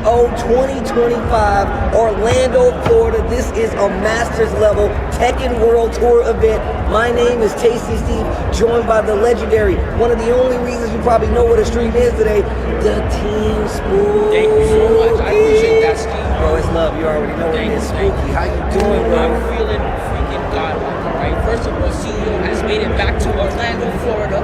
CEO 2025, Orlando, Florida. This is a Masters level Tekken World Tour event. My name is Tasty Steve, joined by the legendary, one of the only reasons you probably know what a stream is today, the Team Spooky. Thank you so much. I appreciate that, Steve. Bro, it's love. You already know it is. Spooky. How you doing, bro? I'm feeling freaking godlike, right? First of all, CEO has made it back to Orlando, Florida.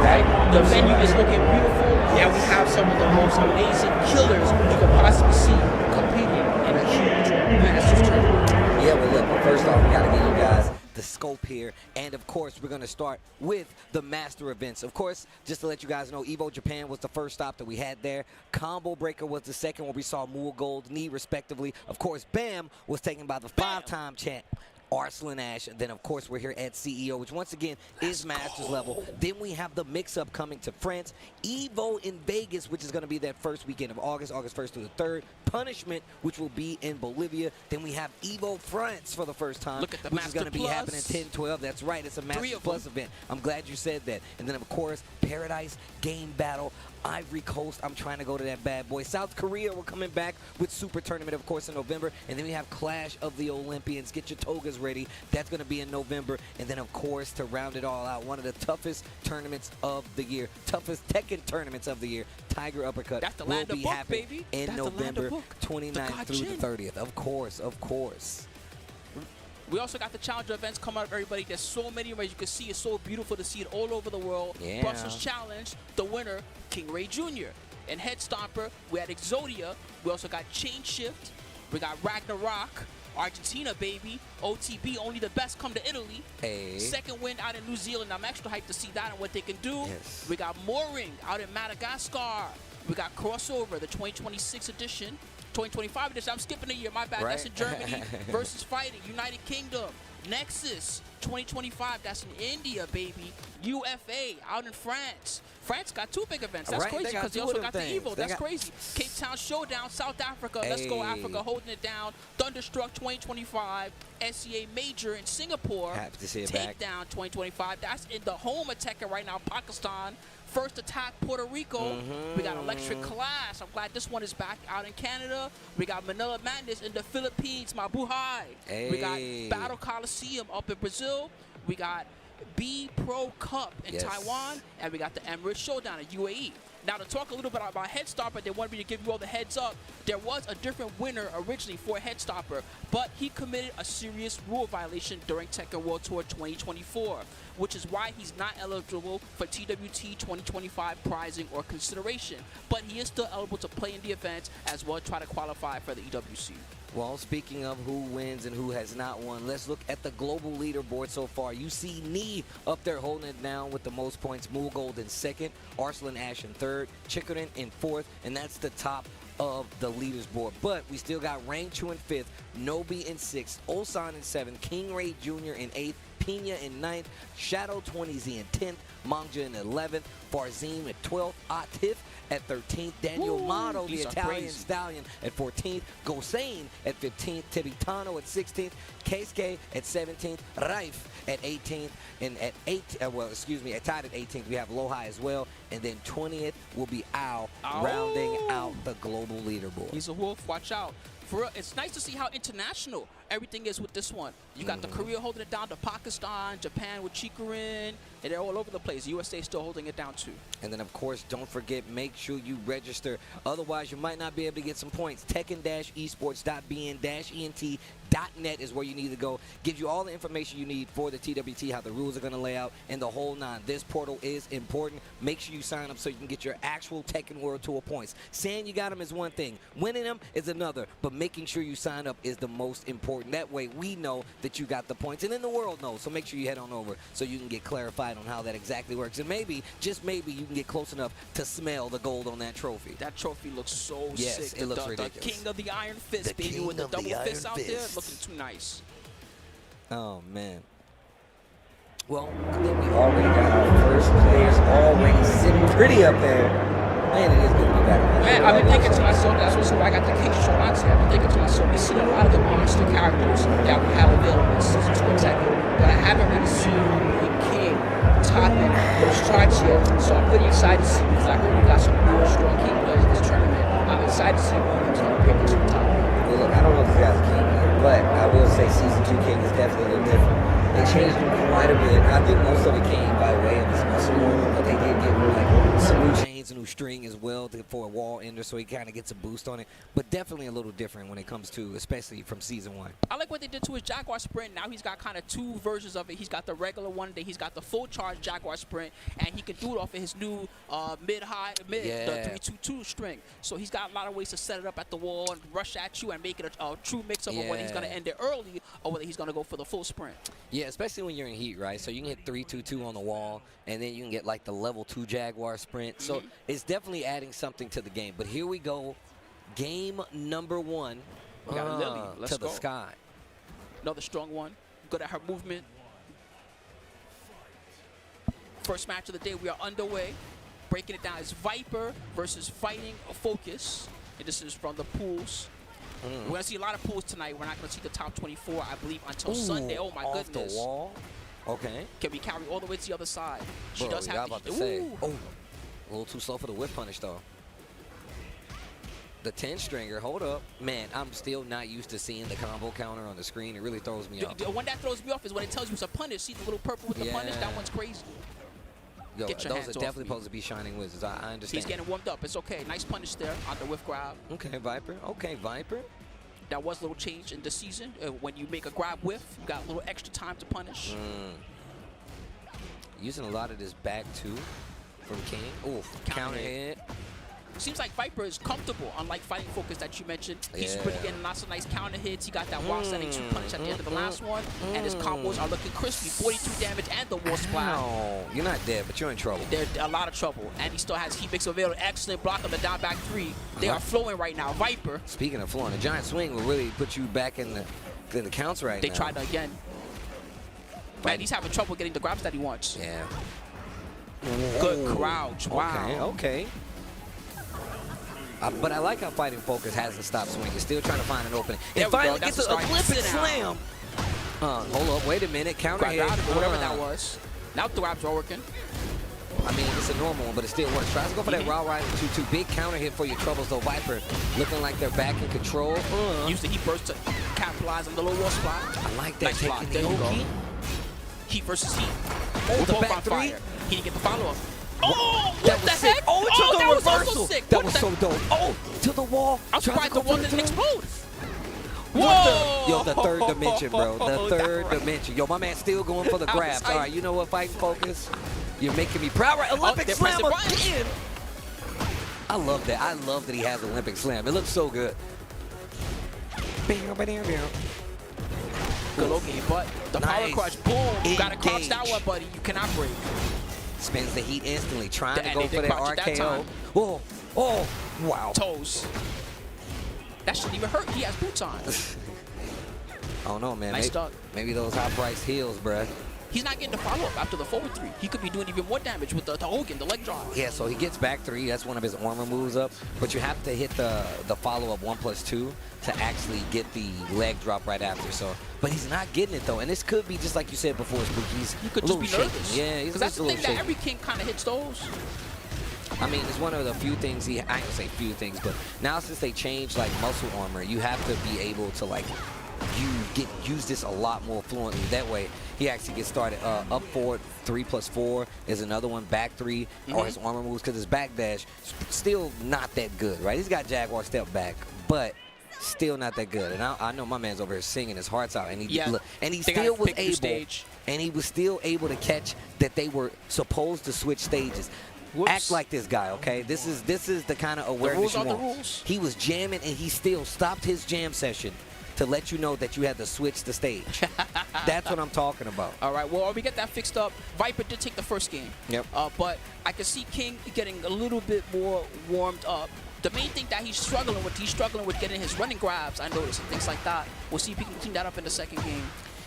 Right? The venue is looking beautiful, and we have some of the most amazing killers you could possibly see competing in a huge Masters tournament. Yeah, well, look, first off, we got to give you guys the scope here, and of course we're going to start with the master events. Of course, just to let you guys know, Evo Japan was the first stop that we had there. Combo Breaker was the second, where we saw Muo Gold, Knee respectively. Of course, BAM was taken by the five-time champ Arslan Ash, and then of course we're here at CEO, which once again is Masters level. Then we have the mix-up coming to France, Evo in Vegas, which is going to be that first weekend of August 1st through the 3rd. Punishment, which will be in Bolivia. Then we have Evo France for the first time, Look at the which is going to be happening 10-12. That's right, it's a Master Plus event. I'm glad you said that. And then of course Paradise Game Battle, Ivory Coast. I'm trying to go to that bad boy. South Korea, we're coming back with Super Tournament, of course, in November. And then we have Clash of the Olympians. Get your togas ready. That's going to be in November. And then, of course, to round it all out, one of the toughest tournaments of the year, toughest Tekken tournaments of the year, Tiger Uppercut, That's the will land be of book, happening baby. in That's November the land of book. 29th through the 30th. Of course, of course. We also got the Challenger events coming up, everybody. There's so many ways you can see. It's so beautiful to see it all over the world. Yeah. Brussels Challenge, the winner, King Ray Jr. And Head Stomper, we had Exodia. We also got Chain Shift. We got Ragnarok. Argentina, baby. OTB, only the best come to Italy. Hey. Second win out in New Zealand. I'm extra hyped to see that and what they can do. Yes. We got Mooring out in Madagascar. We got Crossover, the 2026 edition. 2025 edition. I'm skipping a year. My bad. Right. That's in Germany versus Fighting. United Kingdom. Nexus 2025. That's in India, baby. UFA out in France. France got two big events. That's crazy because they also got the Evo. That's crazy. Cape Town Showdown, South Africa. Let's go Africa, holding it down. Thunderstruck 2025. SEA Major in Singapore. Happy to see it Takedown back. 2025. That's in the home of Tekken right now, Pakistan. First Attack, Puerto Rico. We got Electric Clash. I'm glad this one is back out in Canada. We got Manila Madness in the Philippines, Mabuhay. Hey. We got Battle Coliseum up in Brazil. We got B Pro Cup in Taiwan. And we got the Emirates Showdown in UAE. Now, to talk a little bit about Head Stopper, they wanted me to give you all the heads up. There was a different winner originally for Head Stopper, but he committed a serious rule violation during Tekken World Tour 2024, which is why he's not eligible for TWT 2025 prizing or consideration. But he is still eligible to play in the event as well as try to qualify for the EWC. Well, speaking of who wins and who has not won, let's look at the global leaderboard so far. You see Knee up there holding it down with the most points. Muo Gold in second, Arslan Ash in third, Chikrin in fourth, and that's the top of the leaderboard. But we still got Rain Chu in fifth, Nobi in sixth, Ulsan in seventh, King Ray Jr. in eighth, Pina in ninth, Shadow 20Z in 10th, Mangja in 11th, Farzim at 12th, Atif at 13th, Daniel Mato, the Italian stallion, at 14th, Gosain at 15th, Tibitano at 16th, Keisuke at 17th, Raif at 18th, and at tied at 18th, we have Lowhigh as well, and then 20th will be Ao, rounding out the global leaderboard. He's a wolf, watch out. For real, it's nice to see how international everything is with this one. You got the Korea holding it down to Pakistan, Japan with Chikrin, and they're all over the place. USA still holding it down too. And then, of course, don't forget, make sure you register. Otherwise, you might not be able to get some points. Tekken-esports.bn-ent.net is where you need to go. Gives you all the information you need for the TWT, how the rules are going to lay out, and the whole nine. This portal is important. Make sure you sign up so you can get your actual Tekken World Tour points. Saying you got them is one thing. Winning them is another. But making sure you sign up is the most important. That way, we know that you got the points, and then the world knows. So make sure you head on over so you can get clarified on how that exactly works. And maybe, just maybe, you can get close enough to smell the gold on that trophy. That trophy looks so sick. Yes, it looks ridiculous. The king of the Iron Fist, baby, with the double fist out there, looking too nice. Oh, man. Well, we already got our first players already sitting pretty up there. Man, it is good to be back. Man, I've been thinking to myself, that's what's why I got the King Shola. I've been thinking to myself, we've seen a lot of the monster characters that we have available in Season 2 of Tekken, but I haven't really seen the King topping those charts yet. So I'm pretty excited to see because I heard we got some real strong King players in this tournament. I'm excited to see who's going to pick this from top. Well, look, I don't know if this guy's a king yet, but I will say Season 2 King is definitely a little different. They changed him quite a bit. I think most of it came by way of his muscle armor, but they did get like some new chains and new string as well for a wall ender, so he kind of gets a boost on it. But definitely a little different when it comes to, especially from Season 1. I like what they did to his Jaguar Sprint. Now he's got kind of two versions of it. He's got the regular one, then he's got the full charge Jaguar Sprint, and he can do it off of his new the 3-2-2 string. So he's got a lot of ways to set it up at the wall and rush at you and make it a true mix-up of whether he's going to end it early or whether he's going to go for the full sprint. Yeah, especially when you're in heat, right? So you can hit 3-2-2 on the wall, and then you can get like the level 2 Jaguar Sprint. So it's definitely adding something to the game. But here we go. Game number 1. We got a Lili. Let's to go. the sky. Another strong one. Good at her movement. First match of the day, we are underway. Breaking it down is Viper versus Fightinfocus. And this is from the pools. We're going to see a lot of pools tonight. We're not going to see the top 24, I believe, until Sunday. Oh, my off goodness. The wall. Okay. Can we carry all the way to the other side? She Bro, does have about to say. Ooh. Oh, a little too slow for the whip punish, though. The 10-stringer, hold up. Man, I'm still not used to seeing the combo counter on the screen. It really throws me off. The one that throws me off is when it tells you it's a punish. See the little purple with the punish? That one's crazy. Yo, Get your those hands are off definitely me. supposed to be Shining Wizards. I understand. He's getting warmed up. It's okay. Nice punish there on the whiff grab. Okay, Viper. Okay, Viper. That was a little change in the season. When you make a grab whiff, you got a little extra time to punish. Using a lot of this back, too, from King. Ooh, counter hit. Seems like Viper is comfortable, unlike Fightinfocus that you mentioned. He's really getting lots of nice counter hits. He got that wall setting 2 punish at the end of the last one. And his combos are looking crispy. 42 damage and the wall splash. No, you're not dead, but you're in trouble. They're a lot of trouble. And he still has heat mix available. Excellent block on the down back 3. They are flowing right now. Viper. Speaking of flowing, a giant swing will really put you back in the counts right now. They tried to again. Man, he's having trouble getting the grabs that he wants. Yeah. Good crouch. Wow. Okay, okay. But I like how Fightinfocus hasn't stopped swinging. Still trying to find an opening. And finally gets an Olympic slam. Hold up, wait a minute. Counter hit. Whatever that was. Now the grabs are working. I mean, it's a normal one, but it still works. Tries to go for that raw rising 2-2. Big counter hit for your troubles, though. Viper looking like they're back in control. Use the heat burst to capitalize on the low wall spot. I like that. Nice block. There you go. Heat versus heat. Oh, the back 3. He didn't get the follow-up. Oh, what the sick. heck? Oh, it took that a was reversal. also sick. That was so dope. Oh, to the wall. I'm surprised the one didn't explode. Whoa! Yo, the third dimension, bro. The third dimension. Yo, my man's still going for the grabs. All right, you know what, Fightinfocus? You're making me proud. Right, Olympic slam again. I love that. I love that he has Olympic slam. It looks so good. Good looking, but the power crush, boom. You got to crouch that one, buddy. You cannot break. Spins the heat instantly, trying to go for that RKO. Oh, oh, wow. Toes. That shouldn't even hurt. He has boots on. I don't know, man. Nice duck. Maybe those high-priced heels, bruh. He's not getting the follow-up after the forward 3. He could be doing even more damage with the Hogan, the leg drop. Yeah, so he gets back 3. That's one of his armor moves up. But you have to hit the follow-up 1+2 to actually get the leg drop right after. So, but he's not getting it, though. And this could be, just like you said before, Spooky. He could just be nervous. Yeah, he's that's a the little thing shaky. that every king kind of hits those. I mean, it's one of the few things I ain't gonna say few things, but now since they changed, like, muscle armor, you have to be able to, like, use this a lot more fluently. That way, he actually gets started up forward 3+4 is another one, back 3 or his armor moves, because his back dash still not that good, right? He's got Jaguar step back, but still not that good. And I know my man's over here singing his hearts out, and he still was able, and he was still able to catch that they were supposed to switch stages. Whoops. Act like this guy, okay? This is the kind of awareness you want. The rules. He was jamming, and he still stopped his jam session to let you know that you had to switch the stage. That's what I'm talking about. All right, well, we get that fixed up. Viper did take the first game. Yep. But I can see King getting a little bit more warmed up. The main thing that he's struggling with getting his running grabs, I noticed, and things like that. We'll see if he can clean that up in the second game.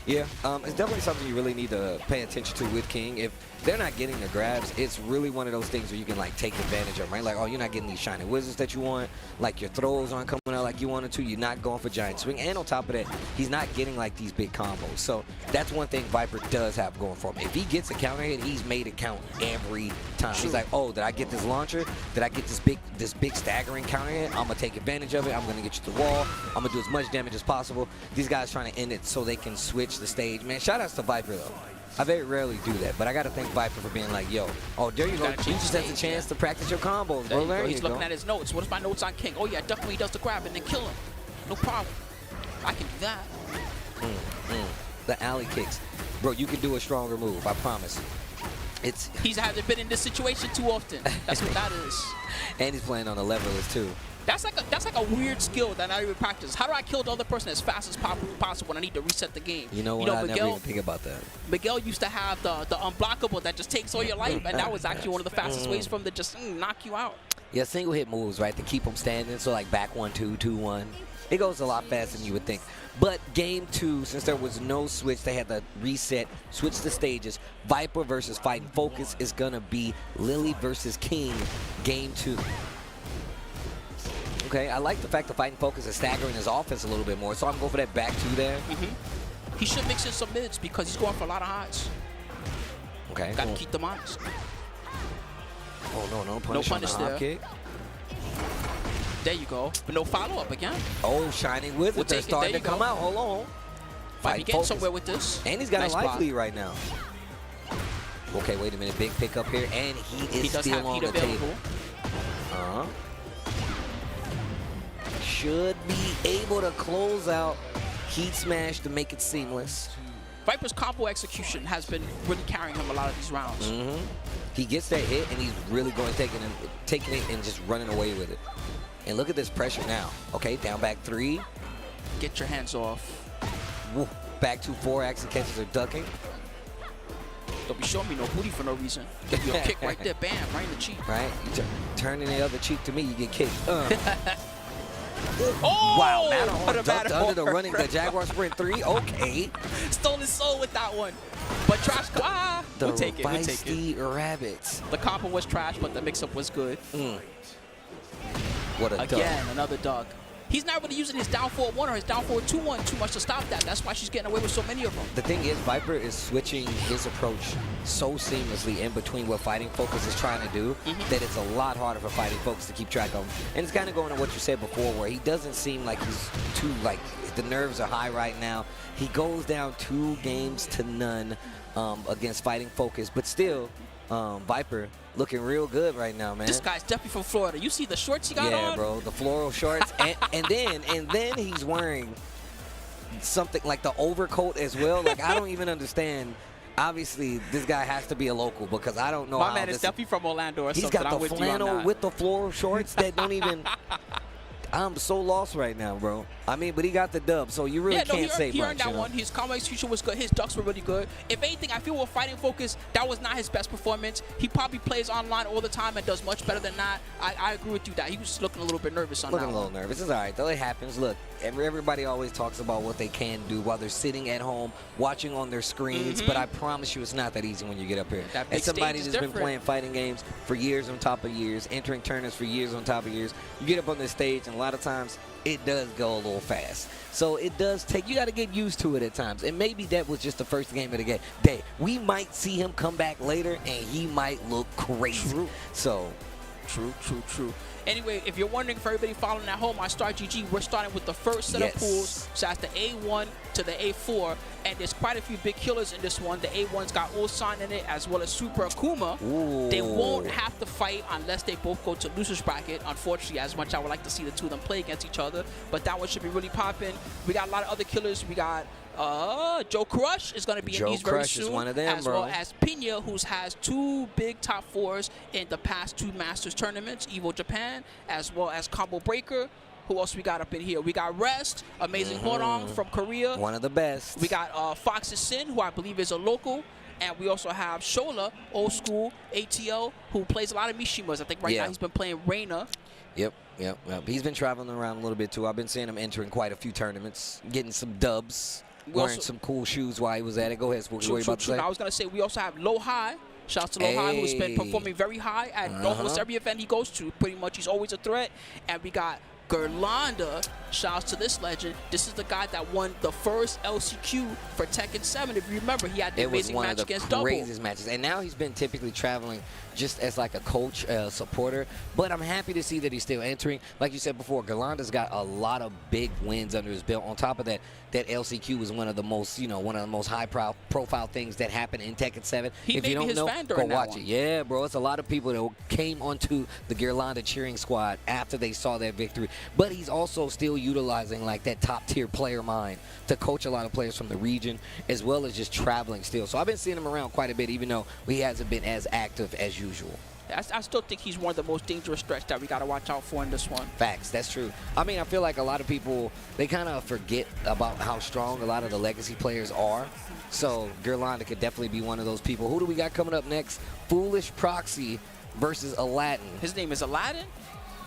Yeah, it's definitely something you really need to pay attention to with King. If they're not getting the grabs, it's really one of those things where you can like take advantage of, right? Like, oh, you're not getting these shiny wizards that you want. Like your throws aren't coming out like you wanted to. You're not going for giant swing. And on top of that, he's not getting like these big combos. So that's one thing Viper does have going for him. If he gets a counter hit, he's made it count every time. He's like, oh, did I get this launcher? Did I get this big staggering counter hit? I'm gonna take advantage of it. I'm gonna get you to the wall. I'm gonna do as much damage as possible. These guys trying to end it so they can switch the stage. Man, shout outs to Viper though. I very rarely do that, but I got to thank Viper for being like, yo, oh, there you go. You just had the chance to practice your combos, bro. There He's looking at his notes. What is my notes on King? Oh, yeah, definitely does the grab and then kill him. No problem. I can do that. The alley kicks. Bro, you can do a stronger move, I promise. He hasn't been in this situation too often. That's what that is. And he's playing on a levelist, too. That's like a weird skill that I not even practice. How do I kill the other person as fast as possible when I need to reset the game? You know what? I never even think about that. Miguel used to have the unblockable that just takes all your life, and that was actually one of the fastest ways for him to just knock you out. Yeah, single hit moves, right, to keep them standing. So like back 1-2, 2-1. It goes a lot faster than you would think. But game 2, since there was no switch, they had to reset, switch the stages. Viper versus Fightinfocus is gonna be Lili versus King, game 2. Okay, I like the fact that Fightinfocus is staggering his offense a little bit more, so I'm going for that back 2 there. He should mix in some mids because he's going for a lot of highs. Okay. Got to keep them honest. Oh, no punish on the hop kick. There you go. But no follow-up again. Oh, Shining Wizard. They're starting to come out. Hold on. Fightinfocus getting somewhere with this. And he's got a life lead right now. Okay, wait a minute. Big pick up here, and he is still on the table. Should be able to close out Heat Smash to make it seamless. Viper's combo execution has been really carrying him a lot of these rounds. He gets that hit, and he's really going taking it and just running away with it. And look at this pressure now. Okay, down back 3. Get your hands off. Woo. Back 2 4 catches are ducking. Don't be showing me no booty for no reason. Give you a kick right there, bam, right in the cheek. Right, you turning the other cheek to me, you get kicked. Oh! Wow, Matterhorn ducked under the Jaguar Sprint 3. Okay. Stole his soul with that one. But trash, we'll take it. We'll take it. Rabbits. The combo was trash, but the mix-up was good. What a Again, another dog. He's not really using his down 4-1 or his down 4-2-1 too much to stop that. That's why she's getting away with so many of them. The thing is, Viper is switching his approach so seamlessly in between what Fightinfocus is trying to do that it's a lot harder for Fightinfocus to keep track of him. And it's kind of going to what you said before, where he doesn't seem like he's too, like, the nerves are high right now. He goes down 2 games to none against Fightinfocus, but still, Viper looking real good right now, man. This guy's definitely from Florida. You see the shorts he got on? Yeah, bro, the floral shorts, and then he's wearing something like the overcoat as well. Like, I don't even understand. Obviously, this guy has to be a local because I don't know. My man is definitely from Orlando or something. He's got the flannel with the floral shorts that don't even. I'm so lost right now, bro. I mean, but he got the dub, so you really can't say much. He earned that one. His combo execution was good. His ducks were really good. If anything, I feel with Fightinfocus, that was not his best performance. He probably plays online all the time and does much better than that. I agree with you that he was looking a little bit nervous on that one. Looking a little nervous. It's all right, though. It happens. Look, everybody always talks about what they can do while they're sitting at home, watching on their screens, but I promise you it's not that easy when you get up here. As somebody that's been playing fighting games for years on top of years, entering tournaments for years on top of years, you get up on this stage, and a lot of times, it does go a little fast. So it does take, you got to get used to it at times. And maybe that was just the first game of the day. We might see him come back later, and he might look crazy. True. So, true. Anyway, if you're wondering, for everybody following at home on Star GG, we're starting with the first set of pools. So that's the A1 to the A4. And there's quite a few big killers in this one. The A1's got Ulsan in it, as well as Super Akouma. They won't have to fight unless they both go to loser's bracket. Unfortunately, as much as I would like to see the two of them play against each other. But that one should be really popping. We got a lot of other killers. We got Joecrush is going to be in these very soon. Is one of them, as well as Pina, who has 2 big top 4s in the past 2 Masters tournaments, Evo Japan, as well as Combo Breaker. Who else we got up in here? We got Rest, amazing Hwoarang from Korea. One of the best. We got Fox's Sin, who I believe is a local. And we also have Shola, old school ATL, who plays a lot of Mishimas. I think right now he's been playing Reina. Yep. He's been traveling around a little bit too. I've been seeing him entering quite a few tournaments, getting some dubs. wearing some cool shoes while he was at it. Go ahead, Spooky. What are you about to say? I was going to say we also have Lowhigh. Shouts to Lowhigh, who's been performing very high at almost every event he goes to. Pretty much, he's always a threat. And we got Gerlanda. Shouts to this legend. This is the guy that won the first LCQ for Tekken 7. If you remember, he had the amazing match against Double. It was one of the craziest matches. And now he's been typically traveling just as like a coach, supporter. But I'm happy to see that he's still entering. Like you said before, Gerlanda's got a lot of big wins under his belt. On top of that, that LCQ was one of the most, one of the most high-profile things that happened in Tekken 7. If you don't know, go watch it. Yeah, bro. It's a lot of people that came onto the Gerlanda cheering squad after they saw that victory. But he's also still utilizing like that top-tier player mind to coach a lot of players from the region, as well as just traveling still. So I've been seeing him around quite a bit, even though he hasn't been as active as usual. I still think he's one of the most dangerous threats that we got to watch out for in this one. Facts, that's true. I mean, I feel like a lot of people, they kind of forget about how strong a lot of the legacy players are. So Gerlanda could definitely be one of those people. Who do we got coming up next? Foolish Proxy versus Aladdin. His name is Aladdin.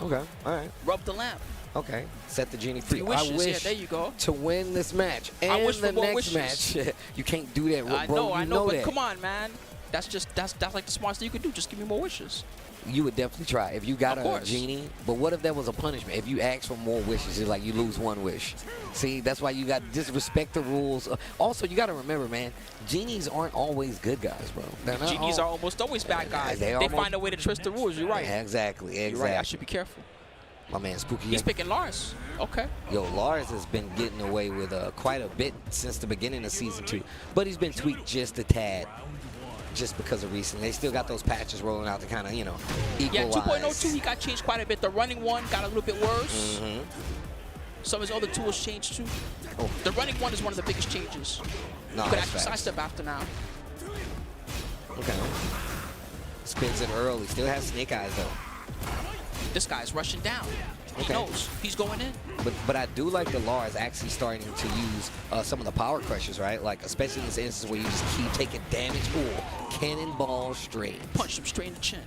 Okay, all right. Rub the lamp. Okay, set the genie free. Wishes. I wish there you go. to win this match and the next match. You can't do that, bro. I know, but that. Come on, man. That's like the smartest thing you could do. Just give me more wishes. You would definitely try if you got a genie. But what if that was a punishment? If you ask for more wishes, it's like you lose one wish. See, that's why you got to disrespect the rules. Also, you got to remember, man, genies aren't always good guys, bro. Genies are almost always bad guys. They find a way to twist the rules. You're right. Exactly. You're right. I should be careful. My man Spooky. He's picking Lars. Okay. Yo, Lars has been getting away with quite a bit since the beginning of Season 2. But he's been tweaked just a tad. Just because of recently. They still got those patches rolling out to kind of, equalize. Yeah, 2.02, he got changed quite a bit. The running one got a little bit worse. Some of his other tools changed too. Oh. The running one is one of the biggest changes. No, you could actually sidestep after now. Okay. Spins it early. Still has snake eyes, though. This guy's rushing down. He knows. He's going in. But I do like the Lars actually starting to use some of the power crushes, right? Like, especially in this instance where you just keep taking damage. Ooh, cannonball straight. Punch him straight in the chin.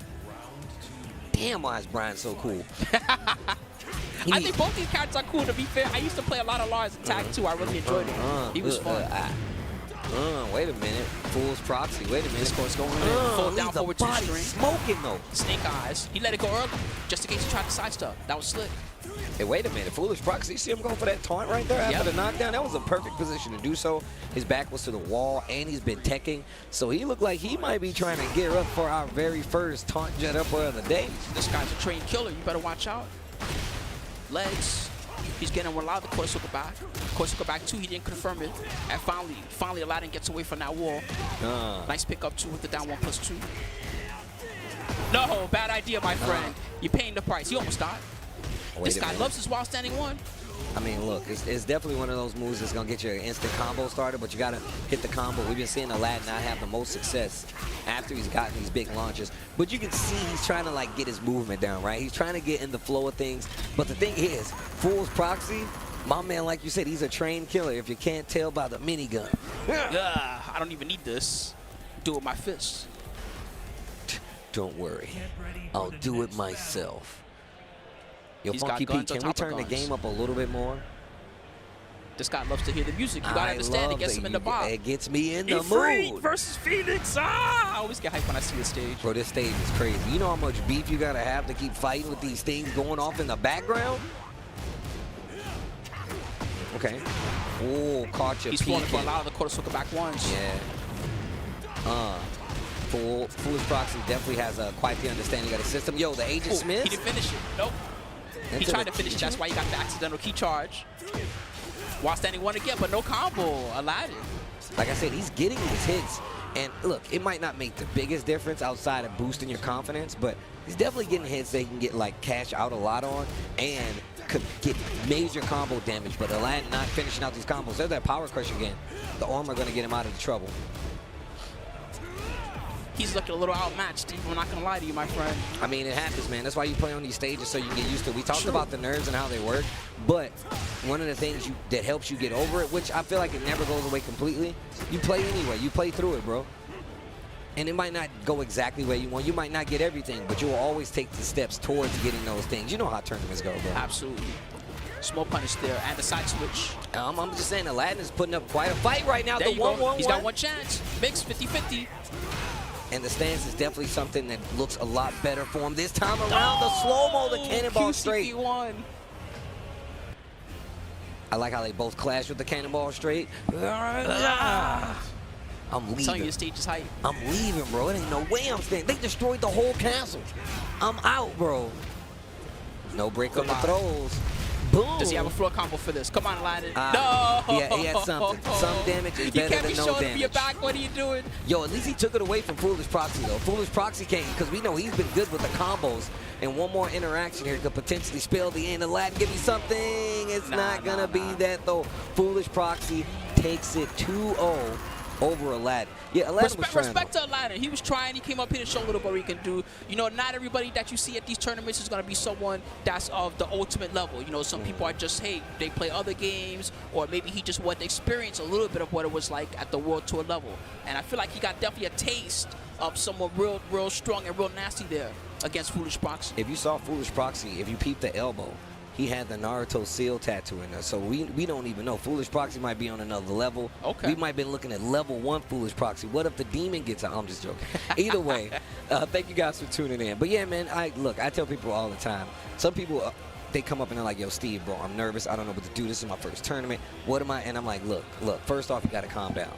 Damn, why is Bryan so cool? I think both these characters are cool, to be fair. I used to play a lot of Lars in Tag 2. I really enjoyed it. He was fun. Wait a minute. Fool's Proxy. Wait a minute. This course going in. Full down forward 2 string. Smoking, though. Snake eyes. He let it go early, just in case he tried to sidestep. That was slick. Hey, wait a minute. Foolish Proxy. You see him going for that taunt right there after the knockdown? That was a perfect position to do so. His back was to the wall, and he's been teching. So he looked like he might be trying to gear up for our very first taunt jet upper of the day. This guy's a trained killer. You better watch out. Legs. He's getting one out of the Kosuka back. Kosuka back 2, he didn't confirm it. And finally Aladdin gets away from that wall. Nice pick up 2 with the down 1+2. No, bad idea, my friend. You're paying the price. He almost died. This guy loves his while standing one. I mean, look, it's definitely one of those moves that's going to get you an instant combo started, but you got to hit the combo. We've been seeing Aladdin not have the most success after he's gotten these big launches. But you can see he's trying to, like, get his movement down, right? He's trying to get in the flow of things. But the thing is, Fool's Proxy, my man, like you said, he's a trained killer if you can't tell by the minigun. I don't even need this. Do it with my fists. Don't worry. I'll do it myself. Yo, Funky P, can we turn the game up a little bit more? This guy loves to hear the music. You gotta understand, it gets him in the box. It gets me in the mood. Ifrit versus Phoenix. I always get hyped when I see the stage. Bro, this stage is crazy. You know how much beef you gotta have to keep fighting with these things going off in the background? Okay. Oh, caught you. He's falling for a lot of the Kosuka back ones. Yeah. Foolish Proxy definitely has quite the understanding of the system. Yo, the Agent Smith. He didn't finish it. Nope. He tried to finish it. That's why he got the accidental key charge. While standing one again, but no combo. Aladdin. Like I said, he's getting his hits. And look, it might not make the biggest difference outside of boosting your confidence, but he's definitely getting hits that he can get, like, cash out a lot on and could get major combo damage. But Aladdin not finishing out these combos. There's that power crush again. The armor going to get him out of the trouble. He's looking a little outmatched, Steve. I'm not going to lie to you, my friend. I mean, it happens, man. That's why you play on these stages, so you get used to it. We talked about the nerves and how they work, but one of the things that helps you get over it, which I feel like it never goes away completely, you play anyway. You play through it, bro. And it might not go exactly where you want. You might not get everything, but you will always take the steps towards getting those things. You know how tournaments go, bro. Absolutely. Small punish there, and the side switch. I'm just saying, Aladdin is putting up quite a fight right now. There The you go. 1-1-1. He's got one chance. Mix 50-50. And the stance is definitely something that looks a lot better for him this time around. The slow-mo, the cannonball straight. QCP1. I like how they both clash with the cannonball straight. I'm I'm telling you, leaving. the stage is hype. I'm leaving, bro. It ain't no way I'm staying. They destroyed the whole castle. I'm out, bro. No break on the throws. Boom. Does he have a floor combo for this? Come on, Aladdin. No. Yeah, he had something. Some damage is better than no damage. You can't be showing up your back. What are you doing? Yo, at least he took it away from Foolish Proxy, though. Foolish Proxy came because we know he's been good with the combos. And one more interaction here could potentially spell the end. Aladdin, give me something. It's not going to be that, though. Foolish Proxy takes it 2-0 over Aladdin. Yeah, Aladdin was trying. Respect to Aladdin. He was trying. He came up here to show a little bit what he can do. You know, not everybody that you see at these tournaments is going to be someone that's of the ultimate level. You know, some people are just, hey, they play other games, or maybe he just wanted to experience a little bit of what it was like at the World Tour level. And I feel like he got definitely a taste of someone real strong and real nasty there against Foolish Proxy. If you saw Foolish Proxy, if you peeped the elbow, he had the Naruto seal tattoo in there. So we don't even know. Foolish Proxy might be on another level. Okay. We might be looking at level 1 Foolish Proxy. What if the demon gets out? I'm just joking. Either way, thank you guys for tuning in. But yeah, man, I tell people all the time. Some people, they come up and they're like, yo, Steve, bro, I'm nervous. I don't know what to do. This is my first tournament. What am I? And I'm like, look, first off, you got to calm down.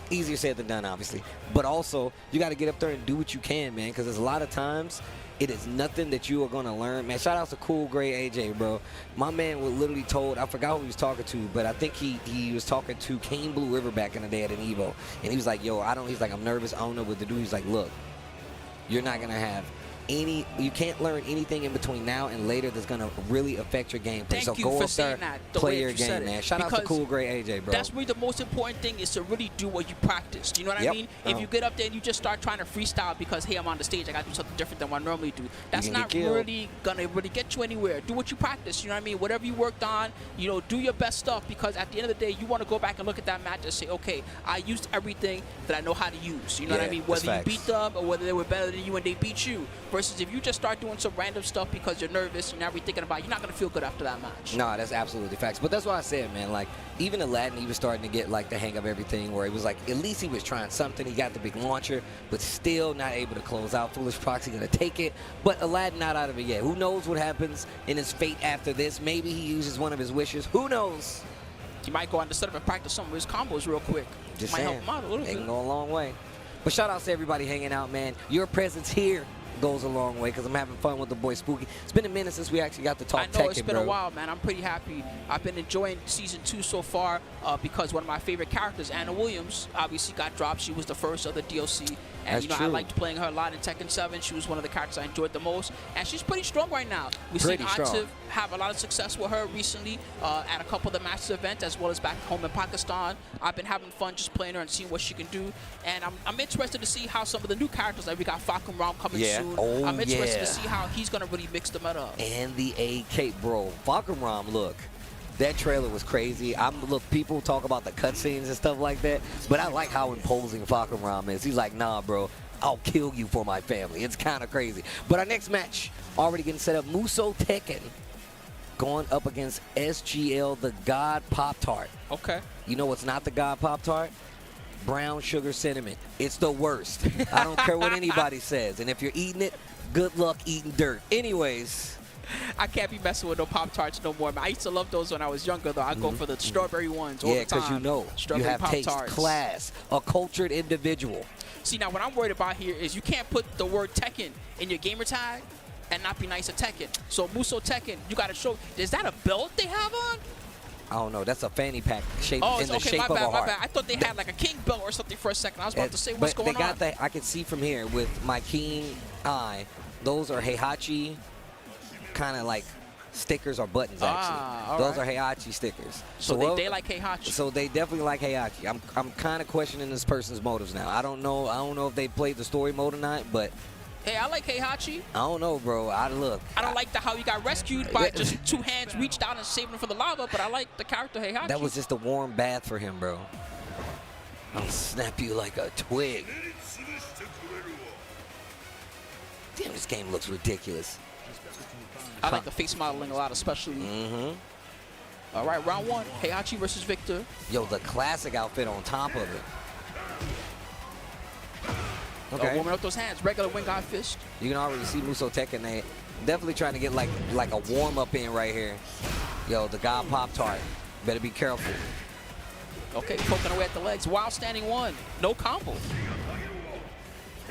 Easier said than done, obviously. But also, you got to get up there and do what you can, man, because there's a lot of times it is nothing that you are going to learn. Man, shout out to Cool Gray AJ, bro. My man was literally told, I forgot who he was talking to, but I think he was talking to Kane Blue River back in the day at an Evo. And he was like, yo, he's like, I'm nervous. I don't know what to do. He's like, look, you're not going to have you can't learn anything in between now and later that's going to really affect your gameplay. So go up there, play your game, man. Shout out to Cool Gray AJ, bro. That's really the most important thing, is to really do what you practice. You know what I mean? If you get up there and you just start trying to freestyle because, hey, I'm on the stage, I got to do something different than what I normally do, that's not really going to really get you anywhere. Do what you practice, you know what I mean? Whatever you worked on, you know, do your best stuff, because at the end of the day, you want to go back and look at that match and say, okay, I used everything that I know how to use. You know what I mean? Whether you beat them or whether they were better than you and they beat you. Versus if you just start doing some random stuff because you're nervous, you're not really thinking about it, you're not going to feel good after that match. No, that's absolutely facts. But that's why I said, man, like, even Aladdin, he was starting to get, like, the hang of everything, where it was like, at least he was trying something. He got the big launcher, but still not able to close out. Foolish Proxy going to take it, but Aladdin not out of it yet. Who knows what happens in his fate after this? Maybe he uses one of his wishes. Who knows? He might go on to set up and practice some of his combos real quick. Just might saying. help him out a little bit. It can go a long way. But shout out to everybody hanging out, man. Your presence here goes a long way, because I'm having fun with the boy Spooky. It's been a minute since we actually got to talk Tekken, I know it's been a while, man. I'm pretty happy. I've been enjoying Season 2 so far because one of my favorite characters, Anna Williams, obviously got dropped. She was the first of the DLC. And, you know, I liked playing her a lot in Tekken 7. She was one of the characters I enjoyed the most. And she's pretty strong right now. We've seen Atif have a lot of success with her recently at a couple of the Masters events, as well as back home in Pakistan. I've been having fun just playing her and seeing what she can do. And I'm interested to see how some of the new characters, like we got Vybe coming soon. I'm interested to see how he's going to really mix them up. And the AK, bro. Vybe, look. That trailer was crazy. Look, people talk about the cutscenes and stuff like that, but I like how imposing Vybe is. He's like, nah, bro, I'll kill you for my family. It's kind of crazy. But our next match, already getting set up, Muso Tekken going up against SGL, TheGodPoptart. Okay. You know what's not TheGodPoptart? Brown sugar cinnamon. It's the worst. I don't care what anybody says. And if you're eating it, good luck eating dirt. Anyways, I can't be messing with no Pop-Tarts no more, man. I used to love those when I was younger, though. I'd go for the strawberry ones all the time. Yeah, because you know, you have taste, class, a cultured individual. See, now what I'm worried about here is you can't put the word Tekken in your gamer tag and not be nice at Tekken. So Muso Tekken, you got to show, is that a belt they have on? I don't know. That's a fanny pack shaped in the shape of a heart. My bad. I thought they had like a king belt or something for a second. I was about to say, what's going on? I can see from here with my keen eye, those are Heihachi kind of like stickers or buttons, actually. Those are Heihachi stickers. So they like Heihachi. So they definitely like Heihachi. I'm kind of questioning this person's motives now. I don't know if they played the story mode or not, but hey, I like Heihachi. I don't know, bro. I don't like how he got rescued by just two hands reached out and saved him from the lava, but I like the character Heihachi. That was just a warm bath for him, bro. I'll snap you like a twig. Damn, this game looks ridiculous. I like the face modeling a lot, especially. All right, round one. Heihachi versus Victor. Yo, the classic outfit on top of it. Okay. Warming up those hands. Regular wing guard fist. You can already see Muso Tekken. They definitely trying to get like a warm-up in right here. Yo, the TheGodPoptart. Better be careful. Okay, poking away at the legs. Wild standing one. No combo.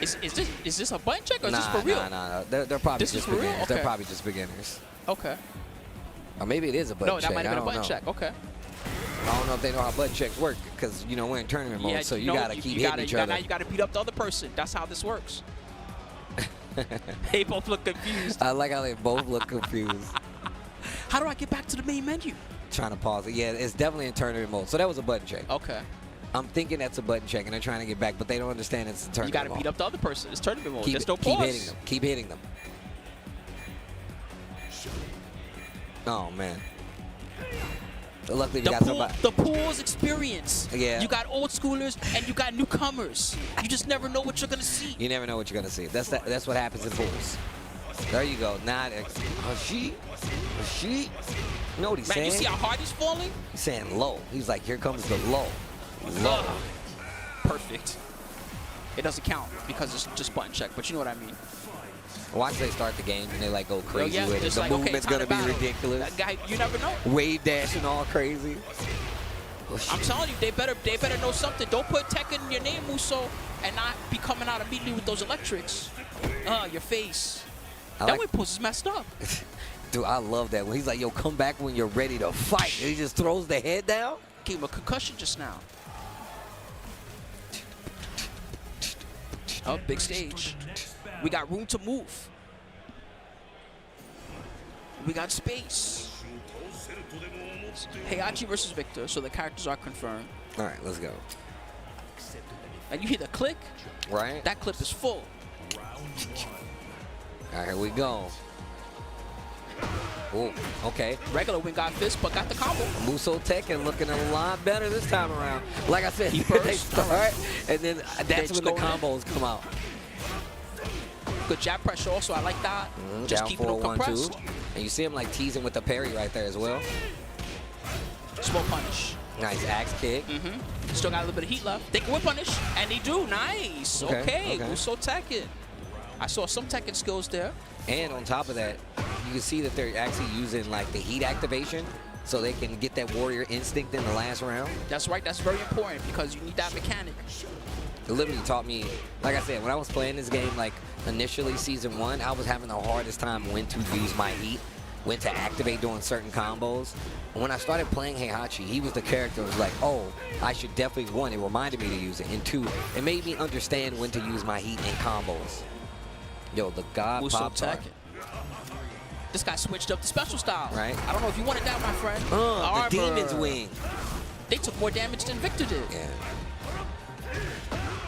Is this a button check or is this for real? Nah. They're probably just beginners. Okay. They're probably just beginners. Okay. Or maybe it is a button check. No, that might have been a button check. Okay. I don't know if they know how button checks work because, you know, we're in tournament mode, so you got to keep hitting each other. Now you got to beat up the other person. That's how this works. They both look confused. I like how they both look confused. How do I get back to the main menu? Trying to pause it. Yeah, it's definitely in tournament mode. So that was a button check. Okay. I'm thinking that's a button check, and they're trying to get back, but they don't understand it's a tournament mode. You got to beat up the other person. It's tournament mode. There's no pause. Keep hitting them. Keep hitting them. Oh, man. Luckily, we got somebody. The pool's experience. Yeah. You got old schoolers and you got newcomers. You just never know what you're gonna see. You never know what you're gonna see. That's what happens in pools. There you go. Not she. You know what he's saying? You see how hard he's falling? He's saying low. He's like, here comes the low. Low. Perfect. It doesn't count because it's just button check, but you know what I mean. Watch they start the game and they like go crazy with it. The like, movement's okay, gonna be ridiculous. That guy, you never know. Wave dashing all crazy. I'm telling you, they better know something. Don't put Tekken in your name, Muso, and not be coming out immediately with those electrics. Your face. That way pose is messed up. Dude, I love that when he's like, yo, come back when you're ready to fight. And he just throws the head down. Gave him a concussion just now. Oh, big stage. We got room to move. We got space. Heihachi versus Victor, so the characters are confirmed. All right, let's go. And you hear the click? Right. That clip is full. All right, here we go. Oh, okay. Regular wing got fist, but got the combo. Muso Tekken looking a lot better this time around. Like I said, they start, and then that's when the combos come out. Good jab pressure also, I like that. Just keeping them compressed. 1-2. And you see him like teasing with the parry right there as well. Smoke punish. Nice axe kick. Still got a little bit of heat left. They can whip punish, and they do. Nice. Okay. Muso Tekken. I saw some Tekken skills there. And on top of that, you can see that they're actually using like the heat activation so they can get that warrior instinct in the last round. That's right. That's very important because you need that mechanic. It literally taught me, like I said, when I was playing this game, like initially season 1, I was having the hardest time when to use my heat, when to activate during certain combos. And when I started playing Heihachi, he was the character who was like, oh, I should definitely, 1, it reminded me to use it, and 2, it made me understand when to use my heat in combos. Yo, the TheGodPoptart. This guy switched up the special style. Right. I don't know if you wanted that, my friend. The Demon's Wing. They took more damage than Victor did. Yeah.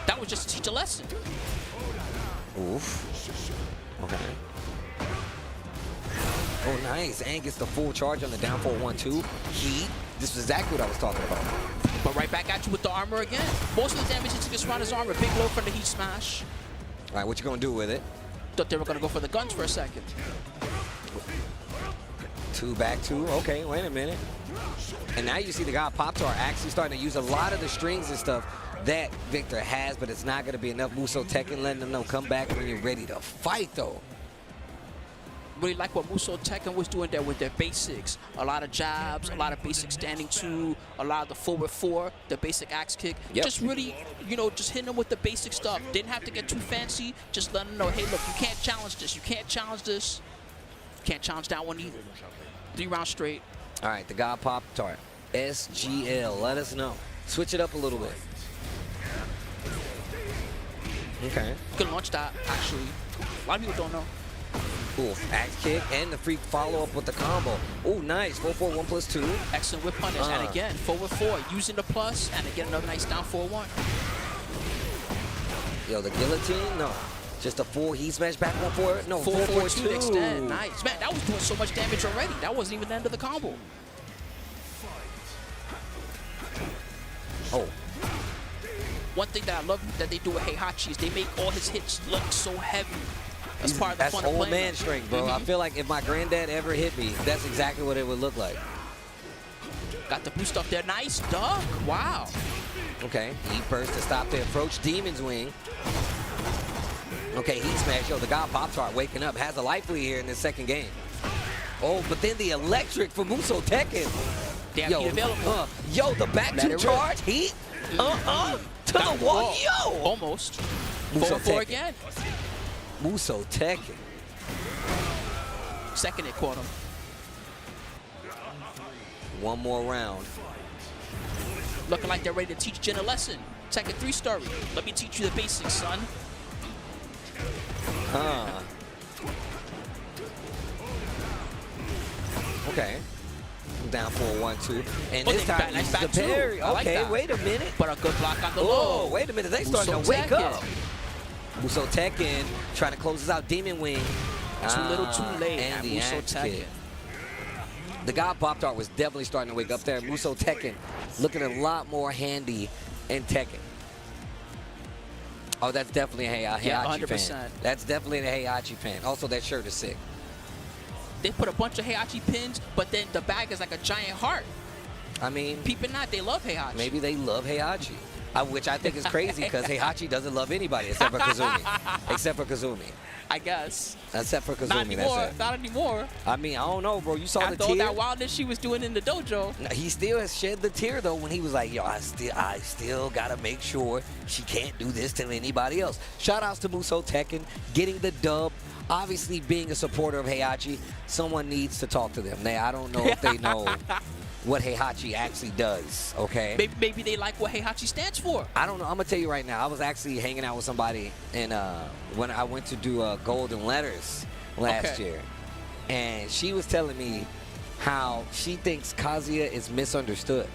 That was just to teach a lesson. Oof. Okay. Oh, nice. And gets the full charge on the down 4-1-2. Heat. This is exactly what I was talking about. But right back at you with the armor again. Most of the damage he took is around his armor. Big blow from the heat smash. All right, what you going to do with it? Thought they were going to go for the guns for a second. 2 back 2. Okay, wait a minute. And now you see the TheGodPoptart actually starting to use a lot of the strings and stuff that Victor has, but it's not going to be enough. Muso Tekken letting them know, come back when you're ready to fight, though. Really like what Muso Tekken was doing there with their basics. A lot of jabs, a lot of basic standing 2, a lot of the forward 4, the basic axe kick. Yep. Just really, you know, just hitting them with the basic stuff. Didn't have to get too fancy. Just letting them know, hey, look, you can't challenge this. You can't challenge this. You can't challenge that one either. 3 rounds straight. All right, TheGodPoptart. SGL, let us know. Switch it up a little bit. Okay. Good launch that, actually. A lot of people don't know. Cool. Axe kick and the free follow-up with the combo. Oh, nice. 4-4-1 + 2. Excellent whip punish. And again, forward 4, using the plus, and again, another nice down 4-1. Yo, the guillotine? No. Just a full heat smash back 1-4. No, 4-4-2 to extend. Nice. Man, that was doing so much damage already. That wasn't even the end of the combo. Oh. One thing that I love that they do with Heihachi is they make all his hits look so heavy. That's part of the fun of playing. That's old man strength, bro. I feel like if my granddad ever hit me, that's exactly what it would look like. Got the boost up there. Nice duck. Wow. Okay, E first to stop the approach. Demon's Wing. Okay, Heat Smash. Yo, the TheGodPoptart waking up. Has a life lead here in this second game. Oh, but then the electric for Muso Tekken. Damn, Heat available. Yo, the back Let two charge. Heat. To the wall. Yo. Almost. Muso Tekken. Again. Muso Tekken. Second it caught him. One more round. Looking like they're ready to teach Jin a lesson. Tekken 3 story. Let me teach you the basics, son. Okay. Down for a 1-2. And Oh, this time, nice the back two. parry. I like Okay, that. wait a minute. But a good block on the low. Oh, wait a minute. They starting to Muso wake Tekken. up. Muso Tekken trying to close this out. Demon Wing. Too little, too late. And the Muso axe Tekken. kick. The TheGodPoptart was definitely starting to wake up there. Muso Tekken looking a lot more handy in Tekken. Oh, that's definitely a Heihachi 100%. fan. That's definitely a Heihachi fan. Also, that shirt is sick. They put a bunch of Heihachi pins, but then the bag is like a giant heart. I mean, Peeping not, they love Heihachi. maybe they love Heihachi, which I think is crazy because Heihachi doesn't love anybody except for Kazumi. Except for Kazumi. I guess. Except for Kazumi, Not anymore. that's it. Not anymore. I mean, I don't know, bro. You saw After the all tear? that wildness she was doing in the dojo. He still has shed the tear, though, when he was like, yo, I still got to make sure she can't do this to anybody else. Shout-outs to Muso Tekken, getting the dub. Obviously, being a supporter of Heihachi, someone needs to talk to them. I don't know if they know what Heihachi actually does, okay? Maybe they like what Heihachi stands for. I don't know. I'm going to tell you right now. I was actually hanging out with somebody and when I went to do Golden Letters last year. And she was telling me how she thinks Kazuya is misunderstood.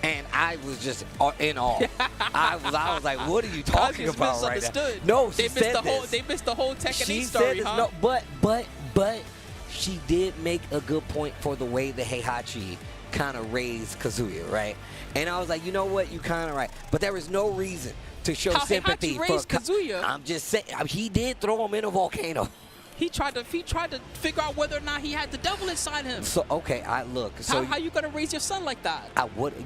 And I was just in awe. I was like, what are you talking about right now? No, she said this. They missed the whole Tekken 8 She story, said this, huh? no, but she did make a good point for the way the Heihachi kind of raised Kazuya, right? And I was like, you know what? You kind of right. But there is no reason to show sympathy Heihachi raised for Kazuya. I'm just saying, he did throw him in a volcano. He tried to figure out whether or not he had the devil inside him. So okay, look. So how you gonna raise your son like that?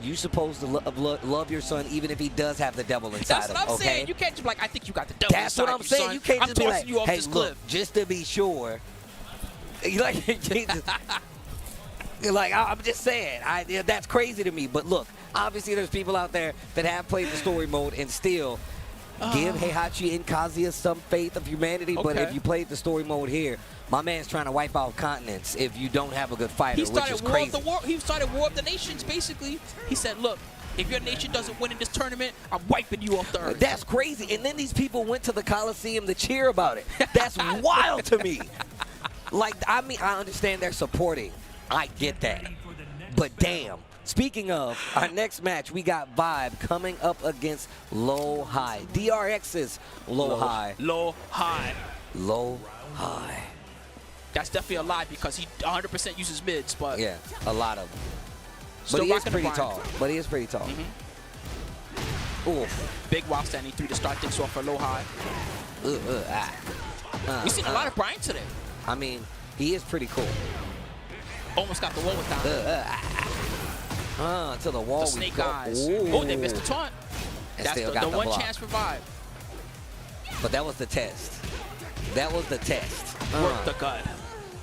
You supposed to love your son even if he does have the devil inside him. That's what I'm okay? saying. You can't just be like, I think you got the devil That's inside what I'm saying. son. You can't just be like, you off hey, this look, cliff. just to be sure. Like, Jesus. Like, I'm just saying, that's crazy to me. But look, obviously there's people out there that have played the story mode and still give Heihachi and Kazuya some faith of humanity. But if you played the story mode here, my man's trying to wipe out continents if you don't have a good fighter, which is crazy. He started War of the Nations, basically. He said, look, if your nation doesn't win in this tournament, I'm wiping you off the earth. That's crazy. And then these people went to the Coliseum to cheer about it. That's wild to me. Like, I mean, I understand they're supporting. I get that. But damn. Speaking of, our next match, we got Vybe coming up against Lowhigh. DRX's Lowhigh. Lowhigh. Lowhigh. That's definitely a lie because he 100% uses mids, but yeah, a lot of them. But he is pretty tall. But he is pretty tall. Oof. Big while standing through to start things off for Lowhigh. We've seen a lot of Bryan today. I mean, he is pretty cool. Almost got the wall with that. To the wall the we snake go. eyes. Ooh. Oh, they missed the taunt. That's the one block. chance for Vybe. But that was the test. That was the test. Work the gut.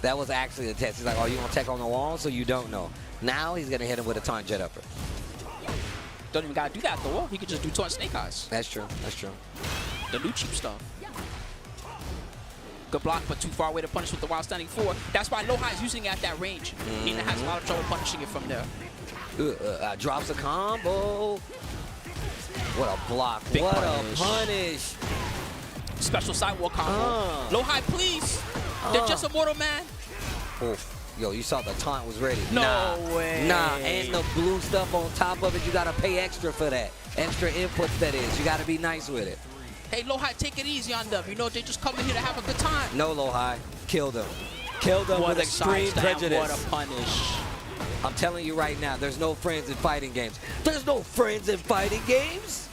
That was actually the test. He's like, oh, you want to tech on the wall? So you don't know. Now he's going to hit him with a taunt jet upper. Don't even got to do that, though. He could just do taunt snake eyes. That's true. That's true. The new cheap stuff. Good block, but too far away to punish with the while standing forward. That's why Lowhigh is using it at that range. Nina has a lot of trouble punishing it from there. Drops a combo. What a block. Big what punish. A punish. Special sidewalk combo. Lowhigh, please. They're just a mortal man. Oof. Yo, you saw the taunt was ready. No way. Nah, and the blue stuff on top of it, you got to pay extra for that. Extra inputs, that is. You got to be nice with it. Hey, Lowhigh, take it easy on them. You know, they just coming here to have a good time. No, Lowhigh. Killed them. Killed them with extreme prejudice. What a punish. I'm telling you right now, there's no friends in fighting games. There's no friends in fighting games.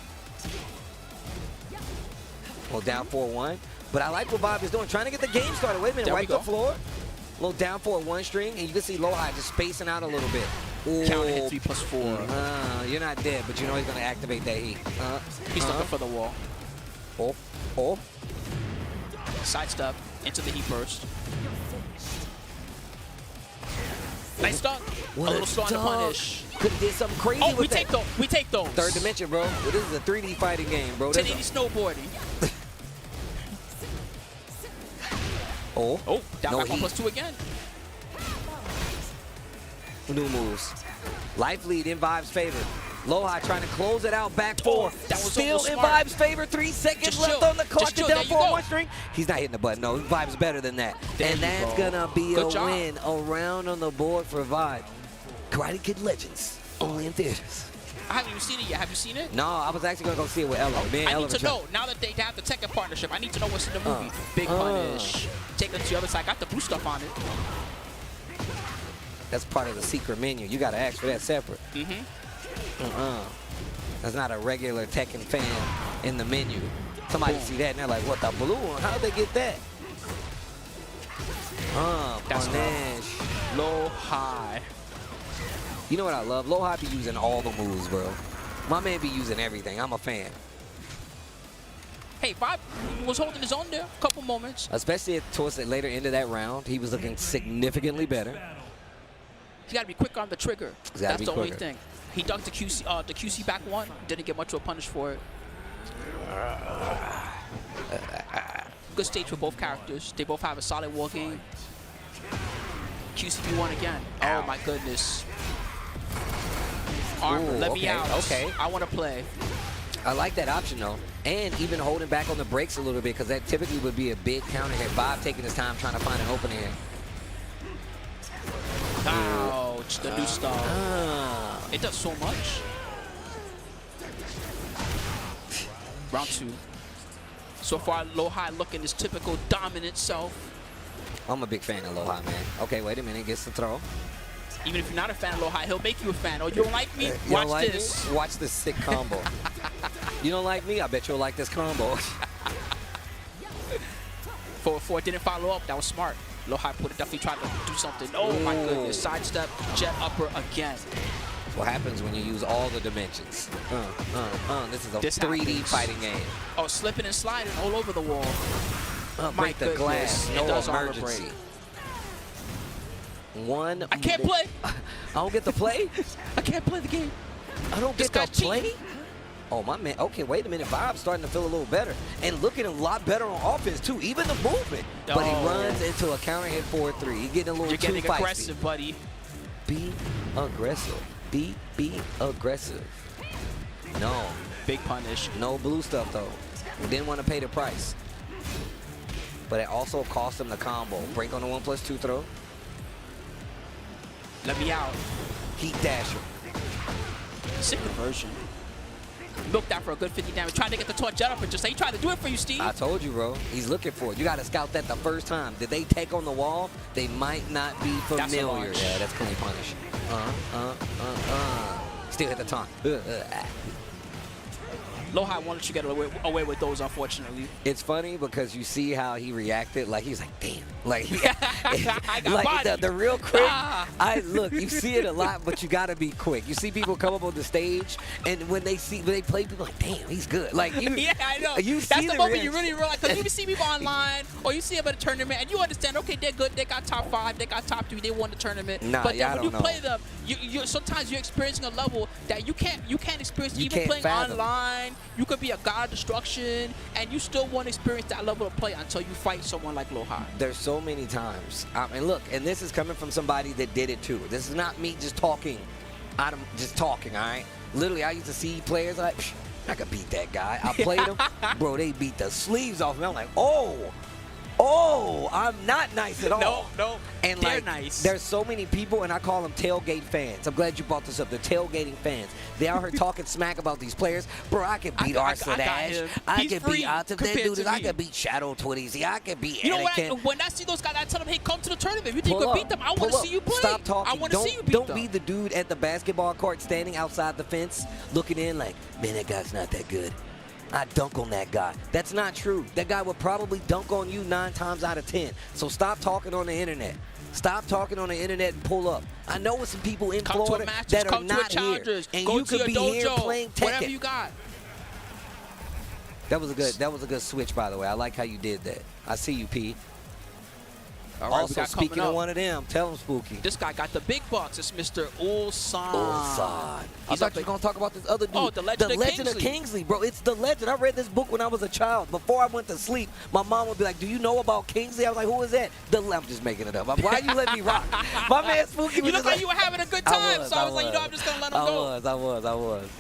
Well, down 4-1. But I like what Vybe is doing. Trying to get the game started. Wait a minute. Wipe the floor. A little down 4-1 string. And you can see Lowhigh just spacing out a little bit. Counter hit 3+4. You're not dead, but you know he's going to activate that heat. He's looking for the wall. Oh. Sidestep into the heat burst. Nice duck. A little slow on the punish. Could have did something crazy Oh, with that. we take those. Third dimension, bro. This is a 3D fighting game, bro. 1080 snowboarding. Oh, down no back heat. 1+2 again. New moves. Life lead in Vybe's favor. Lowhigh trying to close it out, back four. That was still in smart. Vybe's favor. 3 seconds Just left chill. on the clock to Just down chill. There you 4 go. string. He's not hitting the button. No, Vybe's better than that. There and you that's go. gonna be Good a job. win. A round on the board for Vybe. Karate Kid Legends. Only in theaters. I haven't even seen it yet. Have you seen it? No, I was actually gonna go see it with Ella. Me and I Ella need to know. Now that they have the Tekken partnership, I need to know what's in the movie. Big punish. Take it to the other side. Got the blue stuff on it. That's part of the secret menu. You gotta ask for that separate. That's not a regular Tekken fan in the menu. Somebody see that and they're like, what, the blue one? How'd they get that? That's punish. Lowhigh. You know what I love? Lowhigh be using all the moves, bro. My man be using everything. I'm a fan. Hey, Vybe was holding his own there a couple moments. Especially towards the later end of that round, he was looking significantly better. He's got to be quick on the trigger. That's the only thing. He dunked the QC back one. Didn't get much of a punish for it. Good stage for both characters. They both have a solid war game. QCB won again. Oh my goodness. Armor, let me out. Okay. I want to play. I like that option though. And even holding back on the brakes a little bit, because that typically would be a big counter hit. Vybe taking his time trying to find an opening here. Ouch, the new stuff. It does so much. Round 2. So far, Lowhigh looking his typical dominant self. I'm a big fan of Lowhigh, man. Okay, wait a minute. Gets the throw. Even if you're not a fan of Lowhigh, he'll make you a fan. Oh, you don't like me? You Watch don't like this. Me? Watch this sick combo. You don't like me? I bet you'll like this combo. 4-4 didn't follow up. That was smart. Lowhigh definitely tried to do something. Oh my goodness. Sidestep, jet upper again. What happens when you use all the dimensions? This is a 3D fighting game. Oh, slipping and sliding all over the wall. Break the glass. It No does emergency. I can't play. I don't get to play? I can't play the game. I don't get to play? Oh, my man. Okay, wait a minute. Vybe's starting to feel a little better. And looking a lot better on offense, too. Even the movement. Oh. But he runs into a counter hit 4-3. He's getting a little too feisty. You're getting aggressive, buddy. Be aggressive. Be aggressive. No. Big punish. No blue stuff, though. We didn't want to pay the price. But it also cost him the combo. Break on the 1+2 throw. Let me out. Heat dasher. Sick conversion. Milked that for a good 50 damage. Trying to get the torch jet up and just say, he tried to do it for you, Steve. I told you, bro. He's looking for it. You got to scout that the first time. Did they take on the wall? They might not be familiar. Yeah, that's clean punish. Still hit the taunt. Lowhigh wanted you to get away with those, unfortunately. It's funny because you see how he reacted. Like, he's like, damn. Like, I got like the real quick. Look, you you see it a lot, but you got to be quick. You see people come up on the stage, and when they play, people like, damn, he's good. Like, you, yeah, I know. You That's see the the moment reaction. you really realize, because you see people online, or you see them at a tournament, and you understand, okay, they're good, they got top 5, they got top 3, they won the tournament. Nah, but then when you don't know. play them, sometimes you're experiencing a level that you can't experience You even can't playing fathom. online. You could be a god of destruction, and you still want to experience that level of play until you fight someone like Lowhigh. There's so many times. And look, and this is coming from somebody that did it too. This is not me just talking. I'm just talking, all right? Literally, I used to see players like, I could beat that guy. I played him. Bro, they beat the sleeves off me. I'm like, oh, I'm not nice at all. No, and they're like, nice. There's so many people, and I call them tailgate fans. I'm glad you brought this up. They're tailgating fans. They out here talking smack about these players. Bro, I can beat Arslan. I can beat Atif. That dude, I can beat Shadow 20. I can beat Anakin. You know what? When I see those guys, I tell them, hey, come to the tournament. If you think you can beat them, I want to see you play. Stop talking. I want to see you beat them. Don't be the dude at the basketball court standing outside the fence looking in like, man, that guy's not that good. I dunk on that guy. That's not true. That guy would probably dunk on you 9 times out of 10. So stop talking on the internet. Stop talking on the internet and pull up. I know with some people in Come Florida to a matches, that are come to a not here, challengers, and go you to could your be here dojo, playing whatever Tekken. you got. That was a good switch, by the way. I like how you did that. I see you, P. All right, Also, speaking of one of them, tell him, Spooky. This guy got the big bucks. It's Mr. Ulsan. Ulsan. I thought you were going to talk about this other dude. Oh, the Legend of Kingsley, bro. It's the legend. I read this book when I was a child. Before I went to sleep, my mom would be like, do you know about Kingsley? I was like, who is that? I'm just making it up. Why you let me rock? My man Spooky was You look like you were having a good time, so I was like, you know, I'm just going to let him go. I was.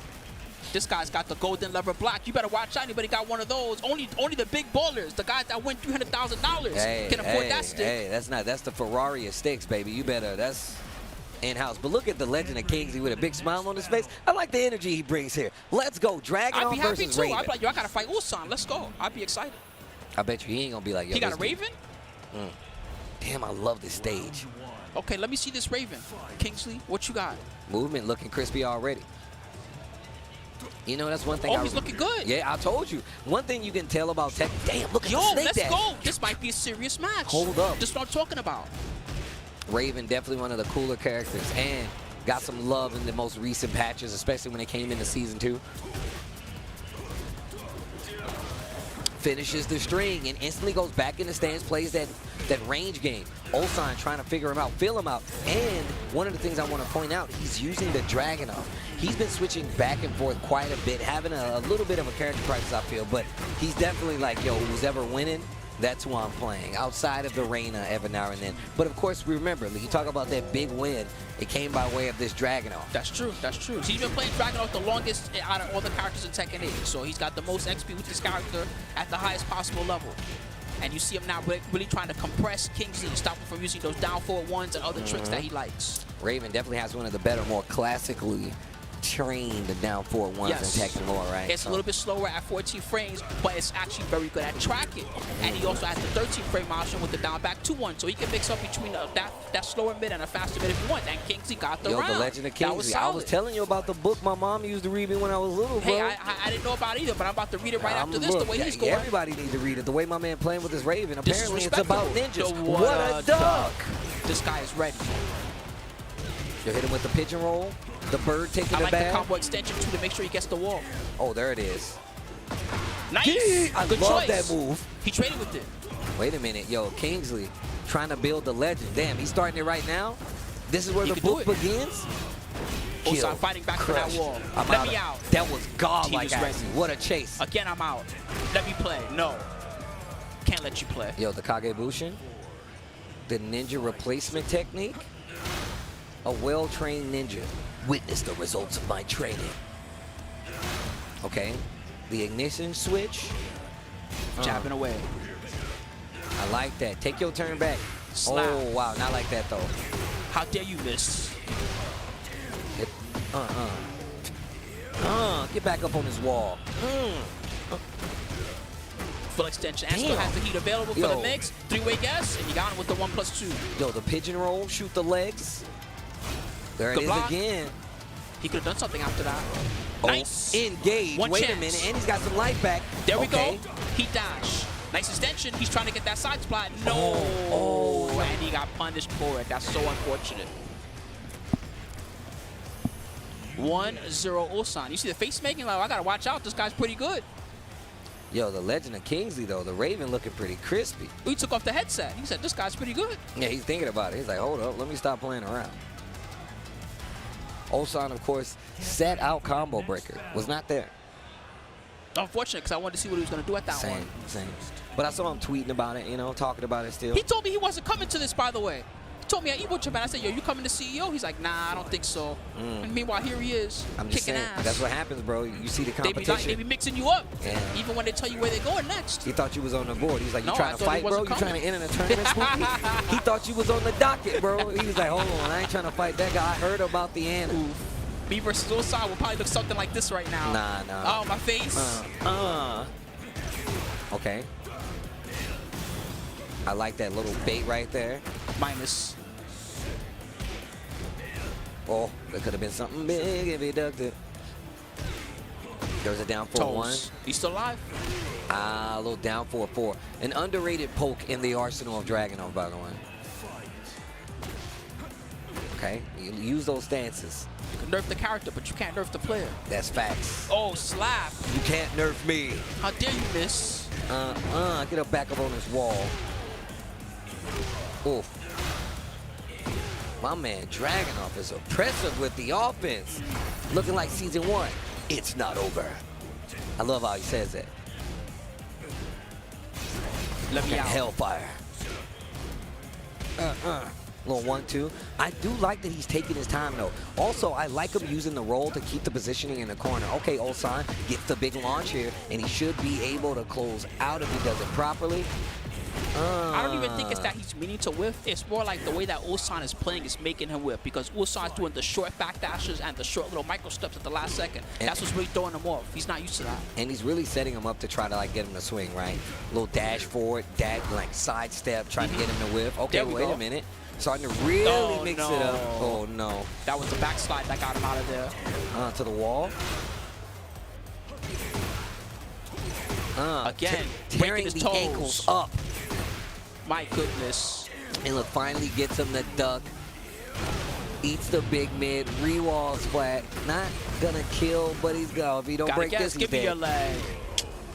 This guy's got the golden lever block. You better watch out. Anybody got one of those? Only the big ballers, the guys that win $300,000 can afford that stick. Hey, that's the Ferrari of sticks, baby. You better, that's in-house. But look at the Legend of Kingsley with a big smile on his face. I like the energy he brings here. Let's go. Dragunov versus Raven. I'd be like, yo, I got to fight Ulsan. Let's go. I'd be excited. I bet you he ain't going to be like, yo, he got a Raven? Damn, I love this stage. Okay, let me see this Raven. Kingsley, what you got? Movement looking crispy already. You know, that's one thing. Oh, he's looking good. Yeah, I told you. One thing you can tell about Tekken. Damn, look at the snake let's dash. go. This might be a serious match. Hold up. This is what I'm talking about. Raven, definitely one of the cooler characters, and got some love in the most recent patches, especially when it came into Season 2. Finishes the string and instantly goes back in the stance, plays that range game. Ulsan trying to figure him out, feel him out. And one of the things I want to point out, he's using the Dragunov. He's been switching back and forth quite a bit, having a little bit of a character crisis, I feel, but he's definitely like, yo, who's ever winning, that's who I'm playing, outside of the Reina every now and then. But of course, remember, you talk about that big win, it came by way of this Dragunov. That's true, that's true. So he's been playing Dragunov the longest out of all the characters in Tekken 8. So he's got the most XP with this character at the highest possible level. And you see him now really trying to compress Kingsley, stop him from using those down forward ones and other tricks that he likes. Raven definitely has one of the better, more classically trained down forward ones in Tekken lore, right? It's a little bit slower at 14 frames, but it's actually very good at tracking. And he also has the 13 frame option with the down back 2-1, so he can mix up between that slower mid and a faster mid if you want. And Kingsley got the round. The Legend of Kingsley. I was telling you about the book my mom used to read me when I was little, bro. Hey, I didn't know about it either, but I'm about to read it right after this, the way he's going. Everybody needs to read it. The way my man playing with his Raven. Apparently it's about ninjas. What a duck. This guy is ready. You hit him with the pigeon roll. The bird taking the bag. I like the combo extension, too, to make sure he gets the wall. Oh, there it is. Nice. I love that move. He traded with it. Wait a minute. Yo, Kingsley trying to build the legend. Damn, he's starting it right now? This is where the book begins? Ulsan fighting back for that wall. Let me out. That was godlike action. What a chase. Again, I'm out. Let me play. No. Can't let you play. Yo, the Kagebushin. The ninja replacement technique. A well-trained ninja. Witness the results of my training. Okay. The ignition switch. Jabbing away. I like that. Take your turn back. Slap. Oh, wow. Not like that, though. How dare you miss? Get back up on this wall. Full extension. And still has the heat available for the mix. Three-way guess, and you got him with the 1+2. Yo, the pigeon roll, shoot the legs. There it is again. He could have done something after that. Oh, nice. Engage. Wait a minute, and he's got some life back. There we go. Heat dash. Nice extension. He's trying to get that side splat. No. Oh, and he got punished for it. That's so unfortunate. 1-0 Ulsan. You see the face making? Like, I got to watch out. This guy's pretty good. Yo, the Legend of Kingsley, though, the Raven looking pretty crispy. He took off the headset. He said, this guy's pretty good. Yeah, he's thinking about it. He's like, hold up, let me stop playing around. Ulsan, of course, set out combo breaker. Was not there. Unfortunate, because I wanted to see what he was going to do at that one. Same. But I saw him tweeting about it, you know, talking about it still. He told me he wasn't coming to this, by the way. He told me at Evo Japan, I said, yo, you coming to CEO? He's like, nah, I don't think so. And meanwhile, here he is, I'm just kicking saying, ass. That's what happens, bro. You see the competition. They be mixing you up, yeah. even when they tell you where they're going next. He thought you was on the board. He's like, you trying to fight, bro? You coming. trying to enter the tournament? He thought you was on the docket, bro. He was like, hold on, I ain't trying to fight that guy. I heard about the Anna. Me versus Ulsan will probably look something like this right now. Nah. Oh, my face. Okay. I like that little bait right there. Minus. Oh, that could have been something big if he ducked it. There's a down 4-1. He's still alive? A little down 4-4. An underrated poke in the arsenal of Dragunov, by the way. Okay, you use those stances. You can nerf the character, but you can't nerf the player. That's facts. Oh, slap. You can't nerf me. How dare you miss? Get up back up on this wall. Oof. My man Dragunov is oppressive with the offense. Looking like season 1. It's not over. I love how he says it. Let me out. Hellfire. Little 1-2. I do like that he's taking his time though. Also, I like him using the roll to keep the positioning in the corner. Okay, Ulsan gets the big launch here, and he should be able to close out if he does it properly. I don't even think it's that he's meaning to whiff. It's more like the way that Ulsan is playing is making him whiff, because Ulsan's doing the short back dashes and the short little micro steps at the last second. That's what's really throwing him off. He's not used to that. And he's really setting him up to try to like get him to swing, right? Little dash forward, like side step, trying to get him to whiff. Okay, wait a minute. Starting to really mix it up. Oh no. That was the backslide that got him out of there. To the wall. Again, tearing the ankles up. My goodness. And look, finally gets him the duck. Eats the big mid, re-walls flat. Not gonna kill, but he's go. If he don't break this, he's give me your leg.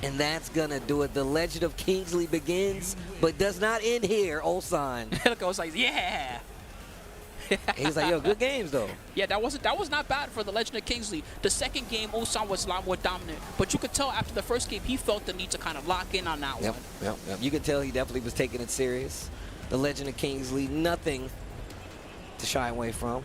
And that's gonna do it. The Legend of Kingsley begins, but does not end here, Ulsan. Look, I was like, yeah. He's like, yo, good games though. Yeah, that was not bad for the Legend of Kingsley. The second game, Ulsan was a lot more dominant, but you could tell after the first game, he felt the need to kind of lock in on that one. Yep. You could tell he definitely was taking it serious. The Legend of Kingsley, nothing to shy away from.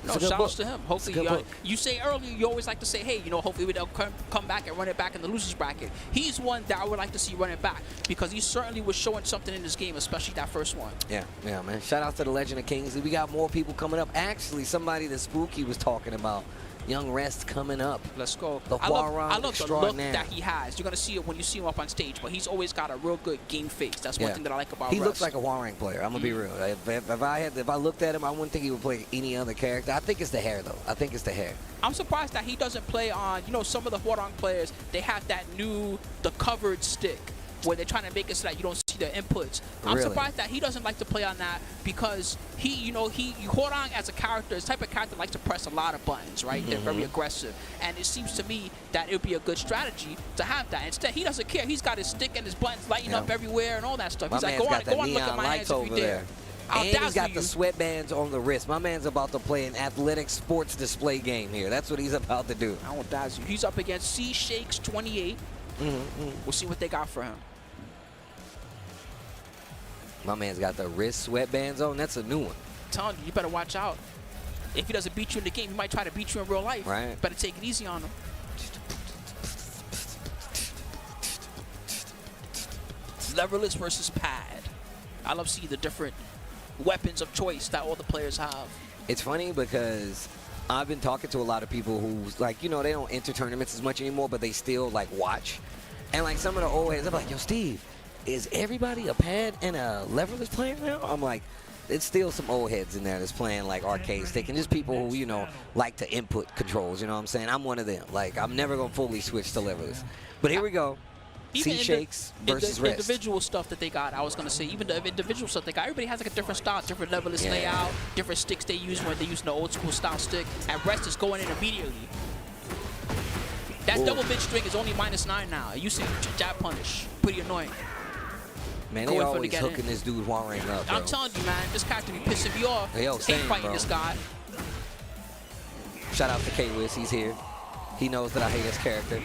No, shout outs to him. Hopefully, you say earlier, you always like to say, hey, you know, hopefully they'll come back and run it back in the losers bracket. He's one that I would like to see run it back, because he certainly was showing something in this game, especially that first one. Yeah, man. Shout out to the Legend of Kingsley. We got more people coming up. Actually, somebody that Spooky was talking about. Young Rest coming up. Let's go. The Hwoarang I love the look that he has. You're going to see it when you see him up on stage, but he's always got a real good game face. That's one thing that I like about Rest. He looks like a Hwoarang player. I'm going to be real. If I looked at him, I wouldn't think he would play any other character. I think it's the hair, though. I think it's the hair. I'm surprised that he doesn't play on, you know, some of the Hwoarang players, they have that the covered stick, where they're trying to make it so that you don't see the inputs. I'm surprised that he doesn't like to play on that, because Hwoarang as a character is the type of character that likes to press a lot of buttons, right? They're very aggressive. And it seems to me that it would be a good strategy to have that. Instead, he doesn't care. He's got his stick and his buttons lighting up everywhere and all that stuff. He's like, go on, look at my hands if you dare. And he's got the sweatbands on the wrist. My man's about to play an athletic sports display game here. That's what he's about to do. I won't dazzle you. He's up against C Shakes 28. We'll see what they got for him. My man's got the wrist sweatbands on. That's a new one. I'm telling you, you better watch out. If he doesn't beat you in the game, he might try to beat you in real life. Right. Better take it easy on him. Leverless versus pad. I love seeing the different weapons of choice that all the players have. It's funny because I've been talking to a lot of people who, like, you know, they don't enter tournaments as much anymore, but they still, like, watch. And, like, some of the old heads, I'm like, yo, Steve, is everybody a pad and a leverless player now? I'm like, it's still some old heads in there that's playing like arcade stick, and just people who, you know, like to input controls, you know what I'm saying? I'm one of them. Like, I'm never going to fully switch to leverless. But here we go. C-Shakes versus Rest. Individual stuff that they got, I was going to say, even the individual stuff they got, everybody has like a different style, different leverless layout, different sticks they use when they're using the old school style stick, and Rest is going in immediately. That double mid string is only -9 now. It used to jab punish. Pretty annoying. Man, they always hooking this dude Hwoarang up, bro. I'm telling you, man, this character be pissing me off. Yo, hate fighting this guy. Shout out to K-Wiz, he's here. He knows that I hate his character.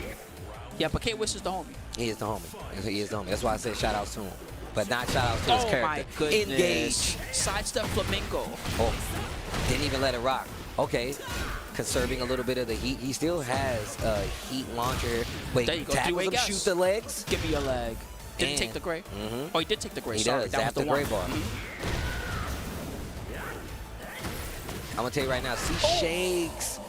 Yeah, but K-Wiz is the homie. He is the homie. He is the homie. That's why I said shout outs to him. But not shout outs to his character. Oh my goodness. Engage. Sidestep Flamingo. Oh, didn't even let it rock. Okay. Conserving a little bit of the heat. He still has a heat launcher. Wait, there you go. tackles him, shoot the legs. Give me a leg. Didn't take the gray. Oh, he did take the gray. He Sorry, does. that was the gray one. bar. I'm going to tell you right now, C-Shakes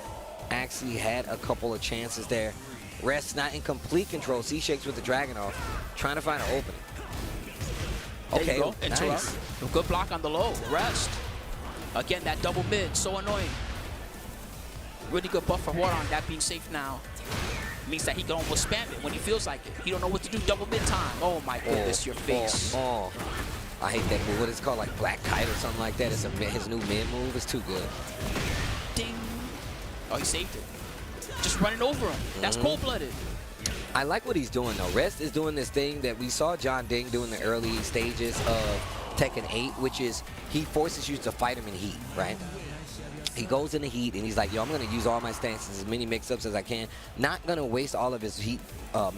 actually had a couple of chances there. Rest not in complete control. C-Shakes with the Dragunov, trying to find an opening. Okay, there you go. Nice. Good block on the low. Rest. Again, that double mid, so annoying. Really good buff for Hwoarang, that being safe now. Means that he can almost spam it when he feels like it. He don't know what to do, double mid time. Oh my goodness, your face. I hate that move. What is it called? Like Black Kite or something like that. It's his new mid move. It's too good. Ding. Oh, he saved it. Just running over him. That's cold-blooded. I like what he's doing, though. Rest is doing this thing that we saw John Ding do in the early stages of Tekken 8, which is he forces you to fight him in heat, right? He goes in the heat, and he's like, yo, I'm going to use all my stances, as many mix-ups as I can. Not going to waste all of his heat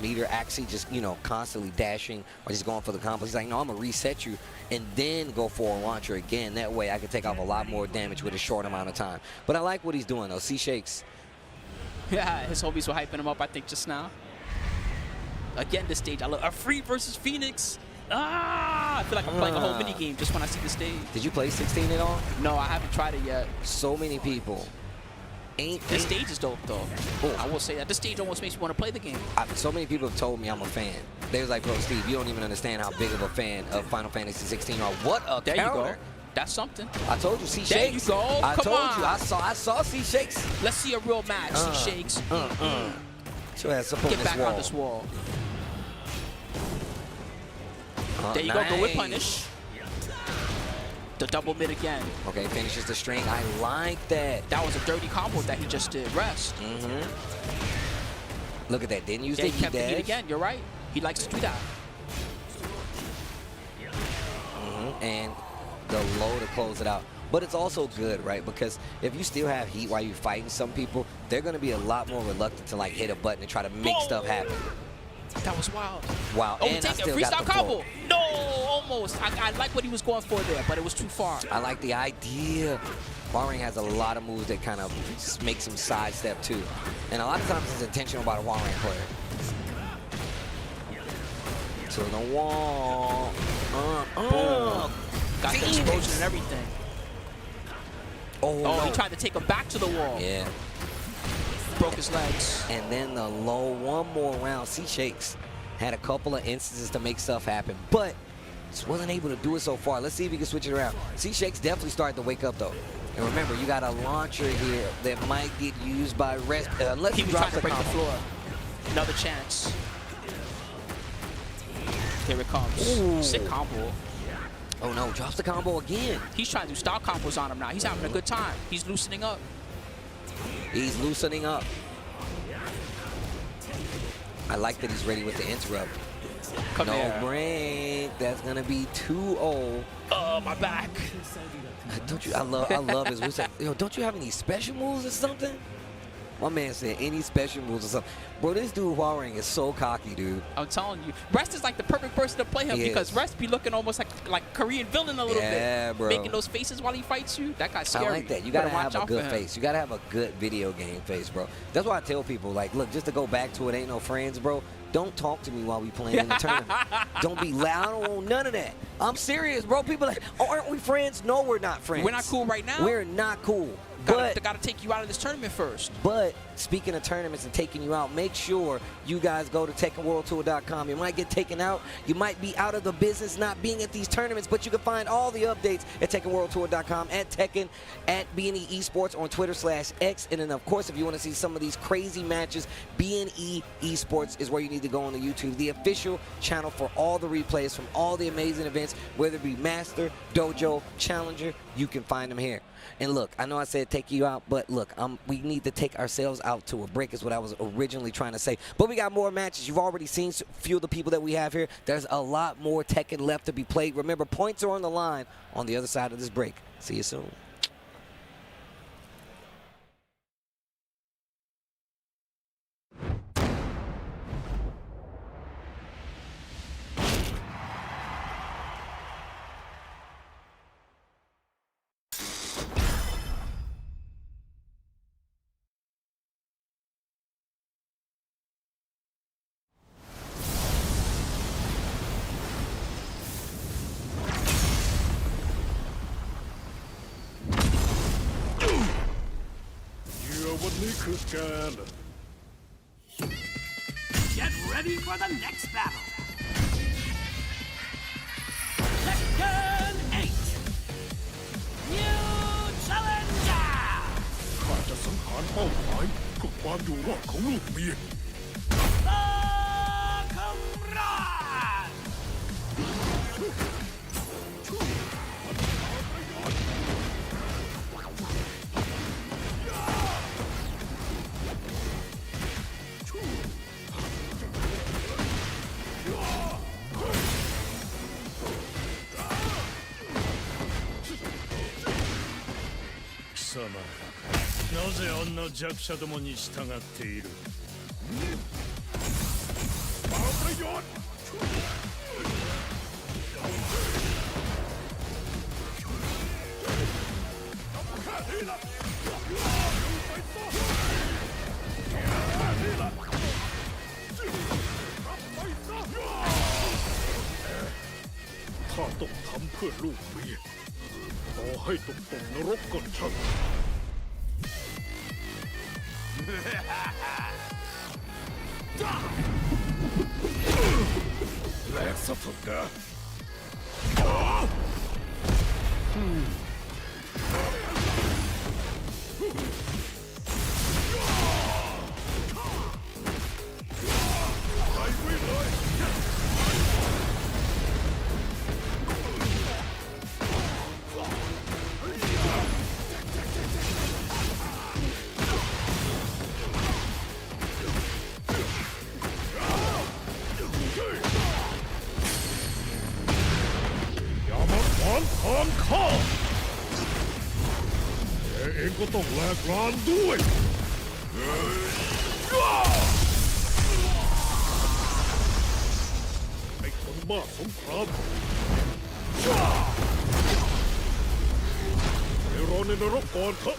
meter actually just, you know, constantly dashing or just going for the combo. He's like, no, I'm going to reset you and then go for a launcher again. That way I can take off a lot more damage with a short amount of time. But I like what he's doing, though. C Shakes. Yeah, his homies were hyping him up, I think, just now. Again, this stage, I love a free versus Phoenix. I feel like I'm playing a whole mini game just when I see the stage. Did you play 16 at all? No, I haven't tried it yet. So many people. This stage is dope, though. Oh, I will say that. This stage almost makes me want to play the game. So many people have told me I'm a fan. They was like, bro, Steve, you don't even understand how big of a fan of Final Fantasy 16 are. What a there counter. You go. That's something. I told you, C Shakes. There you go. I Come told on. you. I saw C Shakes. Let's see a real match. C Shakes. Get your ass up on Get this back wall. on this wall. There you nice. go. Go with punish. The double mid again. Okay, finishes the string. I like that. That was a dirty combo that he just did. Rest. Look at that. Didn't use Yeah, the he kept the dash. heat again. You're right. He likes to do that. And the low to close it out. But it's also good, right? Because if you still have heat while you're fighting some people, they're going to be a lot more reluctant to like hit a button and try to make stuff happen. That was wild. Wow. Oh, and take I a still got freestyle the combo. pull. No, almost. I like what he was going for there, but it was too far. I like the idea. Hwoarang has a lot of moves that kind of makes him sidestep too. And a lot of times it's intentional by the Hwoarang player. To the wall. Boom. Got the explosion and everything. Oh, no. He tried to take him back to the wall. Yeah. Broke his legs. And then the low, one more round. C Shakes had a couple of instances to make stuff happen, but just wasn't able to do it so far. Let's see if he can switch it around. C Shakes definitely started to wake up though. And remember, you got a launcher here that might get used by Rest unless he was drops trying to break combo. the floor. Another chance. Here it comes. Ooh. Sick combo. Oh no, drops the combo again. He's trying to do style combos on him now. He's having a good time. He's loosening up. He's loosening up. I like that he's ready with the interrupt. Come here. Break. That's gonna be 2-0. Oh, my back. Don't you? I love his moves. Yo, don't you have any special moves or something? My man said any special moves or something. Bro, this dude Hwoarang is so cocky, dude. I'm telling you, Rest is like the perfect person to play him because Rest be looking almost like Korean villain a little bit. Yeah, bro. Making those faces while he fights you. That guy's scary. I like that. You gotta have a watch good face. You gotta have a good video game face, bro. That's why I tell people, like, look, just to go back to it, ain't no friends, bro. Don't talk to me while we playing in the tournament. Don't be loud. I don't want none of that. I'm serious, bro. People like, oh, aren't we friends? No, we're not friends. We're not cool right now. We're not cool. Gotta take you out of this tournament first. But speaking of tournaments and taking you out, make sure you guys go to TekkenWorldTour.com. You might get taken out. You might be out of the business not being at these tournaments, but you can find all the updates at TekkenWorldTour.com, at Tekken, at BNE Esports on Twitter/X. And then, of course, if you want to see some of these crazy matches, BNE Esports is where you need to go on the YouTube, the official channel for all the replays from all the amazing events, whether it be Master, Dojo, Challenger, you can find them here. And look, I know I said take you out, but look, we need to take ourselves out to a break is what I was originally trying to say. But we got more matches. You've already seen a few of the people that we have here. There's a lot more Tekken left to be played. Remember, points are on the line on the other side of this break. See you soon. Get ready for the next battle. Tekken 8. New Challenger. ข้าจะสังหารเป้าหมายเพื่อความอยู่รอดของลูกเมีย Akouma. 様なぜあんな弱者どもに従っているมาประโยชน์แค่นี้ละไปต่อแค่นี้ละรับไปซะข้าต้องทำเพื่อลูกเมียต่อให้ตกนรกก็ช่างแหลกซะเถอะนะไปวิ่งเลยทางข้าแกเองก็ต้องแลกลานด้วยไอ้คนบ้าสงครามไปรอในนรกก่อนเถอะ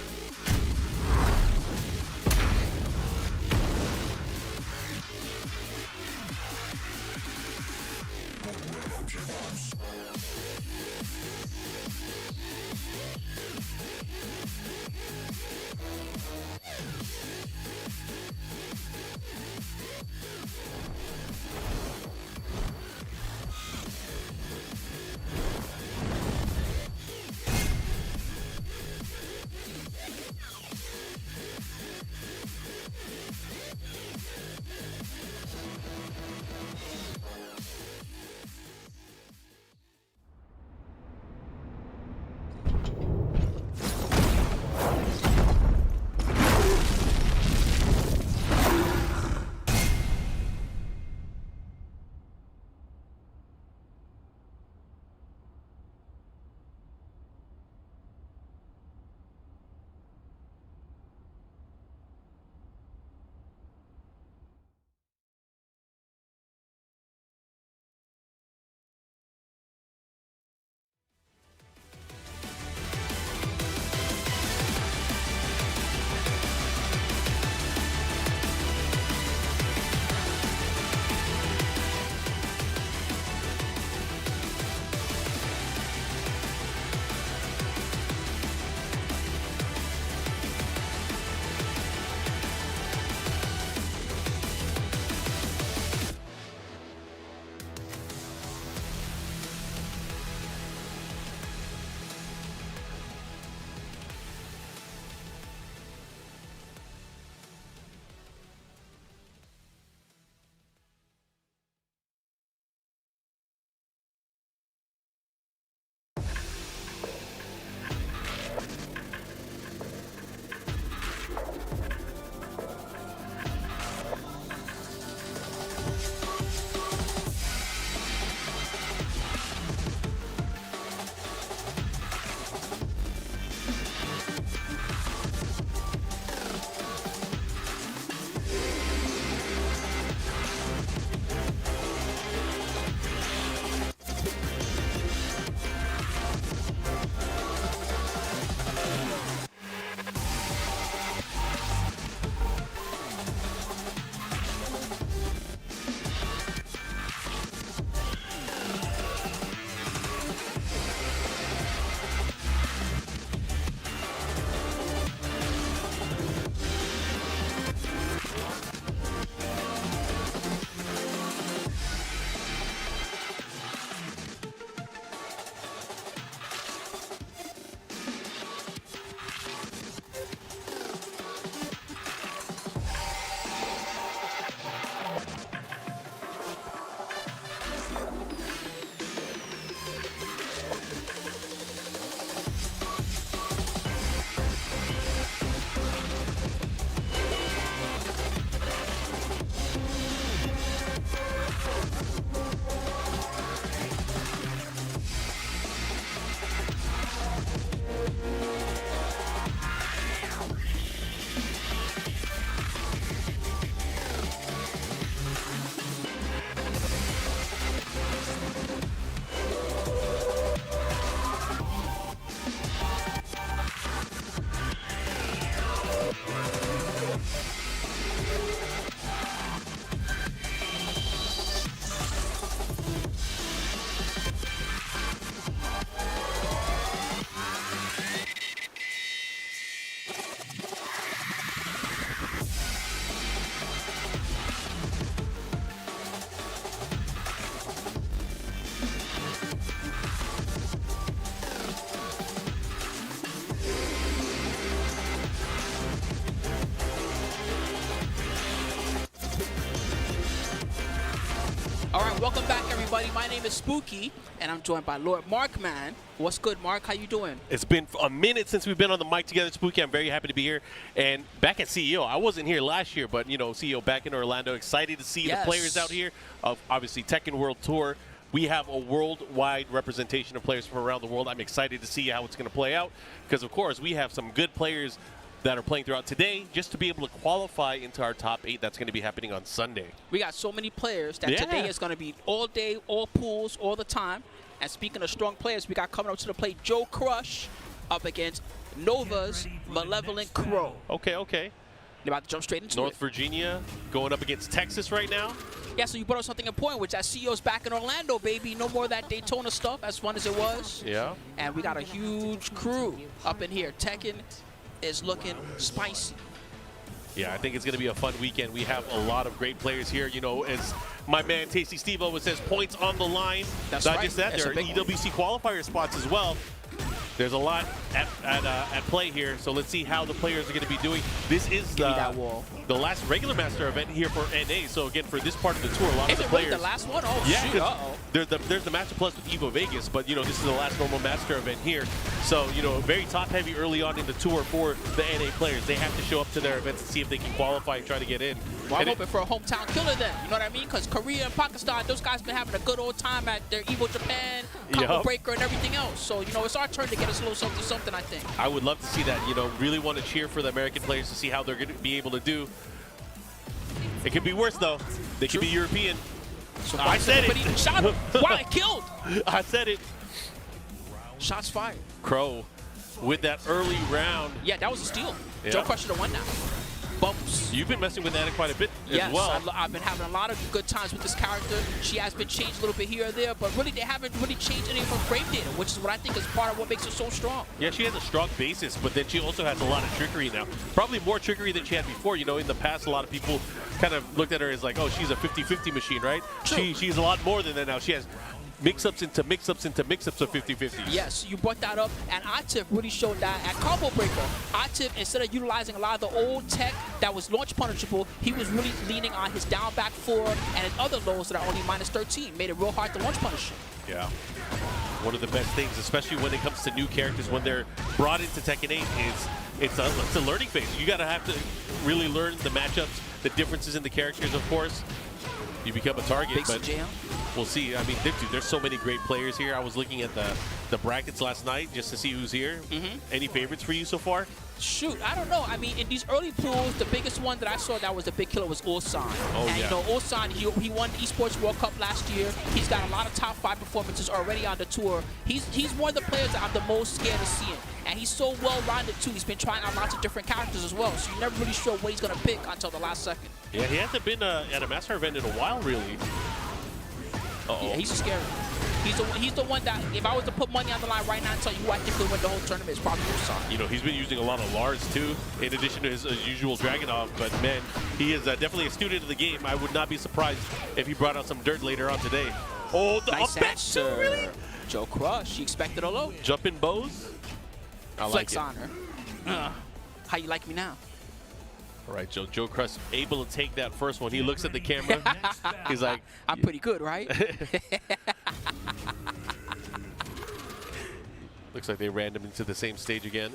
welcome back, everybody. My name is Spooky, and I'm joined by Lord Markman. What's good, Mark? How you doing? It's been a minute since we've been on the mic together, Spooky. I'm very happy to be here. And back at CEO, I wasn't here last year, but, you know, CEO back in Orlando. Excited to see the players out here of, obviously, Tekken World Tour. We have a worldwide representation of players from around the world. I'm excited to see how it's going to play out because, of course, we have some good players that are playing throughout today just to be able to qualify into our top 8. That's going to be happening on Sunday. We got so many players that today is going to be all day, all pools, all the time. And speaking of strong players, we got coming up to the plate Joecrush up against Nova's Malevolent Crow. Okay. They're about to jump straight into North Virginia going up against Texas right now. Yeah, so you brought up something important, which that CEO's back in Orlando, baby. No more of that Daytona stuff, as fun as it was. Yeah. And we got a huge crew up in here. Tekken is looking spicy. Yeah, I think it's going to be a fun weekend. We have a lot of great players here. You know, as my man Tasty Steve always says, points on the line. That's Not right. just that, That's there are EWC qualifier spots as well. There's a lot at play here, so let's see how the players are going to be doing. This is the last regular master event here for NA. So again, for this part of the tour, a lot of the players. Is it really the last one? Oh, yeah, shoot, there's the Master Plus with Evo Vegas, but you know this is the last normal master event here. So you know, very top heavy early on in the tour for the NA players. They have to show up to their events and see if they can qualify and try to get in. Well, I'm hoping for a hometown killer then. You know what I mean? Because Korea and Pakistan, those guys been having a good old time at their Evo Japan, Combo Breaker, and everything else. So you know, it's our turn to get us a little something, I think. I would love to see that. You know, really want to cheer for the American players to see how they're going to be able to do. It could be worse though. They could be European. So I said it. Shot him. Wow, it killed. I said it. Shots fired. Crow with that early round. Yeah, that was a steal. Yeah. Joecrush should have won now. Bumps. You've been messing with that quite a bit as well. I've been having a lot of good times with this character. She has been changed a little bit here or there, but really they haven't really changed any of her frame data, which is what I think is part of what makes her so strong. Yeah, she has a strong basis, but then she also has a lot of trickery now. Probably more trickery than she had before. You know, in the past, a lot of people kind of looked at her as like, oh, she's a 50-50 machine, right? She's a lot more than that now. She has mix-ups into mix-ups into mix-ups of 50-50s. Yes, you brought that up, and Atif really showed that at Combo Breaker. Atif, instead of utilizing a lot of the old tech that was launch punishable, he was really leaning on his down back 4 and his other lows that are only -13. Made it real hard to launch punish. Yeah. One of the best things, especially when it comes to new characters, when they're brought into Tekken 8, is it's a learning phase. You got to have to really learn the matchups, the differences in the characters, of course. You become a target, but we'll see. I mean, there's so many great players here. I was looking at the brackets last night just to see who's here. Any favorites for you so far? Shoot, I don't know. I mean, in these early pools, the biggest one that I saw that was the big killer was Ulsan. Oh, and you know, Ulsan, he won the Esports World Cup last year. He's got a lot of top 5 performances already on the tour. He's one of the players that I'm the most scared of seeing. And he's so well-rounded, too. He's been trying out lots of different characters as well, so you're never really sure what he's going to pick until the last second. Yeah, he hasn't been at a master event in a while, really. Yeah, he's scary. He's the one that, if I was to put money on the line right now and tell you who I think will win the whole tournament, it's probably Ulsan. You know, he's been using a lot of Lars, too, in addition to his usual Dragunov. But, man, he is definitely a student of the game. I would not be surprised if he brought out some dirt later on today. Oh, the nice up answer. Really? Joecrush, she expected a low. Jumping bows. I Flex like on her. How you like me now? All right, Joecrush able to take that first one. He looks at the camera. He's like, I'm pretty good, right? Looks like they ran him into the same stage again.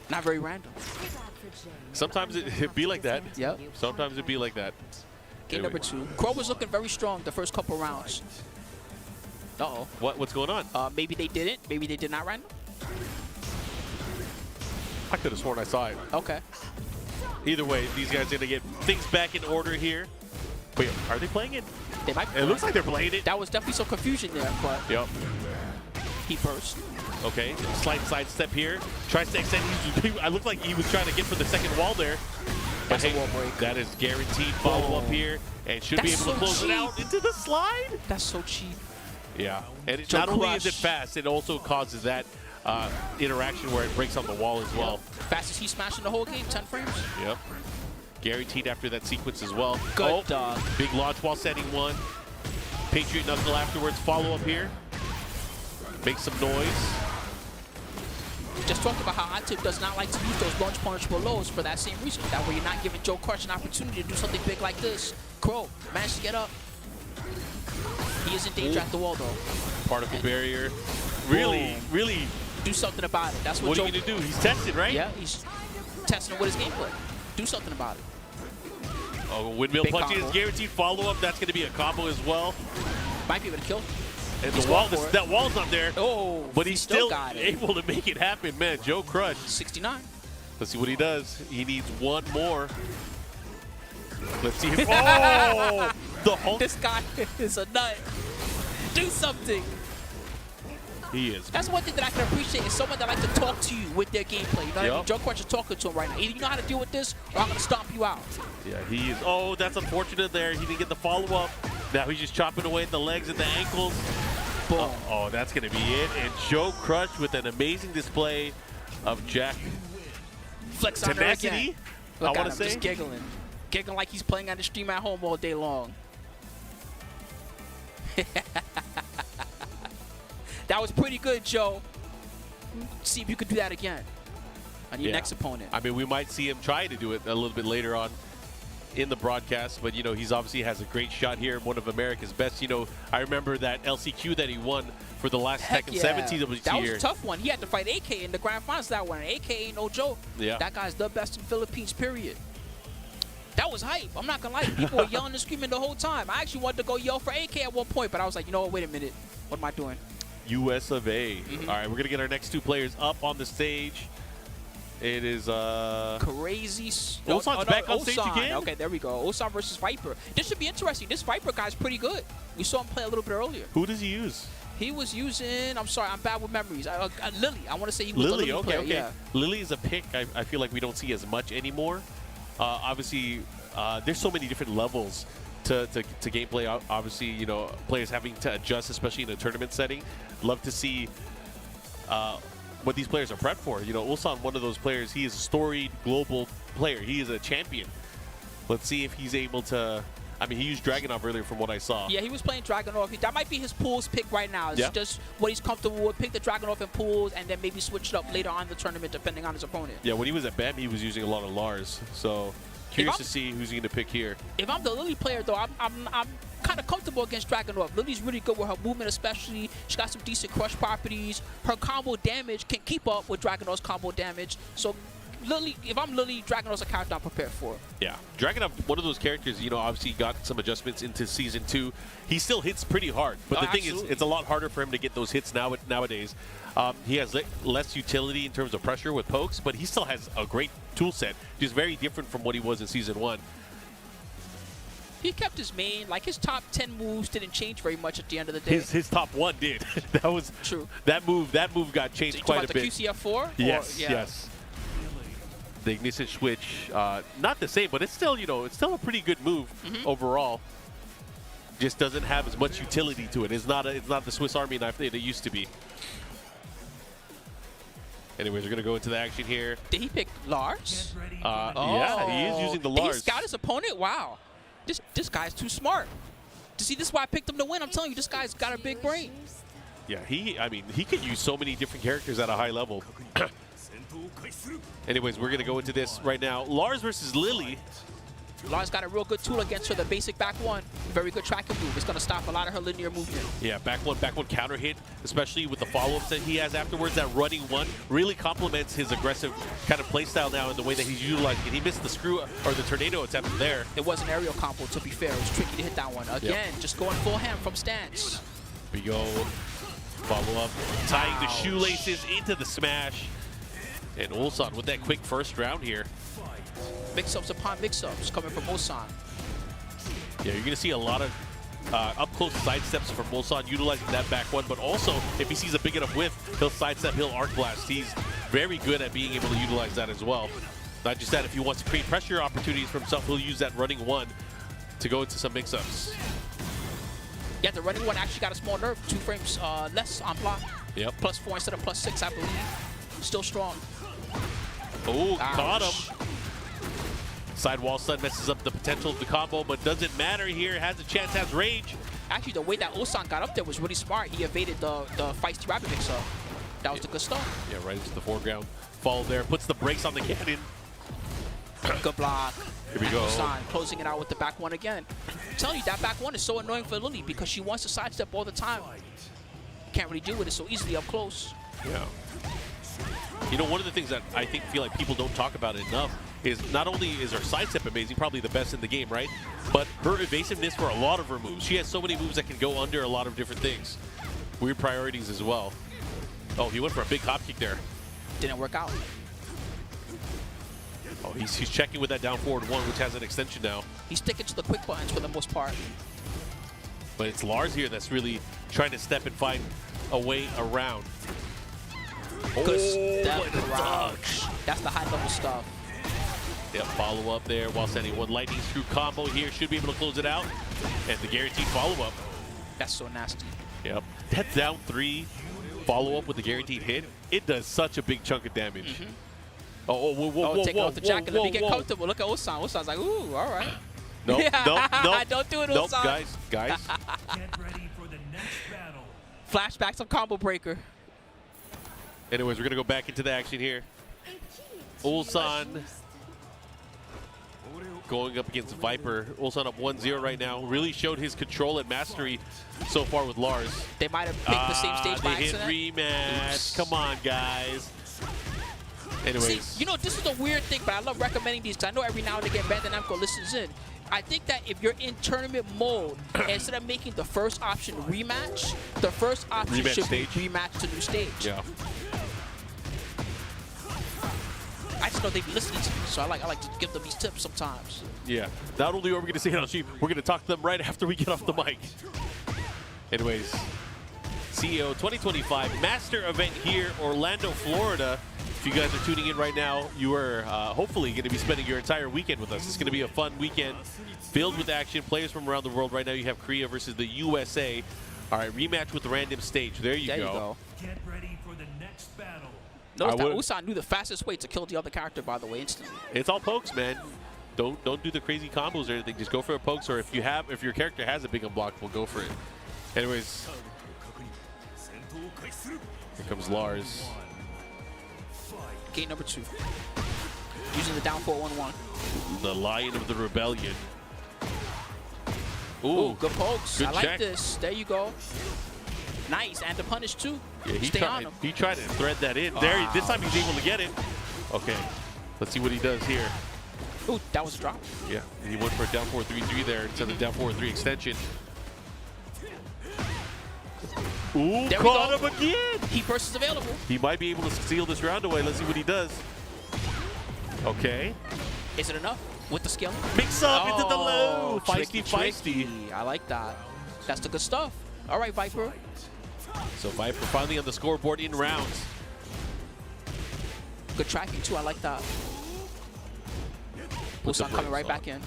Not very random. Sometimes it'd be like that. Yep. Sometimes it'd be like that. Game number 2. Crow was looking very strong the first couple rounds. Uh-oh. What's going on? Maybe they didn't. Maybe they did not random. I could have sworn I saw it. Okay. Either way, these guys are going to get things back in order here. Wait, are they playing it? They might be. It looks like they're playing it. That was definitely some confusion there, but yep. He burst. Okay, slight side step here. Tries to extend. I looked like he was trying to get for the second wall there. That's a wall break. That is guaranteed follow-up here, and should be able to close it out into the slide. That's so cheap. Yeah, and not only is it fast, it also causes that interaction where it breaks on the wall as well. Fastest he smashed in the whole game, 10 frames. Yep. Guaranteed after that sequence as well. Good dog. Big launch while setting one. Patriot Knuckle afterwards. Follow up here. Make some noise. Just talked about how Atif does not like to use those launch punishable lows for that same reason. That way you're not giving Joecrush an opportunity to do something big like this. Crow managed to get up. He is in danger at the wall, though. Particle barrier. Really, really. Do something about it. That's what What are you going to do? He's testing, right? Yeah, he's testing with his gameplay. Do something about it. Oh, windmill Big punch is combo. guaranteed follow-up. That's going to be a combo as well. Might be able to kill. And He's the wall, going for it. that wall's not there. Oh, but he he's still still got it. able to make it happen, man. Joecrush. 69. Let's see what he does. He needs one more. Let's see. Oh, the whole. This guy is a nut. Do something. He is. That's one thing that I can appreciate is someone that likes to talk to you with their gameplay. You know what I mean? Yup. Joecrush is talking to him right now. Either you know how to deal with this, or I'm gonna stomp you out. Yeah, he is. Oh, that's unfortunate there. He didn't get the follow-up. Now he's just chopping away at the legs and the ankles. Boom. Oh, that's going to be it. And Joecrush with an amazing display of Jack Flex on her tenacity, again. I Look want at to him, say. just giggling. Giggling like he's playing on the stream at home all day long. That was pretty good, Joe. See if you could do that again on your next opponent. I mean, we might see him try to do it a little bit later on in the broadcast, but, you know, he's obviously has a great shot here, one of America's best. You know, I remember that LCQ that he won for the last Heck Tekken yeah. 17 of his That was year. a tough one. He had to fight AK in the grand finals that one. AK ain't no joke. Yeah. That guy's the best in Philippines, period. That was hype. I'm not going to lie. People were yelling and screaming the whole time. I actually wanted to go yell for AK at one point, but I was like, you know what, wait a minute. What am I doing? US of A. All right, we're going to get our next two players up on the stage. It is Crazy. Ulsan's back on stage again? Okay, there we go. Ulsan versus Viper. This should be interesting. This Viper guy's pretty good. We saw him play a little bit earlier. Who does he use? He was using, I'm sorry, I'm bad with memories. Lili. I want to say he was Lili, the Lili okay, player. okay. Yeah. Lili is a pick I feel like we don't see as much anymore. Obviously, there's so many different levels to gameplay. Obviously, you know, players having to adjust, especially in a tournament setting. Love to see what these players are prepped for. You know, Ulsan, one of those players, he is a storied global player. He is a champion. Let's see if he's able to. I mean, he used Dragunov earlier from what I saw. Yeah, he was playing Dragunov. That might be his pools pick right now. It's just what he's comfortable with. Pick the Dragunov in pools and then maybe switch it up later on in the tournament depending on his opponent. Yeah, when he was at BAM, he was using a lot of Lars. So curious to see who's he going to pick here. If I'm the Lili player, though, I'm kind of comfortable against Dragunov. Lili's really good with her movement, especially. She got some decent crush properties. Her combo damage can keep up with Dragunov's combo damage. So Lili, if I'm Lili, Dragunov's a character I'm prepared for. Yeah, Dragunov, one of those characters, you know, obviously got some adjustments into Season 2. He still hits pretty hard, but the thing is, it's a lot harder for him to get those hits nowadays. He has less utility in terms of pressure with pokes, but he still has a great tool set, just very different from what he was in Season 1. He kept his main, like his top 10 moves didn't change very much at the end of the day. His top one did. That was true. That move got changed quite a bit. The QCF4? Yes, yes. The Ignition switch, not the same, but it's still, you know, it's still a pretty good move overall. Just doesn't have as much utility to it. It's not the Swiss Army knife that it used to be. Anyways, we're gonna go into the action here. Did he pick Lars? Yeah, he is using the Lars. Did he scout his opponent? Wow. This guy's too smart. See, this is why I picked him to win. I'm telling you, this guy's got a big brain. Yeah, I mean, he could use so many different characters at a high level. Anyways, we're going to go into this right now. Lars versus Lili. Lars got a real good tool against her, the basic back one. Very good tracking move. It's going to stop a lot of her linear movement. Yeah, back one counter hit, especially with the follow-ups that he has afterwards. That running one really complements his aggressive kind of playstyle now in the way that he's utilizing it. He missed the screw or the tornado attempt there. It was an aerial combo, to be fair. It was tricky to hit that one. Again, just going full hand from stance. We go. Follow-up, tying the shoelaces into the smash. And Ulsan with that quick first round here. Mix-ups upon mix-ups coming from Ulsan. Yeah, you're going to see a lot of up-close sidesteps from Ulsan utilizing that back one, but also if he sees a big enough whiff, he'll sidestep, he'll arc blast. He's very good at being able to utilize that as well. Not just that, if he wants to create pressure opportunities for himself, he'll use that running one to go into some mix-ups. Yeah, the running one actually got a small nerf, 2 frames less on block. Yep. +4 instead of +6, I believe. Still strong. Oh, caught him. Sidewall stun messes up the potential of the combo, but doesn't matter here. Has a chance, has range. Actually, the way that Ulsan got up there was really smart. He evaded the feisty rabbit mix-up. That was the good stuff. Yeah, right into the foreground. Follow there, puts the brakes on the cannon. Good block. Here we go. Ulsan closing it out with the back one again. I'm telling you, that back one is so annoying for Lili because she wants to sidestep all the time. Can't really deal with it so easily up close. Yeah. You know, one of the things that I feel like people don't talk about enough is not only is her sidestep amazing, probably the best in the game, right? But her evasiveness for a lot of her moves. She has so many moves that can go under a lot of different things. Weird priorities as well. Oh, he went for a big hop kick there. Didn't work out. Oh, he's checking with that down forward one, which has an extension now. He's sticking to the quick buttons for the most part. But it's Lars here that's really trying to step and find a way around. Good Oh, step what a crouch. That's the high level stuff. Yeah, follow up there while sending one lightning screw combo here. Should be able to close it out. And the guaranteed follow up. That's so nasty. Yep. That down 3 follow up with the guaranteed hit, it does such a big chunk of damage. Oh, whoa, whoa, whoa, taking whoa, off the jacket. Let me get whoa. comfortable. Look at Ulsan. Ulsan's like, ooh, all right. Nope, nope. Don't do it, Nope, Ulsan. guys. Get ready for the next battle. Flashbacks of combo breaker. Anyways, we're going to go back into the action here. Ulsan going up against Viper. Ulsan up 1-0 right now. Really showed his control and mastery so far with Lars. They might have picked the same stage by They hit accident. rematch. Oops. Come on, guys. Anyways. See, you know, this is a weird thing, but I love recommending these because I know every now and again Bandai Namco listens in. I think that if you're in tournament mode, instead of making the first option rematch, the first option Rematch should stage. be rematch to new stage. Yeah. I just know they be listening to me, so I like to give them these tips sometimes. Yeah. Not only are we going to say it on stream, we're going to talk to them right after we get off the mic. Anyways, CEO 2025 Master Event here, Orlando, Florida. If you guys are tuning in right now, you are hopefully going to be spending your entire weekend with us. It's going to be a fun weekend filled with action. Players from around the world. Right now you have Korea versus the USA. All right, rematch with the random stage. There you go. Get ready for the next battle. Notice that Ulsan knew the fastest way to kill the other character, by the way, instantly. It's all pokes, man. Don't do the crazy combos or anything. Just go for the pokes, or if your character has a big unblockable, go for it. Anyways, here comes Lars. Gate number 2. Using the down 4-1-1. The Lion of the Rebellion. Ooh, Ooh, good pokes. good I like check. this. There you go. Nice, and the punish too. Yeah, Stay on him. he tried to thread that in. There, this time he's able to get it. Okay, let's see what he does here. Ooh, that was a drop. Yeah, he went for a down 4-3-3 there instead of down 4-3 extension. Ooh, There we caught go. him again. Heat burst is available. He might be able to steal this round away. Let's see what he does. Okay. Is it enough with the skill? Mix up into the low. Tricky, Feisty. tricky. I like that. That's the good stuff. All right, Viper. So Viper finally on the scoreboard in rounds. Good tracking too. I like that. Ulsan coming right back in.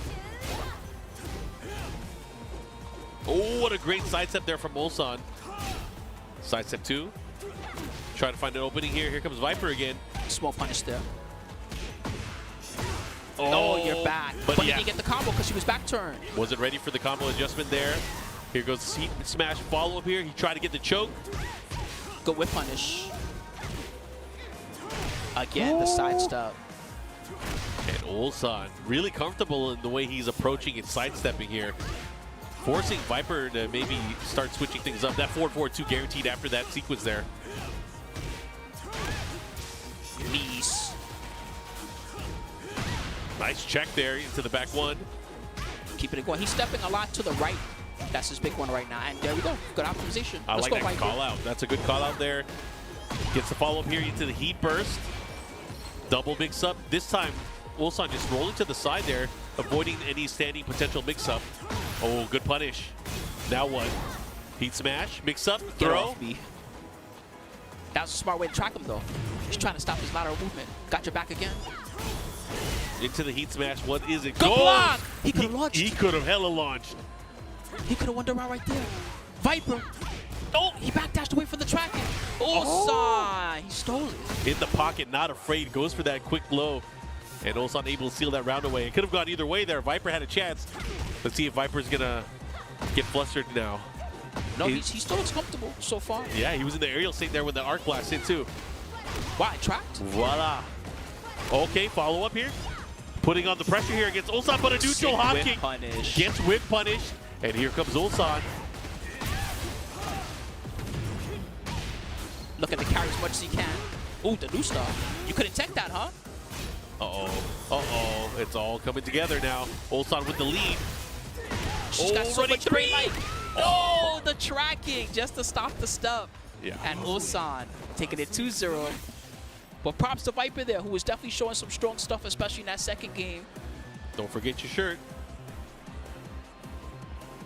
Oh, what a great sidestep there from Ulsan. Sidestep 2. Trying to find an opening here. Here comes Viper again. Small punish there. Oh, you're back. But he didn't get the combo because she was back turned. Wasn't ready for the combo adjustment there. Here goes the seat smash follow-up here. He tried to get the choke. Good whip punish. Again, the sidestep. And Ulsan really comfortable in the way he's approaching and sidestepping here. Forcing Viper to maybe start switching things up. That 4-4-2 guaranteed after that sequence there. Nice. Nice check there into the back one. Keeping it going. He's stepping a lot to the right. That's his big one right now. And there we go. Good optimization. I Let's like go, that Viper. call out. That's a good call out there. Gets the follow-up here into the heat burst. Double mix-up. This time, Ulsan just rolling to the side there, avoiding any standing potential mix-up. Oh, good punish. Now what? Heat smash, mix-up, Get throw. off me. That was a smart way to track him, though. He's trying to stop his lateral movement. Got your back again. Into the heat smash. What is it? Good Goal! block! He could have launched. He could have hella launched. He could have won the round right there. Viper. Oh, he backdashed away from the tracking. Ulsan. He stole it. In the pocket, not afraid, goes for that quick blow. And Ulsan able to seal that round away. It could have gone either way there. Viper had a chance. Let's see if Viper's gonna get flustered now. No, he still looks comfortable so far. Yeah, he was in the aerial state there when the arc blast hit too. Wow, it tracked. Voila. Okay, follow up here. putting on the pressure here against Ulsan, but a neutral hop kick gets whip punished. And here comes Ulsan. Looking to carry as much as he can. Ooh, the new stuff. You couldn't tech that, huh? Uh-oh. It's all coming together now. Ulsan with the lead. She's got so running much green light. Oh, the tracking just to stop the stub. Yeah. And Ulsan taking it 2-0. But props to Vybe there, who was definitely showing some strong stuff, especially in that second game. Don't forget your shirt.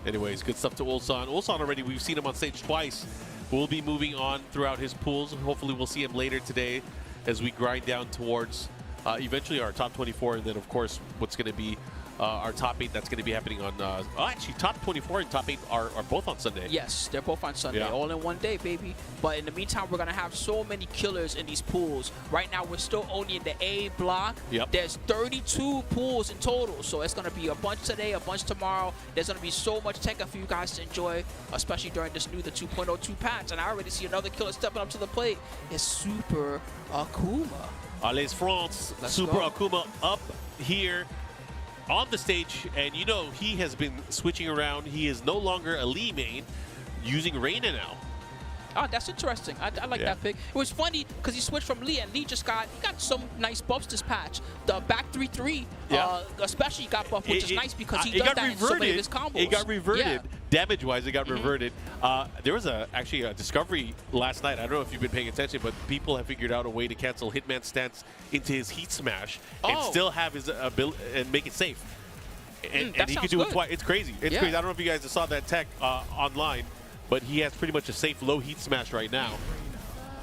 Anyways, good stuff to Ulsan. Ulsan already, we've seen him on stage twice. We'll be moving on throughout his pools. Hopefully we'll see him later today as we grind down towards eventually our top 24, and then of course what's going to be our top 8. That's going to be happening on actually top 24 and top 8 are both on Sunday. Yes, they're both on Sunday, all in one day, baby. But in the meantime, we're going to have so many killers in these pools. Right now, we're still only in the A block. Yep. There's 32 pools in total, so it's going to be a bunch today, a bunch tomorrow. There's going to be so much Tekken for you guys to enjoy, especially during this new, the 2.02 patch. And I already see another killer stepping up to the plate. It's Super Akouma. Allez France, Super Akouma up here on the stage, and you know he has been switching around. He is no longer a Lee main, using Reina now. Oh, that's interesting. I like that pick. It was funny because he switched from Lee, and Lee just got some nice buffs this patch. The back 3-3, especially got buffed, which is nice because he does that in so many of his combos. It got reverted. Damage-wise, it got reverted. There was actually a discovery last night. I don't know if you've been paying attention, but people have figured out a way to cancel Hitman's stance into his Heat Smash and still have his ability and make it safe. And he could do it twice. It's crazy. It's crazy. I don't know if you guys saw that tech online, but he has pretty much a safe low Heat Smash right now.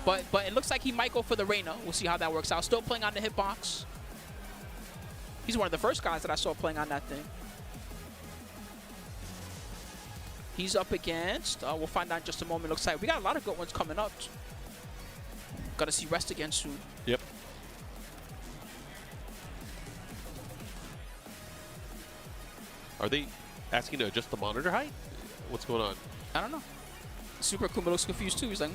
But it looks like he might go for the Reina. We'll see how that works out. Still playing on the hitbox. He's one of the first guys that I saw playing on that thing. He's up against, we'll find out in just a moment. Looks like we got a lot of good ones coming up. Got to see Rest again soon. Yep. Are they asking to adjust the monitor height? What's going on? I don't know. Super Akouma looks confused too. He's like,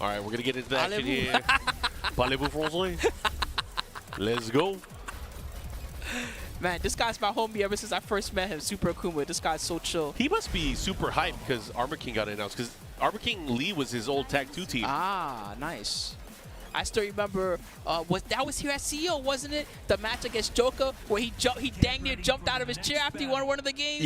All right, we're going to get into the action here. Parlez-vous français? Let's go. Man, this guy's my homie ever since I first met him, Super Akouma. This guy's so chill. He must be super hyped because Armor King got announced, because Armor King Lee was his old tag 2 team. Ah, nice. I still remember, that was here at CEO, wasn't it? The match against Joker, where he dang near jumped out of his chair after he won one of the games.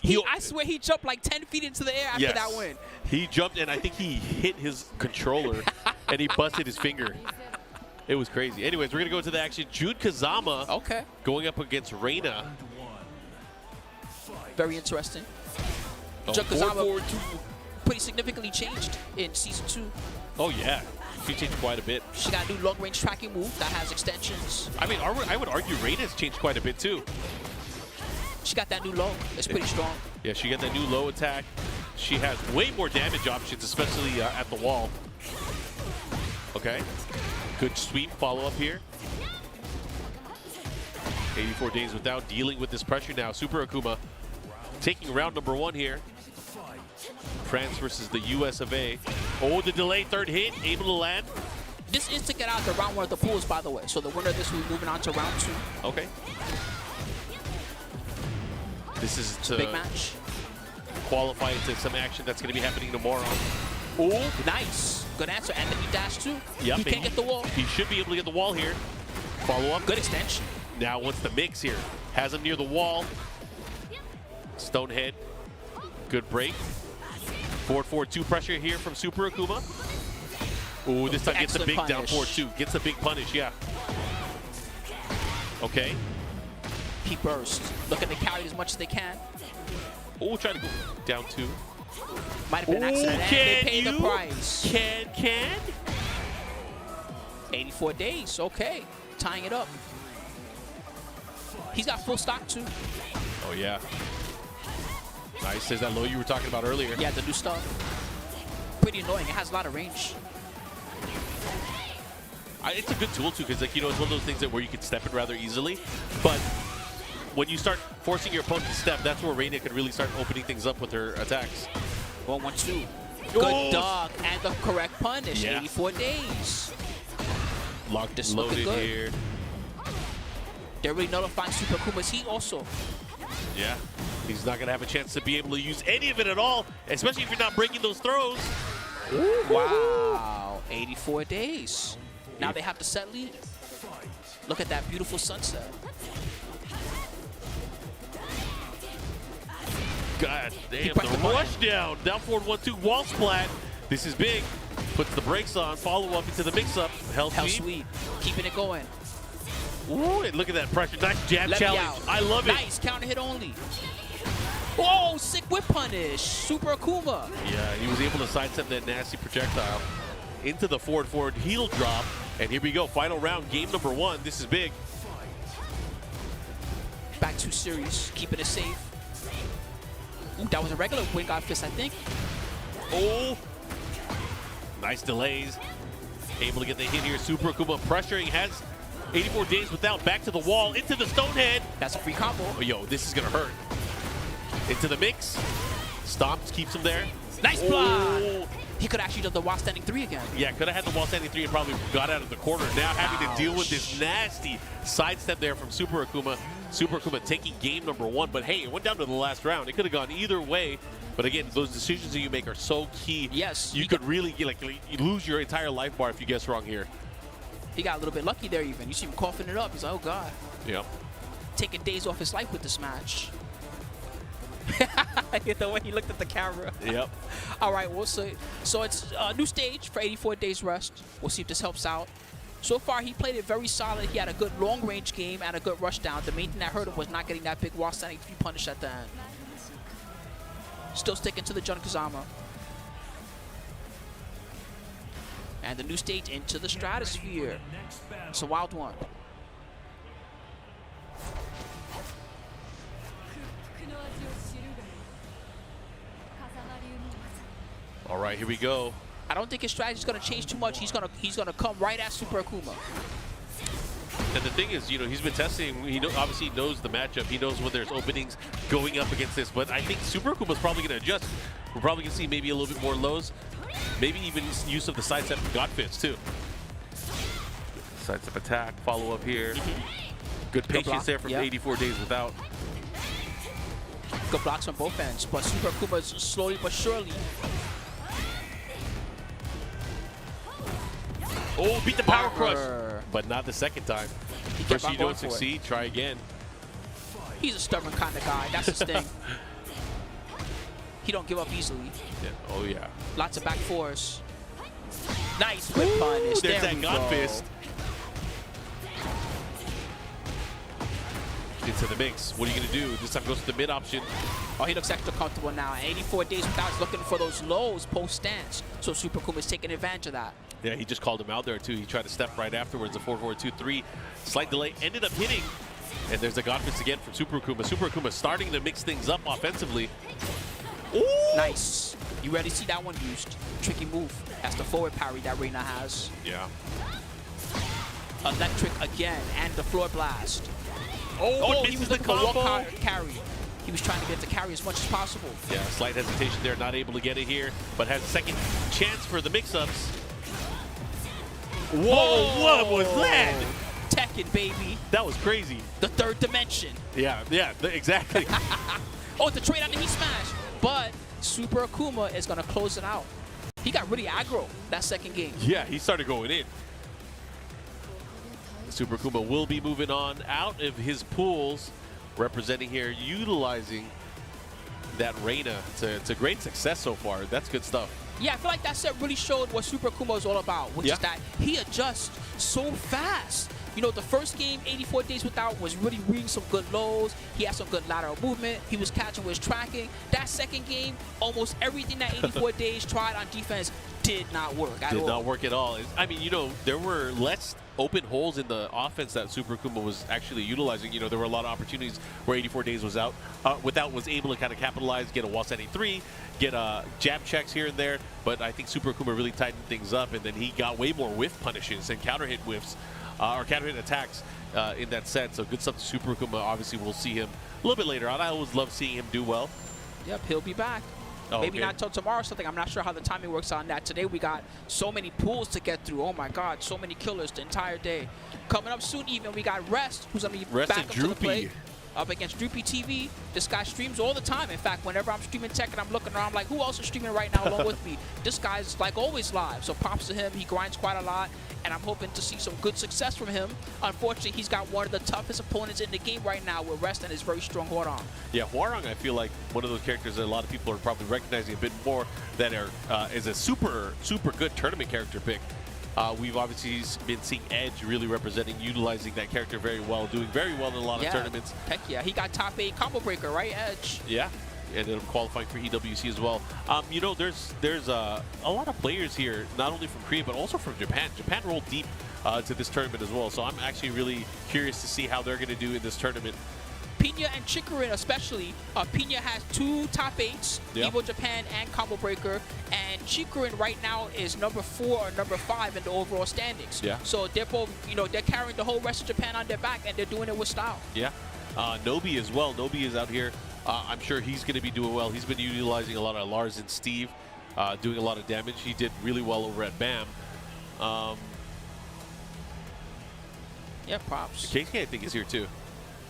Yeah, I swear he jumped like 10 feet into the air after that win. He jumped, and I think he hit his controller, and he busted his finger. It was crazy. Anyways, we're going to go to the action. Jun Kazama going up against Reina. Very interesting. Jun Kazama pretty significantly changed in Season 2. Oh, yeah. She changed quite a bit. She got a new long-range tracking move that has extensions. I mean, I would argue Reina's changed quite a bit, too. She got that new low. It's pretty strong. Yeah, she got that new low attack. She has way more damage options, especially at the wall. Okay. Good sweep follow-up here. 84 days without dealing with this pressure now. Super Akouma taking round number 1 here. France versus the US of A. Oh, the delay third hit, able to land. This is to get out to round 1 of the pools, by the way. So the winner of this will be moving on to round 2. Okay. This is to big match. Qualify into some action that's going to be happening tomorrow. Oh, nice. Good answer. And then he dashed too. Yep, he can't get the wall. He should be able to get the wall here. Follow up. Good extension. Now what's the mix here? Has him near the wall. Stonehead. Good break. Forward 4-2 pressure here from Super Akouma. Ooh, this time gets a big down 4-2. Gets a big punish, yeah. Okay. He burst. Looking to carry as much as they can. Oh, trying to go down 2. Might have been an accident. And they paid the price. Can? 84 days. Okay. Tying it up. He's got full stock too. Oh, yeah. Nice. There's that low you were talking about earlier. Yeah, the new stuff. Pretty annoying. It has a lot of range. It's a good tool too, because, like, you know, it's one of those things that where you can step it rather easily. But when you start forcing your opponent to step, that's where Reina can really start opening things up with her attacks. 1-1-2. Good dog and the correct punish. Yeah. 84 days. Locked, loaded here. They're really nullifying Super Akuma's heat also. Yeah. He's not going to have a chance to be able to use any of it at all, especially if you're not breaking those throws. Wow. 84 days. Now they have to set lead. Look at that beautiful sunset. God damn, the rush down. Down forward 1-2 wall splat. This is big. Puts the brakes on. Follow up into the mix-up. Hell sweep. Keeping it going. Ooh, and look at that pressure. Nice jab Let challenge. I love it. Nice counter hit only. Oh, sick whip punish. Super Akuma. Yeah, he was able to sidestep that nasty projectile into the forward heel drop. And here we go. Final round, game number 1. This is big. Back to series. Keeping it safe. Ooh, that was a regular wing guard fist, I think. Oh, nice delays. Able to get the hit here. Super Akuma pressuring. Has 84 days without. Back to the wall. Into the Stonehead. That's a free combo. Oh, yo, this is going to hurt. Into the mix. Stomps, keeps him there. Nice block. He could actually do the wall standing 3 again. Yeah, could have had the wall standing 3 and probably got out of the corner. Now having to deal with this nasty sidestep there from Super Akuma. Super Akuma taking game number 1. But hey, it went down to the last round. It could have gone either way. But again, those decisions that you make are so key. Yes. You could really you lose your entire life bar if you guess wrong here. He got a little bit lucky there even. You see him coughing it up. He's like, oh, God. Yeah. Taking days off his life with this match. The way he looked at the camera. Yep. All right, we'll see. So it's a new stage for 84 days rest. We'll see if this helps out. So far, he played it very solid. He had a good long-range game and a good rush down. The main thing that hurt him was not getting that big wall standing 3 punish at the end. Still sticking to the Jun Kazama. And the new stage into the stratosphere. It's a wild one. All right, here we go. I don't think his strategy is going to change too much. He's gonna come right at Super Akuma. And the thing is, he's been testing. He obviously knows the matchup. He knows when there's openings going up against this. But I think Super Akuma's probably going to adjust. We're probably going to see maybe a little bit more lows. Maybe even use of the sidestep from Godfist, too. Sidestep attack, follow up here. Good patience there from 84 days without. Good blocks on both ends. But Super Akuma's slowly but surely. Oh, beat the power crush. But not the second time. First you don't succeed, try again. He's a stubborn kind of guy. That's his thing. He don't give up easily. Yeah. Oh, yeah. Lots of back fours. Nice whip punish. There's that Godfist. Into the mix. What are you going to do? This time goes to the mid option. Oh, he looks extra comfortable now. 84 days without. He's looking for those lows post-stance. So Super Akuma's taking advantage of that. Yeah, he just called him out there, too. He tried to step right afterwards. The 4-4-2-3. Slight delay. Ended up hitting. And there's the Godfist again from Super Akuma. Super Akuma starting to mix things up offensively. Ooh! Nice. You ready to see that one used? Tricky move. That's the forward parry that Reina has. Yeah. Electric again. And the floor blast. Oh, he was looking for walk carry. He was trying to get the carry as much as possible. Yeah, slight hesitation there. Not able to get it here. But has a second chance for the mix-ups. Whoa, what was that? Tekken, baby. That was crazy. The third dimension. Yeah, exactly. Oh, the trade on the heat smash. But Super Akuma is going to close it out. He got really aggro that second game. Yeah, he started going in. Super Akuma will be moving on out of his pools, representing here, utilizing that Reina to great success so far. That's good stuff. Yeah, I feel like that set really showed what Super Akuma is all about, which is that he adjusts so fast. The first game, 84 days without, was really reading some good lows. He had some good lateral movement. He was catching with his tracking. That second game, almost everything that 84 days tried on defense did not work at all. Did not work at all. I mean, there were less open holes in the offense that Super Akuma was actually utilizing. There were a lot of opportunities where 84 days was out, was able to kind of capitalize, get a wall standing 3, get jab checks here and there. But I think Super Akuma really tightened things up, and then he got way more whiff punishes and counter hit whiffs. Or counter hit attacks in that set. So good stuff to Super Akuma. Obviously, we'll see him a little bit later on. I always love seeing him do well. Yep, he'll be back. Maybe okay. not until tomorrow or something. I'm not sure how the timing works on that. Today we got so many pools to get through. Oh my God, so many killers the entire day. Coming up soon even, we got Rest, who's going to be Rest back and up to the Droopy. plate. Up against Droopy TV. This guy streams all the time. In fact, whenever I'm streaming Tekken, I'm looking around, I'm like, who else is streaming right now along with me? This guy's like always live. So props to him. He grinds quite a lot, and I'm hoping to see some good success from him. Unfortunately, he's got one of the toughest opponents in the game right now with Rest and his very strong Hwoarang. Yeah, Hwoarang, I feel like one of those characters that a lot of people are probably recognizing a bit more that is a super good tournament character pick. We've obviously been seeing Edge really representing, utilizing that character very well, doing very well in a lot of tournaments. Heck yeah, he got top 8 combo breaker, right, Edge? Yeah, ended up qualifying for EWC as well. You know, there's a lot of players here, not only from Korea, but also from Japan. Japan rolled deep to this tournament as well, so I'm actually really curious to see how they're going to do in this tournament. Pina and Chikurin especially. Pina has 2 top 8s, Yep. Evo Japan and Combo Breaker, and Chikurin right now is number 4 or number 5 in the overall standings. Yeah. So they're both, you know, they're carrying the whole rest of Japan on their back, and they're doing it with style. Yeah. Nobi as well. Nobi is out here. I'm sure he's going to be doing well. He's been utilizing a lot of Lars and Steve, doing a lot of damage. He did really well over at BAM. Yeah, props. KK, I think, is here too.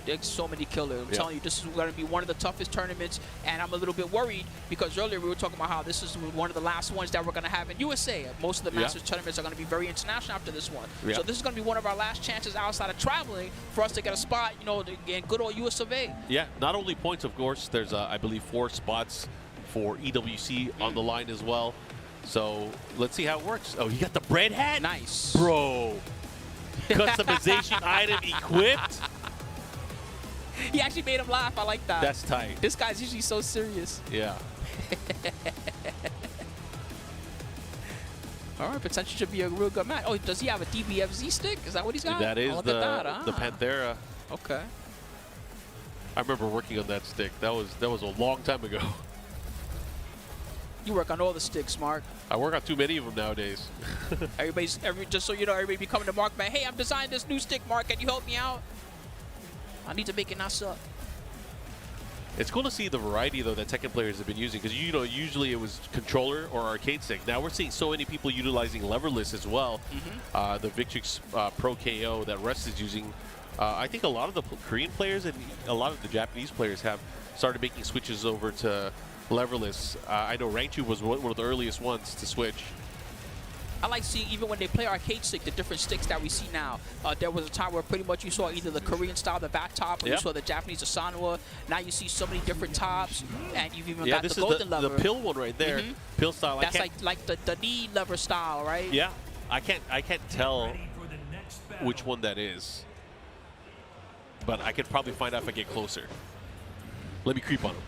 There's so many killers. I'm Yeah. telling you, this is going to be one of the toughest tournaments, and I'm a little bit worried because earlier we were talking about how this is one of the last ones that we're going to have in USA. Most of the Masters tournaments are going to be very international after this one. Yeah. So this is going to be one of our last chances outside of traveling for us to get a spot, you know, in good old US of A. Yeah, not only points, of course. There's, I believe, 4 spots for EWC on the line as well. So let's see how it works. Oh, you got the bread hat? Nice. Bro. Customization item equipped? He actually made him laugh. I like that. That's tight. This guy's usually so serious. Yeah. All right, potentially should be a real good match. Oh, does he have a DBFZ stick? Is that what he's got? That is look the, at that, the Panthera. Okay. I remember working on that stick. That was a long time ago. You work on all the sticks, Mark. I work on too many of them nowadays. Just so you know, everybody be coming to Mark, man. Hey, I'm designing this new stick, Mark. Can you help me out? I need to make it not suck. It's cool to see the variety, though, that Tekken players have been using, because, you know, usually it was controller or arcade stick. Now we're seeing so many people utilizing leverless as well. The Victrix Pro KO that Rest is using. I think a lot of the Korean players and a lot of the Japanese players have started making switches over to leverless. I know Rangchu was one of the earliest ones to switch. I like seeing, even when they play arcade stick, the different sticks that we see now. There was a time where pretty much you saw either the Korean style, the back top, or you saw the Japanese Asanwa. Now you see so many different tops, and you've even got the golden lever. The pill one right there. Pill style. That's like the knee lever style, right? Yeah, I can't tell which one that is, but I could probably find out if I get closer. Let me creep on him.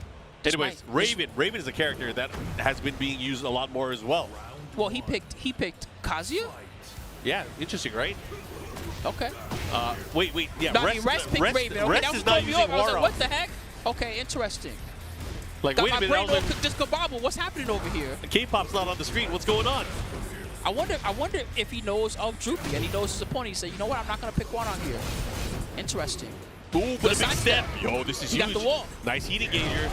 Anyways, Raven is a character that has been being used a lot more as well. Well, he picked Kazuya? Yeah, interesting, right? Okay. Wait, yeah. No, Rest picked Raven. Okay, Rest that was is not throwing me using off. I was like, Hwoarang. what the heck? Okay, interesting. Like, Got wait a my minute, brain I was all like, just kabobble. What's happening over here? K-pop's not on the screen. What's going on? I wonder if he knows of Droopy and he knows his opponent. He said, you know what? I'm not gonna pick one on here. Interesting. Ooh, but a big side step. step. Yo, this is He huge. got the wall. Nice heat engager.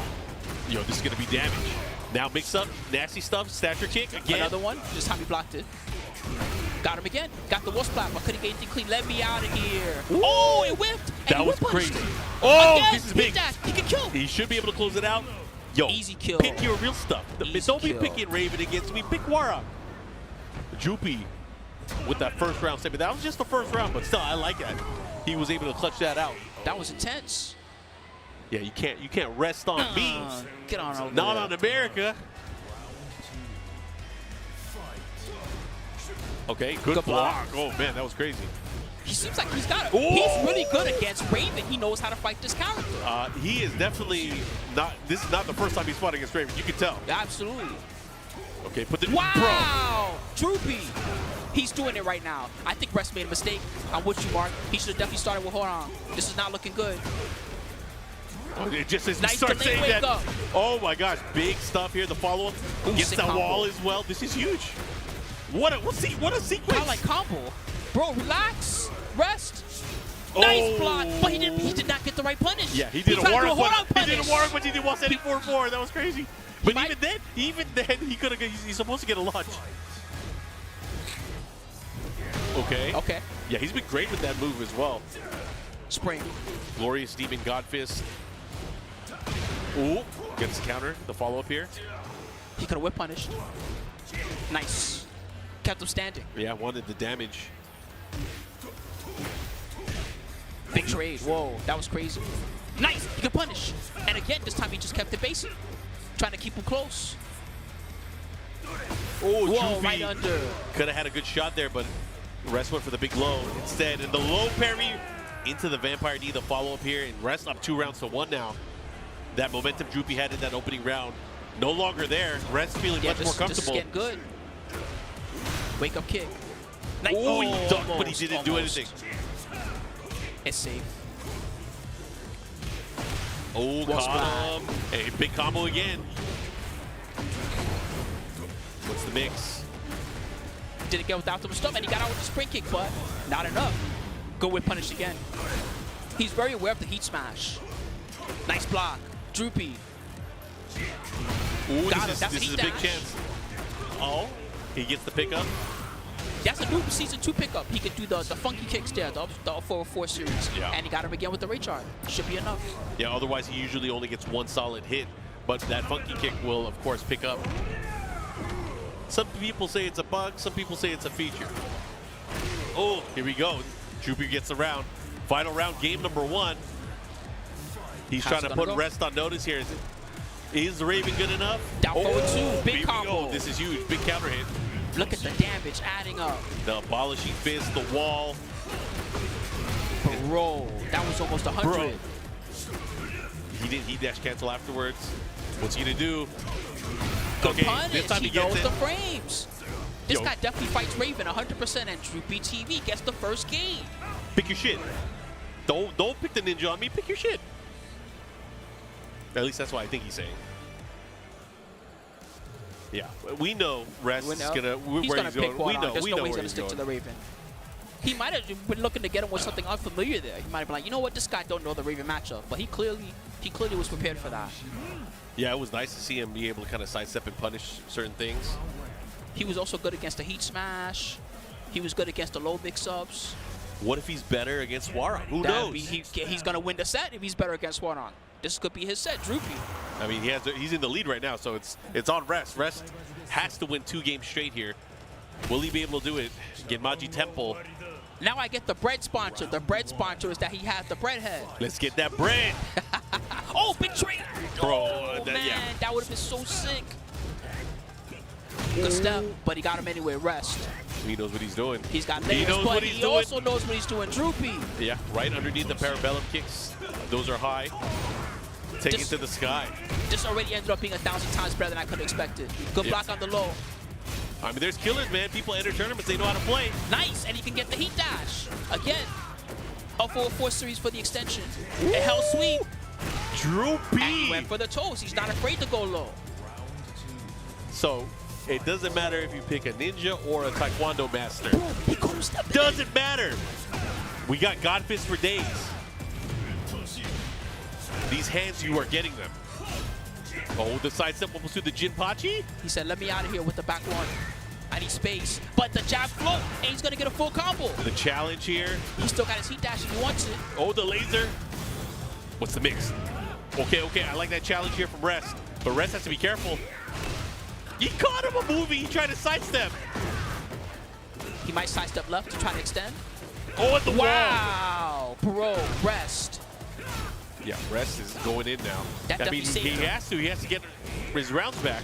Yo, this is gonna be damage. Now mix up nasty stuff. Stature kick again. Another one. Just how he blocked it. Got him again. Got the wasp platform. I couldn't get anything clean. Let me out of here. Ooh. Oh, it whipped. And That he was whip punched crazy. it. Oh, Again, this is big. He can kill. He should be able to close it out. Yo, Easy kill. Pick your real stuff. Easy Don't be kill. picking Raven against me. Pick Hwoarang. Droopy with that first round statement. That was just the first round, but still, I like that. He was able to clutch that out. That was intense. Yeah, you can't rest on me. Get on over Not there. on America. Okay, good block. Oh man, that was crazy. He seems like he's got it. Ooh. He's really good against Raven. He knows how to fight this character. He is definitely not. This is not the first time he's fought against Raven. You can tell. Absolutely. Okay, put the Wow! Droopy. He's doing it right now. I think Rest made a mistake. I'm with you, Mark. He should have definitely started with Hwoarang. This is not looking good. It just as Nice you start delayed saying wake that. up. Oh my gosh, big stuff here. The follow-up gets sick that combo. wall as well. This is huge. What a sequence. Kind of like combo. Bro, relax. Rest. Nice block. But he did not get the right punish. Yeah, he did a tried to do Hwoarang, punish. he did a Hwoarang, but he did 174-4. That was crazy. But even then, he could have. He's supposed to get a launch. Okay. Okay. Yeah, he's been great with that move as well. Spring. Glorious Demon God Fist. Ooh, gets the counter. The follow up here. He could have whip punished. Nice. Kept him standing. Yeah, wanted the damage. Big trade. Whoa, that was crazy. Nice. He could punish. And again, this time he just kept it basic, trying to keep him close. Oh, whoa, right under. Could have had a good shot there, but Rest went for the big low instead. And the low parry into the Vampire D, the follow-up here. And Rest up 2 rounds to 1 now. That momentum Droopy had in that opening round, no longer there. Rest feeling much more comfortable. This is getting good. Wake up kick. Nice. Oh, he ducked, but he didn't do anything. It's safe. Oh, caught him. Hey, big combo again. What's the mix? Didn't get without the stuff, and he got out with the spring kick, but not enough. Go with punish again. He's very aware of the heat smash. Nice block. Droopy. Ooh, Got this is a big chance. Oh, he gets the pickup. That's a new Season 2 pickup. He could do the funky kicks there, the 404 series. Yeah. And he got him again with the Ray Chart. Should be enough. Yeah, otherwise he usually only gets 1 solid hit, but that funky kick will, of course, pick up. Some people say it's a bug, some people say it's a feature. Oh, here we go. Droopy gets the round. Final round, game number 1. He's trying to put Rest on notice here. Is the Raven good enough? Down forward 2, big combo. This is huge, big counter hit. Look at the damage adding up. The abolishing fist, the wall. Bro, that was almost 100. Bro. He dash cancel afterwards. What's he gonna do? Good Okay, punish. this time he knows gets it. the frames. This guy definitely fights Raven 100%, and Droopy TV gets the first game. Pick your shit. Don't pick the ninja on me. Pick your shit. At least that's what I think he's saying. Yeah, we know Rest is gonna. He's gonna pick going. Hwoarang. There's no way he's gonna stick going. to the Raven. He might have been looking to get him with something unfamiliar there. He might have been like, you know what, this guy don't know the Raven matchup, but he clearly was prepared for that. Yeah, it was nice to see him be able to kind of sidestep and punish certain things. He was also good against the heat smash. He was good against the low mix-ups. What if he's better against Hwoarang? Who knows? He's gonna win the set if he's better against Hwoarang. This could be his set, Droopy. I mean, he's in the lead right now, so it's on Rest. Rest has to win 2 games straight here. Will he be able to do it? Genmaji Temple. Now I get the bread sponsor. The bread sponsor is that he has the bread head. Let's get that bread. Oh, big trade. Bro, oh, man, that would have been so sick. Good step, but he got him anyway. Rest. He knows what he's doing. He's got layers, but he also knows what he's doing. Droopy. Yeah, right underneath the parabellum kicks. Those are high. Take it to the sky. This already ended up being 1,000 times better than I could have expected. Good block on the low. I mean, there's killers, man. People enter tournaments, they know how to play. Nice, and he can get the heat dash. Again, a 4-4 series for the extension. A hell sweep. Droopy. And he went for the toes. He's not afraid to go low. So, it doesn't matter if you pick a ninja or a taekwondo master. He goes to Doesn't matter. We got God Fist for days. These hands, you are getting them. Oh, the side step almost to the Jinpachi. He said, let me out of here with the back one. I need space. But the jab float, and he's going to get a full combo. The challenge here. He still got his heat dash if he wants it. Oh, the laser. What's the mix? Okay, I like that challenge here from Rest. But Rest has to be careful. He caught him a movie. He tried to sidestep. He might sidestep left to try to extend. Oh, at the wall. Wow, bro, Rest. Yeah, Rest is going in now. That he has to get his rounds back.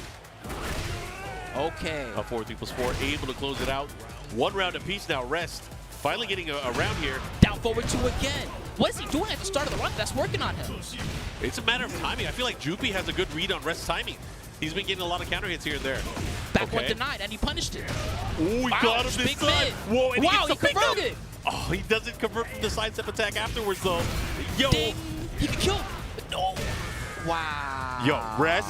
Okay. A 4-3+4, able to close it out. 1 round apiece now. Rest finally getting a round here. Down forward 2 again. What is he doing at the start of the run that's working on him? It's a matter of timing. I feel like Droopy has a good read on Rest's timing. He's been getting a lot of counter hits here and there. Back one denied, and he punished it. Ooh, he got him this time. Whoa, and wow, he converted. Oh, he doesn't convert from the sidestep attack afterwards, though. Yo. Ding. He can kill him. No. Wow. Yo, Rest.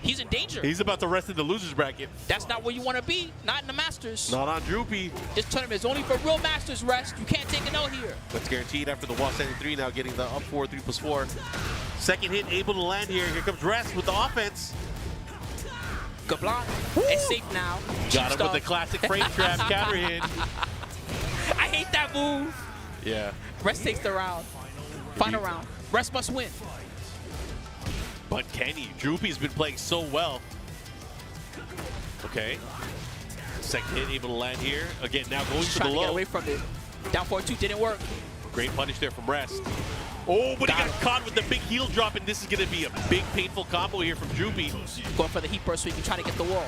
He's in danger. He's about to rest in the losers bracket. That's not where you want to be. Not in the Masters. Not on Droopy. This tournament is only for real Masters rest. You can't take an L here. That's guaranteed after the wall standing 3 now, getting the up 4, 3+4. Second hit able to land here. Here comes Rest with the offense. Good block. It's safe now. Got him with the classic frame trap counter hit. I hate that move. Yeah. Rest takes the round. Final round. Rest must win. But can he? Droopy's been playing so well. Okay. Second hit able to land here. Again, now going for the Trying to get low. away from it. Down 4-2 didn't work. Great punish there from Rest. Oh, but he got caught with the big heel drop, and this is going to be a big, painful combo here from Droopy. Going for the heat burst so he can try to get the wall.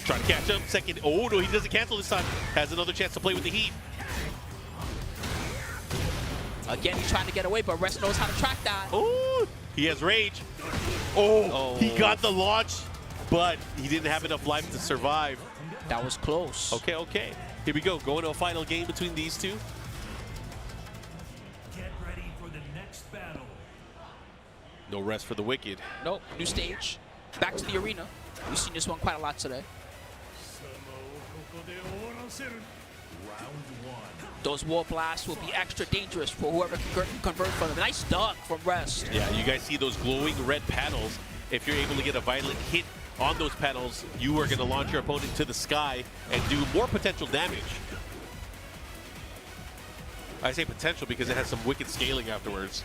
Trying to catch up. Second. Oh, no, he doesn't cancel this time. Has another chance to play with the heat. Again, he's trying to get away, but Rest knows how to track that. Oh, he has rage. Oh, he got the launch, but he didn't have enough life to survive. That was close. Okay, okay. Here we go. Going to a final game between these two. Get ready for the next battle. No rest for the wicked. Nope, new stage. Back to the arena. We've seen this one quite a lot today. Those wall blasts will be extra dangerous for whoever can convert from them. Nice dunk from Rest. Yeah, you guys see those glowing red panels. If you're able to get a violent hit on those panels, you are going to launch your opponent to the sky and do more potential damage. I say potential because it has some wicked scaling afterwards.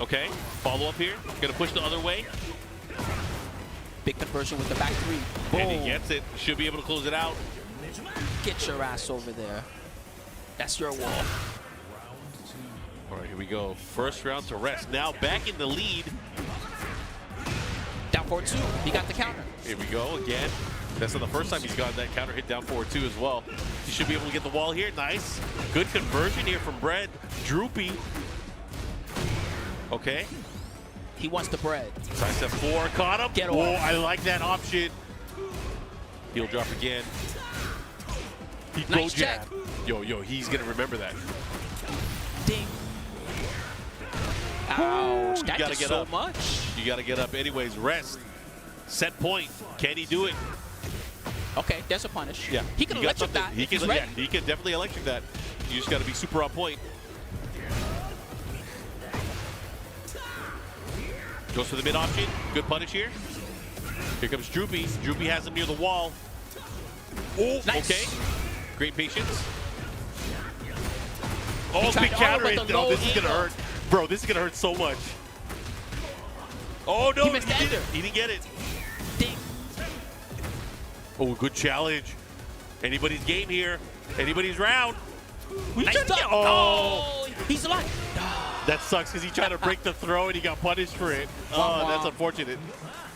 Okay, follow up here. Going to push the other way. Big conversion with the back 3. Boom. And he gets it. Should be able to close it out. Get your ass over there. That's your wall. All right, here we go. First round to Rest. Now back in the lead. Down 4-2. He got the counter. Here we go again. That's not the first time he's gotten that counter hit down 4-2 as well. He should be able to get the wall here. Nice. Good conversion here from Bread. Droopy. Okay. He wants the bread. Sidestep 4. Caught him. Get Whoa, off. I like that option. Heel drop again. He Nice go jab. check. Yo, he's going to remember that. Ding. Ouch. You That gotta did get so up. much. You got to get up anyways. Rest. Set point. Can he do it? Okay, there's a punish. Yeah. He can you got electric something. that. He if can, he's ready. yeah, he can definitely electric that. You just got to be super on point. Goes for the mid option. Good punish here. Here comes Droopy. Droopy has him near the wall. Oh, Nice. okay. Great patience. Oh, tried big to counter auto, hit. but the No, low this is going to angle. hurt. Bro, this is going to hurt so much. Oh, no. He missed the ender. He didn't get it. Ding. Oh, good challenge. Anybody's game here. Anybody's round. Nice trying to dunk. get- oh. Oh, he's alive. That sucks because he tried to break the throw and he got punished for it. Oh, that's unfortunate.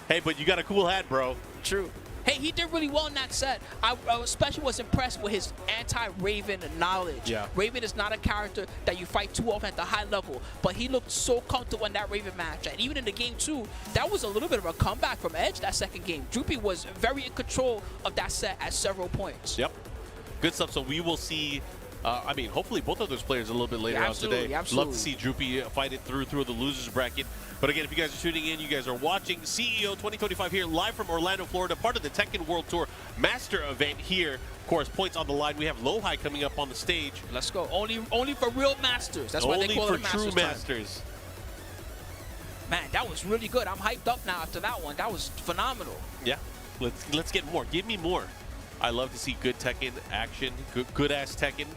Hey, but you got a cool hat, bro. True. Hey, he did really well in that set. I especially was impressed with his anti-Raven knowledge. Yeah. Raven is not a character that you fight too often at the high level, but he looked so comfortable in that Raven match. And even in the game 2, that was a little bit of a comeback from Edge that second game. Droopy was very in control of that set at several points. Yep. Good stuff. So we will see, I mean, hopefully both of those players a little bit later on today. Absolutely. Love to see Droopy fight it through the losers bracket. But again, if you guys are tuning in, you guys are watching CEO 2025 here live from Orlando, Florida, part of the Tekken World Tour Master event here. Of course, points on the line. We have Lowhigh coming up on the stage. Let's go. Only for real masters. That's why they call it a Only for true Masters. masters. Man, that was really good. I'm hyped up now after that one. That was phenomenal. Yeah. Let's get more. Give me more. I love to see good Tekken action, good ass Tekken.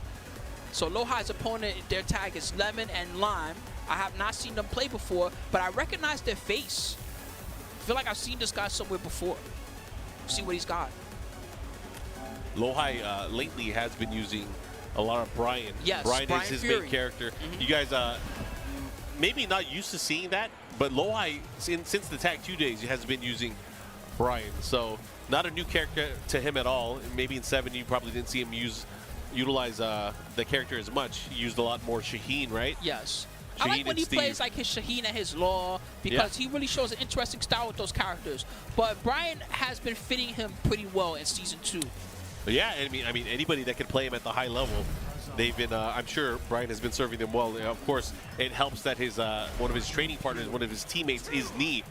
So Lowhigh's opponent, their tag is Lemon and Lime. I have not seen them play before, but I recognize their face. I feel like I've seen this guy somewhere before. See what he's got. Lowhigh lately has been using a lot of Bryan. Yes, Bryan Bryan is his Fury. main character. You guys maybe not used to seeing that, but Lowhigh, since the Tag 2 days, he has been using Bryan. So not a new character to him at all. Maybe in 7 you probably didn't see him utilize the character as much. He used a lot more Shaheen, right? Yes. Shaheen I like when and he Steve. plays like his Shaheen and his Law because he really shows an interesting style with those characters. But Bryan has been fitting him pretty well in Season 2. But yeah, I mean anybody that can play him at the high level They've been, I'm sure Bryan has been serving them well. Of course, it helps that his one of his training partners, one of his teammates is Knee.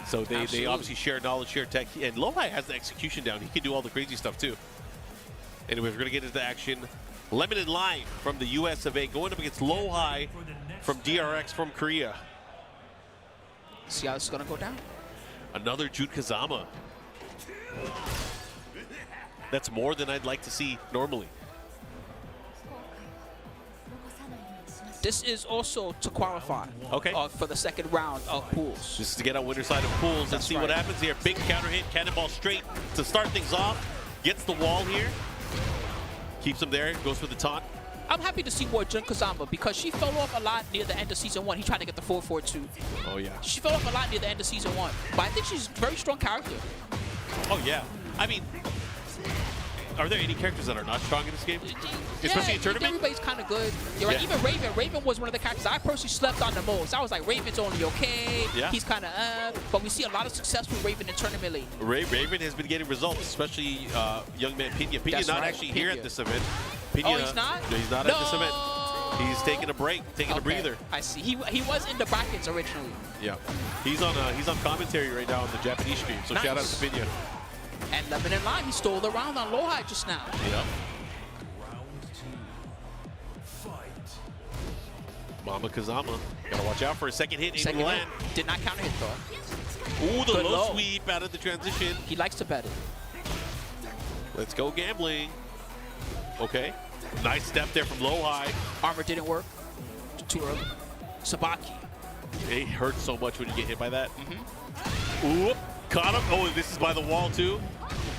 So they obviously share knowledge, share tech. And Lowhigh has the execution down. He can do all the crazy stuff too. Anyway, we're going to get into action. Lemon and Lime from the US of A going up against Lowhigh from DRX from Korea. See how this is going to go down? Another Jude Kazama. That's more than I'd like to see normally. This is also to qualify for the second round of pools. This is to get on winner side of pools. Let's see what happens here. Big counter hit, cannonball straight to start things off. Gets the wall here. Keeps him there, goes for the taunt. I'm happy to see more Jun Kazama because she fell off a lot near the end of Season 1. He tried to get the 4-4-2. Oh, yeah. She fell off a lot near the end of Season 1. But I think she's a very strong character. Oh, yeah. I mean, are there any characters that are not strong in this game? Especially in tournament? Everybody's kind of good. You're right. Even Raven. Raven was one of the characters I personally slept on the most. I was like, Raven's only okay. Yeah. He's kind of but we see a lot of success with Raven in tournament lately. Raven has been getting results, especially young man Pina. Pina's not actually here at this event. Pina, he's not? No, he's not at this event. He's taking a break, taking a breather. I see. He was in the brackets originally. Yeah. He's on commentary right now on the Japanese stream, so shout out to Pina. And Lemon and Lime, he stole the round on Lowhigh just now. Yep. Round 2. Fight. Mama Kazama. Gotta watch out for a second hit. Second land. hit. Did not counter hit though. Ooh, the Good low sweep out of the transition. He likes to bet it. Let's go gambling. Okay. Nice step there from Lowhigh. Armor didn't work. Too early. Sabaki. It hurts so much when you get hit by that. Ooh, caught him. Oh, this is by the wall too.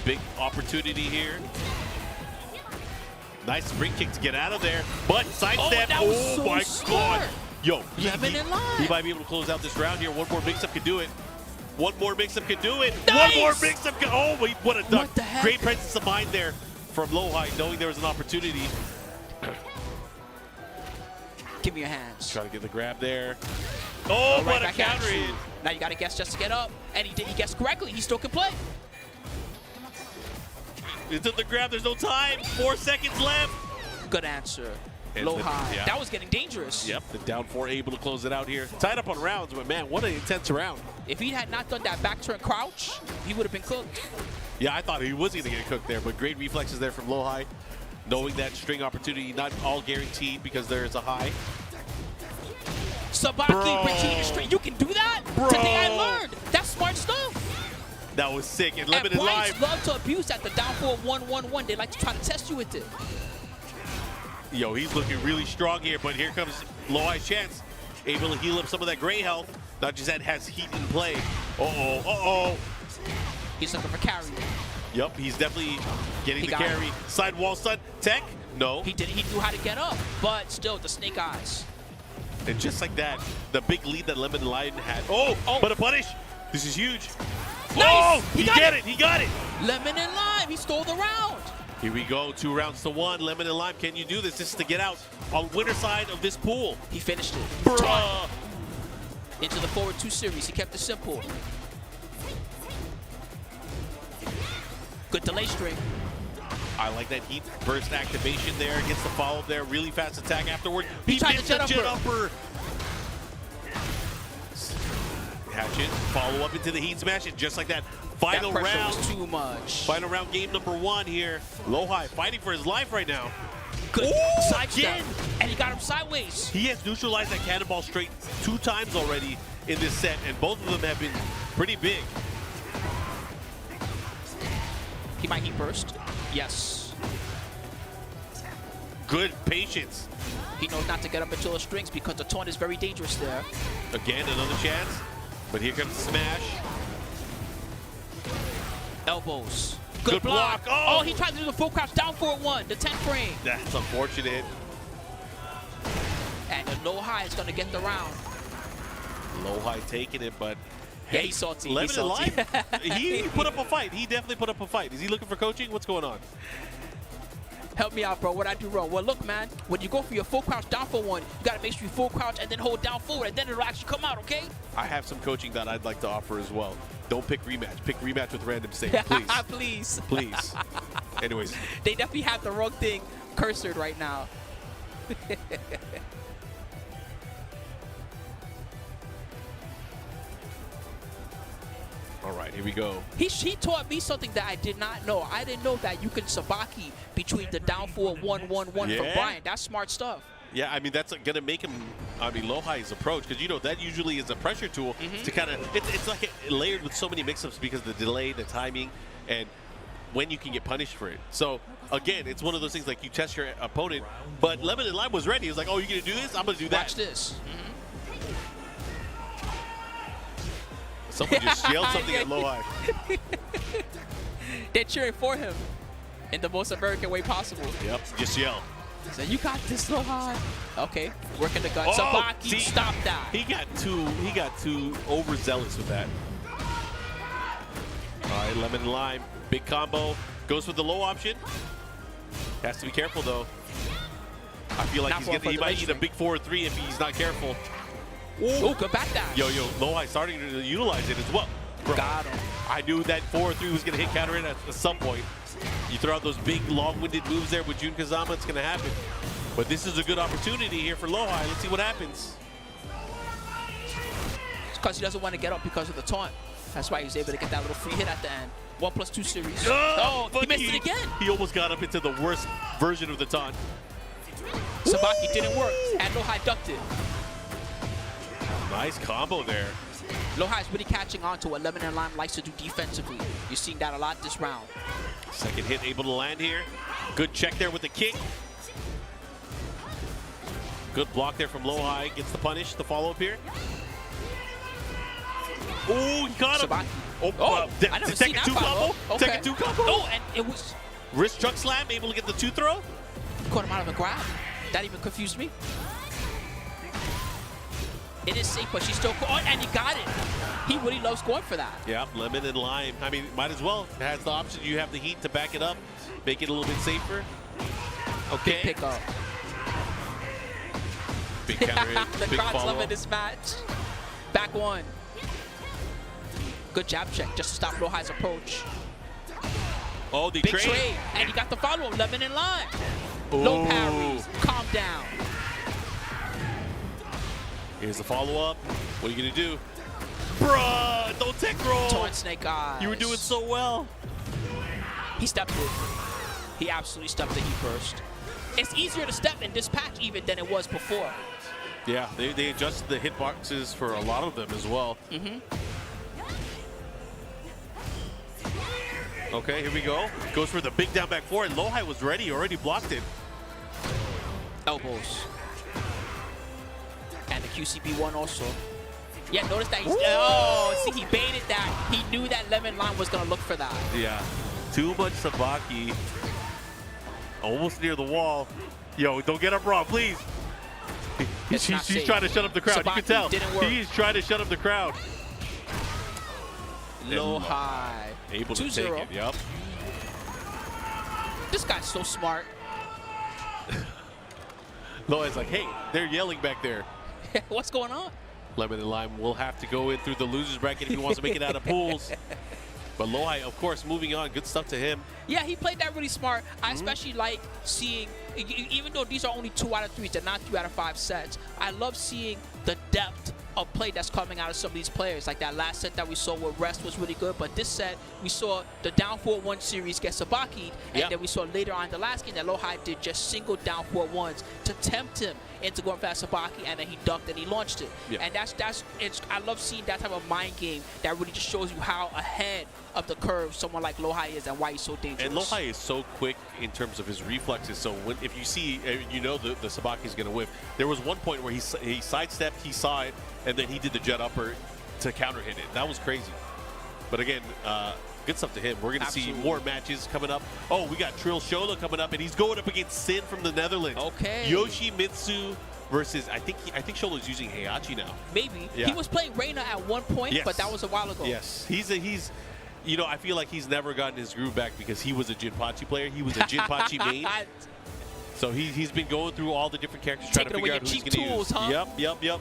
Big opportunity here. Nice spring kick to get out of there, but sidestep. Oh, so my smart. God. Yo, Lemon and Lime. he might be able to close out this round here. One more mix-up could do it. One more mix-up could do it. Nice. One more mix-up could. Oh, wait, what a duck. What the heck? Great presence of mind there from Lowhigh, knowing there was an opportunity. Give me your hands. Trying to get the grab there. Oh, what a counter hit. Now you got to guess just to get up. And he guessed correctly. He still can play. Into the grab. There's no time. 4 seconds left. Good answer. And Lowhigh. yeah. That was getting dangerous. Yep, the down 4 able to close it out here. Tied up on rounds, but man, what an intense round. If he had not done that back turn crouch, he would have been cooked. Yeah, I thought he was going to get cooked there, but great reflexes there from Lowhigh. Knowing that string opportunity, not all guaranteed because there is a high. Sabaki, Regina string. You can do that? Bro. Today I learned. That's smart stuff. That was sick. And And Lemon and Bryans Lime. love to abuse at the down 4 1-1-1. They like to try to test you with it. Yo, he's looking really strong here, but here comes Lowhigh's chance. Able to heal up some of that gray health. Not just that, has heat in play. Uh-oh, uh-oh. He's looking for carry. Yep, he's definitely getting He the got carry. it. Side wall stun. Tech? No. He knew how to get up, but still the snake eyes. And just like that, the big lead that Lemon and Lime had. Oh, but a punish. This is huge. Nice. Oh, He he got got it. it. He got it. Lemon and Lime, he stole the round. Here we go, 2 rounds to 1. Lemon and Lime, can you do this? This is to get out on winner side of this pool. He finished it. Bruh. Into the forward 2 series, he kept it simple. Good delay string. I like that heat burst activation there. Gets the follow-up there. Really fast attack afterward. He tried missed the the jet jet upper. upper. Hatchet, follow up into the heat smash, and just like that, final That pressure round. was too much. Final round, game number 1 here. Lowhigh fighting for his life right now. Good Ooh, side step. again. And he got him sideways. He has neutralized that cannonball straight 2 times already in this set, and both of them have been pretty big. He might heat burst. Yes. Good patience. He knows not to get up until the strings because the taunt is very dangerous there. Again, another chance. But here comes the smash. Elbows. Good block. Oh. He tried to do the full crouch down 4-1, the 10th frame. That's unfortunate. And the Lowhigh is going to get the round. Lowhigh taking it, but Yeah, he's salty. He's Lemon and salty. Lime, he put up a fight. He definitely put up a fight. Is he looking for coaching? What's going on? Help me out, bro. What I do wrong? Well, look, man. When you go for your full crouch down for 1, you got to make sure you full crouch and then hold down forward, and then it'll actually come out, okay? I have some coaching that I'd like to offer as well. Don't pick rematch. Pick rematch with random state, please. Please. Please. Anyways, They definitely have the wrong thing cursored right now. All right, here we go. He taught me something that I did not know. I didn't know that you can Sabaki between the down 4-1-1-1 from Bryan. That's smart stuff. Yeah, I mean, that's going to make him, I mean, Lowhigh's approach, because, you know, that usually is a pressure tool to kind of, it's like layered with so many mix-ups because the delay, the timing, and when you can get punished for it. So, again, it's one of those things like you test your opponent, but Lemon and Lime was ready. He was like, oh, you're going to do this? I'm going to do that. Watch this. Someone just yelled something at Lowhigh. They're cheering for him in the most American way possible. Yep, just yell. So you got this, Lowhigh. Okay, working the gun. Oh, Sabaki, see, stop that. He got too overzealous with that. All right, Lemon and Lime, big combo. Goes with the low option. Has to be careful though. I feel like he might eat a big 4-3 if he's not careful. Ooh, good back down. Yo, Lowhigh starting to utilize it as well. Bro, Got him. I knew that 4-3 was going to hit counter in at some point. You throw out those big, long-winded moves there with Jun Kazama, it's going to happen. But this is a good opportunity here for Lowhigh. Let's see what happens. It's because he doesn't want to get up because of the taunt. That's why he was able to get that little free hit at the end. 1+2 series. Oh, he missed it again. He almost got up into the worst version of the taunt. Sabaki didn't work, and Lowhigh ducked it. Nice combo there. Lowhigh's really catching on to what Lemon and Lime likes to do defensively. You're seeing that a lot this round. Second hit able to land here. Good check there with the kick. Good block there from Lowhigh. Gets the punish, the follow-up here. Oh, he got him. Sabaki. Oh, I never seen that combo. Okay. Tekken 2 combo. Oh, and it was... Wrist truck slam, able to get the 2 throw. Caught him out of the grab. That even confused me. It is safe, but she's still... Oh, and he got it. He really loves going for that. Yeah, Lemon and Lime. I mean, might as well. It has the option. You have the heat to back it up, make it a little bit safer. Okay. Big pick up. Big counter hit. The big crowd's follow. loving this match. Back one. Good jab check just to stop Lowhigh's approach. Oh, the Big trade. trade. And he got the follow-up. Lemon and Lime. Ooh. Low parries. Calm down. Here's the follow-up. What are you going to do? Bruh, don't tech roll. Torn snake eyes. You were doing so well. He stepped it. He absolutely stepped it. He burst. It's easier to step in this patch even than it was before. Yeah, they adjusted the hitboxes for a lot of them as well. Okay, here we go. Goes for the big down back four, and Lowhigh was ready, already blocked it. Elbows. And the QCB1 also. Yeah, notice that he's... Oh, see, he baited that. He knew that Lemon Lime was going to look for that. Yeah. Too much Sabaki. Almost near the wall. Yo, don't get up wrong, please. He's trying to shut up the crowd. You can tell. He's trying to shut up the crowd. Lowhigh. Able to take it, yep. This guy's so smart. Lowhigh's like, hey, they're yelling back there. What's going on? Lemon and Lime will have to go in through the loser's bracket if he wants to make it out of pools. But Lowhigh, of course, moving on. Good stuff to him. Yeah, he played that really smart. I especially like seeing, even though these are only 2 out of 3s, they're not 3 out of 5 sets. I love seeing the depth of play that's coming out of some of these players. Like that last set that we saw where Rest was really good, but this set we saw the down 4-1 series get Sabaki'd, and then we saw later on in the last game that Lowhigh did just single down 4-1s to tempt him into going for that Sabaki, and then he ducked and he launched it. And I love seeing that type of mind game that really just shows you how ahead of the curve someone like Lowhigh is and why he's so dangerous. And Lowhigh is so quick in terms of his reflexes, so if you see, you know the Sabaki's going to whiff. There was one point where he sidestepped, he saw it, and then he did the jet upper to counter hit it. That was crazy. But again, good stuff to him. We're going to see more matches coming up. Oh, we got Trill Shola coming up, and he's going up against Sin from the Netherlands. Okay. Yoshimitsu versus, I think Shola's using Heihachi now. Maybe. He was playing Reina at one point, but that was a while ago. Yes. He's you know, I feel like he's never gotten his groove back because he was a Jinpachi player. He was a Jinpachi main. So he's been going through all the different characters trying to figure out who he's going to use. Huh? Yep.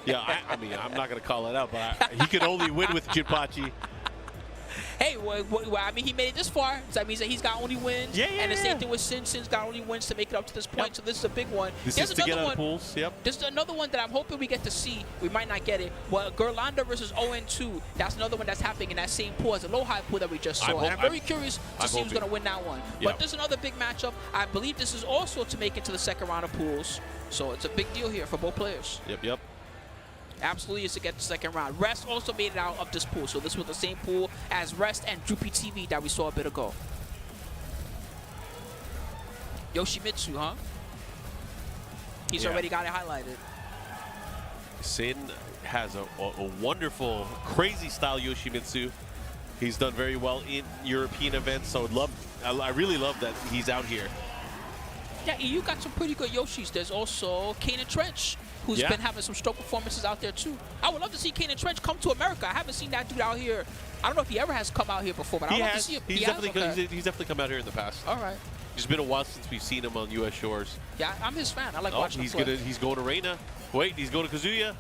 Yeah, I mean, I'm not going to call it out, but he could only win with Jinpachi. Hey, well, I mean, he made it this far. So that means that he's got only wins. Yeah. And the same thing with Sin. Sin's got only wins to make it up to this point. Yep. So this is a big one. This There's is to get another out of one. pools. Yep. There's another one that I'm hoping we get to see. We might not get it. Well, Gerlanda versus 0-2. That's another one that's happening in that same pool as the Lowhigh pool that we just saw. And I'm very curious to see who's going to win that one. Yep. But there's another big matchup. I believe this is also to make it to the second round of pools. So it's a big deal here for both players. Yep. Absolutely is to get the second round. Rest also made it out of this pool. So this was the same pool as Rest and Droopy TV that we saw a bit ago. Yoshimitsu, huh? He's already got it highlighted. Sin has a wonderful, crazy style Yoshimitsu. He's done very well in European events, so I really love that he's out here. Yeah, you got some pretty good Yoshis. There's also Kanan Trench, who's been having some stroke performances out there too. I would love to see Kanan Trench come to America. I haven't seen that dude out here. I don't know if he ever has come out here before, but I would love to see him. He's definitely come out here in the past. All right. It's been a while since we've seen him on U.S. shores. Yeah, I'm his fan. I like watching him play. He's going to Reina. Wait, he's going to Kazuya.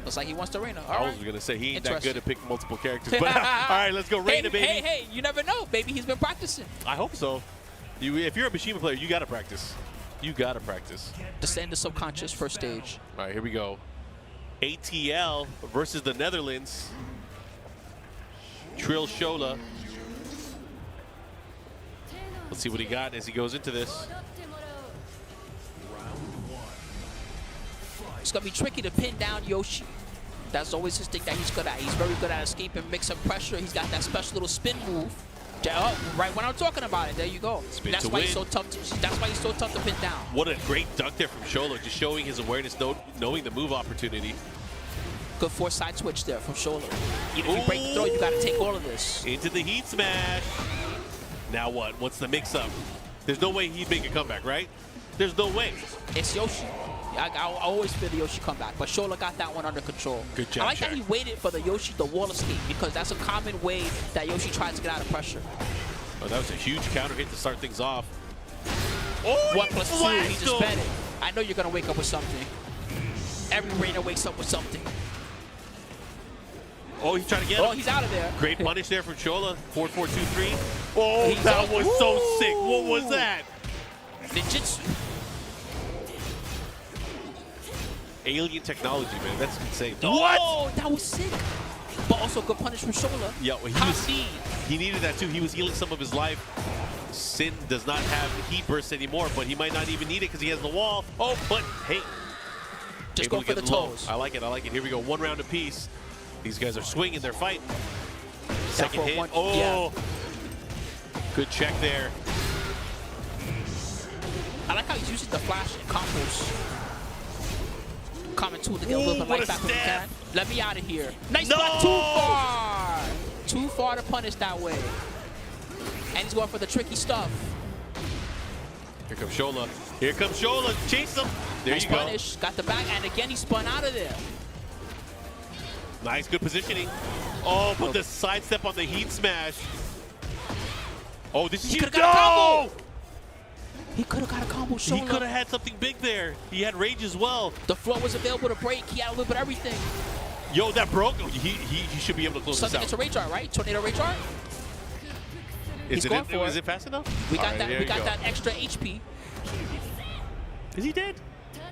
Looks like he wants to Reina. I was going to say he ain't that good at picking multiple characters. But all right, let's go Reina, baby. Hey, you never know. Maybe he's been practicing. I hope so. If you're a Mishima player, you got to practice. You got to practice. Descend the subconscious first stage. All right, here we go. ATL versus the Netherlands. Trill Shola. Let's see what he got as he goes into this. It's going to be tricky to pin down Yoshi. That's always his thing that he's good at. He's very good at escaping, mixing pressure. He's got that special little spin move. Right when I'm talking about it, there you go. That's why he's so tough. That's why he's so tough to pin down. What a great dunk there from Shola, just showing his awareness, knowing the move opportunity. Good force-side switch there from Shola. Even if you break the throw, you got to take all of this. Into the heat smash. Now what? What's the mix-up? There's no way he'd make a comeback, right? There's no way. It's Yoshi. I always feel the Yoshi comeback, but Shola got that one under control. Good job, I like that he waited for the wall escape, because that's a common way that Yoshi tries to get out of pressure. Oh, that was a huge counter hit to start things off. Oh, 1+2, he just bet it. I know you're going to wake up with something. Every Reina wakes up with something. Oh, he's trying to get him. Oh, he's out of there. Great punish there from Shola. 4-4-2-3. Oh, that was so sick. What was that? Ninjutsu. Alien technology, man. That's insane. Oh, that was sick. But also good punish from Shola. Yeah, well, he needed that too. He was healing some of his life. Sin does not have heat burst anymore, but he might not even need it because he has the wall. Oh, but hey. Just go for the toes. I like it. I like it. Here we go. One round apiece. These guys are swinging. They're fighting. Second hit. Oh. Yeah. Good check there. I like how he's using the flash and combos. Common tool to get a little bit of life back when he can. Let me out of here. Nice block. Too far. Too far to punish that way. And he's going for the tricky stuff. Here comes Shola. Here comes Shola. Chase him. There you go. Nice punish. Got the back. And again, he spun out of there. Nice, good positioning. Oh, but the sidestep on the heat smash. Oh, this is huge. No! He could have got a combo. Shola. He could have had something big there. He had rage as well. The floor was available to break. He had a little bit of everything. Yo, that broke. He should be able to close this out. It's a rage art, right? Tornado rage art. Is it fast enough? We got that. We got that extra HP. Is he dead?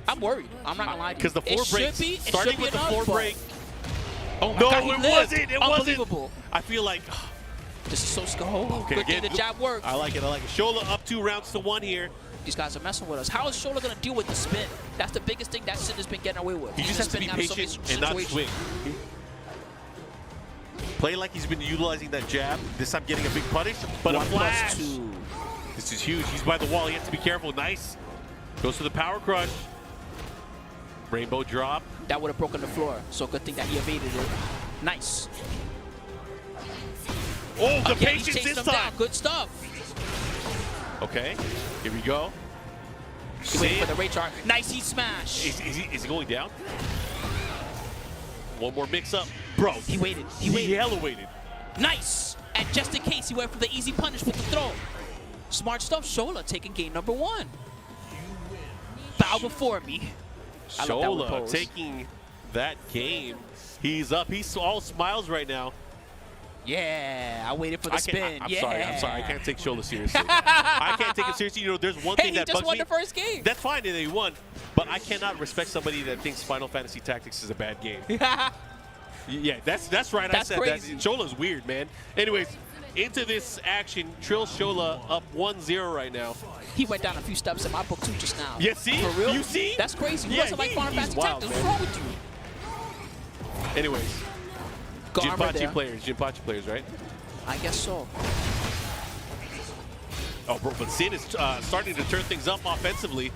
I'm worried. I'm not gonna lie to you. Because the floor breaks. Starting with the floor break. Oh my no, God, it wasn't. It unbelievable. wasn't. I feel like this is so scary. Okay, good thing the jab worked. I like it. I like it. Shola up 2 rounds to 1 here. These guys are messing with us. How is Shola gonna deal with the spin? That's the biggest thing that Sin has been getting away with. He just has to be patient and not swing. Play like he's been utilizing that jab. This time getting a big punish, but a flash. +2. This is huge. He's by the wall. He has to be careful. Nice. Goes to the power crush. Rainbow drop. That would have broken the floor. So good thing that he evaded it. Nice. Oh, the patience this time. Good stuff. Okay, here we go. He waiting for the rage art. Nice heat smash. Is he going down? One more mix up. Bro, he waited. He hella waited. Nice. And just in case, he went for the easy punish with the throw. Smart stuff. Shola taking game number 1. Bow before me. Shola taking that game. He's up. He's all smiles right now. Yeah, I waited for the spin. I'm yeah. sorry. I'm sorry. I can't take Shola seriously. I can't take it seriously. You know, there's one thing Hey, he that just bugs won me. the first game. That's fine that he won, but I cannot respect somebody that thinks Final Fantasy Tactics is a bad game. Yeah, that's right. That's I said crazy. that. Shola's weird, man. Anyways, into this action, Trill Shola up 1-0 right now. He went down a few steps in my book too just now. Yeah, see? For real? You see? That's crazy. Who Yeah, doesn't like Final he's Fantasy wild, Tactics? man. What's wrong with you? Anyways, Go armor there. Jinpachi players, right? I guess so. Oh, bro, but Sin is starting to turn things up offensively.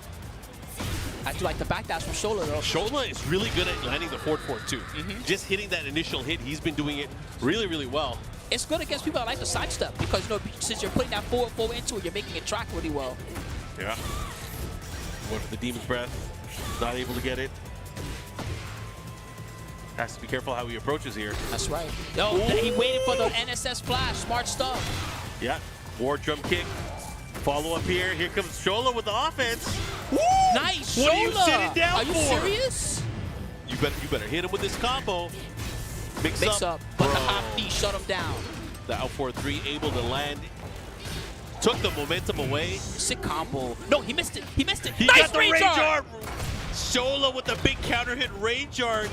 I do like the backdash from Shola though. Shola is really good at landing the forward forward too. Just hitting that initial hit, he's been doing it really, really well. It's good against people that like to sidestep because, you know, since you're putting that forward into it, you're making it track really well. Yeah. Going for the Demon's Breath. Not able to get it. Has to be careful how he approaches here. That's right. Yo, he waited for the NSS flash. Smart stuff. Yeah. War drum kick. Follow up here. Here comes Shola with the offense. Woo! Nice, What are you Shola. sitting down Are you for? serious? You better hit him with this combo. Mix Up. But the hot knee shut him down. The out 4-3 able to land. Took the momentum away. Sick combo. No, he missed it. He missed it. He nice got the range range arm. arm. Shola with the big counter hit range arm.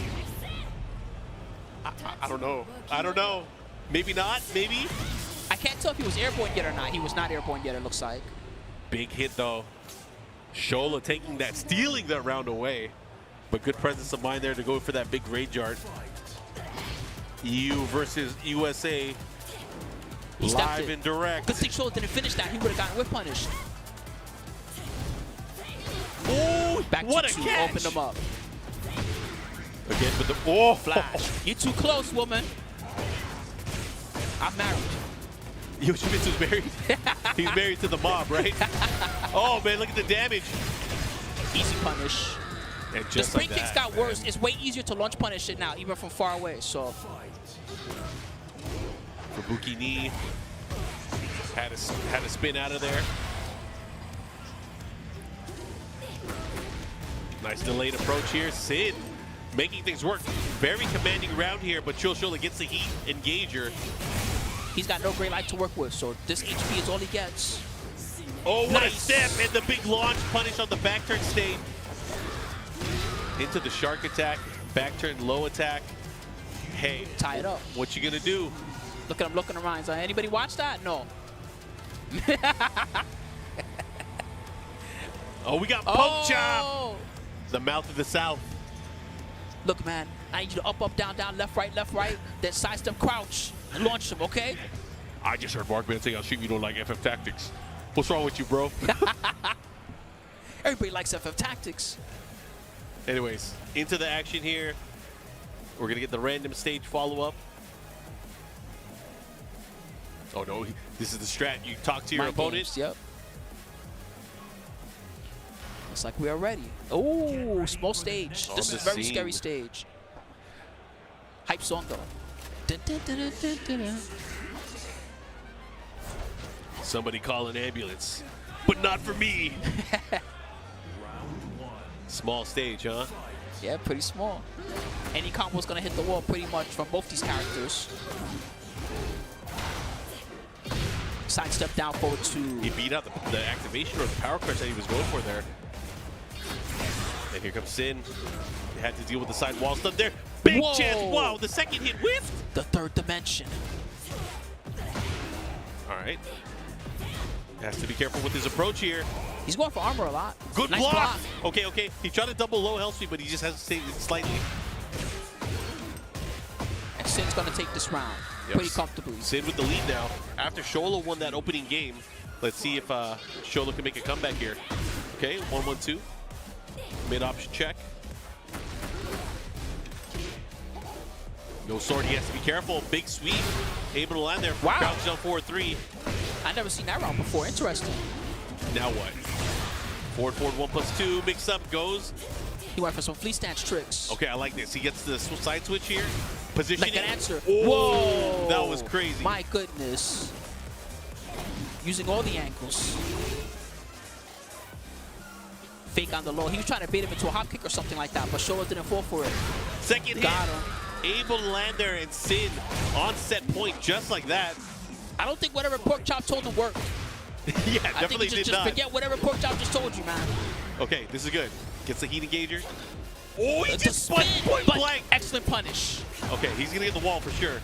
I don't know. I don't know. Maybe not. Maybe. I can't tell if he was airborne yet or not. He was not airborne yet, it looks like. Big hit though. Shola taking that, stealing that round away. But good presence of mind there to go for that big range art. EU versus USA. He stepped Live it. and direct. Good thing Shola didn't finish that. He would have gotten whip punished. Oh, Back what to a two. catch. Open them up. Again with the Flash. You're too close, woman. I'm married. Yoshimitsu's married. He's married to the mob, right? Oh man, look at the damage. Easy punish. And The just spring like kicks that, got man. worse. It's way easier to launch punish it now, even from far away. So Kabuki knee. Had to spin out of there. Nice delayed approach here. Sid making things work. Very commanding round here, but Shola gets the heat engager. he's got no great life to work with. So this HP is all he gets. Oh, what Nice. a step, and the big launch punish on the back turn state. Into the shark attack, back turn low attack. Hey, Tie it up. what you gonna do? Look at him looking around. He's like, anybody watch that? No. Oh, we got poke chop. Oh. The mouth of the south. Look, man, I need you to up, down, left, right, then sidestep, crouch, and launch him, okay? I just heard Mark saying on stream you don't like FF Tactics. What's wrong with you, bro? Everybody likes FF Tactics. Anyways, into the action here. We're going to get the random stage follow-up. Oh, no. This is the strat. You talk to your Mind opponent. games, yep. Looks like we are ready. Oh, small stage. On This the is a very scene. scary stage. Hype song, though. Dun, dun, dun, dun, dun, dun, dun. Somebody call an ambulance. But not for me. Small stage, huh? Yeah, pretty small. Any combo's gonna hit the wall pretty much from both these characters. Sidestep down forward He to beat out the activation or the power crush that he was going for there. And here comes Sin. They had to deal with the side wall stuff there. Big Whoa. chance. Wow, the second hit whiffed. the third dimension. All right. Has to be careful with his approach here. He's going for armor a lot. Good nice block. Okay, okay. He tried to double low health speed, but he just has to stay slightly. And Sin's gonna take this round Yep. pretty comfortably. Sin with the lead now. After Shola won that opening game, let's see if Shola can make a comeback here. Okay, 1-1-2. Mid option check. No sword, he has to be careful. Big sweep. Able to land there. Wow. Crouch down 4-3. I never seen that round before. Interesting. Now what? Forward, 1+2. Mix up goes. He went for some flea stance tricks. Okay, I like this. He gets the side switch here. Positioning. Like an answer. Oh, Whoa. that was crazy. My goodness. Using all the angles. Fake on the low. He was trying to bait him into a hop kick or something like that, but Shola didn't fall for it. Second Got hit. him. Able to land there and Sin on set point just like that. I don't think whatever Pork Chop told him worked. Yeah, I definitely think you did just not. forget whatever Pork Chop just told you, man. Okay, this is good. Gets the heat engager. Oh, he The just spun spin, point but blank. excellent punish. Okay, he's going to get the wall for sure.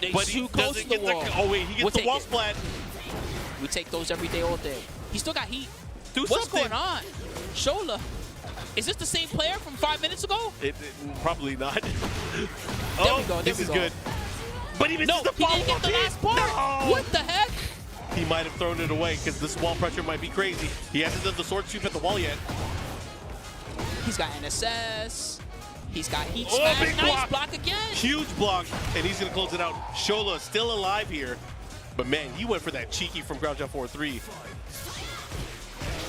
They But he too close doesn't to the get wall. oh, wait, he gets We'll the take wall it. splat. We take those every day, all day. He still got heat. Do What's something. going on? Shola. Is this the same player from 5 minutes ago? Probably not. There Oh, we go. There this we is go. good. But he misses No, the he didn't get the last part. No. What the heck? He might have thrown it away because this wall pressure might be crazy. He hasn't done the sword sweep at the wall yet. He's got NSS. He's got heat Oh, smash. big Nice block. block again. Huge block, and he's going to close it out. Shola still alive here. But man, he went for that cheeky from ground jump 4-3.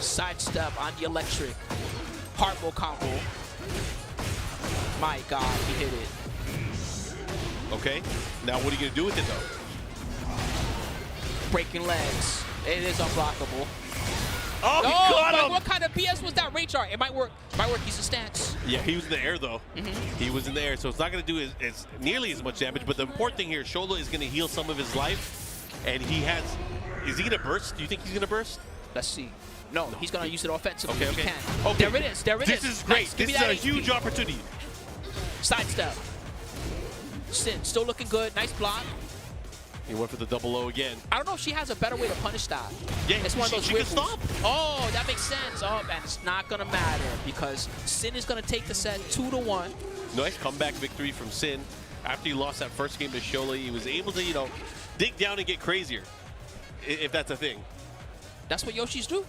Sidestep on the electric. Hardball combo. My God, he hit it. Okay, now what are you going to do with it though? Breaking legs. It is unblockable. Oh, he Oh, caught but him! what kind of BS was that? Ray chart. It might work. Might work. He's a stance. Yeah, he was in the air though. Mm-hmm. He was in the air, so it's not going to do as nearly as much damage. But the important thing here, Shola is going to heal some of his life, and he has. Is he going to burst? Do you think he's going to burst? Let's see. No, he's gonna use it offensively. Okay, if okay. he can. Okay. There it is. There it is. This is great. Nice. Give This me is that a HP. huge opportunity. Sidestep. Sin still looking good. Nice block. He went for the double low again. I don't know if she has a better way to punish that. Yeah, It's one of those she weird can moves. stop. Oh, that makes sense. Oh, and it's not gonna matter because Sin is gonna take the set 2-1. Nice comeback victory from Sin. After he lost that first game to Shola, he was able to, dig down and get crazier, if that's a thing. That's what Yoshis do.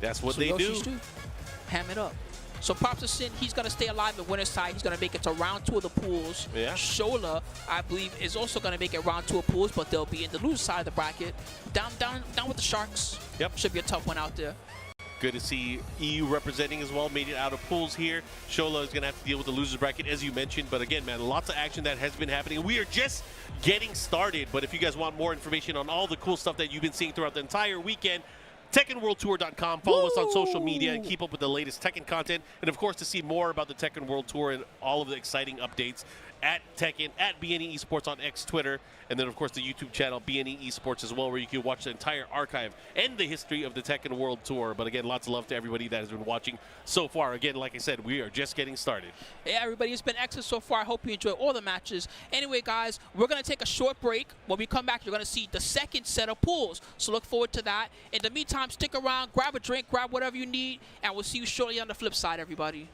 That's what they Yoshis do. Ham it up. So props to Sin. He's going to stay alive in winner's side. He's going to make it to round 2 of the pools. Yeah. Shola, I believe, is also going to make it round 2 of pools, but they'll be in the loser side of the bracket. Down with the Sharks. Yep. Should be a tough one out there. Good to see EU representing as well, made it out of pools here. Shola is going to have to deal with the losers bracket, as you mentioned. But again, man, lots of action that has been happening. We are just getting started. But if you guys want more information on all the cool stuff that you've been seeing throughout the entire weekend, TekkenWorldTour.com. Follow us on social media and keep up with the latest Tekken content. And of course, to see more about the Tekken World Tour and all of the exciting updates, at Tekken, at BNE Esports on X, Twitter, and then of course the YouTube channel BNE Esports as well, where you can watch the entire archive and the history of the Tekken World Tour. But again, lots of love to everybody that has been watching so far. Again, like I said, we are just getting started. Yeah, everybody, it's been excellent so far. I hope you enjoy all the matches. Anyway, guys, we're going to take a short break. When we come back, you're going to see the second set of pools. So look forward to that. In the meantime, stick around, grab a drink, grab whatever you need, and we'll see you shortly on the flip side, everybody.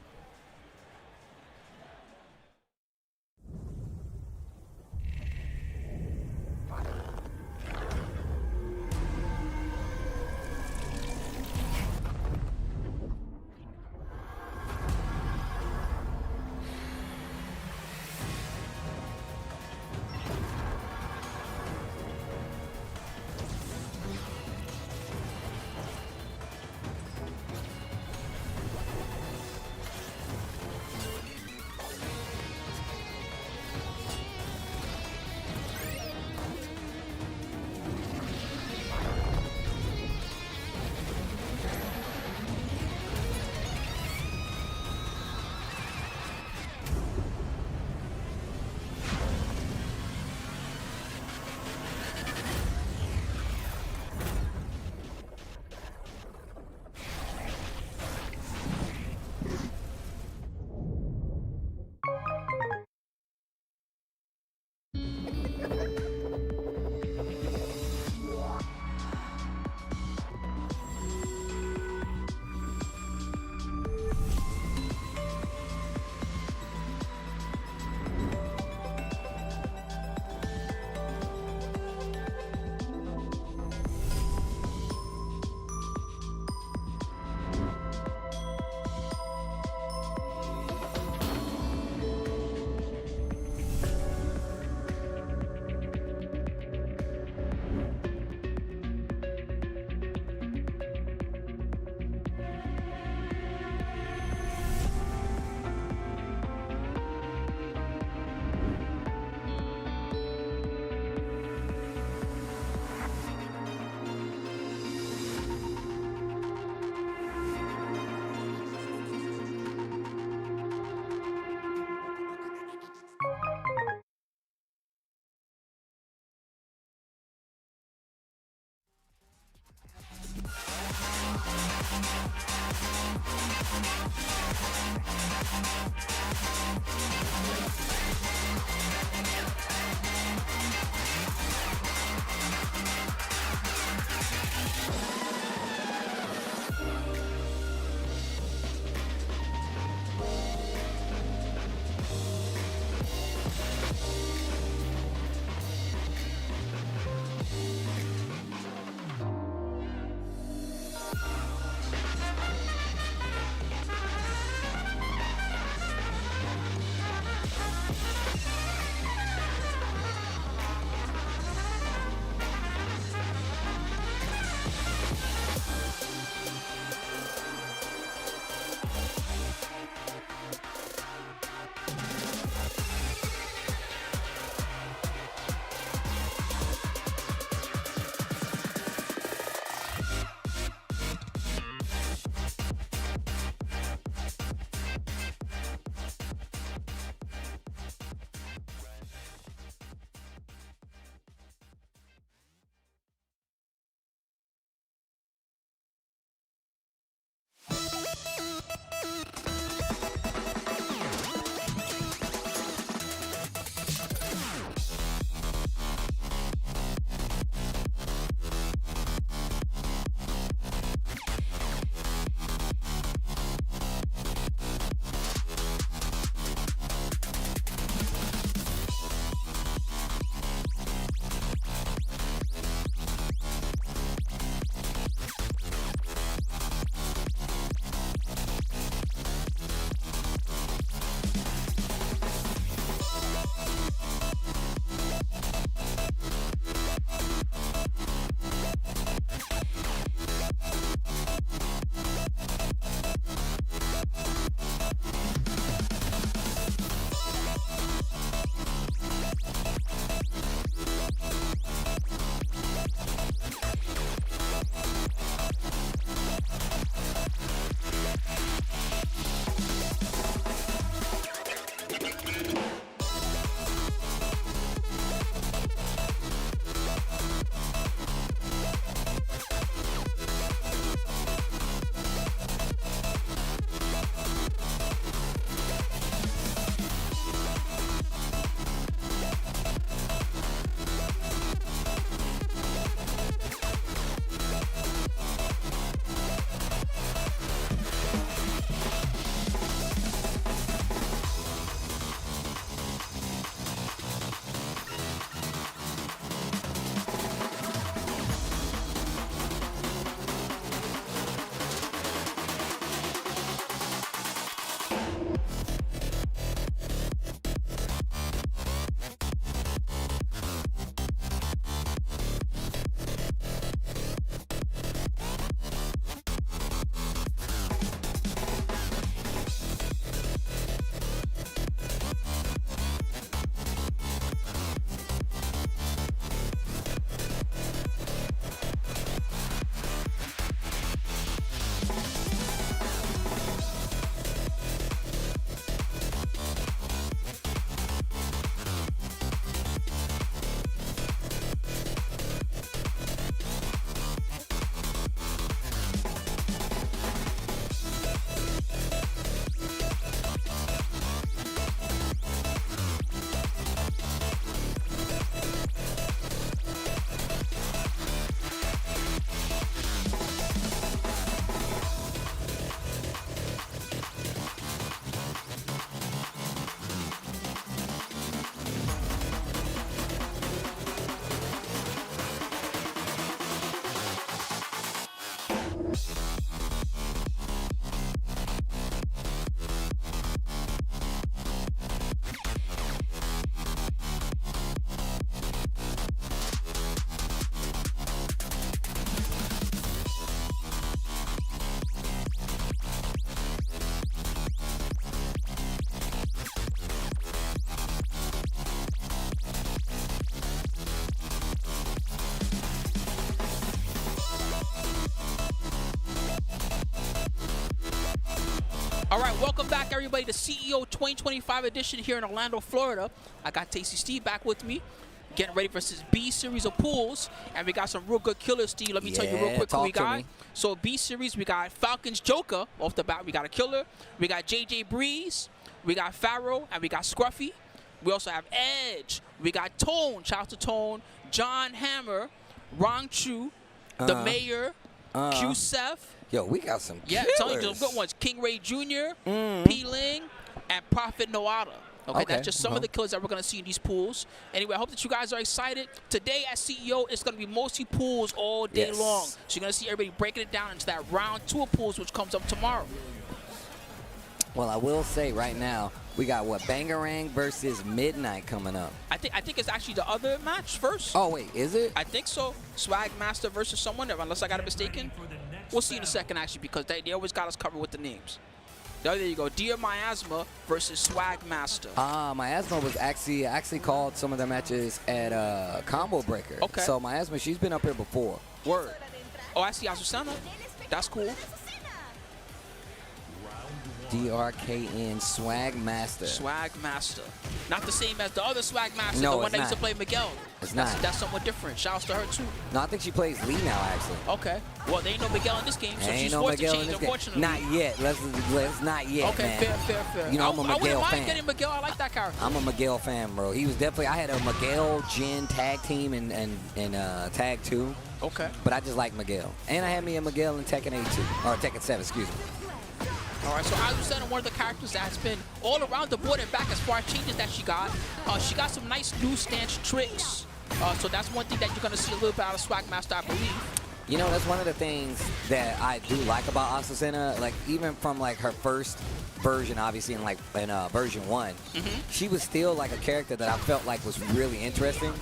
All right, welcome back, everybody, to CEO 2025 edition here in Orlando, Florida. I got Tasty Steve back with me, getting ready for this B series of pools, and we got some real good killers, Steve. Let me tell you real quick who we got. So B series, we got Falcon's Joker off the bat. We got a killer. We got JJ Breeze. We got Pharaoh, and we got Scruffy. We also have Edge. We got Tone. Shout out to Tone. John Hammer, Rong Chu, the Mayor, Q Seth. Yo, we got some killers. Yeah, telling you some good ones. King Ray Jr., P Ling, and Prophet Noada. Okay, that's just some of the killers that we're going to see in these pools. Anyway, I hope that you guys are excited. Today at CEO, it's going to be mostly pools all day long. So you're going to see everybody breaking it down into that round 2 of pools, which comes up tomorrow. Well, I will say right now, we got what, Bangarang versus Midnight coming up. I think it's actually the other match first. Oh wait, is it? I think so. Swagmastahhh versus someone, unless I got it mistaken. We'll see in a second actually, because they always got us covered with the names. There you go. Dear Mayasma versus Swagmastahhh. Mayasma was actually called some of their matches at Combo Breaker. Okay. So Mayasma, she's been up here before. Word. Oh, I see Azucena. That's cool. DRKN Swagmastahhh. Swagmastahhh. Not the same as the other Swagmastahh, No, the one it's that used to not. play Miguel. It's not. That's somewhat different. Shouts to her too. No, I think she plays Lee now, actually. Okay. Well, there ain't no Miguel in this game, so Ain't she's no forced Miguel to in change, this game. unfortunately. Not yet. Let's not yet, Okay, man. fair. You know, I'm a I wouldn't Miguel mind fan. getting Miguel. I like that character. I'm a Miguel fan, bro. He was definitely. I had a Miguel Jin tag team in tag 2. Okay. But I just like Miguel, and I had me a Miguel in Tekken 8 too, or Tekken 7, excuse me. All right, so Azucena, one of the characters that's been all around the board and back as far as changes that she got. She got some nice new stance tricks. So that's one thing that you're going to see a little bit out of Swagmastahhh, I believe. You know, that's one of the things that I do like about Azucena. Like, even from like her first version, obviously in version 1, she was still like a character that I felt like was really interesting.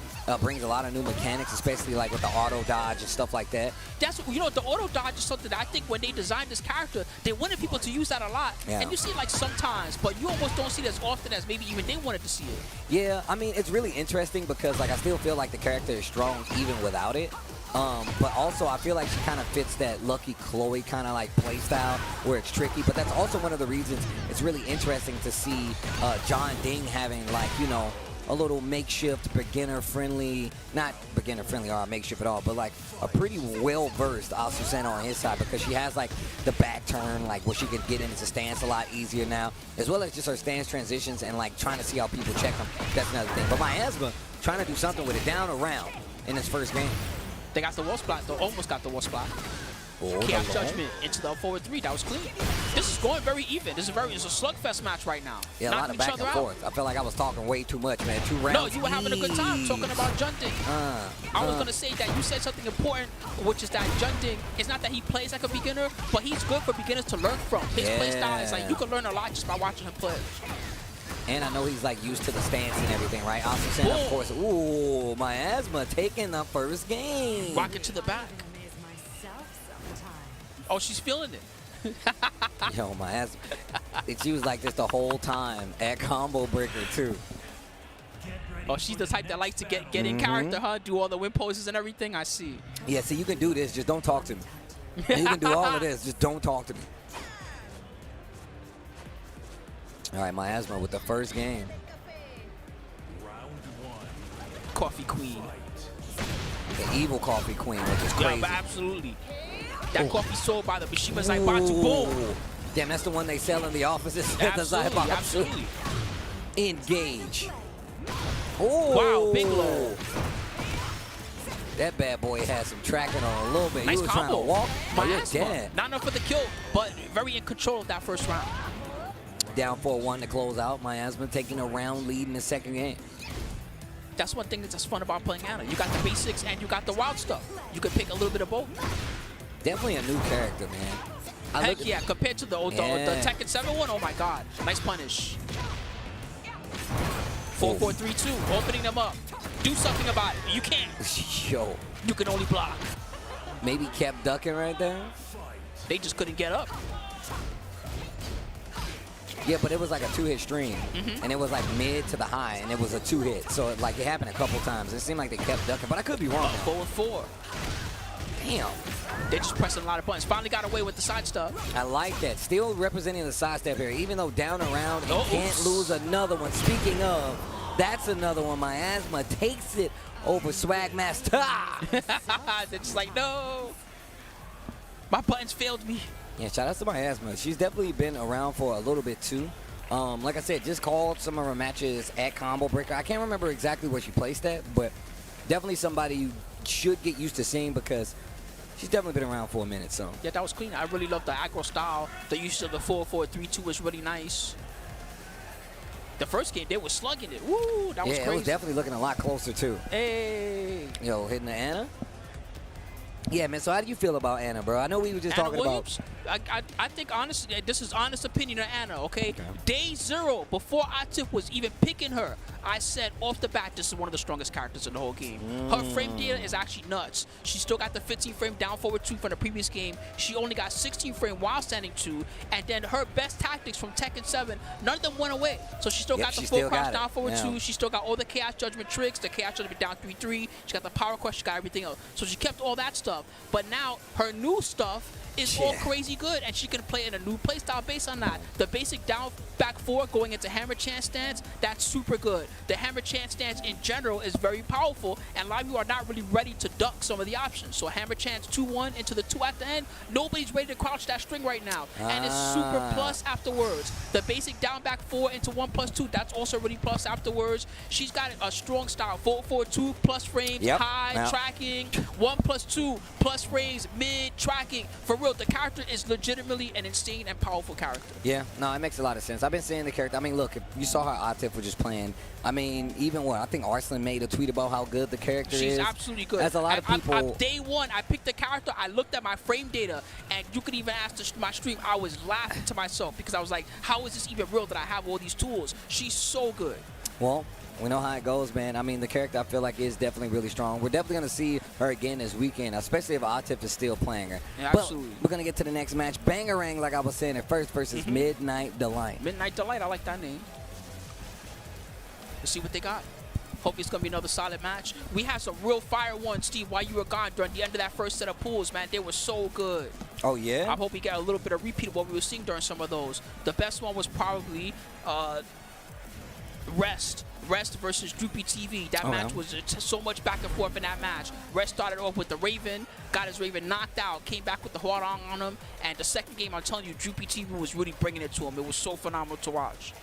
Brings a lot of new mechanics, especially like with the auto dodge and stuff like that. That's, you know, the auto dodge is something that I think when they designed this character, they wanted people to use that a lot. Yeah. And you see it like sometimes, but you almost don't see it as often as maybe even they wanted to see it. Yeah, I mean, it's really interesting because like I still feel like the character is strong even without it. But also I feel like she kind of fits that Lucky Chloe kind of like play style where it's tricky. But that's also one of the reasons it's really interesting to see John Ding having like, you know, a little makeshift beginner-friendly, not beginner-friendly or makeshift at all, but like a pretty well-versed Azucena on his side because she has like the back turn, like where she can get into stance a lot easier now, as well as just her stance transitions and like trying to see how people check them. That's another thing. But Mayasma trying to do something with it down around in his first game. They got the wall splat, though. Almost got the wall splat. Chaos Judgment into the forward 3. That was clean. This is going very even. It's a slugfest match right now. Yeah, a lot of back and forth. I felt like I was talking way too much, man. 2 rounds. No, you were having a good time talking about Junding. I was going to say that you said something important, which is that Junding, it's not that he plays like a beginner, but he's good for beginners to learn from. His play style is like, you can learn a lot just by watching him play. And I know he's like used to the stance and everything, right? Azucena, of course. Ooh, Mayasma taking the first game. Rocket to the back. Oh, she's feeling it. Yo, Mayasma. She was like this the whole time at Combo Breaker, too. Oh, she's the type that likes to get in character, huh? Do all the win poses and everything. I see. Yeah, see, you can do this. Just don't talk to me. You can do all of this. Just don't talk to me. All right, Mayasma with the first game. Round 1. Coffee Queen. The evil Coffee Queen, which is crazy. Yeah, but absolutely. That coffee sold by the Mishima's like Batu. Boom. Damn, that's the one they sell in the offices. Absolutely, absolutely. Engage. Oh, wow, big low. That bad boy had some tracking on a little bit. Nice he was combo. trying to walk. Mayasma, not enough for the kill, but very in control of that first round. Down 4-1 to close out. Mayasma taking a round lead in the second game. That's one thing that's fun about playing Anna. You got the basics and you got the wild stuff. You can pick a little bit of both. Definitely a new character, man. Heck yeah, compared to the Tekken 7 one, oh my god. Nice punish. 4-4-3-2, opening them up. Do something about it. You can't. Yo. You can only block. Maybe kept ducking right there. They just couldn't get up. Yeah, but it was like a 2-hit stream, and it was like mid to the high, and it was a 2-hit. So like it happened a couple times. It seemed like they kept ducking, but I could be wrong. 4-4. Damn. They're just pressing a lot of buttons. Finally got away with the side stuff. I like that. Still representing the sidestep here, even though down around and can't oops. lose another one. Speaking of, that's another one. Mayasma takes it over Swagmastahhh. They're just like, no. My buttons failed me. Yeah, shout out to Mayasma. She's definitely been around for a little bit too. Like I said, just called some of her matches at Combo Breaker. I can't remember exactly where she placed at, but definitely somebody you should get used to seeing because she's definitely been around for a minute. So Yeah, that was clean. I really love the aggro style. The use of the 4-4-3-2 was really nice. The first game, they were slugging it. Woo, that was yeah, crazy. it was definitely looking a lot closer too. Hey. Yo, hitting the Anna. Yeah, man. So how do you feel about Anna, bro? I know we were just Anna talking Williams, I think honestly, this is honest opinion of Anna, okay? Day 0, before Atif was even picking her, I said off the bat, this is one of the strongest characters in the whole game. Her frame data is actually nuts. She still got the 15 frame down forward 2 from the previous game. She only got 16 frame while standing 2. And then her best tactics from Tekken 7, none of them went away. So she still got the full crouch down forward 2. She still got all the Chaos Judgment tricks, the Chaos Judgment down 3-3. She got the Power Crush, she got everything else. So she kept all that stuff. But now her new stuff is all crazy good, and she can play in a new playstyle based on that. The basic down back 4 going into hammer chance stance, that's super good. The hammer chance stance in general is very powerful, and a lot of you are not really ready to duck some of the options. So hammer chance 2-1 into the 2 at the end, nobody's ready to crouch that string right now, and it's super plus afterwards. The basic down back 4 into 1+2, that's also really plus afterwards. She's got a strong style, 4-4-2 plus frames, high tracking, 1+2 plus frames, mid tracking. For real, the character is legitimately an insane and powerful character. Yeah, no, it makes a lot of sense. I've been seeing the character. I mean, look, if you saw how Atif was just playing, I mean, even what, I think Arslan made a tweet about how good the character is. She's absolutely good. As a lot of people. Day 1, I picked the character, I looked at my frame data, and you could even ask my stream, I was laughing to myself because I was like, how is this even real that I have all these tools? She's so good. Well, we know how it goes, man. I mean, the character I feel like is definitely really strong. We're definitely going to see her again this weekend, especially if Atif is still playing her. Yeah, absolutely. But we're going to get to the next match. Bangarang, like I was saying at first, versus Midnight Delight. Midnight Delight, I like that name. Let's see what they got. Hope it's going to be another solid match. We had some real fire ones, Steve, while you were gone during the end of that first set of pools, man. They were so good. Oh, yeah? I hope we get a little bit of repeat of what we were seeing during some of those. The best one was probably Rest versus Droopy TV. That match was so much back and forth in that match. Rest started off with the Raven, got his Raven knocked out, came back with the Hwoarang on him, and the second game, I'm telling you, Droopy TV was really bringing it to him. It was so phenomenal to watch.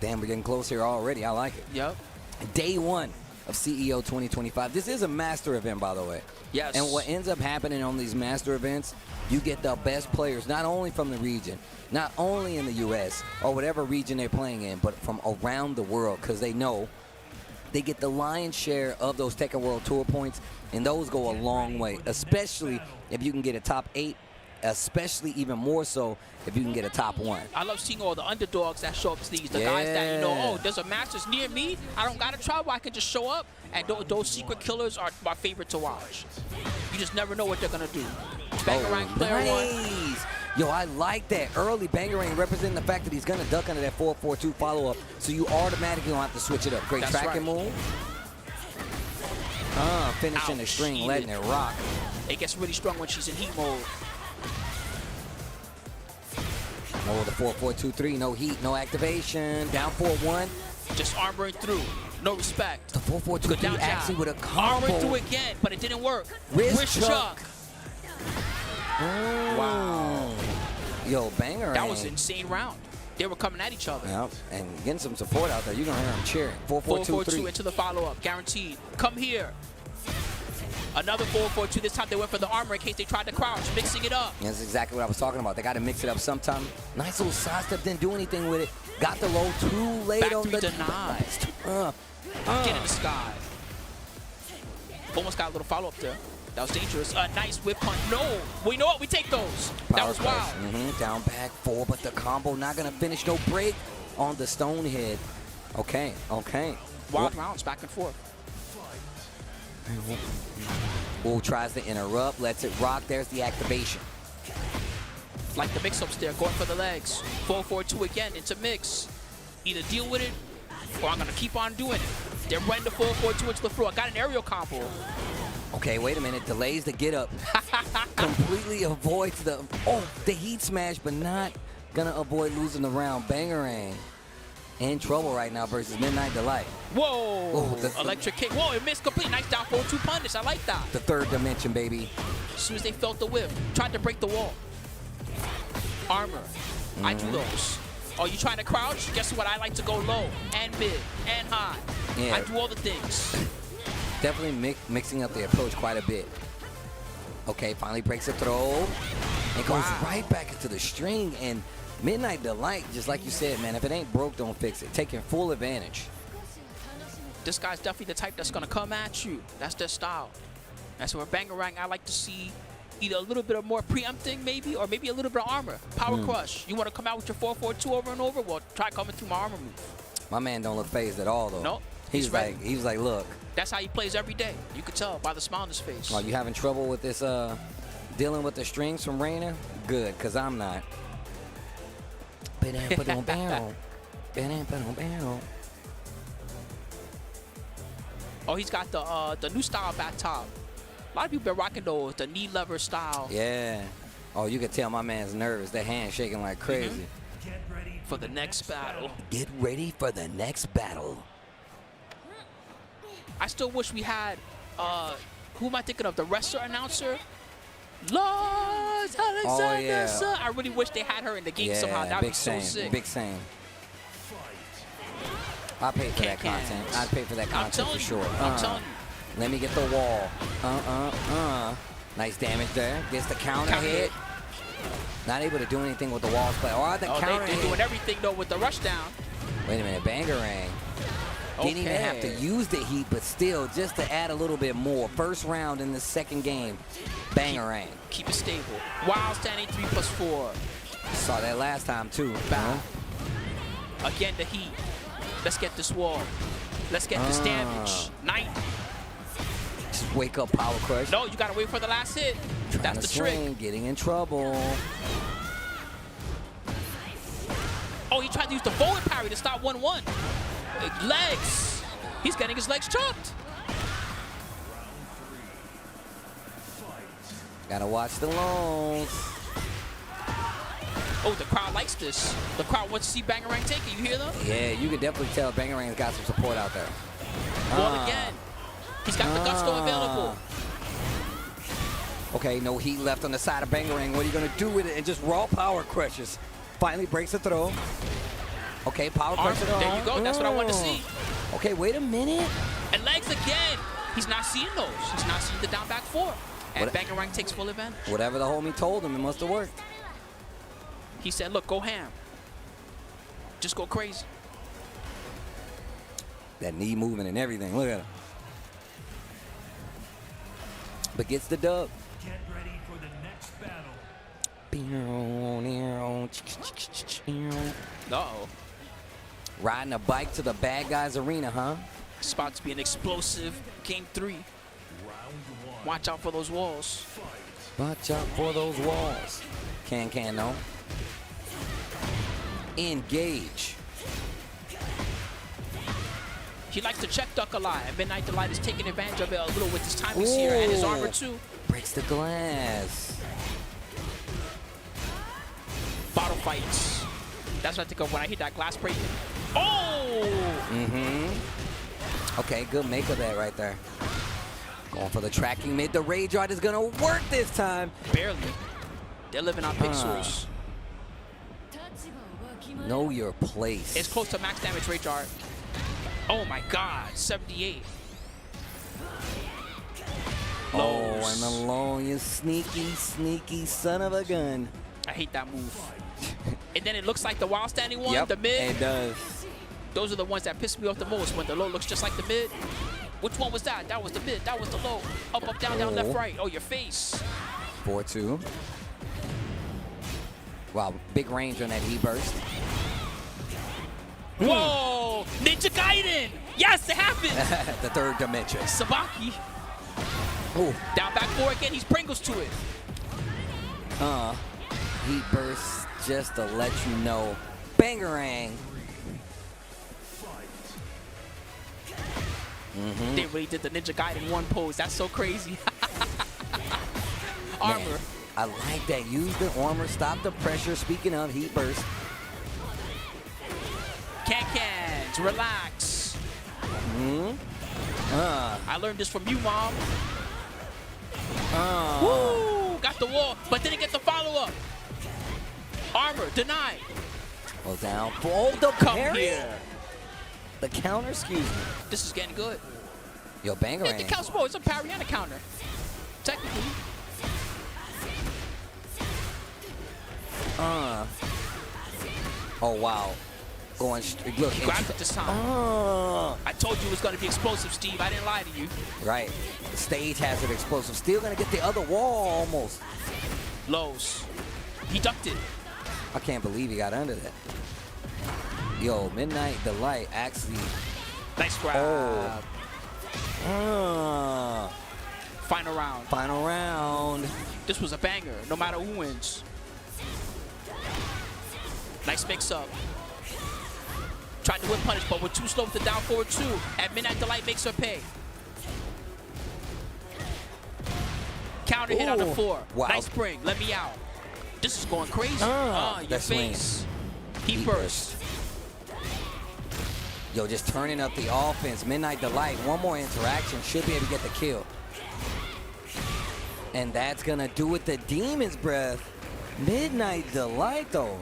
Damn, we're getting close here already. I like it. Yep. Day 1 of CEO 2025. This is a master event, by the way. Yes. And what ends up happening on these master events, you get the best players, not only from the region, not only in the U.S. or whatever region they're playing in, but from around the world, because they know they get the lion's share of those Tekken World Tour points, and those go a long way, especially if you can get a top 8, especially even more so if you can get a top 1. I love seeing all the underdogs that show up to these, the guys that, you know, oh, there's a Masters near me, I don't got to travel, I can just show up, and those secret killers are my favorite to watch. You just never know what they're going to do. Bangarang player 1. Yo, I like that. Early Bangarang representing the fact that he's going to duck under that 4-4-2 follow-up, so you automatically don't have to switch it up. Great tracking move. Finishing the string, letting it rock. It gets really strong when she's in heat mode. Oh, the 4-4-2-3, no heat, no activation. Down 4-1. Just armoring through. No respect. The 4-4-2-3 actually with a combo. Armoring through again, but it didn't work. Wrist chuck. Wow. Yo, Bangarang. That was an insane round. They were coming at each other. Yep, and getting some support out there. You're going to hear them cheering. 4-4-2-3. into the follow-up. Guaranteed. Come here. Another 4-4-2. This time they went for the armor in case they tried to crouch, mixing it up. That's exactly what I was talking about. They got to mix it up sometime. Nice little sidestep, didn't do anything with it. Got the low too late Back on three the denied. Get in the sky. Almost got a little follow-up there. That was dangerous. Nice whip punch. No. Well, you know what? We take those. That was wild. Down back 4, but the combo not going to finish. No break on the stone head. Okay. Wild rounds back and forth. Wu tries to interrupt, lets it rock. There's the activation. Like the mix-ups there, going for the legs. 4-4-2 again into mix. Either deal with it, or I'm going to keep on doing it. They're running the 4-4-2 into the floor. I got an aerial combo. Okay, wait a minute. Delays the get up. Completely avoids the heat smash, but not gonna avoid losing the round. Bangarang in trouble right now versus Midnight Delight. Whoa! Electric kick. Whoa, it missed complete. Nice down 4-2 punish. I like that. The third dimension, baby. As soon as they felt the whip, tried to break the wall. Armor. I do those. Oh, you trying to crouch? Guess what? I like to go low and mid and high. Yeah. I do all the things. Definitely mixing up the approach quite a bit. Okay, finally breaks a throw. And goes right back into the string. And Midnight Delight, just like you said, man, if it ain't broke, don't fix it. Taking full advantage. This guy's definitely the type that's going to come at you. That's their style. That's where Bangarang, I like to see either a little bit of more preempting, maybe, or maybe a little bit of armor. Power crush. You want to come out with your 4-4-2 over and over? Well, try coming through my armor move. My man don't look phased at all, though. Nope. He was like, look. That's how he plays every day. You could tell by the smile on his face. Are you having trouble with this, dealing with the strings from Reina? Good, because I'm not. Oh, he's got the new style back top. A lot of people been rocking those, the knee lever style. Yeah. Oh, you can tell my man's nervous. That hand shaking like crazy. Get ready For the next battle. Get ready for the next battle. I still wish we had, who am I thinking of? The wrestler announcer? Lars, Alexander. I really wish they had her in the game somehow. That would be so sick. Big same. I'd pay for that content. I'd pay for that content for sure. I'm telling you. Let me get the wall. Nice damage there. Gets the counter hit. Not able to do anything with the wall play. Or the counter hit. They're doing everything, though, with the rush down. Wait a minute. Bangarang. Didn't even have to use the heat, but still, just to add a little bit more. First round in the second game. Bangarang. Keep it stable. Wild standing 3+4. Saw that last time, too. Again, the heat. Let's get this wall. Let's get this damage. Night. Just wake up, power crush. No, you gotta wait for the last hit. That's the trick. Getting in trouble. Oh, he tried to use the forward parry to stop 1-1. Legs. He's getting his legs chopped. Gotta watch the longs. Oh, the crowd likes this. The crowd wants to see Bangarang take it. You hear them? Yeah, you can definitely tell Bangarang's got some support out there. Wall again. He's got the gusto available. Okay, no heat left on the side of Bangarang. What are you going to do with it? And just raw power crushes. Finally breaks the throw. Okay, power crush it on. There you go. That's what I wanted to see. Okay, wait a minute. And legs again. He's not seeing those. He's not seeing the down back four. And Bangarang takes full advantage. Whatever the homie told him, it must have worked. He said, look, go ham. Just go crazy. That knee movement and everything. Look at him. But gets the dub. Get ready for the next battle. Uh-oh. Riding a bike to the bad guys arena, huh? It's about to be an explosive game 3. Round 1. Watch out for those walls. Watch out for those walls. Can no. Engage. He likes to check duck a lot, and Midnight Delight is taking advantage of it a little with his timings here and his armor too. Breaks the glass. Bottle fights. That's what I think of when I hit that glass break. Oh! Okay, good make of that right there. Going for the tracking mid. The Rage Art is gonna work this time. Barely. They're living on pixels. Know your place. It's close to max damage Rage Art. Oh my God, 78. Oh, and the low, you sneaky, sneaky son of a gun. I hate that move. And then it looks like the wild standing one, Yep, the mid. it does. Those are the ones that piss me off the most, when the low looks just like the mid. Which one was that? That was the mid, that was the low. Up, up, down, down, left, right. Oh, your face. 4-2. Wow, big range on that E-burst. Whoa! Ninja Gaiden! Yes, it happened! The third dimension. Sabaki. Ooh. Down back 4 again, he's Pringles to it. Heat burst just to let you know. Bangarang. They really did the Ninja Gaiden one pose. That's so crazy. Armor. Man, I like that. Use the armor. Stop the pressure. Speaking of, heat burst. Can-cans. Relax. I learned this from you, Mom. Woo! Got the wall, but didn't get the follow-up. Armor. Denied. Well, down. Oh, the Come parry. here. The counter, excuse me. This is getting good. Yo, Bangarang. It counts both. It's a parry and a counter. Technically. Oh, wow. Going look. He grabbed it this time. I told you it was going to be explosive, Steve. I didn't lie to you. Right. The stage has it explosive. Still going to get the other wall almost. Lows. He ducked it. I can't believe he got under that. Yo, Midnight Delight actually. Nice grab. Oh. Final round. Final round. This was a banger, no matter who wins. Nice mix-up. Tried to whip punish, but we're too slow with the down forward 2. And Midnight Delight makes her pay. Counter hit on the 4. Wow. Nice spring. Let me out. This is going crazy. Your face. He burst. Yo, just turning up the offense. Midnight Delight, one more interaction, should be able to get the kill. And that's going to do it. The Demon's Breath. Midnight Delight, though.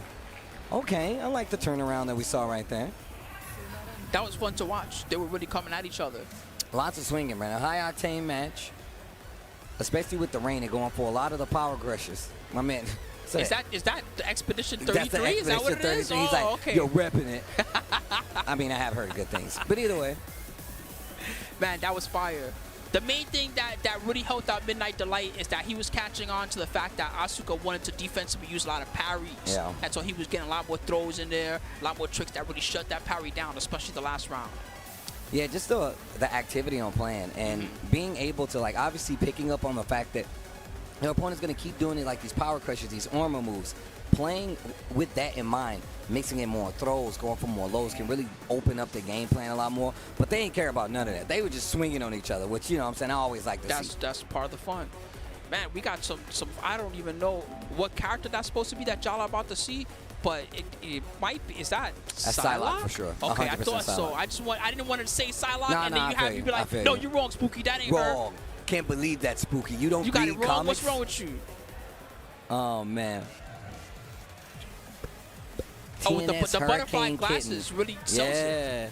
Okay, I like the turnaround that we saw right there. That was fun to watch. They were really coming at each other. Lots of swinging, man. A high-octane match, especially with the Reina going for a lot of the power crushes. My man. Is that the Expedition 33? That's the Expedition Is that what it 33. is? He's like, okay. yo, repping it. I mean, I have heard good things. But either way. Man, that was fire. The main thing that really helped out Midnight Delight is that he was catching on to the fact that Asuka wanted to defensively use a lot of parries. Yeah. And so he was getting a lot more throws in there, a lot more tricks that really shut that parry down, especially the last round. Yeah, just the activity on playing and being able to, like, obviously picking up on the fact that your opponent's going to keep doing it like these power crushes, these armor moves. Playing with that in mind, mixing in more throws, going for more lows can really open up the game plan a lot more. But they didn't care about none of that. They were just swinging on each other, which, you know what I'm saying, I always like to see. That's part of the fun. Man, we got some I don't even know what character that's supposed to be that y'all are about to see, but it might be. Is that That's Psylocke? Psylocke for sure. Okay, I 100% thought so. Psylocke. I didn't want to say Psylocke, Nah, and then nah, you be like, I feel no, you. you're wrong, Spooky. That ain't her. Wrong. Can't believe that, Spooky. You don't You got read it wrong. comics? What's wrong with you? Oh, man. Oh, with the butterfly Hurricane glasses Kitten. really sells it. Yeah.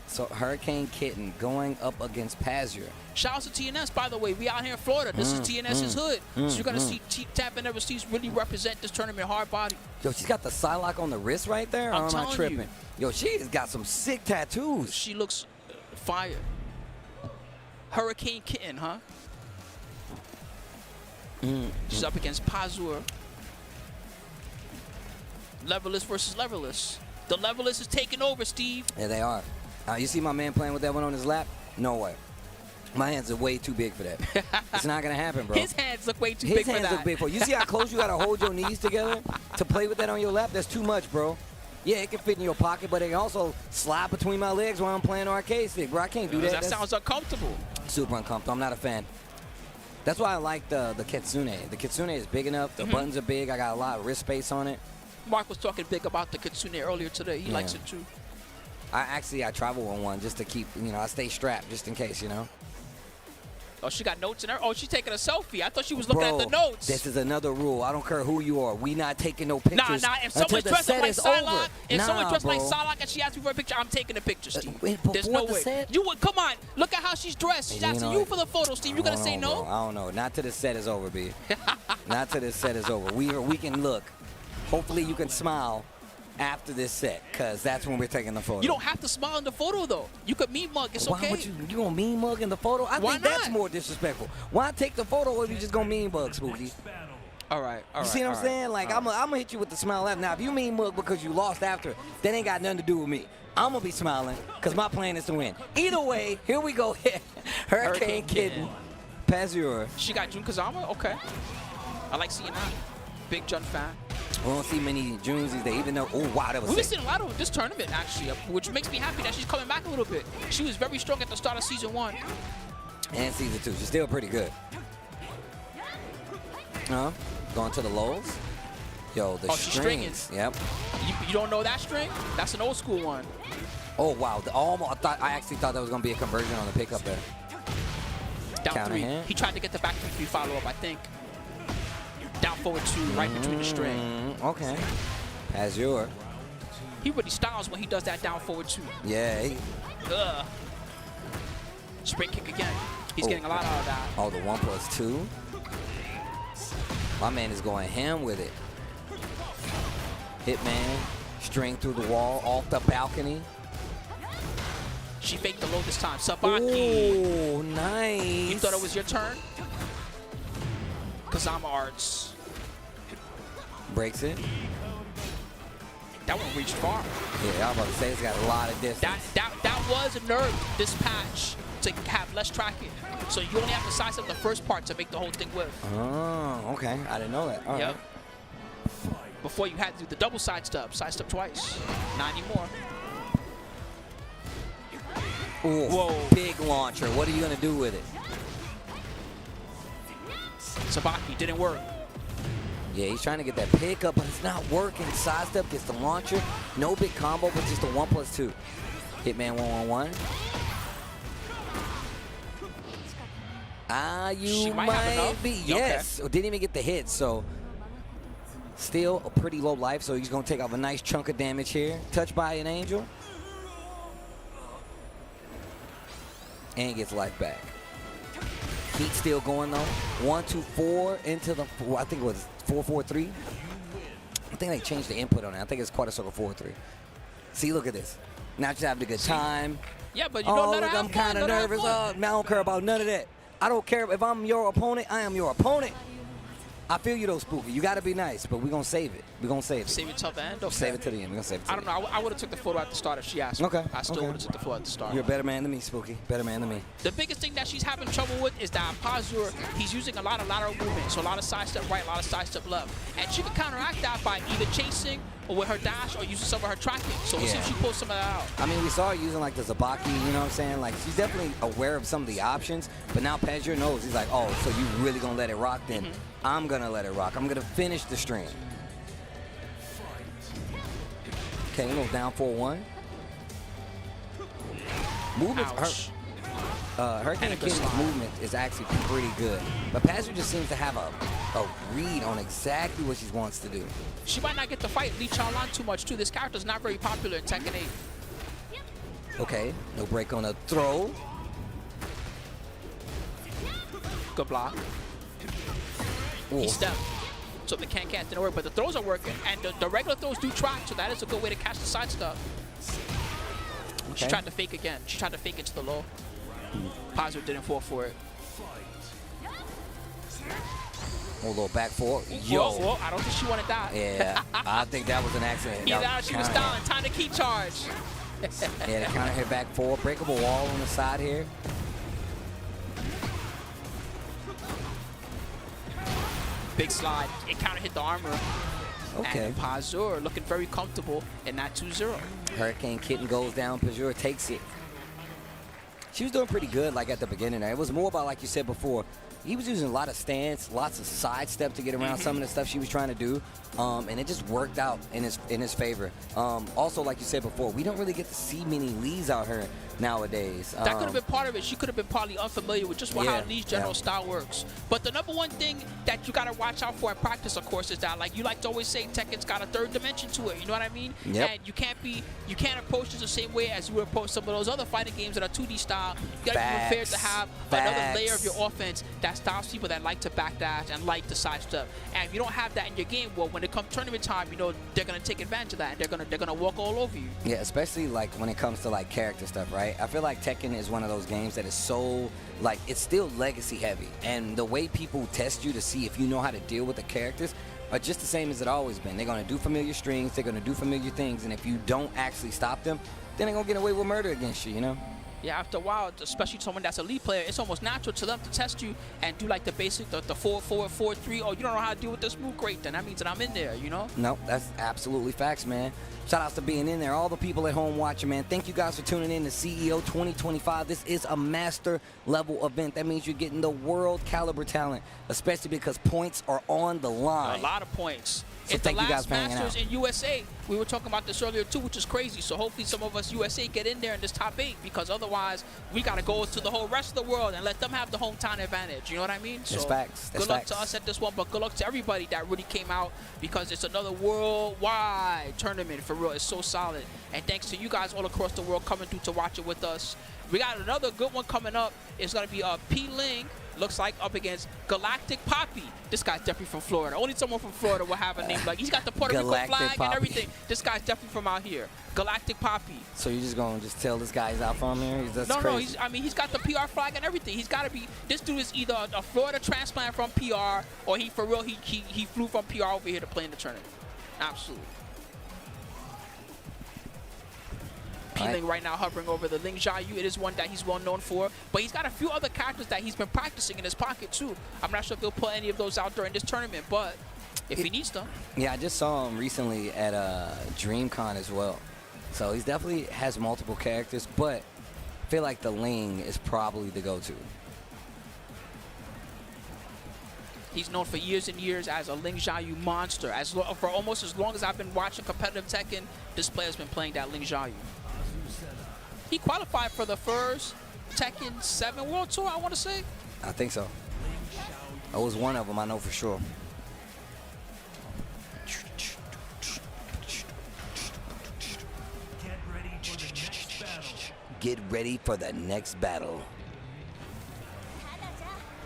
So Hurricane Kitten going up against Pazure. Shout out to TNS, by the way. We out here in Florida. This is TNS's hood. So you're going to see Tap and Overseas really represent this tournament hard body. Yo, she's got the Psylocke on the wrist right there? I'm or am I telling tripping? you. Yo, she has got some sick tattoos. She looks fire. Hurricane Kitten, huh? She's up against Pazure. Levelless versus Levelless. The Levelless is taking over, Steve. Yeah, they are. You see my man playing with that one on his lap? No way. My hands are way too big for that. It's not going to happen, bro. His hands look way too His big for hands that. look big for it. You see how close you got to hold your knees together to play with that on your lap? That's too much, bro. Yeah, it can fit in your pocket, but it can also slide between my legs while I'm playing arcade stick, bro. I can't do that. That sounds uncomfortable. Super uncomfortable. I'm not a fan. That's why I like the Kitsune. The Kitsune is big enough. The buttons are big. I got a lot of wrist space on it. Mark was talking big about the Kitsune earlier today. He likes it too. I travel on one just to keep, I stay strapped just in case, Oh, she got notes in her. Oh, she's taking a selfie. I thought she was looking at the notes. This is another rule. I don't care who you are. We not taking no pictures. Nah. If someone's dressed up like Psylocke, like bro. Psylocke and she asks me for a picture, I'm taking a picture, Steve. There's before no the way. set? You would come on. Look at how she's dressed. She's asking you for the photo, Steve. You gonna say no? Bro. I don't know. Not till the set is over, B. Not till the set is over. We can look. Hopefully you can smile after this set, because that's when we're taking the photo. You don't have to smile in the photo, though. You could mean mug. It's Why okay. would you gonna mean mug in the photo? I Why think that's not? more disrespectful. Why take the photo if you just gonna mean mug, Spooky? All right. You see what I'm saying? Like, I'm gonna hit you with the smile after. Now, if you mean mug because you lost after, that ain't got nothing to do with me. I'm gonna be smiling because my plan is to win. Either way, here we go. Hurricane Kitten, Pazure. She got Jun Kazama? Okay. I like seeing that. Big Jun fan. We don't see many Junesies there, even though, oh, wow, that was We've sick. seen a lot of this tournament, actually, which makes me happy that she's coming back a little bit. She was very strong at the start of Season 1. And Season 2. She's still pretty good. Going to the lows. Yo, the she's strings. stringing. Yep. You don't know that string? That's an old school one. Oh, wow. I actually thought that was going to be a conversion on the pickup there. Down Counter 3. hand. He tried to get the back 3 follow-up, I think. Down forward 2, right between the string. Okay. Pazure. He really styles when he does that down forward 2. Yeah. Sprint kick again. He's getting a lot out of that. Oh, the 1+2. My man is going ham with it. Hitman, string through the wall, off the balcony. She faked the low this time. Sabaki. Oh, nice. You thought it was your turn? Kazama Arts. Breaks it. That one reached far. Yeah, I was about to say it's got a lot of distance. That was nerfed this patch to have less tracking. So you only have to size up the first part to make the whole thing whiff. Oh, okay. I didn't know that. All right. Before you had to do the double sidestep twice. Not anymore. Ooh, Whoa. big launcher. What are you going to do with it? Sabaki didn't work. Yeah, he's trying to get that pickup, but it's not working. Sidestep gets the launcher. No big combo, but just a 1+2. Hitman 1-on-1. She might have enough. be. Yes. Okay. Didn't even get the hit, so still a pretty low life, so he's going to take off a nice chunk of damage here. Touched by an angel. And gets life back. Heat still going though. 1-2-4 into the, I think it was 4-4-3. I think they changed the input on it. I think it's quarter circle 4-3. See, look at this. Now just having a good time. Yeah, but you don't let her have I'm kind of nervous. I don't care about none of that. I don't care if I'm your opponent. I am your opponent. I feel you though, Spooky. You got to be nice, but we're going to save it. We're going to save it. Save it till the end? Okay. Save it to the end. We're going to save it to I don't know. I would have took the photo at the start if she asked me. Okay. I still would have took the photo at the start. You're a better man than me, Spooky. Better man than me. The biggest thing that she's having trouble with is that Pazure, he's using a lot of lateral movement. So a lot of sidestep right, a lot of sidestep left. And she can counteract that by either chasing or with her dash or using some of her tracking. So we'll see if she pulls some of that out. I mean, we saw her using like the Zabaki, you know what I'm saying? Like, she's definitely aware of some of the options, but now Pazure knows. He's like, oh, so you really gonna let it rock then? I'm gonna let it rock. I'm gonna finish the string. Okay, a little down 4-1. Movement, Hurricane Kitten's movement is actually pretty good, but Pazure just seems to have a read on exactly what she wants to do. She might not get to fight Lee Chaolan too much too. This character's not very popular in Tekken 8. Okay, no break on the throw. Good block. Ooh. He stepped. So the can't didn't work, but the throws are working. And the regular throws do track, so that is a good way to catch the side stuff. Okay. She tried to fake again. She tried to fake it to the low. Pazure didn't fall for it. A little back four. Yo. Whoa, I don't think she wanted that. Yeah, I think that was an accident. Either she was styling. Time to key charge. Yeah, the counter hit back four. Breakable wall on the side here. Big slide. It counter hit the armor. Okay. And Pazure looking very comfortable in that 2-0. Hurricane Kitten goes down. Pazure takes it. She was doing pretty good like at the beginning. It was more about, like you said before, he was using a lot of stance, lots of sidestep to get around some of the stuff she was trying to do, and it just worked out in his favor. Also, like you said before, we don't really get to see many Lees out here nowadays. That could have been part of it. She could have been partly unfamiliar with just how Lee's general style works. But the number one thing that you got to watch out for in practice, of course, is that, like you like to always say, Tekken's got a third dimension to it. You know what I mean? Yep. And you can't approach this the same way as you would approach some of those other fighting games that are 2D style. You got to be prepared to have another layer of your offense that stops people that like to backdash and like to sidestep. And if you don't have that in your game, well, when it comes tournament time, you know they're gonna take advantage of that. And they're gonna walk all over you. Yeah, especially like when it comes to like character stuff, right? I feel like Tekken is one of those games that is so, like, it's still legacy heavy, and the way people test you to see if you know how to deal with the characters are just the same as it always been. They're gonna do familiar strings, they're gonna do familiar things, and if you don't actually stop them, then they're gonna get away with murder against you, you know? Yeah, after a while, especially someone that's a lead player, it's almost natural to them to test you and do like the basic, the 4-4, 4-3. Oh, you don't know how to deal with this move? Great, then that means that I'm in there, you know? No, that's absolutely facts, man. Shout outs to being in there. All the people at home watching, man. Thank you guys for tuning in to CEO 2025. This is a master level event. That means you're getting the world caliber talent, especially because points are on the line. A lot of points. So It's thank the you guys last for hanging Masters out. in USA. We were talking about this earlier too, which is crazy. So hopefully some of us USA get in there in this top 8, because otherwise we got to go to the whole rest of the world and let them have the hometown advantage. You know what I mean? That's facts. That's good luck facts. to us at this one, but good luck to everybody that really came out, because it's another worldwide tournament for real. It's so solid. And thanks to you guys all across the world coming through to watch it with us. We got another good one coming up. It's going to be P. Ling, looks like, up against Galactic Poppy. This guy's definitely from Florida. Only someone from Florida will have a name like, he's got the Puerto Rico Galactic flag Poppy. and everything. This guy's definitely from out here. Galactic Poppy. So you're just going to just tell this guy he's out from here? That's crazy. No, he's got the PR flag and everything. He's got to be, this dude is either a Florida transplant from PR, or he, for real, he flew from PR over here to play in the tournament. Absolutely. P-Ling right now hovering over the Ling Xiaoyu. It is one that he's well known for, but he's got a few other characters that he's been practicing in his pocket too. I'm not sure if he'll put any of those out during this tournament, but if he needs them. Yeah, I just saw him recently at DreamCon as well. So he definitely has multiple characters, but I feel like the Ling is probably the go-to. He's known for years and years as a Ling Xiaoyu monster. For almost as long as I've been watching competitive Tekken, this player's been playing that Ling Xiaoyu. He qualified for the first Tekken 7 World Tour, I want to say. I think so. I was one of them, I know for sure. Get ready for the next battle.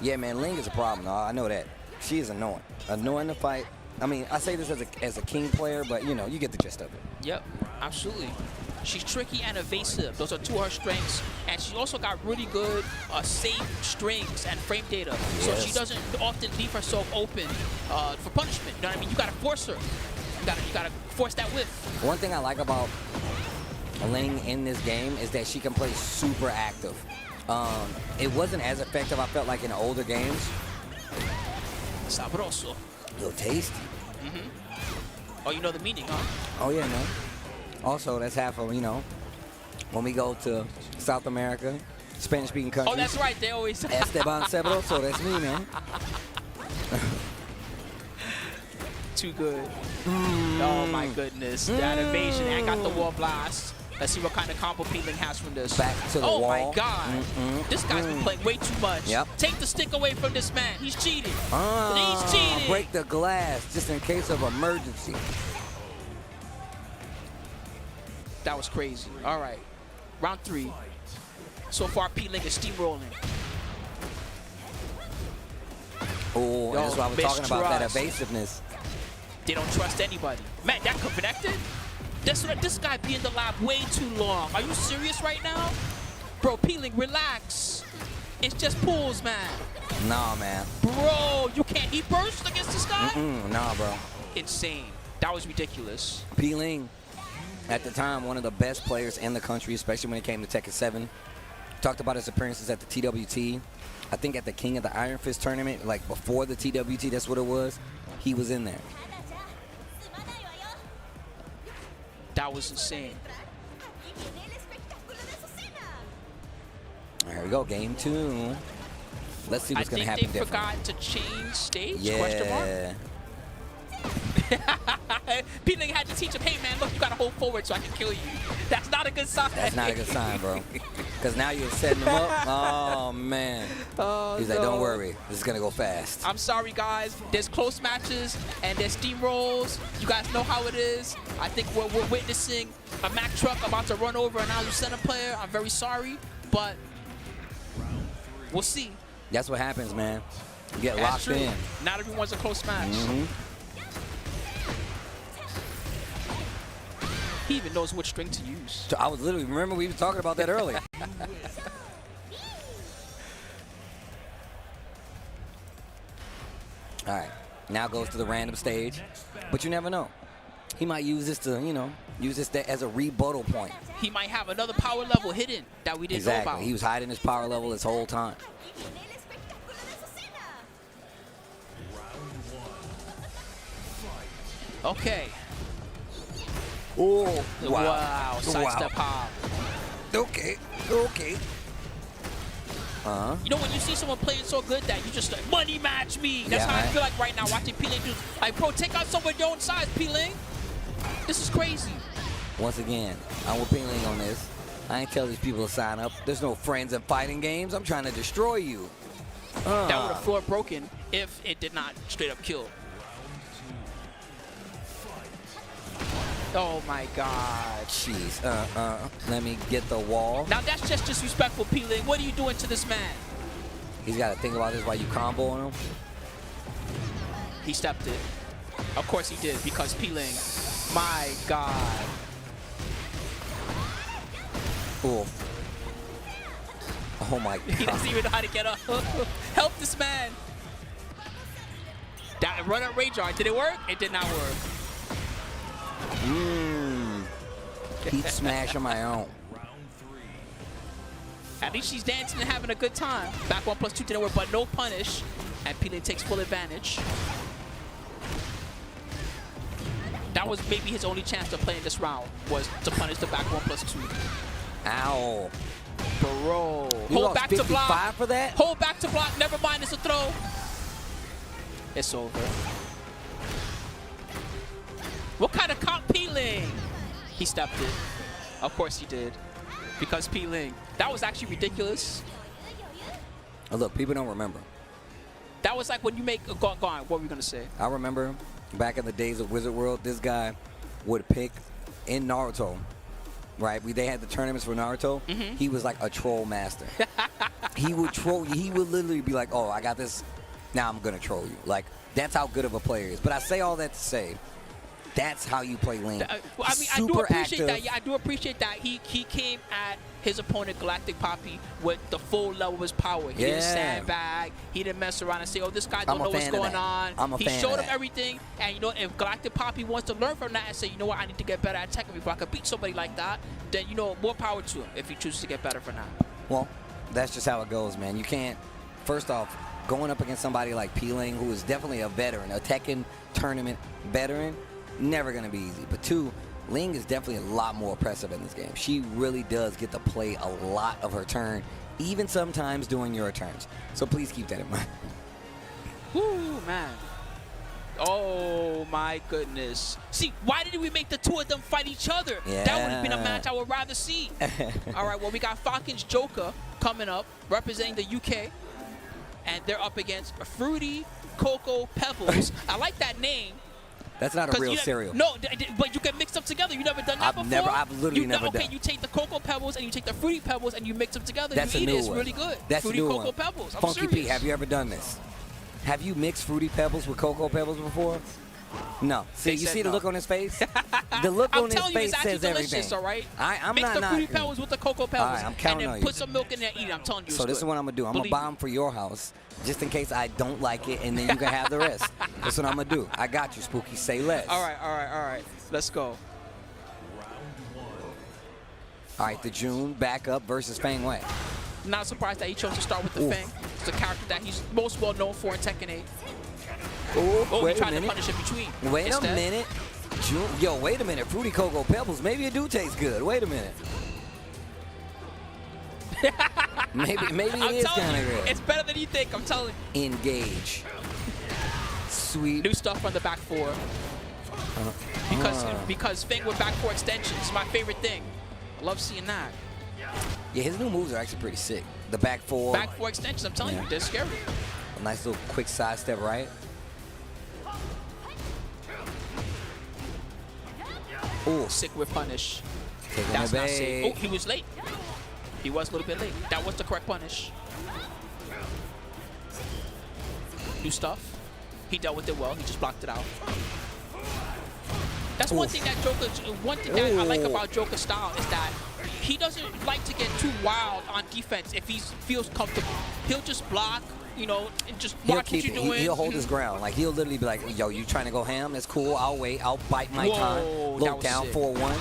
Yeah, man, Ling is a problem. I know that. She is annoying. Annoying to fight. I mean, I say this as a King player, but, you know, you get the gist of it. Yep, absolutely. She's tricky and evasive. Those are two of her strengths. And she also got really good safe strings and frame data. So she doesn't often leave herself open for punishment. You know what I mean? You got to force her. You got to force that whiff. One thing I like about Ling in this game is that she can play super active. It wasn't as effective, I felt like, in the older games. Sabroso. A little tasty. Oh, you know the meaning, huh? Oh, yeah, no. Also, that's half of, you know, when we go to South America, Spanish-speaking countries. Oh, that's right. They always... Esteban Sabroso, that's me, man. Too good. Oh, my goodness. That evasion. And got the wall blast. Let's see what kind of combo P-Ling has from this. Back to the wall. Oh, my God. This guy's been playing way too much. Yep. Take the stick away from this man. He's cheating. He's cheating. Break the glass just in case of emergency. That was crazy. All right. Round 3. So far, P-Ling is steamrolling. Oh, that's what I was talking about, that evasiveness. They don't trust anybody. Man, that connected? This guy be in the lab way too long. Are you serious right now? Bro, P-Ling, relax. It's just pools, man. Nah, man. Bro, you can't heat burst against this guy? Nah, bro. Insane. That was ridiculous. P-Ling, at the time, one of the best players in the country, especially when it came to Tekken 7. Talked about his appearances at the TWT. I think at the King of the Iron Fist tournament, like before the TWT, that's what it was. He was in there. That was insane. There we go, game 2. Let's see what's going to happen I think they different. forgot to change stage? Yeah. Question mark? P-Ling had to teach him, hey man, look, you gotta hold forward so I can kill you. That's not a good sign. That's not a good sign, bro. Because now you're setting him up. Oh, man. He's like, don't worry. This is going to go fast. I'm sorry, guys. There's close matches and there's steamrolls. You guys know how it is. I think we're witnessing a Mack truck about to run over an Azucena player. I'm very sorry, but we'll see. That's what happens, man. You get That's locked true. in. Not everyone's a close match. He even knows which string to use. I was literally, remember we were talking about that earlier. All right, now goes to the random stage, but you never know. He might use this to, you know, Use this as a rebuttal point. He might have another power level hidden that we didn't know about. He was hiding his power level this whole time. Okay. Oh, wow. Sidestep hop. Okay. You know when you see someone playing so good that you just like, money match me. That's how I feel like right now watching P-Ling do. Like, bro, take out someone your own size, P-Ling. This is crazy. Once again, I'm with P-Ling on this. I ain't tell these people to sign up. There's no friends in fighting games. I'm trying to destroy you. That would have floor broken if it did not straight up kill. Oh my God. Jeez. Let me get the wall. Now that's just disrespectful, P-Ling. What are you doing to this man? He's got to think about this while you comboing him. He stepped it. Of course he did, because P-Ling. My God. Oof. Oh my God. He doesn't even know how to get up. Help this man. That run up rage art. Did it work? It did not work. Heat smash on my own. At least she's dancing and having a good time. Back 1+2 didn't work, but no punish. And P-Ling takes full advantage. That was maybe his only chance to play in this round, was to punish the back 1+2. Ow. Bro. You Hold lost back to block. 55 for that? Hold back to block. Never mind, it's a throw. It's over. What kind of comp P-Ling? He stepped it. Of course he did. Because P-Ling. That was actually ridiculous. Oh, look, people don't remember. That was like when you make a go on. What were we going to say? I remember back in the days of Wizard World, this guy would pick in Naruto, right? They had the tournaments for Naruto. He was like a troll master. He would troll you. He would literally be like, oh, I got this. Now I'm going to troll you. Like, that's how good of a player he is. But I say all that to say, that's how you play Link. I mean, I do appreciate that. Yeah, I do appreciate that. He came at his opponent, Galactic Poppy, with the full level of his power. He didn't sandbag. He didn't mess around and say, oh, this guy don't know what's going on. He showed him everything. And, you know, if Galactic Poppy wants to learn from that and say, you know what, I need to get better at Tekken before I can beat somebody like that, then, you know, more power to him if he chooses to get better for now. Well, that's just how it goes, man. You can't, first off, going up against somebody like P-Ling, who is definitely a veteran, a Tekken tournament veteran, never going to be easy. But two, Ling is definitely a lot more oppressive in this game. She really does get to play a lot of her turn, even sometimes during your turns. So please keep that in mind. Whoo, man. Oh, my goodness. See, why didn't we make the two of them fight each other? Yeah. That would have been a match I would rather see. All right, well, we got Falcon's Joker coming up, representing the UK. And they're up against Fruity Cocoa Pebbles. I like that name. That's not a real cereal. No, but you can mix them together. You've never done that before? I've literally never done. Okay, you take the Cocoa Pebbles and you take the Fruity Pebbles and you mix them together. That's you a eat new it. It's one. really good. That's Fruity a new Cocoa one. Pebbles. I'm Funky serious. P, have you ever done this? Have you mixed Fruity Pebbles with Cocoa Pebbles before? No. See, you see the look on his face? The look on his face says everything. All right? I'm mix not the Fruity Pebbles with the Cocoa Pebbles. All right, I'm counting and on then you. put some milk in there and eat it. I'm telling you. So this is what I'm going to do. I'm going to buy them for your house just in case I don't like it, and then you can have the rest. That's what I'm going to do. I got you, Spooky. Say less. All right. Let's go. All right, the June back up versus Fang Wei. Not surprised that he chose to start with the Fang. It's a character that he's most well known for in Tekken 8. Wait he tried a minute. to punish in between. Wait a minute. Yo, wait a minute. Fruity Cocoa Pebbles. Maybe it do taste good. Wait a minute. maybe it is kind of good. It's better than you think. I'm telling you. Engage. Sweet. New stuff from the back four. Because Fang with back four extensions is my favorite thing. I love seeing that. Yeah, his new moves are actually pretty sick. The back four. Back four extensions, I'm telling you, they're scary. A nice little quick sidestep, right? Ooh, sick with punish. That's not safe. Oh, he was late. He was a little bit late. That was the correct punish. New stuff. He dealt with it well. He just blocked it out. That's one thing that I like about Joker's style is that he doesn't like to get too wild on defense if he feels comfortable. He'll just block, you know, and just He'll watch what keep you're it. doing. He'll hold his ground. Like, he'll literally be like, yo, you trying to go ham? That's cool. I'll wait. I'll bite my time. Whoa, Low that was down sick. 4-1.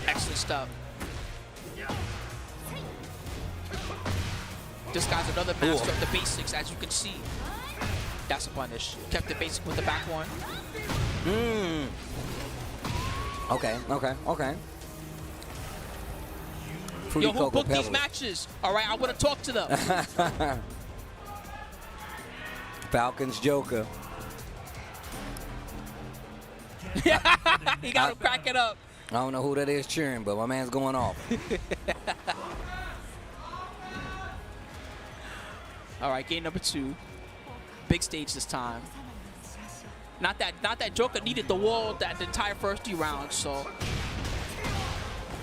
Excellent stuff. This guy's another master of the basics, as you can see. That's a punish. Kept it basic with the back one. Okay, okay, okay. Fruity Yo, who Cocoa booked these Pebbles. matches? All right, I want to talk to them. Falcons Joker. He got him cracking up. I don't know who that is cheering, but my man's going off. All right, game number 2. Big stage this time. Not that Joker needed the wall that the entire first 3 rounds, so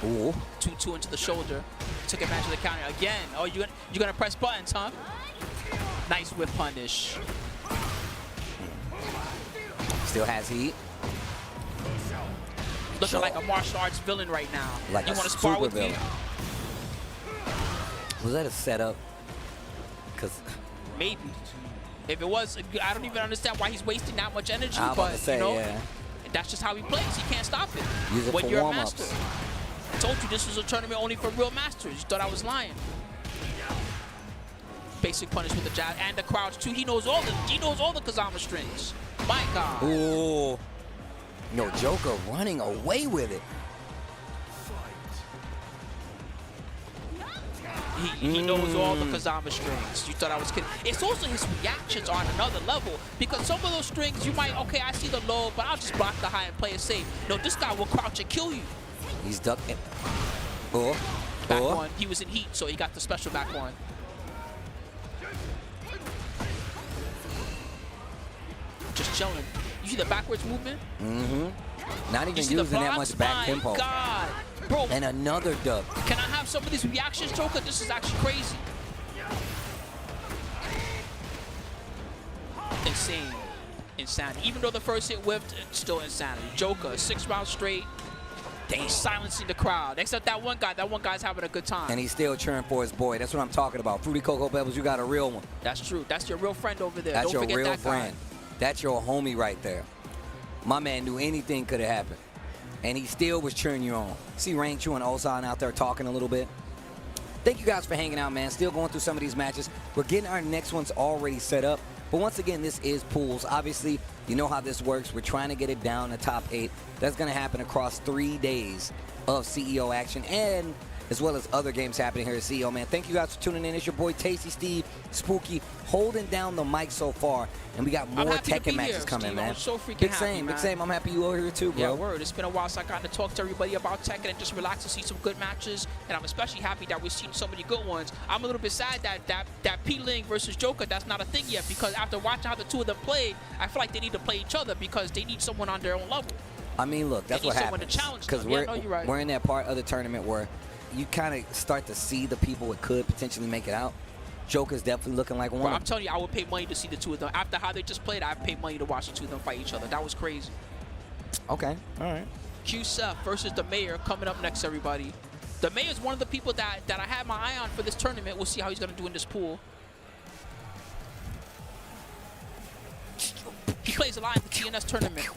Ooh. 2-2 into the shoulder. Took advantage of the counter again. Oh, you're gonna press buttons, huh? Nice whip punish. Still has heat. Looking like a martial arts villain right now. Like you a want to spar super with me? villain. Was that a setup? Because Maybe. If it was, I don't even understand why he's wasting that much energy. I was about But to say, you know, yeah. that's just how he plays. He can't stop it. Use it when for you're a warm-ups. master. I told you this was a tournament only for real masters. You thought I was lying. Basic punish with the jab and the crouch too. He knows all the Kazama strings. My God. Ooh. No, Joker running away with it. He knows all the Kazama strings. You thought I was kidding. It's also his reactions are on another level, because some of those strings you might, okay, I see the low, but I'll just block the high and play it safe. No, this guy will crouch and kill you. He's ducking. Oh. Back Oh. one. He was in heat, so he got the special back one. Just chilling. You see the backwards movement? Mm-hmm. Not You even see the using that blocks? much back My tempo. God. Bro, And another duck. can I have some of these reactions, Joker? This is actually crazy. Insane. Insanity. Even though the first hit whipped, it's still insanity. Joker, 6 rounds straight. He's silencing the crowd. Except that one guy's having a good time. And he's still cheering for his boy. That's what I'm talking about. Fruity Cocoa Pebbles, you got a real one. That's true. That's your real friend over there. That's Don't your forget real that guy. friend. That's your homie right there. My man knew anything could have happened. And he still was cheering you on. See Rain Chu and Ulsan out there talking a little bit. Thank you guys for hanging out, man. Still going through some of these matches. We're getting our next ones already set up. But once again, this is pools. Obviously, you know how this works. We're trying to get it down to top 8. That's going to happen across 3 days of CEO action, and as well as other games happening here at CEO, man. Thank you guys for tuning in. It's your boy Tasty Steve, Spooky, holding down the mic so far, and we got more happy to Tekken be matches here, coming, Steve. man. I'm so freaking big happy, same, man. big same. I'm happy you over here too, bro. Yeah, word. It's been a while since I got to talk to everybody about Tekken and just relax and see some good matches. And I'm especially happy that we've seen so many good ones. I'm a little bit sad that P-Ling versus Joker, that's not a thing yet, because after watching how the two of them play, I feel like they need to play each other because they need someone on their own level. I mean, look, that's They what need someone happens. to challenge Because them. Yeah, no, you're right. we're in that part of the tournament where you kind of start to see the people that could potentially make it out. Joker's definitely looking like one. Bro, I'm telling you, I would pay money to see the two of them. After how they just played, I'd pay money to watch the two of them fight each other. That was crazy. Okay, all right. Q-Seth versus the Mayor coming up next, everybody. The Mayor is one of the people that I had my eye on for this tournament. We'll see how he's going to do in this pool. He plays a lot in the TNS tournament.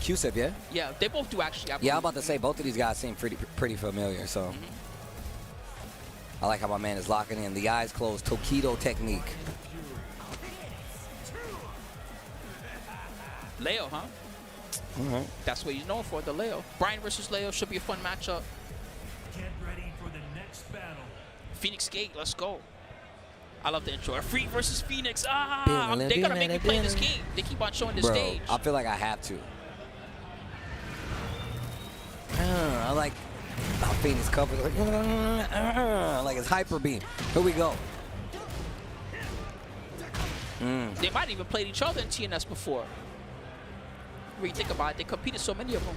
Q-Sip, yeah? Yeah, they both do actually. Yeah, I'm about to say both of these guys seem pretty familiar, so. I like how my man is locking in. The eyes closed, Tokido technique. Leo, huh? That's what he's known for, the Leo. Bryan versus Leo should be a fun matchup. Get ready for the next battle. Phoenix Gate, let's go. I love the intro. Freak versus Phoenix. Ah, they're going to make me play this game. They keep on showing this stage. I feel like I have to. I like how Phoenix covers. Like it's Hyper Beam. Here we go. They might even played each other in TNS before. When you think about it, they competed so many of them.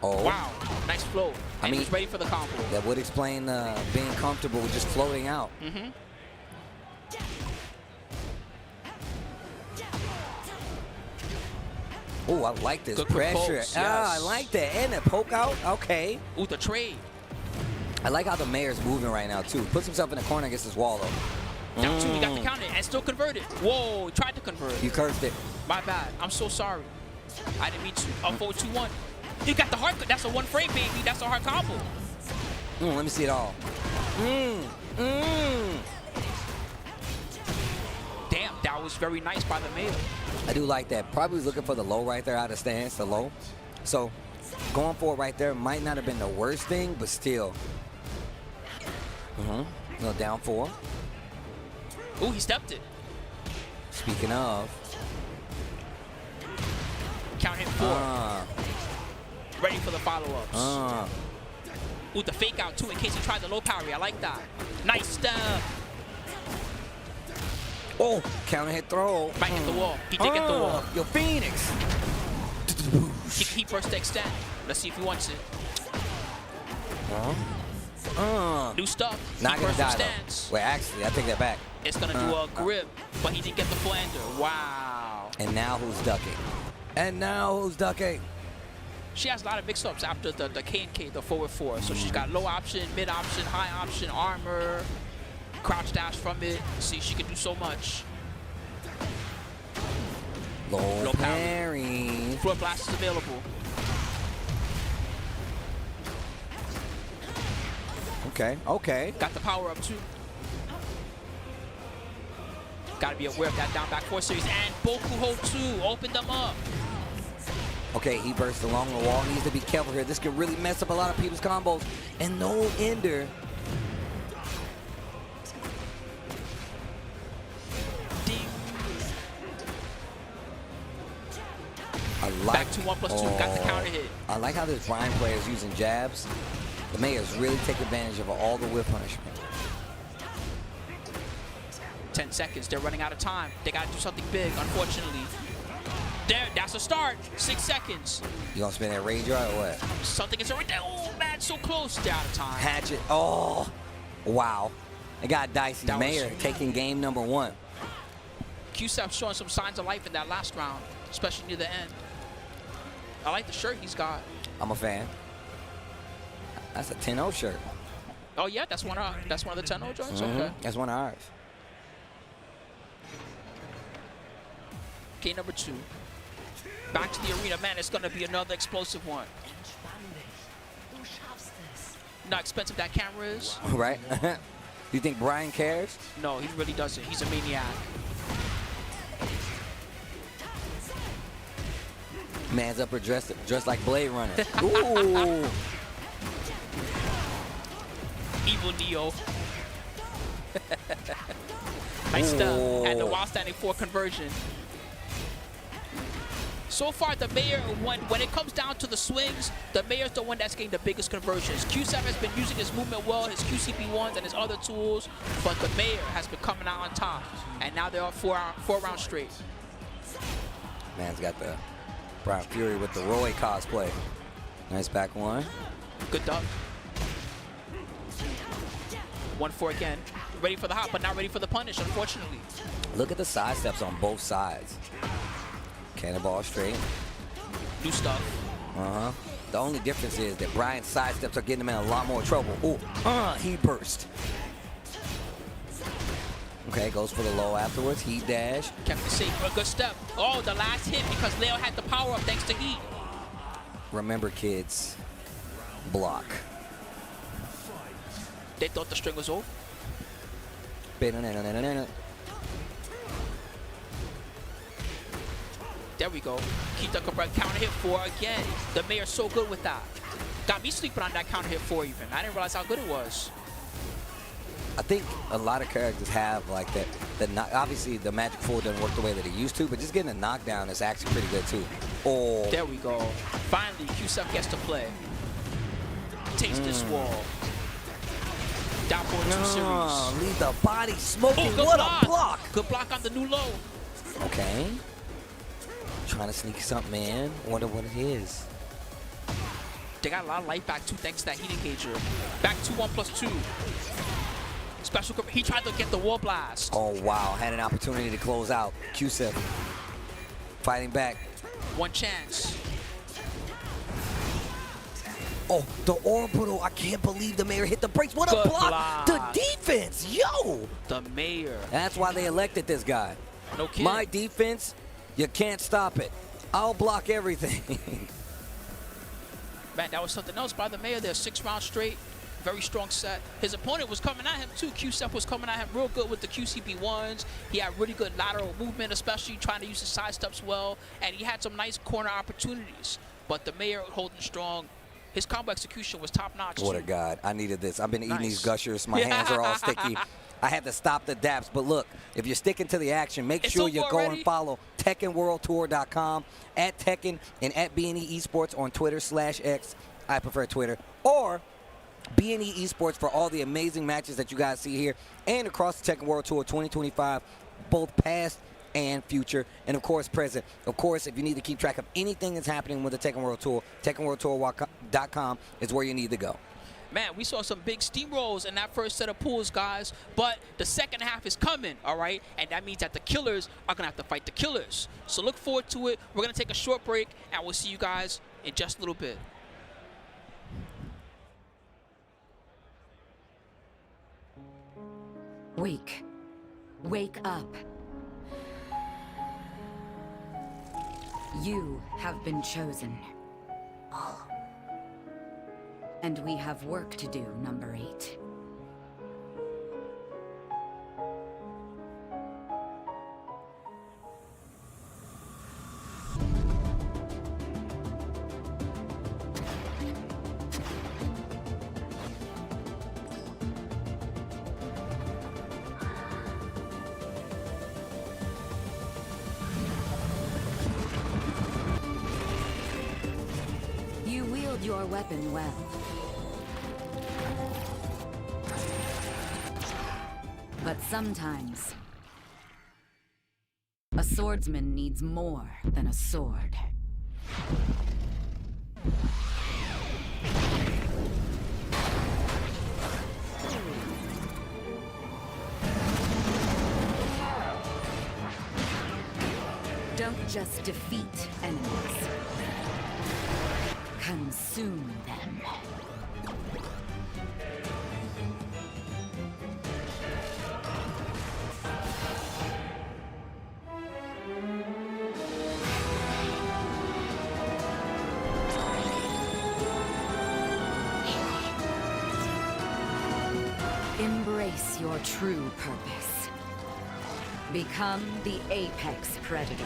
Oh. Wow, nice flow. I And mean, he's ready for the combo. That would explain being comfortable with just floating out. Oh, I like this Good pressure. pokes, Ah, I yes. like that. And a poke out. Okay. Ooh, the trade. I like how the mayor's moving right now, too. Puts himself in the corner against his wall, though. Down 2, he got the counter and still converted. Whoa, he tried to convert. You cursed it. My bad. I'm so sorry. I didn't mean to. Up 4-2-1. You got the hard. That's a 1 frame, baby. That's a hard combo. Let me see it all. Damn, that was very nice by the mayor. I do like that. Probably was looking for the low right there out of stance, the low. So going for it right there might not have been the worst thing, but still. No, down 4. Ooh, he stepped it. Speaking of. Count hit 4. Ready for the follow-ups. Ooh, the fake out too in case he tried the low parry. I like that. Nice step. Oh, counter hit throw. Might get the wall. He did get the wall. Yo, Phoenix. He burst to extend. Let's see if he wants it. New stuff. Not gonna die stance. though. Wait, actually, I take that back. It's gonna do a grip, but he didn't get the flander. Wow. And now who's ducking? And now who's ducking? She has a lot of mix-ups after the K and K, the forward 4. So she's got low option, mid option, high option, armor, crouch dash from it. See, she can do so much. Low parry. Floor blast is available. Okay. Got the power up too. Got to be aware of that down back 4 series. And Boku hold 2. Open them up. Okay, he burst along the wall. He needs to be careful here. This could really mess up a lot of people's combos. And no ender. Ding. I like, back to 1+2. Got the counter hit. I like how this Bryan player is using jabs. The Mayors really take advantage of all the whip punishment. 10 seconds. They're running out of time. They got to do something big, unfortunately. There, that's a start. 6 seconds. You gonna spin that Ranger or what? Something is already there. Oh, man, so close. They're out of time. Hatchet. Oh, wow. It got dicey. That Mayor was- taking game number 1. QSEF showing some signs of life in that last round, especially near the end. I like the shirt he's got. I'm a fan. That's a 10-0 shirt. Oh yeah, that's one of the 10-0 joints. Okay. That's one of ours. Game number 2. Back to the arena, man. It's gonna be another explosive one. You know how expensive that camera is? Right? You think Bryan cares? No, he really doesn't. He's a maniac. Man's up dressed like Blade Runner. Ooh. Evil Neo. Nice stuff. And the while standing 4 conversion. So far, the Mayor, when it comes down to the swings, the Mayor's the one that's getting the biggest conversions. QSEF has been using his movement well, his QCP1s and his other tools, but the Mayor has been coming out on top. And now they're up 4 rounds straight. Man's got the Brown Fury with the Roy cosplay. Nice back 1. Good duck. 1-4 again. Ready for the hop, but not ready for the punish, unfortunately. Look at the side steps on both sides. Cannonball straight. New stuff. The only difference is that Bryan's side steps are getting him in a lot more trouble. Ooh, he burst. Okay, goes for the low afterwards. Heat dash. Kept it safe for a good step. Oh, the last hit because Leo had the power up thanks to heat. Remember, kids, block. They thought the string was over. There we go. Keep the correct counter hit 4 again. The Mayor's so good with that. Got me sleeping on that counter hit 4 even. I didn't realize how good it was. I think a lot of characters have like that. Obviously, the Magic 4 doesn't work the way that it used to, but just getting a knockdown is actually pretty good too. Oh. There we go. Finally, QSEF gets to play. Taste this wall. Down for 2 series. Leave the body smoking. Oh, What a block. Good block on the new low. Okay. Trying to sneak something in. Wonder what it is. They got a lot of life back too thanks to that heat engager. Back to 1+2. Special, he tried to get the wall blast. Oh, wow. Had an opportunity to close out. QSEF fighting back. One chance. Oh, the orbital. I can't believe the mayor hit the brakes. What Good a block. block. The defense. Yo. The mayor. That's why they elected this guy. No kidding. My defense, you can't stop it. I'll block everything. Man, that was something else by the mayor there. 6 rounds straight. Very strong set. His opponent was coming at him too. QCEP was coming at him real good with the QCB1s. He had really good lateral movement, especially trying to use his side steps well. And he had some nice corner opportunities. But the mayor holding strong. His combo execution was top notch. What too. a god. I needed this. I've been eating these Nice. gushers. My hands are all sticky. I had to stop the daps. But look, if you're sticking to the action, make It's sure over you go already? and follow TekkenWorldTour.com, at Tekken and at BNE Esports on Twitter/X. I prefer Twitter. Or BNE Esports for all the amazing matches that you guys see here and across the Tekken World Tour 2025, both past and future, and of course present. Of course, if you need to keep track of anything that's happening with the Tekken World Tour, TekkenWorldTour.com is where you need to go. Man, we saw some big steamrolls in that first set of pools, guys. But the second half is coming, all right? And that means that the killers are going to have to fight the killers. So look forward to it. We're going to take a short break, and we'll see you guys in just a little bit. Wake. Wake up. You have been chosen. And we have work to do, number 8. You wield your weapon well. But sometimes, a swordsman needs more than a sword. Don't just defeat enemies. Consume them. Embrace your true purpose. Become the apex predator.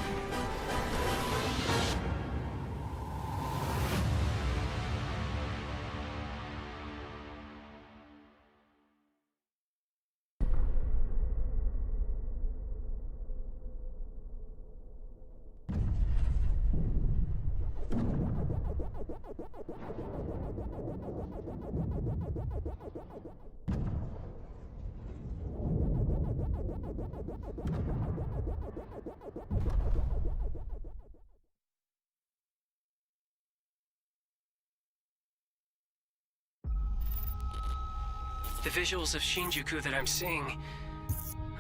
The visuals of Shinjuku that I'm seeing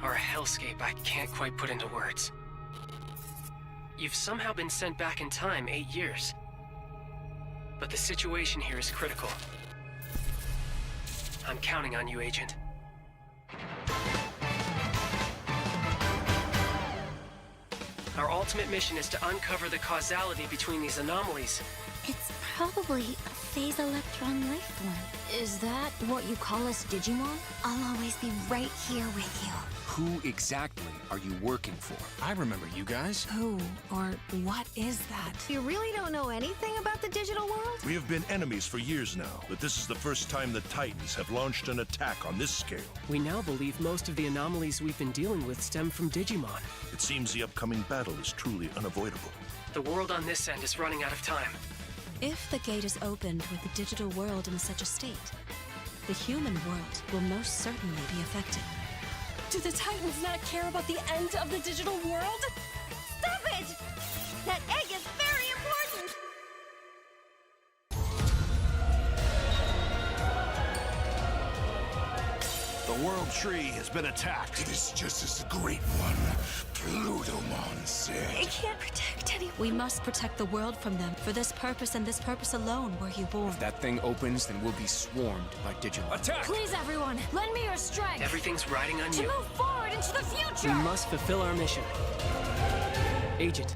are a hellscape I can't quite put into words. You've somehow been sent back in time 8 years. But the situation here is critical. I'm counting on you, Agent. Our ultimate mission is to uncover the causality between these anomalies. It's probably a phase electron life form. Is that what you call us Digimon? I'll always be right here with you. Who exactly are you working for? I remember you guys. Who or what is that? You really don't know anything about the digital world? We have been enemies for years now, but this is the first time the Titans have launched an attack on this scale. We now believe most of the anomalies we've been dealing with stem from Digimon. It seems the upcoming battle is truly unavoidable. The world on this end is running out of time. If the gate is opened with the digital world in such a state, the human world will most certainly be affected. Do the Titans not care about the end of the digital world? Stop it! That egg is very important! The World Tree has been attacked. It is just as the Great One, Plutomon, said. It can't protect anyone. We must protect the world from them. For this purpose and this purpose alone were you born. If that thing opens, then we'll be swarmed by Digimon. Attack! Please, everyone, lend me your strength. Everything's riding on To you. move forward into the future. We must fulfill our mission. Agent.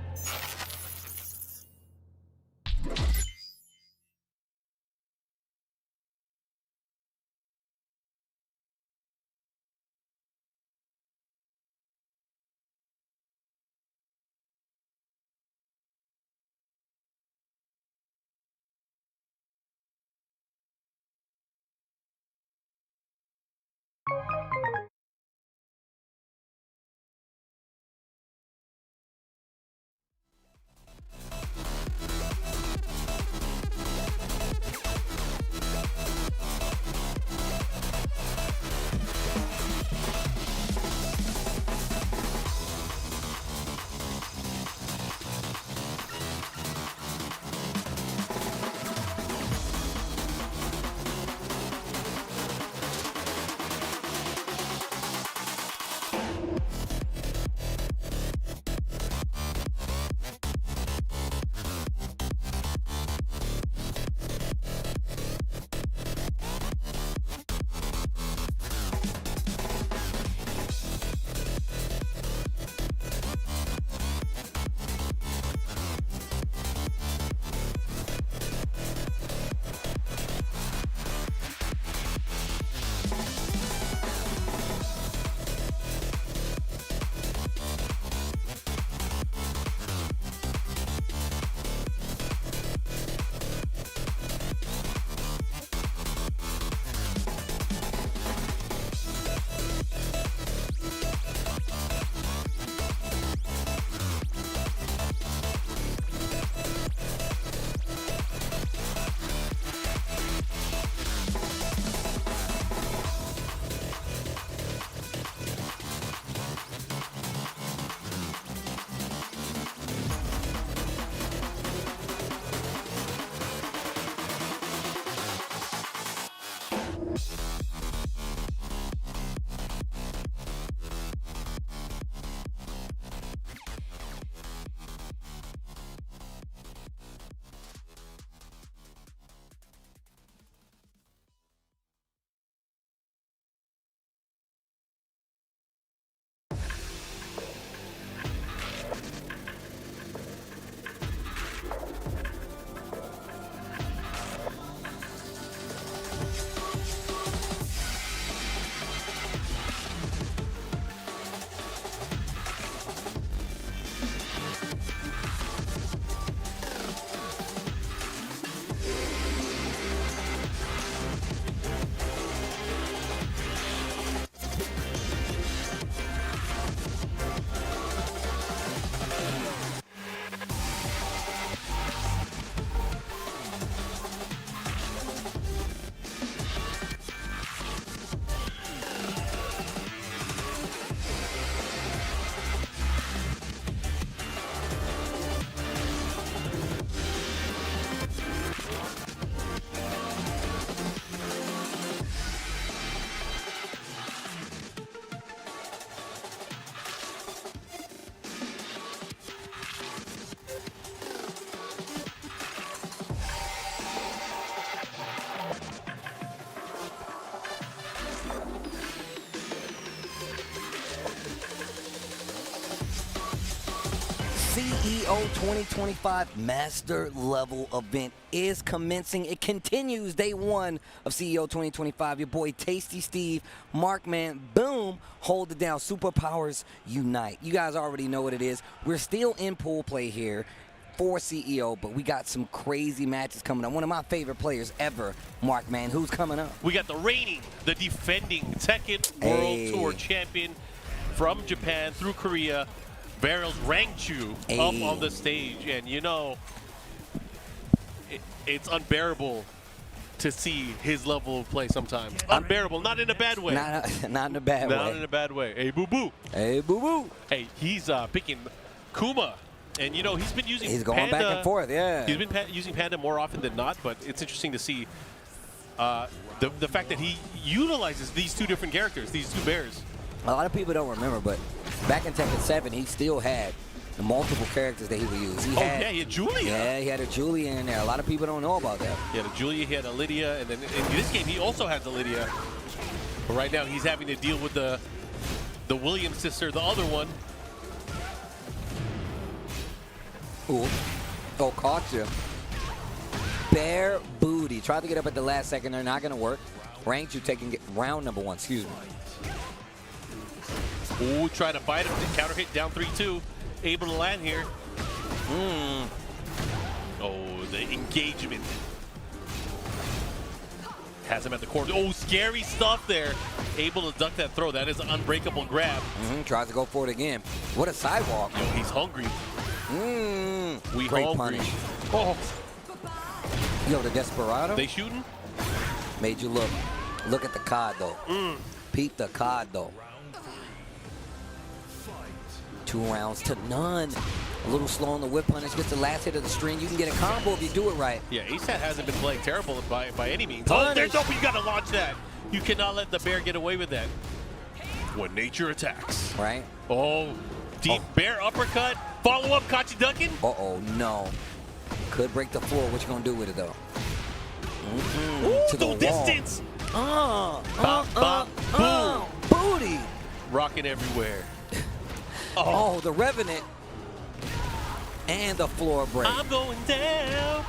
CEO 2025 Master Level event is commencing. It continues day one of CEO 2025. Your boy Tasty Steve, Markman, boom, hold it down. Superpowers unite. You guys already know what it is. We're still in pool play here for CEO, but we got some crazy matches coming up. One of my favorite players ever, Markman. Who's coming up? We got the reigning, the defending Tekken World Tour champion from Japan through Korea, Barrels Rangchu, up on the stage. And you know, it's unbearable to see his level of play sometimes. Unbearable, not in a bad way. Not in a bad way. Not in a bad way. Hey, boo-boo. Hey, boo-boo. Hey, he's picking Kuma. And, you know, he's been using He's going Panda, back and forth, yeah. He's been using Panda more often than not, but it's interesting to see the fact that he utilizes these two different characters, these two bears. A lot of people don't remember, but back in Tekken 7, he still had multiple characters that he would use. He had Julia. Yeah, he had a Julia in there. A lot of people don't know about that. He had a Julia, he had a Lydia, and then in this game he also has a Lydia. But right now he's having to deal with the Williams sister, the other one. Ooh. Oh, caught you. Bear booty. Tried to get up at the last second. They're not going to work. Ranked you taking round number 1. Excuse me. Ooh, trying to fight him. Counter hit down 3-2. Able to land here. Oh, the engagement. Has him at the corner. Oh, scary stuff there. Able to duck that throw. That is an unbreakable grab. Tries to go for it again. What a sidewalk. Yo, he's hungry. We Great hungry. punish. Oh. Yo, the Desperado. They shooting? Made you look. Look at the COD, though. Peep the COD, though. 2 rounds to none. A little slow on the whip punish. Gets the last hit of the string. You can get a combo if you do it right. Yeah, ASAT hasn't been playing terrible by any means. Punish. Oh, there's no, you gotta launch that. You cannot let the bear get away with that. When nature attacks. Right. Oh, deep bear uppercut. Follow up, Kachi ducking. Uh-oh, no. Could break the floor. What you gonna do with it, though? Ooh, To the wall. distance. Boom. Booty. Rocking everywhere. Oh, the Revenant. And the floor break. I'm going down.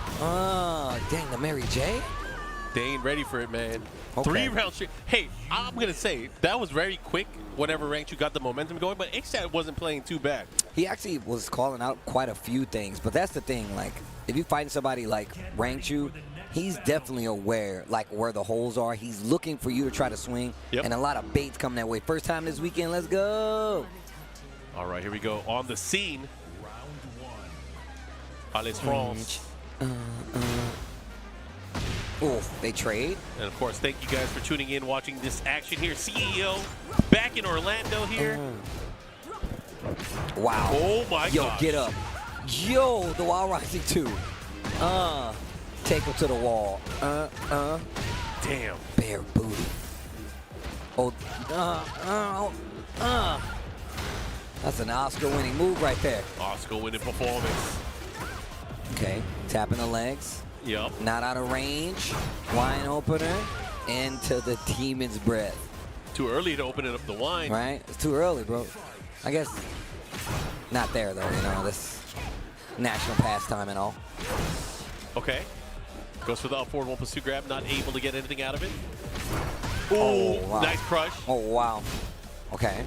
Dang, the Mary J. They ain't ready for it, man. Okay. 3 rounds straight. Hey, I'm going to say, that was very quick whenever Ranked you got the momentum going, but ASAT wasn't playing too bad. He actually was calling out quite a few things, but that's the thing. Like, if you're fighting somebody like Ranked you, he's definitely aware, like, where the holes are. He's looking for you to try to swing, and a lot of baits come that way. First time this weekend, let's go. All right, here we go. On the scene. Allez France. Oh, they trade. And of course, thank you guys for tuning in, watching this action here. CEO back in Orlando here. Wow. Oh my god. Yo, get up. Yo, the Wild Rising 2. Take him to the wall. Damn. Bear booty. Oh, that's an Oscar-winning move right there. Oscar-winning performance. Okay, tapping the legs. Yep. Not out of range. Wine opener into the Demon's Breath. Too early to open it up the wine. Right? It's too early, bro. I guess not there, though, you know, this national pastime and all. Okay. Goes for the up forward 1+2 grab. Not able to get anything out of it. Ooh, Oh, wow. nice crush. Oh, wow. Okay.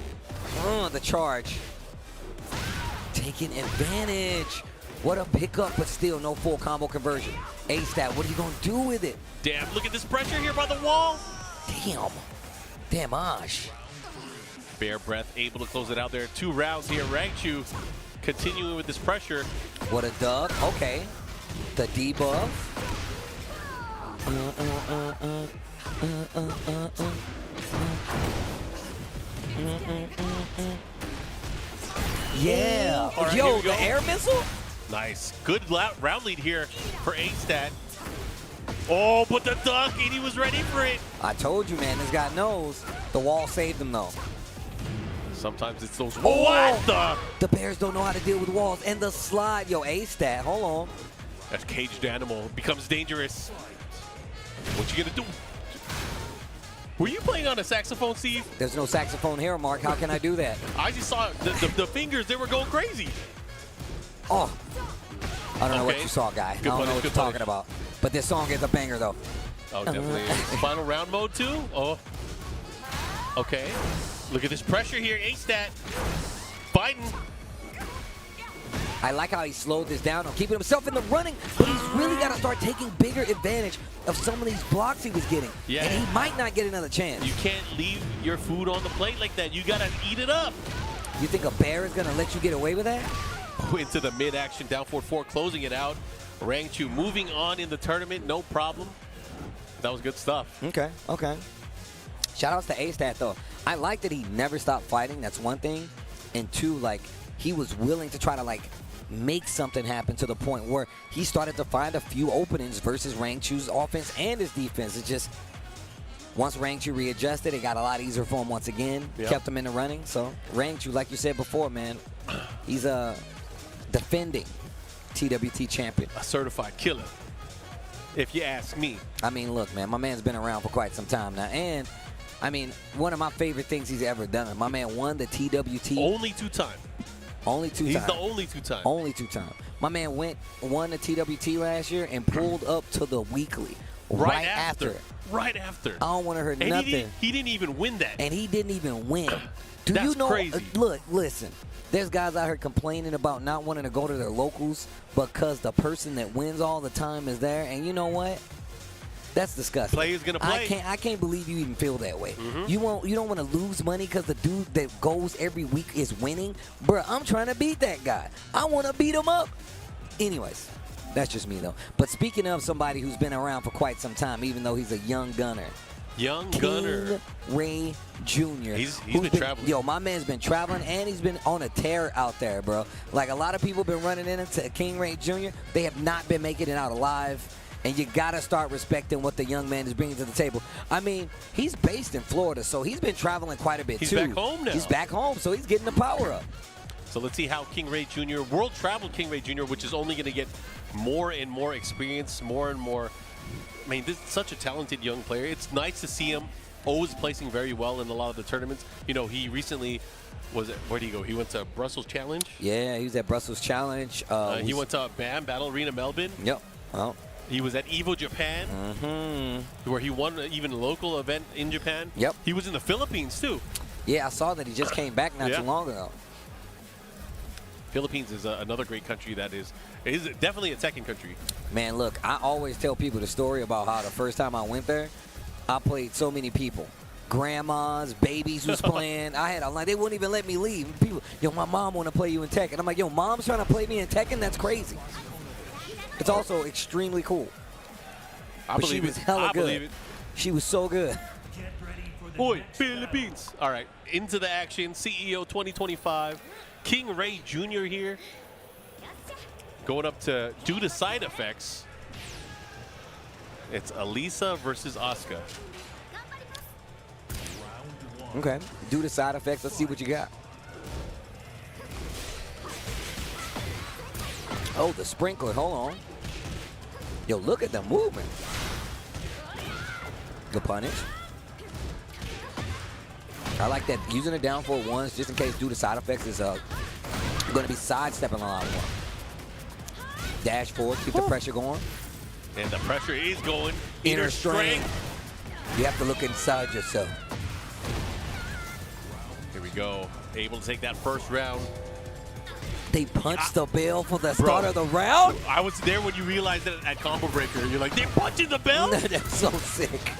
The charge. Taking advantage. What a pickup, but still no full combo conversion. A-Stat, what are you going to do with it? Damn, look at this pressure here by the wall. Damn. Damage. Bear Breath able to close it out there. 2 rounds here. Rangchu continuing with this pressure. What a dub. Okay. The debuff. Yeah. All right, Yo, here we the go. air missile? Nice. Good round lead here for A-Stat. Oh, but the duck, and he was ready for it. I told you, man, this guy knows. The wall saved him, though. Sometimes it's those. Oh, What the? The Bears don't know how to deal with walls. And the slide. Yo, A-Stat, hold on. That caged animal becomes dangerous. What you gonna do? Were you playing on a saxophone, Steve? There's no saxophone here, Mark. How can I do that? I just saw the fingers. They were going crazy. Oh. I don't know what Okay. you saw, guy. Good I don't know punish, what good you're talking about. But this song is a banger, though. Oh, definitely. Final round mode, too? Oh. Okay. Look at this pressure here. A-Stat. Fighting. I like how he slowed this down on keeping himself in the running, but he's really got to start taking bigger advantage of some of these blocks he was getting. Yeah. And he might not get another chance. You can't leave your food on the plate like that. You got to eat it up. You think a bear is going to let you get away with that? Into the mid-action down forward 4, closing it out. Rangchu moving on in the tournament, no problem. That was good stuff. Okay, okay. Shout outs to A-Stat, though. I like that he never stopped fighting. That's one thing. And two, like, he was willing to try to, like, make something happen to the point where he started to find a few openings versus Rangchu's offense and his defense. It's just once Rangchu readjusted, it got a lot easier for him once again. Yep. Kept him in the running. So Rangchu, like you said before, man, he's a defending TWT champion. A certified killer, if you ask me. I mean, look, man, my man's been around for quite some time now. And, I mean, one of my favorite things he's ever done. My man won the TWT. Only 2-time. Only 2 times. He's the only 2-time. Only 2 times. My man won the TWT last year and pulled up to the weekly right after. Right after. I don't want to hear and nothing. He didn't even win that. And he didn't even win. Do That's you know? crazy. Look, listen. There's guys out here complaining about not wanting to go to their locals because the person that wins all the time is there. And you know what? That's disgusting. Player's gonna play. I can't believe you even feel that way. You don't want to lose money because the dude that goes every week is winning. Bruh, I'm trying to beat that guy. I want to beat him up. Anyways, that's just me though. But speaking of somebody who's been around for quite some time, even though he's a young gunner. Gunner. Ray Jr. He's been traveling. Yo, my man's been traveling and he's been on a tear out there, bro. Like a lot of people been running into King Ray Jr. They have not been making it out alive. And you got to start respecting what the young man is bringing to the table. I mean, he's based in Florida, so he's been traveling quite a bit, He's too. back home now. He's back home, so he's getting the power up. So let's see how King Ray Jr., World Travel King Ray Jr., which is only going to get more and more experience, more and more. I mean, this is such a talented young player. It's nice to see him always placing very well in a lot of the tournaments. You know, he recently where did he go? He went to Brussels Challenge. Yeah, he was at Brussels Challenge. He went to BAM, Battle Arena Melbourne. Yep. Well. He was at EVO Japan, where he won an even local event in Japan. Yep. He was in the Philippines, too. Yeah, I saw that. He just came back not too long ago. Philippines is another great country that is definitely a Tekken country. Man, look, I always tell people the story about how the first time I went there, I played so many people. Grandmas, babies was playing. I had a line. They wouldn't even let me leave. People, yo, my mom want to play you in Tekken. I'm like, yo, mom's trying to play me in Tekken? That's crazy. It's also extremely cool. I but believe she was it. hella I good. believe it. She was so good. Boy, Philippines. All right, into the action. CEO 2025. King Ray Jr. here. Going up to due to side effects. It's Elisa versus Asuka. Okay. Due to side effects, let's see what you got. Oh, the sprinkler. Hold on. Yo, look at the movement. The punish. I like that. Using it down for once, just in case due to side effects, is going to be sidestepping a lot more. Dash forward, keep the pressure going. And the pressure is going. Inner strength. You have to look inside yourself. Here we go. Able to take that first round. They punched the bell for the start of the round? I was there when you realized that at Combo Breaker. You're like, they're punching the bell? That's so sick.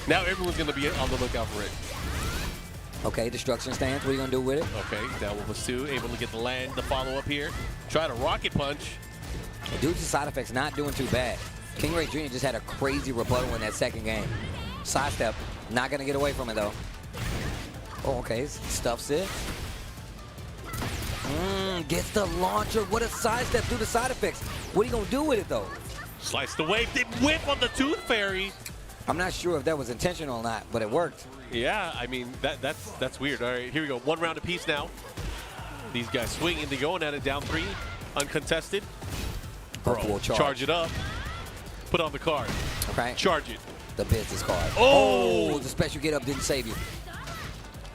Now everyone's going to be on the lookout for it. Okay, destruction stance. What are you going to do with it? Okay, down with two. Able to get the follow-up here. Try to rocket punch. Due to side effects, not doing too bad. King Ray Jr. just had a crazy rebuttal in that second game. Sidestep. Not going to get away from it, though. Oh, okay. Stuffs it. Gets the launcher. What a sidestep due to side effects. What are you going to do with it, though? Slice the wave. They whip on the Tooth Fairy. I'm not sure if that was intentional or not, but it worked. Yeah, I mean, that's weird. All right, here we go. One round apiece now. These guys swinging. They're going at it down 3. Uncontested. Bro, charge it up. Put on the card. Okay. Charge it. The business card. Oh! The special get up didn't save you.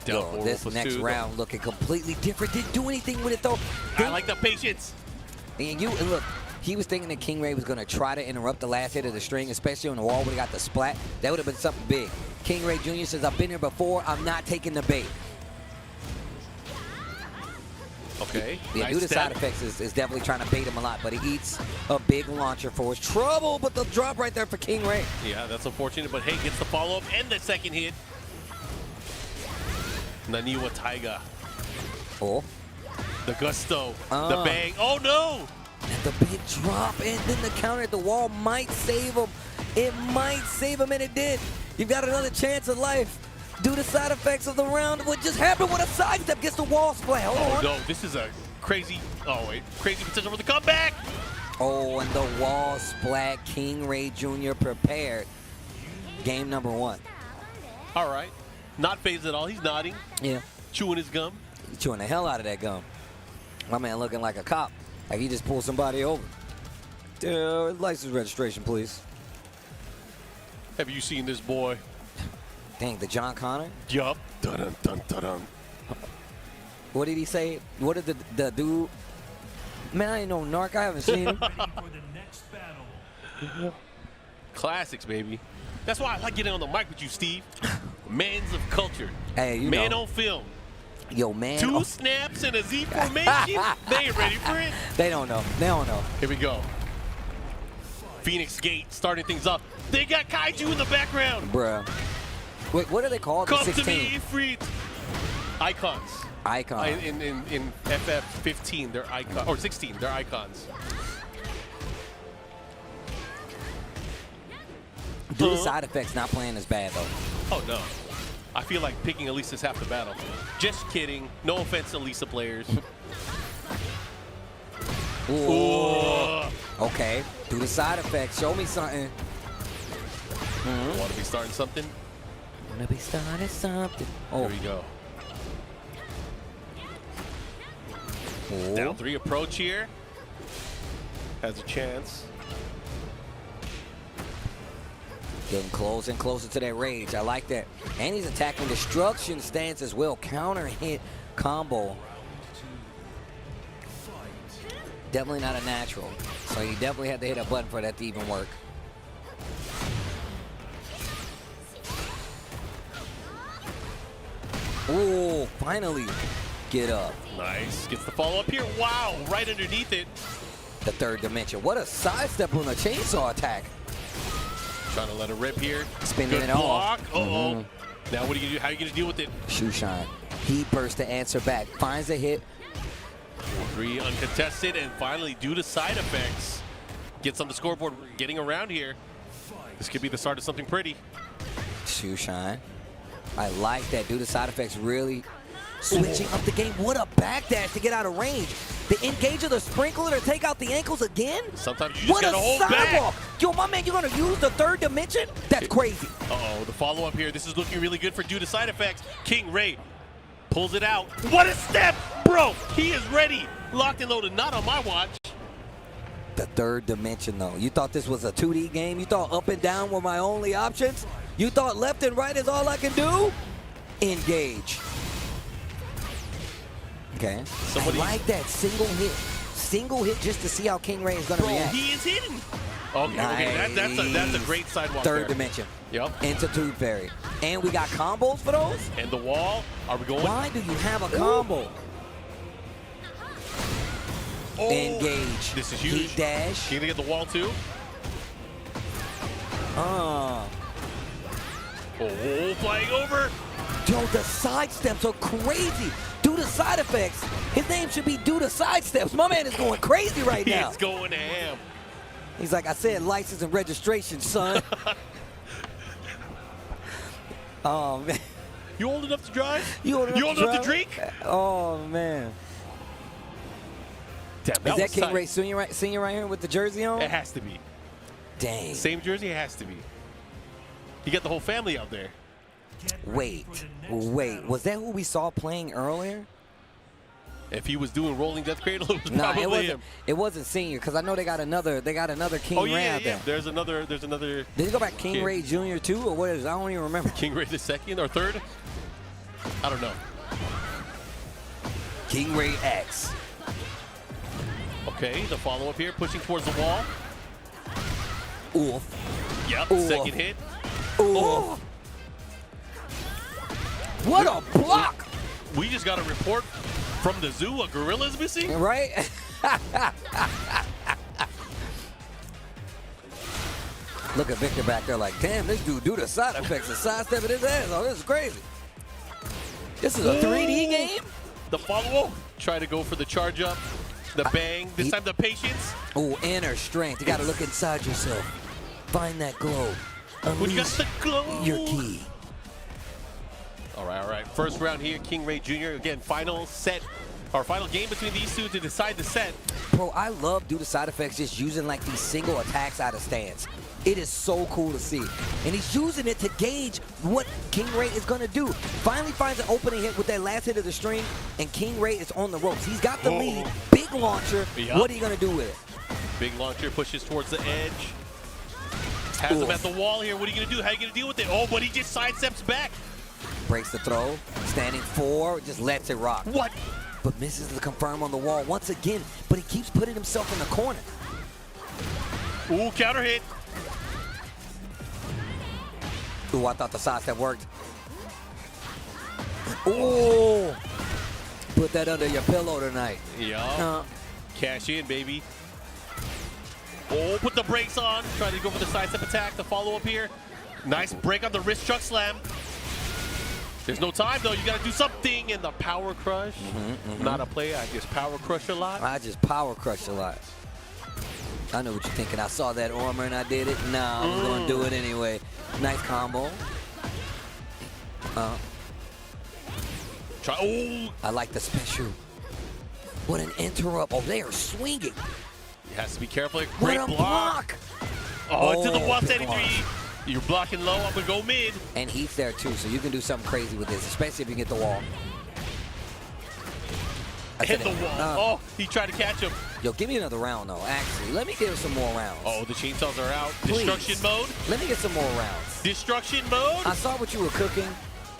Yo, this next round looking completely different. Didn't do anything with it, though. I like the patience. And look, he was thinking that King Ray was going to try to interrupt the last hit of the string, especially on the wall when he got the splat. That would have been something big. King Ray Jr. says, I've been here before. I'm not taking the bait. Okay. Yeah, nice due to step. side effects is definitely trying to bait him a lot, but he eats a big launcher for his trouble. But the drop right there for King Ray. Yeah, that's unfortunate, but hey, gets the follow-up and the second hit. Naniwa Taiga. Oh. The gusto. The bang. Oh, no! And the big drop, and then the counter at the wall might save him. It might save him, and it did. You've got another chance of life. Due to side effects of the round, what just happened with a sidestep gets the wall splat. Hold on. No, this is a Crazy. Oh, wait. Crazy potential for the comeback. Oh, and the wall splat. King Ray Jr. prepared. Game number 1. All right. Not phased at all. He's nodding. Yeah. Chewing his gum. He's chewing the hell out of that gum. My man looking like a cop. Like he just pulled somebody over. License registration, please. Have you seen this boy? Dang, the John Connor? Yup. Dun dun dun dun. What did he say? What did the dude? Man, I ain't no narc. I haven't seen him. Ready for the next battle. Classics, baby. That's why I like getting on the mic with you, Steve. Mans of culture. Hey, you Man know. on film. Yo, man. 2 snaps and a Z formation. They ain't ready for it. They don't know. They don't know. Here we go. Phoenix Gate starting things up. They got Kaiju in the background. Bruh. Wait, what are they called? Come the to 16? me, Ifrit. Icons. Icon. In FF15, they're icons. Or 16, they're icons. Do the side effects not playing as bad, though? Oh, no. I feel like picking Elisa is half the battle. Just kidding. No offense to Lisa players. Ooh. Okay. Do the side effects. Show me something. Want to be starting something? Want to be starting something. Oh. Here we go. Ooh. Down 3 approach here. Has a chance. Getting closer and closer to that rage. I like that. And he's attacking destruction stance as well. Counter hit combo. Definitely not a natural. So you definitely had to hit a button for that to even work. Ooh, finally get up. Nice. Gets the follow up here. Wow, right underneath it. The 3rd dimension. What a sidestep on a chainsaw attack. Trying to let it rip here. Spinning Good it block. off. Uh-oh. Now what are you gonna do? How are you gonna deal with it? Shoe shine. He bursts to answer back. Finds a hit. 3 uncontested, and finally, due to side effects, gets on the scoreboard, getting around here. This could be the start of something pretty. Shoe shine. I like that. Due to side effects, really switching up the game. What a backdash to get out of range. The engage of the sprinkler to take out the ankles again? Sometimes you just gotta hold back. sidewalk. Yo, my man, you're gonna use the 3rd dimension? That's crazy. Uh-oh, the follow-up here. This is looking really good for due to side effects. King Ray pulls it out. What a step! Bro, he is ready. Locked and loaded, not on my watch. The 3rd dimension, though. You thought this was a 2D game? You thought up and down were my only options? You thought left and right is all I can do? Engage. Okay. I like that single hit. Single hit just to see how King Ray is going to react. He is hitting. Okay, Nice. okay, that's a great sidewalk 3rd there. dimension. Yep. Into Tube Fairy. And we got combos for those? And the wall. Are we going? Why do you have a combo? Oh, Engage. This is huge. Heat dash. You gonna get the wall too? Oh, flying over. yo, the sidesteps are crazy. Due to side effects. His name should be Due to Sidesteps. My man is going crazy right now. He's going ham. He's like, I said license and registration, son. Oh, man. You old enough to drive? You old enough to drink? Oh, man. Damn, Is that was King tight. Ray Senior right here with the jersey on? It has to be. Dang. Same jersey? It has to be. You got the whole family out there. Wait. Was that who we saw playing earlier? If he was doing rolling death cradle, it was Nah, probably him. it wasn't Senior, because I know they got another King Oh, Ray yeah, out yeah. there. There's another. Did he go back King kid. Ray Jr. too, or what is it? I don't even remember. King Ray the 2nd or 3rd? I don't know. King Ray X. Okay, the follow-up here, pushing towards the wall. Oof. Yep, Oof. 2nd hit. Oof. What a block! We just got a report from the zoo, a gorilla's missing? Right? Look at Victor back there like, damn, this dude do the side effects and sidestepping his ass. Oh, this is crazy. This is a 3D game? The follow-up. Try to go for the charge up. The bang. This time the patience. Oh, inner strength. You got to look inside yourself. Find that glow. When you got the glow. Your key. All right, all right. First round here, King Ray Jr. Again, final set Our final game between these two to decide the set. Bro, I love due to side effects just using like these single attacks out of stance. It is so cool to see. And he's using it to gauge what King Ray is going to do. Finally finds an opening hit with that last hit of the string, and King Ray is on the ropes. He's got the lead. Big launcher. Yep. What are you going to do with it? Big launcher pushes towards the edge. Has him at the wall here. What are you going to do? How are you going to deal with it? Oh, but he just sidesteps back. Breaks the throw. Standing 4, just lets it rock. What? But misses the confirm on the wall once again, but he keeps putting himself in the corner. Ooh, counter hit. Ooh, I thought the sidestep worked. Ooh. Put that under your pillow tonight. Yeah. Cash in, baby. Oh, put the brakes on. Trying to go for the sidestep attack. The follow-up here. Nice break on the wrist chuck slam. There's no time, though. You got to do something. And the power crush. Not a play. I just power crush a lot. I just power crush a lot. I know what you're thinking. I saw that armor and I did it. Nah, I was going to do it anyway. Nice combo. Oh. I like the special. What an interrupt. Oh, they are swinging. He has to be careful. Great what a block. Oh, into the 173. block. You're blocking low. I'm going to go mid. And he's there too, so you can do something crazy with this, especially if you get the wall. Hit the wall. Oh, he tried to catch him. Yo, give me another round, though. Actually, let me get some more rounds. Oh, the chainsaws are out. Please. Destruction mode. Let me get some more rounds. Destruction mode. I saw what you were cooking.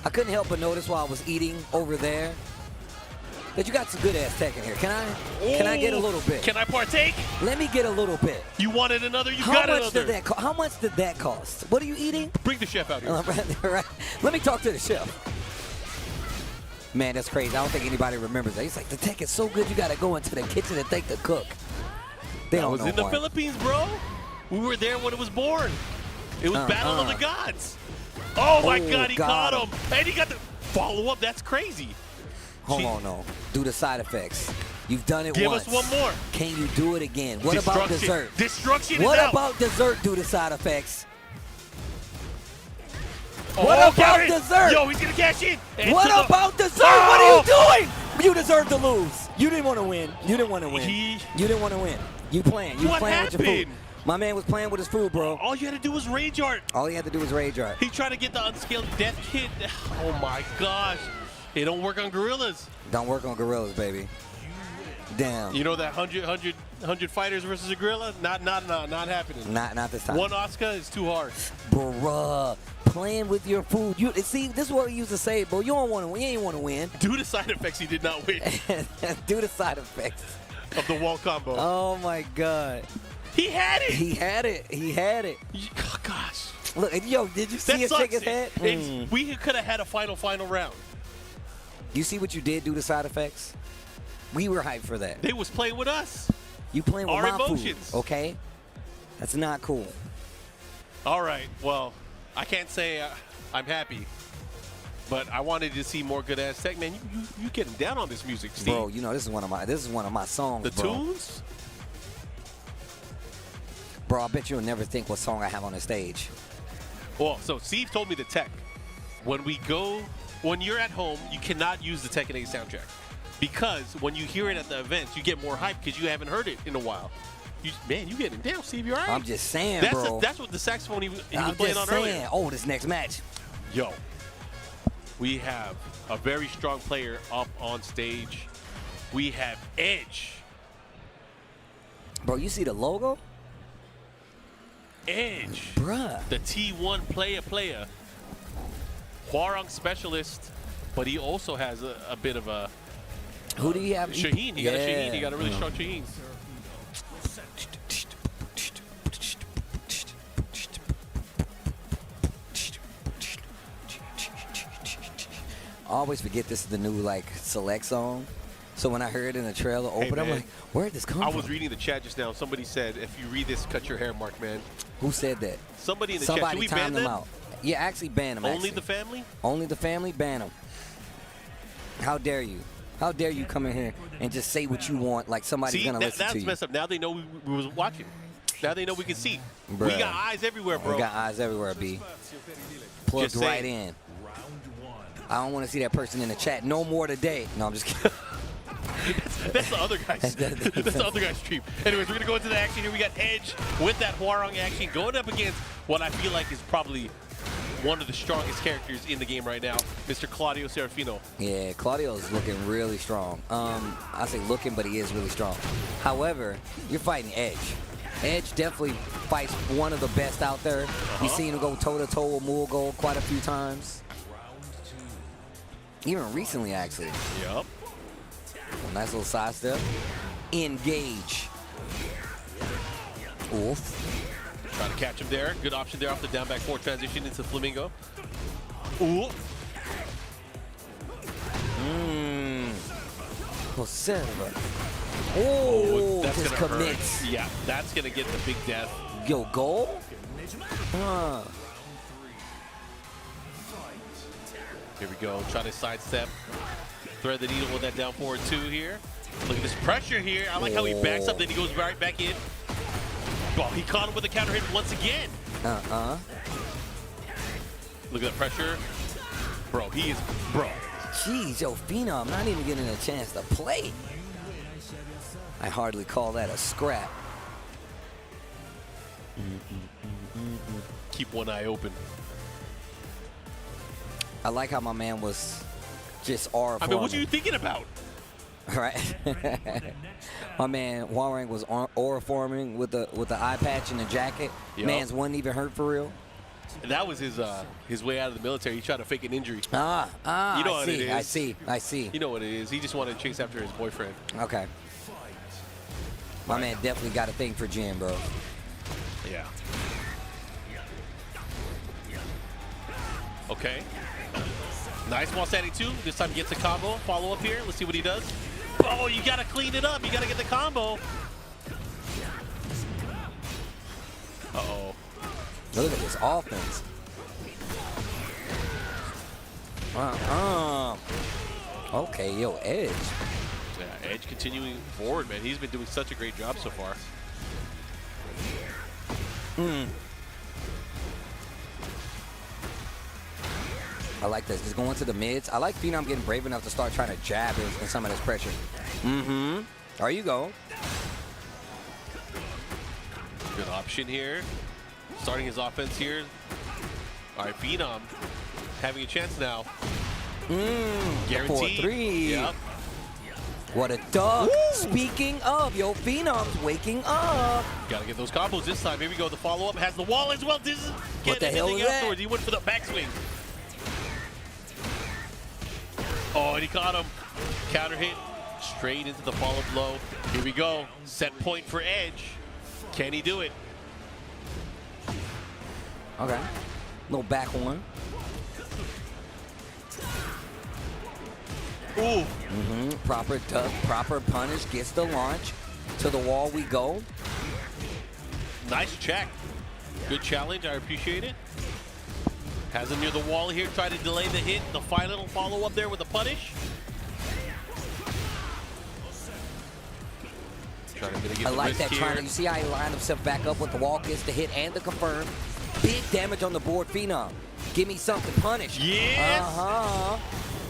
I couldn't help but notice while I was eating over there that you got some good ass Tekken here. Can I get a little bit? Can I partake? Let me get a little bit. You wanted another? You How got much another. Did that how much did that cost? What are you eating? Bring the chef out here. Right. Let me talk to the chef. Man, that's crazy. I don't think anybody remembers that. He's like, the Tekken is so good, you got to go into the kitchen and thank the cook. They I don't was know in the why. Philippines, bro. We were there when it was born. It was Battle of the Gods. Oh, my God, he caught him. And he got the follow-up. That's crazy. Hold on, no. Do the side effects. You've done it Give once. us one more. Can you do it again? What about dessert? Destruction What is out. about dessert do the side effects? Oh, what about dessert? Yo, he's going to cash in. And What about dessert? Oh! What are you doing? You deserve to lose. You didn't want to win. You didn't want to win. He- You didn't want to win. You playing. You What playing with your food. happened? My man was playing with his food, bro. All you had to do was rage art. All he had to do was rage art. He tried to get the unscaled death kit. Oh, my gosh. It don't work on gorillas. Don't work on gorillas, baby. Damn. You know that 100 fighters versus a gorilla? Not happening. Not this time. One Asuka is too hard. Bruh. Playing with your food. You see, this is what we used to say, bro. You don't want to win. You ain't want to win. Due to side effects, he did not win. Do the side effects Of the wall combo. Oh my God. He had it. He had it. He had it. Oh, gosh. Look, yo, did you see That him sucks. shake his head? We could have had a final round. You see what you did do to side effects? We were hyped for that. They was playing with us. You playing with Our my emotions. food, okay? That's not cool. All right. Well, I can't say I'm happy, but I wanted to see more good ass tech. Man, you getting down on this music, Steve? Bro, you know this is one of my songs. The bro. tunes? Bro, I bet you'll never think what song I have on the stage. Well, so Steve told me the tech. When you're at home, you cannot use the Tekken 8 soundtrack. Because when you hear it at the events, you get more hype because you haven't heard it in a while. Man, you getting down, Steve. You all right? I'm just saying, bro. That's what the saxophone he was I'm playing just on saying. earlier. Oh, this next match. Yo, we have a very strong player up on stage. We have Edge. Bro, you see the logo? Edge. Bruh. The T1 player. Hwoarang specialist, but he also has a bit of a... Who do you have? Shaheen. He got a Shaheen. He got a really strong Shaheen. I always forget this is the new select song. So when I heard it in the trailer open, I'm like, where'd this come from? I was reading the chat just now. Somebody said, if you read this, cut your hair, Mark, man. Who said that? Somebody in the chat. Should we ban timed them? them out. Yeah, actually ban them. Only the family? Only the family, ban them. How dare you? How dare you come in here and just say what you want like somebody's going to listen to you? That's messed up. Now they know we was watching. Now they know we can see. Bruh. We got eyes everywhere, bro. We got eyes everywhere, B. Plugged right in. I don't want to see that person in the chat no more today. No, I'm just kidding. That's the other guy's. That's the other guy's stream. Anyways, we're gonna go into the action here. We got Edge with that Hwoarang action going up against what I feel like is probably one of the strongest characters in the game right now, Mr. Claudio Serafino. Yeah, Claudio is looking really strong. I say looking, but he is really strong. However, you're fighting Edge. Edge definitely fights one of the best out there. We've seen him go toe-to-toe with Muso quite a few times. Even recently, actually. Yep. Nice little side step. Engage. Oof. Trying to catch him there. Good option there off the down back 4 transition into Flamingo. Ooh. Oh, that's just gonna commits. hurt. Yeah, that's gonna get the big death. Yo, goal? Here we go. Trying to sidestep. Thread the needle with that down forward 2 here. Look at this pressure here. I like how he backs up, then he goes right back in. Oh, he caught him with a counter hit once again. Look at that pressure. Bro, he is, bro. Jeez, yo, Phenom not even getting a chance to play. I hardly call that a scrap. Keep one eye open. I like how my man was just aura I mean, what are you thinking about? Right. My man Hwoarang was aura forming with the eye patch and the jacket. Yep. Man's wasn't even hurt for real. And that was his way out of the military. He tried to fake an injury. You know what it is. I see. You know what it is. He just wanted to chase after his boyfriend. Okay. My man definitely got a thing for Jin, bro. Yeah. Okay. Nice while standing 2. This time gets a combo. Follow up here. Let's see what he does. Oh, you got to clean it up. You got to get the combo. Uh-oh. Look at this offense. Okay, yo, Edge. Yeah, Edge continuing forward, man. He's been doing such a great job so far. I like this. Just going to the mids. I like Phenom getting brave enough to start trying to jab in some of this pressure. There you go. Good option here. Starting his offense here. All right, Phenom having a chance now. Guaranteed. 4-3. Yep. What a duck. Woo! Speaking of, yo, Phenom's waking up. Gotta get those combos this time. Here we go. The follow-up has the wall as well. This is what the hell is afterwards. that? He went for the backswing. Oh, and he caught him. Counter hit straight into the follow blow. Here we go. Set point for Edge. Can he do it? Okay. Little back one. Ooh. Proper duck, proper punish, gets the launch. To the wall we go. Nice check. Good challenge. I appreciate it. Has him near the wall here. Try to delay the hit. The final follow up there with the punish. Trying to mitigate I the like risk that. here. Trying to, you see how he lined himself back up with the wall, gets the hit and the confirm. Big damage on the board, Phenom. Give me something, punish. Yes.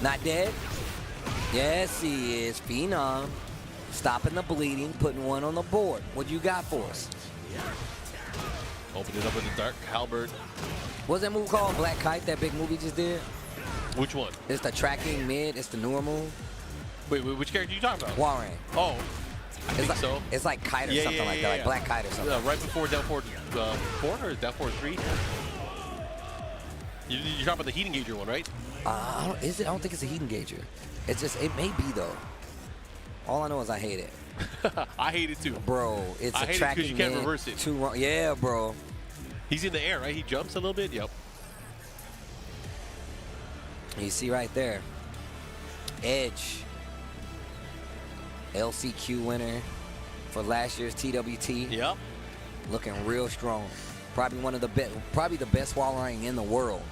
Not dead. Yes, he is. Phenom stopping the bleeding, putting one on the board. What you got for us? Open it up with the dark halberd. What's that move called? Black Kite, that big movie just did? Which one? It's the tracking mid. It's the newer move. Wait, which character are you talking about? Hwoarang. Oh, I think like, so. It's like Kite or something like that, like Black Kite or something. Right before down forward 4 or down forward 3? You're talking about the heat engager one, right? Is it? I don't think it's a heat engager. It's just, it may be though. All I know is I hate it. I hate it too. Bro, it's I a hate tracking it because you can't reverse it. Too wrong. Yeah, bro. He's in the air, right? He jumps a little bit? Yep. You see right there. Edge. LCQ winner for last year's TWT. Yep. Looking real strong. Probably one of the best, probably the best Hwoarang in the world.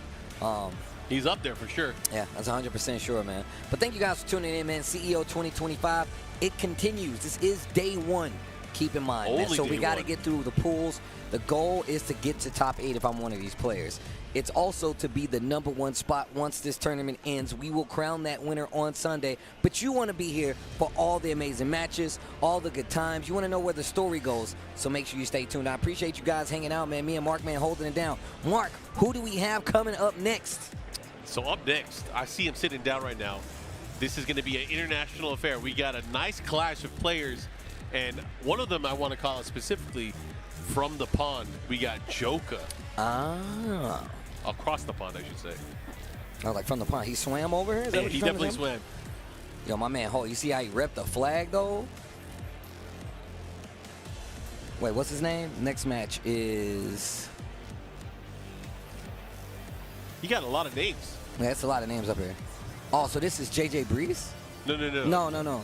He's up there for sure. Yeah, that's 100% sure, man. But thank you guys for tuning in, man. CEO 2025, it continues. This is day 1. Keep in mind, man. Only So we day got to one. get through the pools. The goal is to get to top 8 if I'm one of these players. It's also to be the #1 spot once this tournament ends. We will crown that winner on Sunday. But you want to be here for all the amazing matches, all the good times. You want to know where the story goes. So make sure you stay tuned. I appreciate you guys hanging out, man. Me and Mark, man, holding it down. Mark, who do we have coming up next? So up next, I see him sitting down right now. This is going to be an international affair. We got a nice clash of players, and one of them I want to call out specifically from the pond. We got Joecrush. Ah. Across the pond, I should say. Oh, like from the pond. He swam over here? Is that Yeah, what he you're trying to definitely say? swam. Yo, my man, hold. You see how he repped the flag, though? Wait, what's his name? Next match is... He got a lot of names. Yeah, that's a lot of names up here. Oh, so this is JJ Breeze? No. No.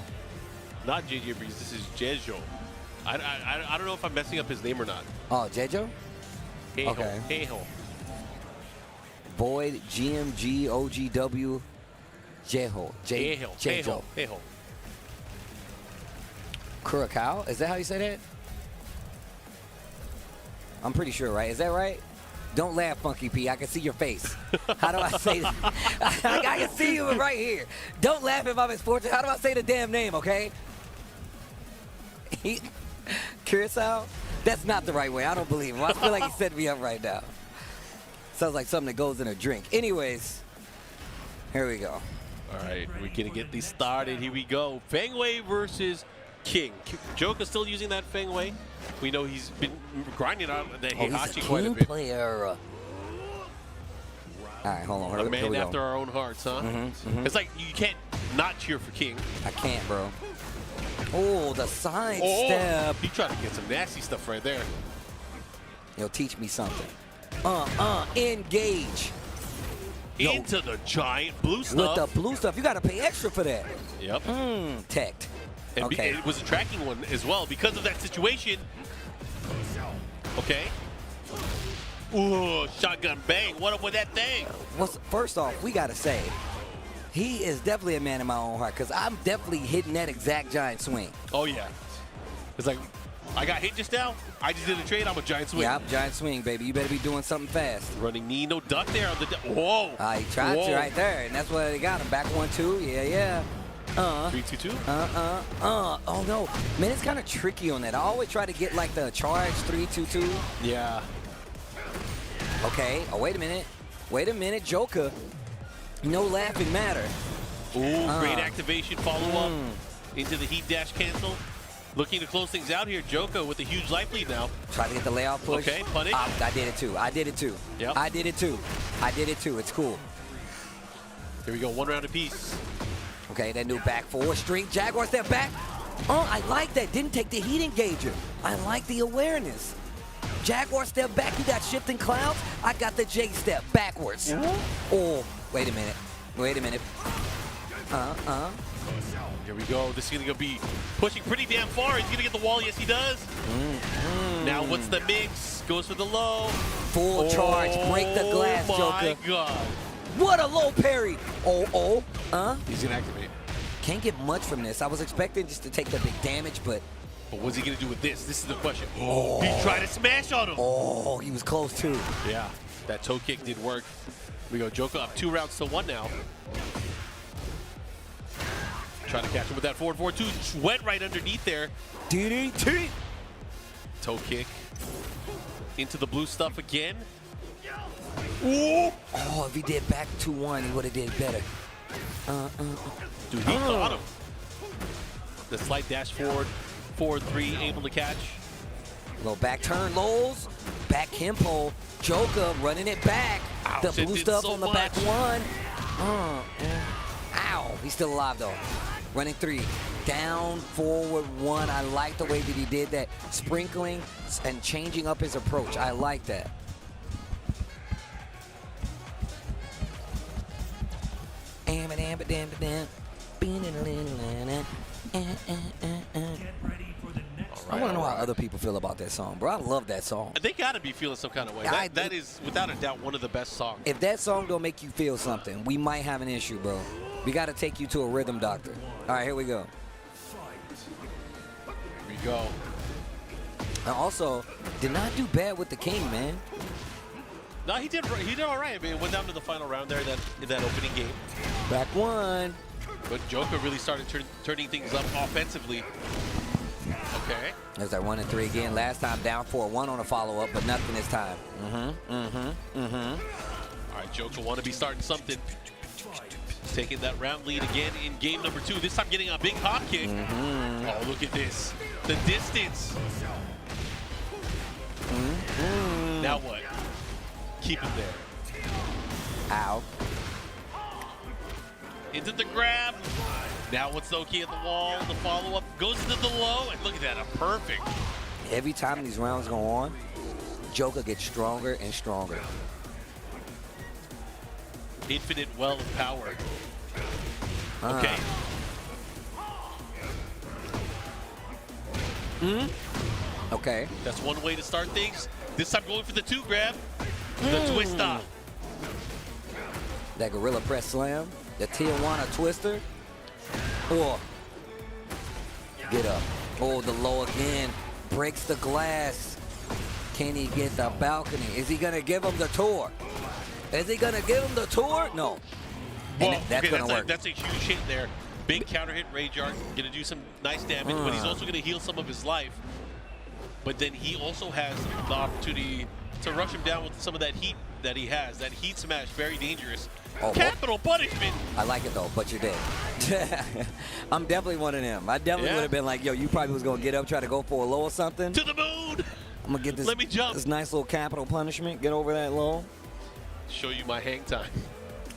Not JJ Breeze. This is Jejo. I don't know if I'm messing up his name or not. Oh, Jejo? Okay. Heiho. Void, GMG, OGW, Jeho. Heiho. Curacao? Is that how you say that? I'm pretty sure, right? Is that right? Don't laugh, Funky P. I can see your face. How do I say that? I can see you right here. Don't laugh if I'm misfortunate. How do I say the damn name, okay? Curacao? That's not the right way. I don't believe him. I feel like he set me up right now. Sounds like something that goes in a drink. Anyways, here we go. All right, we're going to get these started. Here we go. Fengwei versus King. Joecrush still using that Fengwei. We know he's been grinding out the Heihachi he's a quite a King bit. player. All right, hold on. A man after our own hearts, huh? It's like you can't not cheer for King. I can't, bro. Oh, the side step. He tried to get some nasty stuff right there. Yo, teach me something. Engage. Into the giant blue stuff. With the blue stuff, you got to pay extra for that. Yep. Teched. And Okay. it was a tracking one as well because of that situation. Okay. Ooh, shotgun bang. What up with that thing? First off, we got to say, he is definitely a man in my own heart because I'm definitely hitting that exact giant swing. Oh, yeah. It's like, I got hit just now. I just did a trade. I'm a giant swing. Yeah, giant swing, baby. You better be doing something fast. Running knee, no duck there on the... Whoa. He tried to right there, and that's what they got him. Back 1-2. Yeah. 3-2-2. Oh, no. Man, it's kind of tricky on that. I always try to get, like, the charge 3-2-2. Yeah. Okay. Oh, wait a minute. Joecrush. No laughing matter. Ooh, great activation follow-up into the heat dash cancel. Looking to close things out here. Joecrush with a huge life lead now. Try to get the layoff push. Okay, punish. I did it too. Yep. I did it too. It's cool. Here we go. One round apiece. Okay, that new back forward streak. Jaguar step back. Oh, I like that. Didn't take the heat engager. I like the awareness. Jaguar step back. You got shifting clouds. I got the J step backwards. Oh, wait a minute. Here we go. This is going to be pushing pretty damn far. He's going to get the wall. Yes, he does. Now, what's the mix? Goes for the low. Full charge. Break the glass, Oh, my Joecrush. God. What a low parry. He's going to activate. Can't get much from this. I was expecting just to take the big damage, but... But what's he going to do with this? This is the question. Oh, he tried to smash on him. Oh, he was close, too. Yeah, that toe kick did work. We go Joecrush up 2 rounds to 1 now. Trying to catch him with that forward 4-2. Went right underneath there. DDT. Toe kick. Into the blue stuff again. Ooh. Oh, if he did back 2-1, he would have did better. Dude, he caught him. The slight dash forward. 4-3, able to catch. Little back turn, Lowe's. Back Kempo. Joecrush running it back. Ouch, the it blue did stuff so on the much. back 1. Ow. He's still alive, though. Running 3. Down, forward 1. I like the way that he did that. Sprinkling and changing up his approach. I like that. I want to know how other people feel about that song, bro. I love that song. They got to be feeling some kind of way. That is, without a doubt, one of the best songs. If that song don't make you feel something, we might have an issue, bro. We got to take you to a rhythm doctor. All right, here we go. Here we go. And also, did not do bad with the king, man. No, he did all right. I mean, it went down to the final round there in that opening game. Back one. But Joker really started turning things up offensively. Okay. There's that 1 and 3 again. Last time down 4-1 on a follow-up, but nothing this time. All right, Joker want to be starting something. Taking that round lead again in game number 2. This time getting a big hop kick. Oh, look at this. The distance. Now what? Keep him there. Ow. Into the grab. Now what's Loki at the wall? The follow-up goes into the low. And look at that, a perfect. Every time these rounds go on, Joker gets stronger and stronger. Infinite well of power. Okay. Okay. That's one way to start things. This time going for the 2 grab. The twister. That gorilla press slam. The Tijuana twister. Oh. Get up. Oh, the low again. Breaks the glass. Can he get the balcony? Is he going to give him the tour? Is he going to give him the tour? No. Well, that's going to work. That's a huge hit there. Big counter hit, Rage Art. Going to do some nice damage, but he's also going to heal some of his life. But then he also has the opportunity to rush him down with some of that heat that he has. That heat smash, very dangerous. Oh, Capital punishment. I like it though, but you're dead. I'm definitely one of them. I definitely would have been like, yo, you probably was going to get up, try to go for a low or something. To the moon. I'm going to get this, Let me jump. This nice little capital punishment. Get over that low. Show you my hang time.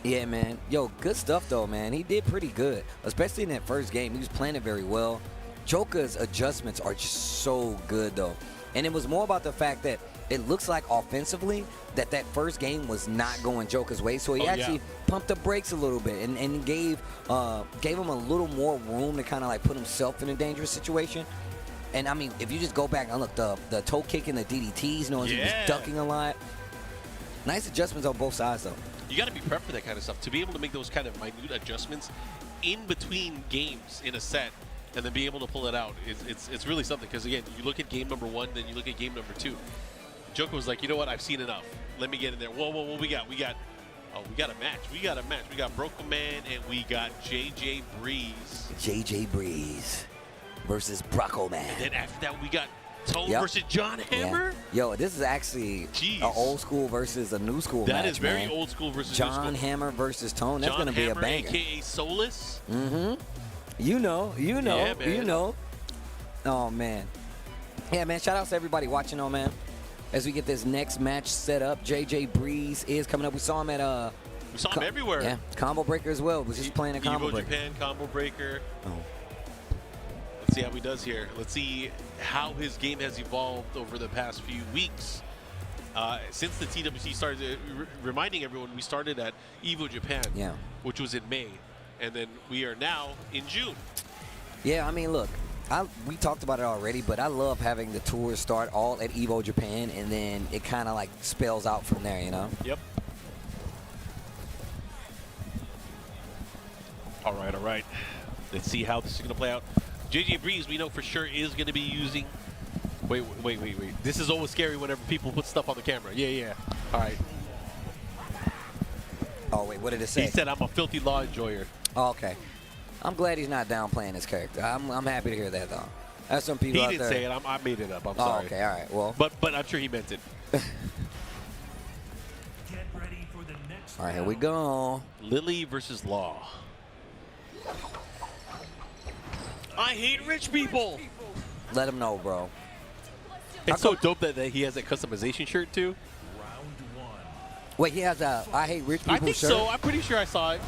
Yeah, man. Yo, good stuff, though, man. He did pretty good, especially in that first game. He was playing it very well. Joker's adjustments are just so good, though. And it was more about the fact that it looks like offensively that first game was not going Joker's way. So he actually pumped the brakes a little bit and gave him a little more room to kind of like put himself in a dangerous situation. And, I mean, if you just go back and look, the toe kick and the DDTs, knowing he was ducking a lot. Nice adjustments on both sides, though. You got to be prepped for that kind of stuff. To be able to make those kind of minute adjustments in between games in a set and then be able to pull it out, it's really something. Because, again, you look at game number 1, then you look at game number 2. Joker was like, you know what? I've seen enough. Let me get in there. Whoa, what we got? Oh, we got a match. We got Broken Man and we got JJ Breeze. JJ Breeze versus Broco Man. And then after that, we got Tone versus John Hammer. Yeah. Yo, this is actually an old school versus a new school match, That is very man. old school versus John new school. Hammer versus Tone. That's going to be a banger. A.K.A. Solus. You know. Yeah, man. You know. Oh, man. Yeah, man, shout out to everybody watching, man. As we get this next match set up, JJ Breeze is coming up. We saw him at we saw him everywhere. Yeah, Combo Breaker as well. Was just playing a Combo Breaker. Japan Combo Breaker. Oh. Let's see how he does here. Let's see how his game has evolved over the past few weeks. Since the TWC started, reminding everyone, we started at Evo Japan, which was in May, and then we are now in June. Yeah, I mean, look, we talked about it already, but I love having the tours start all at Evo Japan, and then it kind of like spells out from there, you know? Yep. All right. Let's see how this is going to play out. JJ Breeze, we know for sure, is going to be using... Wait. This is always scary whenever people put stuff on the camera. Yeah. All right. Oh, wait, what did it say? He said, I'm a filthy law enjoyer. Oh, okay. I'm glad he's not downplaying his character. I'm happy to hear that, though. That's some people out there. He didn't say it. I made it up. I'm sorry. Okay, all right. Well. But I'm sure he meant it. Get ready for the next all right, here we go. Lili versus Law. I hate rich people. Let him know, bro. It's so dope that he has that customization shirt, too. Round 1. Wait, he has a I hate rich people shirt? I think so. I'm pretty sure I saw it.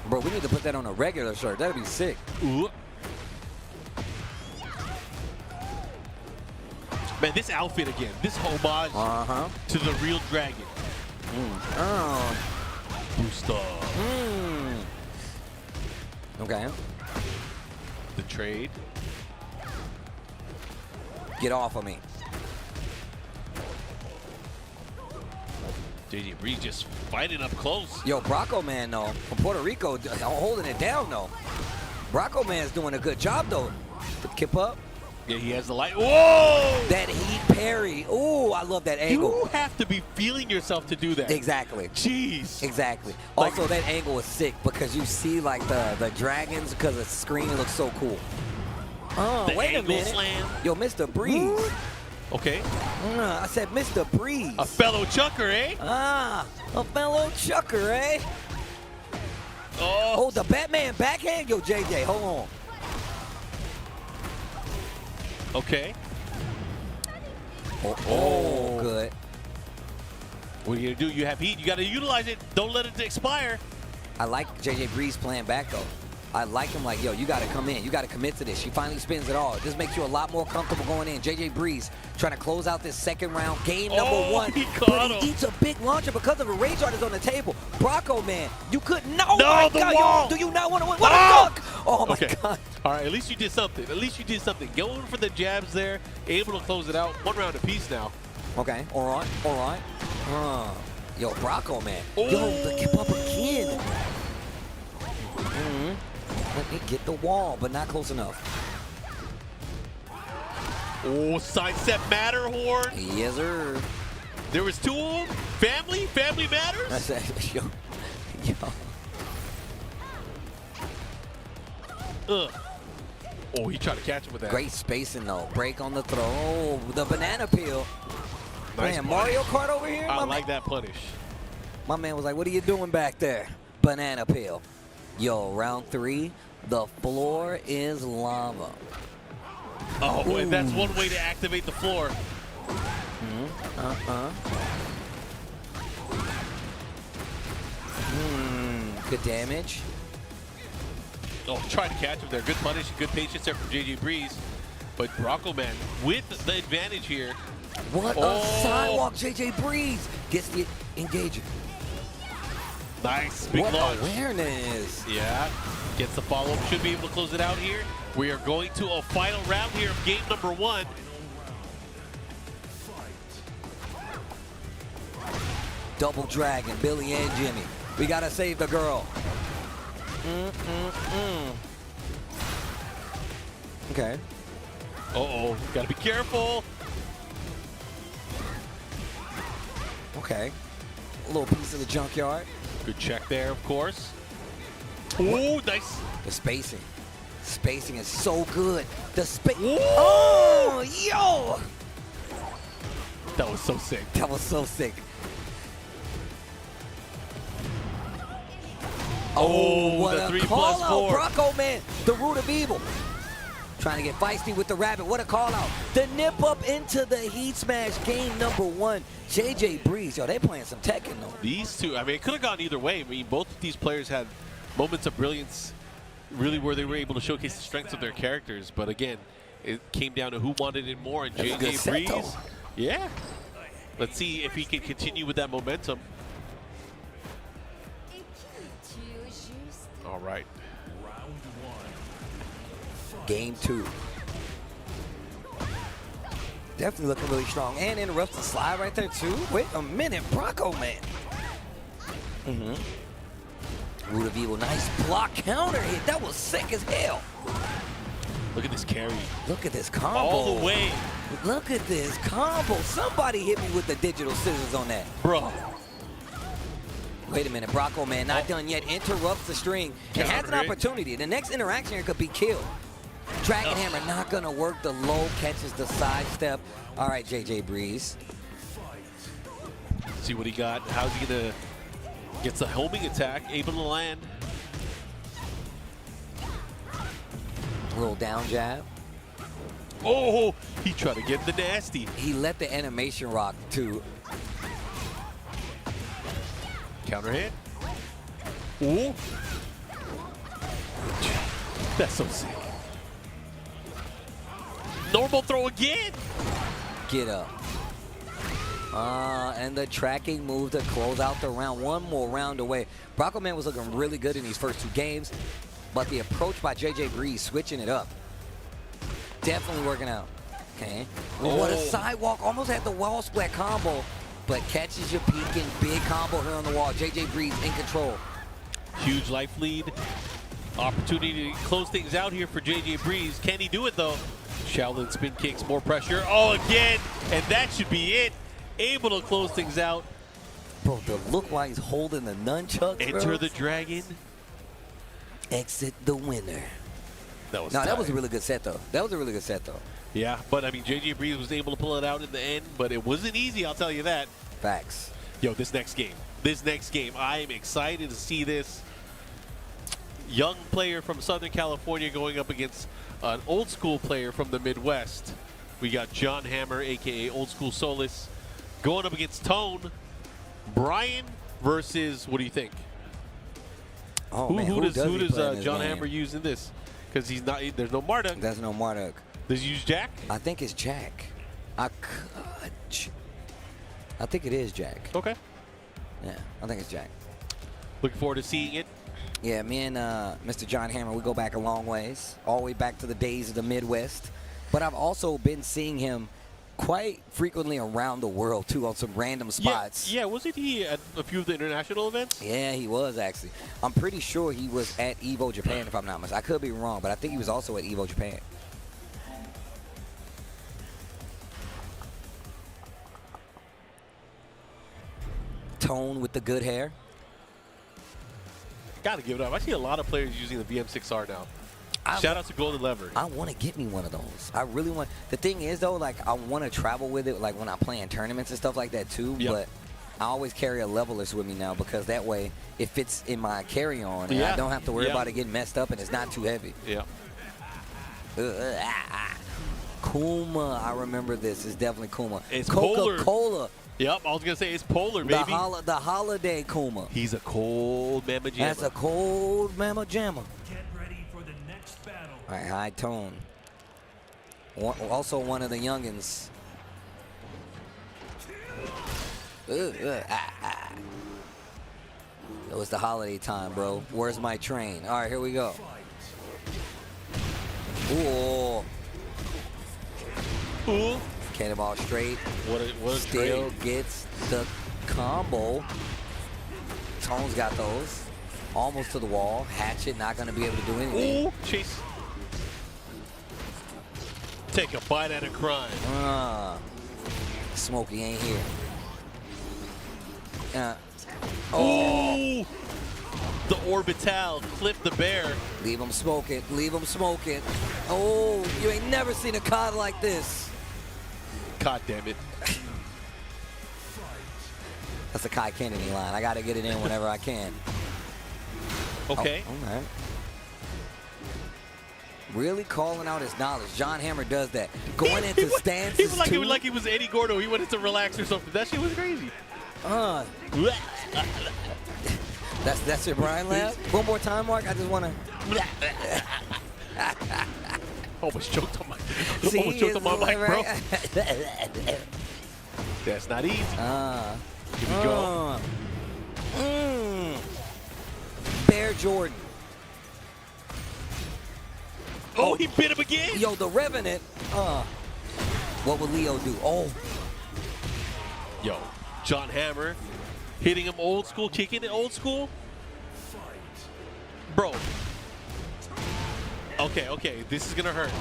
Bro, we need to put that on a regular shirt. That'd be sick. Ooh. Man, this outfit again. This homage to the real dragon. Booster. Okay. The trade. Get off of me. JJ Breeze just fighting up close. Yo, Broco Man, though, from Puerto Rico, holding it down, though. Broco Man's doing a good job, though. Kip up. Yeah, he has the light. Whoa! That heat parry. Ooh, I love that angle. You have to be feeling yourself to do that. Exactly. Jeez. Exactly. Like, Also, that angle was sick because you see like the dragons because the screen looks so cool. Oh, wait a minute. Slam. Yo, Mr. Breeze. Okay. I said Mr. Breeze. A fellow chucker, eh? Ah, a fellow chucker, eh? Oh, the Batman backhand? Yo, JJ, hold on. Okay. Oh, good. What are you going to do? You have heat. You got to utilize it. Don't let it expire. I like JJ Breeze playing back, though. I like him like, yo, you got to come in. You got to commit to this. She finally spins it all. This makes you a lot more comfortable going in. JJ Breeze trying to close out this second round. Game number 1. He caught him. He eats a big launcher because of a rage art is on the table. Brocco, man, you couldn't. No, no, the wall. Do you not want to win? What a duck. Oh, my God. All right, at least you did something. At least you did something. Going for the jabs there. Able to close it out. 1 round apiece now. Okay, all right, all right. Yo, Brocco, man. Oh. Yo, the hip up again. Let me get the wall, but not close enough. Oh, sidestep Matterhorn. Yes, sir. There was 2 of them. Family matters. I said, yo. Oh, he tried to catch him with that. Great spacing, though. Break on the throw. Oh, the banana peel. Nice man, punish. Mario Kart over here? I like that punish. My man was like, what are you doing back there? Banana peel. Yo, round 3. The floor is lava. Oh, and that's one way to activate the floor. Good damage. Oh, trying to catch him there. Good punish, good patience there from JJ Breeze. But Brocco, man, with the advantage here. What a sidewalk, JJ Breeze. Gets the engager. Nice, big what launch. Awareness. Yeah, gets the follow-up. Should be able to close it out here. We are going to a final round here of game number 1. Double dragon, Billy and Jimmy. We gotta save the girl. Okay. Uh-oh, gotta be careful. Okay. A little piece of the junkyard. Good check there, of course. Oh, nice. The spacing. Spacing is so good. The space. Oh, yo! That was so sick. That was so sick. Oh, what the a 3 call plus out. 4. Brocco, man, the root of evil. Trying to get feisty with the rabbit. What a call out. The nip up into the heat smash. Game number 1. JJ Breeze. Yo, they playing some Tekken, though. These two, I mean, it could have gone either way. I mean, both of these players had moments of brilliance, really, where they were able to showcase the strengths of their characters. But again, it came down to who wanted it more. And JJ Breeze, yeah. Let's see if he can continue with that momentum. All right. Round 1. Game 2. Definitely looking really strong. And interrupts the slide right there, too. Wait a minute, Brocco, man. Root of evil, nice block counter hit. That was sick as hell. Look at this carry. Look at this combo. All the way. Look at this combo. Somebody hit me with the digital scissors on that. Bro. Wait a minute, Brocco, man, not done yet. Interrupts the string and has an opportunity. The next interaction here could be killed. Dragon Hammer not gonna work. The low catches the sidestep. All right, JJ Breeze. See what he got. How's he gonna gets the homing attack, able to land. A little down jab. Oh, he tried to get the nasty. He let the animation rock too. Counter hit. Ooh. That's so sick. Normal throw again. Get up. And the tracking move to close out the round. One more round away. Brocco Man was looking really good in these first 2 games, but the approach by JJ Breeze, switching it up, definitely working out. Okay. What a sidewalk. Almost had the wall split combo, but catches you peeking. Big combo here on the wall. JJ Breeze in control. Huge life lead. Opportunity to close things out here for JJ Breeze. Can he do it though? Shaolin spin kicks, more pressure. Oh, again, and that should be it. Able to close things out. Bro, the look like he's holding the nunchucks, Enter bro. the dragon. Exit the winner. That was that was a really good set, though. That was a really good set, though. Yeah, but I mean, JJ Breeze was able to pull it out in the end, but it wasn't easy, I'll tell you that. Facts. Yo, this next game, I am excited to see this young player from Southern California going up against an old school player from the Midwest. We got John Hammer, aka Old School Solus, going up against Tone. Bryan versus, what do you think? Oh, who does John game? Hammer use in this? Because he's not. There's no Marduk. There's no Marduk. Does he use Jack? I think it's Jack. I think it is Jack. Okay. Yeah, I think it's Jack. Looking forward to seeing it. Yeah, me and Mr. John Hammer, we go back a long ways, all the way back to the days of the Midwest. But I've also been seeing him quite frequently around the world, too, on some random spots. Yeah, wasn't he at a few of the international events? Yeah, he was, actually. I'm pretty sure he was at EVO Japan, if I'm not mistaken. I could be wrong, but I think he was also at EVO Japan. Tone with the good hair. Gotta give it up. I see a lot of players using the VM6R now. Shout out to Golden Lever. I want to get me one of those. I really want. The thing is, though, like, I want to travel with it, like, when I'm playing tournaments and stuff like that, too. Yep. But I always carry a levelist with me now because that way it fits in my carry-on. And I don't have to worry about it getting messed up, and it's not too heavy. Yeah. Kuma, I remember this. It's definitely Kuma. It's Coca-Cola. Yep, I was going to say it's Polar, baby. The holiday Kuma. He's a cold Mama Jamma. That's a cold Mama Jamma. Get ready for the next battle. All right, high Tone. Also one of the youngins. It was the holiday time, bro. Where's my train? All right, here we go. Ooh. Ooh. Cannonball straight. What a Still trade. gets the combo. Tone's got those. Almost to the wall. Hatchet not going to be able to do anything. Ooh, chase. Take a bite at a crime. Smokey ain't here. Oh! The Orbital clipped the bear. Leave him smoking. Leave him smoking. Oh, you ain't never seen a COD like this. God damn it. That's a Kai Kennedy line. I got to get it in whenever I can. Okay. Oh, all right. Really calling out his knowledge. John Hammer does that. Going into stances. He was like he was Eddie Gordo. He wanted to relax or something. That shit was crazy. That's your Bryan laugh? One more time, Mark. I just want to. Almost choked on my, See, almost choked on my mic, bro. right? That's not easy. Here we go. Bear Jordan. Oh, he bit him again. Yo, the Revenant. What would Leo do? Oh. Yo, John Hammer hitting him old school, kicking it old school. Bro. Okay, this is gonna hurt.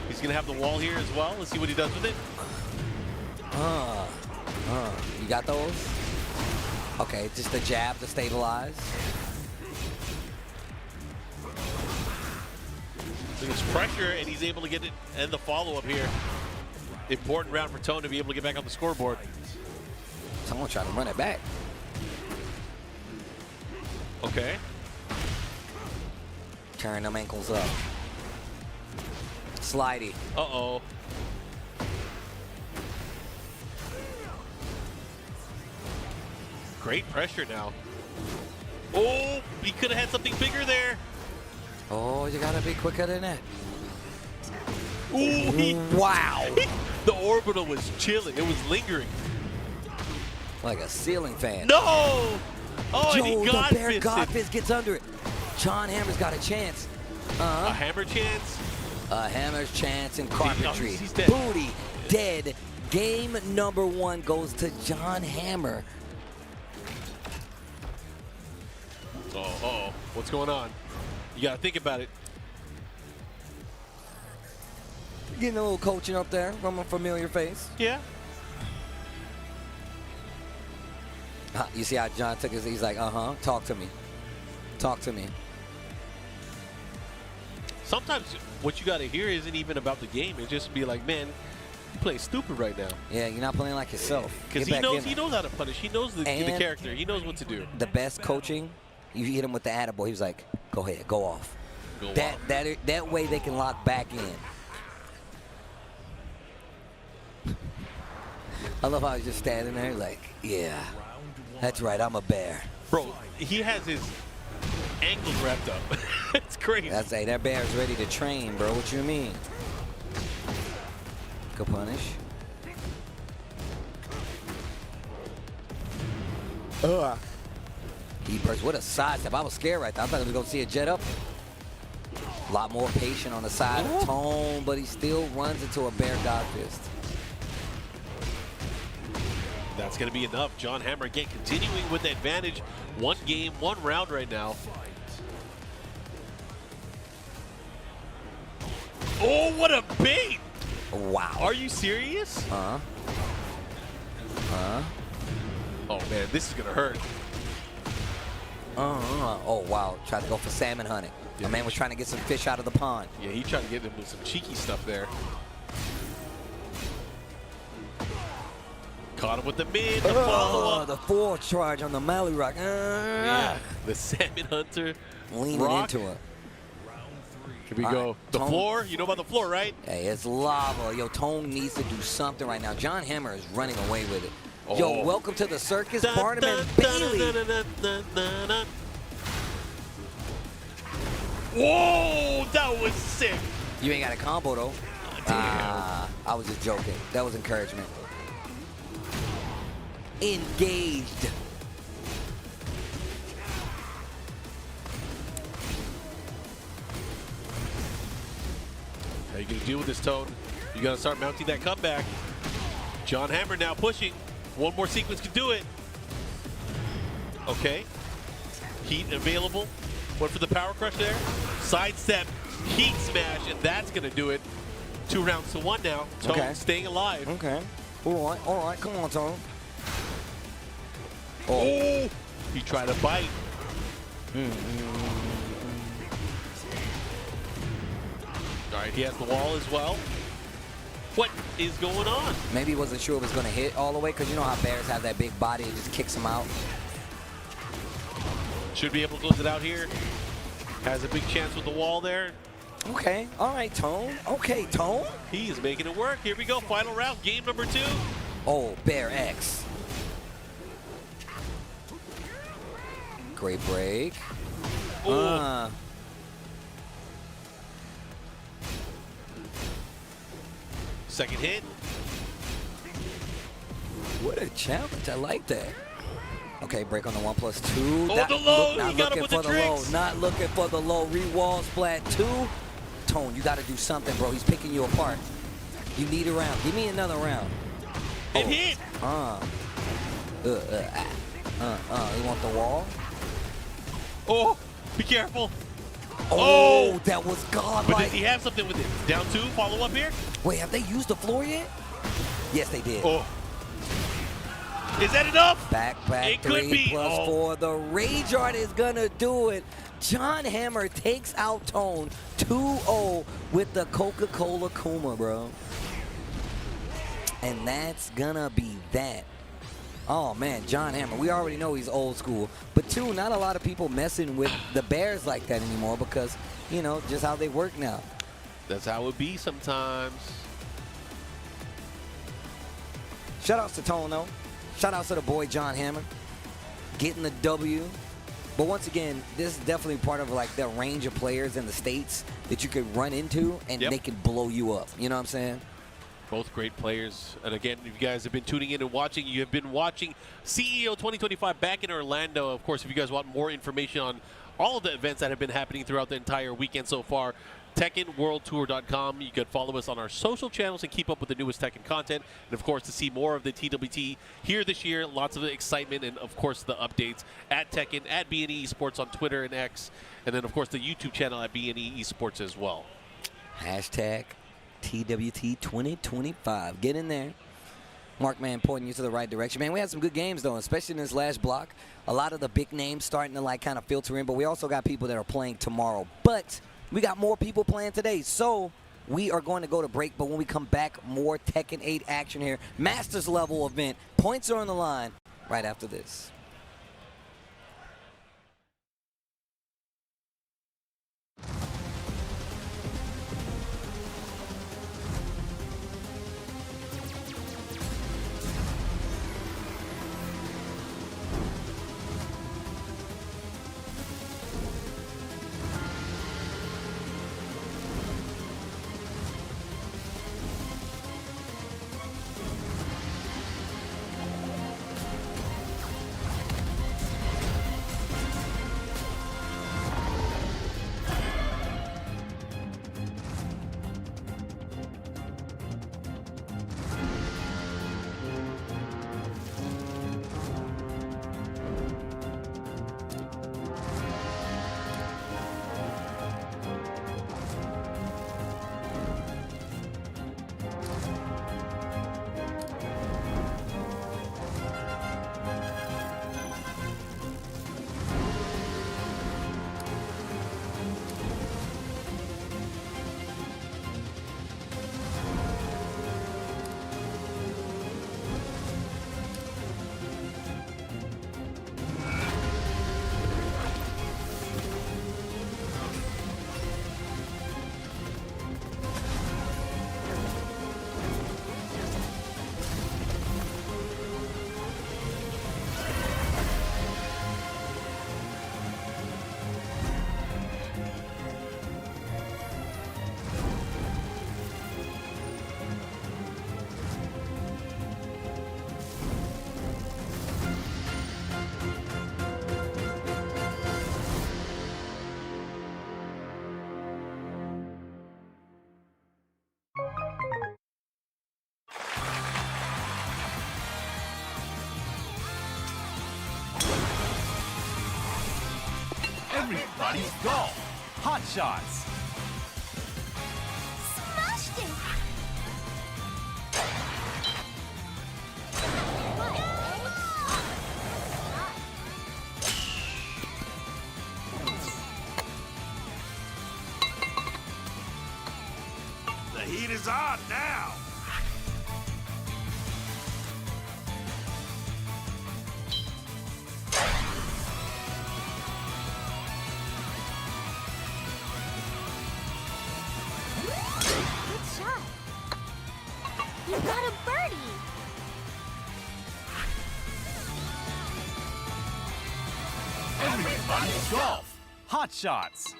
He's gonna have the wall here as well. Let's see what he does with it. You got those? Okay, just the jab to stabilize. There's pressure, and he's able to get it and the follow-up here. Important round for Tone to be able to get back on the scoreboard. Someone trying to run it back. Okay. Turn them ankles up. Slidey. Uh-oh. Great pressure now. Oh, he could have had something bigger there. Oh, you gotta be quicker than that. Ooh, wow. The orbital was chilling. It was lingering. Like a ceiling fan. No! Oh, Yo, and he the bear godfisted. godfist gets under it. John Hammer's got a chance. A hammer chance? A hammer's chance in carpentry. He's dead. Booty, dead. Game number 1 goes to John Hammer. Uh-oh. What's going on? You got to think about it. Getting a little coaching up there from a familiar face. Yeah. You see how John took his, he's like, talk to me. Talk to me. Sometimes what you got to hear isn't even about the game. It's just be like, man, you play stupid right now. Yeah, you're not playing like yourself. Because he knows how to punish. He knows the character. He knows what to do. The best coaching, you hit him with the attaboy. He was like, go ahead, go off. That way they can lock back in. I love how he's just standing there like, yeah, that's right, I'm a bear. Bro, he has his ankles wrapped up. It's crazy. That bear's ready to train, bro. What you mean? Good punish. He burst. What a sidestep. I was scared right there. I thought he was going to see a jet up. A lot more patient on the side of Tone, but he still runs into a bear god fist. That's going to be enough. John Hammer again continuing with the advantage. One game, one round right now. Oh, what a bait! Wow. Are you serious? Oh, man, this is going to hurt. Oh, wow. Tried to go for salmon hunting. Yeah, My man was trying to get some fish out of the pond. Yeah, he tried to get him with some cheeky stuff there. Caught him with the mid, the follow-up. The full charge on the Mally Rock. Yeah, the salmon hunter. Leaning into it. Here we go. The floor. You know about the floor, right? Hey, it's lava. Yo, Tone needs to do something right now. John Hammer is running away with it. Yo, welcome to the circus, Barnum and Bailey. Whoa, that was sick. You ain't got a combo, though. Damn. I was just joking. That was encouragement. Engaged. How you going to deal with this, Tone? You got to start mounting that comeback. John Hammer now pushing. One more sequence can do it. Okay. Heat available. Went for the power crush there. Sidestep, heat smash, and that's going to do it. 2 rounds to 1 now. Tone staying alive. Okay. All right. Come on, Tone. Oh, he tried to bite. All right, he has the wall as well. What is going on? Maybe he wasn't sure it was going to hit all the way because you know how bears have that big body. It just kicks them out. Should be able to close it out here. Has a big chance with the wall there. Okay. All right, Tone. Okay, Tone. He is making it work. Here we go. Final round. Game number 2. Oh, Bear X. Great break. Second hit. What a challenge. I like that. Okay, break on the 1+2. Oh, the low. He got him with the tricks. Not looking for the low. Re-wall splat 2. Tone, you got to do something, bro. He's picking you apart. You need a round. Give me another round. It hit. You want the wall? Oh, be careful. Oh, that was godlike. But does he have something with it? Down 2, follow up here. Wait, have they used the floor yet? Yes, they did. Oh. Is that enough? Back, it 3 could be. plus 4. The Rage Art is going to do it. John Hammer takes out Tone 2-0 with the Coca-Cola Kuma, bro. And that's going to be that. Oh, man, John Hammer. We already know he's old school. But, 2, not a lot of people messing with the Bears like that anymore because, you know, just how they work now. That's how it be sometimes. Shout-outs to Tone, though. Shout-outs to the boy John Hammer. Getting the W. But once again, this is definitely part of like the range of players in the States that you could run into and they can blow you up. You know what I'm saying? Both great players. And again, if you guys have been tuning in and watching, you have been watching CEO 2025 back in Orlando. Of course, if you guys want more information on all of the events that have been happening throughout the entire weekend so far, TekkenWorldTour.com. You can follow us on our social channels and keep up with the newest Tekken content. And, of course, to see more of the TWT here this year, lots of excitement and, of course, the updates at Tekken, at BNE Esports on Twitter and X, and then, of course, the YouTube channel at BNE Esports as well. Hashtag TWT 2025. Get in there. Markman pointing you to the right direction. Man, we had some good games, though, especially in this last block. A lot of the big names starting to, like, kind of filter in, but we also got people that are playing tomorrow. But we got more people playing today, so we are going to go to break, but when we come back, more Tekken 8 action here. Masters level event. Points are on the line right after this. Everybody's golf. Hot shots. Smashed it! The heat is on now. You got a birdie! Everybody's golf. Hot shots.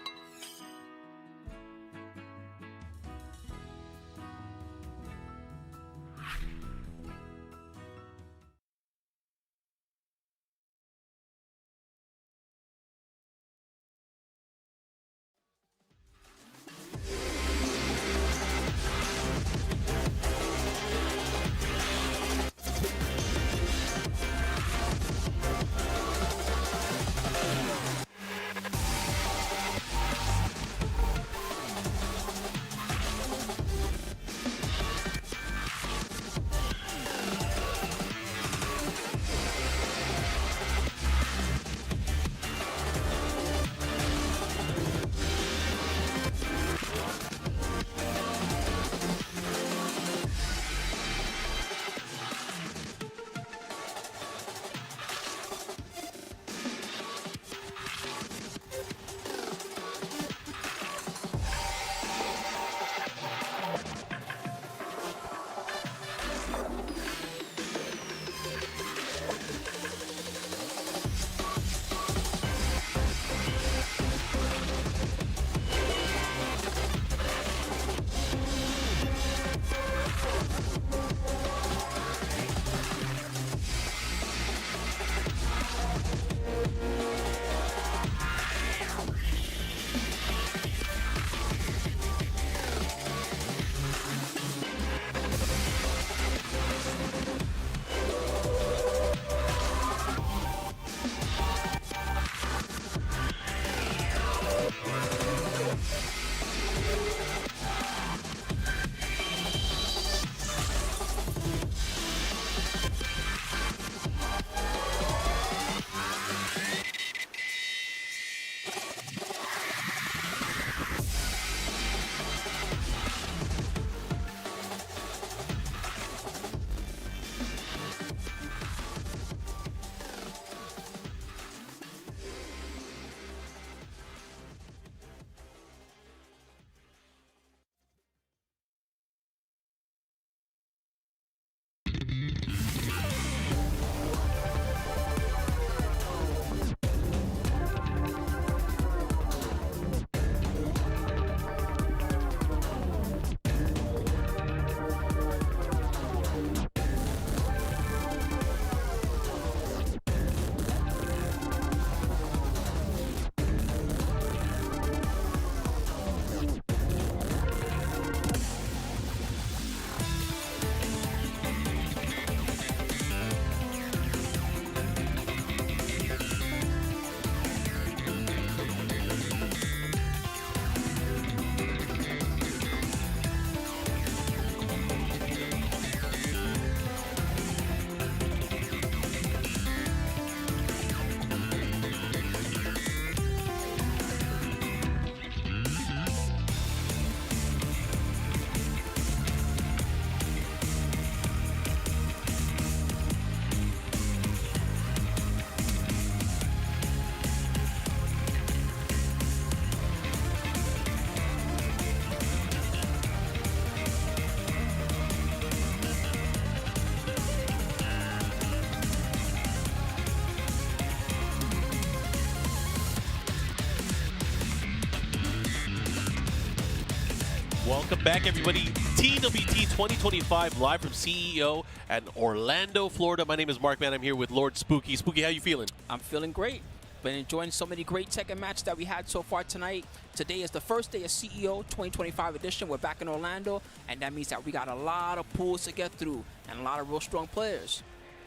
Welcome back, everybody. TWT 2025 live from CEO at Orlando, Florida. My name is Mark, man. I'm here with Lord Spooky. Spooky, how you feeling? I'm feeling great. Been enjoying so many great Tekken matches that we had so far tonight. Today is the first day of CEO 2025 edition. We're back in Orlando, and that means that we got a lot of pools to get through and a lot of real strong players.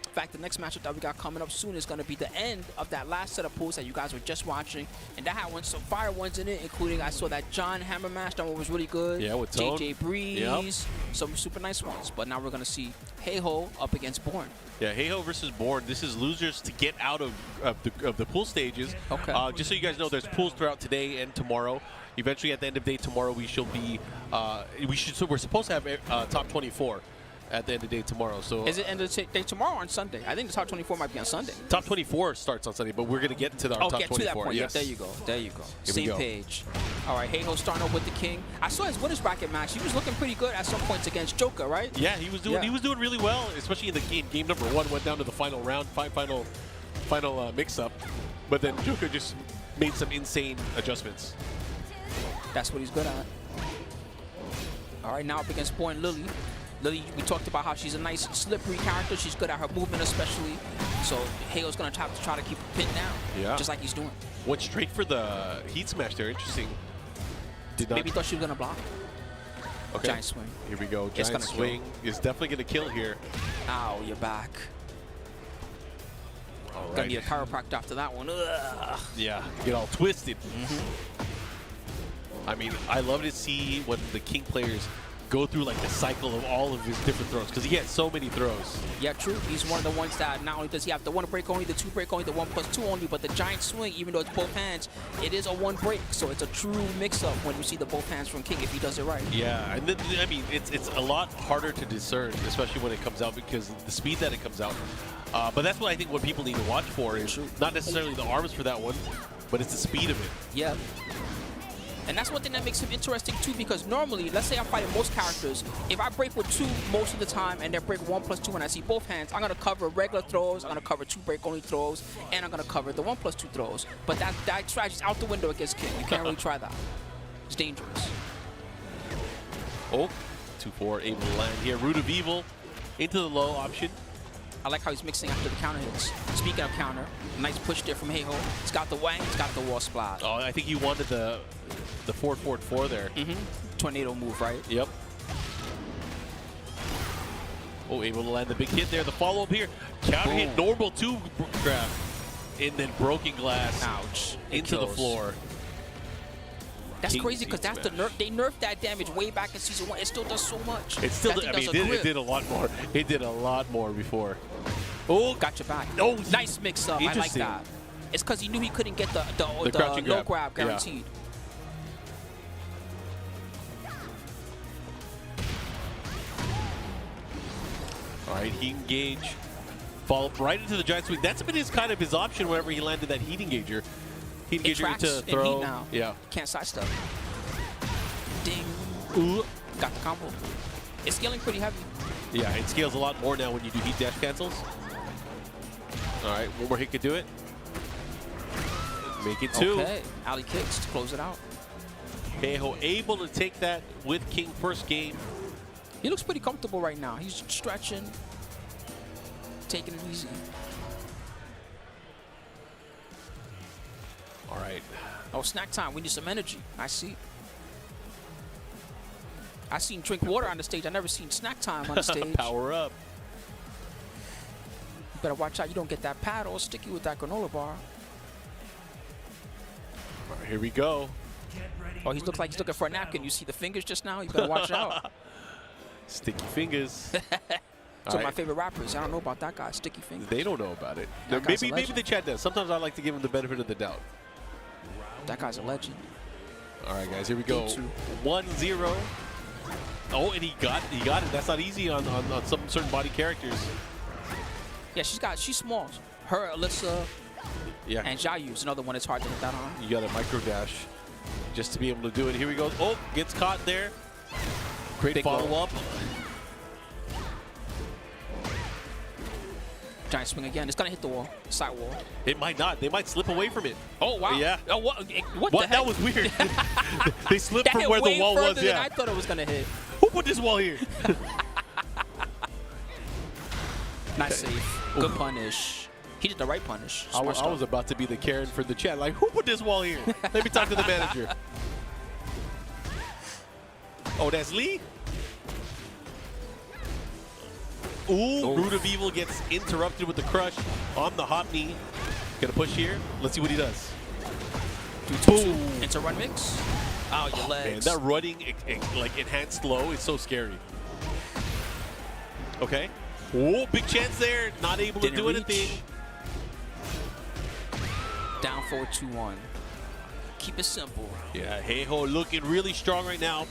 In fact, the next matchup that we got coming up soon is going to be the end of that last set of pools that you guys were just watching. And that had some fire ones in it, including I saw that John Hammer match. That one was really good. Yeah, with Tone. JJ Breeze. Some super nice ones. But now we're going to see Heiho up against Born. Yeah, Heiho versus Born. This is losers to get out of the pool stages. Okay. Just so you guys know, there's pools throughout today and tomorrow. Eventually, at the end of the day tomorrow, we're supposed to have top 24. At the end of the day tomorrow. So is it end of the day tomorrow or on Sunday? I think the top 24 might be on Sunday. Top 24 starts on Sunday, but we're going to get to our top 24. To that point. Yes. Yeah, there you go. There you go. Here Same page. All right, Heiho starting off with the King. I saw his winners bracket match. He was looking pretty good at some points against Joker, right? Yeah, he was doing really well, especially in the game. Game number 1 went down to the final round, final mix-up, but then Joker just made some insane adjustments. That's what he's good at. All right, now up against Born Lili. Lili, we talked about how she's a nice slippery character. She's good at her movement especially. So Heiho's going to have to try to keep her pinned down, just like he's doing. Went straight for the heat smash there. Interesting. Maybe thought she was going to block. Okay. Giant swing. Here we go. Giant swing is definitely going to kill here. Ow, you're back. All Gonna need a chiropractor after that one. Ugh. Yeah, get all twisted. I mean, I love to see when the King players go through like the cycle of all of his different throws, because he has so many throws. Yeah, true. He's one of the ones that not only does he have the 1 break only, the 2 break only, the 1+2 only, but the giant swing, even though it's both hands, it is a 1 break. So it's a true mix-up when you see the both hands from King if he does it right. Yeah, and then, I mean, it's a lot harder to discern, especially when it comes out, because the speed that it comes out. But that's what I think what people need to watch for is not necessarily the arms for that one, but it's the speed of it. Yeah. And that's one thing that makes him interesting too, because normally, let's say I'm fighting most characters, if I break with 2 most of the time and then break 1+2 and I see both hands, I'm gonna cover regular throws, I'm gonna cover 2 break only throws, and I'm gonna cover the 1+2 throws. But that strategy's out the window against King. You can't really try that. It's dangerous. Oh, 2-4 able to land here. Root of Evil into the low option. I like how he's mixing after the counter hits. Speaking of counter, nice push there from Heiho. He's got the wang, he's got the wall splash. Oh, I think he wanted the forward there. Tornado move, right? Yep. Oh, able to land the big hit there. The follow-up here. Counter hit, normal 2 grab. And then broken glass. Ouch. Into the floor. That's crazy, because that's the nerf. They nerfed that damage way back in season 1. It still does so much. It still, I mean, it did a lot more. It did a lot more before. Oh, got your back. Oh, nice mix-up. I like that. It's because he knew he couldn't get the low grab guaranteed. All right, heat engage. Follow up right into the giant swing. That's been kind of his option whenever he landed that heat engager. Heat engager to throw. Now. Yeah. Can't sidestep. Ding. Ooh. Got the combo. It's scaling pretty heavy. Yeah, it scales a lot more now when you do heat dash cancels. All right, one more hit could do it. Make it 2. Okay. alley kicks to close it out. Heiho able to take that with King first game. He looks pretty comfortable right now. He's stretching, taking it easy. All right. Oh, snack time. We need some energy. I see. I seen drink water on the stage. I never seen snack time on the stage. Power up. You better watch out. You don't get that pad all sticky with that granola bar. All right, here we go. Oh, he looks like he's looking for a napkin. You see the fingers just now? You better watch out. Sticky fingers. So my favorite rappers. I don't know about that guy. Sticky fingers. They don't know about it. Maybe the chat does. Sometimes I like to give him the benefit of the doubt. That guy's a legend. All right, guys, here we go. 1-0. Oh, and he got it. That's not easy on some certain body characters. Yeah, she's small. Her, Alyssa, and Xiaoyu's another one that's hard to hit that on. You got a micro dash just to be able to do it. Here we go. Oh, gets caught there. Great follow-up. Giant swing again. It's gonna hit the wall, side wall. It might not. They might slip away from it. Oh wow. Yeah. Oh, what the heck? That was weird. They slipped That from where the wall was. Than I thought it was gonna hit. Who put this wall here? Nice save. Good punish. He did the right punish. I was about to be the Karen for the chat. Like, who put this wall here? Let me talk to the manager. Oh, that's Lee? Ooh, Root of Evil gets interrupted with the crush on the hop knee. Gonna push here. Let's see what he does. Boom. Into run mix. Oh, your legs. Man, that running, like, enhanced low is so scary. Okay. Oh, big chance there. Not able to do anything. Down forward 2-1. Keep it simple. Yeah, Heiho looking really strong right now.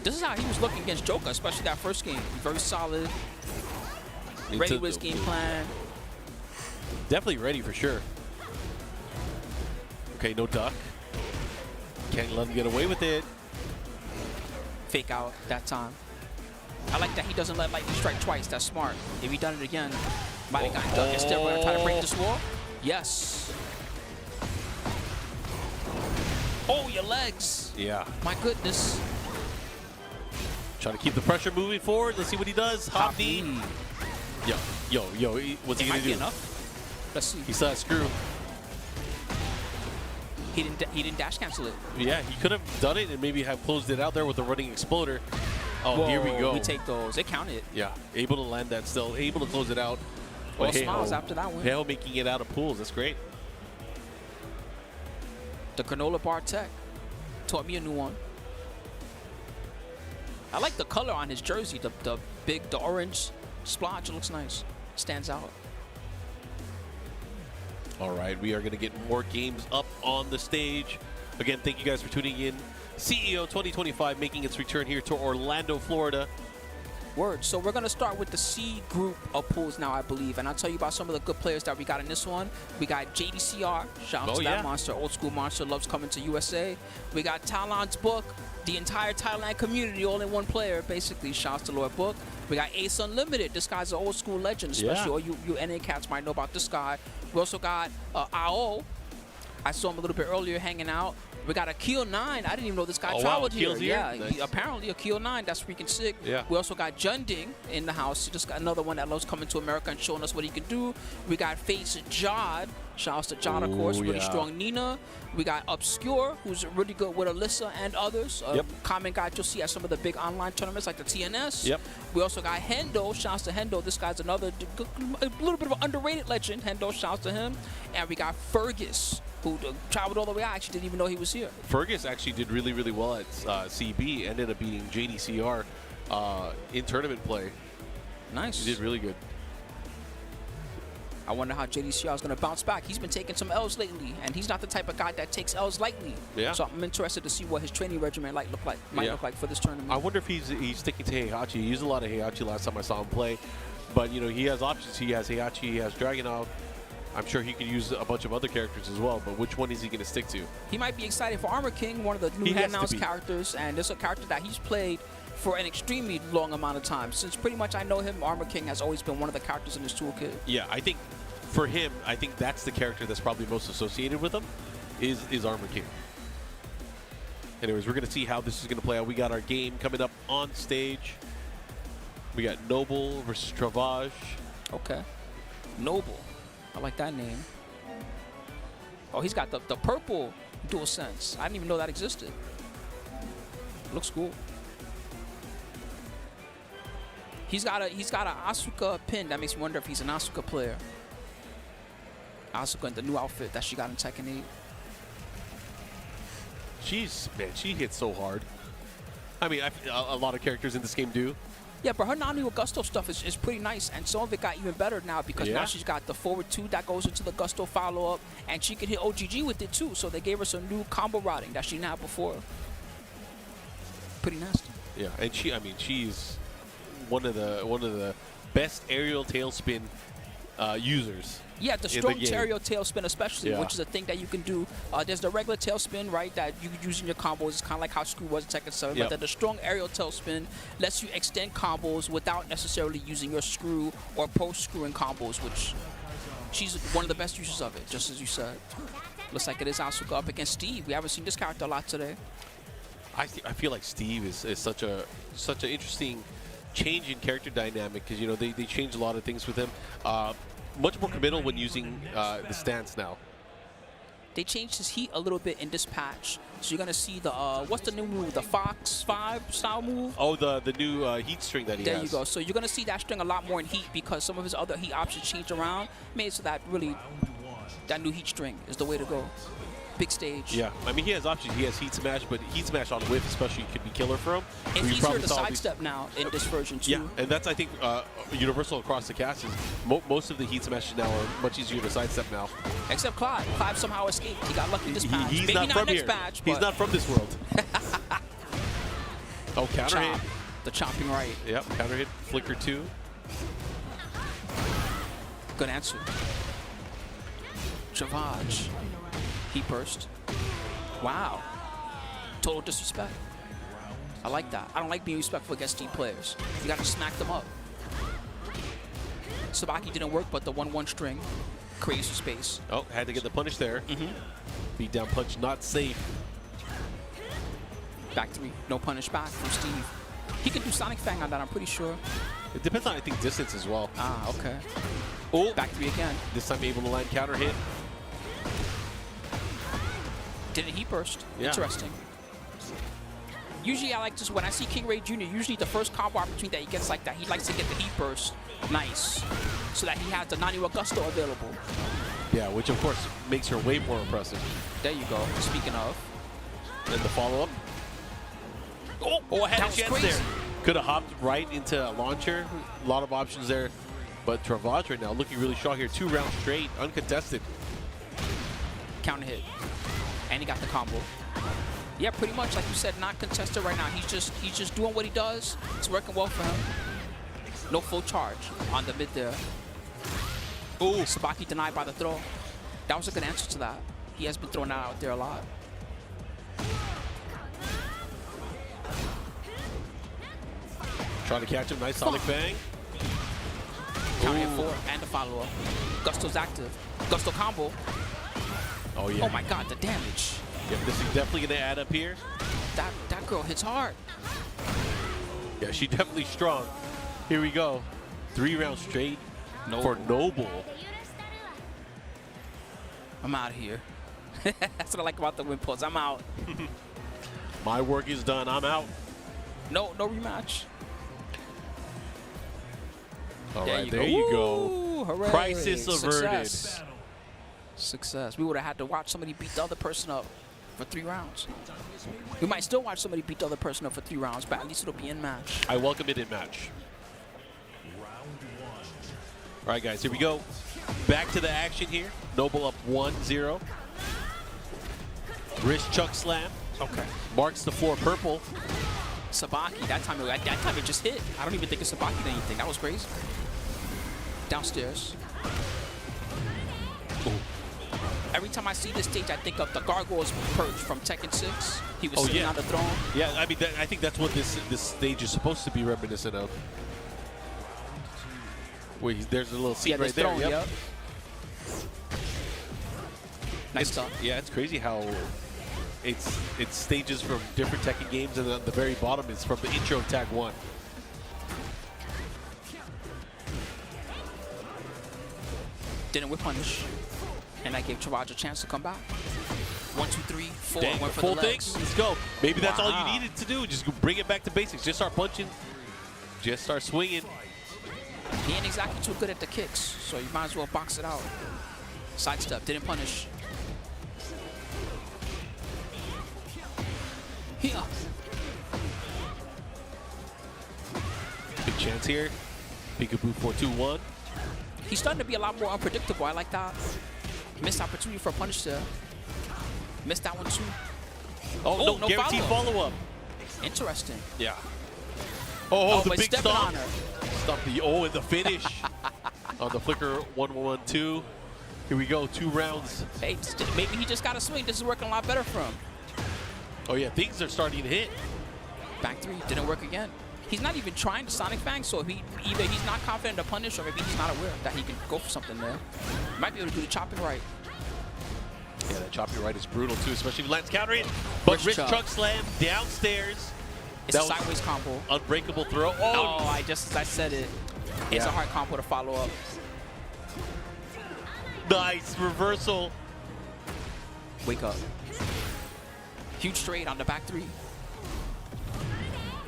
This is how he was looking against Joker, especially that first game. Very solid. Ready with his game plan. Definitely ready for sure. Okay, no duck. Can't let him get away with it. Fake out that time. I like that he doesn't let lightning strike twice. That's smart. If he done it again, might have gotten duck. Instead, we're going to try to break this wall. Yes. Oh, your legs. Yeah. My goodness. Trying to keep the pressure moving forward. Let's see what he does. Hop knee. Yo. What's he going to do? Enough. Let's see. He saw a screw. He didn't dash cancel it. Yeah, he could have done it and maybe have closed it out there with a running exploder. Oh, whoa, here we go. We take those. It counted. Yeah, able to land that still. Able to close it out. All smiles after that one. Heiho making it out of pools. That's great. The granola bar tech taught me a new one. I like the color on his jersey. The orange splotch. It looks nice. Stands out. All right, we are going to get more games up on the stage. Again, thank you guys for tuning in. CEO 2025 making its return here to Orlando, Florida. Word. So we're going to start with the C group of pools now, I believe. And I'll tell you about some of the good players that we got in this one. We got JDCR. Shout out to that monster. Old school monster. Loves coming to USA. We got Talon's Book. The entire Thailand community all in one player, basically. Shout out to Lord Book. We got Ace Unlimited. This guy's an old school legend, especially all you NA cats might know about this guy. We also got AO. I saw him a little bit earlier hanging out. We got Akil 9. I didn't even know this guy traveled here. Yeah, nice. Apparently Akil 9. That's freaking sick. Yeah. We also got Junding in the house. He just got another one that loves coming to America and showing us what he can do. We got Face Jod. Shouts to Jod, of course. Really strong Nina. We got Obscure, who's really good with Alyssa and others. Common guy you'll see at some of the big online tournaments like the TNS. We also got Hendo. Shouts to Hendo. This guy's another a little bit of an underrated legend. Hendo, shouts to him. And we got Fergus, who traveled all the way out. I actually didn't even know he was here. Fergus actually did really, really well at CB. Ended up beating JDCR in tournament play. Nice. He did really good. I wonder how JDCR is going to bounce back. He's been taking some L's lately, and he's not the type of guy that takes L's lightly. Yeah. So I'm interested to see what his training regimen might look like for this tournament. I wonder if he's sticking to Heihachi. He used a lot of Heihachi last time I saw him play. But, you know, he has options. He has Heihachi, he has Dragunov. I'm sure he could use a bunch of other characters as well, but which one is he going to stick to? He might be excited for Armor King, one of the new announced characters, and it's a character that he's played for an extremely long amount of time. Since pretty much I know him, Armor King has always been one of the characters in his toolkit. Yeah, I think for him, I think that's the character that's probably most associated with him, is Armor King. Anyways, we're going to see how this is going to play out. We got our game coming up on stage. We got Noble versus Travage. Okay. Noble. I like that name. Oh, he's got the purple dual sense. I didn't even know that existed. Looks cool. He's got a Asuka pin. That makes me wonder if he's an Asuka player. Asuka in the new outfit that she got in Tekken 8. She hits so hard. I mean, a lot of characters in this game do. Yeah, but her Nani Augusto stuff is pretty nice, and some of it got even better now because now she's got the forward 2 that goes into the Gusto follow-up, and she can hit OGG with it too, so they gave her some new combo routing that she didn't have before. Pretty nasty. Yeah, and she's one of the best aerial tailspin users. Yeah, the strong aerial tailspin especially, which is a thing that you can do. There's the regular tailspin, right, that you can use in your combos. It's kind of like how Screw was in Tekken 7. But then the strong aerial tailspin lets you extend combos without necessarily using your Screw or post-screwing combos, which she's one of the best users of it, just as you said. Looks like it is Asuka up against Steve. We haven't seen this character a lot today. I feel like Steve is such an interesting change in character dynamic because, you know, they changed a lot of things with him. Much more committal when using the stance now. They changed his heat a little bit in this patch. So you're going to see the, what's the new move? The Fox 5 style move? Oh, the new heat string that he has. There you go. So you're going to see that string a lot more in heat because some of his other heat options changed around. Made it so that really, that new heat string is the way to go. Big stage. Yeah, I mean, he has options. He has Heat Smash, but Heat Smash on whiff especially could be killer for him. It's easier to sidestep now in this version too. Yeah, and that's, I think, universal across the cast is most of the Heat Smashes now are much easier to sidestep now. Except Clive. Clive somehow escaped. He got lucky this patch. He's Maybe not from next here. patch, He's not from this world. Oh, counter hit. The chopping right. Yep, counter hit. Flicker 2. Good answer. Travage. Heat burst. Wow. Total disrespect. I like that. I don't like being respectful against team players. You got to smack them up. Sabaki didn't work, but the 1-1 string creates space. Oh, had to get the punish there. Beat down punch, not safe. Back 3. No punish back from Steve. He can do Sonic Fang on that, I'm pretty sure. It depends on, I think, distance as well. Ah, okay. Oh, back 3 again. This time able to land counter hit. Didn't heat burst. Yeah. Interesting. Usually I like just when I see King Ray Jr., usually the first combo opportunity that he gets like that, he likes to get the heat burst. Nice. So that he has the Nani Gusto available. Yeah, which of course makes her way more impressive. There you go. Speaking of. And the follow-up. Oh, I had a chance there. Could have hopped right into a launcher. A lot of options there. But Travage right now looking really strong here. 2 rounds straight, uncontested. Counter hit. And he got the combo. Yeah, pretty much like you said, not contested right now. He's just doing what he does. It's working well for him. No full charge on the mid there. Ooh, Sabaki denied by the throw. That was a good answer to that. He has been throwing that out there a lot. Trying to catch him. Nice Sonic Bang. Counter hit 4 and the follow-up. Gusto's active. Gusto combo. Oh, yeah. Oh, my God, the damage. Yeah, this is definitely going to add up here. That girl hits hard. Yeah, she's definitely strong. Here we go. 3 rounds straight for Noble. I'm out of here. That's what I like about the win pulls. I'm out. My work is done. I'm out. No rematch. All right, there you go. Hooray. Crisis averted. Success. We would have had to watch somebody beat the other person up for 3 rounds. We might still watch somebody beat the other person up for 3 rounds, but at least it'll be in match. I welcome it in match. All right, guys, here we go. Back to the action here. Noble up 1-0. Wrist chuck slam. Okay. Marks the 4 purple. Sabaki, that time it just hit. I don't even think it's Sabaki did anything. That was crazy. Downstairs. Ooh. Every time I see this stage, I think of the Gargoyle's perch from Tekken 6. He was sitting on the throne. Yeah, I mean, I think that's what this stage is supposed to be reminiscent of. Where there's a little scene right there. Throne, yep. Nice stuff. Yeah, it's crazy how it's stages from different Tekken games, and at the very bottom is from the intro of Tag 1. Didn't whip punish. And I gave Travage a chance to come back. 1, 2, 3, 4. Dang, went for full the legs. things. Let's go. Maybe that's all you needed to do. Just bring it back to basics. Just start punching. Just start swinging. He ain't exactly too good at the kicks, so you might as well box it out. Sidestep, didn't punish. Here. Big chance here. Peekaboo 4-2-1. He's starting to be a lot more unpredictable. I like that. Missed opportunity for a punish there. Missed that one too. Oh, no guaranteed follow-up. Interesting. Yeah. Oh, the big stomp. On her. Stop the and the finish on the flicker 1-1-2. Here we go, 2 rounds. Hey, maybe he just got a swing. This is working a lot better for him. Oh yeah, things are starting to hit. Back 3, didn't work again. He's not even trying to Sonic Fang, so either he's not confident to punish or maybe he's not aware that he can go for something there. Might be able to do the chopping right. Yeah, that chopping right is brutal too, especially if Lance countering. But Rich Chuck Slam downstairs. It's a sideways combo. Unbreakable throw. Oh, I said it. It's a hard combo to follow up. Nice reversal. Wake up. Huge straight on the back 3.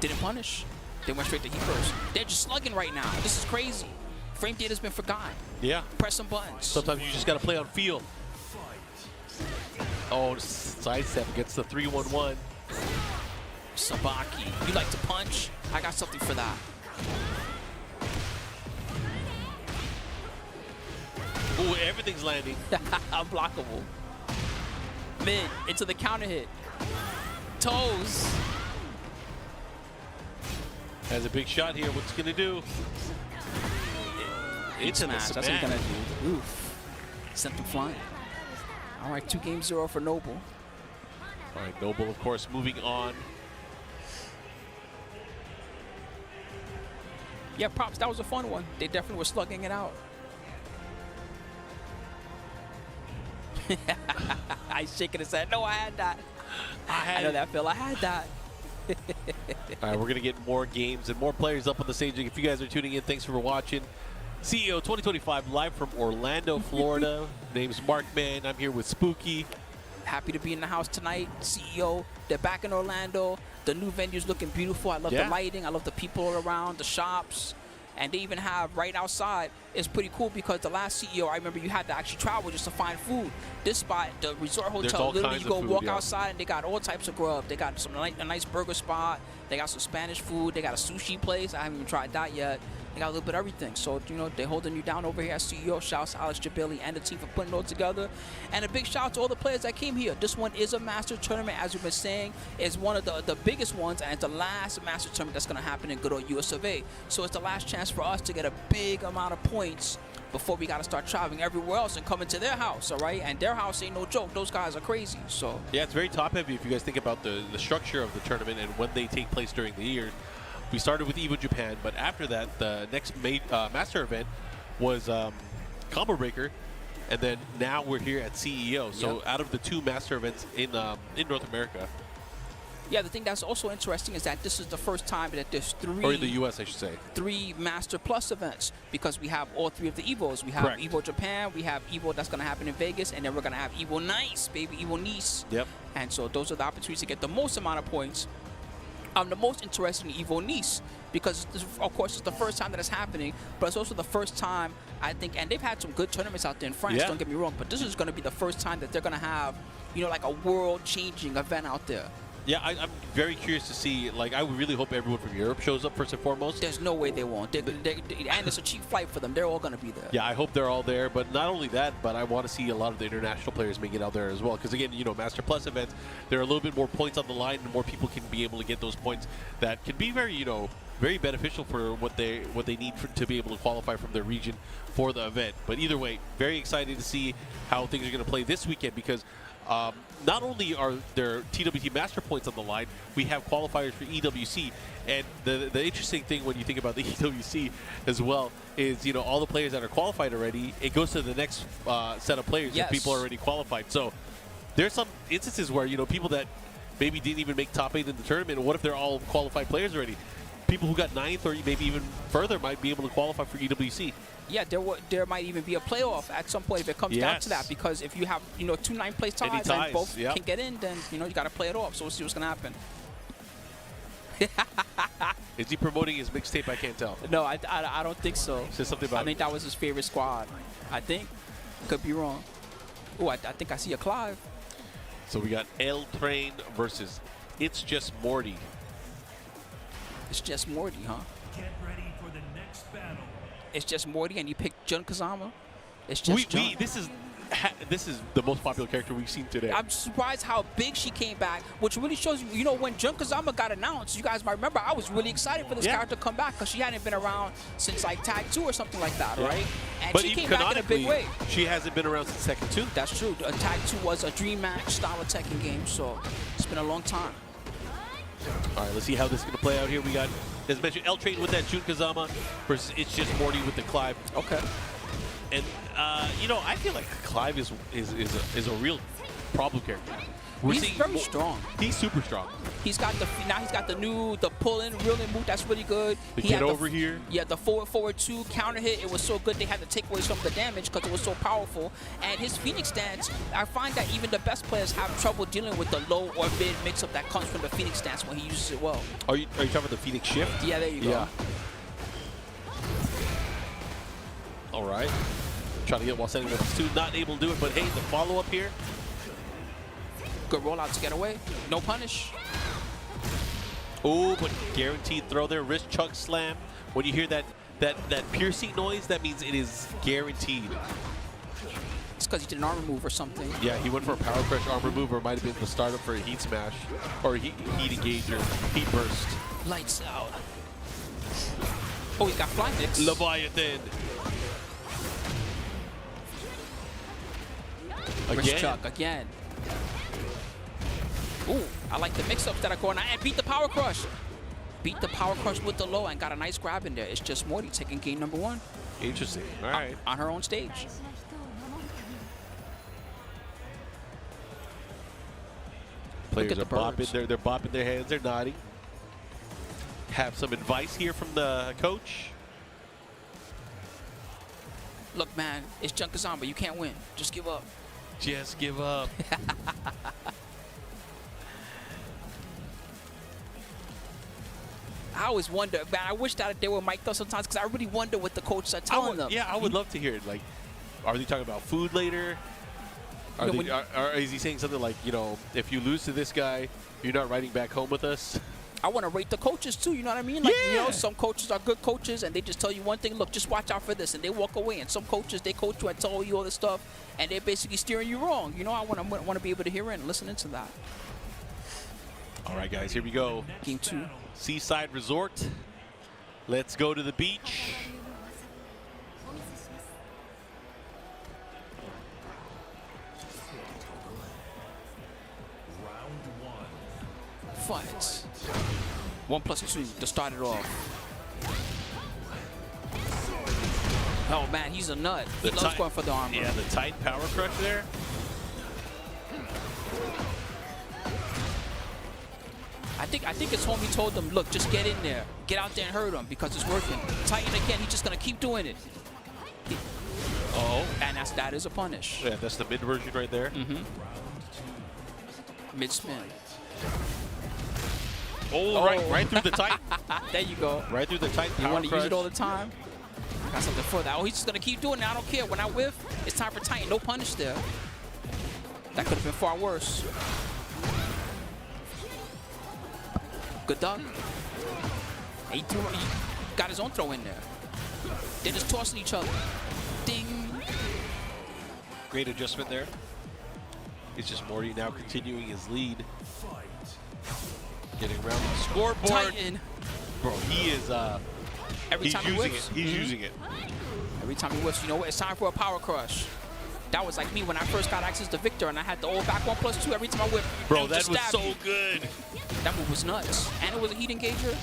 Didn't punish. They went straight to heat first. They're just slugging right now. This is crazy. Frame data's been forgotten. Yeah. Press some buttons. Sometimes you just got to play on feel. Oh, sidestep against the 3-1-1. Sabaki, you like to punch? I got something for that. Ooh, everything's landing. Unblockable. Mid, into the counter hit. Toes. Has a big shot here. What's he gonna do? Into the smash. That's what he's gonna do. Oof. Sent him flying. All right, 2-0 for Noble. All right, Noble, of course, moving on. Yeah, props. That was a fun one. They definitely were slugging it out. I shaking his head. No, I had that. I know that, Phil. I had that. All right, we're going to get more games and more players up on the stage. If you guys are tuning in, thanks for watching. CEO 2025 live from Orlando, Florida. Name's Markman. I'm here with Spooky. Happy to be in the house tonight. CEO, they're back in Orlando. The new venue's looking beautiful. I love the lighting. I love the people around, the shops. And they even have right outside. It's pretty cool because the last CEO, I remember you had to actually travel just to find food. This spot, the resort hotel, literally you go walk outside and they got all types of grub. They got a nice burger spot. They got some Spanish food. They got a sushi place. I haven't even tried that yet. They got a little bit of everything. So, you know, they're holding you down over here as CEO. Shouts to Alex Jabili and the team for putting it all together. And a big shout out to all the players that came here. This one is a master tournament, as we've been saying. It's one of the biggest ones, and it's the last master tournament that's going to happen in good old US of A. So it's the last chance for us to get a big amount of points before we got to start traveling everywhere else and coming to their house, all right? And their house ain't no joke. Those guys are crazy, so. Yeah, it's very top-heavy if you guys think about the structure of the tournament and when they take place during the year. We started with EVO Japan, but after that, the next master event was Combo Breaker, and then now we're here at CEO. So out of the 2 master events in North America. Yeah, the thing that's also interesting is that this is the first time that there's 3... Or in the U.S., I should say. 3 Master Plus events, because we have all 3 of the EVOs. We have EVO Japan, we have EVO that's going to happen in Vegas, and then we're going to have EVO Nice, baby, EVO Nice. Yep. And so those are the opportunities to get the most amount of points. I'm the most interested in EVO Nice because, of course, it's the first time that it's happening, but it's also the first time, I think, and they've had some good tournaments out there in France, don't get me wrong, but this is going to be the first time that they're going to have, you know, like a world-changing event out there. Yeah, I'm very curious to see. Like, I really hope everyone from Europe shows up first and foremost. There's no way they won't. And it's a cheap flight for them. They're all going to be there. Yeah, I hope they're all there. But not only that, but I want to see a lot of the international players make it out there as well. Because, again, you know, Master Plus events, there are a little bit more points on the line, and more people can be able to get those points that can be very, you know, very beneficial for what they need to be able to qualify from their region for the event. But either way, very excited to see how things are going to play this weekend because not only are there TWT Master points on the line, we have qualifiers for EWC. And the interesting thing when you think about the EWC as well is, you know, all the players that are qualified already, it goes to the next set of players if people are already qualified. So there's some instances where, you know, people that maybe didn't even make top 8 in the tournament, what if they're all qualified players already? People who got 9th or maybe even further might be able to qualify for EWC. Yeah, there might even be a playoff at some point if it comes down to that, because if you have, you know, 2 9th place ties and both can get in, then, you know, you got to play it off. So we'll see what's going to happen. Is he promoting his mixtape? I can't tell. No, I don't think so. Said something about I think that was his favorite squad. I think. Could be wrong. Oh, I think I see a Clive. So we got L Train versus It's Just Morty. It's Just Morty, huh? Get ready for the next battle. It's Just Morty, and you picked Jun Kazama. It's just Jun. This is the most popular character we've seen today. I'm surprised how big she came back, which really shows you know, when Jun Kazama got announced, you guys might remember, I was really excited for this character to come back because she hadn't been around since like Tag 2 or something like that, right? And but she came back in a big way. She hasn't been around since Tekken 2. That's true. Tag 2 was a dream match style of Tekken game, so it's been a long time. All right, let's see how this is going to play out here. We got As mentioned, L Train with that Jun Kazama versus It's Just Morty with the Clive. Okay. And you know, I feel like Clive is a real problem character. He's very strong. He's super strong. He's got the pull-in, reel-in move that's really good. The he get had over here. Yeah, the forward 2 counter hit. It was so good they had to take away some of the damage because it was so powerful. And his Phoenix stance, I find that even the best players have trouble dealing with the low or mid mix-up that comes from the Phoenix stance when he uses it well. Are you talking about the Phoenix shift? Yeah, there you go. Yeah. All right. Trying to get while setting with 2, not able to do it, but hey, the follow-up here. Good rollout to get away. No punish. Oh, but guaranteed throw there. Wrist chug slam. When you hear that piercing noise, that means it is guaranteed. It's because he did an armor move or something. Yeah, he went for a power crush armor move, or it might have been the startup for a heat smash, or heat engager, heat burst. Lights out. Oh, he's got fly mix. Leviathan. Wrist chuck again. Ooh, I like the mix-ups that are going on. And beat the power crush. Beat the power crush with the low and got a nice grab in there. It's just Morty taking game number 1. Interesting. All right. On her own stage. Players are bopping. They're bopping their hands. They're nodding. Have some advice here from the coach. Look, man, it's Jun Kazama. You can't win. Just give up. Just give up. I always wonder, man, I wish that they were mic'd up sometimes because I really wonder what the coaches are telling them. Yeah, I would love to hear it. Like, are they talking about food later? Is he saying something like, you know, if you lose to this guy, you're not riding back home with us? I want to rate the coaches too, you know what I mean? Like, you know, some coaches are good coaches and they just tell you one thing, look, just watch out for this, and they walk away. And some coaches, they coach you and tell you all this stuff, and they're basically steering you wrong. You know, I want to be able to hear it and listen into that. All right, guys, here we go. Game 2. Seaside Resort. Let's go to the beach. Fight. 1+2 to start it off. Oh man, he's a nut. He loves going for the armor. Yeah, the tight power crush there. I think his homie told him, look, just get in there. Get out there and hurt him because it's working. Tighten again, he's just gonna keep doing it. And that is a punish. Yeah, that's the mid version right there. Mid spin. Oh, right through the tight. There you go. Right through the tight power You want to crush. use it all the time? Got something for that. Oh, he's just gonna keep doing it. I don't care. When I whiff, it's time for Titan. No punish there. That could have been far worse. Good dunk. He got his own throw in there. They're just tossing each other. Ding. Great adjustment there. It's just Morty now continuing his lead. Getting around the scoreboard. Titan. Bro, he is Every time he using whiffs. it. He's using it. Every time he whiffs, you know what? It's time for a power crush. That was like me when I first got access to Victor and I had the old back 1+2 every time I whipped. Bro, that was so good. That move was nuts. And it was a heat engager.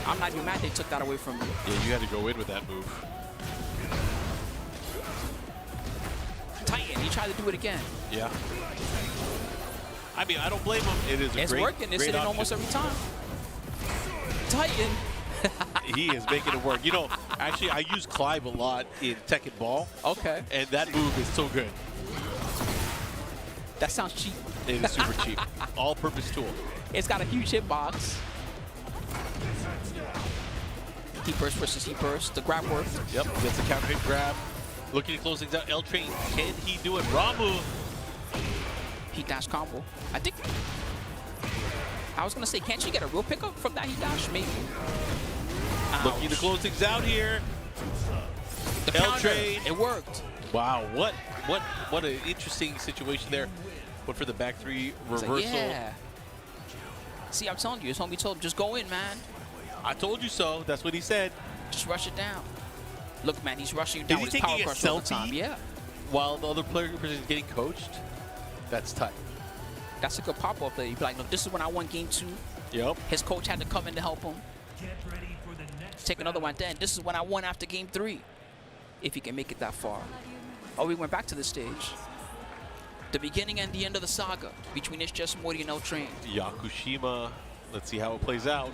I'm not even mad they took that away from me. Yeah, you had to go in with that move. Titan, he tried to do it again. Yeah. I mean, I don't blame him. It is a It's great, working. It's great hitting option. almost every time. Titan. He is making it work. You know, actually, I use Clive a lot in Tekken Ball. Okay. And that move is so good. That sounds cheap. It is super cheap. All-purpose tool. It's got a huge hitbox. Heat burst versus heat burst. The grab work. Yep, gets a counter hit grab. Looking to close things out. L Train, can he do it? Raw move. Heat dash combo. I think. I was gonna say, can't you get a real pickup from that heat dash? Maybe. Looking to close things out here. The L counter. Train. It worked. Wow, what an interesting situation there. Went for the back 3 reversal. Like, yeah. See, I'm telling you, his homie told him, just go in, man. I told you so. That's what he said. Just rush it down. Look, man, he's rushing you down Is with he his power taking a crush all the selfie time. Yeah. while the other player is getting coached? That's tight. That's a good pop-up there. You'd be like, look, this is when I won game 2. Yep. His coach had to come in to help him. Get ready for the next Take another one then. This is when I won after game 3. If he can make it that far. Oh, we went back to the stage. The beginning and the end of the saga between It's Just Morty and L-Train. Yakushima. Let's see how it plays out.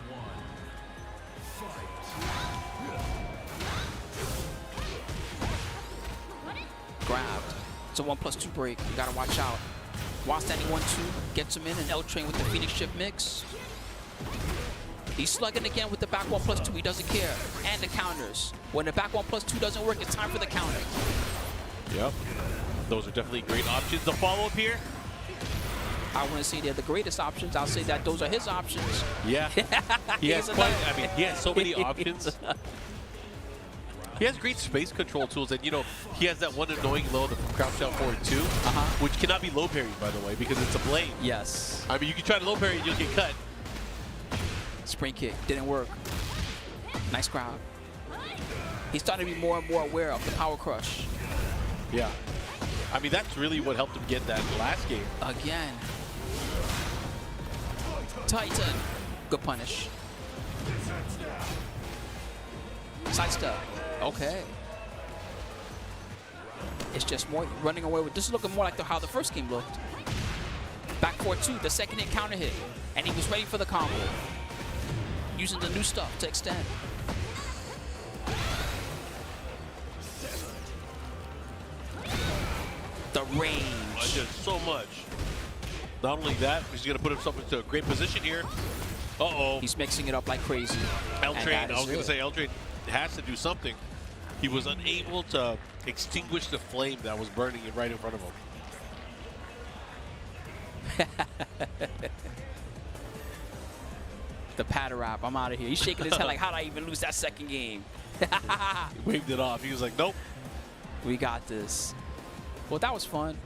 Grabbed. It's a 1+2 break. You gotta watch out. While standing 1-2, gets him in, and L-Train with the Phoenix Shift mix. He's slugging again with the back 1+2. He doesn't care. And the counters. When the back 1+2 doesn't work, it's time for the counter. Yep. Those are definitely great options. The follow-up here. I wouldn't say they're the greatest options. I'll say that those are his options. Yeah. He has quite, I mean, he has so many options. He has great space control tools, and you know, he has that one annoying low, the crouch down forward 2, which cannot be low parried, by the way, because it's a blade. Yes. I mean, you can try to low parry and you'll get cut. Spring kick didn't work. Nice crowd. He's starting to be more and more aware of the power crush. Yeah. I mean, that's really what helped him get that last game. Again. Titan. Good punish. Sidestep. Okay. It's just more running away with this. Is looking more like how the first game looked. Back 4-2, the second hit counter hit, and he was ready for the combo. Using the new stuff to extend. The range. Just so much. Not only that, he's going to put himself into a great position here. Uh-oh. He's mixing it up like crazy. L-Train, I was going to say, L-Train has to do something. He was unable to extinguish the flame that was burning right in front of him. The patter rap, I'm out of here. He's shaking his head like, how'd I even lose that second game? He waved it off. He was like, nope. We got this. Well, that was fun.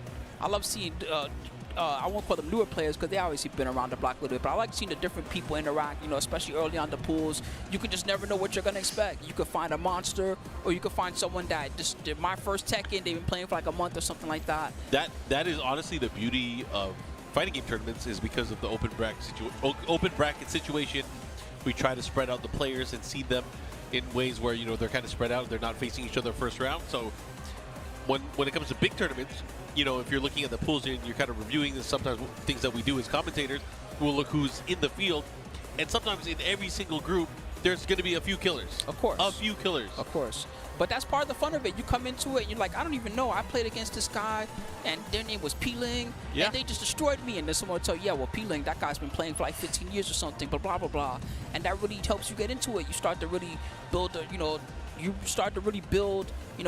I love seeing, I won't call them newer players because they obviously been around the block a little bit, but I like seeing the different people interact, you know, especially early on the pools. You can just never know what you're going to expect. You could find a monster, or you could find someone that just did my first Tekken, they've been playing for like a month or something like that. That is honestly the beauty of fighting game tournaments, is because of the open bracket situation. We try to spread out the players and seed them in ways where, you know, they're kind of spread out. They're not facing each other first round. So when it comes to big tournaments, you know, if you're looking at the pools and you're kind of reviewing this, sometimes things that we do as commentators, we'll look who's in the field. And sometimes in every single group, there's going to be a few killers. Of course. A few killers. Of course. But that's part of the fun of it. You come into it, and you're like, I don't even know. I played against this guy, and their name was P-Ling, and they just destroyed me. And then someone will tell you, yeah, well, P-Ling, that guy's been playing for like 15 years or something, but blah, blah, blah. And that really helps you get into it. You start to really build, a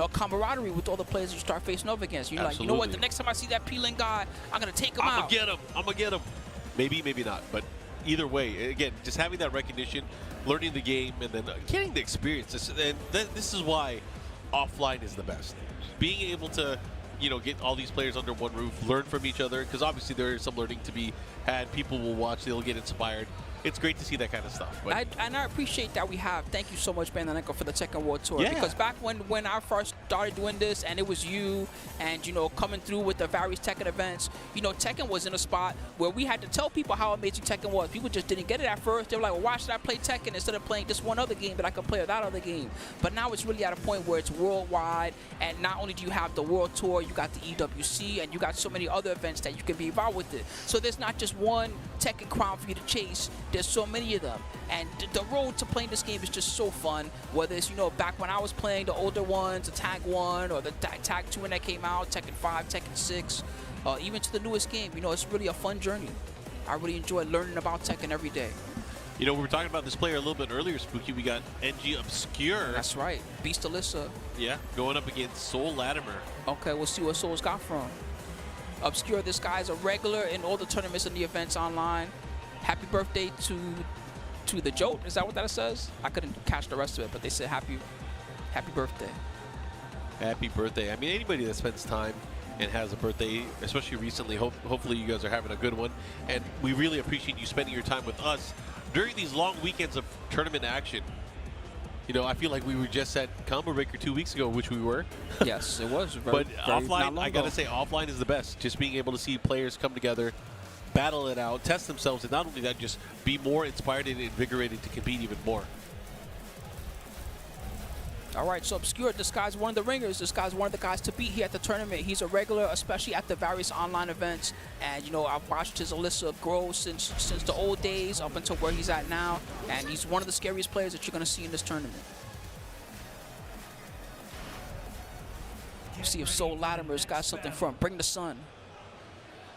camaraderie with all the players you start facing up against. You're like, you know what, the next time I see that P-Ling guy, I'm going to take him out. I'm going to get him. Maybe, maybe not. But either way, again, just having that recognition, learning the game, and then getting the experience. This is why offline is the best. Being able to, you know, get all these players under one roof, learn from each other, because obviously there is some learning to be had. People will watch, they'll get inspired. It's great to see that kind of stuff. But and I appreciate that we have. Thank you so much, Bangarang, for the Tekken World Tour. Yeah. Because back when I first started doing this, and it was you, and you know, coming through with the various Tekken events, you know, Tekken was in a spot where we had to tell people how amazing Tekken was. People just didn't get it at first. They were like, well, why should I play Tekken instead of playing this one other game that I could play or that other game? But now it's really at a point where it's worldwide, and not only do you have the World Tour, you got the EWC, and you got so many other events that you can be involved with it. So there's not just one Tekken crown for you to chase. There's so many of them, and the road to playing this game is just so fun. Whether it's, you know, back when I was playing the older ones, the Tag 1 or the Tag 2 when that came out, Tekken 5, Tekken 6, even to the newest game, you know, it's really a fun journey. I really enjoy learning about Tekken every day. you know, we were talking about this player a little bit earlier, Spooky. We got NG Obscure. That's right, Beast Alyssa. Yeah, going up against Soul Latimer. Okay, we'll see what Soul's got from. Obscure, this guy's a regular in all the tournaments and the events online. Happy birthday to the Jote. Is that what that says? I couldn't catch the rest of it, but they said happy birthday. Happy birthday. I mean, anybody that spends time and has a birthday, especially recently, hopefully you guys are having a good one. And we really appreciate you spending your time with us during these long weekends of tournament action. You know, I feel like we were just at Combo Breaker 2 weeks ago, which we were. Yes, it was. But offline, I got to say, offline is the best. Just being able to see players come together, battle it out, test themselves, and not only that, just be more inspired and invigorated to compete even more. All right, so Obscure, this guy's one of the ringers. This guy's one of the guys to beat here at the tournament. He's a regular, especially at the various online events. And, you know, I've watched his Alyssa grow since the old days up until where he's at now. And he's one of the scariest players that you're going to see in this tournament. You see if Soul Latimer's got something from Bring the Sun.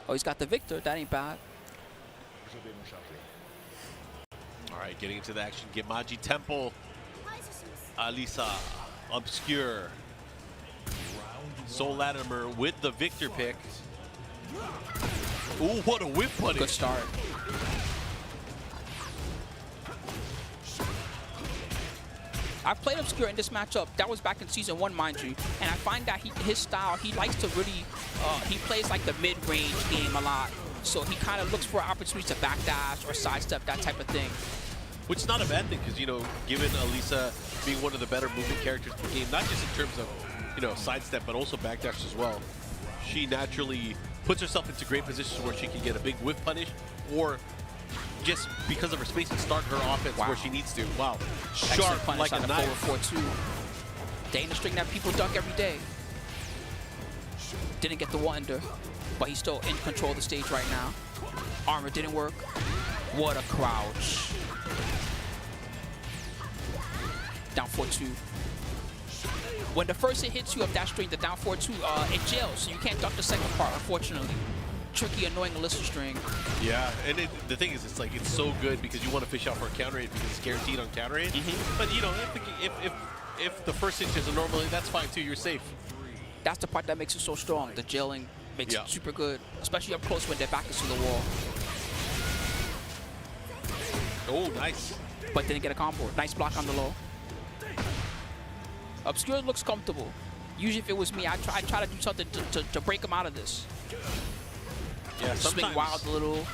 Oh, he's got the Victor. That ain't bad. All right, getting into the action. Gemaji Temple. Alisa, Obscure, Soul Latimer with the Victor pick. Ooh, what a whip punish. Good start. I've played Obscure in this matchup. That was back in Season 1, mind you. And I find that his style, he likes to really, he plays like the mid-range game a lot. So he kind of looks for opportunities to backdash or sidestep, that type of thing. Which is not a bad thing, because, you know, given Alisa being one of the better movement characters in the game, not just in terms of, you know, sidestep, but also backdash as well, she naturally puts herself into great positions where she can get a big whiff punish, or just because of her spacing, start her offense where she needs to. Wow. Sharp like a knife. 4-4-2. Dana string that people duck every day. Didn't get the wonder, but he's still in control of the stage right now. Armor didn't work. What a crouch. Down 4-2. When the first hit hits you of that string, the down 4-2, it jails, so you can't duck the second part, unfortunately. Tricky, annoying Alyssa string. Yeah, and the thing is, it's like, it's so good because you want to fish out for a counter hit because it's guaranteed on counter hit. But, you know, if the first hit is a normal hit, that's fine too, you're safe. That's the part that makes it so strong. The jailing makes it super good, especially up close when their back is to the wall. Oh, nice. But didn't get a combo. Nice block on the low. Obscure looks comfortable. Usually if it was me, I'd try to do something to break him out of this. Yeah, sometimes. Swing wild a little,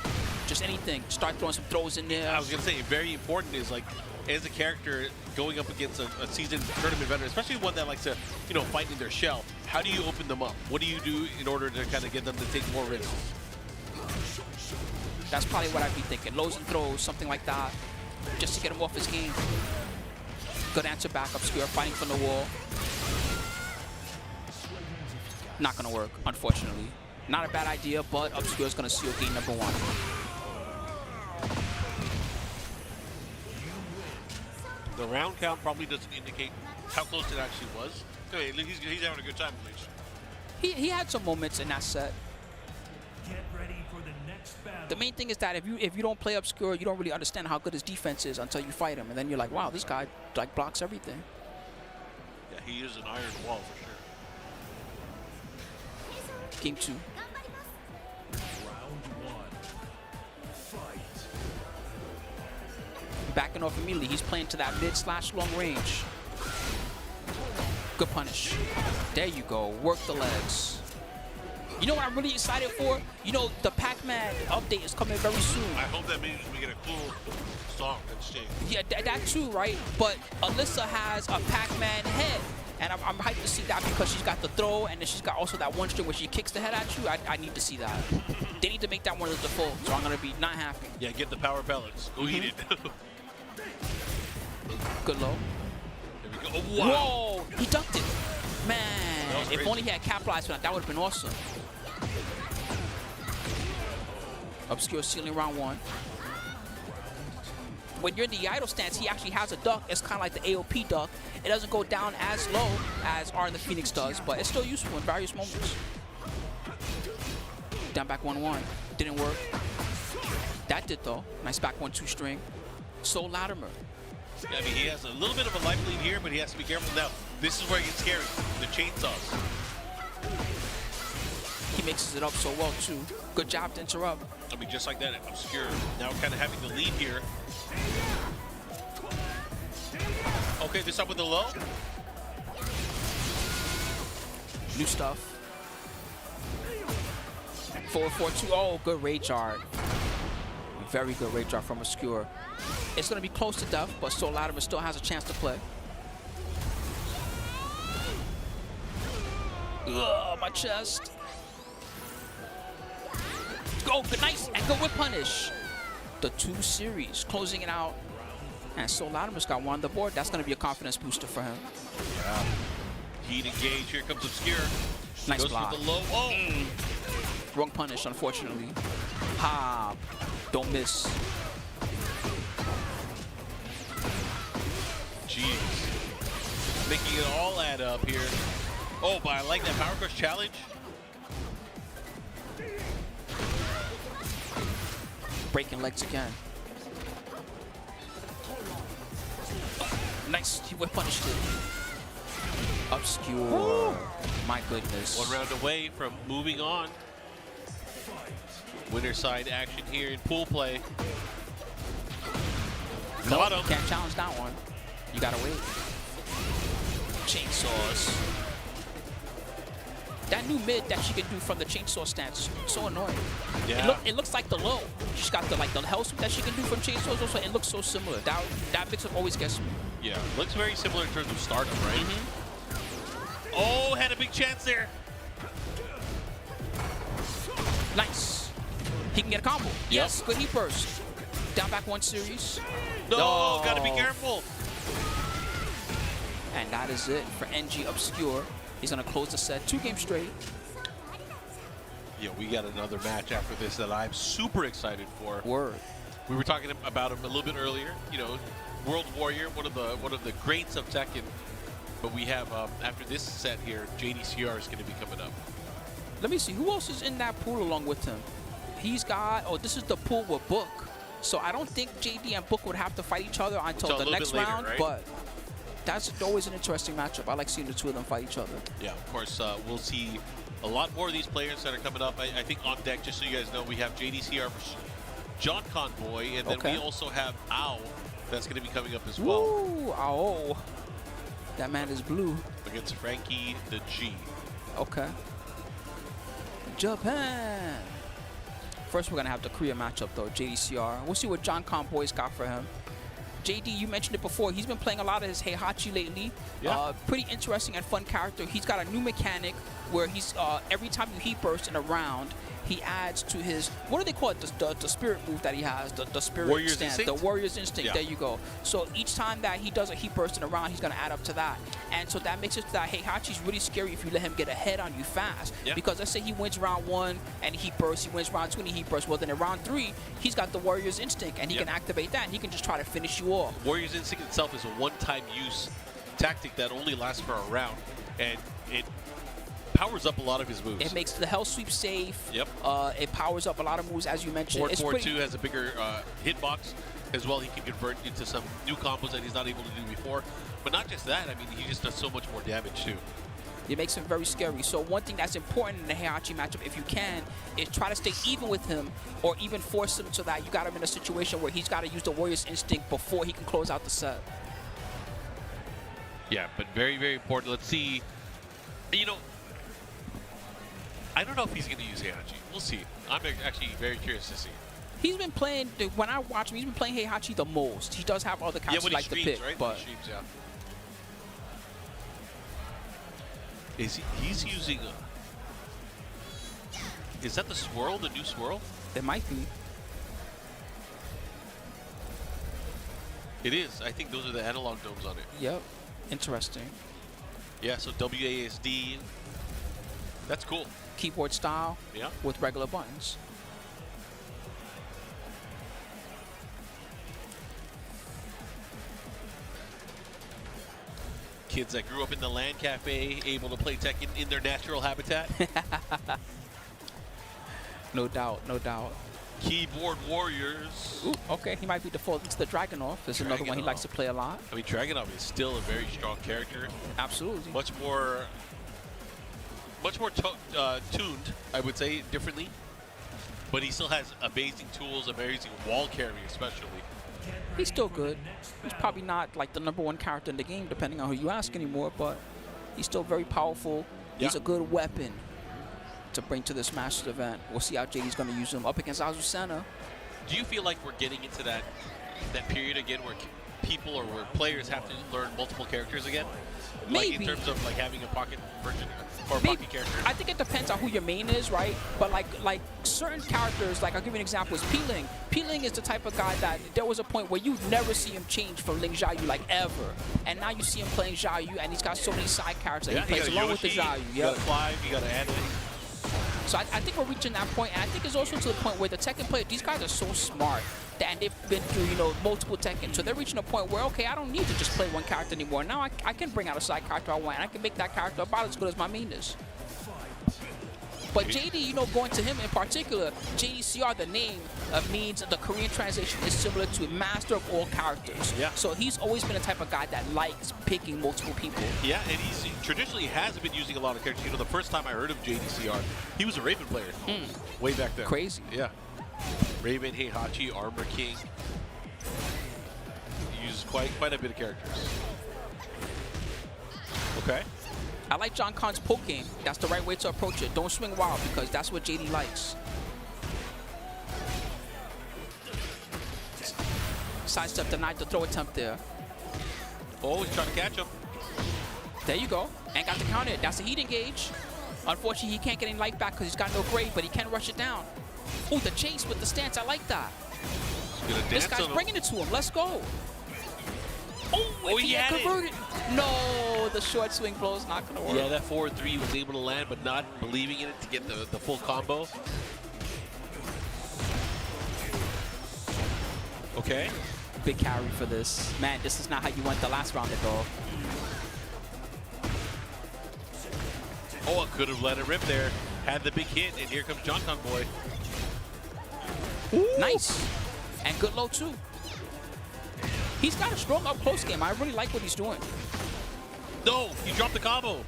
just anything. Start throwing some throws in there. I was going to say, very important is, like, as a character going up against a seasoned tournament veteran, especially one that likes to, you know, fight in their shell, how do you open them up? What do you do in order to kind of get them to take more risks? That's probably what I'd be thinking. Lows and throws, something like that, just to get him off his game. Good answer back, Obscure, fighting from the wall. Not gonna work, unfortunately. Not a bad idea, but Obscure's gonna seal game number 1. The round count probably doesn't indicate how close it actually was. Okay, he's having a good time, at least. He had some moments in that set. Get ready for the next battle. The main thing is that if you don't play Obscure, you don't really understand how good his defense is until you fight him, and then you're like, wow, this guy like blocks everything. Yeah, he is an iron wall for sure. Game 2. Round 1. Fight. Backing off immediately. He's playing to that mid/long range. Good punish. There you go. Work the legs. You know what I'm really excited for? You know, the Pac-Man update is coming very soon. I hope that means we get a cool song that's changed. Yeah, that too, right? But Alyssa has a Pac-Man head. And I'm hyped to see that because she's got the throw, and then she's got also that one string where she kicks the head at you. I need to see that. They need to make that one of the default, so I'm going to be not happy. Yeah, get the power pellets. Go eat it. Good low. There we go. Oh, wow. Whoa! He ducked it. Man, if only he had capitalized on that, that would have been awesome. Obscure ceiling round 1. When you're in the idle stance, he actually has a duck. It's kind of like the AOP duck. It doesn't go down as low as R in the Phoenix does, but it's still useful in various moments. Down back 1-1. Didn't work. That did, though. Nice back 1-2 string. Soul Latimer. Yeah, I mean, he has a little bit of a life lead here, but he has to be careful now. This is where it gets scary. The chainsaws. He mixes it up so well, too. Good job to interrupt. I mean, just like that, Obscure now kind of having the lead here. Okay, this up with the low. New stuff. 4-4-2. Oh, good rage art. Very good rage art from Obscure. It's going to be close to death, but Soul Latimer still has a chance to play. Ugh, my chest. Go, good, nice, and good whip punish. The 2 series, closing it out. And Soul Latimer's got 1 on the board. That's going to be a confidence booster for him. Yeah. Heat engage. Here comes Obscure. Nice Goes block. for the low. Oh! Wrong punish, unfortunately. Ha! Don't miss. Jeez. Making it all add up here. Oh, but I like that Power Crush challenge. Breaking legs again. Nice. He whip punished it. Obscure. Woo. My goodness. 1 round away from moving on. Winner side action here in pool play. Got him. Can't challenge that one. You gotta wait. Chainsaws. That new mid that she can do from the chainsaw stance, so annoying. Yeah. It looks like the low. She's got the hell sweep that she can do from chainsaws also. It looks so similar. That mix-up always gets me. Yeah, looks very similar in terms of stardom, right? Oh, had a big chance there. Nice. He can get a combo. Yes, good heat burst. Down back 1 series. No, gotta be careful. And that is it for NG Obscure. He's gonna close the set 2 games straight. Yeah, we got another match after this that I'm super excited for. Word. We were talking about him a little bit earlier. You know, World Warrior, one of the greats of Tekken. But we have after this set here, JDCR is going to be coming up. Let me see who else is in that pool along with him. He's got. Oh, this is the pool with Book. So I don't think JD and Book would have to fight each other until the next round. Right? But that's always an interesting matchup. I like seeing the two of them fight each other. Yeah, of course, we'll see a lot more of these players that are coming up. I think on deck, just so you guys know, we have JDCR versus John Convoy, and then we also have Ao that's going to be coming up as well. Ooh, Ao. That man is blue. Against Frankie the G. Okay. Japan. First, we're going to have the Korea matchup, though, JDCR. We'll see what John Convoy's got for him. JD, you mentioned it before. He's been playing a lot of his Heihachi lately. Yeah. Pretty interesting and fun character. He's got a new mechanic where he's every time you heat burst in a round, he adds to his, what do they call it? The spirit move that he has, the spirit Warrior's stance, Instinct? the Warrior's Instinct. Yeah. There you go. So each time that he does a heat burst in a round, he's going to add up to that. And so that makes it so that Heihachi's really scary if you let him get ahead on you fast. Yeah. Because let's say he wins round 1 and he bursts, he wins round 2 and he bursts. Well, then in round 3, he's got the Warrior's Instinct and he can activate that and he can just try to finish you off. Warrior's Instinct itself is a one-time use tactic that only lasts for a round, and it powers up a lot of his moves. It makes the Hell Sweep safe. Yep. It powers up a lot of moves, as you mentioned. 4-4-2 has a bigger hitbox as well. He can convert into some new combos that he's not able to do before. But not just that, I mean, he just does so much more damage too. It makes him very scary. So one thing that's important in the Heihachi matchup, if you can, is try to stay even with him or even force him so that you got him in a situation where he's got to use the Warrior's Instinct before he can close out the set. Yeah, but very, very important. Let's see. You know, I don't know if he's going to use Heihachi. We'll see. I'm actually very curious to see. He's been playing, when I watch him, he's been playing Heihachi the most. He does have other characters like streams, the pick. Right? But he streams, yeah. He's using is that the swirl, the new swirl? It might be. It is. I think those are the analog domes on it. Yep. Interesting. Yeah, so WASD. That's cool. Keyboard style with regular buttons. Kids that grew up in the LAN cafe, able to play Tekken in their natural habitat. No doubt, no doubt. Keyboard warriors. Ooh, okay, he might be defaulting to the Dragunov. There's another one he likes to play a lot. I mean, Dragunov is still a very strong character. Absolutely. Much more tuned, I would say, differently. But he still has amazing tools, amazing wall carry especially. He's still good. He's probably not like the #1 character in the game, depending on who you ask anymore, but he's still very powerful. Yeah. He's a good weapon to bring to this Masters event. We'll see how JD's going to use him up against Azucena. Do you feel like we're getting into that period again where people or where players have to learn multiple characters again? Maybe. Like in terms of like having a pocket version or a Maybe. pocket character? I think it depends on who your main is, right? But like certain characters, like I'll give you an example, is Peeling. Peeling is the type of guy that there was a point where you'd never see him change from Ling Xiaoyu, like ever. And now you see him playing Xiaoyu, and he's got so many side characters that he plays along with the Xiaoyu. You got Clive, you got Anime. So I think we're reaching that point, and I think it's also to the point where the Tekken players, these guys are so smart, and they've been through, you know, multiple Tekken. So they're reaching a point where, okay, I don't need to just play one character anymore. Now I can bring out a side character I want, and I can make that character about as good as my main is. But JD, you know, going to him in particular, JDCR, the name means the Korean translation is similar to master of all characters. Yeah. So he's always been the type of guy that likes picking multiple people. Yeah, and he's traditionally hasn't been using a lot of characters. You know, the first time I heard of JDCR, he was a Raven player way back then. Crazy. Yeah. Raven, Heihachi, Armor King. He uses quite a bit of characters. Okay. I like John Khan's poke game. That's the right way to approach it. Don't swing wild because that's what JD likes. Sidestep denied the throw attempt there. Oh, he's trying to catch him. There you go. And got the counter. That's a heat engage. Unfortunately, he can't get any life back because he's got no grade, but he can rush it down. Oh, the chase with the stance. I like that. This guy's bringing it to him. Let's go. Oh, if he had converted. No, the short swing blow is not going to work. Yeah, that forward 3 was able to land, but not believing in it to get the full combo. Okay. Big carry for this. Man, this is not how you went the last round, though. Oh, I could have let it rip there. Had the big hit, and here comes John Boy. Ooh. Nice. And good low, too. He's got a strong up-close game. I really like what he's doing. No, he dropped the combo.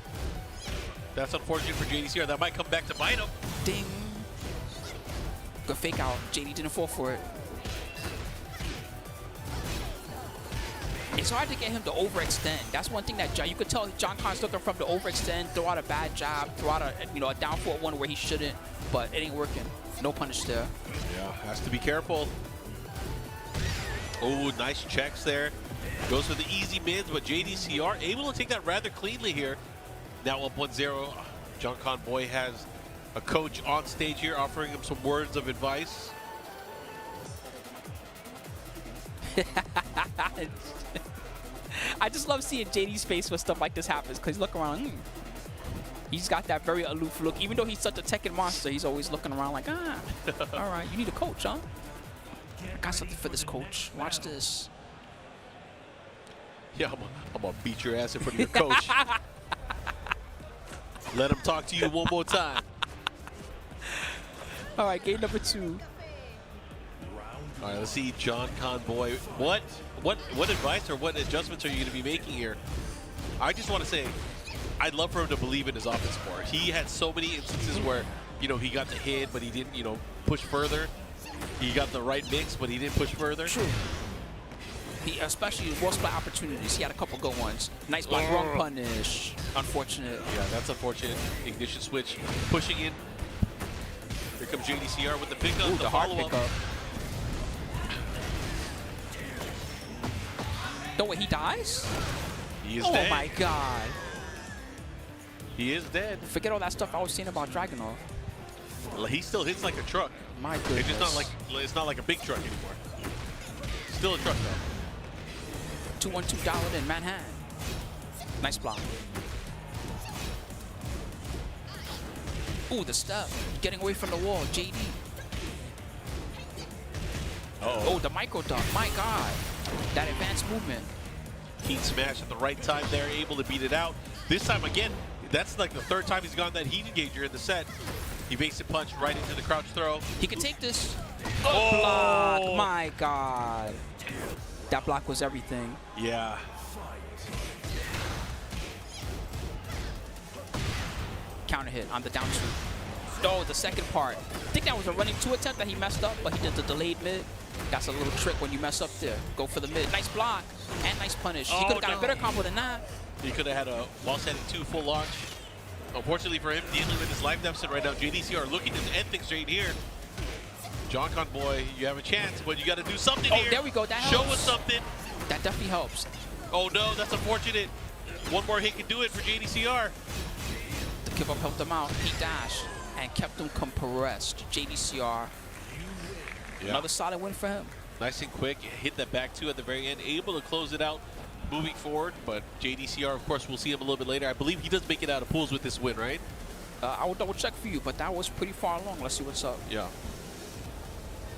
That's unfortunate for JDCR. That might come back to bite him. Ding. Good fake out. JD didn't fall for it. It's hard to get him to overextend. That's one thing that you could tell John Khan's looking from to overextend, throw out a bad jab, throw out a down forward one where he shouldn't, but it ain't working. No punish there. Yeah, has to be careful. Oh, nice checks there. Goes for the easy mids, but JDCR able to take that rather cleanly here. Now up 1-0. John Boy has a coach on stage here offering him some words of advice. I just love seeing JD's face when stuff like this happens because look around. He's got that very aloof look. Even though he's such a Tekken monster, he's always looking around like, all right, you need a coach, huh? I got something for this coach. Watch this. Yeah, I'm gonna beat your ass in front of your coach. Let him talk to you one more time. All right, game number 2. All right, let's see John Boy. What advice or what adjustments are you going to be making here? I just want to say, I'd love for him to believe in his offense more. He had so many instances where, you know, he got the hit, but he didn't, you know, push further. He got the right mix, but he didn't push further. True. He, especially wall split opportunities, he had a couple good ones. Nice block, wrong punish. Unfortunate. Yeah, that's unfortunate. Ignition switch, pushing in. Here comes JDCR with the pickup, Ooh, the hard follow-up. pickup. No way, he dies? He is dead. Oh my god. He is dead. Forget all that stuff I was saying about Dragunov. He still hits like a truck. My goodness. It's not like a big truck anymore. Still a truck though. 2-1-2 dialed in Manhattan. Nice block. Ooh, the step. Getting away from the wall. JD. Oh, the micro dunk. My god. That advanced movement. Heat smash at the right time there, able to beat it out. This time again, that's like the third time he's gone that heat engager in the set. He evasive punch right into the crouch throw. He can take this. Oh, block. My god. That block was everything. Yeah. Counter hit on the down two. Oh, the second part. I think that was a running 2 attempt that he messed up, but he did the delayed mid. That's a little trick when you mess up there. Go for the mid. Nice block and nice punish. He could have got a better combo than that. He could have had a while setting 2 full launch. Unfortunately for him, dealing with his life deficit right now, JDCR looking to end things right here. John Boy, you have a chance, but you got to do something here. Oh, there we go. That Show helps. us something. That definitely helps. Oh no, that's unfortunate. One more hit can do it for JDCR. The give up helped him out. He dashed and kept him compressed. JDCR. Yeah. Another solid win for him. Nice and quick. Hit that back two at the very end. Able to close it out moving forward. But JDCR, of course, we'll see him a little bit later. I believe he does make it out of pools with this win, right? I will double check for you, but that was pretty far along. Let's see what's up. Yeah.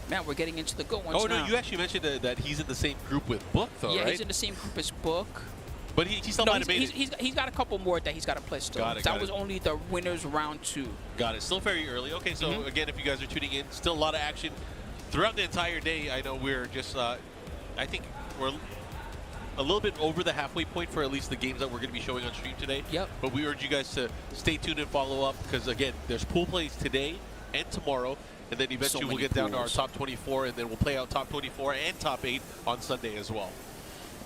Man, we're getting into the good ones now. now. No, you actually mentioned that he's in the same group with Book, though, yeah, right? he's in the same group as Book. But he still might have made it. He's got a couple more that he's got to play still. That was only the winners round 2. Got it. Still very early. Okay, so again, if you guys are tuning in, still a lot of action throughout the entire day. I know we're just, I think we're a little bit over the halfway point for at least the games that we're going to be showing on stream today. Yep. But we urge you guys to stay tuned and follow up because, again, there's pool plays today and tomorrow. And then eventually we'll get down to our top 24, and then we'll play out top 24 and top 8 on Sunday as well.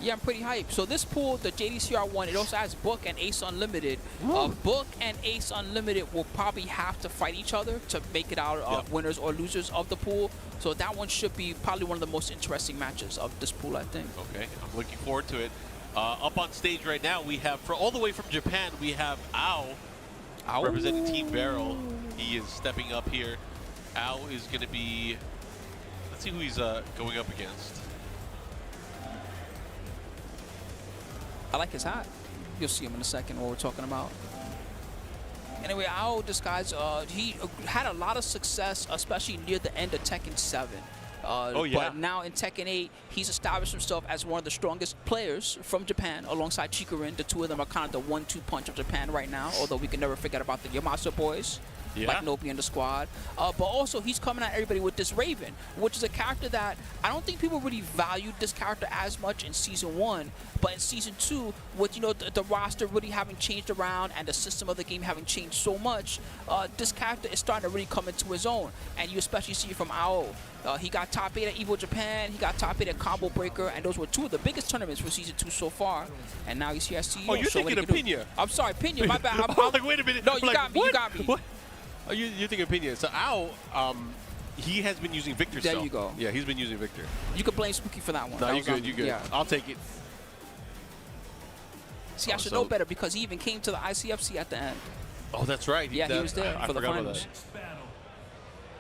Yeah, I'm pretty hyped. So this pool, the JDCR one, it also has Book and Ace Unlimited. Book and Ace Unlimited will probably have to fight each other to make it out of winners or losers of the pool. So that one should be probably one of the most interesting matches of this pool, I think. Okay, I'm looking forward to it. Up on stage right now, we have, all the way from Japan, we have Ao representing Team Barrel. He is stepping up here. Ao is going to be, let's see who he's going up against. I like his hat. You'll see him in a second, what we're talking about. Anyway, Ao, this guy's, he had a lot of success, especially near the end of Tekken 7. But now in Tekken 8, he's established himself as one of the strongest players from Japan, alongside Chikurin. The two of them are kind of the 1-2 punch of Japan right now, although we can never forget about the Yamasa boys. Like Nobi in the squad. But also, he's coming at everybody with this Raven, which is a character that I don't think people really valued this character as much in Season 1. But in Season 2, with, you know, the roster really having changed around and the system of the game having changed so much, this character is starting to really come into his own. And you especially see it from Ao. He got top 8 at Evo Japan, he got top 8 at Combo Breaker, and those were 2 of the biggest tournaments for Season 2 so far. And now he's here as CEO. Oh, you're thinking of Pena. I'm sorry, Pena, my bad. I'm like, wait a minute. No, you got me, you got me. What? Oh, you're thinking Pena. So Ao, he has been using Victor There still. you go. Yeah, he's been using Victor. You could blame Spooky for that one. No, you're good, you're good. Yeah. I'll take it. See, I should know better because he even came to the ICFC at the end. Oh, that's right. Yeah, he was there for the finals.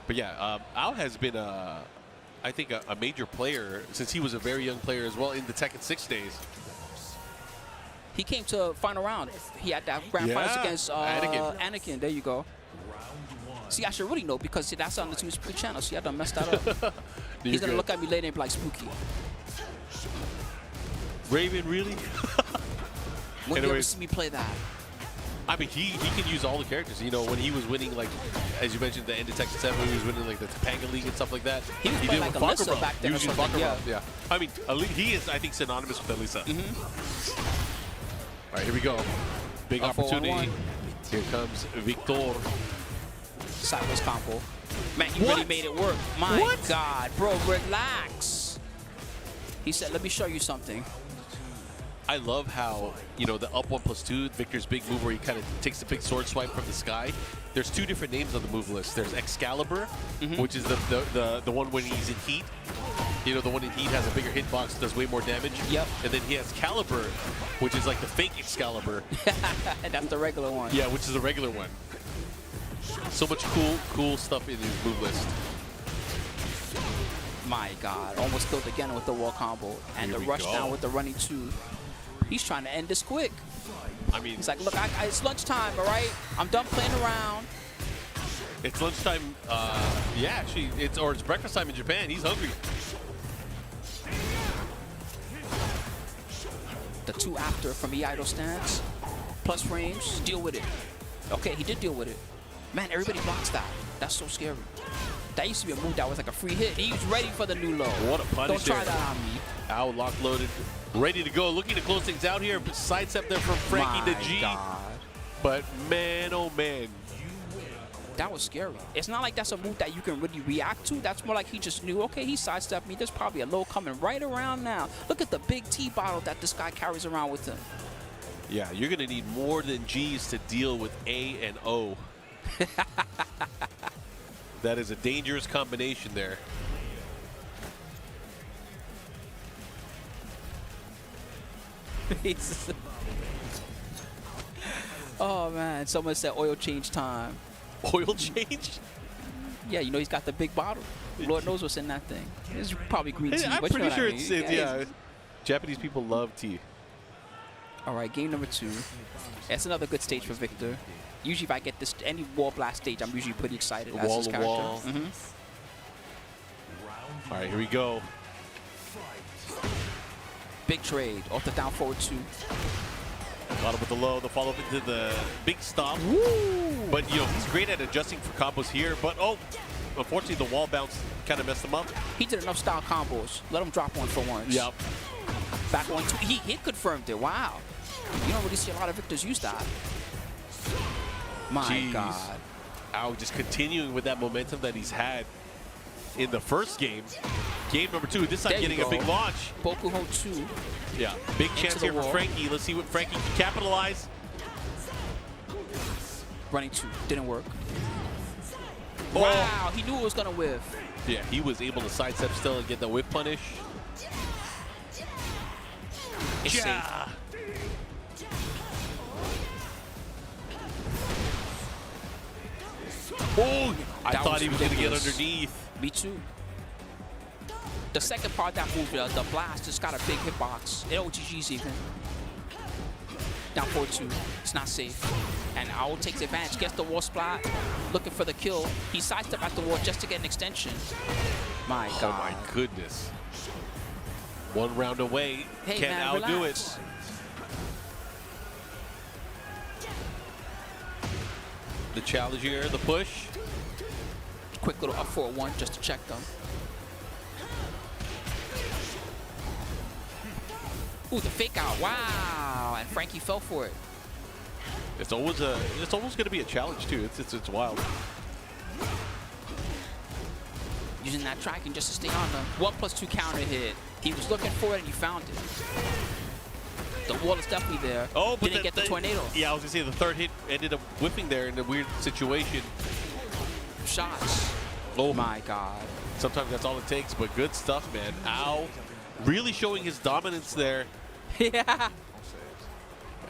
But yeah, Ao has been, I think, a major player since he was a very young player as well in the Tekken 6 days. He came to final round. He had that grand finals against Anakin. There you go. See, I should really know because see, that's on the Team Spooky channel. See, I done messed that up. He's going to look at me later and be like, Spooky. Raven, really? When you ever see me play that? I mean, he can use all the characters. You know, when he was winning, like, as you mentioned, the end of Tekken 7, he was winning, like, the Topanga League and stuff like that. He was playing like Alyssa back then. He was using Bangarang, yeah. I mean, he is, I think, synonymous with Alyssa. All right, here we go. Big opportunity. Here comes Victor. Sideways combo. Man, he really made it work. My God, bro, relax. He said, let me show you something. I love how, you know, the up 1+2, Victor's big move where he kind of takes the big sword swipe from the sky. There's 2 different names on the move list. There's Excalibur, which is the one when he's in heat. You know, the one in heat has a bigger hitbox, does way more damage. Yep. And then he has Caliber, which is like the fake Excalibur. That's the regular one. Yeah, which is a regular one. So much cool stuff in his move list. My God, almost killed again with the wall combo. And the rush down with the running 2. He's trying to end this quick. I mean, he's like, look, it's lunchtime, all right? I'm done playing around. It's lunchtime. Yeah, actually, it's breakfast time in Japan. He's hungry. The 2 after from the idle stance. Plus frames, deal with it. Okay, he did deal with it. Man, everybody blocks that. That's so scary. That used to be a move that was like a free hit. He's ready for the new low. What a punish. Don't try that on me. Ao lock loaded, ready to go. Looking to close things out here. Sidestep there from Frankie the G. God. But man, oh man. That was scary. It's not like that's a move that you can really react to. That's more like he just knew, okay, he sidestepped me. There's probably a low coming right around now. Look at the big tea bottle that this guy carries around with him. Yeah, you're going to need more than G's to deal with A and O. That is a dangerous combination there. Oh man, someone said oil change time. Oil change? Yeah, you know he's got the big bottle. Lord knows what's in that thing. It's probably green tea. I'm but you know pretty sure what I mean. it's yeah. Japanese people love tea. All right, game number 2. That's another good stage for Victor. Usually if I get this any wall blast stage, I'm usually pretty excited as Wall this to character. wall. All right, here we go. Big trade off the down forward 2. Got him with the low, the follow-up into the big stomp. But, you know, he's great at adjusting for combos here. But, oh, unfortunately, the wall bounce kind of messed him up. He did enough style combos. Let him drop one for once. Yep. Back 1-2. He confirmed it. Wow. You don't really see a lot of Victors use that. My God. Ow, just continuing with that momentum that he's had in the first game. Game number 2, this time getting a big launch. Bokuho 2. Yeah, big chance here for Frankie. Let's see what Frankie can capitalize. Running 2, didn't work. Oh. Wow, he knew it was gonna whiff. Yeah, he was able to sidestep still and get the whip punish. It's safe. Oh, I That thought he was going to get ridiculous. underneath. Me too. The second part of that move, the blast, just got a big hitbox. It OGG's even. Down 4-2. It's not safe. And Owl takes advantage, gets the wall splat, looking for the kill. He sidestepped at the wall just to get an extension. My God. Oh my goodness. One round away. Hey, Can't man, outdo relax. it. The challenge here, the push. Quick little up 4-1 just to check them. Ooh, the fake out. Wow. And Frankie fell for it. It's almost going to be a challenge too. It's wild. Using that tracking just to stay on them. 1+2 counter hit. He was looking for it and he found it. The wall is definitely there. Oh, but didn't get the tornado. Yeah, I was going to say the third hit ended up whipping there in a weird situation. Shots. Oh my God. Sometimes that's all it takes, but good stuff, man. Ow. Really showing his dominance there. Yeah.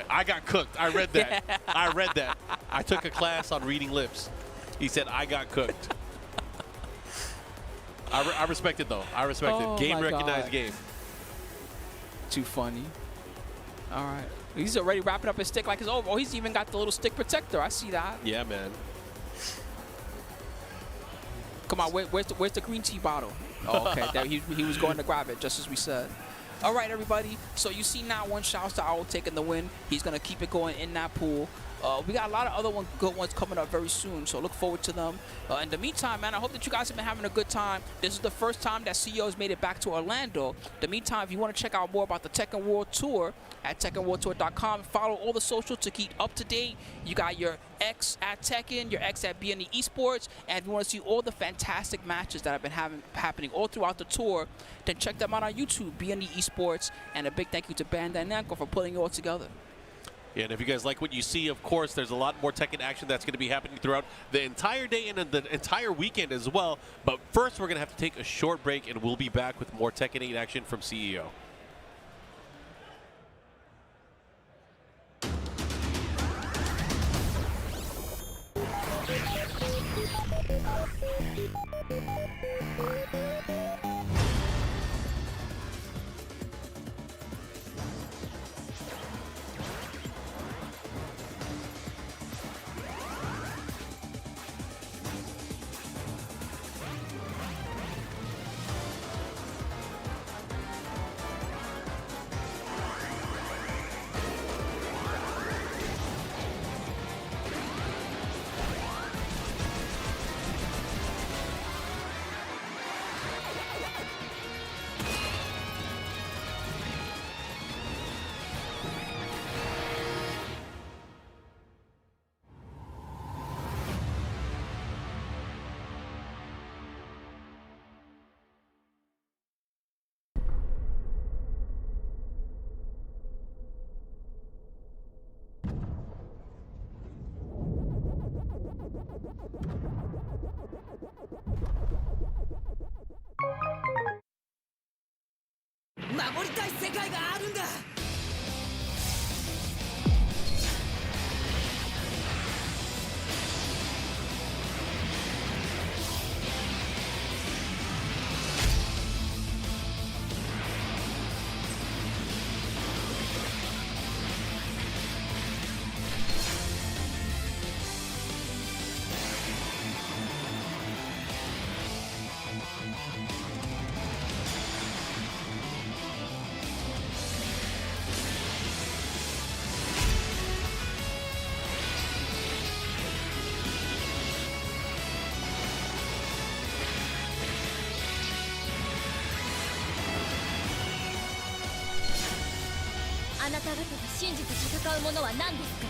I got cooked. I read that. Yeah. I read that. I took a class on reading lips. He said, I got cooked. I respect it, though. I respect it. Game recognized game. Too funny. All right. He's already wrapping up his stick like it's over. Oh, he's even got the little stick protector. I see that. Yeah, man. Come on, where's the green tea bottle? Oh, okay. There, he was going to grab it, just as we said. All right, everybody. So you see now one shouts to Owl taking the win. He's going to keep it going in that pool. We got a lot of other good ones coming up very soon, so look forward to them. In the meantime, man, I hope that you guys have been having a good time. This is the first time that CEO has made it back to Orlando. In the meantime, if you want to check out more about the Tekken World Tour, at TekkenWorldTour.com. Follow all the socials to keep up to date. You got your X at Tekken, your X at BNE Esports, and if you want to see all the fantastic matches that have been happening all throughout the tour, then check them out on YouTube, BNE Esports, and a big thank you to Bandai Namco for putting it all together. Yeah, and if you guys like what you see, of course, there's a lot more Tekken action that's going to be happening throughout the entire day and the entire weekend as well. But first, we're going to have to take a short break, and we'll be back with more Tekken 8 action from CEO. あなた方が信じて戦うものは何ですか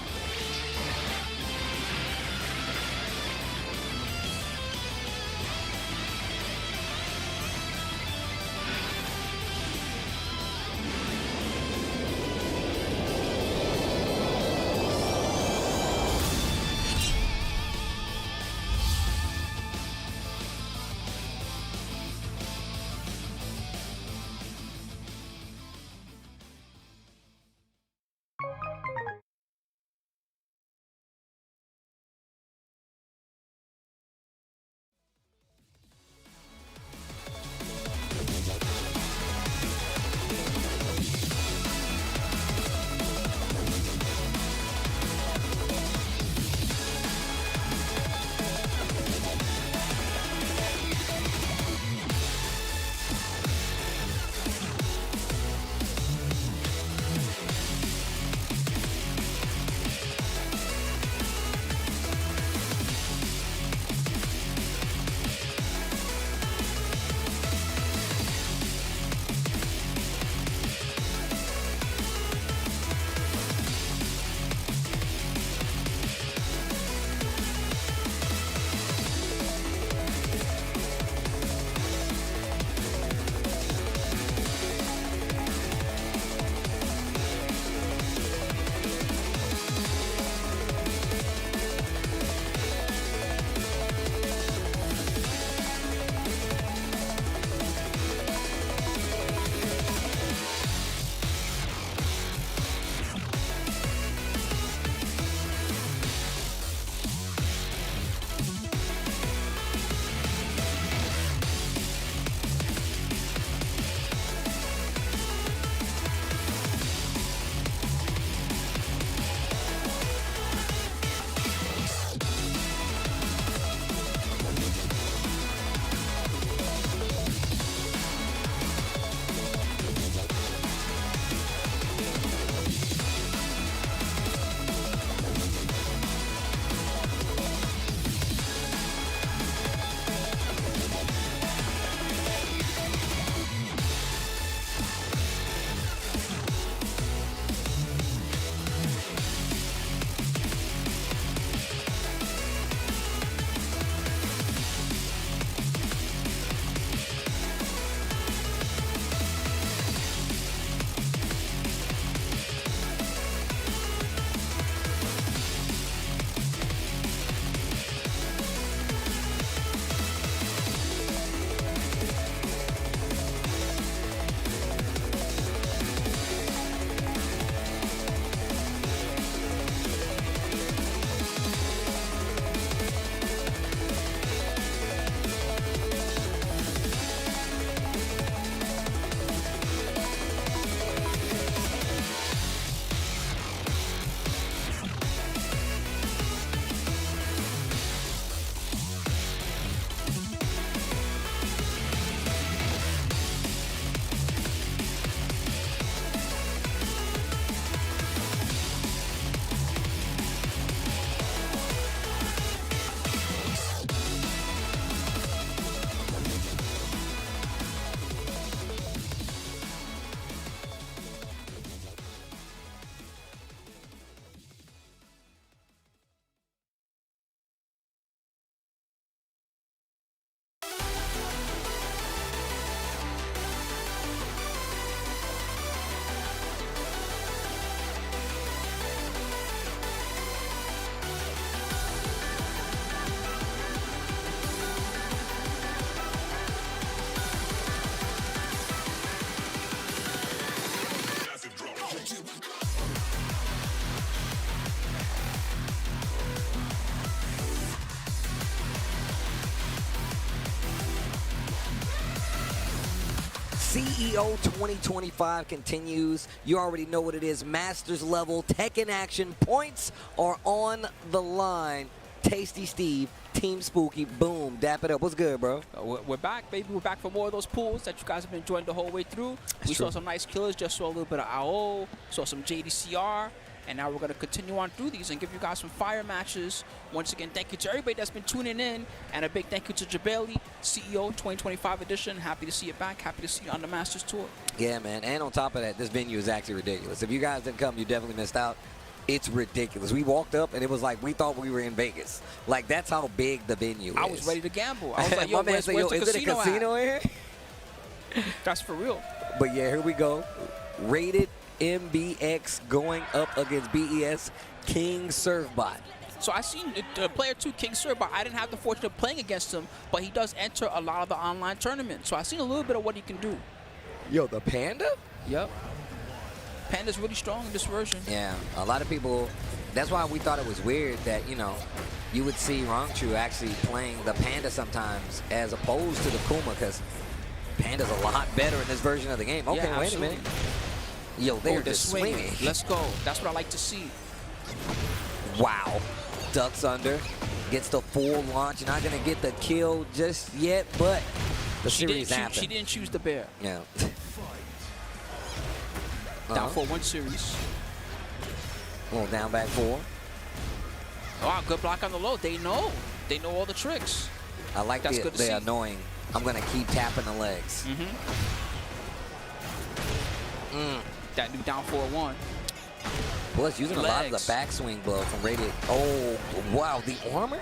？CEO 2025 continues. You already know what it is. Masters level Tekken action. Points are on the line. Tasty Steve, Team Spooky, boom, dap it up. What's good, bro? We're back, baby. We're back for more of those pools that you guys have been enjoying the whole way through. We saw some nice killers, just saw a little bit of AO, saw some JDCR. And now we're going to continue on through these and give you guys some fire matches. Once again, thank you to everybody that's been tuning in. And a big thank you to Jabali, CEO 2025 edition. Happy to see you back. Happy to see you on the Masters Tour. Yeah, man. And on top of that, this venue is actually ridiculous. If you guys didn't come, you definitely missed out. It's ridiculous. We walked up, and it was like we thought we were in Vegas. Like, that's how big the venue is. I was ready to gamble. I was like, yo, where's the is it a casino in here? That's for real. But, yeah, here we go. Rated MBX going up against BES King Servbot. So I seen the player 2, King Servbot. I didn't have the fortune of playing against him, but he does enter a lot of the online tournaments. So I seen a little bit of what he can do. Yo, the Panda? Yep. Panda's really strong in this version. Yeah, a lot of people, that's why we thought it was weird that, you know, you would see Rangchu actually playing the Panda sometimes as opposed to the Kuma, because Panda's a lot better in this version of the game. Okay, yeah, wait a minute. Yo, they're just swinging. Let's go. That's what I like to see. Wow. Ducks under. Gets the full launch. Not going to get the kill just yet, but the series happened. She didn't choose the bear. Yeah. Down 4-1 series. Well, down back 4. Wow, good block on the low. They know. They know all the tricks. I like the annoying. I'm going to keep tapping the legs. That new down 4-1. Plus, using a lot of the backswing blow from Rated. Oh, wow. The armor?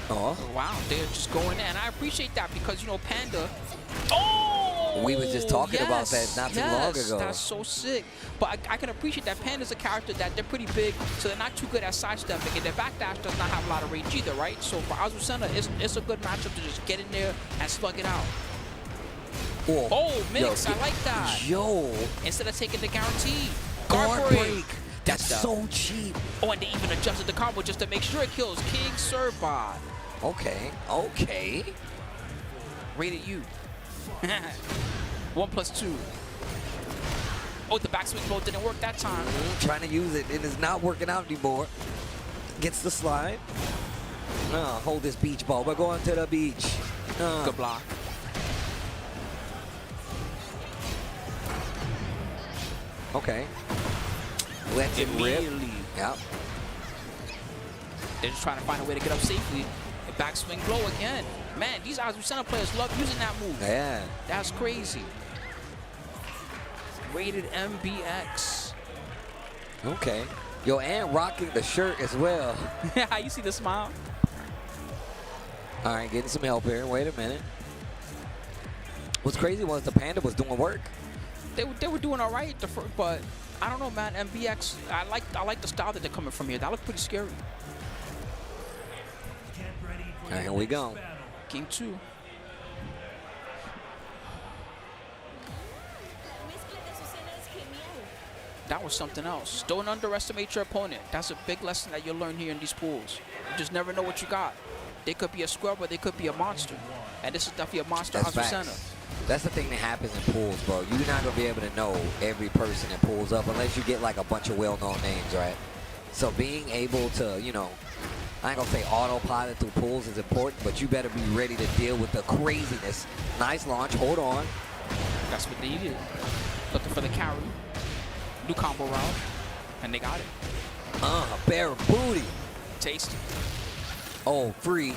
Oh. Wow. They're just going in. And I appreciate that because, you know, Panda. We were just talking about that not too long ago. That's so sick. But I can appreciate that Panda's a character that they're pretty big, so they're not too good at sidestepping. And their backdash does not have a lot of range either, right? So for Azucena, it's a good matchup to just get in there and slug it out. Whoa. Oh, mix. I like that. Yo. Instead of taking the guarantee. Guard break. That's so cheap. Oh, and they even adjusted the combo just to make sure it kills King Servbot. Okay. Okay. Rated U. 1+2. Oh, the backswing blow didn't work that time. Trying to use it. It is not working out anymore. Gets the slide. Hold this beach ball. We're going to the beach. Good block. Okay. Let it rip. Yep. They're just trying to find a way to get up safely. The backswing blow again. Man, these Azucena players love using that move. Yeah. That's crazy. Rated MBX. Okay. Yo, and rocking the shirt as well. Yeah, you see the smile? All right, getting some help here. Wait a minute. What's crazy was the Panda was doing work. They were doing all right, but I don't know, man. MBX, I like the style that they're coming from here. That looks pretty scary. All right, here we go. Game 2. That was something else. Don't underestimate your opponent. That's a big lesson that you'll learn here in these pools. You just never know what you got. They could be a scrub or they could be a monster. And this is definitely a monster Azucena. That's the thing that happens in pools, bro. You're not going to be able to know every person that pulls up unless you get like a bunch of well-known names, right? So being able to, you know, I ain't going to say autopilot through pools is important, but you better be ready to deal with the craziness. Nice launch. Hold on. That's what they needed. Looking for the carry. New combo round. And they got it. Bare booty. Tasty. Oh, free.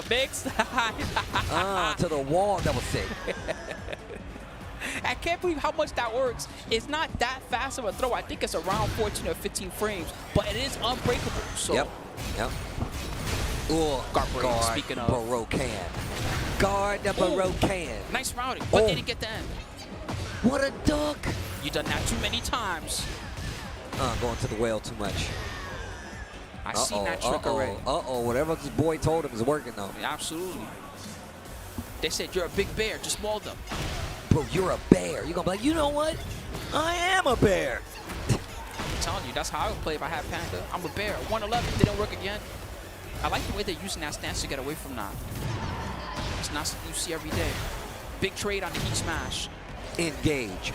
Mix. To the wall. That was sick. I can't believe how much that works. It's not that fast of a throw. I think it's around 14 or 15 frames, but it is unbreakable. So. Yep. Ooh, guard, speaking of. Barocan. Guard the Barocan. Nice routing, but they didn't get the end. What a duck. You done that too many times. Going to the well too much. I seen that trick already. Whatever this boy told him is working though. Yeah, absolutely. They said you're a big bear, just maul them. Bro, you're a bear. You're gonna be like, you know what? I am a bear. I'm telling you, that's how I would play if I had Panda. I'm a bear. 111 didn't work again. I like the way they're using that stance to get away from that. It's not something you see every day. Big trade on the heat smash. Engage.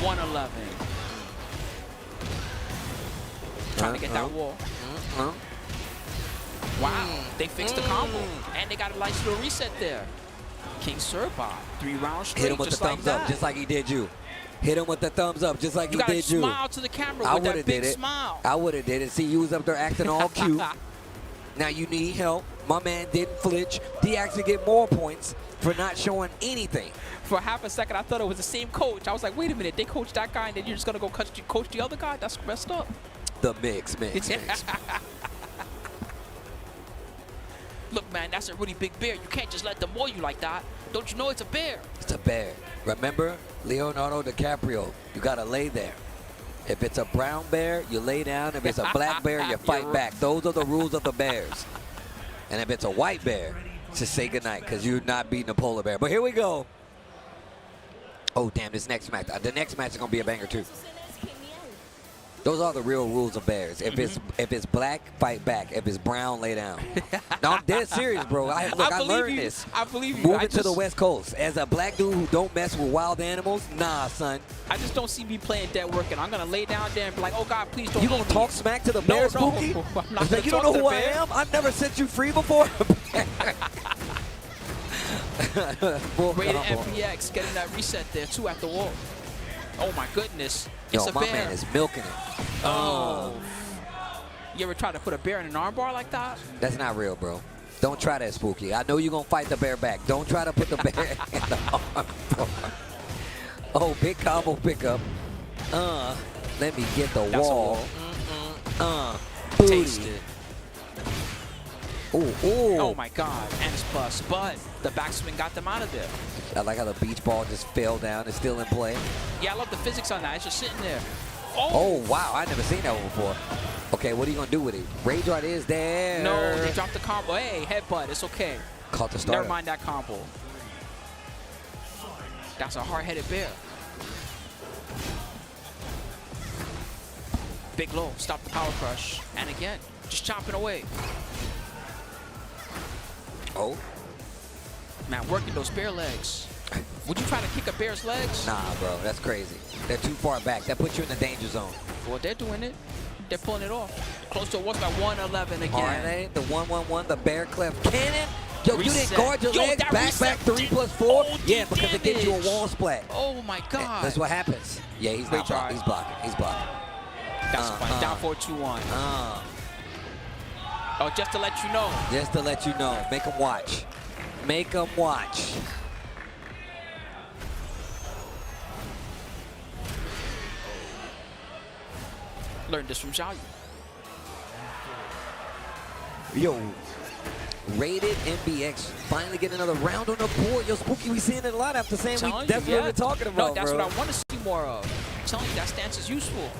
111. Trying to get that wall. Wow, they fixed the combo. And they got a nice little reset there. King Servbot, 3 rounds straight. Hit him with the thumbs up, just like he did you. Hit him with the thumbs up, just like You he gotta did you. smile to the camera I with would that have big did it. smile. I would have did it. See, you was up there acting all cute. Now you need help. My man didn't flinch. He actually get more points for not showing anything. For half a second, I thought it was the same coach. I was like, wait a minute, they coach that guy, and then you're just gonna go coach the other guy? That's messed up. The mix. Look, man, that's a really big bear. You can't just let them maul you like that. Don't you know it's a bear? It's a bear. Remember, Leonardo DiCaprio, you gotta lay there. If it's a brown bear, you lay down. If it's a black bear, you fight back. Those are the rules of the bears. And if it's a white bear, just say goodnight, because you're not beating a polar bear. But here we go. Oh, damn, this next match. The next match is going to be a banger, too. Those are the real rules of bears. If it's black, fight back. If it's brown, lay down. No, I'm dead serious, bro. I learned this. I believe you. Moving to the West Coast. As a black dude who don't mess with wild animals, nah, son. I just don't see me playing dead working. I'm going to lay down there and be like, oh, God, please don't You going to talk smack to the bear, Spooky? I'm not gonna You don't know who I am? I've never set you free before. Rated FPX getting that reset there, too, at the wall. Oh, my goodness. It's Yo, a my bear. man is milking it. Oh. You ever try to put a bear in an armbar like that? That's not real, bro. Don't try that, Spooky. I know you're going to fight the bear back. Don't try to put the bear in the armbar. Oh, big combo pickup. Let me get the wall. Taste it. Ooh. Oh, my God. And it's bust. But the backswing got them out of there. I like how the beach ball just fell down. It's still in play. Yeah, I love the physics on that. It's just sitting there. Oh, wow. I've never seen that one before. Okay, what are you going to do with it? Rage Art is there. No, they dropped the combo. Hey, headbutt. It's okay. Caught the start. Never mind that combo. That's a hard-headed bear. Big low. Stop the power crush. And again, just chopping away. Oh. Man, working those bear legs. Would you try to kick a bear's legs? Nah, bro. That's crazy. They're too far back. That puts you in the danger zone. Well, they're doing it. They're pulling it off. Close to what's by 111 again. Are they? The 111, the bear clef cannon. Yo, Reset. you didn't guard your legs. Back 3+4. Yeah, because it gives you a wall splat. Oh, my God. That's what happens. Yeah, he's not blocking. He's blocking. He's blocking. That's fine. Down 4-2-1. Oh, just to let you know. Just to let you know. Make them watch. Make them watch. Learned this from Xiaoyu. Yo, Rated MBX finally get another round on the board. Yo, Spooky, we seeing it a lot after saying that's what we're talking about, No, that's bro. what I want to see more of. I'm telling you, that stance is useful.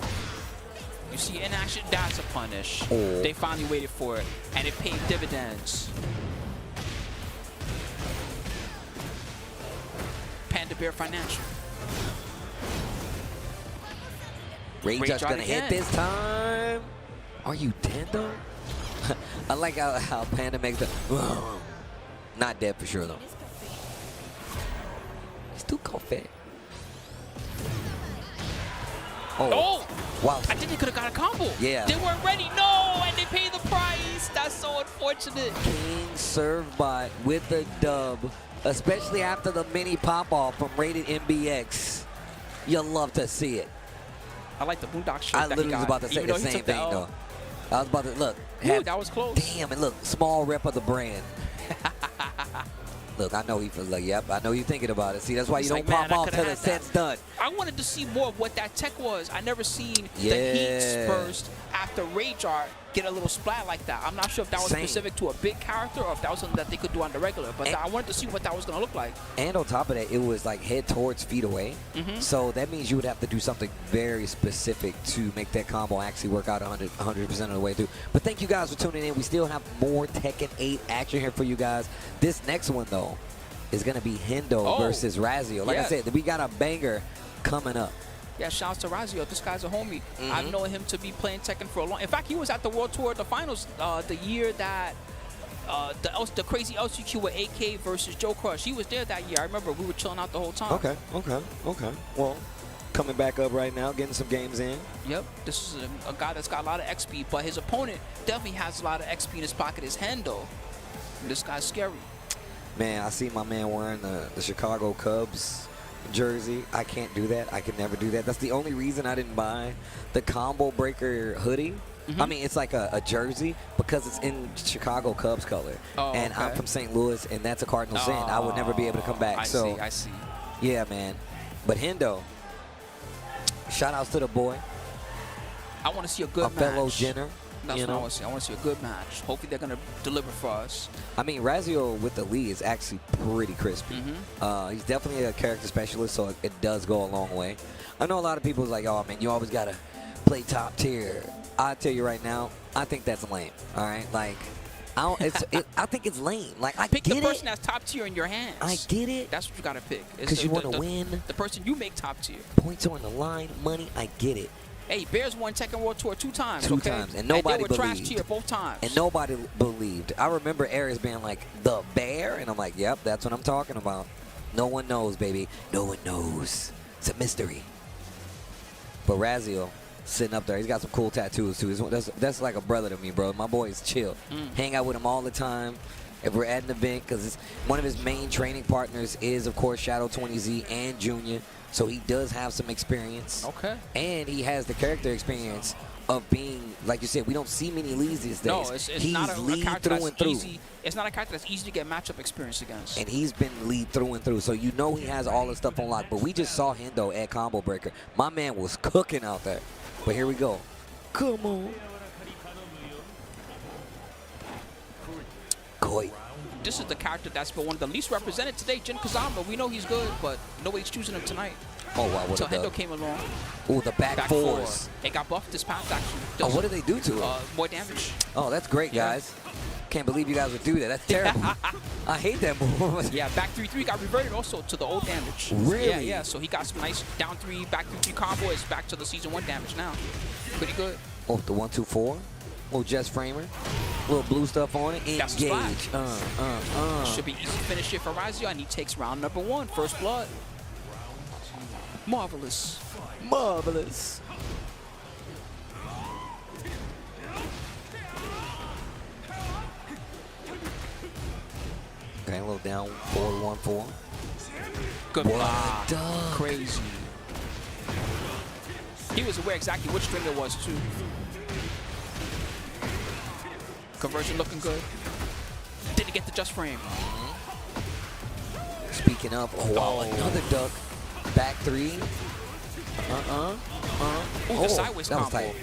You see in action, that's a punish. Oh. They finally waited for it, and it paid dividends. Panda Bear Financial. Rage Art's gonna hit this time. Are you dead though? I like how Panda makes the not dead for sure though. He's too confident. Oh! Wow. I think they could have got a combo. Yeah. They weren't ready. No, and they paid the price. That's so unfortunate. King served by with the dub, especially after the mini pop off from Rated MBX. You'll love to see it. I like the Boondock shirt. I literally was about to say the same thing though. I was about to look. Ooh, that was close. Damn, and look, small rep of the brand. Look, I know he feels like, yep, I know you're thinking about it. See, that's why you don't pop off till the set's done. I wanted to see more of what that tech was. I never seen the heat burst after Rage Art get a little splat like that. I'm not sure if that was specific to a big character or if that was something that they could do on the regular, but I wanted to see what that was going to look like. And on top of that, it was like head towards, feet away. So that means you would have to do something very specific to make that combo actually work out 100% of the way through. But thank you guys for tuning in. We still have more Tekken 8 action here for you guys. This next one, though, is going to be Hendo versus Razio. Like I said, we got a banger coming up. Yeah, shouts to Razio. This guy's a homie. I've known him to be playing Tekken for a long. In fact, he was at the World Tour, the finals, the year that the crazy LCQ with AK versus Joecrush. He was there that year. I remember we were chilling out the whole time. Okay. Well, coming back up right now, getting some games in. Yep, this is a guy that's got a lot of XP, but his opponent definitely has a lot of XP in his pocket. His Hendo. This guy's scary. Man, I see my man wearing the Chicago Cubs jersey. I can't do that. I can never do that. That's the only reason I didn't buy the Combo Breaker hoodie. I mean, it's like a jersey because it's in Chicago Cubs color. And I'm from St. Louis, and that's a Cardinal sin. I would never be able to come back. I see. Yeah, man. But Hendo, shout outs to the boy. I want to see a good match. fellow Jenner. That's what I want to see. I want to see a good match. Hopefully they're going to deliver for us. I mean, Razio with the lead is actually pretty crispy. He's definitely a character specialist, so it does go a long way. I know a lot of people is like, oh, man, you always got to play top tier. I tell you right now, I think that's lame. All right, like, I think it's lame. Like, I pick get the person it. that's top tier in your hands. I get it. That's what you gotta pick. Because you want to win. The person you make top tier. Points are on the line. Money. I get it. Hey, Bears won Tekken World Tour 2 times. Two times, and nobody they were believed. trash tier both times. And nobody believed. I remember Aries being like, the bear, and I'm like, yep, that's what I'm talking about. No one knows, baby. No one knows. It's a mystery. But Razio, sitting up there, he's got some cool tattoos too. That's like a brother to me, bro. My boy is chill. Hang out with him all the time. If we're at an event, because one of his main training partners is, of course, Shadow 20Z and Junior. So he does have some experience. Okay. And he has the character experience of being, like you said, we don't see many leads these days. No, it's not a character through and through. easy. It's not a character that's easy to get matchup experience against. And he's been lead through and through. So you know he has all the stuff on lock. But we just saw Hendo at Combo Breaker. My man was cooking out there. But here we go. Come on. Koi. This is the character that's been one of the least represented today. Jin Kazama, we know he's good, but nobody's choosing him tonight. Oh, wow. Until Hendo came along. Ooh, the back fours. It got buffed this past action. Oh, what did they do to it? More damage. Oh, that's great, guys. Can't believe you guys would do that. That's terrible. I hate that move. Yeah, back 3-3 got reverted also to the old damage. Really? Yeah. So he got some nice down 3, back 3-3 combo. It's back to the season 1 damage now. Pretty good. Oh, the 1-2-4. Little Jess Framer. Little blue stuff on it. That's Engage. Should be easy finish here for Razio, and he takes round number 1, first blood. Marvelous. Marvelous. Okay, a little down, 4-1-4. Good block. Duck. Crazy. He was aware exactly which string it was, too. Conversion looking good. Didn't get the just frame. Speaking of, another duck. Back 3. Ooh, the sideways that was combo. tight.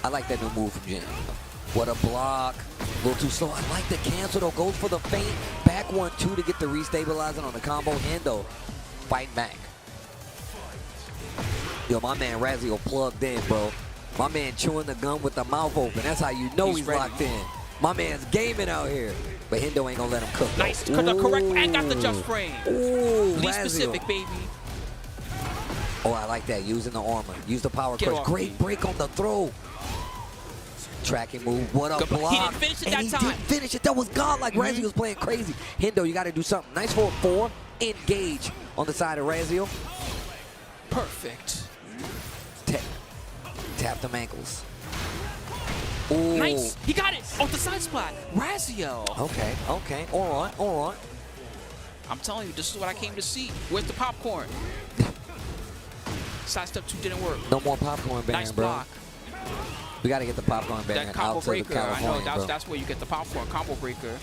I like that new move from Jin. What a block. A little too slow. I like the cancel, though. Goes for the feint. Back 1-2 to get the restabilizing on the combo. Hendo fighting back. Yo, my man Razio plugged in, bro. My man chewing the gum with the mouth open. That's how you know he's locked in. My man's gaming out here. But Hendo ain't gonna let him cook. Nice, correct, and got the just frame. Ooh, Least specific, baby. Oh, I like that. Using the armor. Use the power Get crush. off Great me. break on the throw. Tracking move. What a Good block. He didn't finish it and that time. Didn't finish it. That was godlike. Razio was playing crazy. Hendo, you got to do something. Nice 4-4. Engage on the side of Razio. Perfect. Tap them ankles. Ooh. Nice. He got it off the side splat. Razio. Okay. All right. I'm telling you, this is what I came to see. Where's the popcorn? Side step 2 didn't work. No more popcorn Baron, Nice bro. block. We got to get the popcorn Baron That combo out to the breaker. I California, know bro. that's where you get the popcorn combo breaker.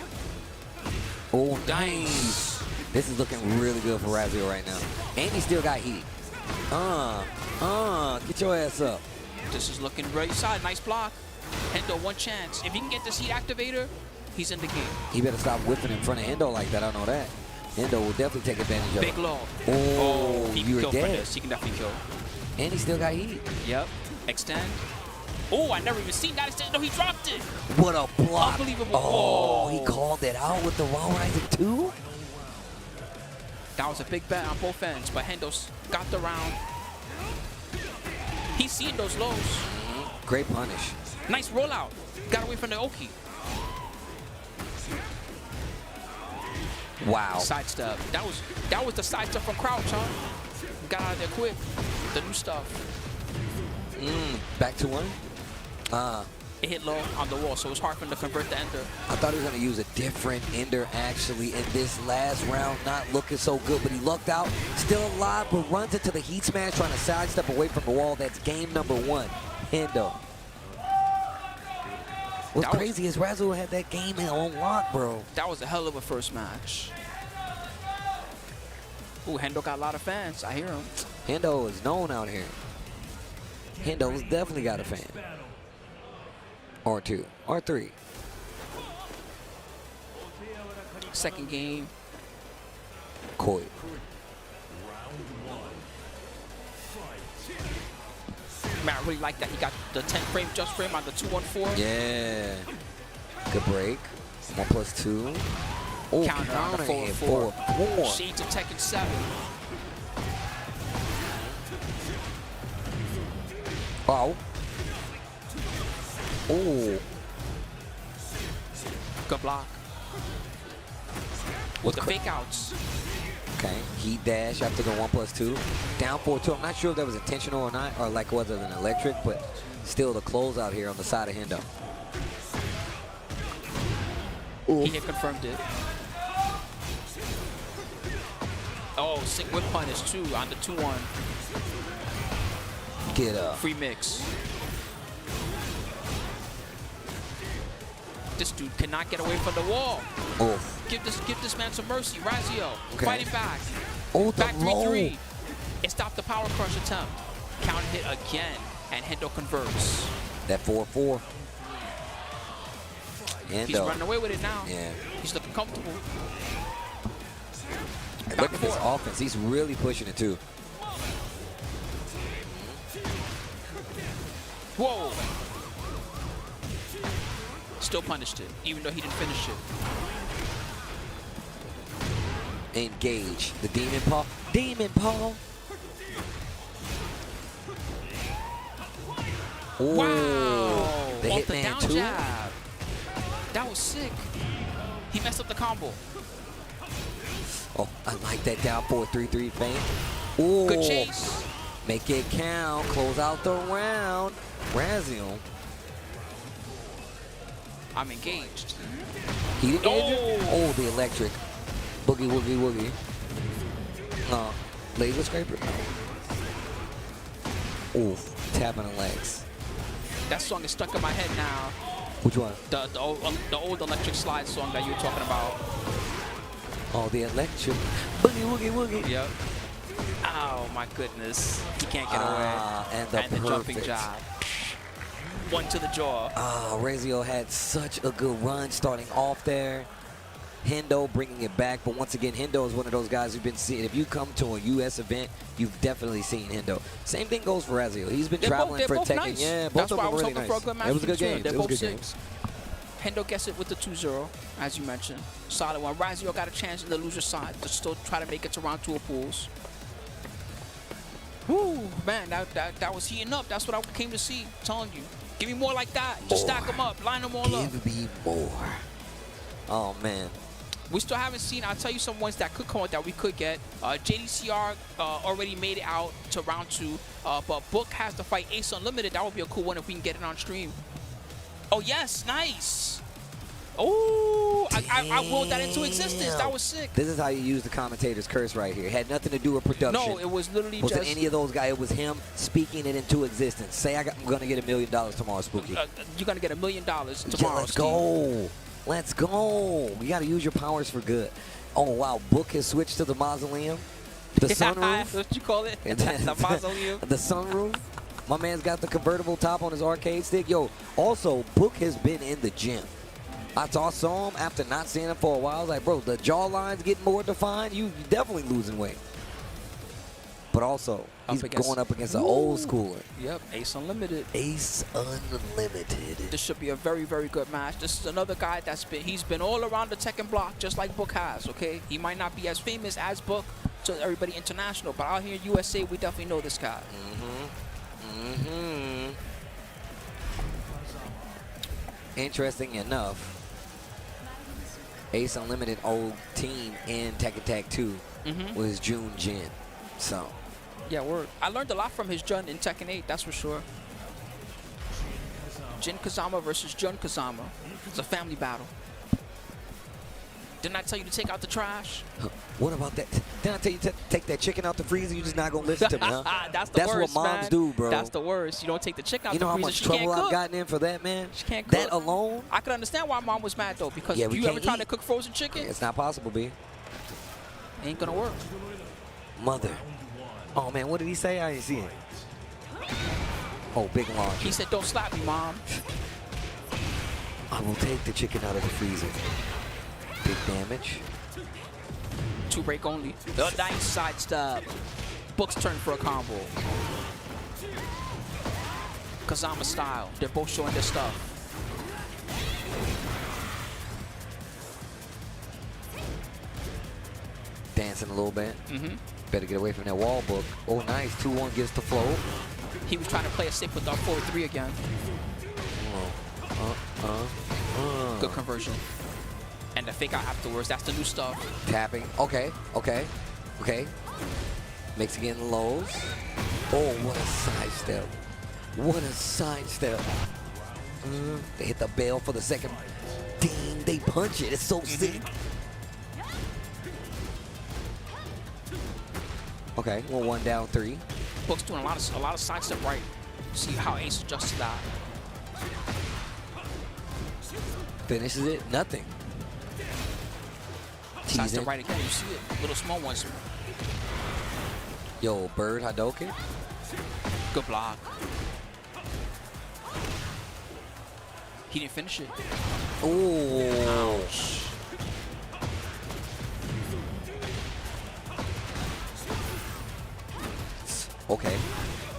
Oh, nice. This is looking really good for Razio right now. And he still got heat. Get your ass up. This is looking right side. Nice block. Hendo, one chance. If he can get the seat activator, he's in the game. He better stop whipping in front of Hendo like that. I know that. Hendo will definitely take advantage of it. Big low. Oh, he you can were kill for dead. this. He can definitely kill. And he still got heat. Yep. Extend. Oh, I never even seen that extend. No, he dropped it. What a block. Unbelievable. Oh, he called it out with the Raw Rising 2? That was a big bet on both ends, but Hendo's got the round. He's seen those lows. Great punish. Nice rollout. Got away from the Oki. Wow. Sidestep. That was the sidestep from Crouch, huh? Got out of there quick. The new stuff. Back to one. It hit low on the wall, so it's hard for him to convert the ender. I thought he was going to use a different ender actually in this last round. Not looking so good, but he lucked out. Still alive, but runs into the heat smash, trying to sidestep away from the wall. That's game number 1. Hendo. What's crazy is Razzle had that game on lock, bro. That was a hell of a first match. Ooh, Hendo got a lot of fans. I hear him. Hendo is known out here. Hendo's definitely got a fan. Or 2. Or 3. Second game. Koi. Man, I really like that. He got the 10 frame just frame on the 2-1-4. Yeah. Good break. 1+2. Oh, counter on the 4-4. Shades of Tekken 7. Wow. Oh. Good block. With the fake outs. Okay. Heat dash after the 1+2. Down 4-2. I'm not sure if that was intentional or not, or like was it an electric, but still the closeout here on the side of Hendo. Ooh. He had confirmed it. Oh, sync whip punish too on the 2-1. Get up. Free mix. This dude cannot get away from the wall. Oh. Give this man some mercy. Razio fighting back. Oh, back 3-3. It stopped the power crush attempt. Counter hit again, and Hendo converts. That 4-4. He's running away with it now. Yeah. He's looking comfortable. And look at this offense. He's really pushing it too. Whoa. Still punished it, even though he didn't finish it. Engage. The Demon Paw. Demon Paw. Wow. The Off the Hitman down 2. jab. That was sick. He messed up the combo. Oh, I like that down 4-3-3 feint. Ooh. Good chase. Make it count. Close out the round. Razio. I'm engaged. He didn't injure? Oh, the electric. Boogie, woogie, woogie. Laser scraper? Ooh, tapping the legs. That song is stuck in my head now. Which one? The old electric slide song that you were talking about. Oh, the electric. Boogie, woogie, woogie. Yep. Oh, my goodness. He can't get away. And the jumping job. One to the jaw. Razio had such a good run starting off there. Hendo bringing it back, but once again, Hendo is one of those guys who've been seeing. If you come to a U.S. event, you've definitely seen Hendo. Same thing goes for Razio. He's been traveling for Tekken. Nice. Yeah, both That's of why them I was really hoping nice. for a good match. It was a good game. They're It was both good games. Hendo gets it with the 2-0, as you mentioned. Solid one. Razio got a chance in the loser side to still try to make it to round 2 of pools. Woo, man, that was heating up. That's what I came to see. I'm telling you. Give me more like that. Just stack them up. Line them all up. Give me more. Oh, man. We still haven't seen. I'll tell you some ones that could come out that we could get. JDCR already made it out to round 2. But Book has to fight Ace Unlimited. That would be a cool one if we can get it on stream. Oh, yes. Nice. Oh, I rolled that into existence. That was sick. This is how you use the commentator's curse right here. It had nothing to do with production. No, it was literally wasn't just... any of those guys. It was him speaking it into existence. Say I'm going to get $1 million tomorrow, Spooky. You're going to get $1 million tomorrow, yeah, let's go. Let's go. You got to use your powers for good. Oh, wow. Book has switched to the mausoleum. The sunroof. What you call it? The mausoleum. The sunroof. My man's got the convertible top on his arcade stick. Yo, also, Book has been in the gym. I saw him after not seeing him for a while. I was like, bro, the jawline's getting more defined. You definitely losing weight. But also, he's going up against an old schooler. Yep, Ace Unlimited. Ace Unlimited. This should be a very, very good match. This is another guy he's been all around the Tekken block just like Book has, okay? He might not be as famous as Book to everybody international, but out here in USA, we definitely know this guy. Interesting enough, Ace Unlimited old team in Tekken Tag 2 was Jun Jin. So, yeah, word. I learned a lot from his Jun in Tekken 8, that's for sure. Jin Kazama versus Jun Kazama. It's a family battle. Didn't I tell you to take out the trash? What about that? Didn't I tell you to take that chicken out the freezer? You just not gonna listen to me, huh? That's what moms do, bro. That's the worst. You don't take the chicken out you the know freezer. how much she trouble can't I've cook. gotten in for that, man? She can't cook. That alone? I could understand why mom was mad, though, because Yeah, if you ever tried to cook frozen chicken, it's not possible, B. ain't gonna work. Mother. Oh, man, what did he say? I didn't see it. Oh, big launch. He said, don't slap me, mom. I will take the chicken out of the freezer. Big damage. 2 break only. The nice sidestep. Book's turn for a combo. Kazama style. They're both showing their stuff. Dancing a little bit. Mm-hmm. Better get away from that wall book. Oh, nice. 2-1 gets the flow. He was trying to play it safe with our 4-3 again. Good conversion. And the fake out afterwards. That's the new stuff. Tapping. Okay. Okay. Okay. Makes it getting lows. Oh, what a sidestep. What a sidestep. They hit the bell for the second. Ding. They punch it. It's so sick. Okay. 1 down 3. Book's doing a lot of sidestep right. See how Ace adjusts to that. Finishes it. Nothing. Sidestep right again. You see it. Little small ones. Yo, Bird Hadouken. Good block. He didn't finish it. Oh. Ouch. Okay.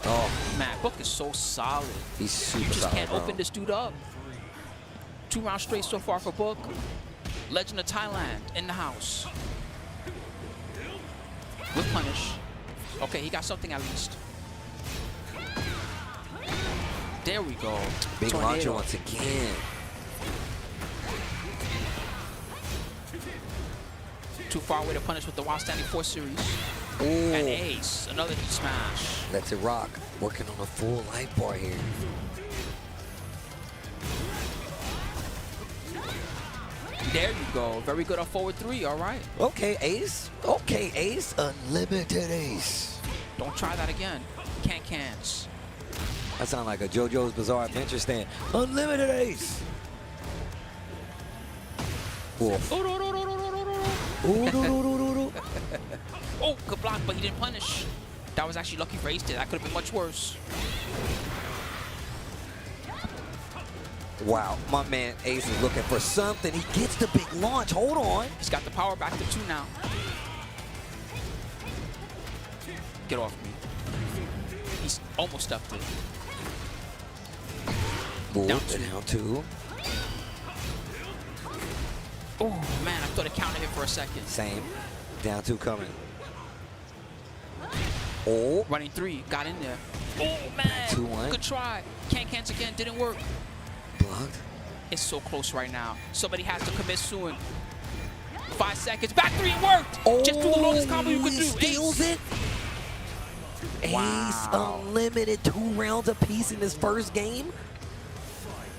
Oh. Man, Book is so solid. He's super solid, You just can't bro. open this dude up. 2 rounds straight so far for Book. Legend of Thailand in the house. With punish. Okay, he got something at least. There we go. Big Tornado. launcher once again. Too far away to punish with the Wild Standing 4 series. Ooh. And Ace, another heat smash. Lets it rock. Working on a full life bar here. There you go. Very good on forward 3. All right. Okay, Ace. Okay, Ace. Unlimited Ace. Don't try that again. Cans. That sounds like a JoJo's Bizarre Adventure stand. Unlimited Ace. Oof. Oh, good block, but he didn't punish. That was actually lucky for Ace. That could have been much worse. Wow, my man Ace is looking for something. He gets the big launch. Hold on. He's got the power back to 2 now. Get off me. He's almost stuffed it. Move Down down 2. Oh, man, I thought it counted him for a second. Same. Down 2 coming. Oh. Running 3, got in there. Oh, man. 2-1. Good try. Cans again, didn't work. Blocked. It's so close right now. Somebody has to commit soon. 5 seconds. Back 3, it worked. Oh, just do the longest combo you could do. Steals it. Ace Unlimited 2 rounds apiece in his first game.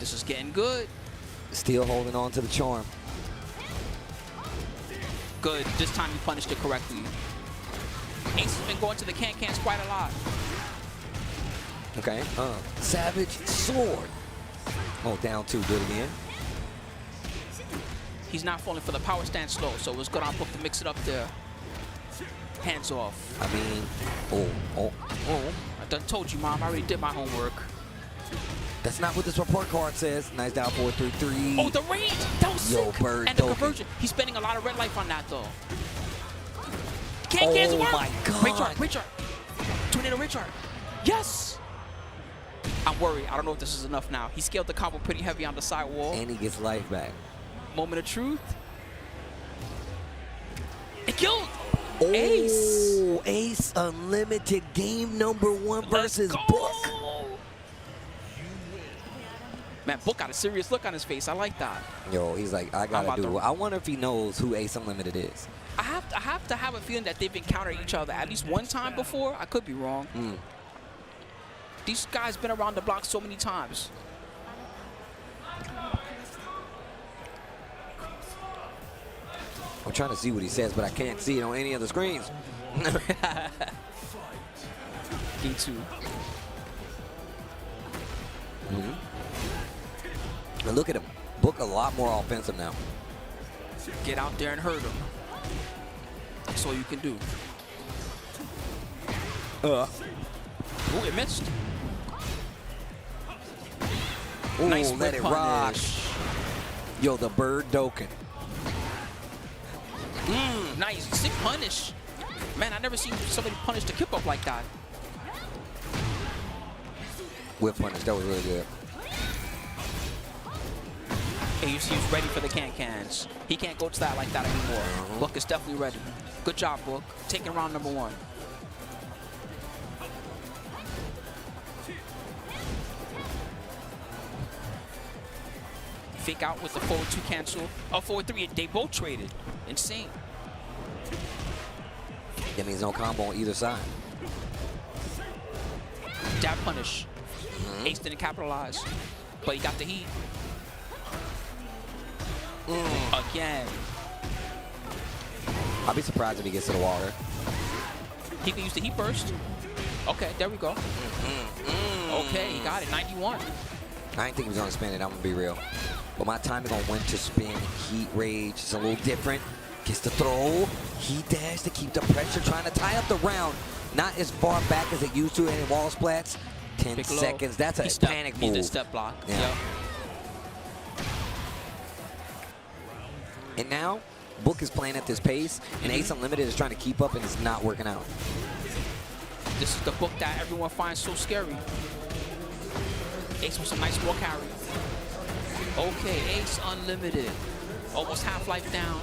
This is getting good. Still holding on to the charm. Good. This time he punished it correctly. Ace has been going to the cans quite a lot. Okay. Savage Sword. Oh, down 2. Do it again. He's not falling for the power stand slow, so it was good on Book to mix it up there. Hands off. I mean, oh. I done told you, Mom. I already did my homework. That's not what this report card says. Nice down 4-3-3. Oh, the range! That was Yo, sick. Bird And the Doken. conversion. He's spending a lot of red life on that, though. Cans work! my God. Richard. Tornado Richard. Yes! I'm worried. I don't know if this is enough now. He scaled the combo pretty heavy on the side wall. And he gets life back. Moment of truth. It killed! Oh, Ace! Ace Unlimited game number 1 versus Book. Man, Book got a serious look on his face. I like that. Yo, he's like, I gotta do it. I wonder if he knows who Ace Unlimited is. I have to have a feeling that they've encountered each other at least one time before. I could be wrong. These guys been around the block so many times. I'm trying to see what he says, but I can't see it on any of the screens. Me too. And look at him. Book a lot more offensive now. Get out there and hurt him. That's all you can do. Ooh, it missed. Ooh, Nice let it whip rock. punish. Yo, the bird doken. Nice. Sick punish. Man, I never seen somebody punish the kip up like that. Whip punish. That was really good. He's ready for the can-cans. He can't go to that like that anymore. Book is definitely ready. Good job, Book. Taking round number 1. Fake out with the forward 2 cancel. Oh, forward 3. They both traded. Insane. That means no combo on either side. Jab punish. Ace didn't capitalize, but he got the heat. Again. I'll be surprised if he gets to the water. He can use the heat burst. Okay, there we go. Okay, he got it. 91. I didn't think he was going to spin it, I'm going to be real. But my timing on when to spin, heat rage, is a little different. Gets the throw, heat dash to keep the pressure, trying to tie up the round. Not as far back as it used to in wall splats. 10 seconds, that's a panic move. He did step block. Yeah. Yep. And now, Book is playing at this pace, and Ace Unlimited is trying to keep up, and it's not working out. This is the Book that everyone finds so scary. Ace with some nice ball carry. Okay, Ace Unlimited. Almost half-life down.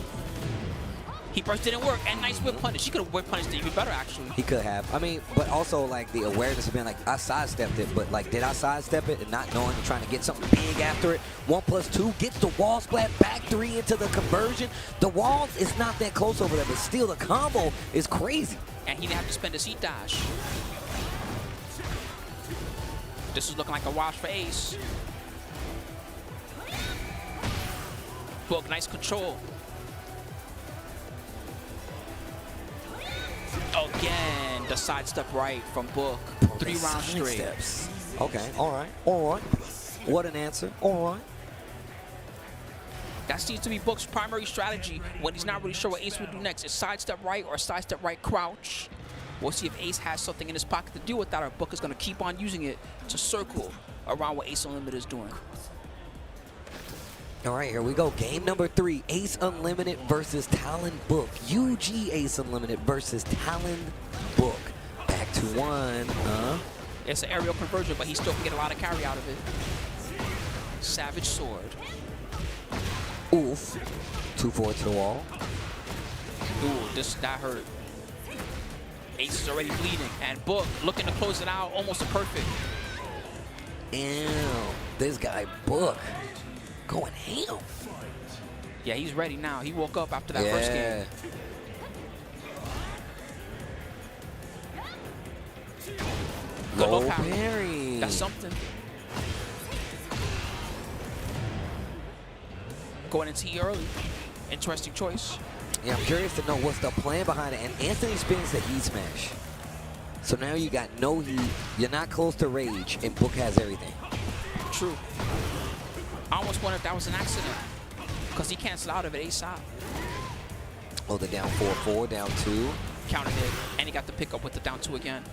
He burst didn't work, and nice whip punish. He could have whip punished it even better, actually. He could have. I mean, but also, like, the awareness of being like, I sidestepped it, but, like, did I sidestep it and not knowing and trying to get something big after it? 1+2 gets the wall splat, back 3 into the conversion. The wall is not that close over there, but still the combo is crazy. And he didn't have to spend a seat dash. This is looking like a wash for Ace. Book, nice control. Again, the sidestep right from Book. 3 rounds straight. Steps. Okay, all right, all right. What an answer, all right. That seems to be Book's primary strategy when he's not really sure what Ace would do next. Is sidestep right or sidestep right crouch? We'll see if Ace has something in his pocket to do with that, or Book is going to keep on using it to circle around what Ace Unlimited is doing. All right, here we go. Game number 3, Ace Unlimited versus Talon Book. UG Ace Unlimited versus Talon Book. Back to 1. It's an aerial conversion, but he still can get a lot of carry out of it. Savage Sword. Oof. 2-4 to the wall. Ooh, that hurt. Ace is already bleeding, and Book looking to close it out, almost a perfect. Ew, this guy Book going ham. Yeah, he's ready now. He woke up after that first game. Low parry. That's something. Going into E early. Interesting choice. Yeah, I'm curious to know what's the plan behind it. And Anthony spins the heat smash. So now you got no heat. You're not close to rage, and Book has everything. True. I almost wonder if that was an accident, because he canceled out of it ASAP. Oh, the down 4-4, down 2. Counted it, and he got the pickup with the down 2 again.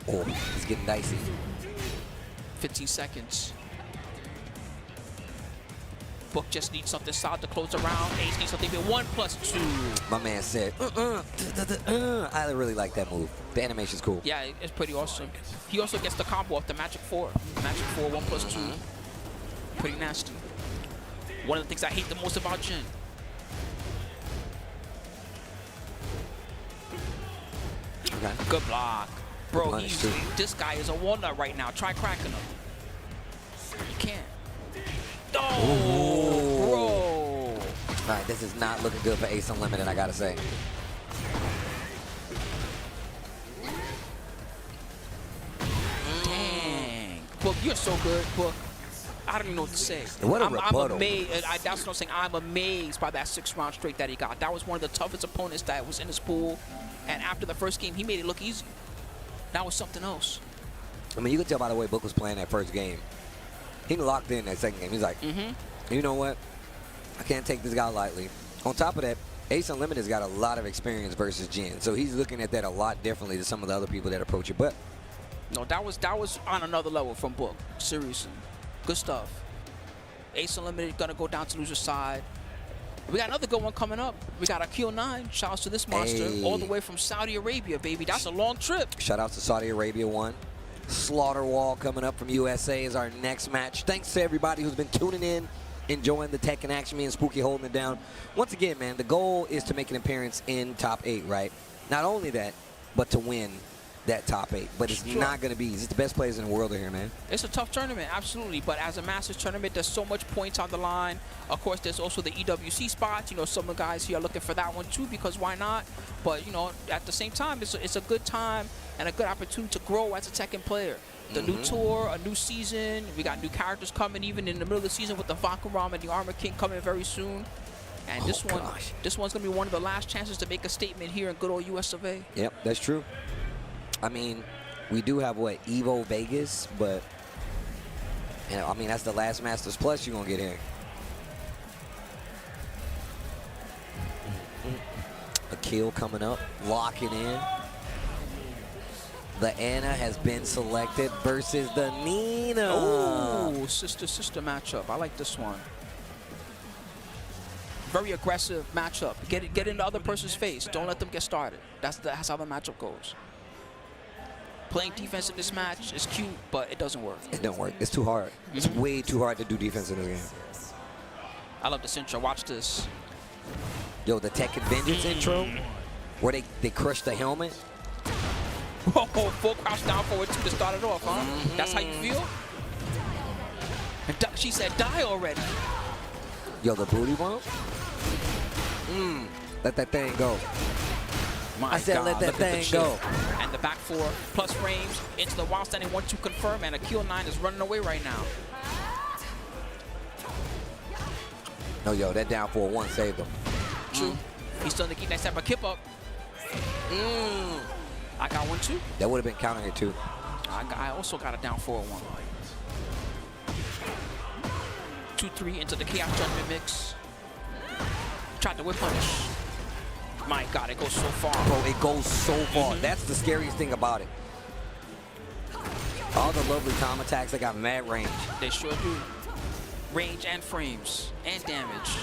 Oh, it's getting dicey. 15 seconds. Book just needs something solid to close the round. Ace needs something even 1+2. My man said, I really like that move. The animation's cool. Yeah, it's pretty awesome. He also gets the combo off the Magic 4. Magic 4, 1+2. Pretty nasty. One of the things I hate the most about Jin. Okay. Good block. Bro, this guy is a walnut right now. Try cracking him. You can't. Oh, bro. All right, this is not looking good for Ace Unlimited, I gotta say. Dang. Book, you're so good, Book. I don't even know what to say. What a I'm rebuttal. amazed. That's what I'm saying. I'm amazed by that 6-round straight that he got. That was one of the toughest opponents that was in his pool. And after the first game, he made it look easy. That was something else. I mean, you could tell by the way Book was playing that first game. He locked in that second game. He's like, you know what? I can't take this guy lightly. On top of that, Ace Unlimited's got a lot of experience versus Jin. So he's looking at that a lot differently to some of the other people that approach it. But no, that was on another level from Book. Seriously. Good stuff. Ace Unlimited gonna go down to loser's side. We got another good one coming up. We got Akil 9. Shout out to this monster. All the way from Saudi Arabia, baby. That's a long trip. Shout out to Saudi Arabia 1. Slaughter Wall coming up from USA is our next match. Thanks to everybody who's been tuning in, enjoying the Tekken action. Me and Spooky holding it down. Once again, man, the goal is to make an appearance in top 8, right? Not only that, but to win that top 8. But it's not going to be easy. It's the best players in the world are here, man. It's a tough tournament, absolutely. But as a Masters tournament, there's so much points on the line. Of course, there's also the EWC spots. You know, some of the guys here are looking for that one too, because why not? But, you know, at the same time, it's a good time and a good opportunity to grow as a Tekken player. The new tour, a new season. We got new characters coming even in the middle of the season with the Valkyram and the Armor King coming very soon. And this one's going to be one of the last chances to make a statement here in good old US of A. Yep, that's true. I mean, we do have, what, Evo Vegas, but, you know, I mean, that's the last Masters Plus you're going to get here. Akil coming up, locking in. The Anna has been selected versus the Nina. Oh, sister-sister matchup. I like this one. Very aggressive matchup. Get in the other person's face. Don't let them get started. That's how the matchup goes. Playing defense in this match is cute, but it doesn't work. It don't work. It's too hard. It's way too hard to do defense in this game. I love this intro. Watch this. Yo, the Tekken Vengeance intro, where they crush the helmet. Oh, full crouch down forward to start it off, huh? That's how you feel? And she said, die already. Yo, the booty bump. Let that thing go. I said let that thing go. And the back 4 plus frames into the wild standing 1-2 confirm, and Akil 9 is running away right now. No, yo, that down 4-1 saved him. True. He's still in the keep that step, but kip up. I got one too. That would have been counting it too. I also got a down 4-1. 2-3 into the Chaos Judgment mix. Tried to whip punish. My God, it goes so far. Bro, it goes so far. That's the scariest thing about it. All the lovely time attacks, they got mad range. They sure do. Range and frames and damage.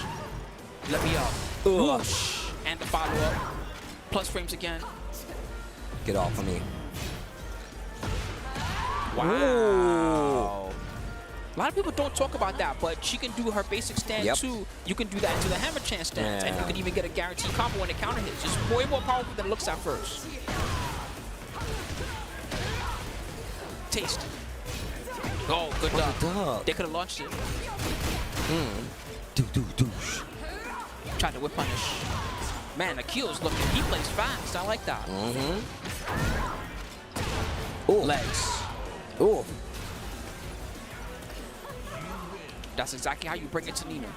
Let me up. Whoosh. And the follow-up. Plus frames again. Get off of me. Wow. Ooh. A lot of people don't talk about that, but she can do her basic stand too. You can do that into the hammer chance stance, and you can even get a guaranteed combo when it counter hits. It's way more powerful than it looks at first. Taste. Oh, good dub. They could have launched it. Tried to whip punish. Man, Akil's looking. He plays fast. I like that. Ooh. Legs. Ooh. That's exactly how you bring it to Nina.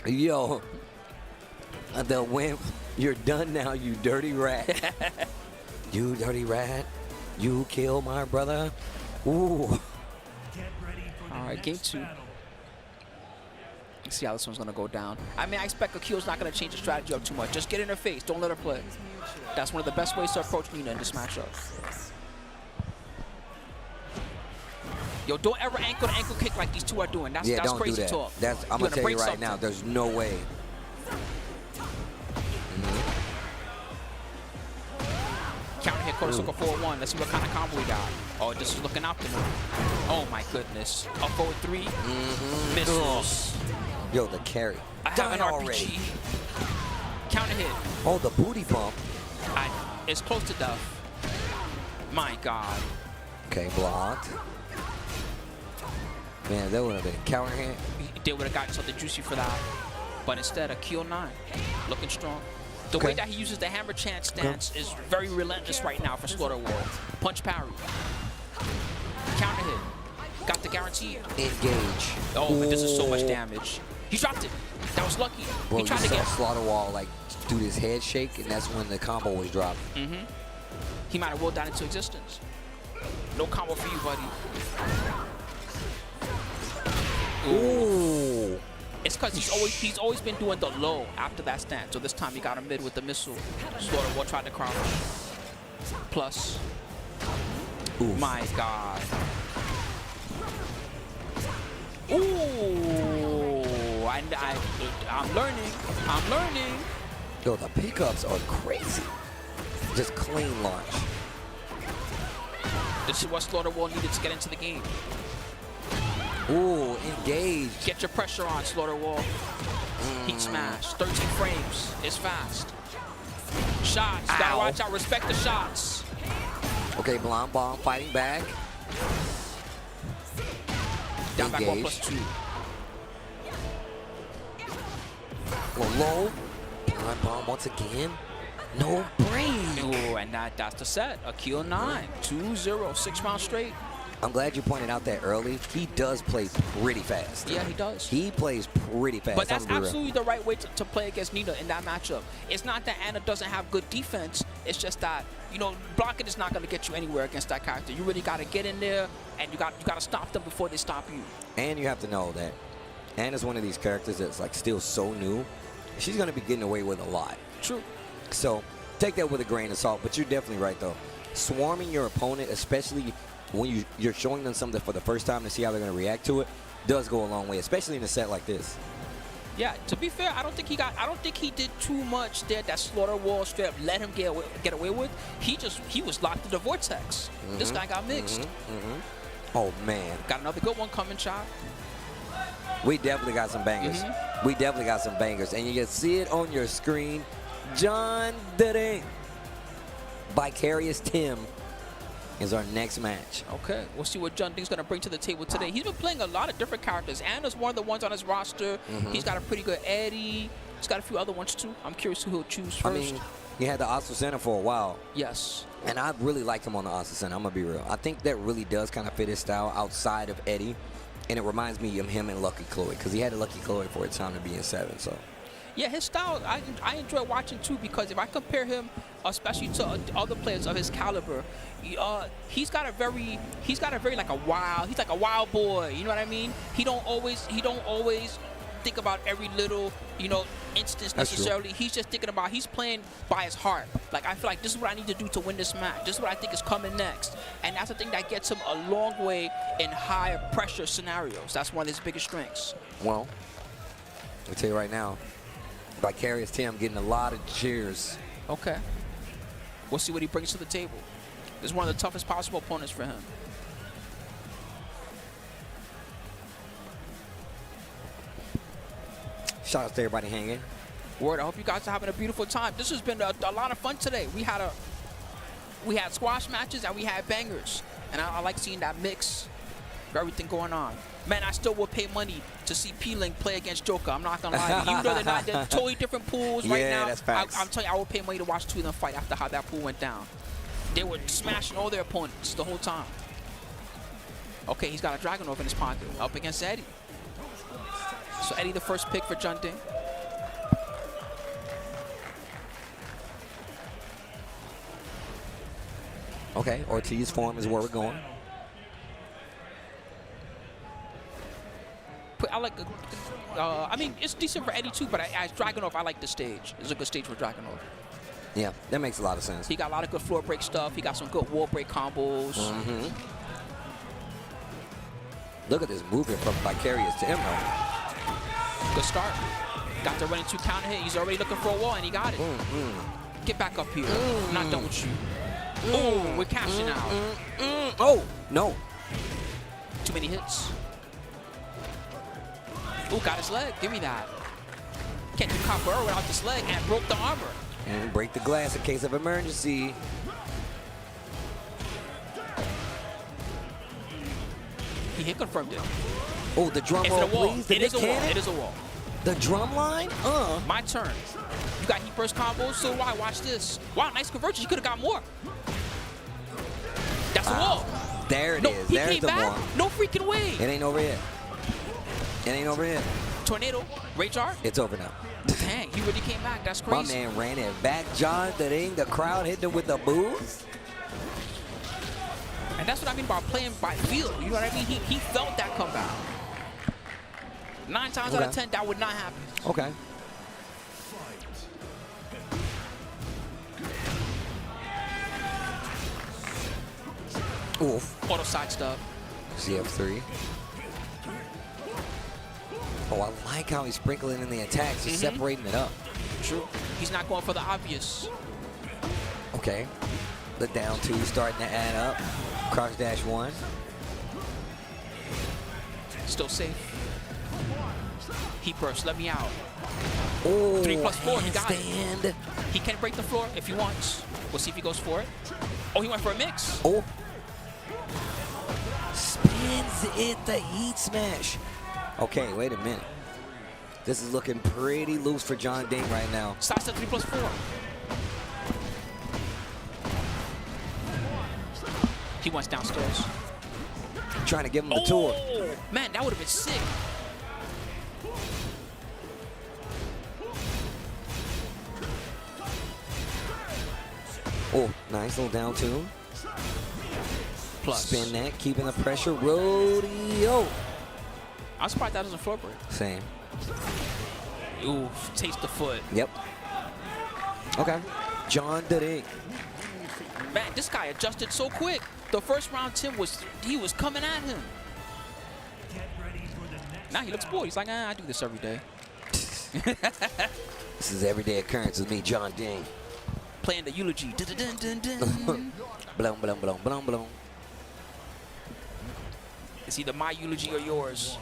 Yo. The wimp. You're done now, you dirty rat. You dirty rat. You kill my brother. Ooh. All right, game 2. Let's see how this one's gonna go down. I mean, I expect Akil's not gonna change the strategy up too much. Just get in her face. Don't let her play. That's one of the best ways to approach Nina in this matchup. Yo, don't ever ankle to ankle kick like these two are doing. That's crazy talk. I'm gonna tell you right now, there's no way. Counter hit Kotosuka 4-1. Let's see what kind of combo we got. Oh, this is looking optimal. Oh my goodness. Up forward 3. Misses. Yo, the carry. I have an RPG. Counter hit. Oh, the booty bump. It's close to death. My God. Okay, blocked. Man, that would have been counter hit. They would have gotten something juicy for that. But instead, Akil 9. Looking strong. The way that he uses the hammer chance stance is very relentless right now for Slaughter World. Punch parry. Counter hit. guaranteed. Engage. Oh, but this is so much damage. He dropped it. That was lucky. Bro, he tried you to saw get Slaughter Wall like do this head shake, and that's when the combo was dropped. He might have rolled that into existence. No combo for you, buddy. Ooh. It's because he's always been doing the low after that stance. So this time he got him mid with the missile. Slaughter Wall tried to crouch. Plus. Oof. My God. Ooh. I'm learning. I'm learning. Yo, the pickups are crazy. Just clean launch. This is what Slaughter Wall needed to get into the game. Ooh, engage. Get your pressure on, Slaughter Wall. Heat smash. 13 frames. It's fast. Shots. Ow. Gotta watch out. Respect the shots. Okay, Blonde Bomb fighting back. Down back Engage. 1+2. Go low. Blonde Bomb once again. No break. Ooh, and that's the set. A kill 9. 2-0. 6 rounds straight. I'm glad you pointed out that early. He does play pretty fast. Yeah, he does. He plays pretty fast. But that's I'm gonna be real. absolutely the right way to play against Nina in that matchup. It's not that Anna doesn't have good defense. It's just that, you know, blocking is not going to get you anywhere against that character. You really got to get in there, and you got to stop them before they stop you. And you have to know that Anna's one of these characters that's like still so new. She's going to be getting away with a lot. True. So take that with a grain of salt. But you're definitely right, though. Swarming your opponent, especially when you're showing them something for the first time to see how they're going to react to it, does go a long way, especially in a set like this. Yeah, to be fair, I don't think he did too much there that Slaughter Wall straight up let him get away with. He was locked in the vortex. This guy got mixed. Oh man. Got another good one coming, Chop. We definitely got some bangers. We definitely got some bangers. And you can see it on your screen. John Dering. Vicarious Tim is our next match. Okay, we'll see what John Ding's going to bring to the table today. He's been playing a lot of different characters. Anna's one of the ones on his roster. He's got a pretty good Eddie. He's got a few other ones too. I'm curious who he'll choose first. I mean, he had the Asucena for a while. Yes. And I really like him on the Asucena, I'm going to be real. I think that really does kind of fit his style outside of Eddie. And it reminds me of him and Lucky Chloe, because he had a Lucky Chloe for a time to be in 7, so. Yeah, his style, I enjoy watching too, because if I compare him, especially to other players of his caliber, he's got a very like a wild, he's like a wild boy, you know what I mean? He don't always think about every little, you know, instance necessarily. He's just thinking about, he's playing by his heart. Like, I feel like this is what I need to do to win this match. This is what I think is coming next. And that's the thing that gets him a long way in higher pressure scenarios. That's one of his biggest strengths. Well, I'll tell you right now, Vicarious Tim getting a lot of cheers. Okay. We'll see what he brings to the table. This is one of the toughest possible opponents for him. Shout out to everybody hanging. Word, I hope you guys are having a beautiful time. This has been a lot of fun today. We had squash matches and we had bangers. And I like seeing that mix of everything going on. Man, I still would pay money to see P-Link play against Joker. I'm not going to lie. Even though they're totally different pools right now. That's facts. I'm telling you, I would pay money to watch two of them fight after how that pool went down. They were smashing all their opponents the whole time. Okay, he's got a Dragunov in his pocket up against Eddie. So Eddie the first pick for Junting. Okay, Ortiz form is where we're going. I like, I mean, it's decent for Eddie too, but as Dragunov, I like the stage. It's a good stage for Dragunov. Yeah, that makes a lot of sense. He got a lot of good floor break stuff. He got some good wall break combos. Look at this movement from Vicarious Tim. Good start. Got the running 2 counter hit. He's already looking for a wall, and he got it. Get back up here. I'm not done with you. Oh, we're cashing out. Oh, no. Too many hits. Oh, got his leg. Give me that. Can't do Capoeira without this leg, and broke the armor. And break the glass in case of emergency. He hit confirmed it. Oh, the drum roll, please. It is a wall. It is a wall. The drum line? My turn. You got heat burst combos, so why? Watch this. Wow, nice convergence. You could have got more. That's a wall. There it No, is. he There's came the back. one. No freaking way. It ain't over yet. It ain't over yet. Tornado. Rage art. It's over now. Dang, he really came back. That's crazy. My man ran it back, John. The crowd hit him with the boos. And that's what I mean by playing by feel. You know what I mean? He felt that comeback. 9 times out of 10, that would not happen. Okay. Oof. Auto side stuff. CF3. Oh, I like how he's sprinkling in the attacks. He's separating it up. True. He's not going for the obvious. Okay. The down 2 starting to add up. Cross dash 1. Still safe. Heat burst. Let me out. Oh, 3+4. He got handstand. it. He can break the floor if he wants. We'll see if he goes for it. Oh, he went for a mix. Oh. Spins it, the heat smash. Okay, wait a minute. This is looking pretty loose for John Ding right now. Side step 3+4. He went downstairs. Trying to give him the tour. Man, that would have been sick. Oh, nice little down 2. Plus. Spin that, keeping the pressure. Rodeo. I'm surprised that doesn't floor break. Same. Ooh, taste the foot. Yep. Okay. John Ding. Man, this guy adjusted so quick. The first round, he was coming at him. Now he looks bored. He's like, I do this every day. This is everyday occurrence with me, John Ding. Playing the eulogy. Dun, dun, dun, dun. Blum, blum, blum, blum, blum. It's either my eulogy or yours.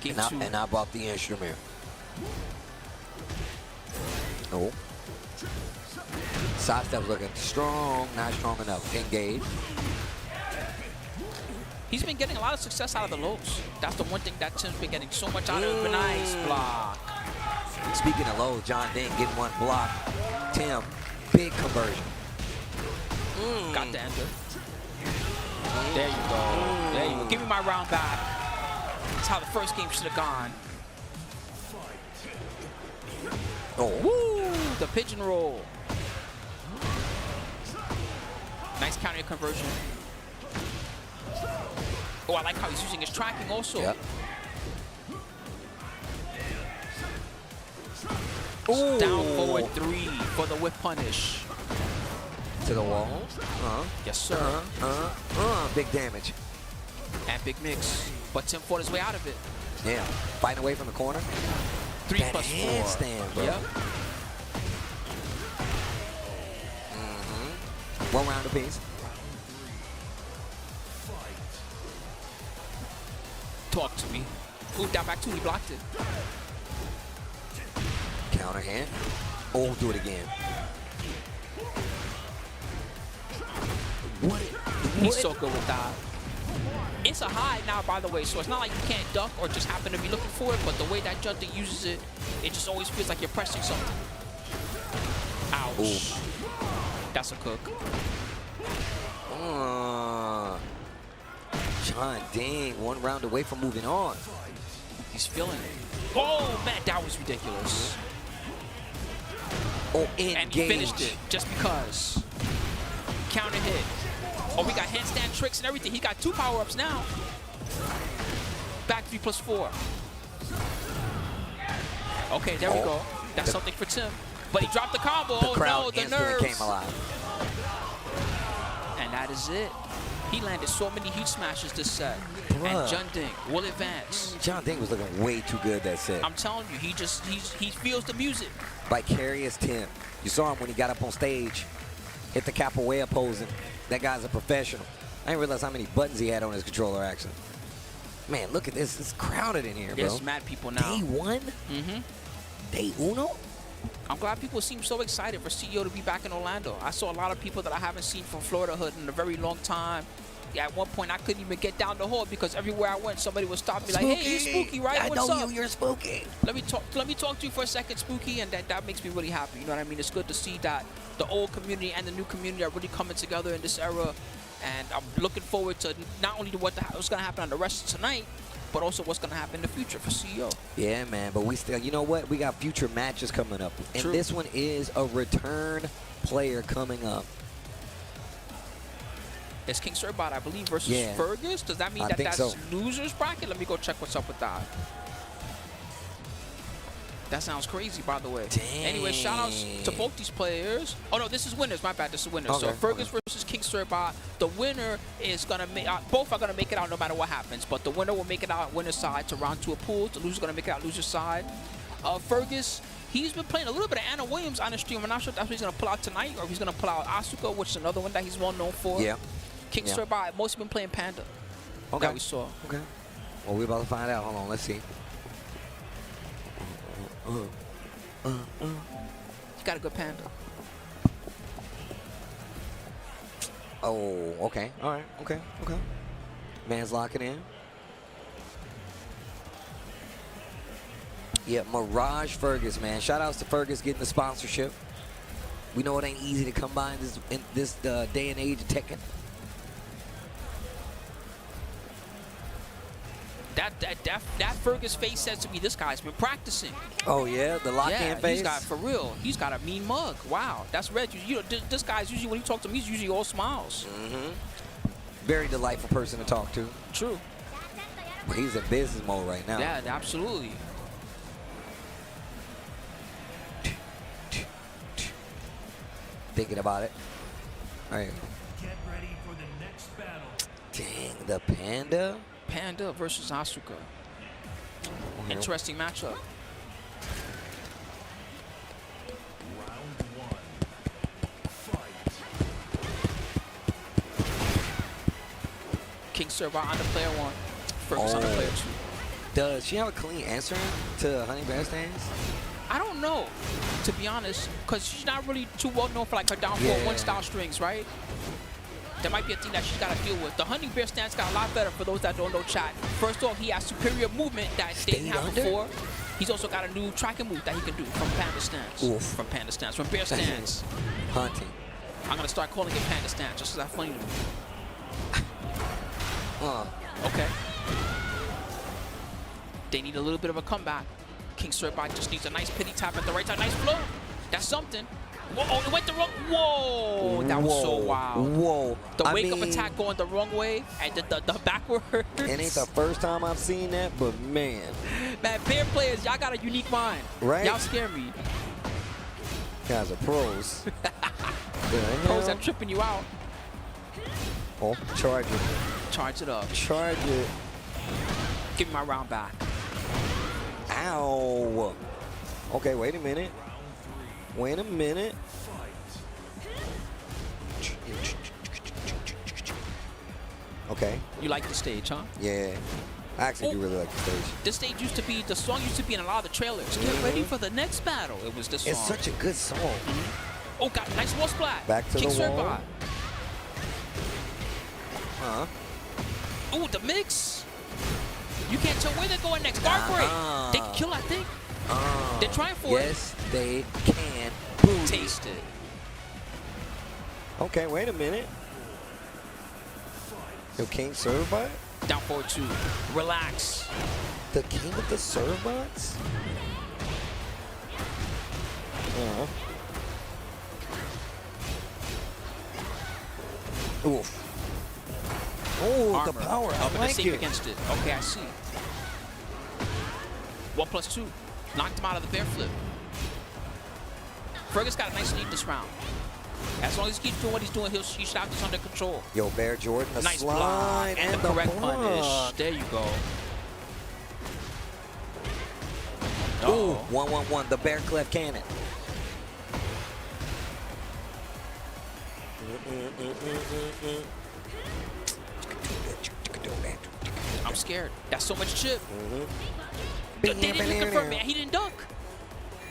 And I bought the instrument. Oh. Side step's looking strong, not strong enough. Engage. He's been getting a lot of success out of the lows. That's the one thing that Tim's been getting so much out of. Nice block. Speaking of lows, John Ding getting one block. Tim, big conversion. Got the ender. There you go. There you go. Give me my round back. That's how the first game should have gone. Oh. Woo! The pigeon roll. Nice counter conversion. Oh, I like how he's using his tracking also. Yep. Ooh. Down forward 3 for the whip punish. To the wall. Yes, sir. Big damage. And big mix. But Tim fought his way out of it. Yeah. Fighting away from the corner. 3+4. Handstand, bro. Yep. One round apiece. Talk to me. Ooh, down back 2. He blocked it. Counter hand. Oh, do it again. He's so good with that. It's a high now, by the way, so it's not like you can't duck or just happen to be looking for it, but the way that Judge uses it, it just always feels like you're pressing something. Ouch. Ooh. That's a cook. John Ding, one round away from moving on. He's feeling it. Oh, man, that was ridiculous. Oh, engage. And he finished it just because. Counter hit. Oh, we got handstand tricks and everything. He got 2 power-ups now. Back 3+4. Okay, there we go. That's something for Tim. But he dropped the combo. The crowd no, the instantly nerves. came alive. And that is it. He landed so many heat smashes this set. Bruh. And John Ding will advance. John Ding was looking way too good that set. I'm telling you, he feels the music. Vicarious Tim. You saw him when he got up on stage. Hit the capoeira posing. That guy's a professional. I didn't realize how many buttons he had on his controller, actually. Man, look at this. It's crowded in here, bro. There's mad people now. Day 1? Day uno? I'm glad people seem so excited for CEO to be back in Orlando. I saw a lot of people that I haven't seen from Florida Hood in a very long time. Yeah, at one point, I couldn't even get down the hall because everywhere I went, somebody would stop me like, hey, you're Spooky, right? What's up? You're Spooky. Let me talk to you for a second, Spooky, and that makes me really happy. You know what I mean? It's good to see that the old community and the new community are really coming together in this era. And I'm looking forward to not only what's going to happen on the rest of tonight, but also what's going to happen in the future for CEO. Yeah, man. But we still, you know what? We got future matches coming up. And True. this one is a return player coming up. It's King Surbot, I believe, versus Fergus. Does that mean that's so. losers bracket? Let me go check what's up with that. That sounds crazy, by the way. Dang. Anyway, shout outs to both these players. Oh, no, this is winners. My bad. This is winners. Okay, So Fergus versus King Surbot. The winner is going to make both are going to make it out no matter what happens. But the winner will make it out winner's side to round 2 of pool. The loser's going to make it out loser's side. Fergus, he's been playing a little bit of Anna Williams on the stream. I'm not sure if that's what he's going to pull out tonight or if he's going to pull out Asuka, which is another one that he's well known for. Yeah. King Surbot, mostly been playing Panda. Okay. That we saw. Okay. Well, we're about to find out. Hold on. Let's see. He got a good Panda. Oh, okay. All right. Okay. Okay. Man's locking in. Yeah, Mirage Fergus, man. Shout outs to Fergus getting the sponsorship. We know it ain't easy to come by in this day and age of Tekken. That Fergus face says to me, this guy's been practicing. Oh yeah, the lock-in face. He's got, for real, he's got a mean mug. Wow, that's red. You know, this guy's usually, when you talk to him, he's usually all smiles. Very delightful person to talk to. True. But he's in business mode right now. Yeah, absolutely. Thinking about it. All right. Get ready for the next battle. Dang, the Panda. Panda versus Asuka. Interesting matchup. Round 1. Fight. King Surbot on the player 1. Fergus on the player 2. Does she have a clean answer to Honey Bear Stance? I don't know, to be honest, because she's not really too well known for like her down 4-1 style strings, right? That might be a thing that she's got to deal with. The Honey Bear stance got a lot better for those that don't know chat. First off, he has superior movement that they didn't have before. He's also got a new tracking move that he can do from Panda stance. Oof. From Panda stance. From Bear stance. Hunting. I'm going to start calling it Panda stance just because that's funny to me. Okay. They need a little bit of a comeback. King Surbot just needs a nice pity tap at the right time. Nice flow. That's something. Whoa, oh, it went the wrong. Whoa, that was so wild. Whoa. The wake-up attack going the wrong way and the backwards. It ain't the first time I've seen that, but man. Man, Bear players, y'all got a unique mind. Right? Y'all scare me. Guys are pros. Pros that tripping you out. Oh, charge it. Charge it up. Charge it. Give me my round back. Ow. Okay, wait a minute. Wait a minute. Okay. You like the stage, huh? Yeah. I actually do really like the stage. This stage used to be, the song used to be in a lot of the trailers. Get ready for the next battle. It was this song. It's such a good song. Oh, God, nice wall splat. Back to King the wall. Surbot. Oh, the mix. You can't tell where they're going next. Guard break. They can kill, I think. They're trying for it. Yes, they can. Taste it. Okay, wait a minute. Yo, King Surbot? Down 4-2. Relax. The king of the Surbots? Oof. Oh, the power. I like safe it. against it. Okay, I see. 1+2. Knocked him out of the bear flip. Fergus got a nice lead this round. As long as he keeps doing what he's doing, he should have this under control. Yo, Bear Jordan, the nice slide block and the correct block. punish. There you go. Ooh, 1-1-1, the Bear Clef Cannon. I'm scared. That's so much chip. They didn't even confirm, man. He didn't dunk.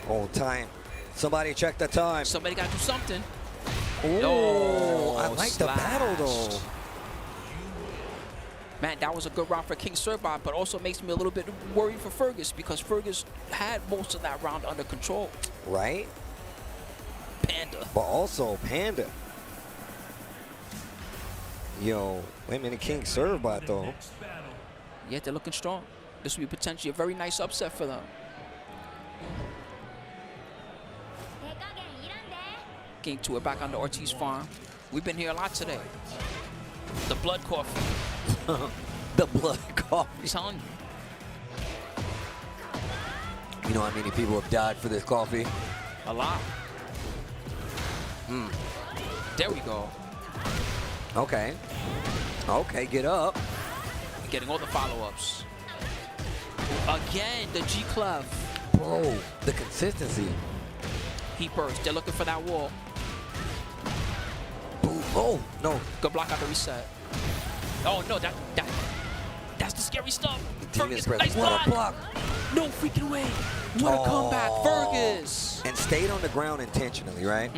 Oh, time. Somebody check the time. Somebody got to do something. Oh, I like the battle, though. Man, that was a good round for King Surbot, but also makes me a little bit worried for Fergus because Fergus had most of that round under control. Right? Panda. But also Panda. Yo, wait a minute, King serve bot though. Yeah, they're looking strong. This would be potentially a very nice upset for them. Game 2, we're back on the Ortiz farm. We've been here a lot today. The blood coffee. The blood coffee. I'm telling you. You know how many people have died for this coffee? A lot. There we go. Okay. Okay, get up. Getting all the follow-ups. Again, the G clef. Bro, the consistency. Heat burst. They're looking for that wall. Boom. Oh, no. Good block out the reset. Oh, no, that's the scary stuff. Fergus, What nice a block. No freaking way. What a comeback. Fergus. And stayed on the ground intentionally, right?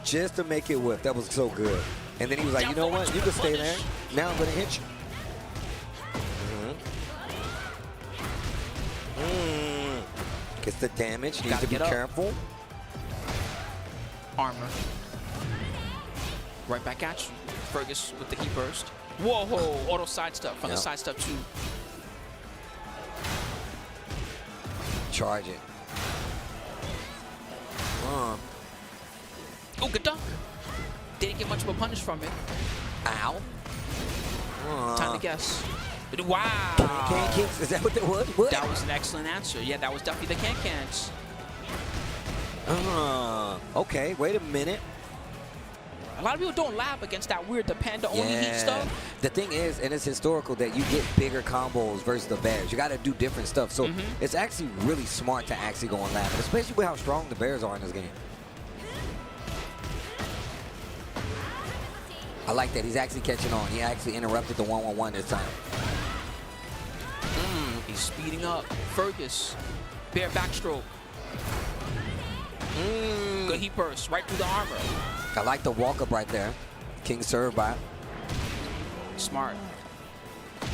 Just to make it whip. That was so good. And then he was like, you know what? You can stay there. Now I'm going to hit you. Gets the damage. Needs to be careful. Armor. Right back at you. Fergus with the heat burst. Whoa, auto sidestep from the sidestep 2. Charge it. Oh, good dunk. Didn't get much of a punish from it. Ow. Time to guess. Wow. Is that what that was? What? That was an excellent answer. Yeah, that was definitely the can-cans. Okay, wait a minute. A lot of people don't lab against that weird, the panda-only heat stuff. The thing is, and it's historical, that you get bigger combos versus the bears. You got to do different stuff. So it's actually really smart to actually go on lab, especially with how strong the bears are in this game. I like that. He's actually catching on. He actually interrupted the 1-1-1 this time. He's speeding up. Fergus. Bear backstroke. Good heat burst. Right through the armor. I like the walk-up right there. King serve by. Smart.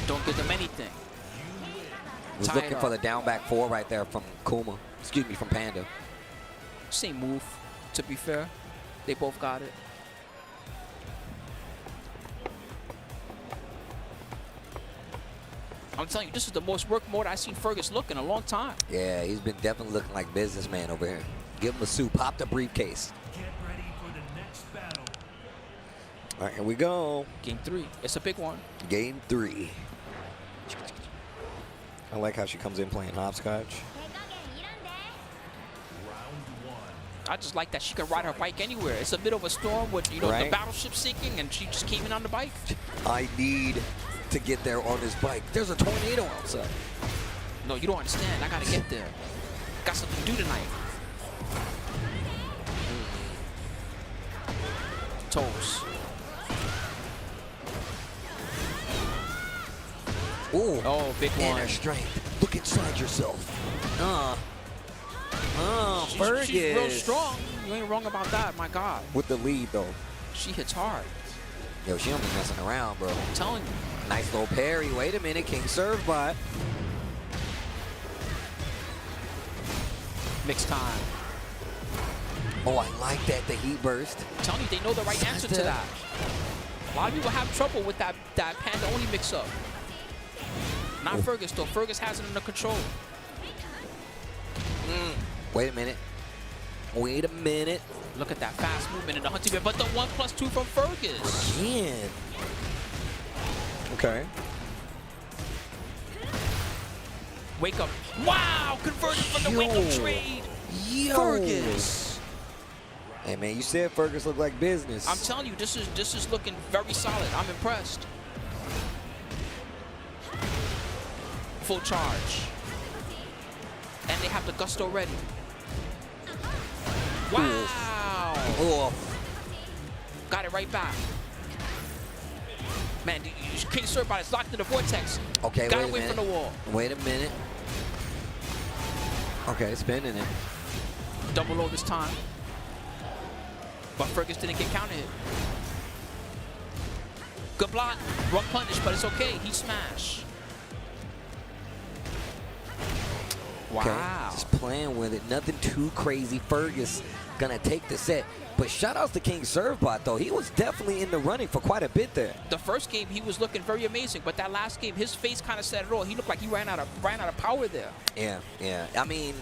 Don't give them anything. Was looking for the down back 4 right there from Kuma. Excuse me, from Panda. Same move, to be fair. They both got it. I'm telling you, this is the most work mode I've seen Fergus look in a long time. Yeah, he's been definitely looking like businessman over here. Give him a suit, pop the briefcase. Get ready for the next battle. All right, here we go. Game 3. It's a big one. Game 3. I like how she comes in playing hopscotch. I just like that she can ride her bike anywhere. It's a bit of a storm with, you know, the battleship sinking, and she just came in on the bike. I need to get there on this bike. There's a tornado outside. No, you don't understand. I gotta get there. Got something to do tonight. Toes. Ooh. Oh, big one. Inner strength. Look inside yourself. Fergus. She's real strong. You ain't wrong about that, my God. With the lead, though. She hits hard. Yo, she don't be messing around, bro. I'm telling you. Nice little parry. Wait a minute. King serve bot. Mixed time. Oh, I like that. The heat burst. I'm telling you, they know the right answer to that. A lot of people have trouble with that panda-only mix-up. Not Fergus, though. Fergus has it under control. Wait a minute. Wait a minute. Look at that fast movement in the hunting bear, but the 1+2 from Fergus. Again. Okay. Wake up. Wow! Converted from the wake-up trade. Fergus. Hey, man, you said Fergus looked like business. I'm telling you, this is looking very solid. I'm impressed. Full charge. And they have the gusto ready. Wow! Oh. Got it right back. Man, King Surbot is locked in the vortex. Okay, got wait away a minute. from the wall. Wait a minute. Okay, spinning it. Double low this time. But Fergus didn't get counter hit. Good block. Wrong punish, but it's okay. He smash. Wow. Okay, just playing with it. Nothing too crazy. Fergus gonna take the set. But shout outs to King Servbot though. He was definitely in the running for quite a bit there. The first game he was looking very amazing, but that last game his face kind of said it all. He looked like he ran out of power there. Yeah, yeah. I mean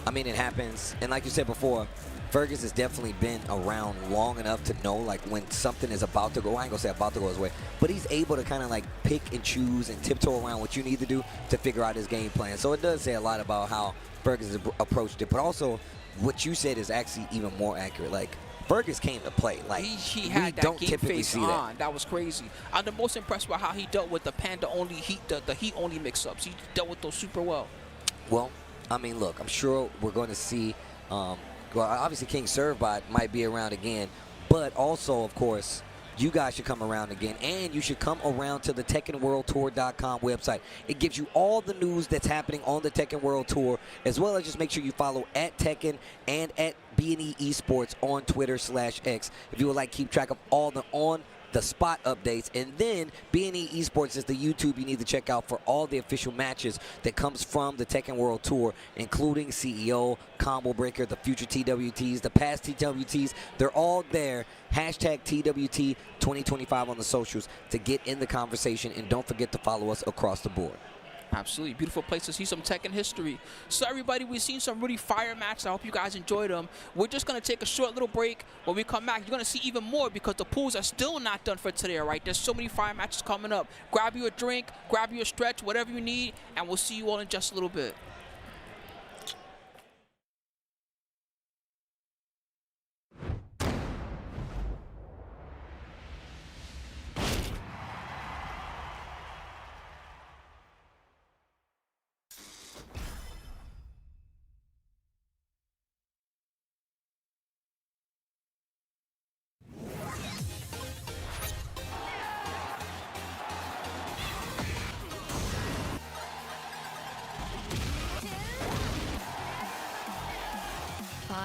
it happens. And like you said before, Fergus has definitely been around long enough to know like when something is about to go. I ain't gonna say about to go his way, but he's able to kind of like pick and choose and tiptoe around what you need to do to figure out his game plan. So it does say a lot about how Fergus has approached it, but also what you said is actually even more accurate. Like Fergus came to play. Like he had that game face on. That was crazy. I'm the most impressed by how he dealt with the Panda only heat, the heat only mix-ups. He dealt with those super well. Well, I mean, look, I'm sure we're going to see. Well, obviously King Servbot might be around again, but also, of course, you guys should come around again, and you should come around to the TekkenWorldTour.com website. It gives you all the news that's happening on the Tekken World Tour, as well as just make sure you follow at Tekken and at B&E Esports on Twitter/X if you would like to keep track of all the spot updates. And then B&E Esports is the YouTube you need to check out for all the official matches that comes from the Tekken World Tour, including CEO, Combo Breaker, the future TWTs, the past TWTs. They're all there. Hashtag TWT 2025 on the socials to get in the conversation, and don't forget to follow us across the board. Absolutely. Beautiful place to see some Tekken history. So everybody, we've seen some really fire matches. I hope you guys enjoyed them. We're just going to take a short little break. When we come back, you're going to see even more because the pools are still not done for today, all right? There's so many fire matches coming up. Grab you a drink, grab you a stretch, whatever you need, and we'll see you all in just a little bit.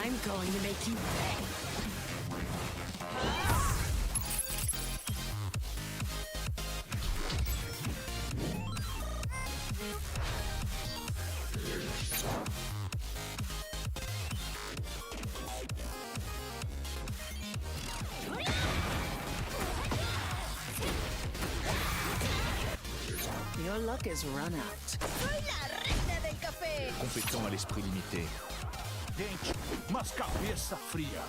I'm going to make you pay. Your luck is run out. Compétent à l'esprit limité. Gente, mas cabeça fria.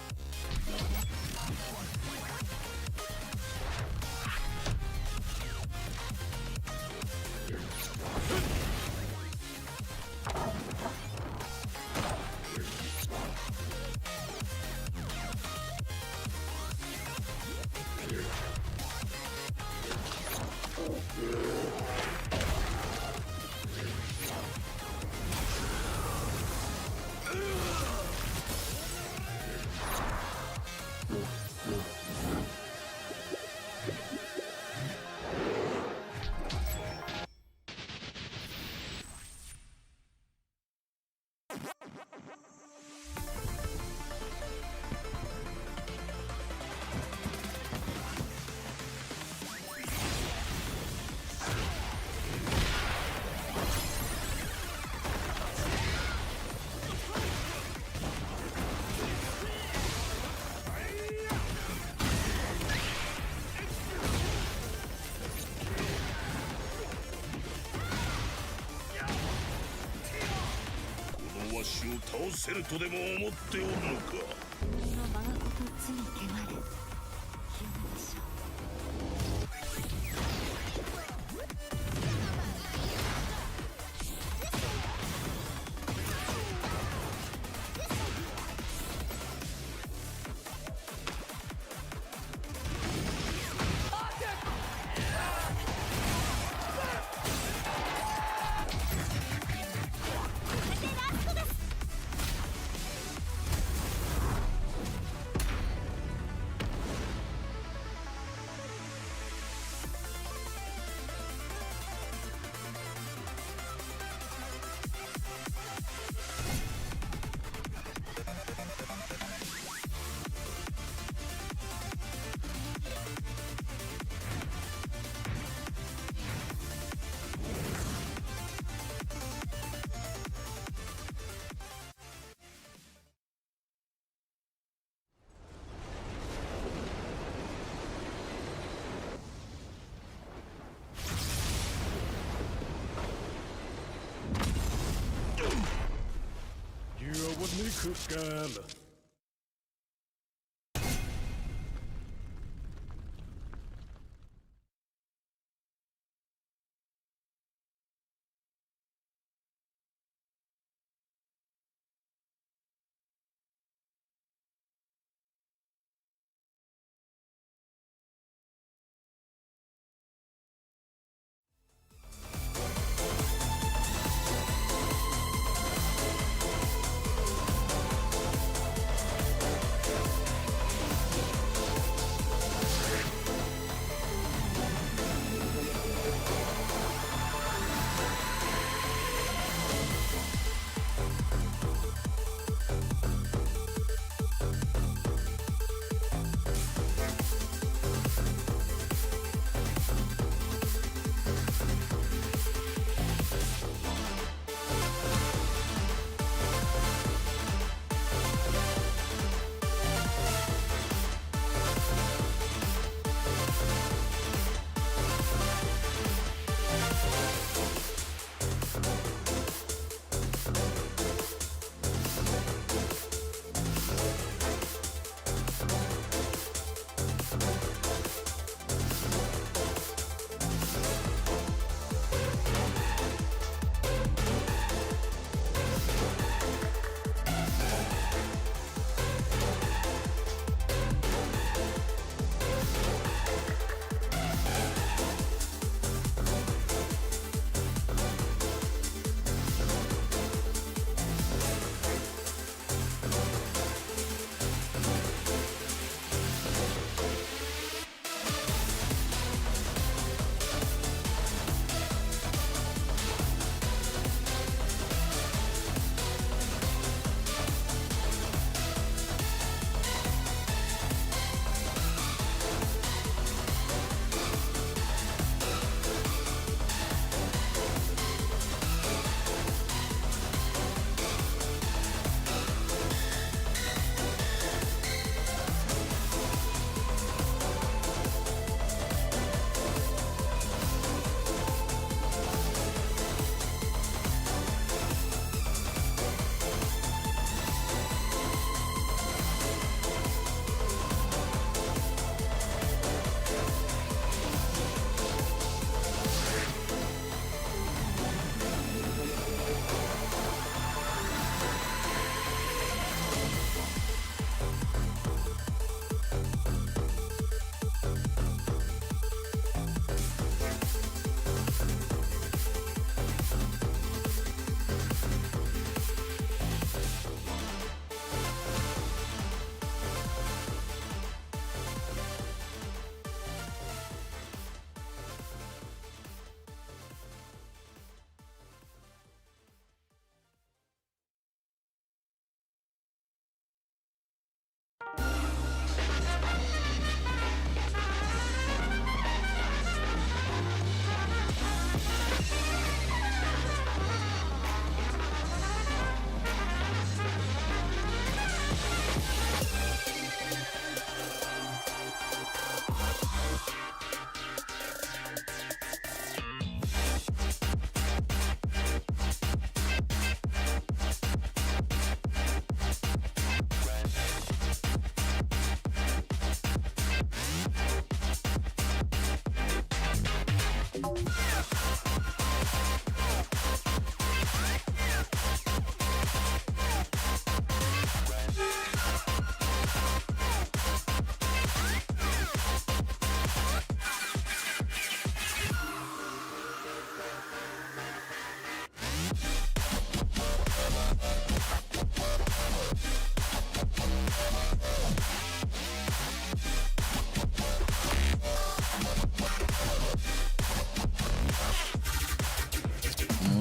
Sneaker scan.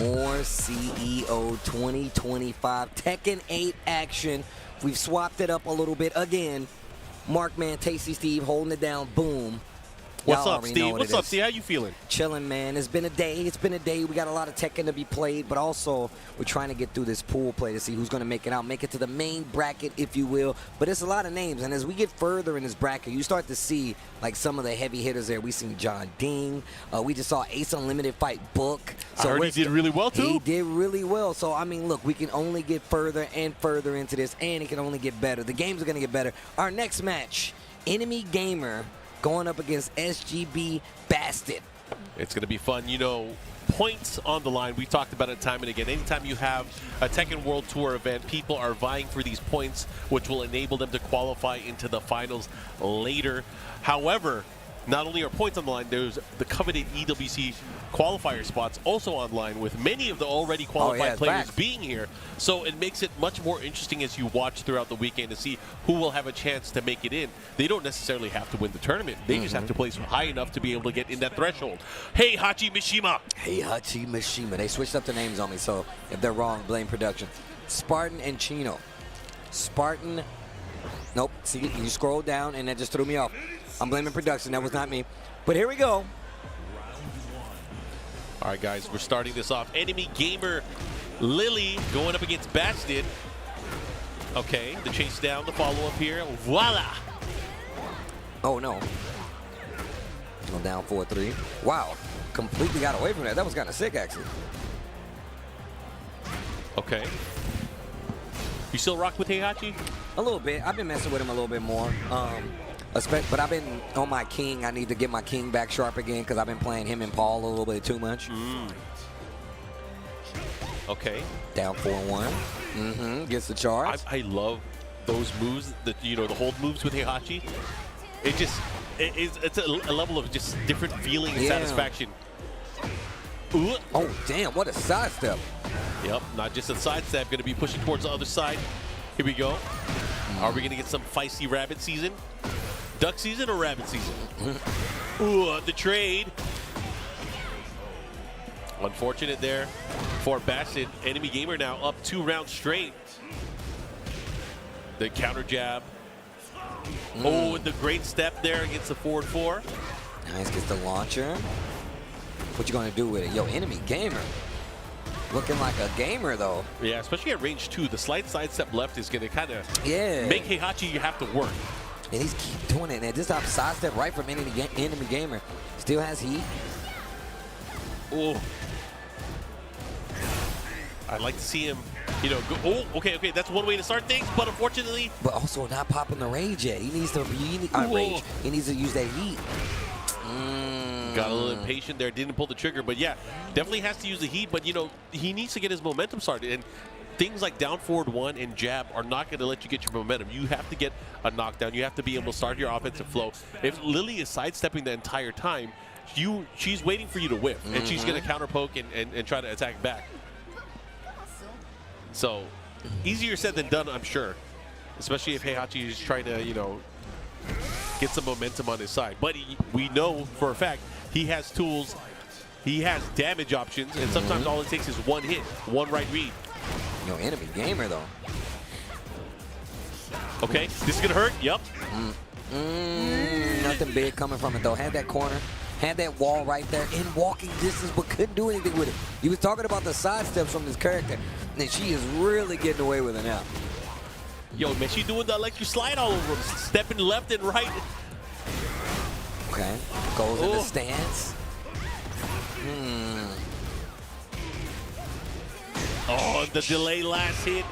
more CEO 2025 Tekken 8 action. We've swapped it up a little bit again. Markman, Tasty Steve holding it down. Boom. What's Y'all up, already know Steve? what What's it up, is. Steve? How you feeling? Chilling, man. It's been a day. It's been a day. We got a lot of Tekken to be played, but also we're trying to get through this pool play to see who's going to make it out, make it to the main bracket, if you will. But it's a lot of names, and as we get further in this bracket, you start to see like some of the heavy hitters there. We seen John Ding. We just saw Ace Unlimited fight Book. I heard he did really well too. He did really well. So I mean, look, we can only get further and further into this, and it can only get better. The games are going to get better. Our next match, Enemy Gamer going up against SGB Bastard. It's going to be fun. You know, points on the line. We talked about it time and again. Anytime you have a Tekken World Tour event, people are vying for these points, which will enable them to qualify into the finals later. However, not only are points on the line, there's the coveted EWC qualifier spots also online, with many of the already qualified players being here. So it makes it much more interesting as you watch throughout the weekend to see who will have a chance to make it in. They don't necessarily have to win the tournament. They just have to place high enough to be able to get in that threshold. Heihachi Mishima. Heihachi Mishima. They switched up the names on me, so if they're wrong, blame production. Spartan and Chino. Spartan. Nope. See, you scroll down, and that just threw me off. I'm blaming production. That was not me. But here we go. All right, guys, we're starting this off. Enemy Gamer Lili going up against Bastard. Okay, the chase down, the follow-up here. Voila! Oh, no. Go down 4-3. Wow. Completely got away from that. That was kind of sick, actually. Okay. You still rock with Heihachi? A little bit. I've been messing with him a little bit more. But I've been on my king. I need to get my king back sharp again because I've been playing him and Paul a little bit too much. Okay. Down 4-1. Gets the charge. I love those moves, the hold moves with Heihachi. It's a level of just different feeling and satisfaction. Ooh. Oh, damn, what a sidestep. Yep, not just a sidestep, going to be pushing towards the other side. Here we go. Are we going to get some feisty rabbit season? Duck season or rabbit season? Ooh, the trade. Unfortunate there for Bastard. Enemy Gamer now up 2 rounds straight. The counter jab. Oh, and the great step there against the forward 4. Nice, gets the launcher. What you gonna do with it? Yo, Enemy Gamer. Looking like a gamer, though. Yeah, especially at range 2. The slight sidestep left is gonna kind of make Heihachi have to work. And he's keep doing it. And this time sidestep right from Enemy Gamer. Still has heat. Oh. I'd like to see him, go. Oh, okay. That's one way to start things, but unfortunately. But also not popping the rage yet. He needs to rage. He needs to use that heat. Got a little impatient there. Didn't pull the trigger, but yeah, definitely has to use the heat. But he needs to get his momentum started. And things like down forward 1 and jab are not going to let you get your momentum. You have to get a knockdown. You have to be able to start your offensive flow. If Lili is sidestepping the entire time, she's waiting for you to whiff, and she's going to counter poke and try to attack back. So, easier said than done, I'm sure. Especially if Heihachi is trying to, get some momentum on his side. But we know for a fact he has tools, he has damage options, and sometimes all it takes is one hit, one right read. Enemy Gamer, though. Okay, this is going to hurt. Yep. Nothing big coming from it, though. Had that corner. Had that wall right there in walking distance, but couldn't do anything with it. He was talking about the side steps from this character, and she is really getting away with it now. Yo, man, she doing the electric slide all over him, stepping left and right. Okay, goes in the stance. Oh, the delay last hit.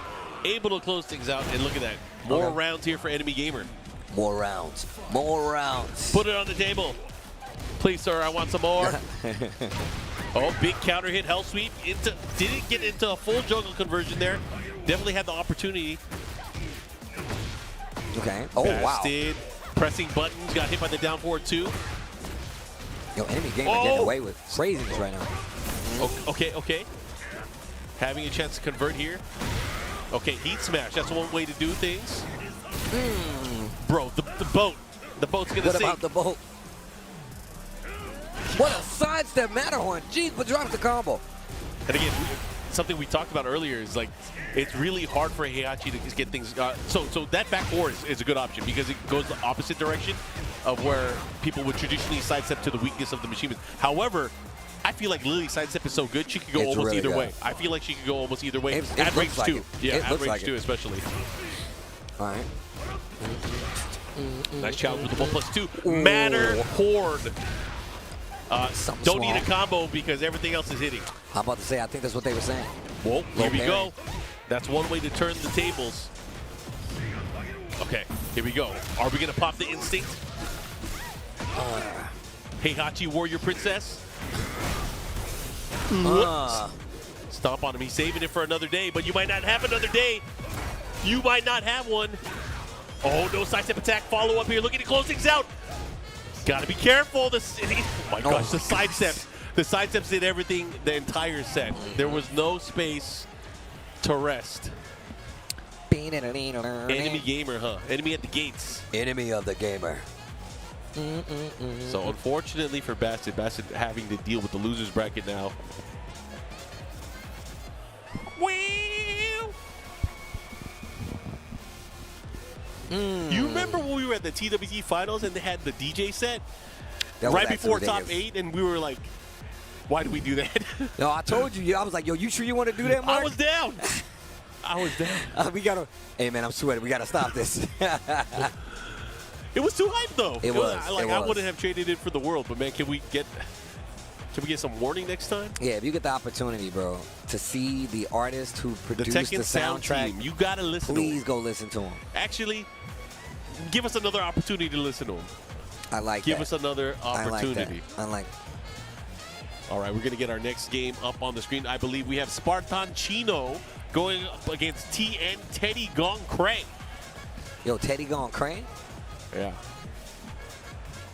Able to close things out, and look at that. More rounds here for Enemy Gamer. More rounds. More rounds. Put it on the table. Please, sir, I want some more. Oh, big counter hit, hell sweep. Didn't get into a full juggle conversion there. Definitely had the opportunity. Okay. Oh, Bastard, pressing buttons, got hit by the down forward 2. Yo, Enemy Gamer getting away with craziness right now. Okay. Having a chance to convert here. Okay, heat smash. That's one way to do things. Bro, the boat. The boat's going to sink. What about the boat? What a sidestep Matterhorn. Jeez, but drops the combo. And again, something we talked about earlier is like, it's really hard for Heihachi to get things. So that back four is a good option because it goes the opposite direction. of where people would traditionally sidestep to the weakness of the machine. However, I feel like Lili's sidestep is so good, she could go almost either way. I feel like she could go almost either way. At range 2. Yeah, at range 2 especially. All right. Nice challenge with the 1+2. Matter Horde. Don't need a combo because everything else is hitting. I'm about to say, I think that's what they were saying. Well, here we go. That's one way to turn the tables. Okay, here we go. Are we going to pop the instinct? Heihachi, Warrior Princess. Stomp on him. He's saving it for another day, but you might not have another day. You might not have one. Oh, no sidestep attack. Follow up here. Looking to close things out. Got to be careful. Oh my gosh, the sidesteps. The sidesteps did everything the entire set. There was no space to rest. Enemy gamer, huh? Enemy at the gates. Enemy of the gamer. So unfortunately for Bastard having to deal with the loser's bracket now. You remember when we were at the TWT finals and they had the DJ set right before top 8, and we were like, why did we do that? No, I told you. I was like, yo, you sure you want to do that, Mark? I was down. I was down. We gotta. Hey man, I'm sweating. We gotta stop this. It was too hype though. It was. I wouldn't have traded it for the world, but man, can we get some warning next time? Yeah, if you get the opportunity, bro, to see the artist who produced the Tekken the sound soundtrack, team, you gotta listen. Please go listen to him. Actually, give us another opportunity to listen to him. I like Give that. us another opportunity. I like. All right, we're gonna get our next game up on the screen. I believe we have Spartan Chino going up against TN Teddy Gong Cray. Yo, Teddy Gong Cray? Yeah.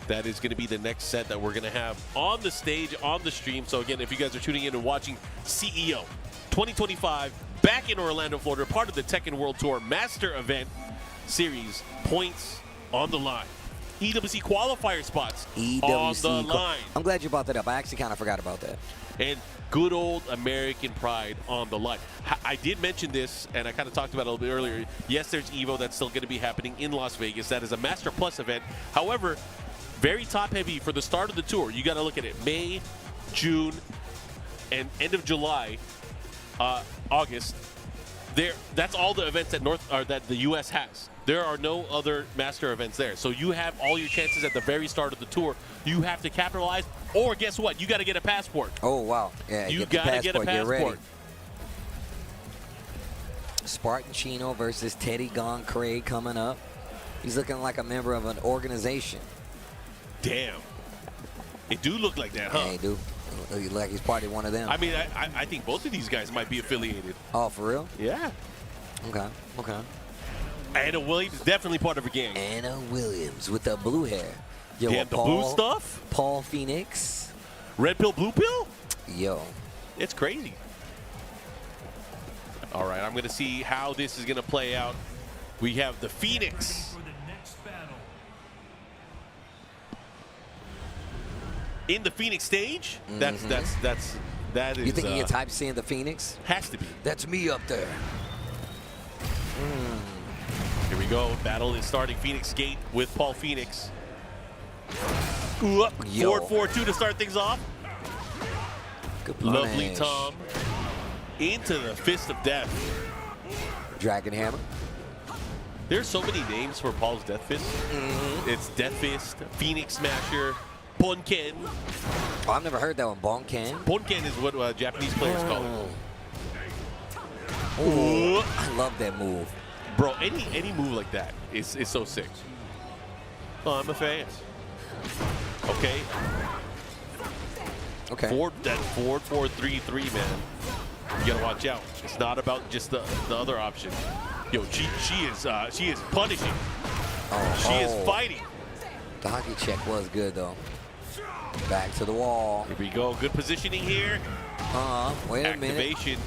That is going to be the next set that we're going to have on the stage, on the stream. So again, if you guys are tuning in and watching CEO 2025 back in Orlando, Florida, part of the Tekken World Tour Master Event Series, points on the line. EWC qualifier spots on the line. I'm glad you brought that up. I actually kind of forgot about that. And good old American pride on the line. I did mention this, and I kind of talked about it a little bit earlier. Yes, there's EVO that's still going to be happening in Las Vegas. That is a Master Plus event. However, very top-heavy for the start of the tour. You got to look at it. May, June, and end of July, August. That's all the events that the U.S. has. There are no other master events there. So you have all your chances at the very start of the tour. You have to capitalize, or guess what? You got to get a passport. Oh, wow. Yeah, you got to get a passport. Spartan Chino versus Teddy Gong Cray coming up. He's looking like a member of an organization. Damn. It do look like that, huh? Yeah, he do. He look like he's part of one of them. I mean, I think both of these guys might be affiliated. Oh, for real? Yeah. Okay, okay. Anna Williams is definitely part of a gang. Anna Williams with the blue hair. Yo, yeah, the blue stuff. Paul Phoenix. Red pill, blue pill? Yo. It's crazy. All right, I'm going to see how this is going to play out. We have the Phoenix. In the Phoenix stage? That is. You think he gets hype seeing the Phoenix? Has to be. That's me up there. Here we go. Battle is starting. Phoenix Gate with Paul Phoenix. Ooh, up. Forward 4-2 to start things off. Good punish. Lovely Tom. Into the Fist of Death. Dragon Hammer. There's so many names for Paul's Death Fist. It's Death Fist, Phoenix Smasher, Bonken. Oh, I've never heard that one. Bonken? Bonken is what Japanese players call it. Oh, I love that move. Bro, any move like that is so sick. Oh, I'm a fan. Okay. Okay. That 4-4-3-3, man. You gotta watch out. It's not about just the other option. Yo, she is punishing. She is fighting. The hockey check was good though. Back to the wall. Here we go. Good positioning here. Wait a Activation.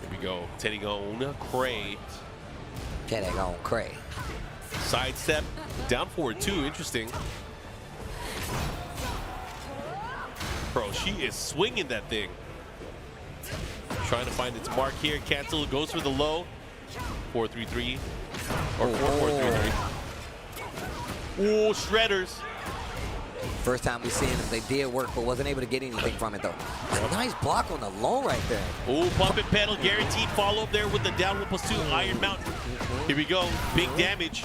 Here we go. Teddy Gong Cray. Teddy Gong Cray. Sidestep. Down forward 2. Interesting. Bro, she is swinging that thing. Trying to find its mark here. Cancel. Goes for the low. 4-3-3. Or 4-4-3-3. Ooh, shredders. First time we seen him, they did work, but wasn't able to get anything from it though. A nice block on the low right there. Ooh, pump and pedal, guaranteed follow up there with the down 1+2 Iron Mountain. Here we go, big damage.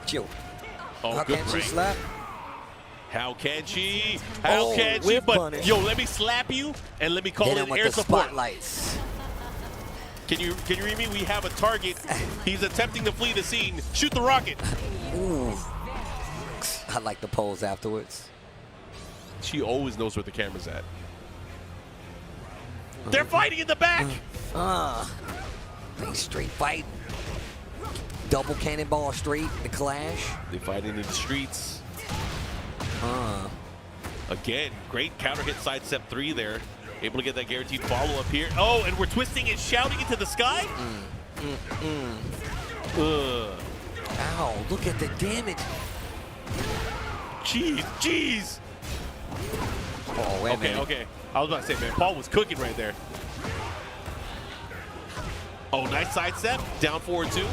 Chill. Oh, How good can she break. slap? How can she? How can she? whip But punish. yo, let me slap you and let me call Hit it him with air the support. spotlights. Can you read me? We have a target. He's attempting to flee the scene. Shoot the rocket. Ooh. I like the pose afterwards. She always knows where the camera's at. They're fighting in the back. They straight fight. Double cannonball straight, the clash. They fighting in the streets. Again, great counter hit side step 3 there. Able to get that guaranteed follow up here. Oh, and we're twisting and shouting into the sky. Ow, look at the damage. Jeez. Oh, wait a minute. Okay. I was about to say, man, Paul was cooking right there. Oh, nice side step. Down forward 2.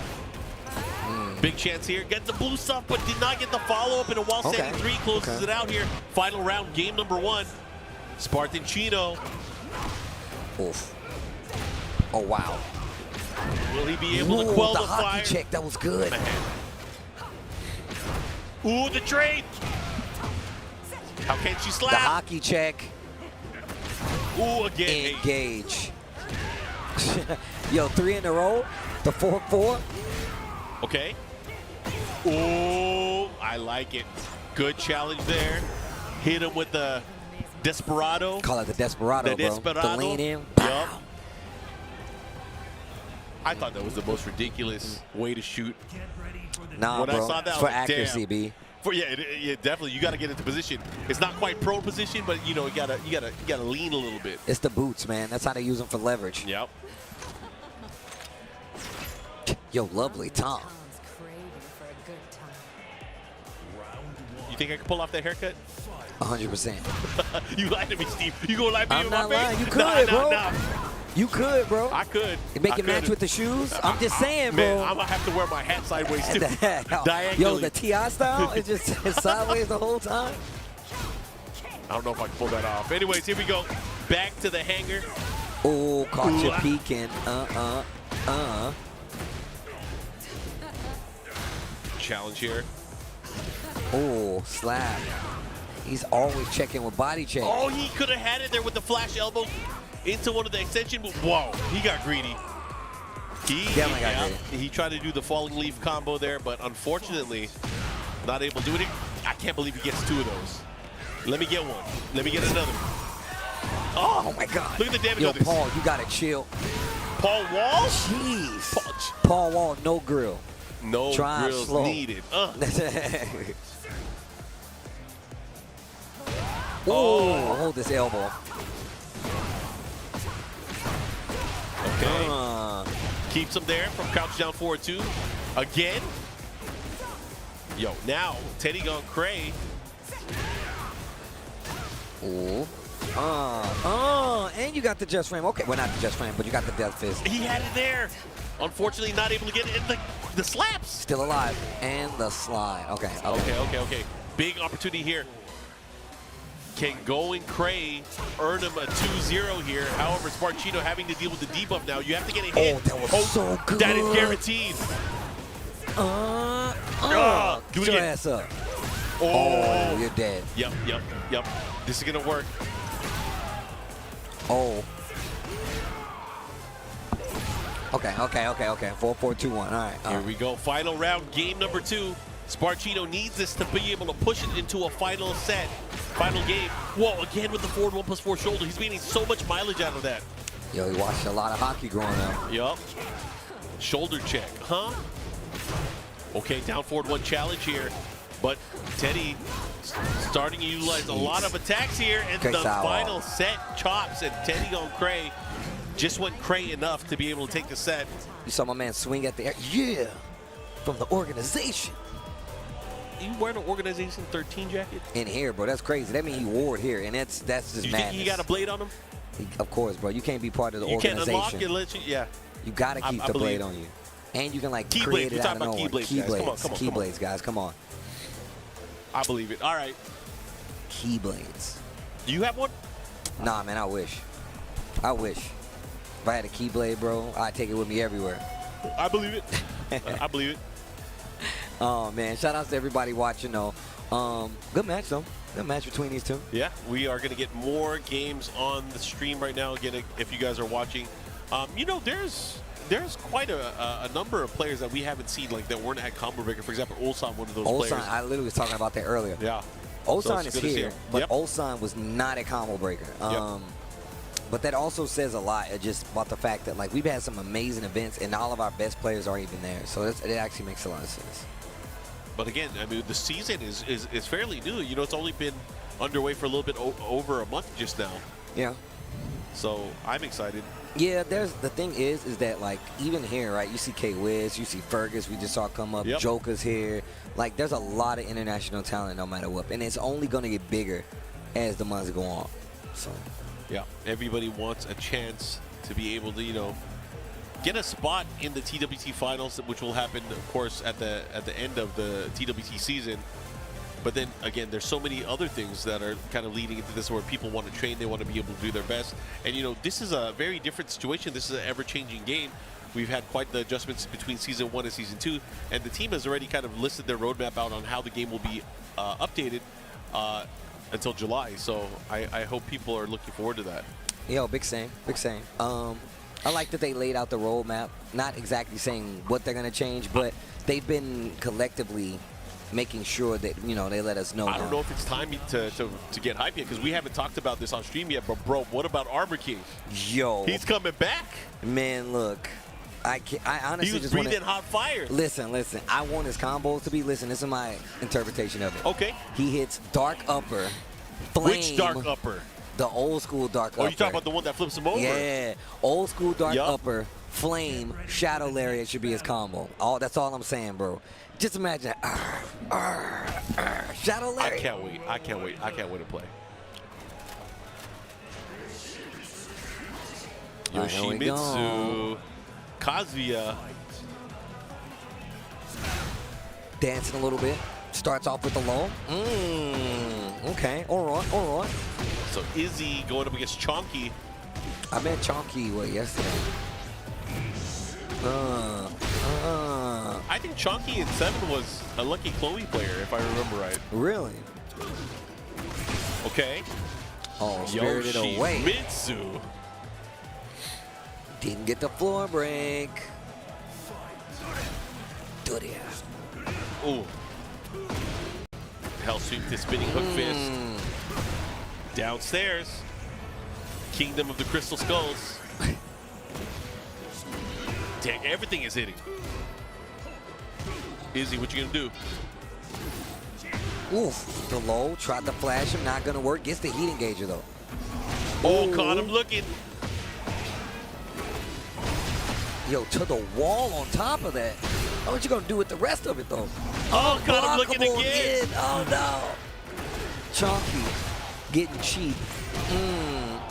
Big chance here. Gets the blue stuff, but did not get the follow-up. And a while standing 3 closes it out here. Final round, game number 1. Spartan Chino. Oof. Oh, wow. Will he be able to quell the fire? Hockey check, that was good. Ooh, the trade. How can she slap? The hockey check. Ooh, again. Engage. Yo, 3 in a row. The 4-4. Okay. Ooh, I like it. Good challenge there. Hit him with the Desperado. Call it the Desperado, The Desperado. The lean in. Yup. I thought that was the most ridiculous way to shoot. Nah, when bro. I saw that, it's I for was like, accuracy, damn. B. Yeah, definitely. You got to get into position. It's not quite prone position, but you know, you gotta lean a little bit. It's the boots, man. That's how they use them for leverage. Yep. Yo, lovely Tom. You think I can pull off that haircut? 100%. You lied to me, Steve. You gonna lie to me I'm in my not face? lying. You could, bro. Nah. You could, bro. I could. Make I it match could. with the shoes. I'm just saying, Man, bro. I'm gonna have to wear my hat sideways too. Diagonally. Yo, the TI style is just sideways the whole time. I don't know if I can pull that off. Anyways, here we go. Back to the hanger. Oh, caught you peeking. Challenge here. Oh, slap. He's always checking with body check. Oh, he could have had it there with the flash elbow into one of the extension. Whoa, he got greedy. Definitely got greedy. He tried to do the falling leaf combo there, but unfortunately, not able to do it. I can't believe he gets 2 of those. Let me get one. Let me get another. Oh my God. Look at the damage Yo, of this. Paul, you gotta chill. Paul Wall? Jeez. Paul Wall, no grill. No Drive grills slow. needed. Oh, hold this elbow. Okay. Keeps him there from crouch down forward 2. Again. Yo, now Teddy gone cray. Ooh. And you got the just frame. Okay, well, not the just frame, but you got the death fist. He had it there. Unfortunately, not able to get it in the slaps. Still alive. And the slide. Okay. Okay. Big opportunity here. Can Going Cray earn him a 2-0 here. However, Sparchino having to deal with the debuff now. You have to get a hit. Oh, that was so good. That is guaranteed. Do it Get your again. ass up. Oh, you're dead. Yep. This is going to work. Oh. Okay. 4-4-2-1. All right. Here we go. Final round, game number 2. Sparchino needs this to be able to push it into a final set. Final game. Whoa, again with the forward 1+4 shoulder. He's getting so much mileage out of that. Yo, he watched a lot of hockey growing up. Yup. Shoulder check, huh? Okay, down forward 1 challenge here. But Teddy starting to utilize a lot of attacks here. And the final set chops. And Teddy on Cray just went Cray enough to be able to take the set. You saw my man swing at the air. Yeah. From the organization. You wearing an Organization 13 jacket? In here, bro. That's crazy. That means he wore it here. And that's just You madness. think he got a blade on him? Of course, bro. You can't be part of the You organization. can't unlock it, yeah. You got to keep the blade on you. And you can like Keyblade. create We're it out talking of about nowhere. Keyblades, guys. Come on, come on, come on. Keyblades, guys. Come on. I believe it. All right. Keyblades. Do you have one? Nah, man, I wish. I wish. If I had a Keyblade, bro, I'd take it with me everywhere. I believe it. I believe it. Oh, man. Shout out to everybody watching, though. Good match, though. Good match between these two. Yeah, we are going to get more games on the stream right now. Again, if you guys are watching, you know, there's quite a number of players that we haven't seen, like that weren't at Combo Breaker. For example, Ulsan, one of those players. Ulsan, I literally was talking about that earlier. Yeah. Ulsan So is here, but yep. Ulsan was not at Combo Breaker. But that also says a lot just about the fact that like we've had some amazing events and all of our best players aren't even there. So it actually makes a lot of sense. But again, I mean, the season is fairly new. You know, it's only been underway for a little bit over a month just now. Yeah. So I'm excited. Yeah, the thing is that like even here, right? You see K-Wiz, you see Fergus, we just saw come up. Yep. Joker's here. Like there's a lot of international talent no matter what, and it's only gonna get bigger as the months go on. So. Yeah, everybody wants a chance to be able to, you know, get a spot in the TWT finals, which will happen, of course, at the end of the TWT season. But then again, there's so many other things that are kind of leading into this where people want to train, they want to be able to do their best. And you know, this is a very different situation. This is an ever-changing game. We've had quite the adjustments between Season 1 and Season 2, and the team has already kind of listed their roadmap out on how the game will be updated until July. So I hope people are looking forward to that. Yo, big same, big same. I like that they laid out the roadmap, not exactly saying what they're going to change, but they've been collectively making sure that, you know, they let us know. I don't know if it's time to get hype yet, because we haven't talked about this on stream yet, but bro, what about Armor King? Yo. He's coming back. Man, look. I honestly he was just breathing hot fire. Listen. I want his combos to be, this is my interpretation of it. Okay. He hits Dark Upper, Flame. Which Dark Upper? The old school Dark Upper. Oh, you talking about the one that flips him over? Yeah. Old school Dark Upper, Flame, Shadow Lariat should be his combo. That's all I'm saying, bro. Just imagine. Shadow Lariat. I can't wait to play. Yoshimitsu. Kazuya. Dancing a little bit. Starts off with the low. Okay. All right. So Izzy going up against Chonky. I met Chonky yesterday. I think Chonky in 7 was a Lucky Chloe player, if I remember right. Really? Okay. Oh, spirited away. Yoshimitsu. Didn't get the floor break. Ooh. Hell sweep to spinning hook fist. Downstairs. Kingdom of the Crystal Skulls. Dang, everything is hitting. Izzy, what you gonna do? Oof, the low, tried to flash him, not gonna work. Gets the heat engager though. Oh, caught him looking. Yo, to the wall on top of that. What you gonna do with the rest of it though? Oh, caught him looking again. Oh no. Chonky getting cheap.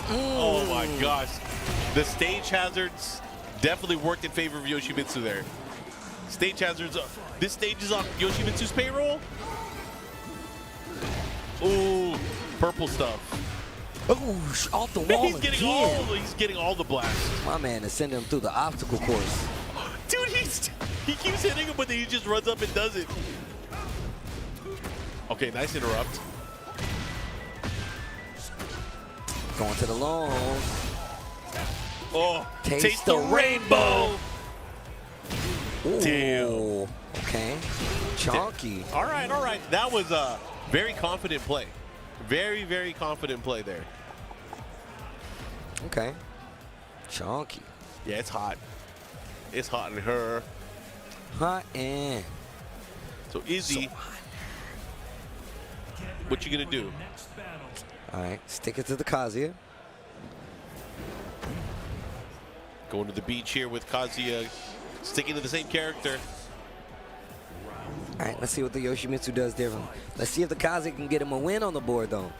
Oh my gosh. The stage hazards definitely worked in favor of Yoshimitsu there. Stage hazards. This stage is on Yoshimitsu's payroll. Ooh, purple stuff. Ooh, off the wall he's getting all the blasts. My man is sending him through the obstacle course. Dude, he keeps hitting him, but then he just runs up and does it. Okay, nice interrupt. Going to the long. Oh, taste the rainbow. Ooh. Damn. Okay. Chonky. All right. That was a very confident play. Very, very confident play there. Okay. Chonky. Yeah, it's hot. It's hot in her. Hot and. So Izzy, what you gonna do? All right, stick it to the Kazuya. Going to the beach here with Kazuya, sticking to the same character. All right, let's see what the Yoshimitsu does different. Let's see if the Kazuya can get him a win on the board, though.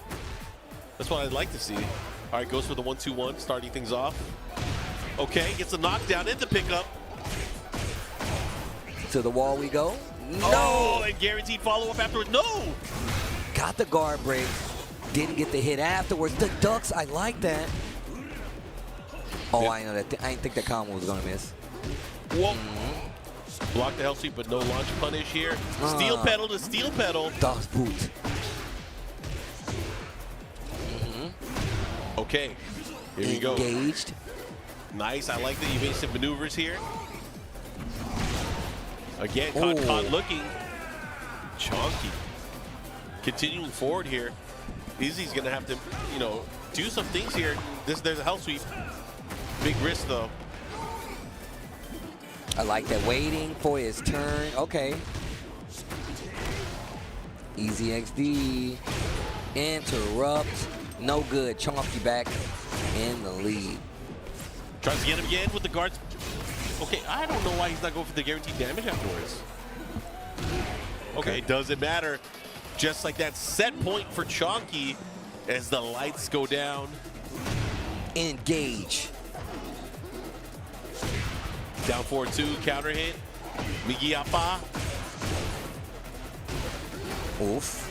That's what I'd like to see. All right, goes for the 1-2-1, starting things off. Okay, gets a knockdown and the pickup. To the wall we go. No! Oh, and guaranteed follow-up afterwards. No! Got the guard break. Didn't get the hit afterwards. The ducks, I like that. Oh, I know that. I didn't think that combo was going to miss. Whoa. Block the hell sweep, but no launch punish here. Steel pedal to steel pedal. Das Boot. Okay, here we go. Engaged. Nice, I like the evasive maneuvers here. Again, caught looking. Chonky. Continuing forward here. Izzy's gonna have to, you know, do some things here. There's a hell sweep. Big risk though. I like that, waiting for his turn. Okay. Easy XD. Interrupt. No good. Chonky back in the lead. Tries to get him again with the guards. Okay, I don't know why he's not going for the guaranteed damage afterwards. Okay, doesn't matter. Just like that, set point for Chonky as the lights go down. Engage. Down 4-2, counter hit. Migiapa. Oof.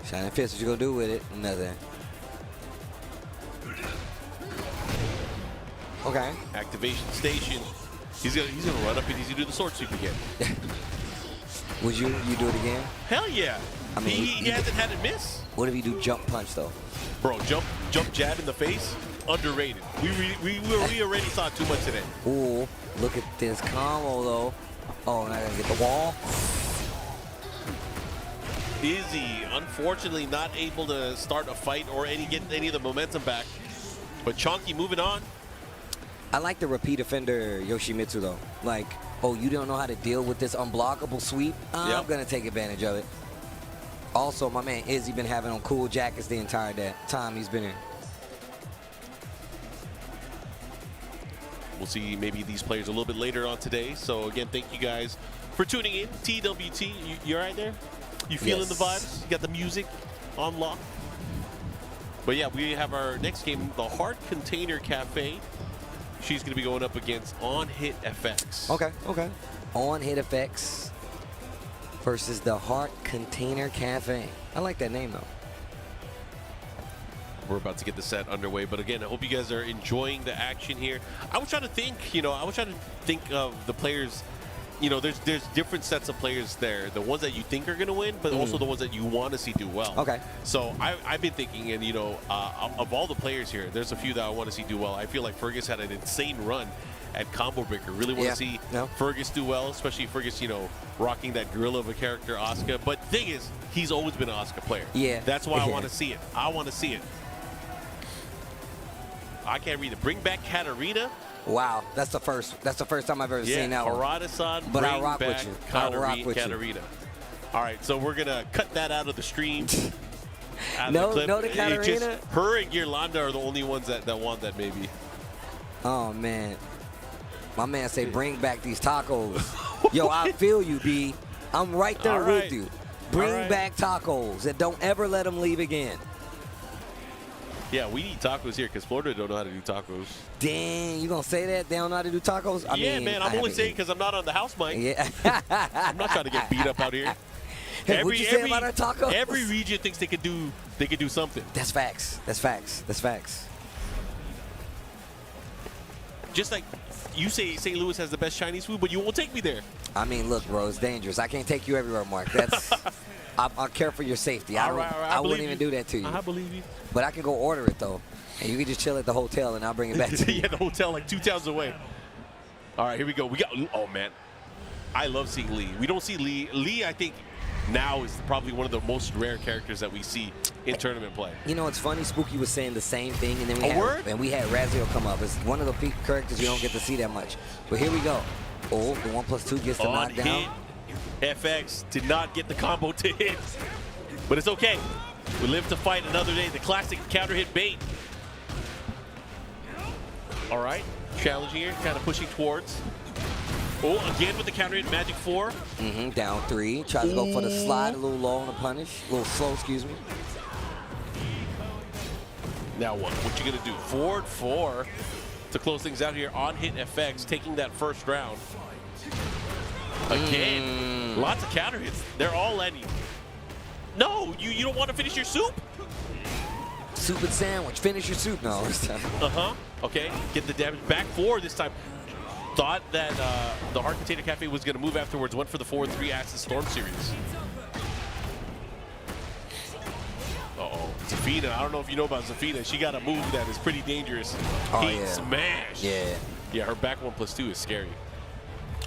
Shining Fist, what you gonna do with it? Nothing. Okay. Activation station. He's gonna run up and he's gonna do the sword sweep again. Would you do it again? Hell yeah. I mean, he hasn't had it miss. What if you do jump punch though? Bro, jump jab in the face, underrated. We already saw too much today. Ooh, look at this combo though. Oh, and I gotta get the wall. Izzy, unfortunately, not able to start a fight or get any of the momentum back. But Chonky moving on. I like the repeat offender Yoshimitsu though. Like, oh, you don't know how to deal with this unblockable sweep? I'm gonna take advantage of it. Also, my man Izzy been having on cool jackets the entire time he's been here. We'll see maybe these players a little bit later on today. So again, thank you guys for tuning in. TWT, you right there? You feeling the vibes? You got the music on lock? But yeah, we have our next game, the Heart Container Cafe. She's going to be going up against On Hit FX. Okay. On Hit FX versus the Heart Container Cafe. I like that name though. We're about to get the set underway, but again, I hope you guys are enjoying the action here. I was trying to think, of the players. You know, there's different sets of players there. The ones that you think are going to win, but also the ones that you want to see do well. Okay. So I've been thinking, and of all the players here, there's a few that I want to see do well. I feel like Fergus had an insane run at Combo Breaker. Really want to see Fergus do well, especially Fergus, rocking that gorilla of a character, Asuka. But the thing is, he's always been an Asuka player. Yeah. That's why I want to see it. I want to see it. I can't read it. Bring back Katarina. Wow, that's the first time I've ever seen that one. Harada-san, but bring I'll rock back with you. I'll rock with Katarina. you. All right, so we're gonna cut that out of the stream. No to Katarina. Her and Yolanda are the only ones that want that, maybe. Oh man, my man say bring back these tacos. Yo, I feel you, B. I'm right there with you. Bring back tacos and don't ever let them leave again. Yeah, we need tacos here because Florida don't know how to do tacos. Dang, you gonna say that? They don't know how to do tacos? I mean, man, I'm only saying because I'm not on the house mic. Yeah. I'm not trying to get beat up out here. Hey, what'd you say about our tacos? Every region thinks they could do something. That's facts. That's facts. That's facts. Just like you say St. Louis has the best Chinese food, but you won't take me there. I mean, look, bro, it's dangerous. I can't take you everywhere, Mark. That's I'll care for your safety. I wouldn't even do that to you. I believe you. But I can go order it, though. And you can just chill at the hotel, and I'll bring it back to you. Yeah, the hotel like 2 towns away. All right, here we go. Oh, man. I love seeing Lee. We don't see Lee. Lee, I think, now is probably one of the most rare characters that we see in tournament play. You know, it's funny. Spooky was saying the same thing, and then we had Razio come up. It's one of the peak characters you don't get to see that much. But here we go. Oh, the 1+2 gets the knockdown. FX did not get the combo to hit, but it's okay. We live to fight another day. The classic counter hit bait. All right, challenging here, kind of pushing towards. Oh, again with the counter hit, Magic 4. Down 3. Tries to go for the slide, a little low on the punish. A little slow, excuse me. Now what? What you gonna do? Forward 4. to close things out here on Hit FX, taking that first round. Again, lots of counter hits. They're all landing. No, you don't want to finish your soup? Soup and sandwich. Finish your soup. No. Okay, get the damage back forward this time. Thought that the Heart Container Cafe was going to move afterwards. Went for the forward 3-axis Storm series. Uh-oh. Zafina, I don't know if you know about Zafina. She got a move that is pretty dangerous. Heat smash. Yeah, her back 1+2 is scary.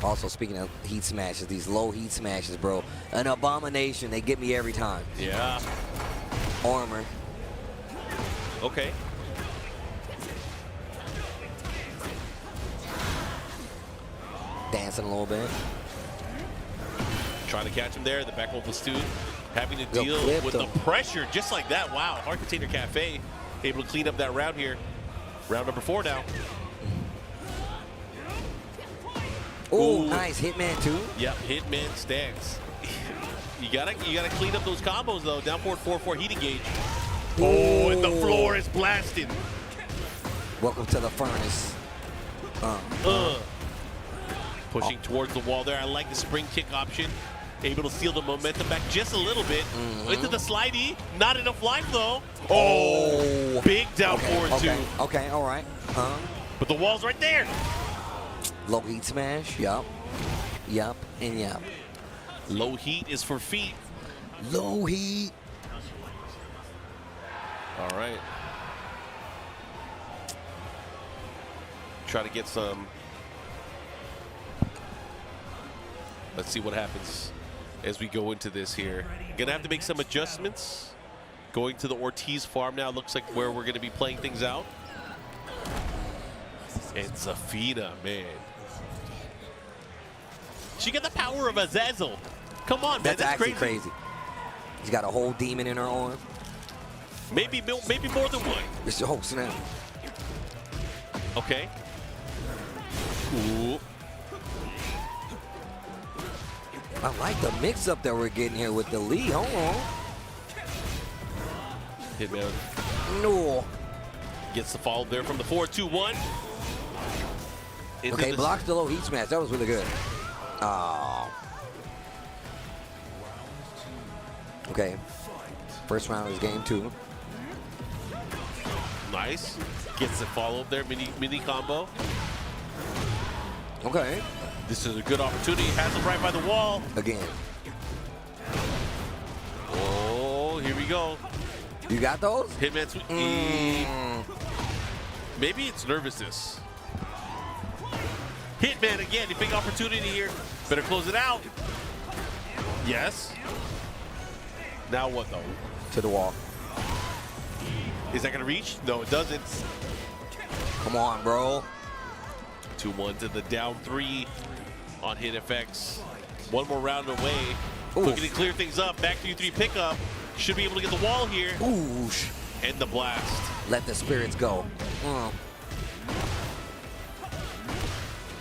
Also, speaking of heat smashes, these low heat smashes, bro, an abomination. They get me every time. Yeah. Armor. Okay. Dancing a little bit. Trying to catch him there. The back 1+2. Having to deal with the pressure just like that. Wow. Heart Container Cafe able to clean up that round here. Round number 4 now. Oh, nice. Hitman 2. Yep, Hitman stance. you gotta clean up those combos though. Down forward 4-4 heat engage. Oh, and the floor is blasting. Welcome to the furnace. Pushing towards the wall there. I like the spring kick option. Able to steal the momentum back just a little bit. Into the slidey. Not enough life though. Oh, big down forward too. Okay, all right. But the wall's right there. Low heat smash. Yup, and yup. Low heat is for feet. Low heat. All right. Try to get some. Let's see what happens as we go into this here. Gonna have to make some adjustments. Going to the Ortiz farm now. Looks like where we're gonna be playing things out. And Zafina, man. She got the power of Azazel. Come on, man. That's actually crazy. She's got a whole demon in her arm. Maybe more than one. It's your whole snap. Okay. Ooh. I like the mix-up that we're getting here with the Lee. Hold on. Hitman. No. Gets the follow there from the 4-2-1. Okay, blocks the low heat smash. That was really good. Oh. Okay. First round is game 2. Nice. Gets the follow up there. Mini combo. Okay. This is a good opportunity. Has him right by the wall. Again. Oh, here we go. You got those? Hitman sweep. Maybe it's nervousness. Hitman again. A big opportunity here. Better close it out. Yes. Now what though? To the wall. Is that gonna reach? No, it doesn't. Come on, bro. 2-1 to the down 3 on Hit FX. One more round away. Oof. Looking to clear things up. Back 3-3 pickup. Should be able to get the wall here. Oosh. And the blast. Let the spirits go.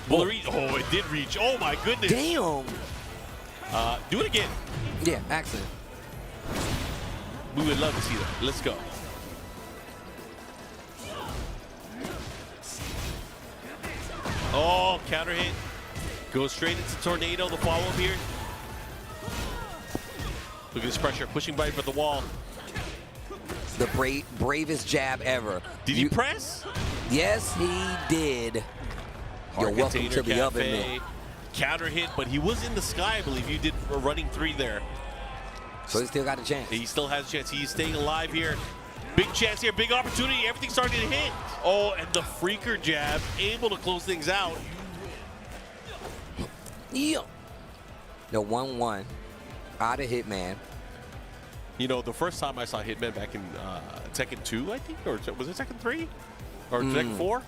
Will it reach? Oh, it did reach. Oh my goodness. Damn. Do it again. Yeah, accident. We would love to see that. Let's go. Oh, counter hit. Goes straight into Tornado, the follow-up here. Look at this pressure, pushing right for the wall. The bravest jab ever. Did he press? Yes, he did. You're welcome to the oven mitt. Counter hit, but he was in the sky, I believe. You did a running 3 there. So he still got a chance. He still has a chance. He's staying alive here. Big chance here, big opportunity. Everything's starting to hit. Oh, and the freaker jab, able to close things out. Yeah. The 1-1 out of Hitman. You know, the first time I saw Hitman back in Tekken 2, I think, or was it Tekken 3? Or Tekken 4?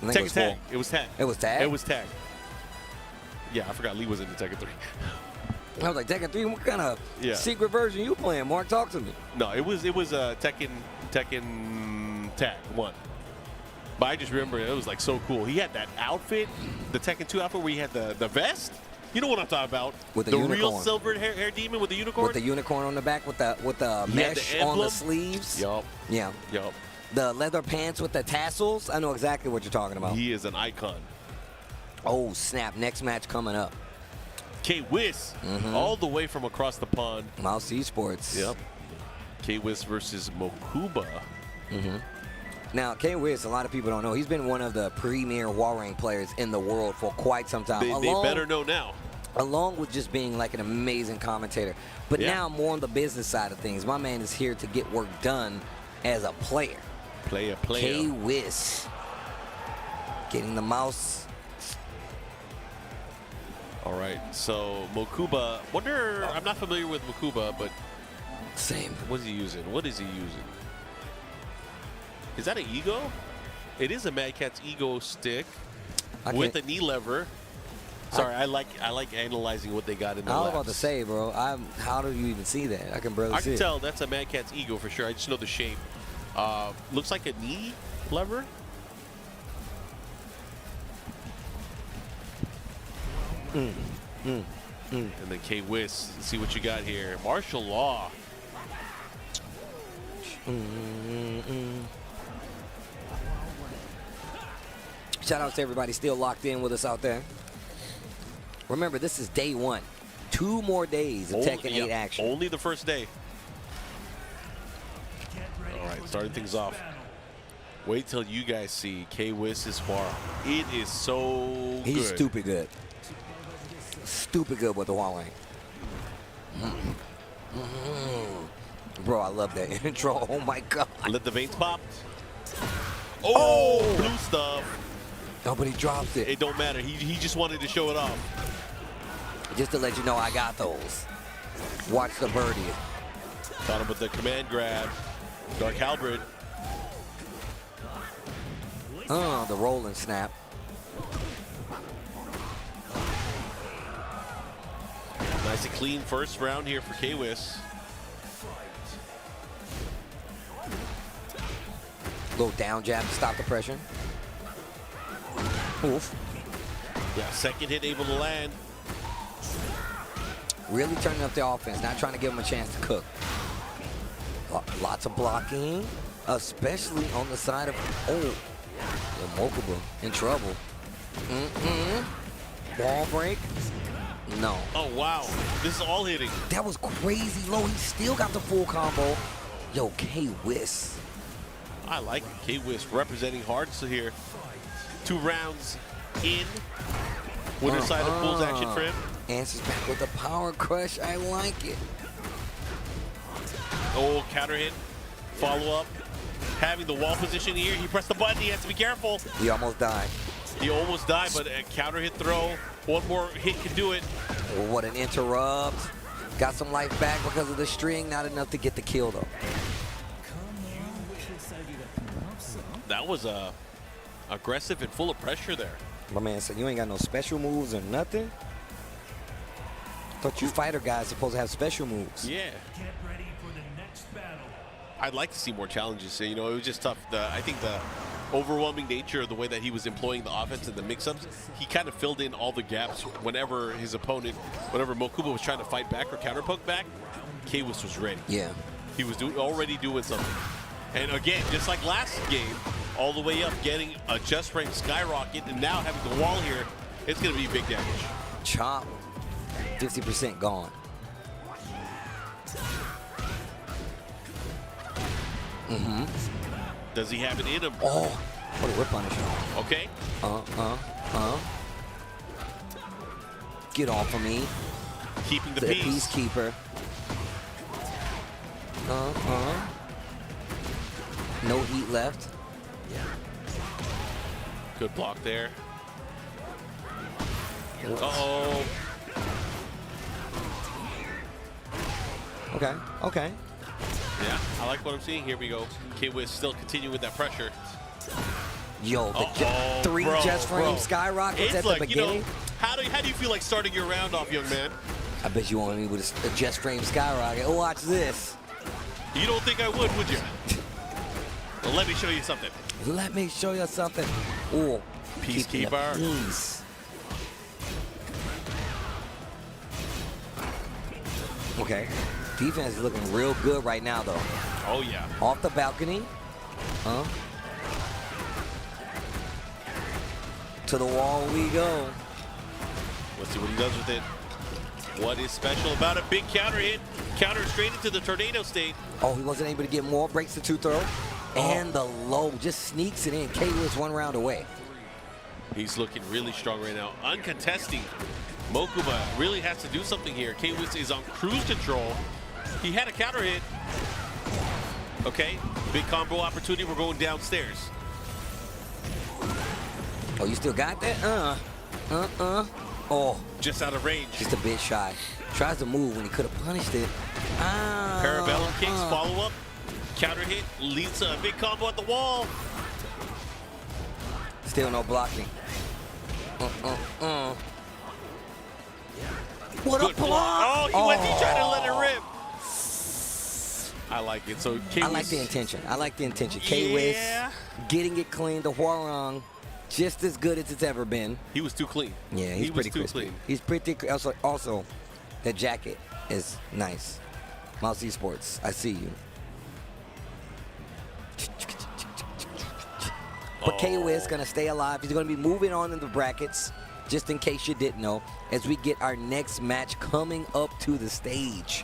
Tekken Tag. It was Tag. It was Tag? It was Tag. Yeah, I forgot Lee was in the Tekken 3. I was like, Tekken 3, what kind of secret version you playing, Mark? Talk to me. No, it was Tekken Tag 1. But I just remember it was like so cool. He had that outfit, the Tekken 2 outfit where he had the vest. You know what I'm talking about? With the unicorn. real silver hair demon with the unicorn? With the unicorn on the back with the mesh on the sleeves. Yup. Yeah. Yup. The leather pants with the tassels. I know exactly what you're talking about. He is an icon. Oh, snap. Next match coming up. K-Wiz, all the way from across the pond. Mouse Esports. Yep. K-Wiz versus Mokuba. Now, K-Wiz, a lot of people don't know, he's been one of the premier Hwoarang players in the world for quite some time. They better know now. Along with just being like an amazing commentator. But now more on the business side of things. My man is here to get work done as a player. Player. K-Wiz. Getting the mouse. All right, so Mokuba, I'm not familiar with Mokuba, but same. What is he using? Is that an ego? It is a Mad Catz ego stick with a knee lever. Sorry, I like analyzing what they got in the I was labs. about to say, bro, how do you even see that? I can barely see it. I can tell that's a Mad Catz ego for sure. I just know the shape. Looks like a knee lever. And then K-Wiz, see what you got here. Martial law. Shout out to everybody still locked in with us out there. Remember, this is day 1. 2 more days of Tekken 8 action. Only the first day. All right, starting things off. Wait till you guys see K-Wiz's Hwoarang. It is so good. He's stupid good. Stupid good with the Hwoarang. Bro, I love that intro. Oh my god. Let the veins pop. Oh, blue stuff. Nobody dropped it. It don't matter. He just wanted to show it off. Just to let you know I got those. Watch the birdie. Got him with the command grab. Dark Halberd. The roll and snap. Nice and clean first round here for K-Wiz. Little down jab to stop the pressure. Oof. Yeah, second hit able to land. Really turning up the offense, not trying to give him a chance to cook. Lots of blocking, especially on the side of, Mokuba in trouble. Ball break. No. Oh, wow. This is all hitting. That was crazy low. He still got the full combo. Yo, K-Wiz. I like K-Wiz representing hard here. 2 rounds in. Winner side of Bulls action for him. Answers back with a power crush. I like it. Oh, counter hit. Follow up. Having the wall position here. He pressed the button. He has to be careful. He almost died. He almost died, but a counter hit throw. One more hit can do it. Oh, what an interrupt. Got some life back because of the string. Not enough to get the kill, though. That was aggressive and full of pressure there. My man said, you ain't got no special moves or nothing? Thought you fighter guys supposed to have special moves. Yeah. Get ready for the next battle. I'd like to see more challenges. You know, it was just tough. I think the overwhelming nature of the way that he was employing the offense and the mix-ups, he kind of filled in all the gaps whenever his opponent, whenever Mokuba was trying to fight back or counterpoke back, K-Wiz was ready. Yeah. He was already doing something. And again, just like last game, all the way up, getting a just frame skyrocket, and now having the wall here, it's going to be big damage. Chop. 50% gone. Does he have it in him? Oh, what a whip punish. Okay. Get off of me. Keeping the peace. Peacekeeper. No heat left. Good block there. Uh-oh. Okay. Yeah, I like what I'm seeing. Here we go. K-Wiz still continuing with that pressure. Yo, the 3 just frame skyrockets at the beginning. You know, how do you feel like starting your round off, young man? I bet you wanted me with a just frame skyrocket. Oh, watch this. You don't think I would you? Well, let me show you something. Let me show you something. Oh, Peacekeeper. Peace. Okay. Defense is looking real good right now, though. Oh, yeah. Off the balcony. Huh? To the wall we go. Let's see what he does with it. What is special about a big counter hit? Counter straight into the tornado state. Oh, he wasn't able to get more. Breaks the 2-throw. And the low just sneaks it in. K-Wiz 1 round away. He's looking really strong right now. Uncontesting. Mokuma really has to do something here. K-Wiz is on cruise control. He had a counter hit. Okay, big combo opportunity. We're going downstairs. Oh, you still got that? Oh. Just out of range. Just a bit shy. Tries to move when he could have punished it. Parabellum kicks, follow up. Counter hit, leads to a big combo at the wall. Still no blocking. What Good a block! Oh, he tried to let it rip. I like it. So I like the intention. I like the intention. K-Wiz getting it clean. The Hwoarang just as good as it's ever been. He was too clean. Yeah, he's pretty crispy. Clean. He's pretty. Also, the jacket is nice. Mouse Esports, I see you. But K-Wiz gonna stay alive. He's gonna be moving on in the brackets, just in case you didn't know, as we get our next match coming up to the stage.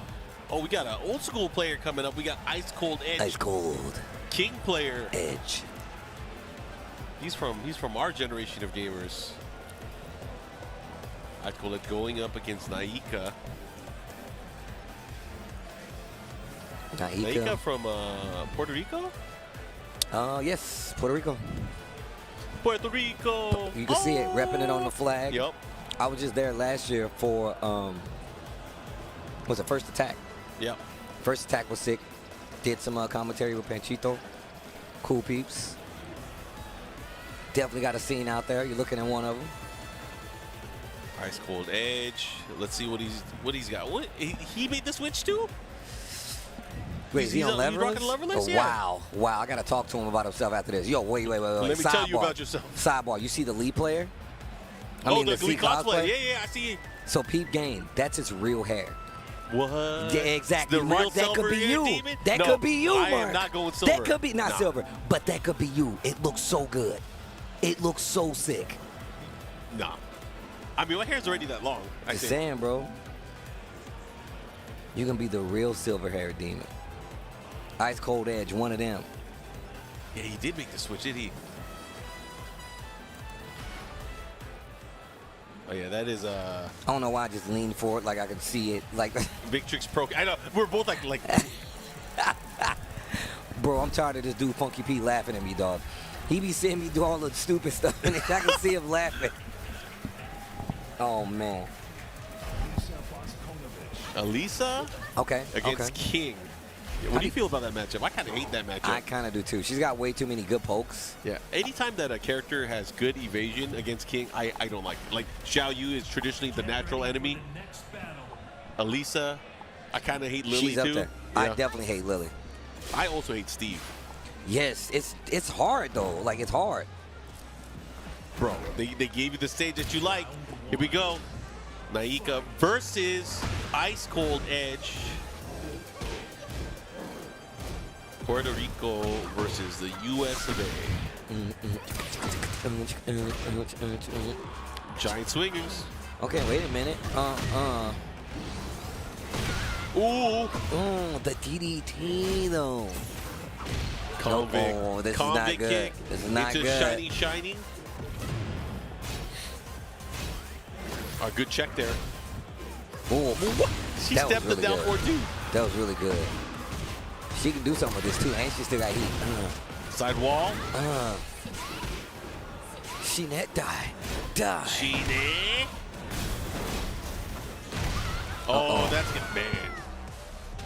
Oh, we got an old school player coming up. We got Ice Cold Edge. Ice Cold. King player. Edge. He's from our generation of gamers. Ice Cold Edge going up against Naika. Naika from Puerto Rico? Yes, Puerto Rico. Puerto Rico. You can see it, repping it on the flag. Yep. I was just there last year for, was it First Attack? Yep. First Attack was sick. Did some commentary with Panchito. Cool peeps. Definitely got a scene out there. You're looking at one of them. Ice Cold Edge. Let's see what he's got. What he made the switch too? Wait, is he on Leverless? Leverless? Oh, Yeah. Wow. I got to talk to him about himself after this. Yo, wait. Let me tell you about yourself. Sidebar. You see the Lee player? The Lee cosplay. Yeah, I see. So Peep Game, that's his real hair. What? Yeah, exactly. The Mark, real that could be you. Demon? That No, could be you, Mark. I am not going silver. That could be, not silver, but that could be you. It looks so good. It looks so sick. Nah. I mean, my hair's already that long. Just saying, bro. You can be the real silver-haired demon. Ice Cold Edge, one of them. Yeah, he did make the switch, did he? Oh yeah, that is I don't know why I just leaned forward like I could see it. Like Victrix Pro. I know we're both like. Bro, I'm tired of this dude Funky P laughing at me, dog. He be seeing me do all the stupid stuff, and I can see him laughing. Oh man. Elisa. Okay. Against King. What do you feel about that matchup? I kind of hate that matchup. I kind of do too. She's got way too many good pokes. Yeah. Anytime that a character has good evasion against King, I don't like it. Like Xiao Yu is traditionally the natural enemy. Elisa, I kind of hate Lili She's up too. there. Yeah. I definitely hate Lili. I also hate Steve. Yes, it's hard though. Like it's hard. Bro, they gave you the stage that you like. Here we go. Naika versus Ice Cold Edge. Puerto Rico versus the US of A. Giant swingers. Okay, wait a minute. Ooh. The DDT though. Convict. Oh, this Convict is not good. kick. This is not into good. shiny. A good check there. Oh, She stepped the down for two. That was really good. She can do something with this too, and she still got heat. Side wall. Sheenette die. Sheenette. Oh, that's good, man.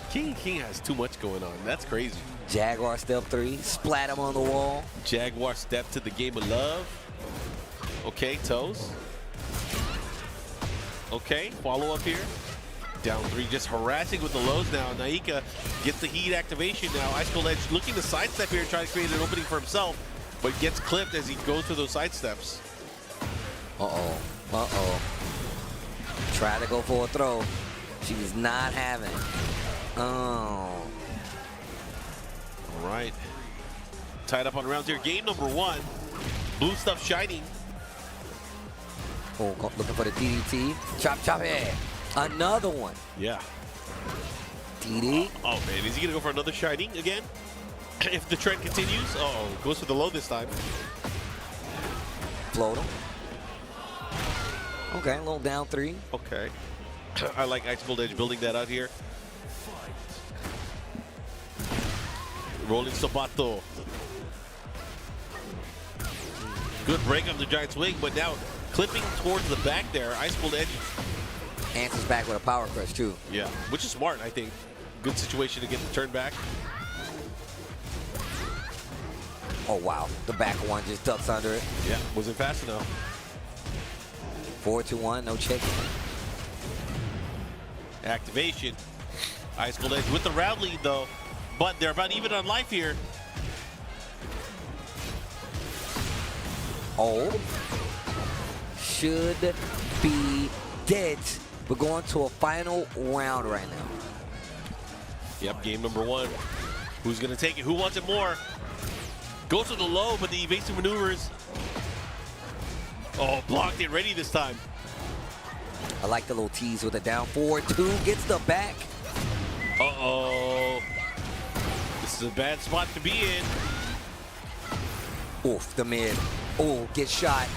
King has too much going on. That's crazy. Jaguar step 3, splat him on the wall. Jaguar step to the game of love. Okay, toes. Okay, follow up here. Down 3, just harassing with the lows now. Naika gets the heat activation now. Ice Cold Edge looking to sidestep here and try to create an opening for himself, but gets clipped as he goes through those sidesteps. Try to go for a throw. She was not having it. All right. Tied up on rounds here. Game number 1. Blue stuff shining. Oh, looking for the DDT. Chop, chop, yeah. Another one. Yeah. DD. Oh, man. Is he going to go for another shining again? If the trend continues. Uh-oh. Goes for the low this time. Float him. Okay, a little down 3. Okay. I like Ice Cold Edge building that out here. Rolling Sabato. Good break of the giant swing, but now clipping towards the back there. Ice Cold Edge answers back with a power crush too. Yeah, which is smart, I think. Good situation to get the turn back. Oh wow, the back one just ducks under it. Yeah, wasn't fast enough. 4-2-1, no check. Activation. Ice Cold Edge with the round lead though, but they're about even on life here. Oh, should be dead. We're going to a final round right now. Yep, game number 1. Who's gonna take it? Who wants it more? Goes to the low, but the evasive maneuvers. Oh, blocked it ready this time. I like the little tease with the down forward. 2 gets the back. Uh-oh. This is a bad spot to be in. Oof, the mid. Oh, get shot.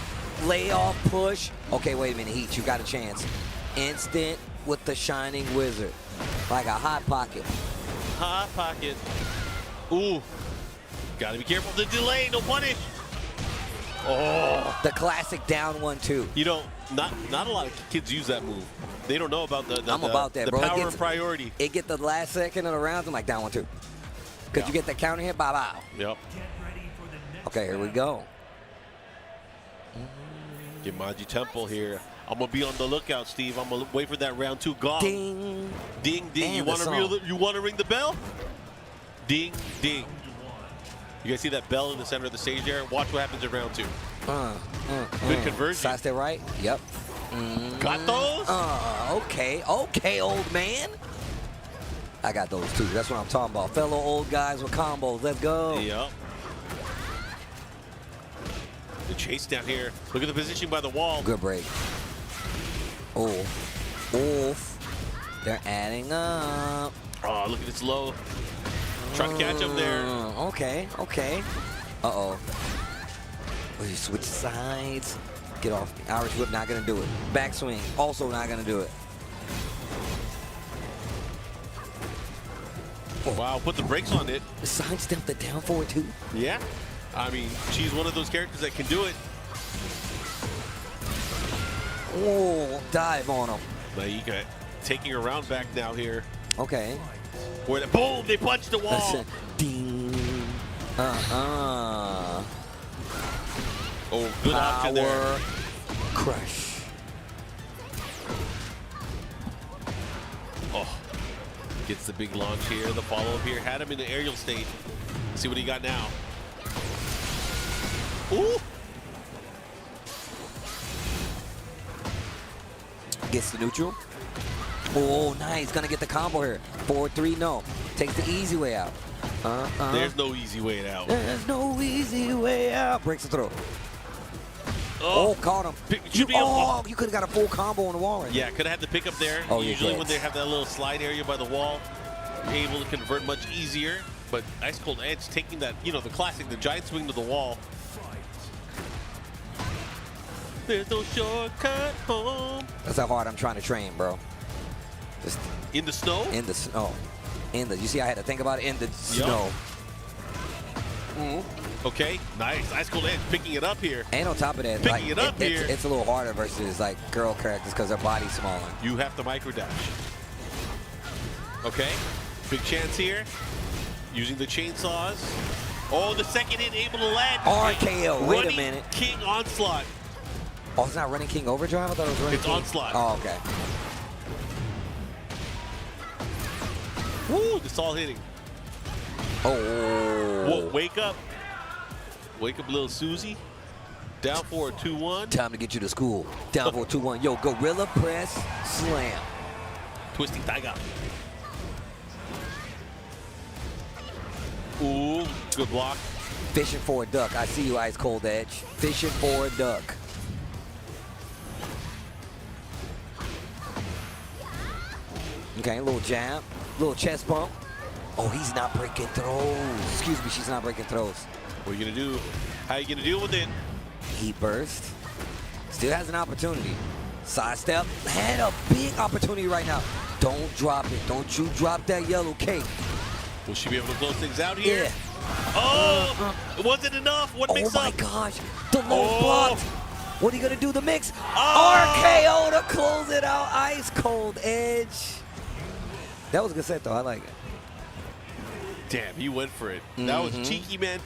Lay off, push. Okay, wait a minute, Heat, you got a chance. Instant with the Shining Wizard. Like a hot pocket. Hot pocket. Ooh. Gotta be careful of the delay, no punish. Oh. The classic down 1-2. You know, not a lot of kids use that move. They don't know about the I'm about that, the bro. power of priority. It get the last second of the round, I'm like down 1-2. Because you get the counter hit, bye-bye. Yep. Okay, here we go. Get Maji Temple here. I'm gonna be on the lookout, Steve. I'm gonna wait for that round 2 gong. Ding. Ding, ding. You wanna ring the bell? Ding, ding. You guys see that bell in the center of the stage there? Watch what happens in round 2. Good conversion. Side step right. Yep. Got those? Okay, okay, old man. I got those too. That's what I'm talking about. Fellow old guys with combos. Let's go. Yep. The chase down here. Look at the position by the wall. Good break. Oh. Oof. They're adding up. Oh, look at this low. Trying to catch him there. Okay, okay. Uh-oh. You switch sides. Get off. Irish whip, not going to do it. Backswing, also not going to do it. Oh. Wow, put the brakes on it. Sidestep the down forward too. Yeah. I mean, she's one of those characters that can do it. Oh, dive on him. Maika taking her round back now here. Okay. Where the boom, they punched the wall. Ding. Oh, good option there. Crush. Oh, gets the big launch here. The follow-up here had him in the aerial state. Let's see what he got now. Ooh. Gets the neutral. Oh, nice. Gonna get the combo here. 4-3, no. Takes the easy way out. There's no easy way out. There's no easy way out. Breaks the throw. Oh, caught him. You could have got a full combo on the wall right Yeah, now. could have had the pickup there. Oh, usually when they have that little slide area by the wall, you're able to convert much easier. But Ice Cold Edge taking that, you know, the classic, the giant swing to the wall. There's no shortcut home. That's how hard I'm trying to train, bro. Just in the snow? In the snow. You see, I had to think about it in the snow. Okay, nice. Ice Cold Edge picking it up here. And on top of that, picking it up here. It's a little harder versus like girl characters because their body's smaller. You have to micro dash. Okay, big chance here. Using the chainsaws. Oh, the second hit able to land. RKO. Wait a minute. King Onslaught. Oh, it's not Running King Overdrive? I thought it was Running King. It's Onslaught. Oh, okay. Woo, it's all hitting. Oh. Whoa, wake up. Wake up, little Susie. Down for a 2-1. Time to get you to school. Down for a 2-1. Yo, Gorilla Press Slam. Twisting Tiger. Ooh, good block. Fishing for a duck. I see you, Ice Cold Edge. Fishing for a duck. Okay, a little jab, little chest bump. Oh, he's not breaking throws. Excuse me, she's not breaking throws. What are you gonna do? How are you gonna deal with it? Heat burst. Still has an opportunity. Sidestep. Had a big opportunity right now. Don't drop it. Don't you drop that yellow cake. Will she be able to close things out here? Yeah. Oh! Was it enough? What mix up? Oh my gosh. The low blocked. What are you gonna do? The mix. RKO to close it out. Ice Cold Edge. That was a good set though. I like it. Damn, he went for it. That was cheeky, man.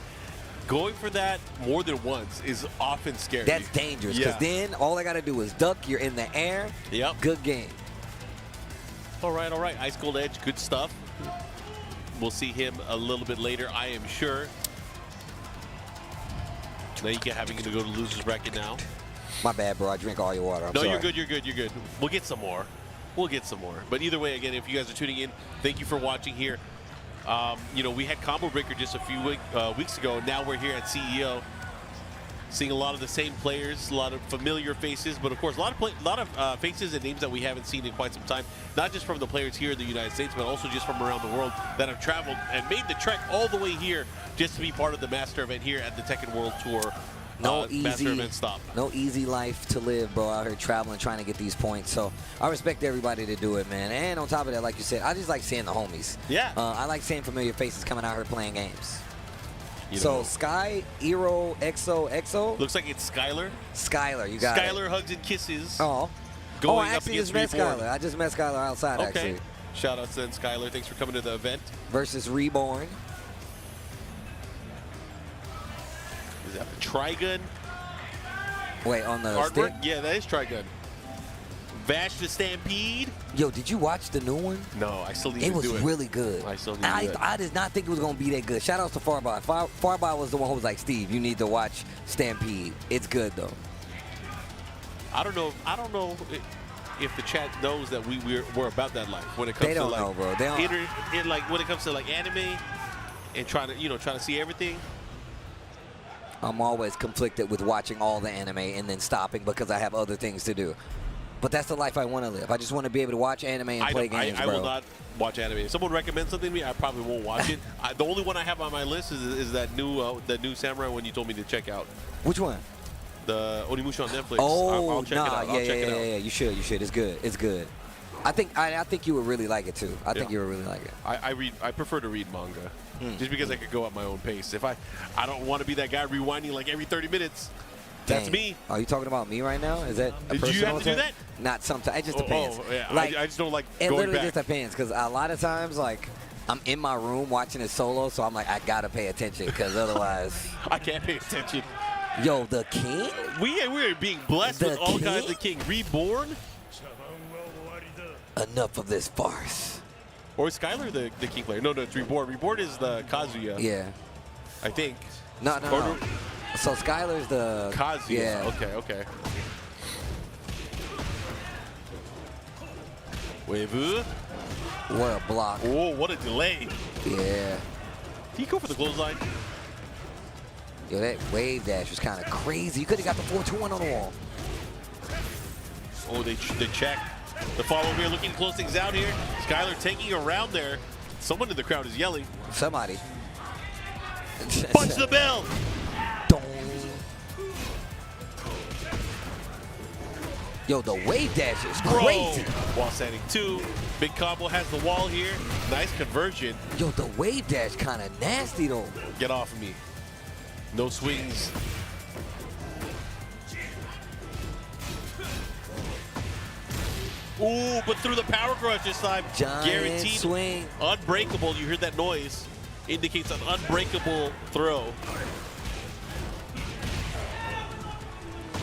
Going for that more than once is often scary. That's dangerous because then all I got to do is duck. You're in the air. Yep. Good game. All right, all right. Ice Cold Edge, good stuff. We'll see him a little bit later, I am sure. Now you get having to go to loser's bracket now. My bad, bro. I drink all your water. I'm sorry. You're good. You're good. You're good. We'll get some more. We'll get some more. But either way, again, if you guys are tuning in, thank you for watching here. You know, we had Combo Breaker just a few weeks ago. Now we're here at CEO, seeing a lot of the same players, a lot of familiar faces, but of course, a lot of faces and names that we haven't seen in quite some time. Not just from the players here in the United States, but also just from around the world that have traveled and made the trek all the way here just to be part of the Master event here at the Tekken World Tour. Master event stop. No easy life to live, bro, out here traveling, trying to get these points. So I respect everybody to do it, man. And on top of that, like you said, I just like seeing the homies. Yeah. I like seeing familiar faces coming out here playing games. You so know. Sky, Eero, EXO. Looks like it's Skylar. Skylar, you got Skylar hugs and kisses. Oh. Going I up actually against just met Reborn. Skylar. I just met Skylar outside, actually. Shout out to then Skylar. Thanks for coming to the event. Versus Reborn. Is that the Trigun? Wait, on the Artwork? stick? Yeah, that is Trigun. Vash the Stampede. Yo, did you watch the new one? No, I still need to do it. It was really good. I still need to do it. I did not think it was going to be that good. Shout out to Farby. Farby was the one who was like, Steve, you need to watch Stampede. It's good, though. I don't know if the chat knows that we're about that life when it comes they don't to like know, bro. They don't. like when it comes to like anime and trying to see everything. I'm always conflicted with watching all the anime and then stopping because I have other things to do. But that's the life I want to live. I just want to be able to watch anime and play games, I bro. will not watch anime. If someone recommends something to me, I probably won't watch it. The only one I have on my list is that new Samurai one you told me to check out. Which one? The Onimusha on Netflix. Oh, I'll check it out. I'll check it out. Yeah. You should. It's good. It's good. I think you would really like it too. I think you would really like it. I prefer to read manga, just because I could go at my own pace. If I don't want to be that guy rewinding like every 30 minutes. That's me. Are you talking about me right now? Is that a Do you have to do that? Not sometimes. It just depends. Oh, yeah. Like, I just don't like it going literally back. just depends because a lot of times, like, I'm in my room watching it solo, so I'm like, I gotta pay attention because otherwise, I can't pay attention. Yo, the king? We're being blessed with all kinds of king. Reborn? Enough of this farce. Or is Skylar the king player? No, it's Reborn. Reborn is the Kazuya. Yeah. I think. No. So Skylar's the Kazuya. Yeah. Okay. Wave. What a block. Oh, what a delay. Yeah. Did he go for the clothesline? Yo, that wave dash was kind of crazy. You could have got the 4-2-1 on the wall. Oh, they check. The follow here looking to close things out here. Skylar taking around there. Someone in the crowd is yelling. Somebody. Punch the bell. Yo, the wave dash is crazy. Wall standing 2. Big combo has the wall here. Nice conversion. Yo, the wave dash kind of nasty, though. Get off of me. No swings. Ooh, but through the power crush this time. Giant Guaranteed swing. Unbreakable. You heard that noise. Indicates an unbreakable throw.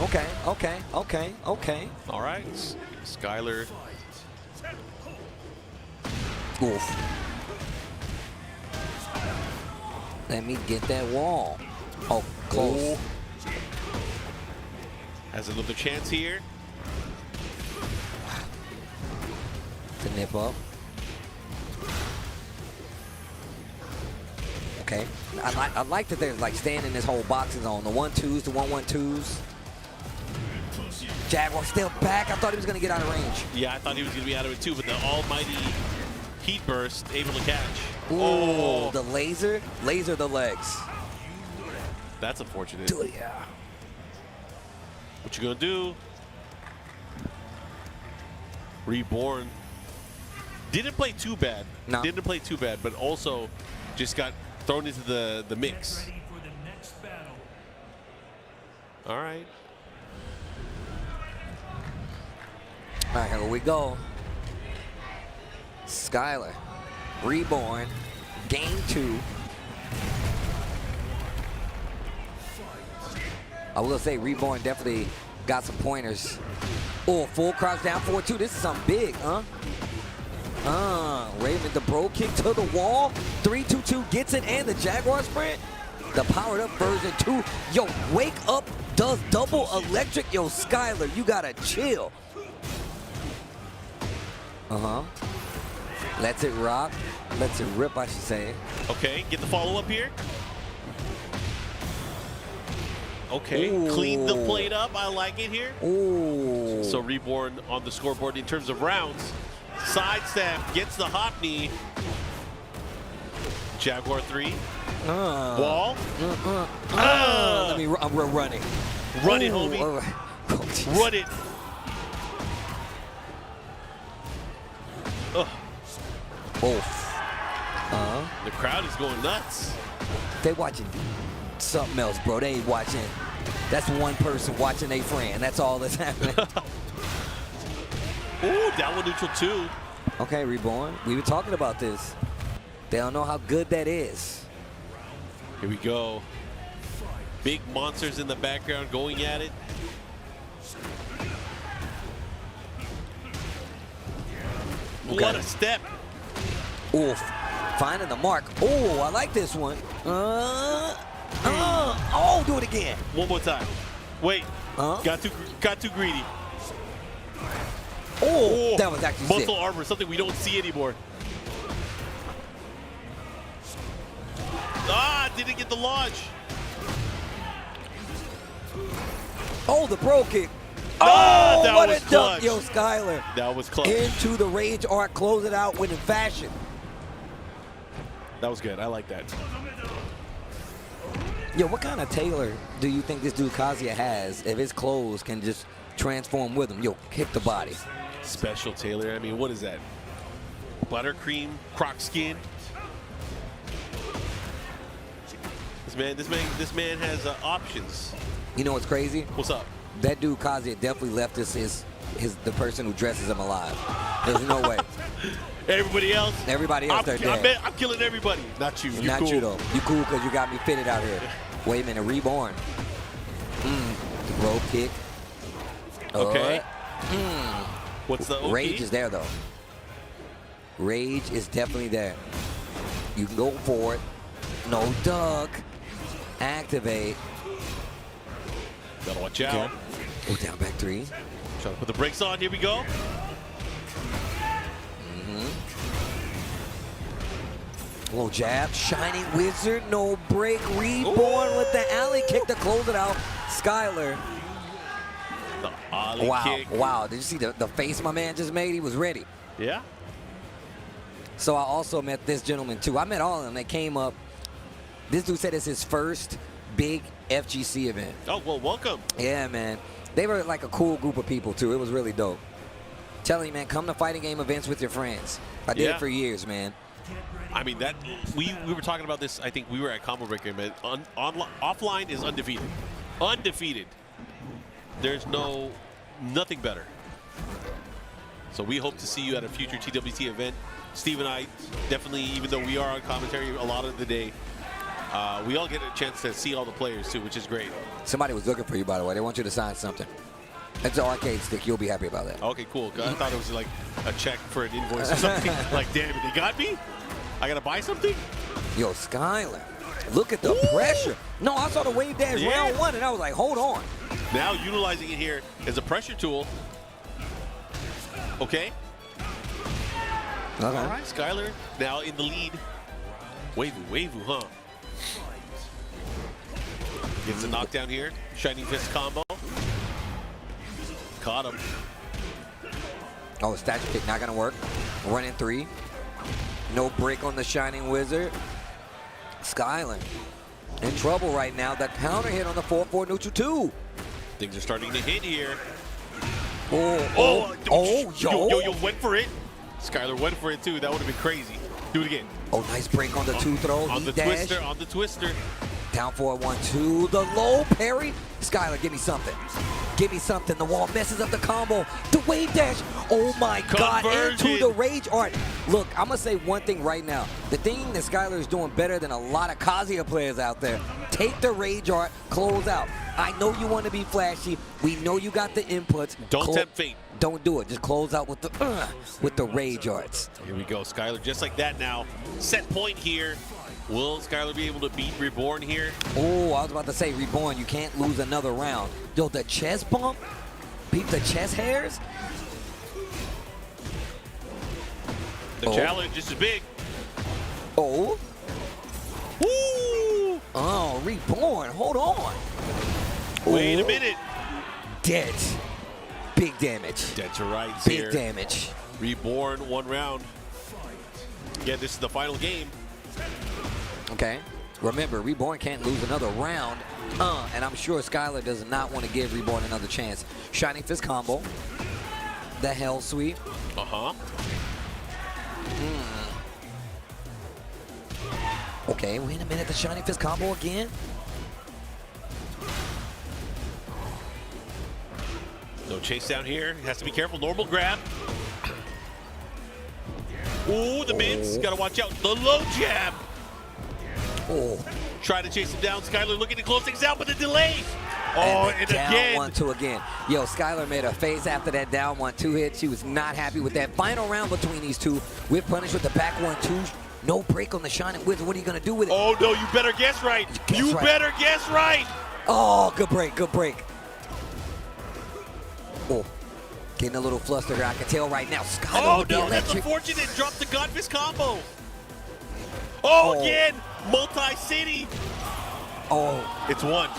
Okay. All right. Skylar. Oof. Let me get that wall. Oh, close. Has another chance here. To nip up. Okay. I like that they're like staying in this whole boxing zone. The 1-2s, the 1-1-2s. Jaguar still back. I thought he was going to get out of range. Yeah, I thought he was going to be out of it too, but the almighty heat burst able to catch. Ooh, oh, the laser the legs. That's unfortunate. Dude, yeah. What you gonna do? Reborn. Didn't play too bad. No. Didn't play too bad, but also just got thrown into the mix. Get ready for the next battle. All right. All right, here we go. Skylar, Reborn, game 2. I will say Reborn definitely got some pointers. Oh, full crouch down 4-2. This is something big, huh? Raven, the bro kick to the wall. 3-2-2 gets it, and the Jaguar sprint. The powered up version 2. Yo, wake up does double electric. Yo, Skylar, you gotta chill. Lets it rock. Lets it rip, I should say. Okay, get the follow-up here. Okay, Ooh. clean the plate up. I like it here. Ooh. So Reborn on the scoreboard in terms of rounds. Sidestep, gets the hop knee. Jaguar 3. Wall. I'm running. Run it, homie. All right. Oh, run it. Ugh. Oh. The crowd is going nuts. They watching something else, bro. They ain't watching. That's one person watching a friend. That's all that's happening. Ooh, down one neutral 2. Okay, Reborn. We were talking about this. They don't know how good that is. Here we go. Big monsters in the background going at it. Okay. What a step. Oof. Finding the mark. Oh, I like this one. Oh, do it again. One more time. Wait. Got too greedy. Oh, that was actually muscle sick. armor, something we don't see anymore. Ah, didn't get the launch. Oh, the pro kick. Ah, that what was a dunk, clutch. yo, Skylar. That was clutch. Into the rage arc, close it out with fashion. That was good. I like that. Yo, what kind of tailor do you think this dude Kazuya has if his clothes can just transform with him? Yo, kick the body. Special tailor. I mean, what is that? Buttercream, croc skin. This man has options. You know what's crazy? What's up? That dude Kazuya definitely left us the person who dresses him alive. There's no way. Everybody else? Everybody else, they're dead. I'm killing everybody. Not you. Not cool. you, though. You cool because you got me fitted out here. Wait a minute, Reborn. The bro kick. Okay. What's the OP? Rage is there, though. Rage is definitely there. You can go for it. No duck. Activate. Gotta watch out. Oh, down back 3. Trying to put the brakes on. Here we go. Low jab, Shining Wizard, no break, Reborn with the alley kick to close it out. Skylar. The ollie kick. Wow, did you see the face my man just made? He was ready. Yeah. So I also met this gentleman too. I met all of them. They came up. This dude said it's his first big FGC event. Oh, well, welcome. Yeah, man. They were like a cool group of people too. It was really dope. Telling you, man, come to fighting game events with your friends. I did it for years, man. I mean, that we were talking about this. I think we were at Combo Breaker, man. Offline is undefeated. Undefeated. There's nothing better. So we hope to see you at a future TWT event. Steve and I definitely, even though we are on commentary a lot of the day, we all get a chance to see all the players too, which is great. Somebody was looking for you, by the way. They want you to sign something. It's an arcade stick. You'll be happy about that. Okay, cool. I thought it was like a check for an invoice or something. Like, damn it, they got me? I gotta buy something? Yo, Skylar, look at the pressure. No, I saw the wave dash round 1, and I was like, hold on. Now utilizing it here as a pressure tool. Okay. All right, Skylar now in the lead. Wavy, huh? Gets a knockdown here. Shining Fist combo. Caught him. Oh, statue kick not gonna work. Running 3. No break on the Shining Wizard. Skylar in trouble right now. The counter hit on the 4-4 neutral 2. Things are starting to hit here. Yo, went for it. Skylar went for it too. That would have been crazy. Do it again. Oh, nice break on the 2 throw. On the dash. twister, on the twister. Down for a 1-2. The low parry. Skylar, give me something. Give me something. The wall messes up the combo. The wave dash. Oh my God. Into the rage art. Look, I'm going to say one thing right now. The thing that Skylar is doing better than a lot of Kazuya players out there. Take the rage art, close out. I know you want to be flashy. We know you got the inputs. Don't tempt fate. Don't do it. Just close out with the rage arts. Here we go. Skylar just like that now. Set point here. Will Skylar be able to beat Reborn here? Oh, I was about to say Reborn. You can't lose another round. Yo, the chest bump. Peep the chest hairs. The challenge is big. Oh. Woo! Oh, Reborn. Hold on. Wait a minute. Dead. Big damage. Dead to rights Big here. damage. Reborn 1 round. Again, this is the final game. Okay. Remember, Reborn can't lose another round. And I'm sure Skylar does not want to give Reborn another chance. Shining Fist combo. The Hell Sweep. Uh-huh. Okay, wait a minute. The Shining Fist combo again. No chase down here. He has to be careful. Normal grab. Ooh, the mids. Got to watch out. The low jab. Oh. Try to chase him down. Skylar looking to close things out, but the delay. Oh, and down again. 1-2 again. Yo, Skylar made a face after that down 1-2 hit. She was not happy with that final round between these two. We're punished with the back 1-2. No break on the Shining Wizard. What are you going to do with it? Oh, no, you better guess right. You better guess right. Oh, good break, good break. Oh, getting a little flustered here. I can tell right now. Skylar Oh, no, that's unfortunate. Dropped the Godfist combo. Oh, again. Multi-city. Oh. It's 1.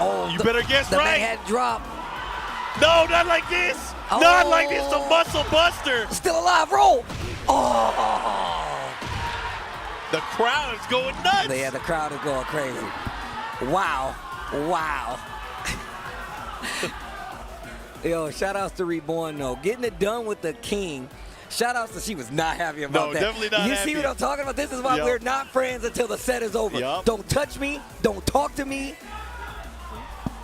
Oh, you better guess the right. The head drop. No, not like this. Oh. Not like this. A muscle buster. Still alive. Roll. Oh. The crowd is going nuts. Yeah, the crowd is going crazy. Wow. Wow. Yo, shout outs to Reborn, though. Getting it done with the king. Shout outs to she was not happy about that. No, definitely not You happy. see what I'm talking about? This is why we're not friends until the set is over. Don't touch me. Don't talk to me.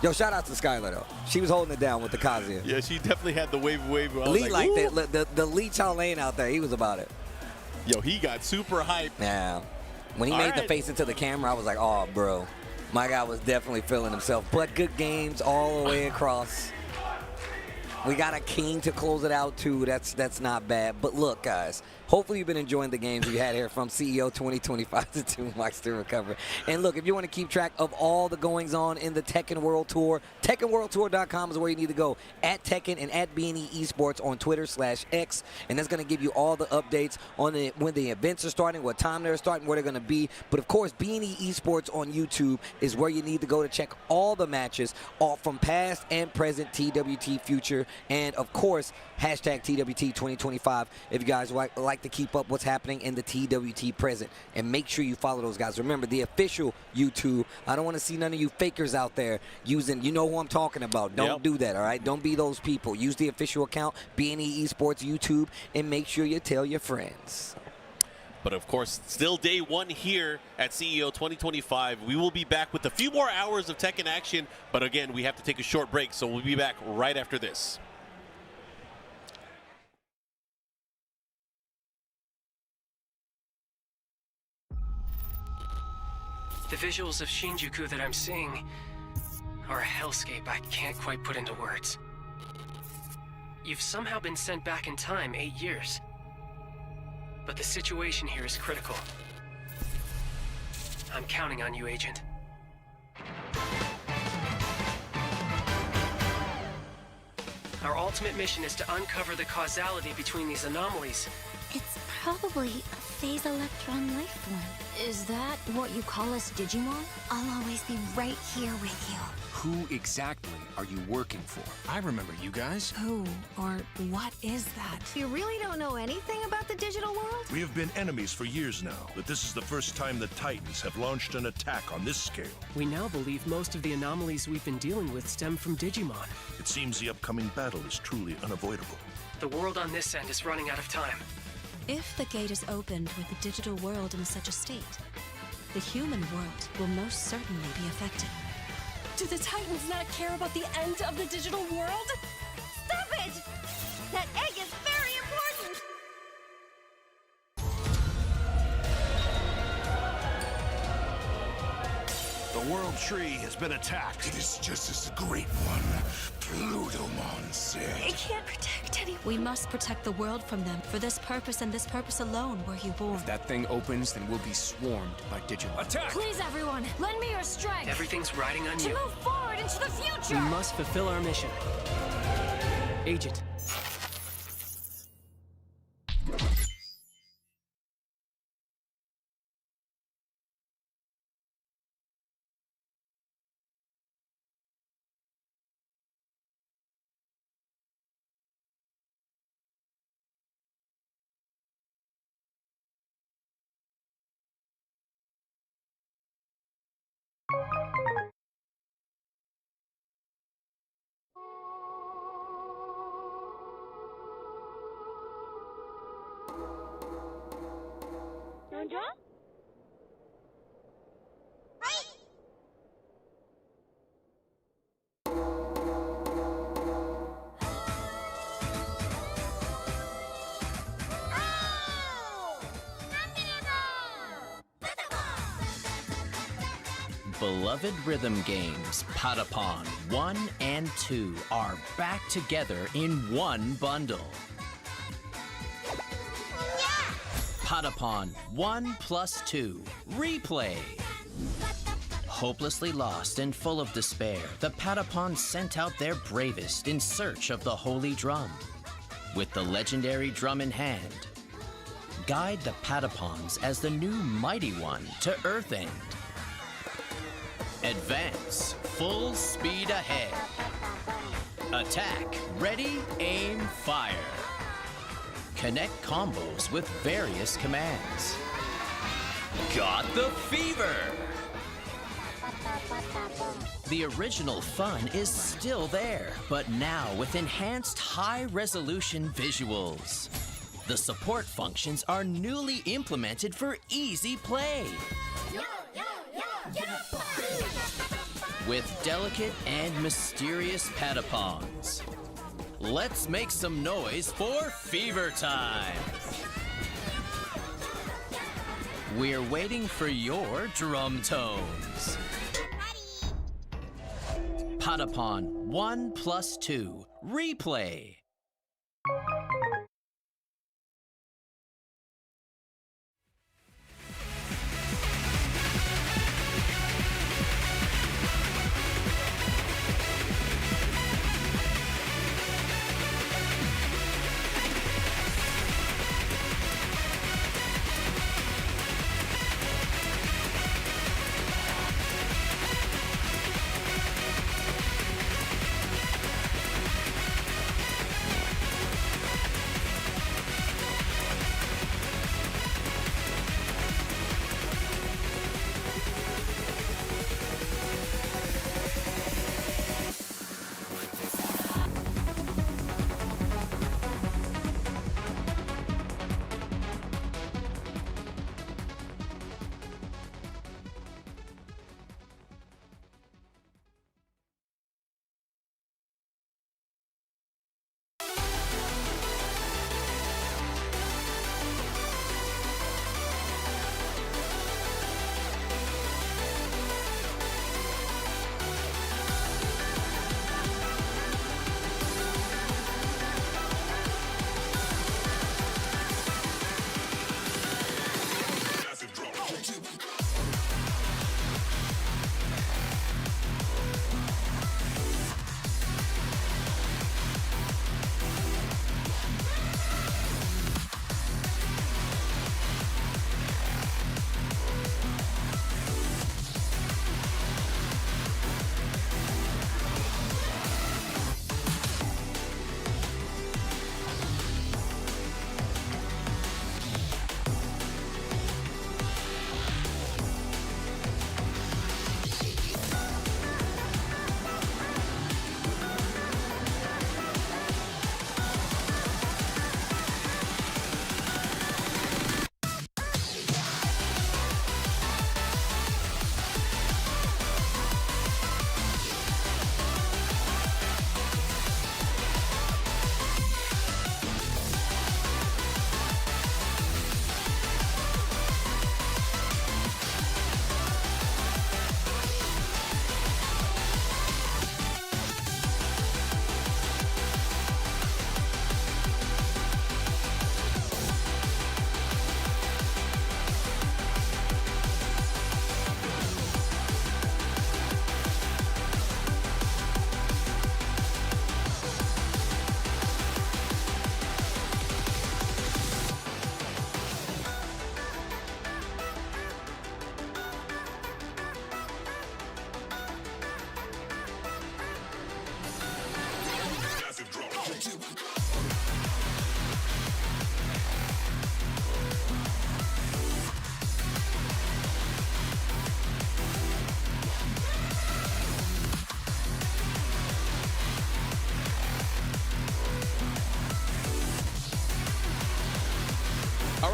Yo, shout out to Skylar, though. She was holding it down with the Kazuya. Yeah, she definitely had the wave. Lee liked it. The Lee Chow Lane out there, he was about it. Yo, he got super hyped. Yeah. When he made the face into the camera, I was like, oh, bro. My guy was definitely feeling himself. But good games all the way across. We got a king to close it out, too. That's not bad. But look, guys, hopefully you've been enjoying the games we had here from CEO 2025 to 2 Mics to Recover. And look, if you want to keep track of all the goings-on in the Tekken World Tour, TekkenWorldTour.com is where you need to go. At Tekken and at B&E Esports on Twitter/X. And that's going to give you all the updates on when the events are starting, what time they're starting, where they're going to be. But, of course, B&E Esports on YouTube is where you need to go to check all the matches, all from past and present TWT future. And, of course, hashtag TWT 2025 if you guys like to keep up what's happening in the TWT present. And make sure you follow those guys. Remember, the official YouTube. I don't want to see none of you fakers out there using, you know who I'm talking about. Don't do that, all right? Don't be those people. Use the official account, B&E Esports YouTube, and make sure you tell your friends. But, of course, still day 1 here at CEO 2025. We will be back with a few more hours of Tekken action. But, again, we have to take a short break, so we'll be back right after this. The visuals of Shinjuku that I'm seeing are a hellscape I can't quite put into words. You've somehow been sent back in time 8 years. But the situation here is critical. I'm counting on you, Agent. Our ultimate mission is to uncover the causality between these anomalies. It's probably a phase electron life form. Is that what you call us Digimon? I'll always be right here with you. Who exactly are you working for? I remember you guys. Who or what is that? You really don't know anything about the digital world? We have been enemies for years now, but this is the first time the Titans have launched an attack on this scale. We now believe most of the anomalies we've been dealing with stem from Digimon. It seems the upcoming battle is truly unavoidable. The world on this end is running out of time. If the gate is opened with the digital world in such a state, the human world will most certainly be affected. Do the Titans not care about the end of the digital world? Stop it! That egg is very important! The World Tree has been attacked. It is just as the Great One, Plutomon, said. It can't protect anyone. We must protect the world from them. For this purpose and this purpose alone were you born. If that thing opens, then we'll be swarmed by Digimon. Attack! Please, everyone, lend me your strength. Everything's riding on To you. move forward into the future! We must fulfill our mission. Agent. Beloved rhythm games, Patapon 1 and 2 are back together in one bundle. Yeah! Patapon 1 plus 2, Replay. Hopelessly lost and full of despair, the Patapons sent out their bravest in search of the Holy Drum. With the legendary drum in hand, guide the Patapons as the new Mighty One to Earthend. Advance, full speed ahead. Attack, ready, aim, fire. Connect combos with various commands. Got the fever! The original fun is still there, but now with enhanced high-resolution visuals. The support functions are newly implemented for easy play. With delicate and mysterious Patapons. Let's make some noise for Fever Time! We're waiting for your drum tones. Patapon 1 plus 2, Replay.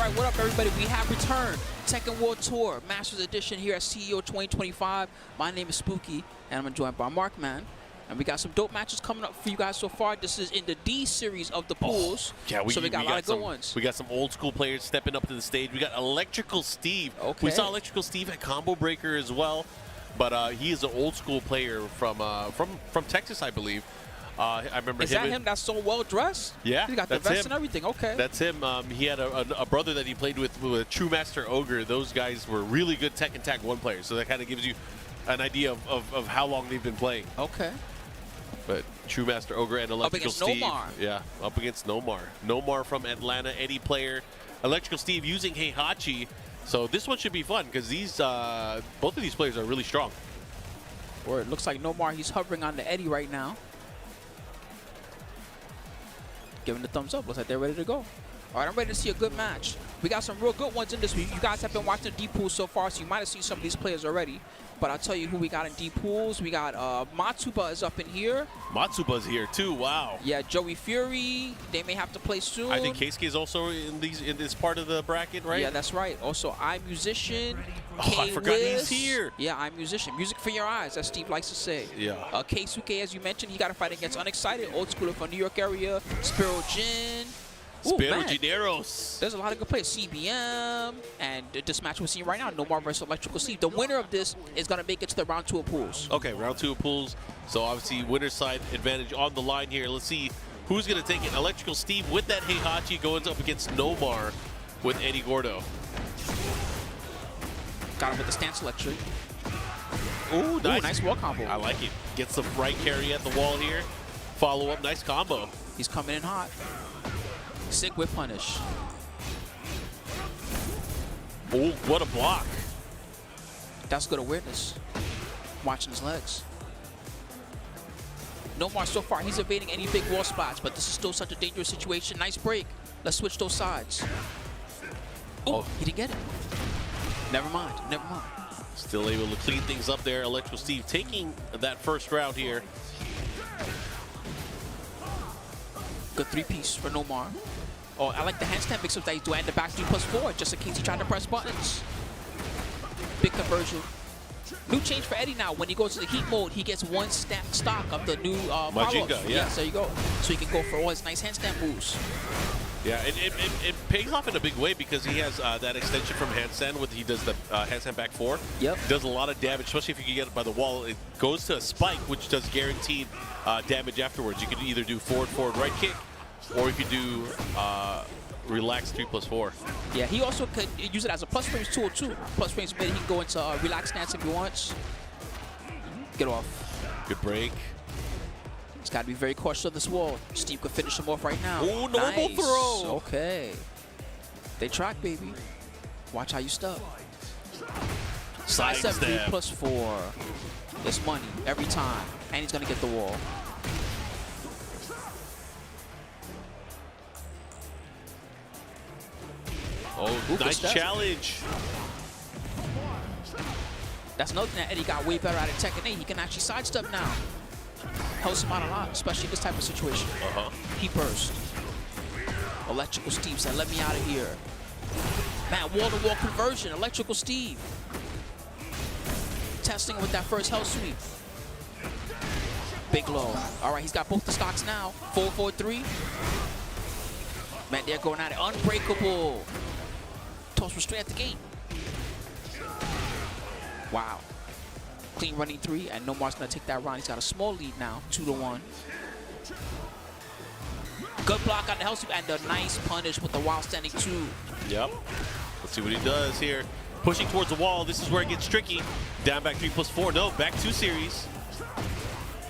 Alright, what up everybody? We have returned. Tekken World Tour Masters Edition here at CEO 2025. My name is Spooky, and I'm joined by Markman. And we got some dope matches coming up for you guys so far. This is in the D series of the pools. Yeah, so we got a lot of good ones. We got some old school players stepping up to the stage. We got Electrical Steve. Okay. We saw Electrical Steve at Combo Breaker as well. But he is an old school player from Texas, I believe. I remember Is that him that's so well dressed? Yeah, he got the vest and everything. Okay, that's him. He had a brother that he played with True Master Ogre. Those guys were really good Tekken Tag 1 players, so that kind of gives you an idea of how long they've been playing. Okay. But True Master Ogre and Electrical Steve. Up against Nomar. Yeah, up against Nomar. Nomar from Atlanta, Eddie player. Electrical Steve using Heihachi. So this one should be fun because these both of these players are really strong. Or it looks like Nomar, he's hovering on the Eddie right now. Giving the thumbs up. Looks like they're ready to go. All right, I'm ready to see a good match. We got some real good ones in this week. You guys have been watching the D pools so far, so you might have seen some of these players already. But I'll tell you who we got in D pools. We got Matsuba is up in here. Matsuba's here too. Wow. Yeah, Joey Fury. They may have to play soon. I think Keisuke is also in this part of the bracket, right? Yeah, that's right. Also, iMusician. Oh, I forgot he's here. Yeah, iMusician. Music for your eyes, as Steve likes to say. Yeah. Keisuke, as you mentioned, he got to fight against Unexcited, old schooler from New York area. Spiro Jin. Spiro Gineros. There's a lot of good players. CBM. And this match we're seeing right now, Nomar versus Electrical Steve. The winner of this is going to make it to the round 2 of pools. Okay, round 2 of pools. So obviously, winner's side advantage on the line here. Let's see who's going to take it. Electrical Steve with that Heihachi going up against Nomar with Eddie Gordo. Got him with the stance electric. Ooh, nice. Ooh, nice wall combo. I like it. Gets the right carry at the wall here. Follow up, nice combo. He's coming in hot. Sick whip punish. Oh, what a block. That's good awareness. Watching his legs. Nomar so far, he's evading any big wall spots, but this is still such a dangerous situation. Nice break. Let's switch those sides. Oh, he didn't get it. Never mind, never mind. Still able to clean things up there. Electrical Steve taking that first round here. Good 3-piece for Nomar. Oh, I like the handstand mix-up that he's doing at the back 3+4, just in case he's trying to press buttons. Big conversion. New change for Eddie now. When he goes to the heat mode, he gets one stock of the new follow-ups. Yeah. Yes, there you go. So he can go for all his nice handstand moves. Yeah, it pays off in a big way because he has that extension from handstand. He does the handstand back 4. Yep. Does a lot of damage, especially if you can get it by the wall. It goes to a spike, which does guaranteed damage afterwards. You can either do forward, right kick, or you could do relax 3+4. Yeah, he also could use it as a plus frames tool too. Plus frames mid, he can go into relax stance if he wants. Get off. Good break. He's got to be very cautious of this wall. Steve could finish him off right now. Oh, normal throw. Okay. They track, baby. Watch how you step. Side step 3+4. It's money every time. And he's going to get the wall. Oh, ooh, nice challenge. That's another thing that Eddie got way better at Tekken 8. He can actually sidestep now. Helps him out a lot, especially in this type of situation. He burst. Electrical Steve said, let me out of here. Man, wall-to-wall conversion. Electrical Steve. Testing with that first hell sweep. Big low. All right, he's got both the stocks now. 4-4-3. Man, they're going at it. Unbreakable. Toss was straight at the gate. Wow. Clean running 3, and Nomar's going to take that round. He's got a small lead now, 2-1. Good block on the hell sweep, and a nice punish with the wild standing 2. Yep. Let's see what he does here. Pushing towards the wall. This is where it gets tricky. Down back 3+4. No, back 2 series.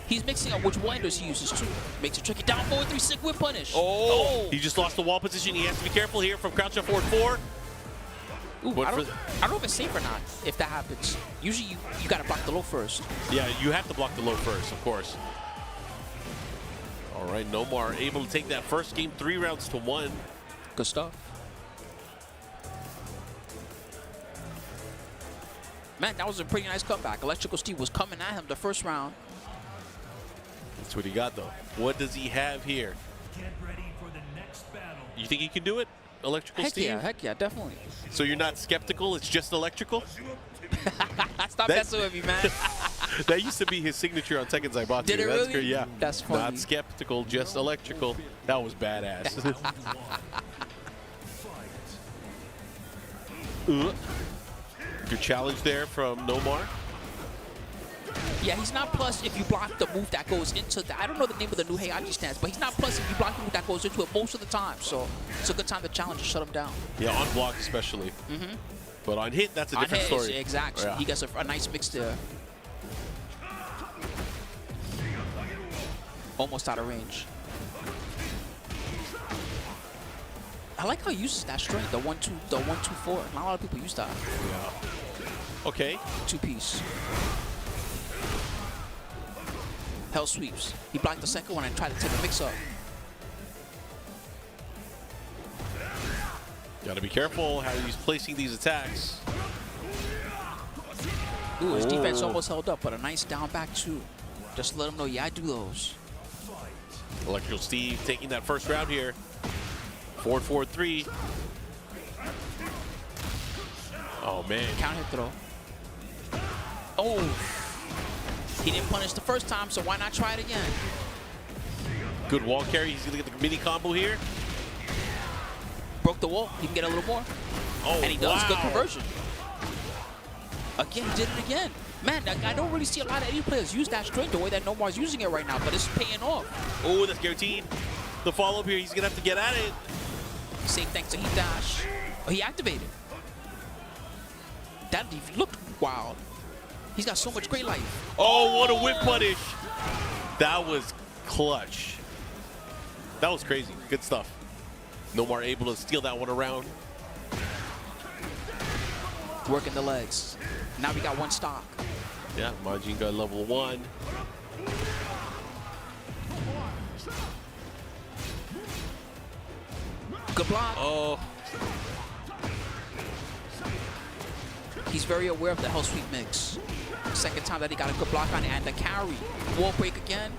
He's mixing up which winders he uses too. Makes it tricky. Down forward 3, sick whip punish. Oh! He just lost the wall position. He has to be careful here from crouch up forward 4. Ooh, I don't know if it's safe or not if that happens. Usually you got to block the low first. Yeah, you have to block the low first, of course. All right, Nomar able to take that first game 3 rounds to 1. Good stuff. Man, that was a pretty nice comeback. Electrical Steve was coming at him the first round. That's what he got, though. What does he have here? Get ready for the next battle. You think he can do it? electrical, Steve? Heck yeah, definitely. So you're not skeptical, it's just electrical? Stop messing with me, man. That used to be his signature on Tekken Zaibatsu. Did it That's really? great, yeah. That's funny. Not skeptical, just electrical. That was badass. Good challenge there from Nomar. Yeah, he's not plus if you block the move that goes into the... I don't know the name of the new Heihachi stance, but he's not plus if you block the move that goes into it most of the time. So it's a good time to challenge and shut him down. Yeah, on block especially. But on hit, that's a different hit, story. Exactly. Yeah. He gets a nice mix there. Almost out of range. I like how he uses that string, the 1-2, the 1-2-4. Not a lot of people use that. Yeah. Okay. 2-piece. Hell sweeps. He blocked the second one and tried to take a mix-up. Gotta be careful how he's placing these attacks. Ooh, his defense almost held up, but a nice down back too. Just to let him know, yeah, I do those. Electrical Steve taking that first round here. 4-4-3. Oh, man. Counter hit throw. Oh. He didn't punish the first time, so why not try it again? Good wall carry. He's going to get the mini combo here. Broke the wall. He can get a little more. Oh, and he does. wow. Good conversion. Again, he did it again. Man, I don't really see a lot of Eddie players use that string the way that Nomar's using it right now, but it's paying off. Oh, that's guaranteed. The follow-up here, he's going to have to get at it. Same thanks to heat dash. Oh, he activated. That looked wild. He's got so much great life. Oh, what a whip punish. That was clutch. That was crazy. Good stuff. Nomar able to steal that one around. Working the legs. Now we got one stock. Yeah, Majin got level 1. Good block. Oh. He's very aware of the hell sweep mix. Second time that he got a good block on it, and the carry. Wall break again.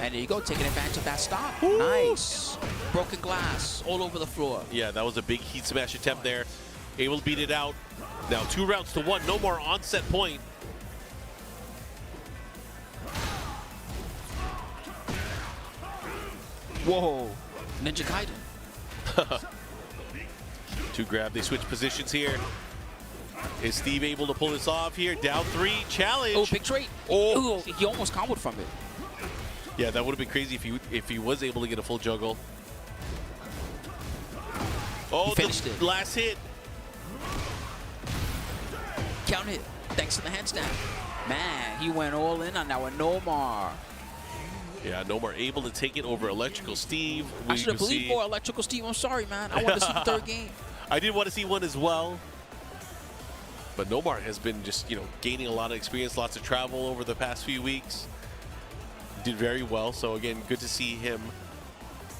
And there you go, taking advantage of that stop. Ooh. Nice. Broken glass all over the floor. Yeah, that was a big heat smash attempt there. Able to beat it out. Now 2 rounds to 1. No more on set point. Whoa. Ninja Gaiden. 2 grab. They switch positions here. Is Steve able to pull this off here? Down 3. Challenge. Oh, big trade. Oh. Ooh, he almost comboed from it. Yeah, that would have been crazy if he was able to get a full juggle. Oh, he finished the it. Last hit. Count hit. Thanks to the handstand. Man, he went all in on that one. Nomar. Yeah, Nomar able to take it over Electrical Steve. I should have believed more Electrical Steve. I'm sorry, man. I want to see the third game. I did want to see one as well. But Nomar has been just, gaining a lot of experience, lots of travel over the past few weeks. Did very well. So, again, good to see him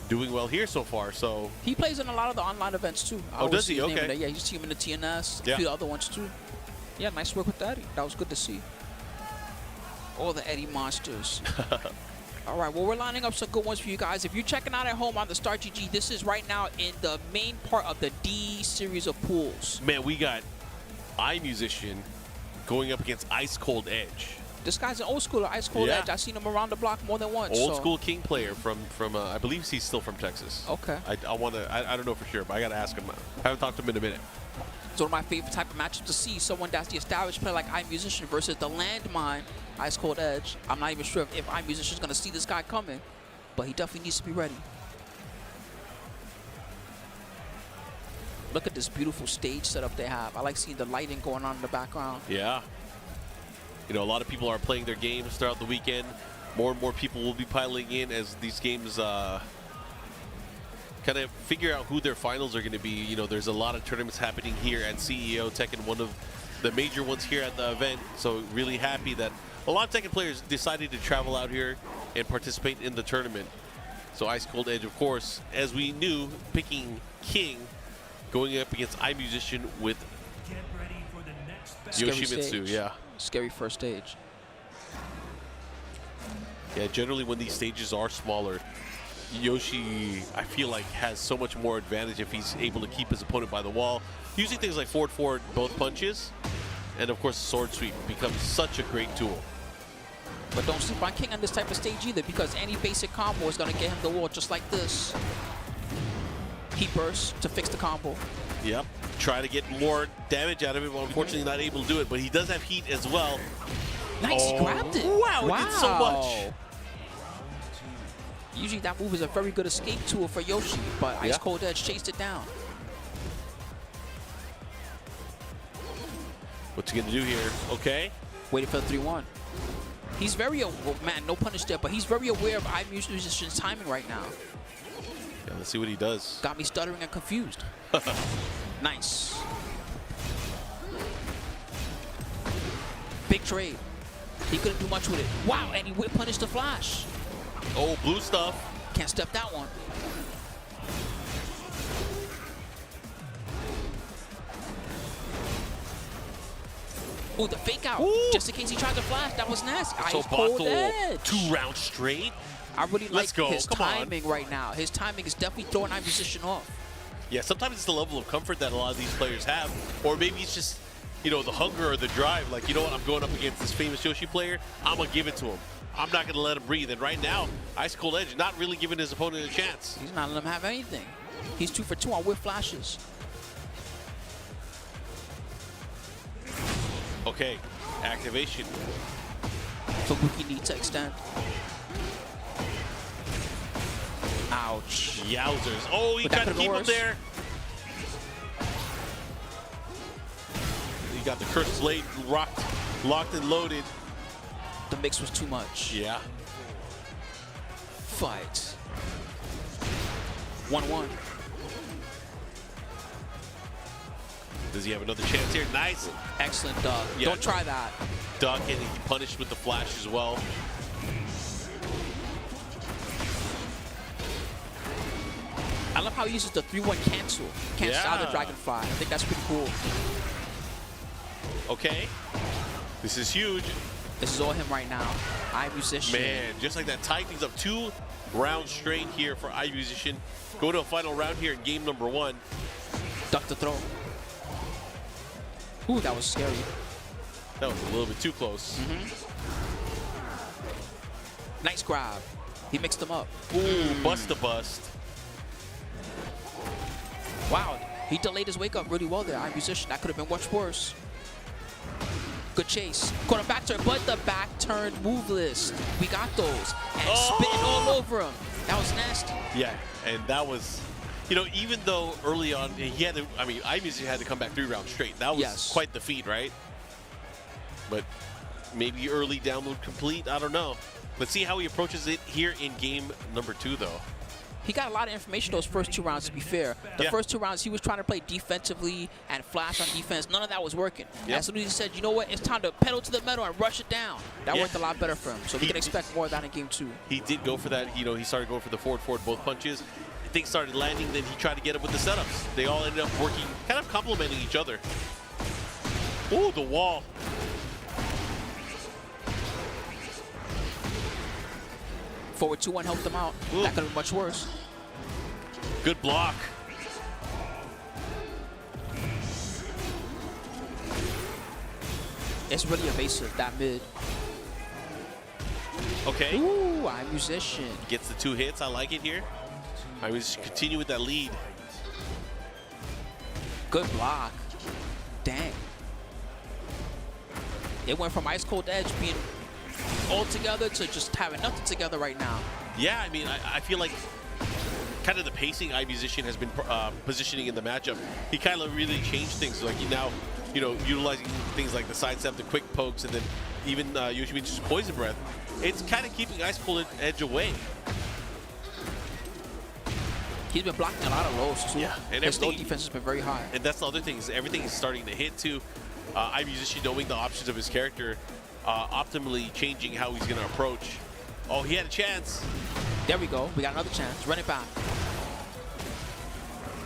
doing well here so far. So he plays in a lot of the online events, too. Oh, does he? Okay. Yeah, he's teaming the TNS, yeah. A few other ones, too. Yeah, nice work with Eddie. That was good to see. All the Eddie monsters. All right, well, we're lining up some good ones for you guys. If you're checking out at home on the Start GG, this is right now in the main part of the D series of pools. Man, we got iMusician going up against Ice Cold Edge. This guy's an old schooler, Ice Cold Edge. I've seen him around the block more than once. Old school King player from I believe he's still from Texas. Okay. I don't know for sure, but I got to ask him. I haven't talked to him in a minute. It's one of my favorite type of matchups to see. Someone that's the established player like iMusician versus the landmine Ice Cold Edge. I'm not even sure if iMusician is going to see this guy coming, but he definitely needs to be ready. Look at this beautiful stage setup they have. I like seeing the lighting going on in the background. Yeah. A lot of people are playing their games throughout the weekend. More and more people will be piling in as these games kind of figure out who their finals are going to be. There's a lot of tournaments happening here at CEO Tekken, one of the major ones here at the event. So really happy that a lot of Tekken players decided to travel out here and participate in the tournament. So Ice Cold Edge, of course, as we knew, picking King, going up against iMusician with Yoshimitsu. Yeah. Scary first stage. Yeah, generally when these stages are smaller, Yoshi, I feel like, has so much more advantage if he's able to keep his opponent by the wall. Using things like forward, both punches, and of course sword sweep becomes such a great tool. But don't sleep on King on this type of stage either, because any basic combo is going to get him the wall just like this. He bursts to fix the combo. Yep. Try to get more damage out of him, but unfortunately not able to do it. But he does have heat as well. Nice, he grabbed it. Wow, it did so much. Usually that move is a very good escape tool for Yoshi, but Ice Cold Edge chased it down. What's he going to do here? Okay. Waiting for the 3-1. He's very, man, no punish there, but he's very aware of iMusician's timing right now. Yeah, let's see what he does. Got me stuttering and confused. Nice. Big trade. He couldn't do much with it. Wow, and he whip punished the flash. Oh, blue stuff. Can't step that one. Oh, the fake out. Ooh. Just in case he tried to flash. That was nasty. So Ice Cold Edge. 2 rounds straight. I really like his timing right now. His timing is definitely throwing iMusician off. Yeah, sometimes it's the level of comfort that a lot of these players have. Or maybe it's just, you know, the hunger or the drive. Like, you know what, I'm going up against this famous Yoshi player. I'm going to give it to him. I'm not going to let him breathe. And right now, Ice Cold Edge not really giving his opponent a chance. He's not letting him have anything. He's 2 for 2 on whip flashes. Okay, activation. Fubuki needs to extend. Ouch. Yowzers. Oh, he tried to keep him there. He got the Cursed Blade locked and loaded. The mix was too much. Yeah. Fight. 1-1. Does he have another chance here? Nice. Excellent duck. Yeah. Don't try that. Duck, and he punished with the flash as well. I love how he uses the 3-1 cancel. Cancels out the Dragonfly. I think that's pretty cool. Okay. This is huge. This is all him right now. iMusician. Man, just like that, tie things up 2 rounds straight here for iMusician. Go to a final round here in game number 1. Duck the throw. Ooh, that was scary. That was a little bit too close. Nice grab. He mixed them up. Ooh, bust to bust. Wow, he delayed his wake up really well there, iMusician. That could have been much worse. Good chase. Caught him back turn, but the back turn move list. We got those. And spitting all over him. That was nasty. Yeah, and that was, you know, even though early on he had to, I mean, iMusician had to come back 3 rounds straight. That was quite the feat, right? But maybe early download complete, I don't know. Let's see how he approaches it here in game number 2, though. He got a lot of information those first 2 rounds, to be fair. The first 2 rounds, he was trying to play defensively and flash on defense. None of that was working. As soon as he said, you know what, it's time to pedal to the metal and rush it down. That worked a lot better for him. So we can expect more of that in game 2. He did go for that. You know, he started going for the forward, both punches. Things started landing, then he tried to get it with the setups. They all ended up working, kind of complementing each other. Ooh, the wall. Forward 2-1 helped them out. Ooh. That could have been much worse. Good block. It's really evasive, that mid. Okay. Ooh, iMusician. Gets the 2 hits. I like it here. iMusician continue with that lead. Good block. Dang. It went from Ice Cold Edge being all together to just having nothing together right now. Yeah, I mean, I feel like kind of the pacing iMusician has been positioning in the matchup. He kind of really changed things. Like, he now, you know, utilizing things like the sidestep, the quick pokes, and then even Yoshimitsu's Poison Breath. It's kind of keeping Ice Cold Edge away. He's been blocking a lot of lows, too. Yeah, and his low defense has been very high. And that's the other thing, is everything is starting to hit, too. iMusician, knowing the options of his character, optimally changing how he's going to approach. Oh, he had a chance. There we go. We got another chance. Run it back.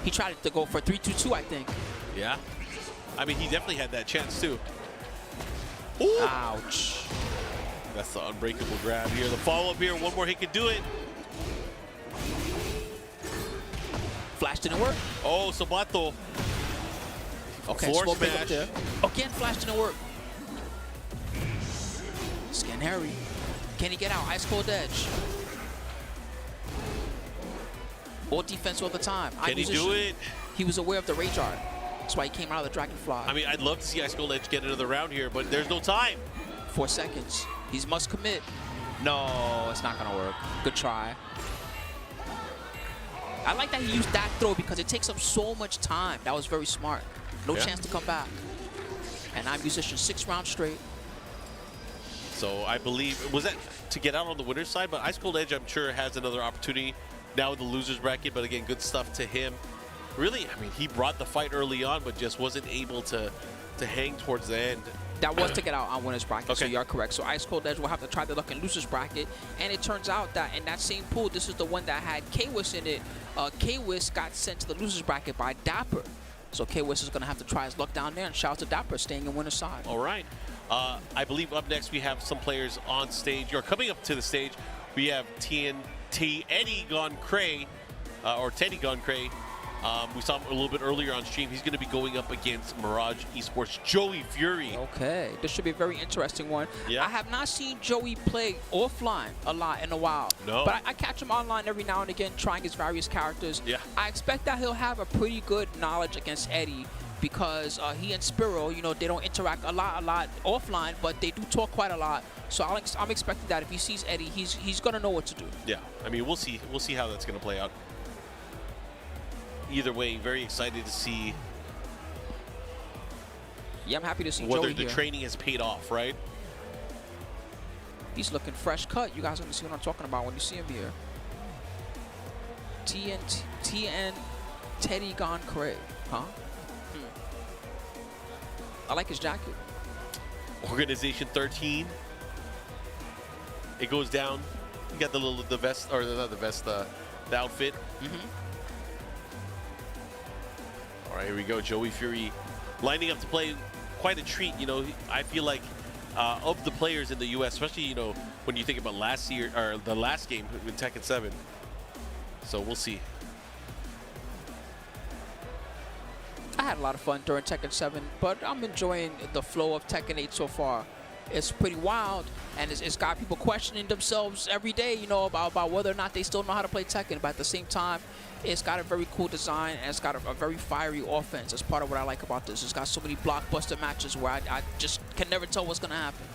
He tried to go for 3-2-2, I think. Yeah. I mean, he definitely had that chance, too. Ooh. Ouch. That's the unbreakable grab here. The follow-up here. One more hit could do it. Flash didn't work. Oh, Sabato. Okay, Floor smoke pick up smash. there. Again, Flash didn't work. It's getting hairy. Can he get out? Ice Cold Edge. All defense all the time. Can he do it? He was aware of the Rage Art. That's why he came out of the Dragonfly. I mean, I'd love to see Ice Cold Edge get another round here, but there's no time. 4 seconds. He must commit. No, it's not gonna work. Good try. I like that he used that throw because it takes up so much time. That was very smart. No chance to come back. And I'm Musician 6 rounds straight. So I believe, was that to get out on the winner's side? But Ice Cold Edge, I'm sure, has another opportunity now in the loser's bracket. But again, good stuff to him. Really, I mean, he brought the fight early on, but just wasn't able to hang towards the end. That was to get out on winner's bracket, so Okay. you are correct. So Ice Cold Edge will have to try the luck in loser's bracket. And it turns out that in that same pool, this is the one that had K-Wiss in it. K-Wiss got sent to the loser's bracket by Dapper. So K-Wiss is going to have to try his luck down there, and shout out to Dapper staying in winner's side. All right. I believe up next we have some players on stage, or coming up to the stage. We have TNT Eddie Gone Cray, or Teddy Gone Cray. We saw him a little bit earlier on stream. He's going to be going up against Mirage Esports Joey Fury. Okay, this should be a very interesting one. Yeah. I have not seen Joey play offline a lot in a while. No. But I catch him online every now and again trying his various characters. Yeah. I expect that he'll have a pretty good knowledge against Eddie because he and Spiro, you know, they don't interact a lot offline, but they do talk quite a lot. So I'm expecting that if he sees Eddie, he's going to know what to do. Yeah, I mean, we'll see how that's going to play out. Either way, very excited to see Yeah, I'm happy to see whether Joey the here. training has paid off, right? He's looking fresh cut. You guys are going to see what I'm talking about when you see him here. TN Teddy Gone Cray, huh? I like his jacket. Organization 13. It goes down. You got the vest, or not the vest, the outfit. All right, here we go. Joey Fury lining up to play. Quite a treat, you know. I feel like of the players in the U.S., especially, you know, when you think about last year or the last game in Tekken 7. So we'll see. I had a lot of fun during Tekken 7, but I'm enjoying the flow of Tekken 8 so far. It's pretty wild, and it's got people questioning themselves every day, you know, about whether or not they still know how to play Tekken. But at the same time, it's got a very cool design, and it's got a very fiery offense. That's part of what I like about this. It's got so many blockbuster matches where I just can never tell what's going to happen.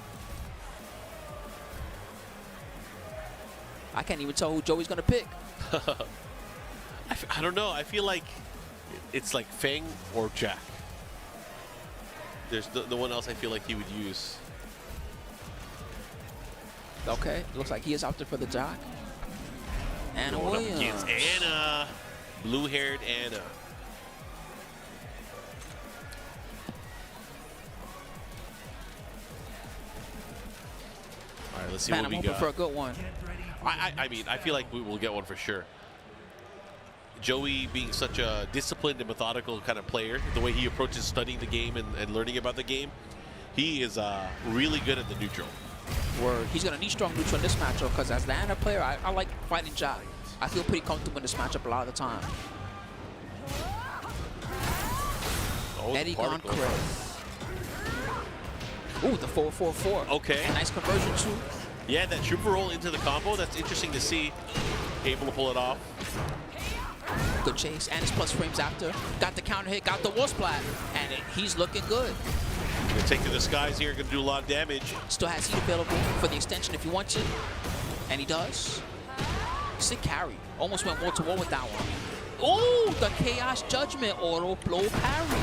I can't even tell who Joey's going to pick. I don't know. I feel like it's like Fang or Jack. There's the one else I feel like he would use. Okay, looks like he is out there for the Jack. Anna Going up Williams. against Anna. Blue-haired Anna. All right, let's see Man, what I'm we hoping got. for a good one. I mean, I feel like we will get one for sure. Joey being such a disciplined and methodical kind of player, the way he approaches studying the game and learning about the game, he is really good at the neutral. Word. He's going to need strong neutral in this matchup because as the Anna player, I like fighting Jack. I feel pretty comfortable in this matchup a lot of the time. Oh, Eddie Gone Cray. Ooh, the 4-4-4. Okay. And nice conversion too. Yeah, that trooper roll into the combo, that's interesting to see. Able to pull it off. Good chase. And his plus frames after. Got the counter hit, got the wall splat. And he's looking good. Gonna take to the skies here, gonna do a lot of damage. Still has heat available for the extension if he wants it. And he does. Sick carry. Almost went wall to wall with that one. Oh, the Chaos Judgment auto blow parry.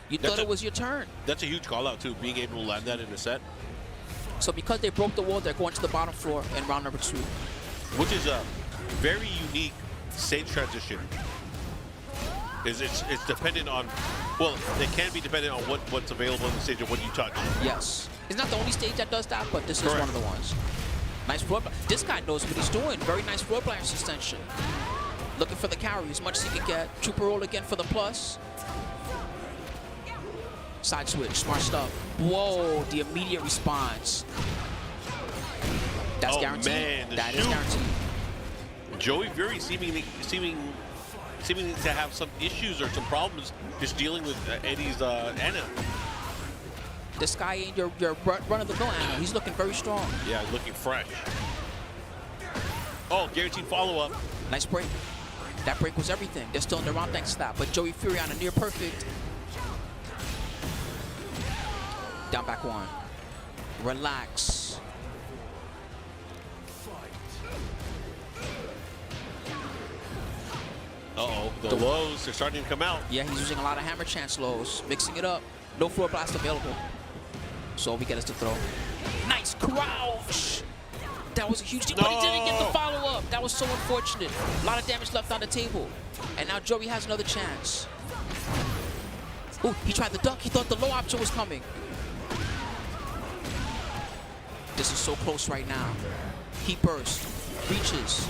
You thought it was your turn. That's a huge call out too, being able to land that in a set. So because they broke the wall, they're going to the bottom floor in round number 2. Which is a very unique stage transition. It's dependent on, well, it can be dependent on what's available on the stage and what you touch. Yes. It's not the only stage that does that, but this is one of the ones. Nice floor. This guy knows what he's doing. Very nice floor blast extension. Looking for the carry as much as he can get. Trooper roll again for the plus. Side switch. Smart stuff. Whoa, the immediate response. That's guaranteed. Man, that is guaranteed. Joey Fury seeming seeming to have some issues or some problems just dealing with Eddie's Anna. This guy ain't your run-of-the-mill Anna. He's looking very strong. Yeah, he's looking fresh. Oh, guaranteed follow-up. Nice break. That break was everything. They're still in the round thanks to that. But Joey Fury on a near perfect. Down back one. Relax. Uh-oh, the lows, they're starting to come out. Yeah, he's using a lot of hammer chance lows, mixing it up. No floor blast available. So we get us to throw. Nice crouch. That was a huge deal, but he didn't get the follow-up. That was so unfortunate. A lot of damage left on the table. And now Joey has another chance. Ooh, he tried the duck. He thought the low option was coming. This is so close right now. He burst, reaches,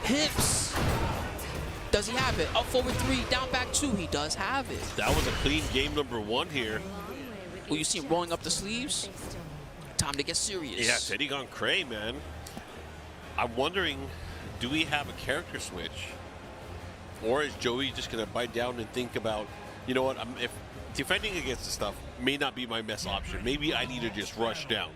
hips. Does he have it? Up forward 3, down back 2. He does have it. That was a clean game number 1 here. Well, you see him rolling up the sleeves? Time to get serious. Yeah, Teddy gone cray, man. I'm wondering, do we have a character switch? Or is Joey just going to bite down and think about, you know what, if defending against this stuff may not be my best option. Maybe I need to just rush down.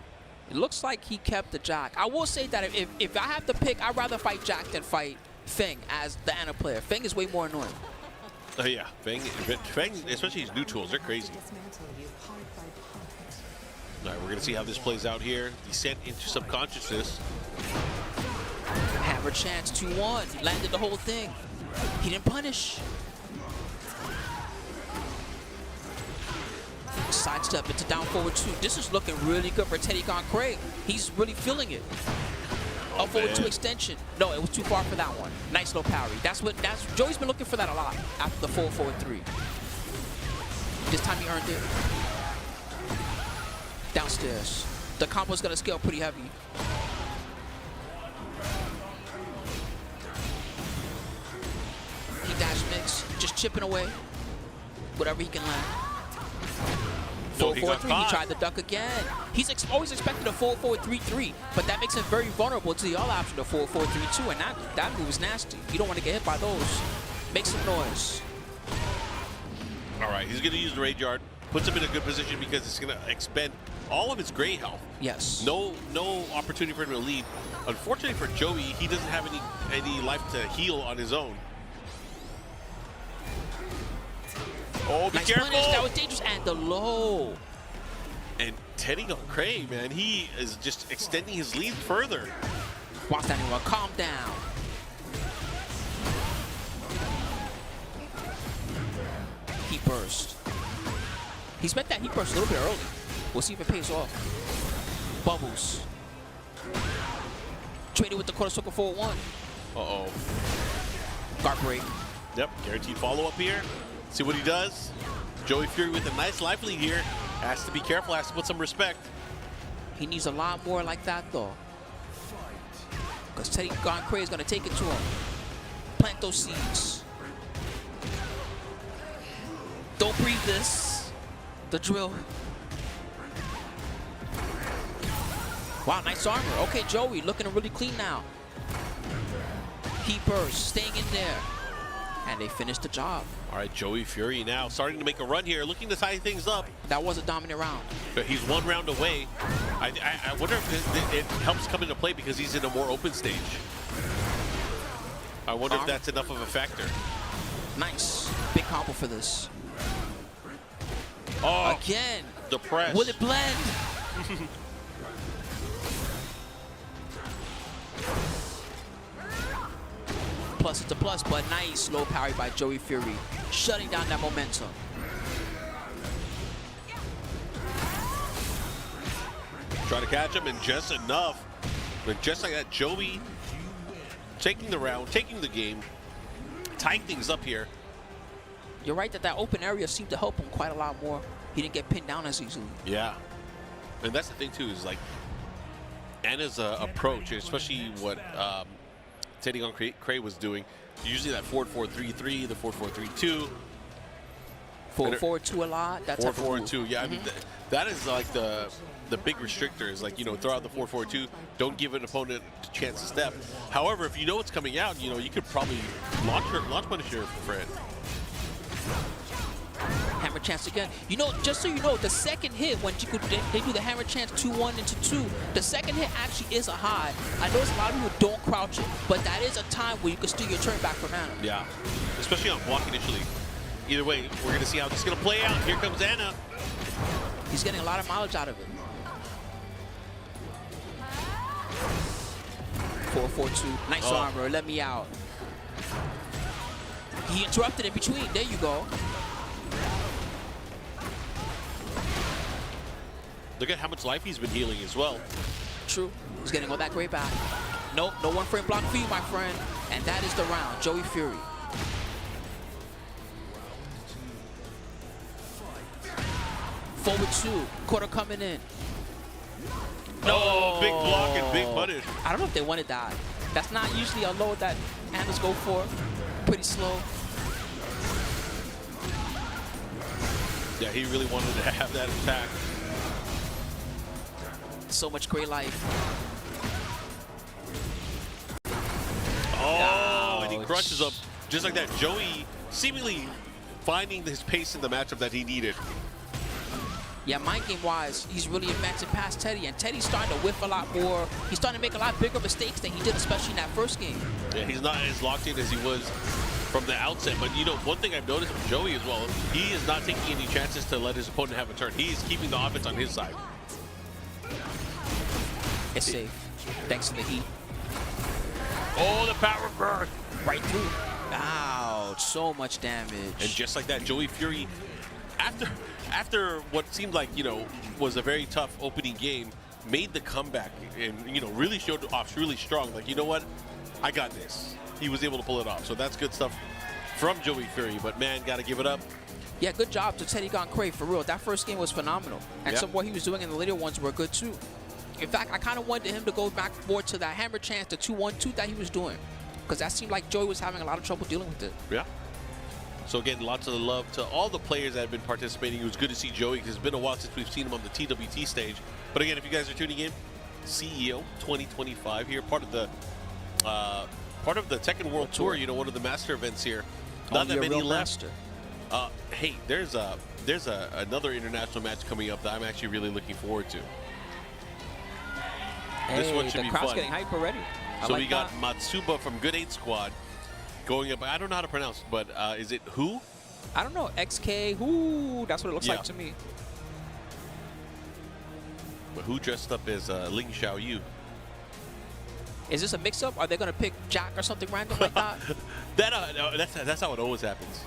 It looks like he kept the Jack. I will say that if I have to pick, I'd rather fight Jack than fight Feng as the Anna player. Feng is way more annoying. Yeah, Feng, especially his new tools, they're crazy. All right, we're going to see how this plays out here. Descent into subconsciousness. Hammer chance 2-1. Landed the whole thing. He didn't punish. Sidestep into down forward 2. This is looking really good for Teddy Gone Cray. He's really feeling it. Up forward 2 extension. No, it was too far for that one. Nice low parry. That's Joey's been looking for that a lot after the forward 3. This time he earned it. Downstairs. The combo's gonna scale pretty heavy. He dash mix, just chipping away. Whatever he can land. 4-4-3, he tried the duck again. He's always expected a 4-4-3-3, but that makes him very vulnerable to the other option of 4-4-3-2, and that move is nasty. You don't want to get hit by those. Make some noise. All right, he's going to use the Rage Art. Puts him in a good position because it's going to expend all of his gray health. Yes. No opportunity for him to lead. Unfortunately for Joey, he doesn't have any life to heal on his own. Oh, be careful! Punish. That was dangerous. And the low. And Teddy Gone Cray, man, he is just extending his lead further. Watch that anyone. Calm down. He burst. He's met that heat burst a little bit early. We'll see if it pays off. Bubbles. Traded with the Konosuke 4-1. Uh-oh. Guard break. Yep, guaranteed follow-up here. See what he does. Joey Fury with a nice life lead here. Has to be careful, has to put some respect. He needs a lot more like that, though. Because Teddy Gone Cray is going to take it to him. Plant those seeds. Don't breathe this. The drill. Wow, nice armor. Okay, Joey looking really clean now. He burst, staying in there. And they finished the job. All right, Joey Fury now starting to make a run here, looking to tie things up. That was a dominant round. But he's 1 round away. I wonder if it helps come into play because he's in a more open stage. I wonder if that's enough of a factor. Nice. Big combo for this. Oh, again. The press. Will it blend? Plus it's a plus, but nice low parry by Joey Fury, shutting down that momentum. Try to catch him, and just enough. But just like that, Joey taking the round, taking the game, tying things up here. You're right that open area seemed to help him quite a lot more. He didn't get pinned down as easily. Yeah. And that's the thing, too, is like Anna's approach, especially what Teddy Gone Cray was doing. Usually that 4-4-3-3, the 4-4-3-2. Forward 2 a lot. That type of move. 4-4-2. Yeah, I mean, that is like the big restrictor is like, you know, throw out the 4-4-2. Don't give an opponent a chance to step. However, if you know what's coming out, you know, you could probably launch punish your friend. Hammer chance again. You know, just so you know, the second hit when they do the hammer chance 2-1 into 2, the second hit actually is a high. I notice a lot of people don't crouch it, but that is a time where you can steal your turn back from Anna. Yeah, especially on block initially. Either way, we're gonna see how this is gonna play out. Here comes Anna. He's getting a lot of mileage out of it. 4-4-2. Nice armor. Let me out. He interrupted in between. There you go. Look at how much life he's been healing as well. True. He's getting all that great back. Nope, no one frame block for you, my friend. And that is the round. Joey Fury. Forward 2. Quarter coming in. No, big block and big punish. I don't know if they wanted that. That's not usually a load that Annas go for. Pretty slow. Yeah, he really wanted to have that attack. So much great life. Oh, and he crushes up just like that. Joey seemingly finding his pace in the matchup that he needed. Yeah, mind game wise, he's really advancing past Teddy, and Teddy's starting to whiff a lot more. He's starting to make a lot bigger mistakes than he did, especially in that first game. Yeah, he's not as locked in as he was from the outset. But you know, one thing I've noticed with Joey as well, he is not taking any chances to let his opponent have a turn. He is keeping the offense on his side. It's safe, thanks to the heat. Oh, the power burn! Right through. Ouch, so much damage. And just like that, Joey Fury, after what seemed like, you know, was a very tough opening game, made the comeback and, you know, really showed off really strong. Like, you know what? I got this. He was able to pull it off. So that's good stuff from Joey Fury. But, man, got to give it up. Yeah, good job to Teddy Gone Cray, for real. That first game was phenomenal. And some of what he was doing in the later ones were good, too. In fact, I kind of wanted him to go back more to that hammer chance, the 2-1-2 that he was doing. Because that seemed like Joey was having a lot of trouble dealing with it. Yeah. So again, lots of love to all the players that have been participating. It was good to see Joey, because it's been a while since we've seen him on the TWT stage. But again, if you guys are tuning in, CEO 2025 here, part of the Tekken World Tour. You know, one of the master events here. Not that many left. Hey, there's another international match coming up that I'm actually really looking forward to. Hey, this one should be fun. The crowd's getting hype already. So we got Matsuba from Good 8 Squad going up. I don't know how to pronounce it, but is it who? I don't know. XK, who? That's what it looks like to me. But who dressed up as Ling Xiaoyu? Is this a mix-up? Are they going to pick Jack or something random like that? That's how it always happens.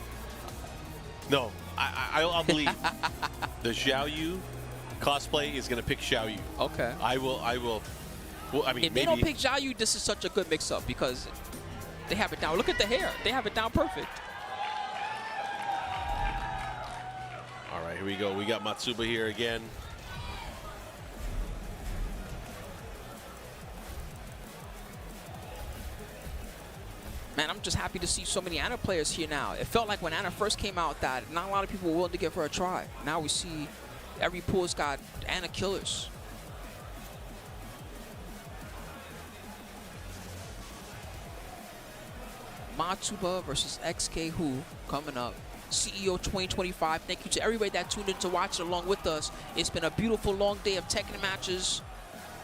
No, I'll believe the Xiaoyu cosplay is going to pick Xiaoyu. Okay. I will. Well, I mean, if they don't pick Xiaoyu, this is such a good mix-up because they have it down. Look at the hair. They have it down perfect. All right, here we go. We got Matsuba here again. Man, I'm just happy to see so many Anna players here now. It felt like when Anna first came out that not a lot of people were willing to give her a try. Now we see every pool's got Anna killers. Matsuba versus XK Who coming up. CEO 2025. Thank you to everybody that tuned in to watch it along with us. It's been a beautiful long day of Tekken matches.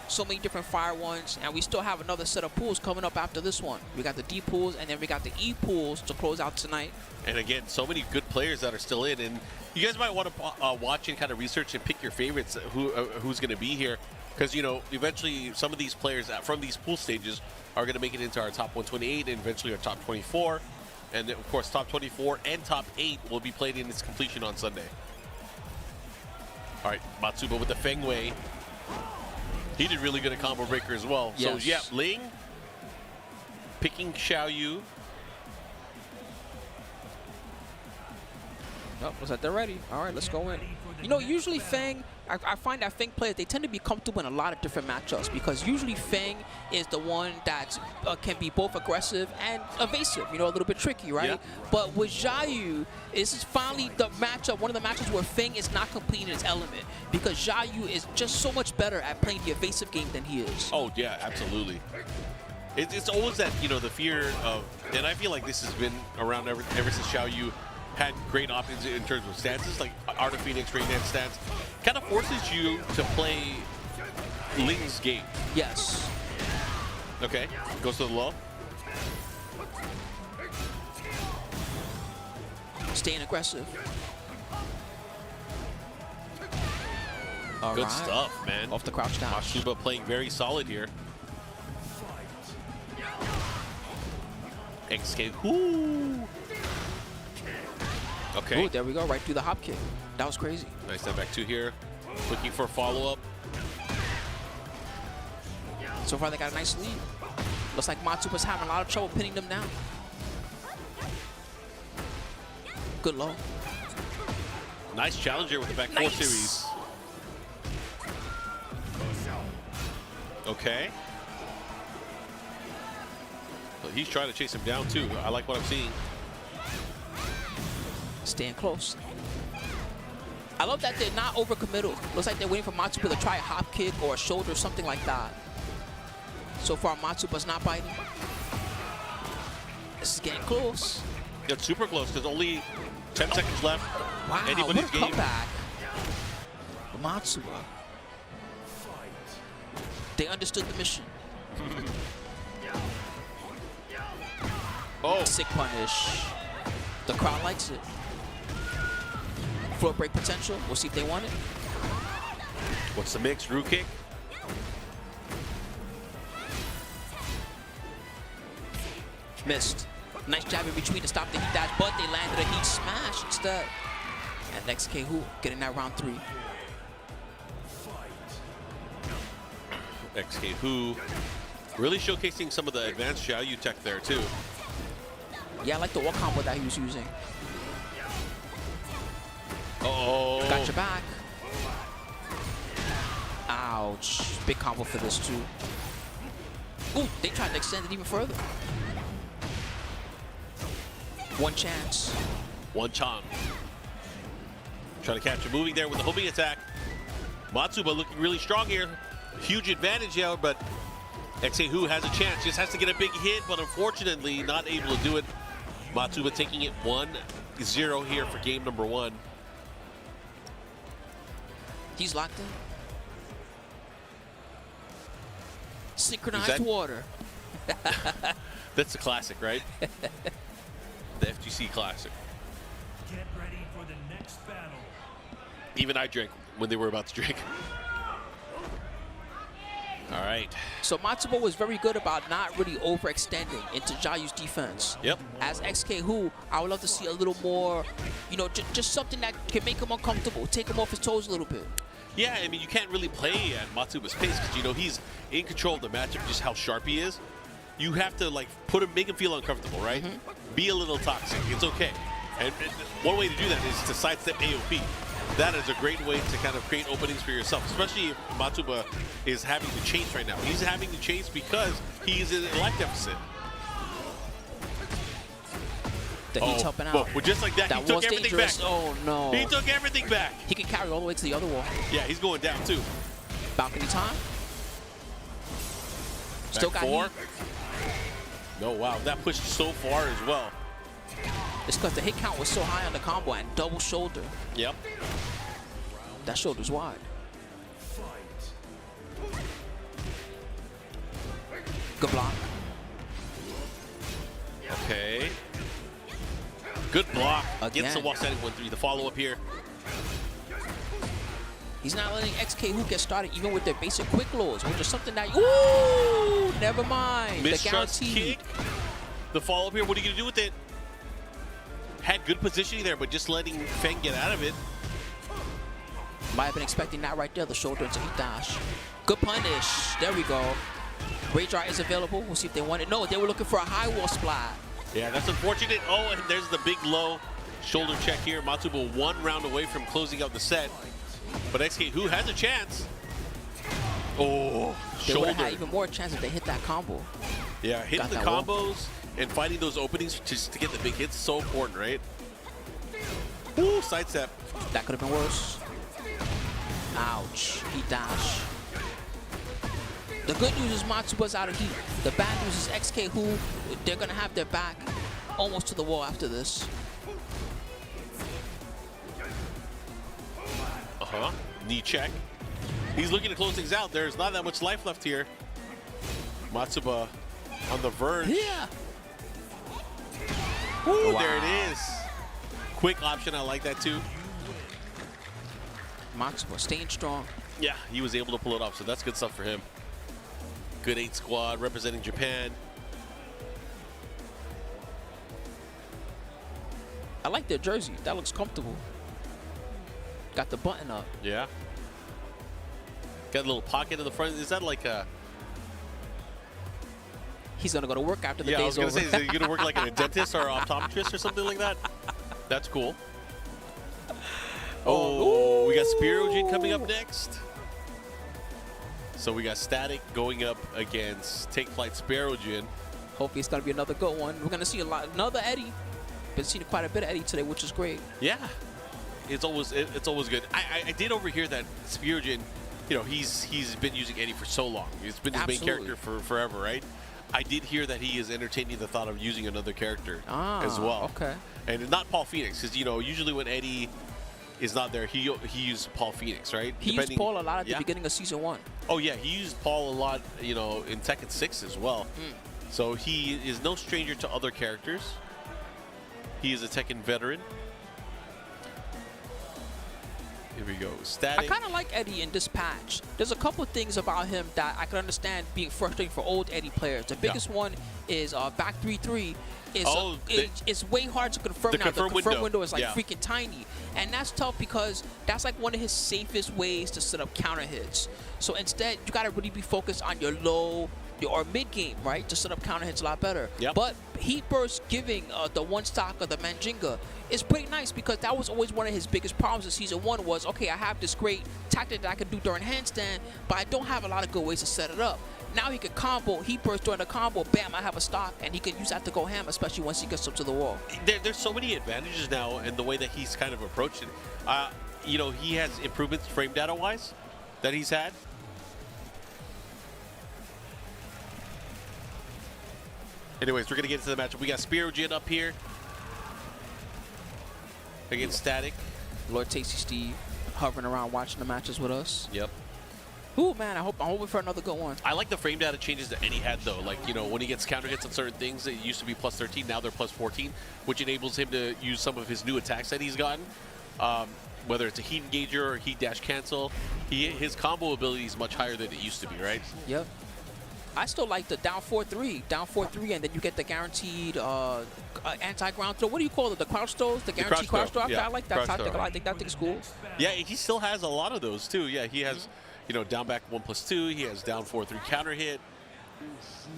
So many different fire ones, and we still have another set of pools coming up after this one. We got the D pools, and then we got the E pools to close out tonight. And again, so many good players that are still in, and you guys might want to watch and kind of research and pick your favorites, who's going to be here, because you know eventually some of these players from these pool stages are going to make it into our top 128 and eventually our top 24, and of course top 24 and top 8 will be played in its completion on Sunday. All right, Matsuba with the Feng Wei. He did really good at Combo Breaker as well. Yes. So, yeah, Ling picking Xiaoyu. Oh, looks like they're ready. All right, let's go in. You know, usually Fang, I find that Fang players, they tend to be comfortable in a lot of different matchups because usually Fang is the one that can be both aggressive and evasive, you know, a little bit tricky, right? Yeah. But with Xiaoyu, this is finally the matchup, one of the matchups where Fang is not completing its element because Xiaoyu is just so much better at playing the evasive game than he is. Oh, yeah, absolutely. It's always that, you know, the fear of, and I feel like this has been around ever since Xiaoyu had great options in terms of stances, like Art of Phoenix, Reina stance, kind of forces you to play Ling's game. Yes. Okay, goes to the low. Staying aggressive. Good stuff, man. Off the crouch down. Matsuba playing very solid here. XK. Ooh. Okay. Ooh, there we go, right through the hop kick. That was crazy. Nice step back two here. Looking for follow-up. So far, they got a nice lead. Looks like Matsuba's having a lot of trouble pinning them down. Good low. Nice challenger with the back four series. Okay. So he's trying to chase him down too. I like what I'm seeing. Staying close. I love that they're not overcommittal. Looks like they're waiting for Matsuba to try a hop kick or a shoulder or something like that. So far, Matsuba's not biting. This is getting close. It's super close. There's only 10 seconds left. Wow, Anybody's what a game. comeback. Matsuba. They understood the mission. Oh. Sick punish. The crowd likes it. Floor break potential. We'll see if they want it. What's the mix? Root kick? Missed. Nice jab in between to stop the heat dash, but they landed a heat smash instead. And next Hwoarang getting that round 3. XK really showcasing some of the advanced Xiaoyu tech there too. Yeah, I like the wall combo that he was using. Uh-oh. Got your back. Ouch. Big combo for this too. Ooh, they tried to extend it even further. One chance. One chance. Trying to catch a moving there with the homing attack. Matsuba looking really strong here. Huge advantage out, but XK has a chance. Just has to get a big hit, but unfortunately not able to do it. Matsuba taking it 1-0 here for game number 1. He's locked in. Synchronized water. That's a classic, right? The FGC classic. Get ready for the next battle. Even I drank when they were about to drink. All right. So Matsuba was very good about not really overextending into Xiaoyu's defense. Yep. As XK, I would love to see a little more, you know, just something that can make him uncomfortable, take him off his toes a little bit. Yeah, I mean, you can't really play at Matsuba's pace because, you know, he's in control of the matchup, just how sharp he is. You have to, like, make him feel uncomfortable, right? Be a little toxic. It's okay. And one way to do that is to sidestep AOP. That is a great way to kind of create openings for yourself, especially if Matsuba is having to chase right now. He's having to chase because he's in a life deficit. The heat's helping out. But just like that, he took everything dangerous. back. Oh, no. He took everything back. He can carry all the way to the other wall. Yeah, he's going down, too. Balcony time. Still got four. heat. No, wow, that pushed so far as well. It's because the hit count was so high on the combo and double shoulder. Yep. That shoulder's wide. Good block. Okay. Good block Again. against the wall setting 1-3. The follow-up here. He's not letting XK get started even with their basic quick lows, which is something that, ooh, never mind. Mistrust the guarantee. kick. The follow-up here, what are you going to do with it? Had good positioning there, but just letting Feng get out of it. Might have been expecting that right there, the shoulder into heat dash. Good punish. There we go. Rage Art is available. We'll see if they want it. No, they were looking for a high wall splat. Yeah, that's unfortunate. Oh, and there's the big low shoulder check here. Matsuba 1 round away from closing out the set. But XK, who has a chance? Oh, They would have shoulder. had even more chance if they hit that combo. Yeah, hitting the that combos and finding those openings just to get the big hits is so important, right? Ooh, sidestep. That could have been worse. Ouch. He dashed. The good news is Matsuba's out of heat. The bad news is XK, who they're going to have their back almost to the wall after this. Uh-huh. Knee check. He's looking to close things out. There's not that much life left here. Matsuba on the verge. Yeah. Ooh, Wow. there it is. Quick option. I like that too. Matsuba staying strong. Yeah, he was able to pull it off, so that's good stuff for him. Good 8 squad representing Japan. I like their jersey. That looks comfortable. Got the button up. Yeah. Got a little pocket in the front. Is that like a... He's going to go to work after the Yeah, I day's was over. going to say, is he going to work like a dentist or optometrist or something like that? That's cool. Oh, we got Spirojin coming up next. So we got Static going up against Take Flight Spirojin. Hopefully it's going to be another good one. We're going to see another Eddie. Been seeing quite a bit of Eddie today, which is great. Yeah, it's always good. I did overhear that Spirojin, you know, he's been using Eddie for so long. He's been his main character for forever, right? I did hear that he is entertaining the thought of using another character as well. Okay. And not Paul Phoenix, because you know usually when Eddie is not there, he used Paul Phoenix, right? He used Paul a lot at the beginning of Season 1. Oh yeah, he used Paul a lot, you know, in Tekken 6 as well. So he is no stranger to other characters. He is a Tekken veteran. Here we go. Static. I kind of like Eddie in this patch. There's a couple things about him that I can understand being frustrating for old Eddie players. The biggest one is back 3-3. It's way hard to confirm now. The confirm window is like freaking tiny. And that's tough because that's like one of his safest ways to set up counter hits. So instead, you got to really be focused on your low or mid game, right, to set up counter hits a lot better. But Heat Burst giving the one stock of the Manjinga is pretty nice because that was always one of his biggest problems in Season 1 was, okay, I have this great tactic that I can do during handstand, but I don't have a lot of good ways to set it up. Now he can combo, Heat Burst during the combo, bam, I have a stock, and he can use that to go ham, especially once he gets up to the wall. There's so many advantages now in the way that he's kind of approached it. You know, he has improvements frame data-wise that he's had. Anyways, we're going to get into the matchup. We got Spirojin up here against Static. Lord Tasty Steve hovering around watching the matches with us. Yep. Ooh, man, I'm hoping for another good one. I like the frame data changes that Eddie had, though. Like, you know, when he gets counter hits on certain things, it used to be plus 13, now they're plus 14, which enables him to use some of his new attacks that he's gotten. Whether it's a heat engager or heat dash cancel, his combo ability is much higher than it used to be, right? Yep. I still like the down 4-3, and then you get the guaranteed anti-ground throw. What do you call it? The crouch throws? The guaranteed crouch throw? Yeah. I like that tactic. I think that thing's cool. Yeah, he still has a lot of those, too. Yeah, he has, you know, down back 1+2. He has down 4-3 counter hit.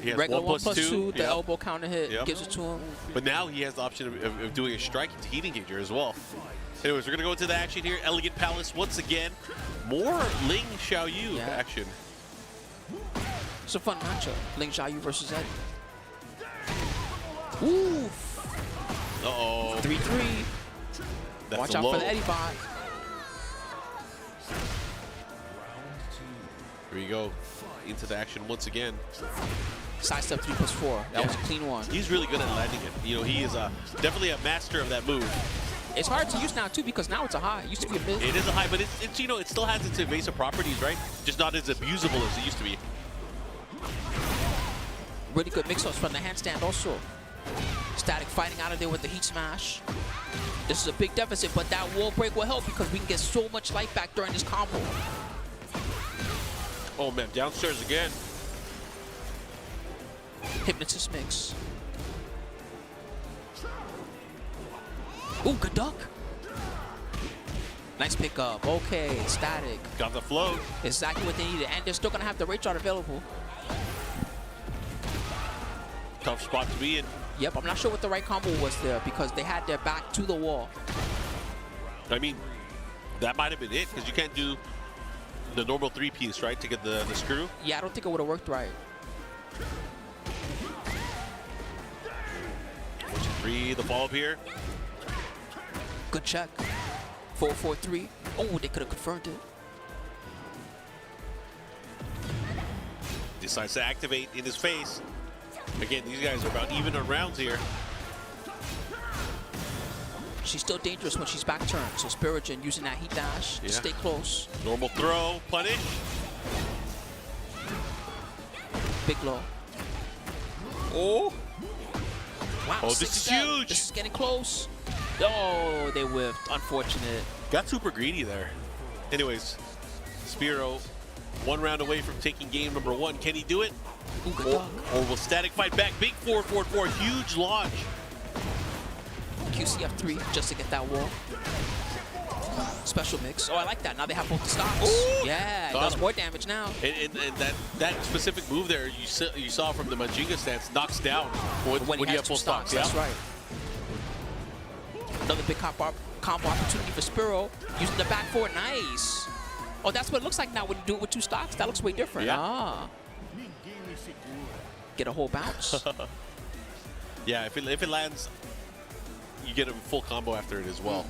He has regular 1+2. The elbow counter hit gives it to him. But now he has the option of doing a strike into heat engager as well. Anyways, we're going to go into the action here. Elegant Palace once again. More Ling Xiaoyu action. It's a fun matchup. Ling Xiaoyu versus Eddie. Ooh. Uh-oh. 3-3. Watch out for the Eddie bot. Here we go. Into the action once again. Sidestep 3+4. That was a clean one. He's really good at landing it. You know, he is definitely a master of that move. It's hard to use now, too, because now it's a high. It used to be a mid. It is a high, but it's you know, it still has its evasive properties, right? Just not as abusable as it used to be. Really good mix-ups from the handstand also. Static fighting out of there with the heat smash. This is a big deficit, but that wall break will help because we can get so much life back during this combo. Oh man, downstairs again. Hypnotist mix. Ooh, good duck. Nice pickup. Okay, Static. Got the float. Exactly what they needed. And they're still going to have the rate chart available. Tough spot to be in. Yep, I'm not sure what the right combo was there because they had their back to the wall. I mean, That might have been it, because you can't do the normal 3-piece, right, to get the screw? Yeah, I don't think it would have worked right. 3, the follow-up here. Good check. 4-4-3. Oh, they could have confirmed it. Decides to activate in his face. Again, these guys are about even on rounds here. She's still dangerous when she's back turned. So Spirogen using that heat dash to stay close. Normal throw, punish. Big low. Oh. Wow, Oh, this is huge. This is getting close. Oh, they whiffed. Unfortunate. Got super greedy there. Anyways, Spiro, 1 round away from taking game number 1. Can he do it? Ooh, or will Static fight back? Big 4-4-4, huge launch. QCF3 just to get that wall. Special mix. Oh, I like that. Now they have both the stocks. Ooh. Yeah, it does more damage now. And that specific move there, you saw from the Majinga stance, knocks down when you have full stocks. That's right. Another big combo opportunity for Spiro. Using the back four. Nice. Oh, that's what it looks like now when you do it with 2 stocks. That looks way different. Yeah. Ah. Get a whole bounce. Yeah, if it lands, you get a full combo after it as well.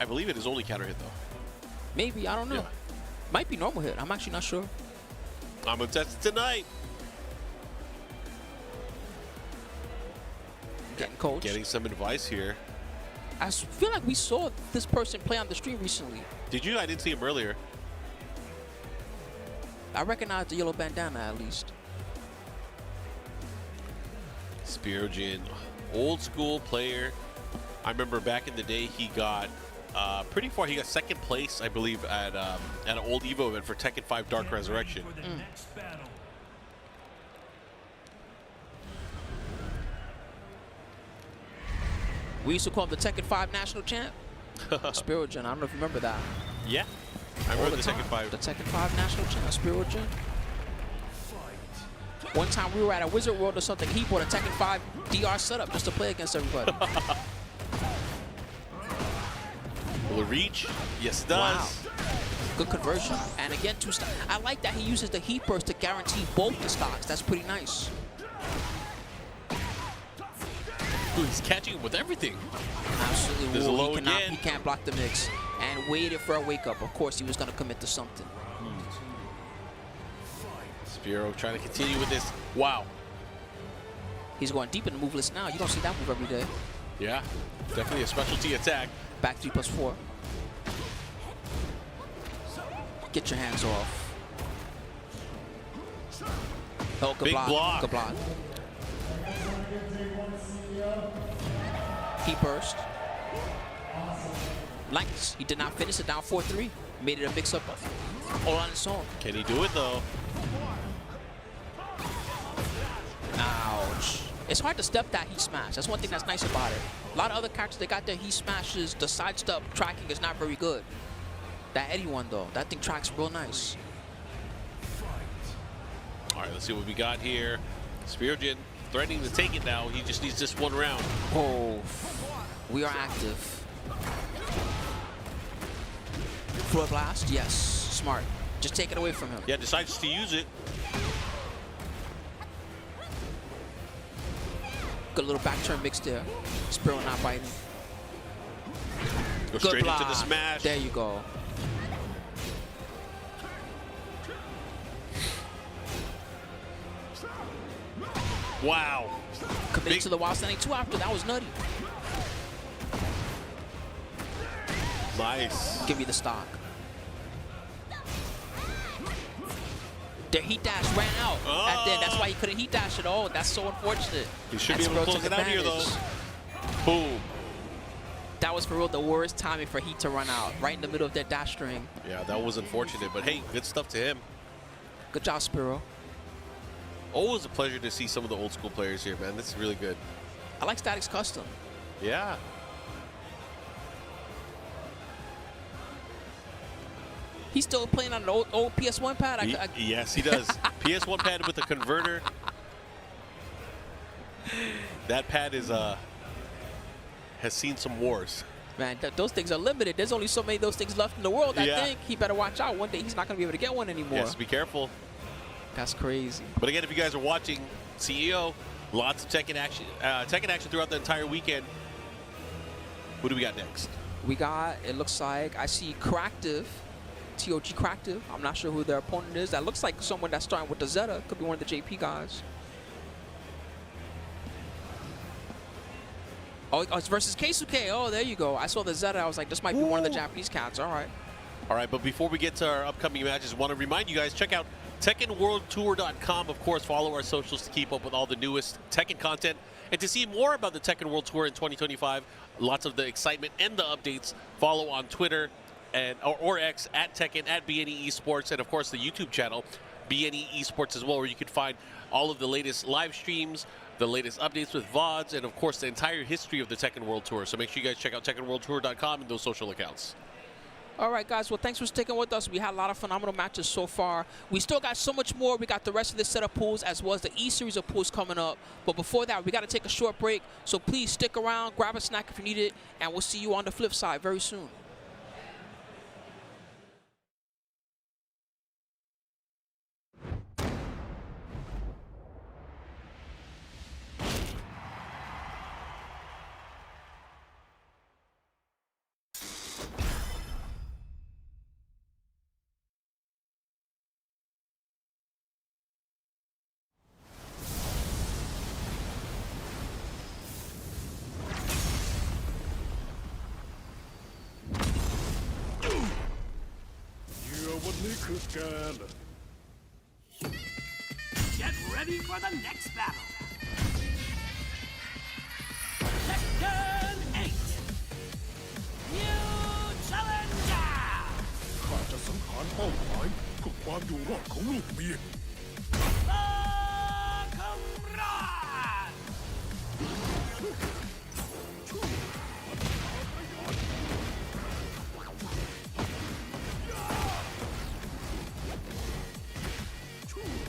I believe it is only counter hit, though. Maybe. I don't know. Yeah. Might be normal hit. I'm actually not sure. I'm gonna test it tonight. Getting coached. Getting some advice here. I feel like we saw this person play on the stream recently. Did you? I didn't see him earlier. I recognize the yellow bandana at least. Spirogen, old school player. I remember back in the day he got pretty far. He got 2nd place, I believe, at an old Evo event for Tekken 5 Dark Resurrection. We used to call him the Tekken 5 national champ. Spirogen, I don't know if you remember that. Yeah, I remember the Tekken 5. The Tekken 5 national champ, Spirogen. One time we were at a Wizard World or something, he bought a Tekken 5 DR setup just to play against everybody. Will it reach? Yes, it does. Wow. Good conversion. And again, 2 stocks. I like that he uses the heat burst to guarantee both the stocks. That's pretty nice. Ooh, he's catching him with everything. Absolutely. There's a low again. He can't block the mix. And waited for a wake up. Of course, he was going to commit to something. Spiro trying to continue with this. Wow. He's going deep in the move list now. You don't see that move every day. Yeah, definitely a specialty attack. Back 3+4. Get your hands off. Oh, good Big block. Good block. He burst. Nice. He did not finish it, down 4-3. Made it a mix-up all on its own. Can he do it, though? Ouch. It's hard to step that heat smash. That's one thing that's nice about it. A lot of other characters, they got their heat smashes. The side step tracking is not very good. That Eddie one, though, that thing tracks real nice. All right, let's see what we got here. Spirogen threatening to take it now. He just needs this 1 round. Oh, we are active. Floor blast, yes, smart. Just take it away from him. Yeah, decides to use it. Good little back turn mix there. Spiro not biting. Go Good straight block. into the smash. There you go. Wow. Committed to the wild standing 2 after. That was nutty. Nice. Give me the stock. The heat dash ran out. That's why he couldn't heat dash at all. That's so unfortunate. He should be able to close it out here, though. Boom. That was for real the worst timing for heat to run out. Right in the middle of that dash string. Yeah, that was unfortunate. But hey, good stuff to him. Good job, Spiro. Always a pleasure to see some of the old school players here, man. This is really good. I like Static's custom. Yeah. He's still playing on an old PS1 pad? Yes, he does. PS1 pad with a converter. That pad is has seen some wars. Man, those things are limited. There's only so many of those things left in the world. I Yeah. think he better watch out. One day he's not going to be able to get one anymore. Yes, be careful. That's crazy. But again, if you guys are watching CEO, lots of Tekken action throughout the entire weekend. What do we got next? We got, it looks like, I see Cractive, TOG Cractive. I'm not sure who their opponent is. That looks like someone that's starting with the Zeta. Could be one of the JP guys. Oh, it's versus Keisuke. Oh, there you go. I saw the Zeta. I was like, this might be one of the Japanese cats. All right. All right, but before we get to our upcoming matches, I want to remind you guys, check out TekkenWorldTour.com. Of course, follow our socials to keep up with all the newest Tekken content. And to see more about the Tekken World Tour in 2025, lots of the excitement and the updates, follow on Twitter or X at Tekken, at BNE Esports, and of course the YouTube channel, BNE Esports as well, where you can find all of the latest live streams, the latest updates with VODs, and of course the entire history of the Tekken World Tour. So make sure you guys check out TekkenWorldTour.com and those social accounts. All right, guys. Well, thanks for sticking with us. We had a lot of phenomenal matches so far. We still got so much more. We got the rest of this set of pools as well as the E-Series of pools coming up. But before that, we got to take a short break. So please stick around, grab a snack if you need it, and we'll see you on the flip side very soon. Get ready for the next battle. Tekken 8. New Challenger. ข้าจะสังหารเป้าหมายเพื่อความอยู่รอดของลูกเมีย Akouma.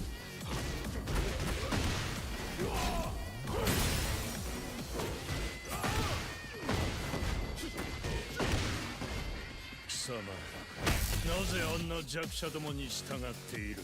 貴様、なぜあんな弱者どもに従っている？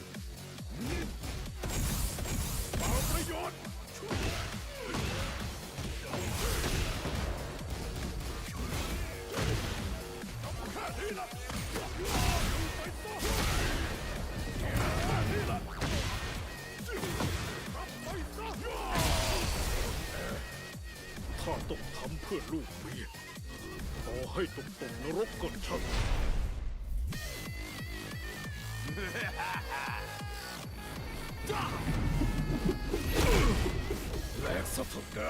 ข้าต้องทำเพื่อลูกเมียต่อให้ตกนรกก็ช่าง แหลกซะเถอะนะ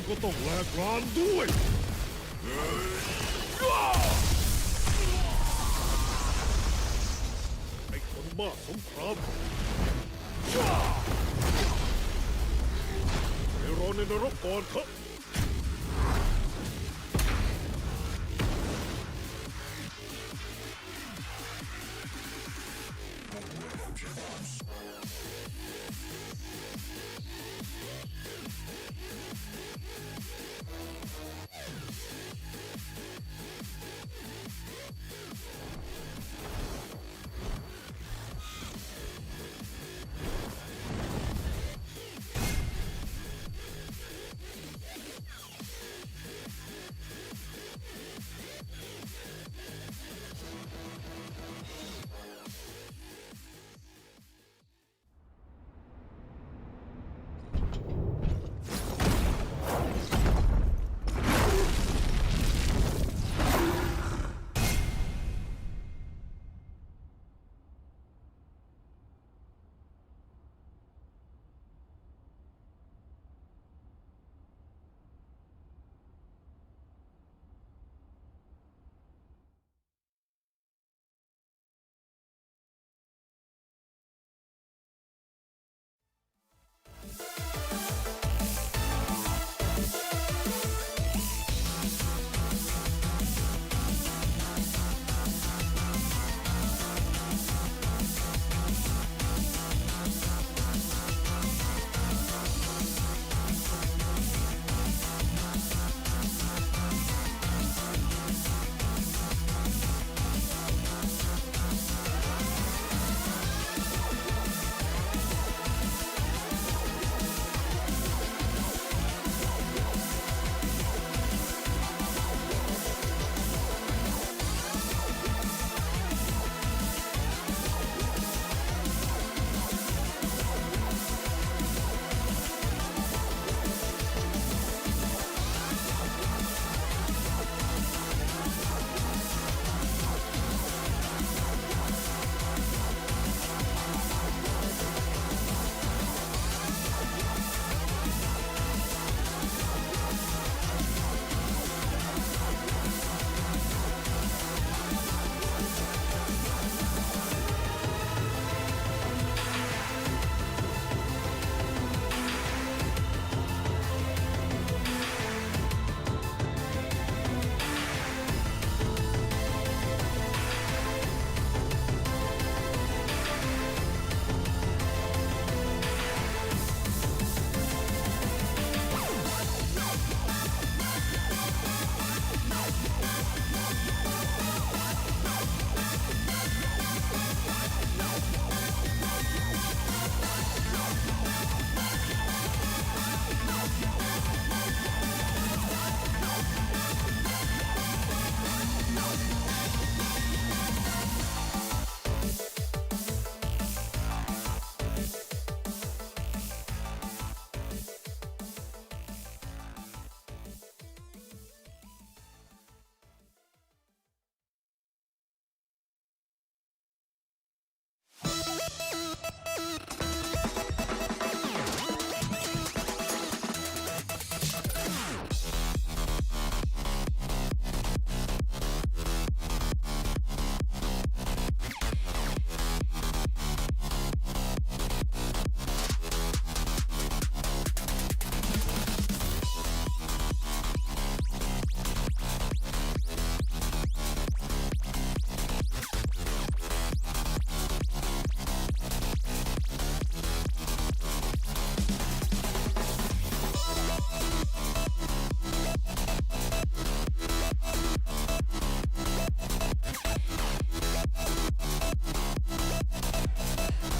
ก็ต้องแลกรานด้วยไอ้คนบ้าสงครามไปรอในนรกก่อนเถอะ Tekken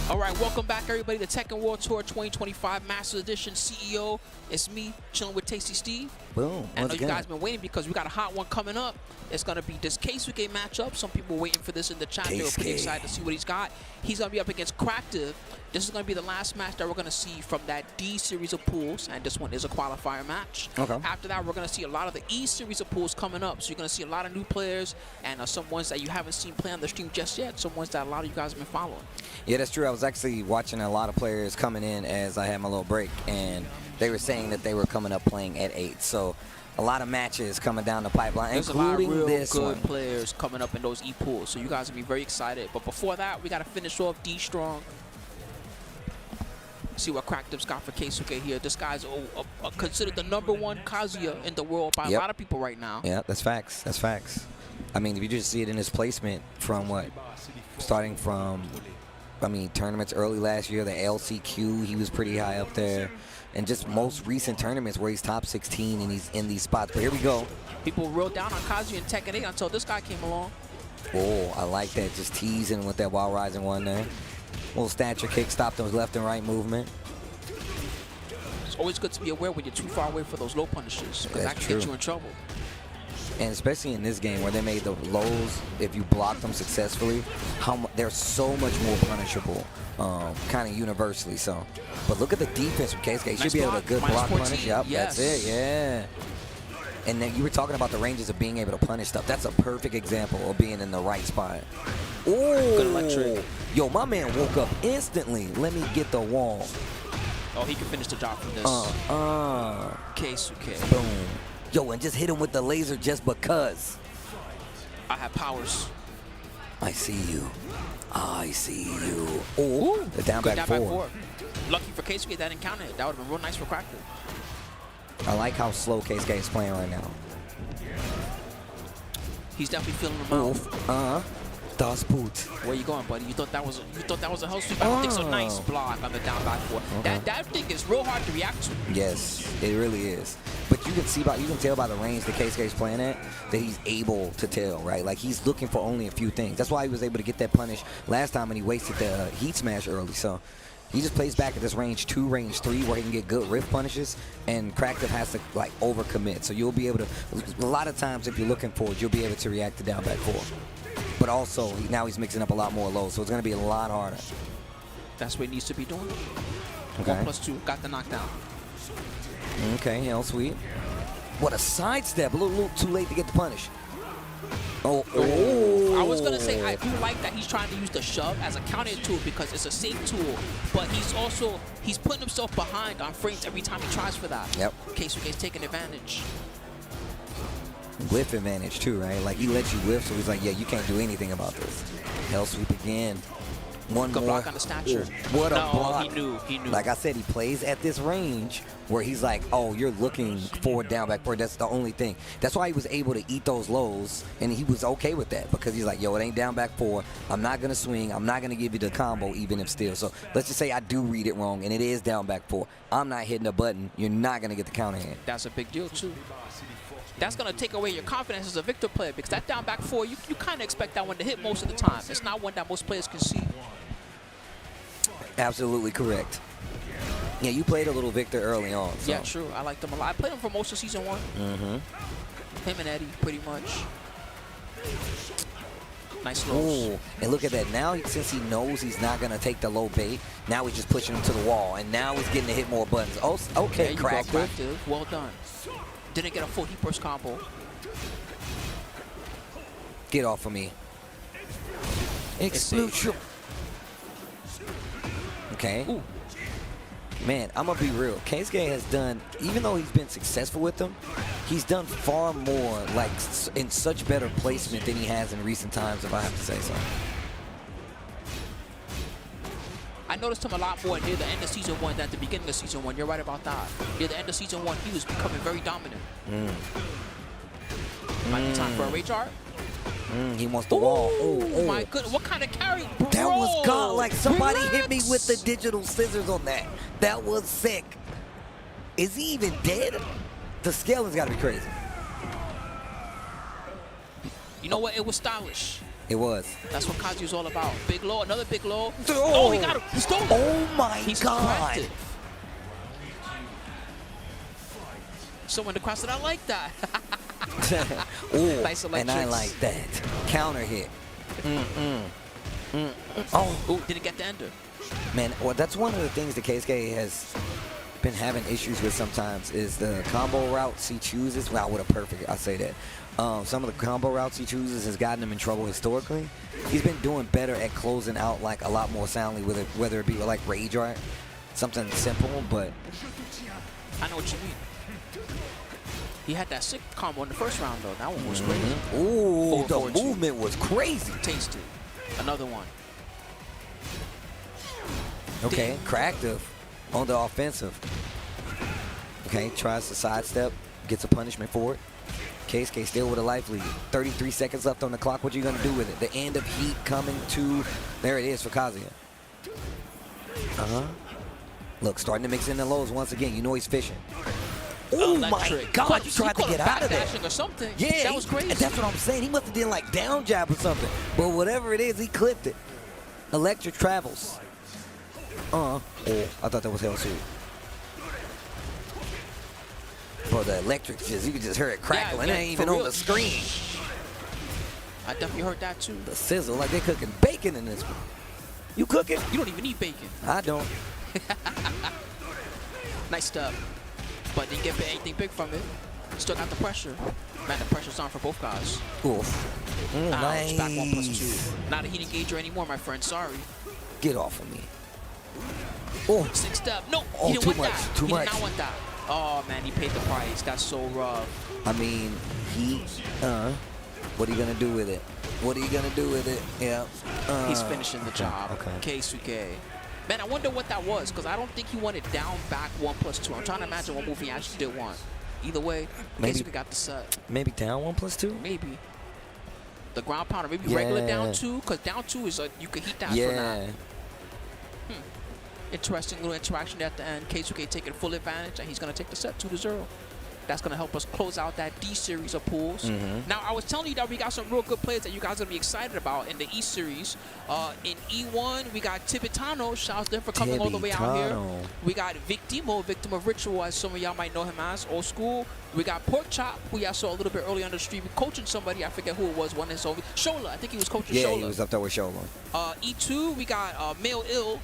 All right, welcome back, everybody, to Tekken World Tour 2025 Masters Edition CEO. It's me, chilling with Tasty Steve. Boom. And I know you guys been waiting because we got a hot one coming up. It's going to be this Keisuke matchup. Some people waiting for this in the chat. They're pretty excited to see what he's got. He's going to be up against Cractive. This is going to be the last match that we're going to see from that D series of pools, and this one is a qualifier match. Okay. After that, we're going to see a lot of the E series of pools coming up. So you're going to see a lot of new players and some ones that you haven't seen play on the stream just yet. Some ones that a lot of you guys have been following. Yeah, that's true. I was actually watching a lot of players coming in as I had my little break, and they were saying that they were coming up playing at 8. So a lot of matches coming down the pipeline, There's including a lot of real this good one. players coming up in those E pools. So you guys will be very excited. But before that, we got to finish off D Strong. See what Cractive's got for Keisuke here. This guy's considered the #1 Kazuya in the world by a lot of people right now. Yeah, that's facts. That's facts. I mean, if you just see it in his placement from what? Starting from, I mean, tournaments early last year, the LCQ, he was pretty high up there. And just most recent tournaments where he's top 16 and he's in these spots. But here we go. People real down on Kazuya and Tekken 8 until this guy came along. Oh, I like that. Just teasing with that Wild Rising one there. Little stature kick, stopped those left and right movement. It's always good to be aware when you're too far away for those low punishes, because that can get you in trouble. And especially in this game where they made the lows, if you block them successfully, they're so much more punishable, kind of universally. So, but look at the defense from Keisuke. He should be able to good block punish. Yep, yes. That's it. Yeah. And then you were talking about the ranges of being able to punish stuff. That's a perfect example of being in the right spot. Oh, good electric. Yo, my man woke up instantly. Let me get the wall. Oh, he can finish the job from this. Keisuke. Boom. Yo, and just hit him with the laser just because. I have powers. I see you. I see you. Oh, the down back four. Lucky for Keisuke that didn't count it. That would have been real nice for Cractive. I like how slow Keisuke is playing right now. He's definitely feeling him out. Das Boot. Where you going, buddy? You thought that was a hell sweep? I don't think so. Nice block on the down back four. That thing is real hard to react to. Yes, it really is. But you can tell by the range that Keisuke is playing at that he's able to tell, right? Like he's looking for only a few things. That's why he was able to get that punish last time when he wasted the heat smash early. So he just plays back at this range 2, range 3, where he can get good rift punishes, and Cractive has to like overcommit. So you'll be able to, a lot of times if you're looking for it, you'll be able to react to down back 4. But also, now he's mixing up a lot more lows, so it's going to be a lot harder. That's what he needs to be doing. Okay. 1+2, got the knockdown. Okay, hell sweet. What a sidestep, a little too late to get the punish. Oh. I was going to say, I do like that he's trying to use the shove as a counter tool because it's a safe tool, but he's putting himself behind on frames every time he tries for that. Yep. Keisuke's taking advantage. Whiff advantage too, right? Like he lets you whiff, so he's like, yeah, you can't do anything about this. Hell sweep again. One Good more. block on the stature. Ooh, what a block. He knew. Like I said, he plays at this range where he's like, oh, you're looking forward, down, back, forward. That's the only thing. That's why he was able to eat those lows, and he was okay with that because he's like, yo, it ain't down, back, forward. I'm not going to swing. I'm not going to give you the combo even if still. So let's just say I do read it wrong, and it is down, back, forward. I'm not hitting a button. You're not going to get the counter hit. That's a big deal, too. That's going to take away your confidence as a Victor player because that down back 4, you kind of expect that one to hit most of the time. It's not one that most players can see. Absolutely correct. Yeah, you played a little Victor early on. So. Yeah, true. I liked him a lot. I played him for most of Season 1. Him and Eddie, pretty much. Nice lows. Ooh, and look at that. Now, since he knows he's not going to take the low bait, now he's just pushing him to the wall, and now he's getting to hit more buttons. Oh, okay, Cractive. Well done. Didn't get a full heat burst combo. Get off of me. Explosion. Okay. Ooh. Man, I'm going to be real. Keisuke has done, even though he's been successful with them, he's done far more, like, in such better placement than he has in recent times, if I have to say so. I noticed him a lot more near the end of Season 1 than at the beginning of Season 1. You're right about that. Near the end of Season 1, he was becoming very dominant. Might be time for a rage art. He wants the wall. Oh my goodness. What kind of carry? Bro. That was God. Like somebody hit me with the digital scissors on that. That was sick. Is he even dead? The scale has got to be crazy. You know what? It was stylish. It was. That's what Kazuya's all about. Big low, another big low. Oh, he got him. He stole it. Oh my He's God. aggressive. Someone in the crowd said, I like that. Ooh, Nice and I electrics. like that. Counter hit. Oh, ooh, didn't get the ender. Man, well, that's one of the things that KSK has been having issues with sometimes is the combo routes he chooses. Wow, what a perfect, I say that. Some of the combo routes he chooses has gotten him in trouble historically. He's been doing better at closing out like a lot more soundly with it, whether it be like Rage Art, something simple, but... I know what you mean. He had that sick combo in the first round, though. That one was crazy. Ooh, the 4-4-2. movement was crazy. Tasty. Another one. Okay, Cractive on the offensive. Okay, tries to sidestep, gets a punishment for it. KSK still with a life lead. 33 seconds left on the clock. What are you going to do with it? The end of heat coming to... There it is for Kazuya. Look, starting to mix in the lows once again. You know he's fishing. Oh my God, you tried to get out of there. Or something. Yeah, that was crazy. That's what I'm saying. He must have done like down jab or something. But whatever it is, he clipped it. Electric travels. Oh, I thought that was Hell Suit. Bro, the electric you can just hear it crackling. Yeah, it ain't even on the screen. I definitely heard that too. The sizzle, like they're cooking bacon in this one. You cooking? You don't even eat bacon. I don't. Nice stuff. But didn't get anything big from it. Still got the pressure. Man, the pressure's on for both guys. Oof. Nice. Nice. Back 1+2. Not a heat engager anymore, my friend. Sorry. Get off of me. Oh. 6-step. No, Oh, he didn't too want much. that. Too he much. did not want that. Oh, man, he paid the price. That's so rough. I mean, what are you going to do with it? What are you going to do with it? Yeah. He's finishing the job. Okay. Keisuke. Man, I wonder what that was, because I don't think he wanted down back 1+2. I'm trying to imagine what move he actually did want. Either way, Maybe Keisuke got the set. Maybe down 1+2? Maybe. The ground pounder, maybe regular down 2, because down 2 is you can heat that for that. Interesting little interaction at the end. Keisuke taking full advantage, and he's going to take the set 2-0. That's going to help us close out that D series of pools. Now, I was telling you that we got some real good players that you guys are going to be excited about in the E series. In E1, we got Tibetano. Shout out to him for coming all the way out here. We got Victimo, Victim of Ritual, as some of y'all might know him as, old school. We got Pork Chop, who y'all saw a little bit earlier on the stream, coaching somebody. I forget who it was. One is over. Shola, I think he was coaching Shola. Yeah, he was up there with Shola. E2, we got Male Ill.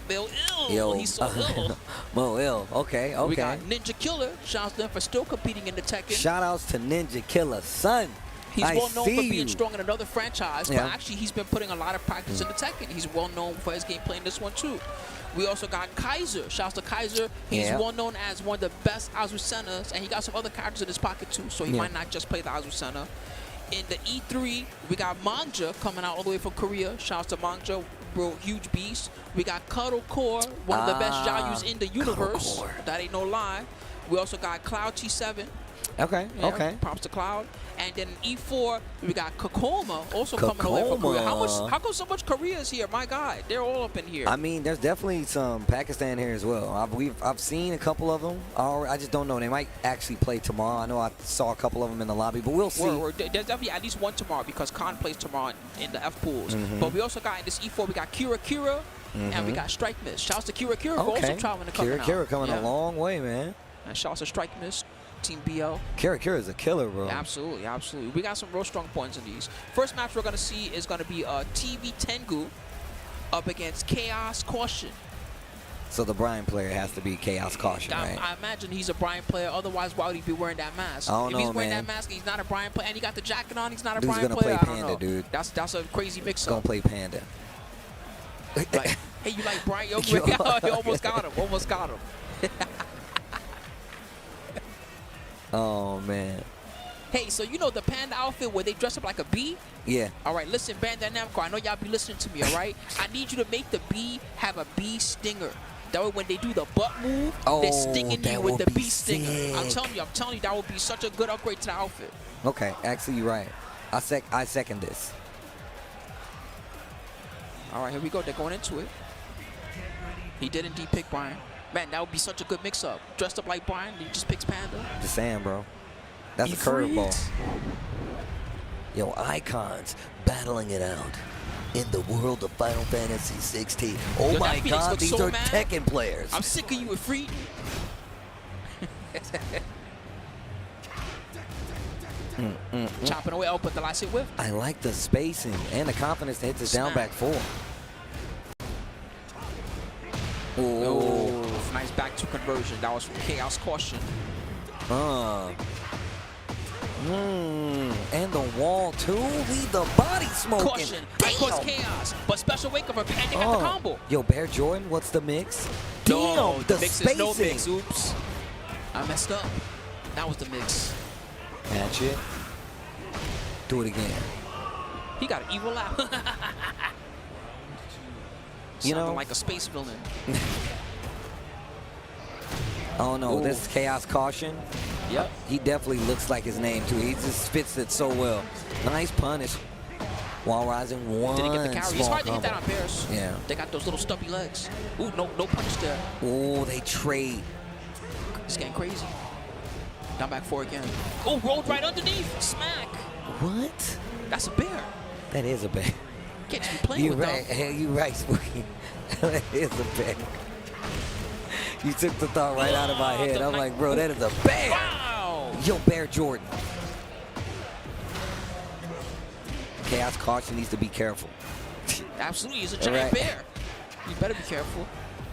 Yo. He's so ill. Mo Ill. Okay. We got Ninja Killer. Shout out to them for still competing in the Tekken. Shout outs to Ninja Killer, son. He's well known for being strong in another franchise, but actually he's been putting a lot of practice in the Tekken. He's well known for his gameplay in this one too. We also got Kaiser. Shouts to Kaiser. He's well known as one of the best Azucenas, and he got some other characters in his pocket too, so he might not just play the Azucena. In the E3, we got Manja coming out all the way from Korea. Shouts to Manja, bro, huge beast. We got Cuddle Core, one of the best Jayus in the universe. That ain't no lie. We also got Cloud T7. Okay, okay. Props to Cloud. And then in E4, we got Kokoma also coming away from Korea. How come so much Korea is here? My God, they're all up in here. I mean, there's definitely some Pakistan here as well. I've seen a couple of them. I just don't know. They might actually play tomorrow. I know I saw a couple of them in the lobby, but we'll see. There's definitely at least one tomorrow because Khan plays tomorrow in the F pools. But we also got in this E4, we got Kira, and we got Strike Miss. Shouts to Kira for also traveling to coming out. Kira coming a long way, man. And shouts to Strike Miss. Team BL. Kira is a killer, bro. Absolutely, absolutely. We got some real strong points in these. First match we're going to see is going to be TV Tengu up against Chaos Caution. So the Bryan player has to be Chaos Caution, right? I imagine he's a Bryan player. Otherwise, why would he be wearing that mask? I don't know, if he's wearing man. that mask, he's not a Bryan player. And he got the jacket on, he's not a Dude's Bryan gonna player. play I don't Panda, know. dude. That's a crazy mix-up. Gonna play Panda. Like, hey, you like Bryan? Yo, you almost got him. Almost got him. Oh, man. Hey, so you know the Panda outfit where they dress up like a bee? Yeah. All right, listen, Bandai Namco, I know y'all be listening to me, all right? I need you to make the bee have a bee stinger. That way when they do the butt move, they're stinging you with the bee stinger. I'm telling you, that would be such a good upgrade to the outfit. Okay, actually, you're right. I second this. All right, here we go. They're going into it. He did indeed pick Bryan. Man, that would be such a good mix-up. Dressed up like Bryan, he just picks Panda. Just saying, bro. That's a curveball. Yo, icons battling it out. in the world of Final Fantasy 16. Oh Yo, my that Phoenix God, looks these so are mad. Tekken players. I'm sick of you with free. Chopping away. Oh, but the last hit whiff. I like the spacing and the confidence to hit this down back 4. Oh, nice back to conversion. That was from Chaos Caution. And the wall too. Leave the body smoking. Caution. I cause chaos. But special wake up and they got the combo. Yo, Bear Jordan, what's the mix? No, Damn, the the mix spacing. is no mix. Oops. I messed up. That was the mix. Catch it. Do it again. He got an evil laugh. You know, like a space villain. Oh no, Ooh. this is Chaos Caution. Yep. He definitely looks like his name too. He just fits it so well. Nice punish. While rising one. Didn't get the carry. It's hard to hit that on bears. Yeah. They got those little stubby legs. Ooh, no punish there. Oh, they trade. It's getting crazy. Down back 4 again. Oh, rolled right underneath. Smack. What? That's a bear. That is a bear. Can't you be playing You with right. them. Hey, you right, Spooky. That is a bear. You took the thought right out of my head. I'm like, bro, that is a bear. Wow. Yo, Bear Jordan. Chaos Caution needs to be careful. Absolutely, he's a giant bear. You better be careful.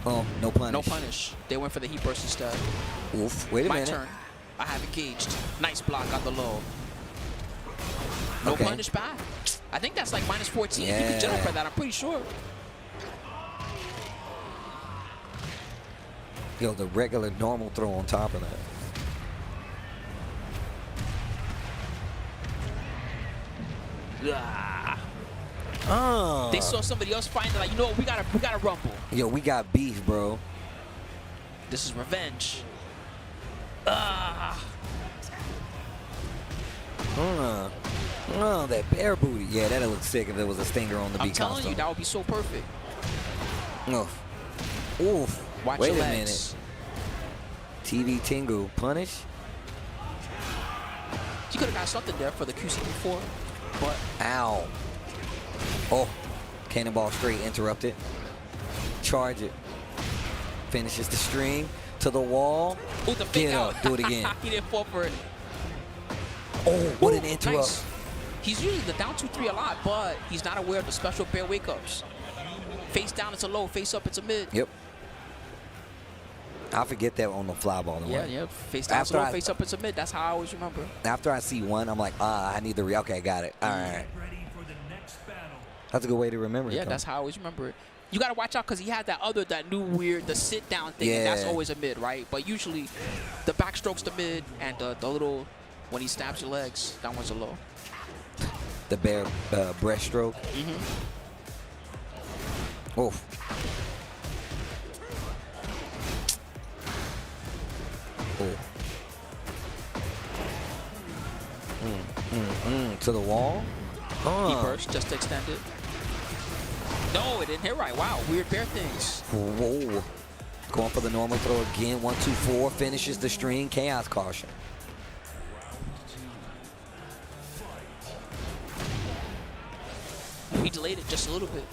Oh, no punish. No punish. They went for the heat burst instead. Oof. Wait a minute. My turn. I have engaged. Nice block on the low. No Okay. punish back. I think that's like minus 14. You Yeah. can jump for that, I'm pretty sure. Yo, the regular normal throw on top of that. They saw somebody else fighting. They're like, you know what? We gotta rumble. Yo, we got beef, bro. This is revenge. Oh, that bear booty. Yeah, that'd look sick if there was a stinger on the I'm beat telling console. you, that would be so perfect. Oof. Oof. Watch Wait your a legs. minute. TV Tingu. Punish? You could have got something there for the QC before, but Ow. Oh. Cannonball straight interrupted. Charge it. Finishes the string to the wall. ooh, the fake Get out. up. Do it again. He didn't fall for it. Oh, what an Ooh, interrupt. nice. He's usually the down 2-3 a lot, but he's not aware of the special bear wake-ups. Face down, it's a low. Face up, it's a mid. Yep. I forget that on the fly ball. Yeah. Face down, it's a low. Face up, it's a mid. That's how I always remember. After I see one, I'm like, I need the okay, got it. All right. That's a good way to remember it. Yeah, that's how I always remember it. You got to watch out because he had that new weird, the sit-down thing, and that's Yeah. always a mid, right? But usually, the backstroke's the mid, and the little, when he stabs your legs, that one's a low. The bear breaststroke. Oof. To the wall. He burst just to extend it. No, it didn't hit right. Wow, weird bear things. Whoa. Going for the normal throw again. 1, 2, 4. Finishes the string. Chaos Caution. He delayed it just a little bit.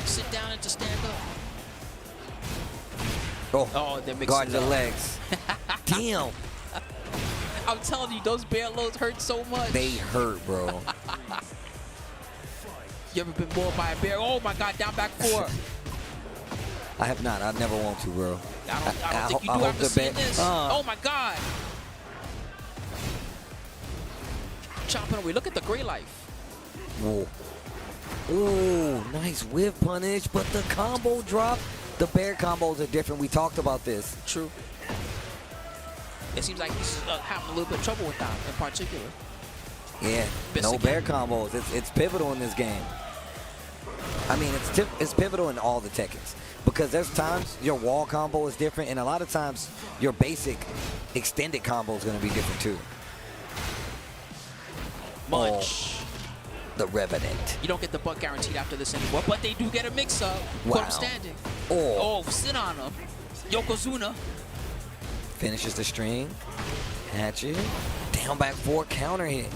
Sit down and to stand up. Oh, they're mixing guard it the up. legs. Damn. I'm telling you, those bear loads hurt so much. They hurt, bro. You ever been mauled by a bear? Oh my God, down back 4. I have not. I never want to, bro. I don't think you do hope after the seeing bear- this. Oh my God. Chopping away. Look at the gray life. Whoa. Ooh, nice whip punish, but the combo drop. The bear combos are different. We talked about this. True. It seems like he's having a little bit of trouble with that in particular. Yeah, Best no again. bear combos. It's pivotal in this game. I mean, it's pivotal in all the Tekkens because there's times your wall combo is different, and a lot of times your basic extended combo is going to be different too. Munch. The Revenant. You don't get the butt guaranteed after this anymore, but they do get a mix-up. Wow. Put him standing. Oh. Sit on him. Yokozuna. Finishes the string. Hatchet. Down back 4 counter hit.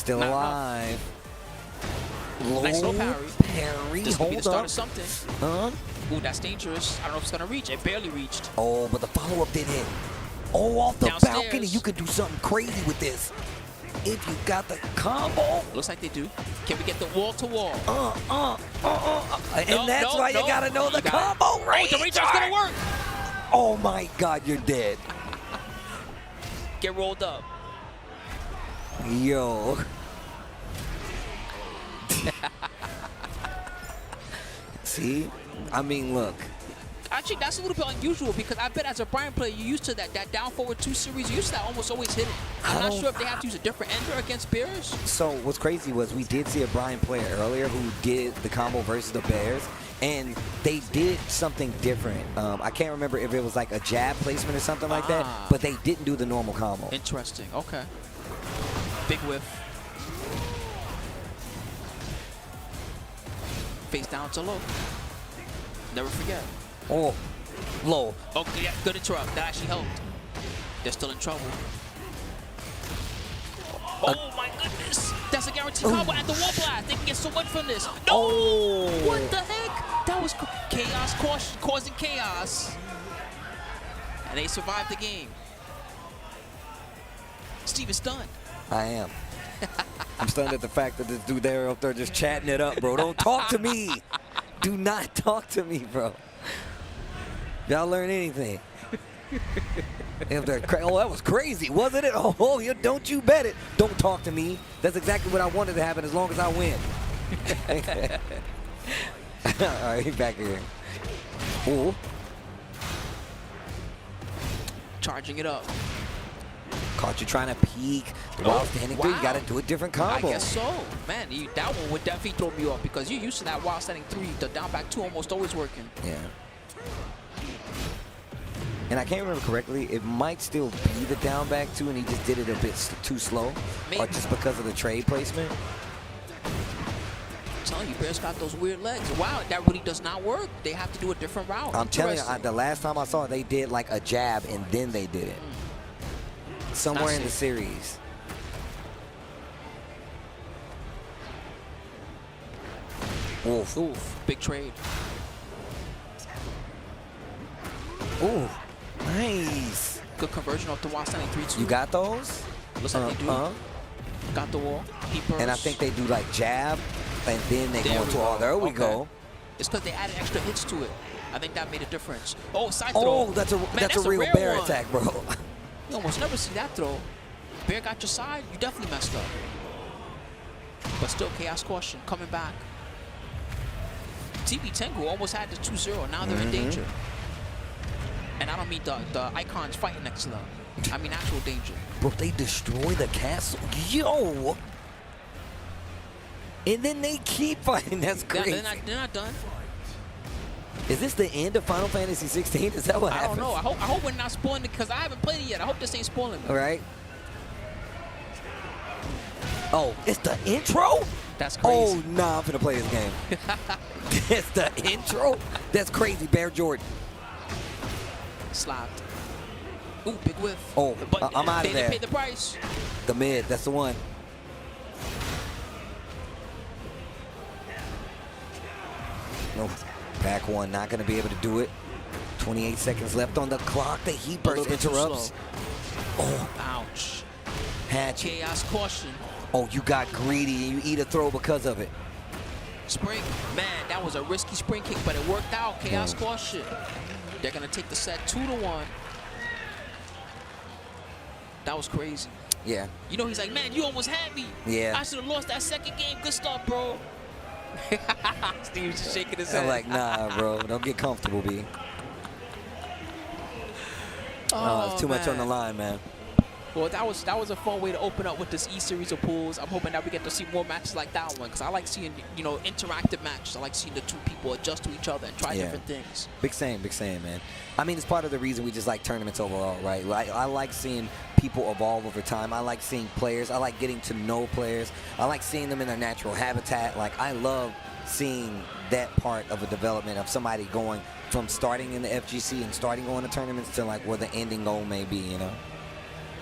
Still alive. Nice low parry. This could be the start of something. Ooh, that's dangerous. I don't know if it's gonna reach. It barely reached. Oh, but the follow-up did hit. Oh, off the Downstairs. balcony. You could do something crazy with this. If you got the combo. Looks like they do. Can we get the wall to wall? And that's why you gotta know the combo, right? Oh, the recharge's gonna work. Oh my God, you're dead. Get rolled up. Yo. See? I mean, look. Actually, that's a little bit unusual because I bet as a Bryan player, you're used to that down forward 2 series. You're used to that almost always hitting. I'm not sure if they have to use a different ender against Bears. So what's crazy was we did see a Bryan player earlier who did the combo versus the Bears, and they did something different. I can't remember if it was like a jab placement or something like that, but they didn't do the normal combo. Interesting. Okay. Big whiff. Face down to low. Never forget. Oh, low. Okay, yeah, good interrupt. That actually helped. They're still in trouble. Oh my goodness! That's a guaranteed combo at the wall blast. They can get so much from this. No! What the heck? That was chaos causing chaos. And they survived the game. Steve is stunned. I am. I'm stunned at the fact that this dude there up there just chatting it up, bro. Don't talk to me. Do not talk to me, bro. Y'all learn anything? Oh, that was crazy, wasn't it? Oh, don't you bet it. Don't talk to me. That's exactly what I wanted to happen as long as I win. All right, he's back here. Ooh. Charging it up. Caught you trying to peek. While standing through, you got to do a different combo. I guess so. Man, that one would definitely throw me off because you're used to that while standing 3, the down back 2 almost always working. Yeah. And I can't remember correctly, it might still be the down back 2 and he just did it a bit too slow. Maybe. Or just because of the trade placement. I'm telling you, Bears got those weird legs. Wow, that really does not work. They have to do a different route. I'm telling you, the last time I saw it, they did like a jab and then they did it. Somewhere in the series. Oof. Oof. Big trade. Ooh. Nice. Good conversion off the wall standing 3-2. You got those? Looks like they do. Got the wall. And I think they do like jab and then they go to all. There we go. It's because they added extra hits to it. I think that made a difference. Oh, side throw. Oh, that's a real bear attack, bro. You almost never see that throw. Bear got your side, you definitely messed up. But still, chaos caution coming back. TB Tengu almost had the 2-0. Now they're in danger. And I don't mean the icons fighting next to them. I mean actual danger. Bro, they destroy the castle. Yo! And then they keep fighting. That's crazy. They're not done. Is this the end of Final Fantasy 16? Is that what happens? I don't know. I hope we're not spoiling it because I haven't played it yet. I hope this ain't spoiling me. All right. Oh, it's the intro? That's crazy. Oh, nah, I'm finna play this game. It's the intro? That's crazy, Bear Jordan. Slapped. Ooh, big whiff. Oh, but I'm out of there. They paid the price. The mid, that's the one. No, back one, not gonna be able to do it. 28 seconds left on the clock. The heat burst interrupts. Oh, ouch. Hatch. Chaos caution. Oh, you got greedy and you eat a throw because of it. Spring, man, that was a risky spring kick, but it worked out. Chaos caution. They're gonna take the set 2-1. That was crazy. Yeah. You know, he's like, man, you almost had me. Yeah. I should have lost that second game. Good stuff, bro. Steve's just shaking his head. I'm like, nah, bro. Don't get comfortable, B. It's too much on the line, man. Well, that was a fun way to open up with this E-Series of pools. I'm hoping that we get to see more matches like that one because I like seeing, you know, interactive matches. I like seeing the 2 people adjust to each other and try different things. Big same, man. I mean, it's part of the reason we just like tournaments overall, right? I like seeing people evolve over time. I like seeing players. I like getting to know players. I like seeing them in their natural habitat. Like, I love seeing that part of a development of somebody going from starting in the FGC and starting going to tournaments to like where the ending goal may be, you know?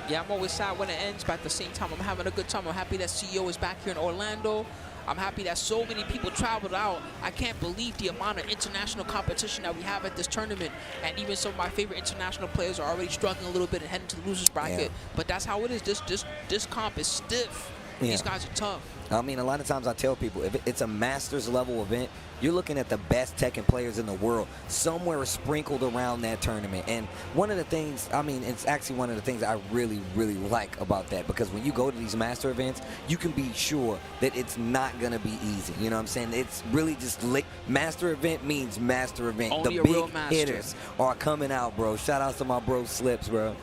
Yeah, I'm always sad when it ends, but at the same time, I'm having a good time. I'm happy that CEO is back here in Orlando. I'm happy that so many people traveled out. I can't believe the amount of international competition that we have at this tournament. And even some of my favorite international players are already struggling a little bit and heading to the losers bracket. Yeah. But that's how it is. This comp is stiff. Yeah. These guys are tough. I mean, a lot of times I tell people, if it's a Masters level event, you're looking at the best Tekken players in the world somewhere sprinkled around that tournament. And one of the things, I mean, it's actually one of the things I really, really like about that, because when you go to these Master events, you can be sure that it's not going to be easy. You know what I'm saying? It's really just Master event means Master event. Only the big hitters are coming out, bro. Shout out to my bro Slips, bro.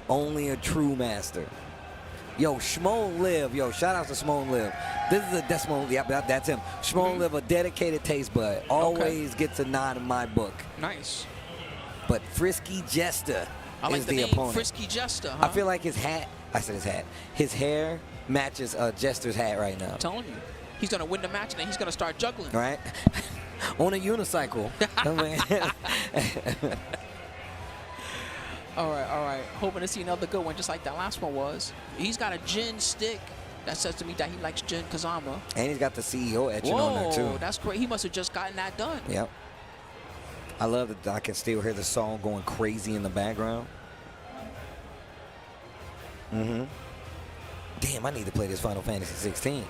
Only a true Master. Yo, Shmone Live. Yo, shout out to Shmone Live. This is a Desmond. Yeah, that's him. Shmone Live, a dedicated taste bud. Always gets a nod in my book. Nice. But Frisky Jester like is the opponent. Frisky Jester, huh? I feel like his hat, I said his hat, his hair matches Jester's hat right now. I'm telling you. He's going to win the match and then he's going to start juggling. Right? On a unicycle. All right. Hoping to see another good one, just like that last one was. He's got a Jin stick. That says to me that he likes Jin Kazama. And he's got the CEO etching on there, too. That's great. He must have just gotten that done. Yep. I love that I can still hear the song going crazy in the background. Damn, I need to play this Final Fantasy 16.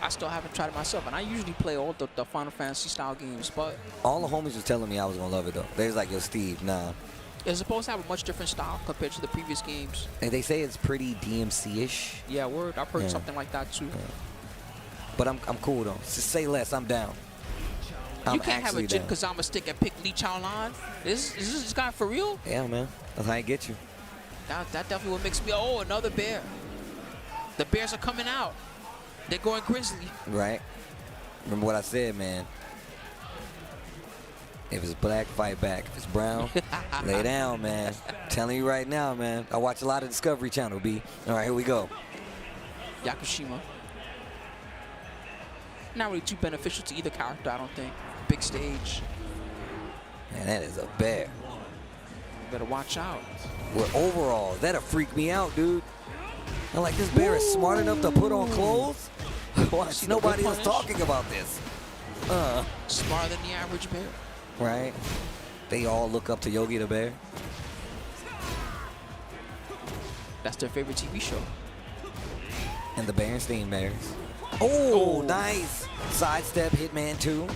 I still haven't tried it myself, and I usually play all the Final Fantasy style games, but... All the homies was telling me I was going to love it, though. They was like, yo, Steve, nah. It's supposed to have a much different style compared to the previous games. And they say it's pretty DMC-ish. Yeah, word. I've heard something like that, too. Yeah. But I'm cool, though. Just say less. I'm down. You can't have a Jin Kazama stick and pick Lee Chaolan. Is this guy for real? Yeah, man. That's how I get you. That definitely what makes me... Oh, another bear. The bears are coming out. They're going grizzly. Right. Remember what I said, man. If it's black, fight back. If it's brown, lay down, man. I'm telling you right now, man. I watch a lot of Discovery Channel, B. All right, here we go. Yakushima. Not really too beneficial to either character, I don't think. Big stage. Man, that is a bear. Better watch out. Well, overall, that'll freak me out, dude. I'm like, this bear is smart enough to put on clothes? Watch, nobody else talking about this. Smarter than the average bear. Right? They all look up to Yogi the Bear. That's their favorite TV show. And the Berenstain Bears. Oh, nice. Sidestep Hitman 2.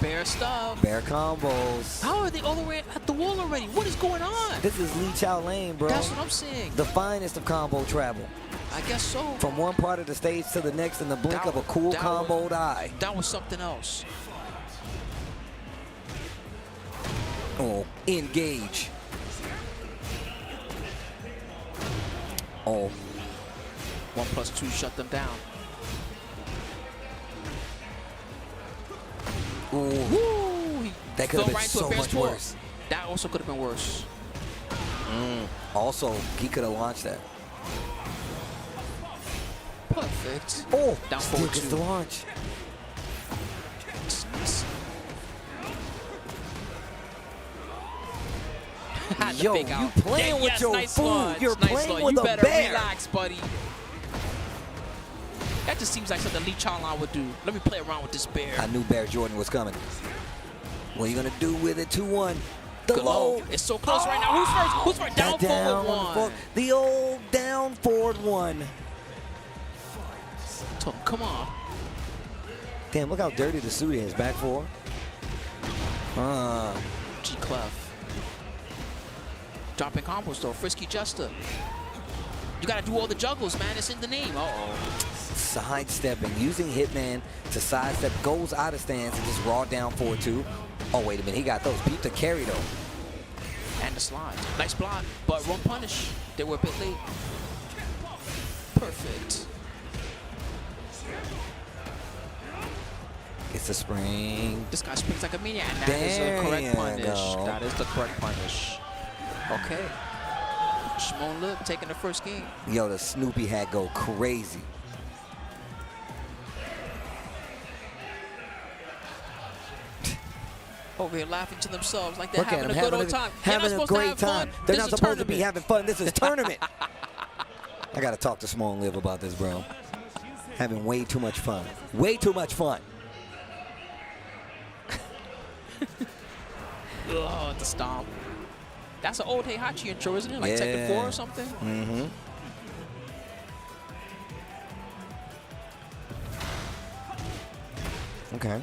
Bear stuff. Bear combos. How are they all the way at the wall already? What is going on? This is Lee Chow Lane, bro. That's what I'm saying. The finest of combo travel. I guess so. From one part of the stage to the next in the blink of a cool comboed eye. That was something else. Oh, engage. Oh. 1+2 shut them down. Ooh. That could have been so much worse. That also could have been worse. Also, he could have launched that. Perfect. Oh, down still gets the launch. Yo, you playing with your food. Launch. You're playing with a bear. You better relax, buddy. That just seems like something Lee Chaolan would do. Let me play around with this bear. I knew Bear Jordan was coming. What are you going to do with it? 2-1. The low. It's so close right now. Who's first? Down forward 1. The old down forward 1. Come on. Damn, look how dirty the suit is. Back 4. G-Clef. Dropping combos, though. Frisky Jester. You got to do all the juggles, man. It's in the name. Sidestepping. Using Hitman to sidestep. Goes out of stance and just raw down forward 2. Oh, wait a minute. He got those. Peep the carry, though. And the slide. Nice block, but wrong punish. They were a bit late. Perfect. It's a spring. This guy springs like a maniac. And that is the correct punish. That is the correct punish. Okay. Shimon Lip taking the first game. Yo, the Snoopy hat go crazy. Over here laughing to themselves like they're Look at having a them, good old time. Having a great time. They're not supposed to be having fun. This is tournament. I got to talk to Small and Liv about this, bro. Having way too much fun. Way too much fun. Oh, the stomp. That's an old Heihachi intro, isn't it? Like Tekken 4 or something? Mm-hmm. Okay.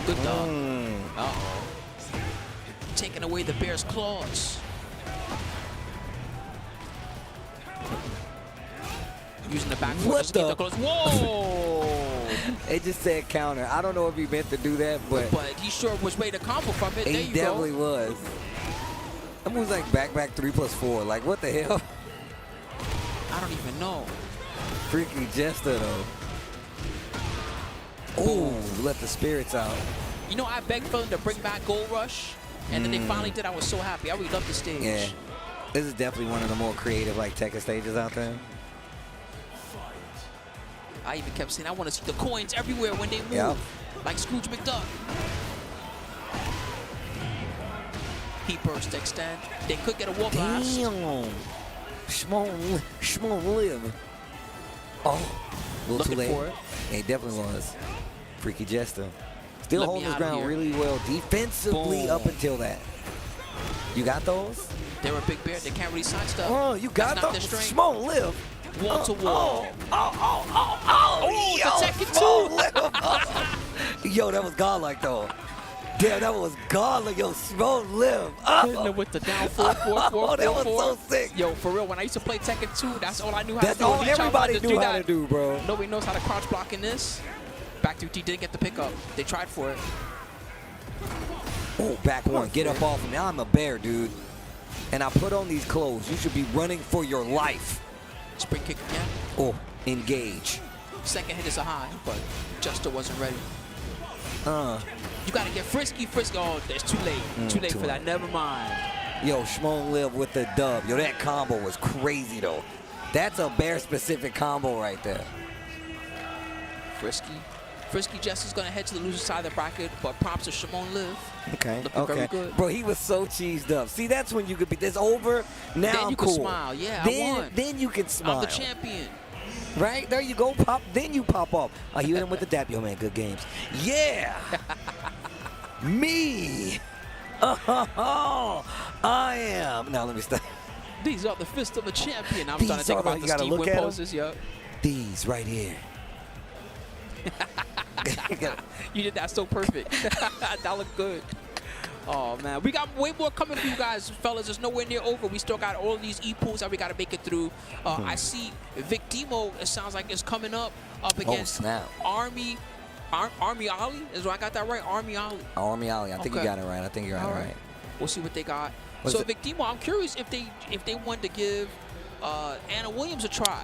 Good dog. Uh-oh. Taking away the bear's claws. Using the back foot to keep the claws. Whoa! It just said counter. I don't know if he meant to do that, but he sure was ready to combo from it. There he you definitely go. was. That move's like back 3+4. Like, what the hell? I don't even know. Freaky Jester, though. Oh, let the spirits out. You know, I begged for them to bring back Gold Rush, and then they finally did. I was so happy. I really loved the stage. Yeah. This is definitely one of the more creative, like, Tekken stages out there. I even kept saying, I want to see the coins everywhere when they move. Like Scrooge McDuck. Heat burst extend. They could get a wall blast. Damn. Small Liv. Oh, a little too late. For it. Yeah, he definitely was. Freaky Jester. Still Let holding me his out of ground here. really well defensively up until that. You got those? They're a big bear. They can't really sidestep. Oh, you got That's not those? their strength. Small Liv. Wall to wall. Oh, the Tekken 2. Yo, that was godlike, though. Damn, that was godlike. Yo, Small Liv. Hitting it with the down 4, 4, 4, 4, that was so sick. Yo, for real, when I used to play Tekken 2, that's all I knew how That's to do. all everybody knew how to do, bro. Nobody knows how to crouch block in this. Back to T didn't get the pickup. They tried for it. Oh, back one. Get up off of me. I'm a bear, dude. And I put on these clothes. You should be running for your life. Spring kick again. Oh, engage. Second hit is a high, but Juster wasn't ready. You gotta get frisky. Oh, it's too late. Too late for that. Never mind. Yo, Shmon Liv with the dub. Yo, that combo was crazy, though. That's a bear-specific combo right there. Frisky Jester's gonna head to the loser side of the bracket, but props to Shimon Liv. Okay, Looking very good. Bro, he was so cheesed up. See, that's when you could be, this over, now Then I'm you cool. can smile. Yeah, then, I won. Then you can smile. I'm the champion. Right? There you go. Pop. Then you pop off. Oh, you hit him with the dap. Yo, man, good games. Yeah. Me. Oh, I am. Now, let me stop. These are the fists of a champion. I'm These trying to think are, about you the gotta Steve look Wynn at 'em. poses. Yep. These right here. You did that so perfect. That looked good. Oh, man. We got way more coming for you guys, fellas. It's nowhere near over. We still got all these E-pools that we got to make it through. I see Vic Demo, it sounds like, is coming up against Army Ali. Is I got that right? Army Ali. Army Ali. I think you got it right. I think you're All right. We'll see what they got. What's So, Vic Demo, I'm curious if they want to give Anna Williams a try.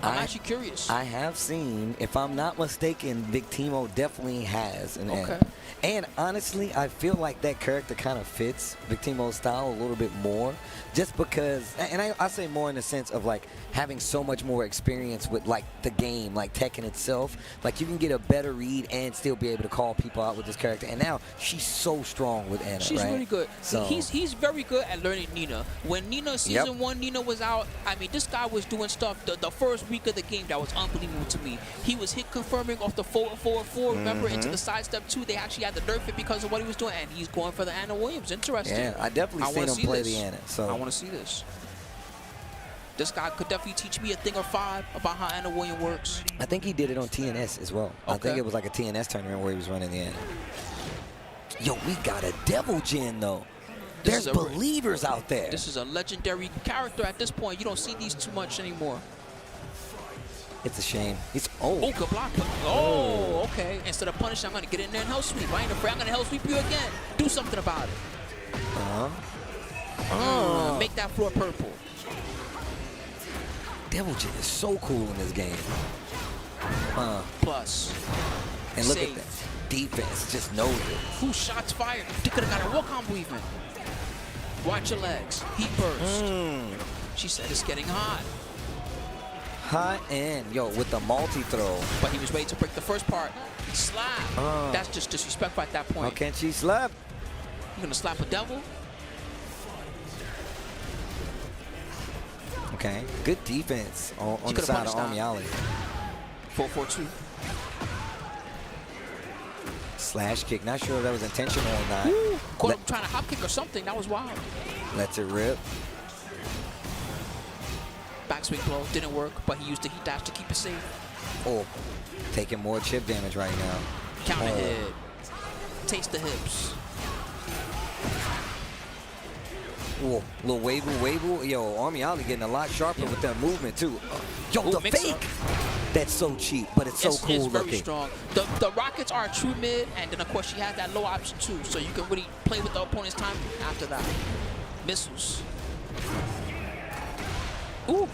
I'm actually curious. I have seen, if I'm not mistaken, Vic Timo definitely has an Anna. And honestly, I feel like that character kind of fits Vic Timo's style a little bit more, just because, and I say more in the sense of like having so much more experience with like the game, like Tekken itself. Like you can get a better read and still be able to call people out with this character. And now she's so strong with Anna. She's really good. So He's very good at learning Nina. When Nina season 1 Nina was out, I mean this guy was doing stuff the first week of the game that was unbelievable to me. He was hit confirming off the 4-4-4. Remember into the sidestep 2. They actually had to nerf it because of what he was doing, and he's going for the Anna Williams. Interesting. Yeah, I definitely seen him play the Anna. So I want to see this. This guy could definitely teach me a thing or 5 about how Anna Williams works. I think he did it on TNS as well. I think it was like a TNS tournament where he was running the Anna. Yo, we got a Devil Gen though. There's believers out there. This is a legendary character at this point. You don't see these too much anymore. It's a shame. Oh, good block. Oh, okay. Instead of punishing, I'm going to get in there and hell sweep. I ain't afraid. I'm going to hell sweep you again. Do something about it. Make that floor purple. Devil Gen is so cool in this game. Plus. And look at that. Defense. Just knows it. Who shots fired? They could have got a wall combo even. Watch your legs. Heat burst. She said it's getting hot. High end, yo, with the multi-throw. But he was ready to break the first part. Slap. That's just disrespectful at that point. How can she slap? You gonna slap a devil? Okay, good defense on the side of Army Alley. 4-4-2. Slash kick. Not sure if that was intentional or not. Caught him trying to hop kick or something. That was wild. Lets it rip. Backswing blow didn't work, but he used the heat dash to keep it safe. Oh, taking more chip damage right now. Counter hit. Taste the hips. Whoa, little wave. Yo, Army Alley getting a lot sharper with that movement too. Yo, the fake. That's so cheap, but it's so cool It's very looking. strong. The rockets are a true mid, and then of course she has that low option too, so you can really play with the opponent's time after that. Missiles. Ooh.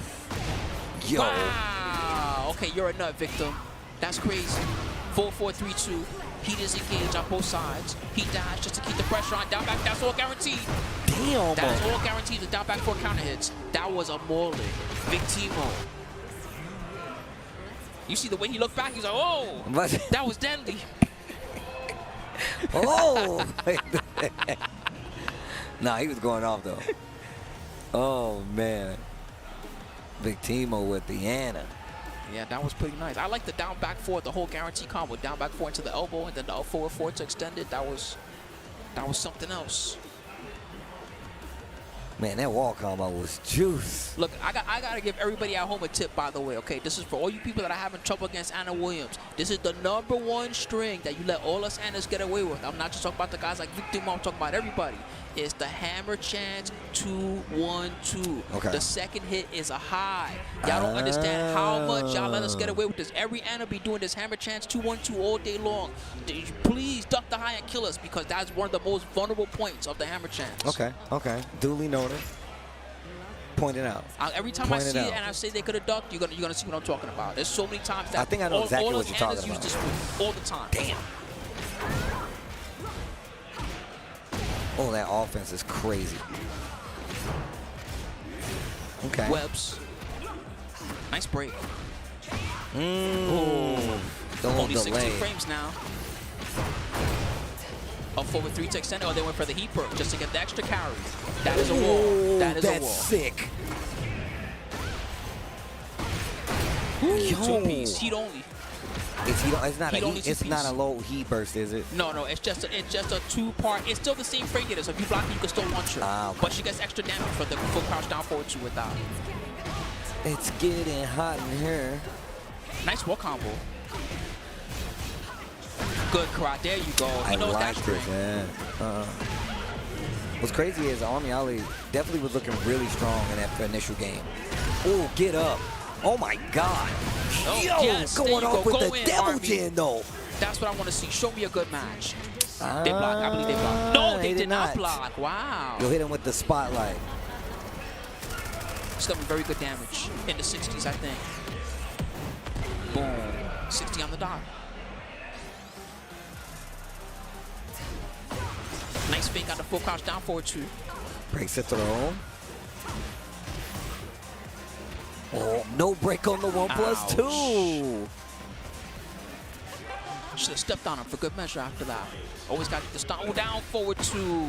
Yo. Wow. Okay, you're a nut, victim. That's crazy. 4-4-3-2. Heat is engaged on both sides. Heat dash just to keep the pressure on. Down back, that's all guaranteed. Damn. That is all guaranteed. The down back 4 counter hits. That was a mauling. Big Timo. You see the way he looked back, he's like, oh, that was deadly. Oh. Nah, he was going off though. Oh man. Big Timo with the Anna. Yeah, that was pretty nice. I like the down back 4, the whole guarantee combo. Down back 4 into the elbow, and then the up forward 4 to extend it. That was something else. Man, that wall combo was juice. Look, I gotta give everybody at home a tip, by the way, okay? This is for all you people that are having trouble against Anna Williams. This is the #1 string that you let all us Annas get away with. I'm not just talking about the guys like Victim, I'm talking about everybody. It's the hammer chance 2-1-2. Okay. The second hit is a high. Y'all don't understand how much y'all let us get away with this. Every Anna be doing this hammer chance 2-1-2 all day long. Please duck the high and kill us, because that's one of the most vulnerable points of the hammer chance. Okay. Duly noted. Point it out. Every time I see it and I say they could have ducked, you're gonna see what I'm talking about. There's so many times that I think I know exactly all what you're talking use about. this move all the time. Damn. Oh, that offense is crazy. Okay. Webs. Nice break. Don't Only delay. 16 frames now. Up forward 3 to extend it. Oh, they went for the heat perk just to get the extra carry. That is a wall. That is a wall. That's sick. Two-piece. Heat only. It's not a low heat burst, is it? No, it's just a 2-part. It's still the same frame getter, so if you block it, you can still launch her. Okay. But she gets extra damage for the full crouch down forward 2 without. It's getting hot in here. Nice wall combo. Good karate. There you go. He knows that string. Man. What's crazy is Army Alley definitely was looking really strong in that initial game. Oh, get up. Oh my God. Oh, Yo, yes, going off with the devil Army. gin though. That's what I want to see. Show me a good match. They blocked. I believe they blocked. No, they did not block. Wow. You'll hit him with the spotlight. It's going to be very good damage in the 60s, I think. Boom. 60 on the dot. Nice fake on the full crouch down forward 2. Breaks the throw. Oh, no break on the 1+2. Should have stepped on him for good measure after that. Always got the stop. Oh, down forward 2.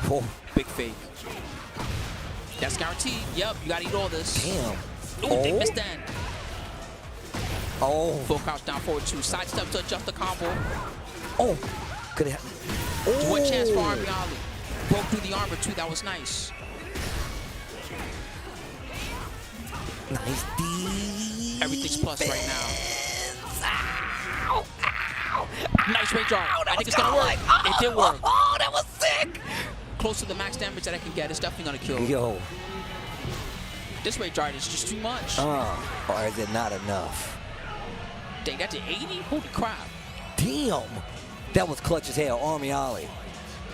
Oh. Big fake. That's guaranteed. Yep, you gotta eat all this. Damn. Ooh, they missed that. Oh. Full crouch down forward 2. Side step to adjust the combo. Oh. Could have. Oh. One chance for Army Alley. Broke through the armor too. That was nice. Nice D. Everything's plus right now. Ow. Ow. Nice range art. I think it's gonna work. It did work. Oh, that was sick. Close to the max damage that I can get. It's definitely gonna kill. Yo. This range art is just too much. Or is it not enough? Dang, that did 80? Holy crap. Damn. That was clutch as hell. Army Alley.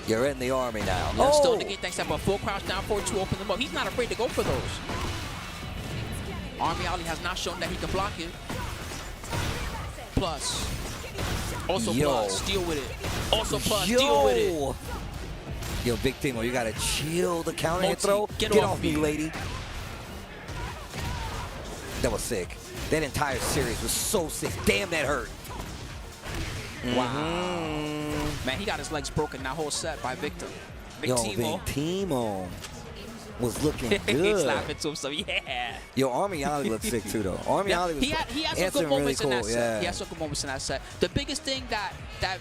You're in the army now. Yeah, still in the game thanks to that, but full crouch down forward 2 open them up. He's not afraid to go for those. Army Alley has not shown that he can block it. plus. Also Yo. plus. Deal with it. Also plus. Deal with it. Yo, Big Timo, you gotta chill the counter and Multi, throw. get Get off off me, lady. That was sick. That entire series was so sick. Damn, that hurt. Wow. Man, he got his legs broken that whole set by Victor. Big Yo, Timo. Big Timo was looking He's good. laughing to himself. Yeah. Yo, Army Ollie looked sick too, though. Army Ollie was he had some answering good moments really in cool. that set. Yeah. He had some good moments in that set. The biggest thing that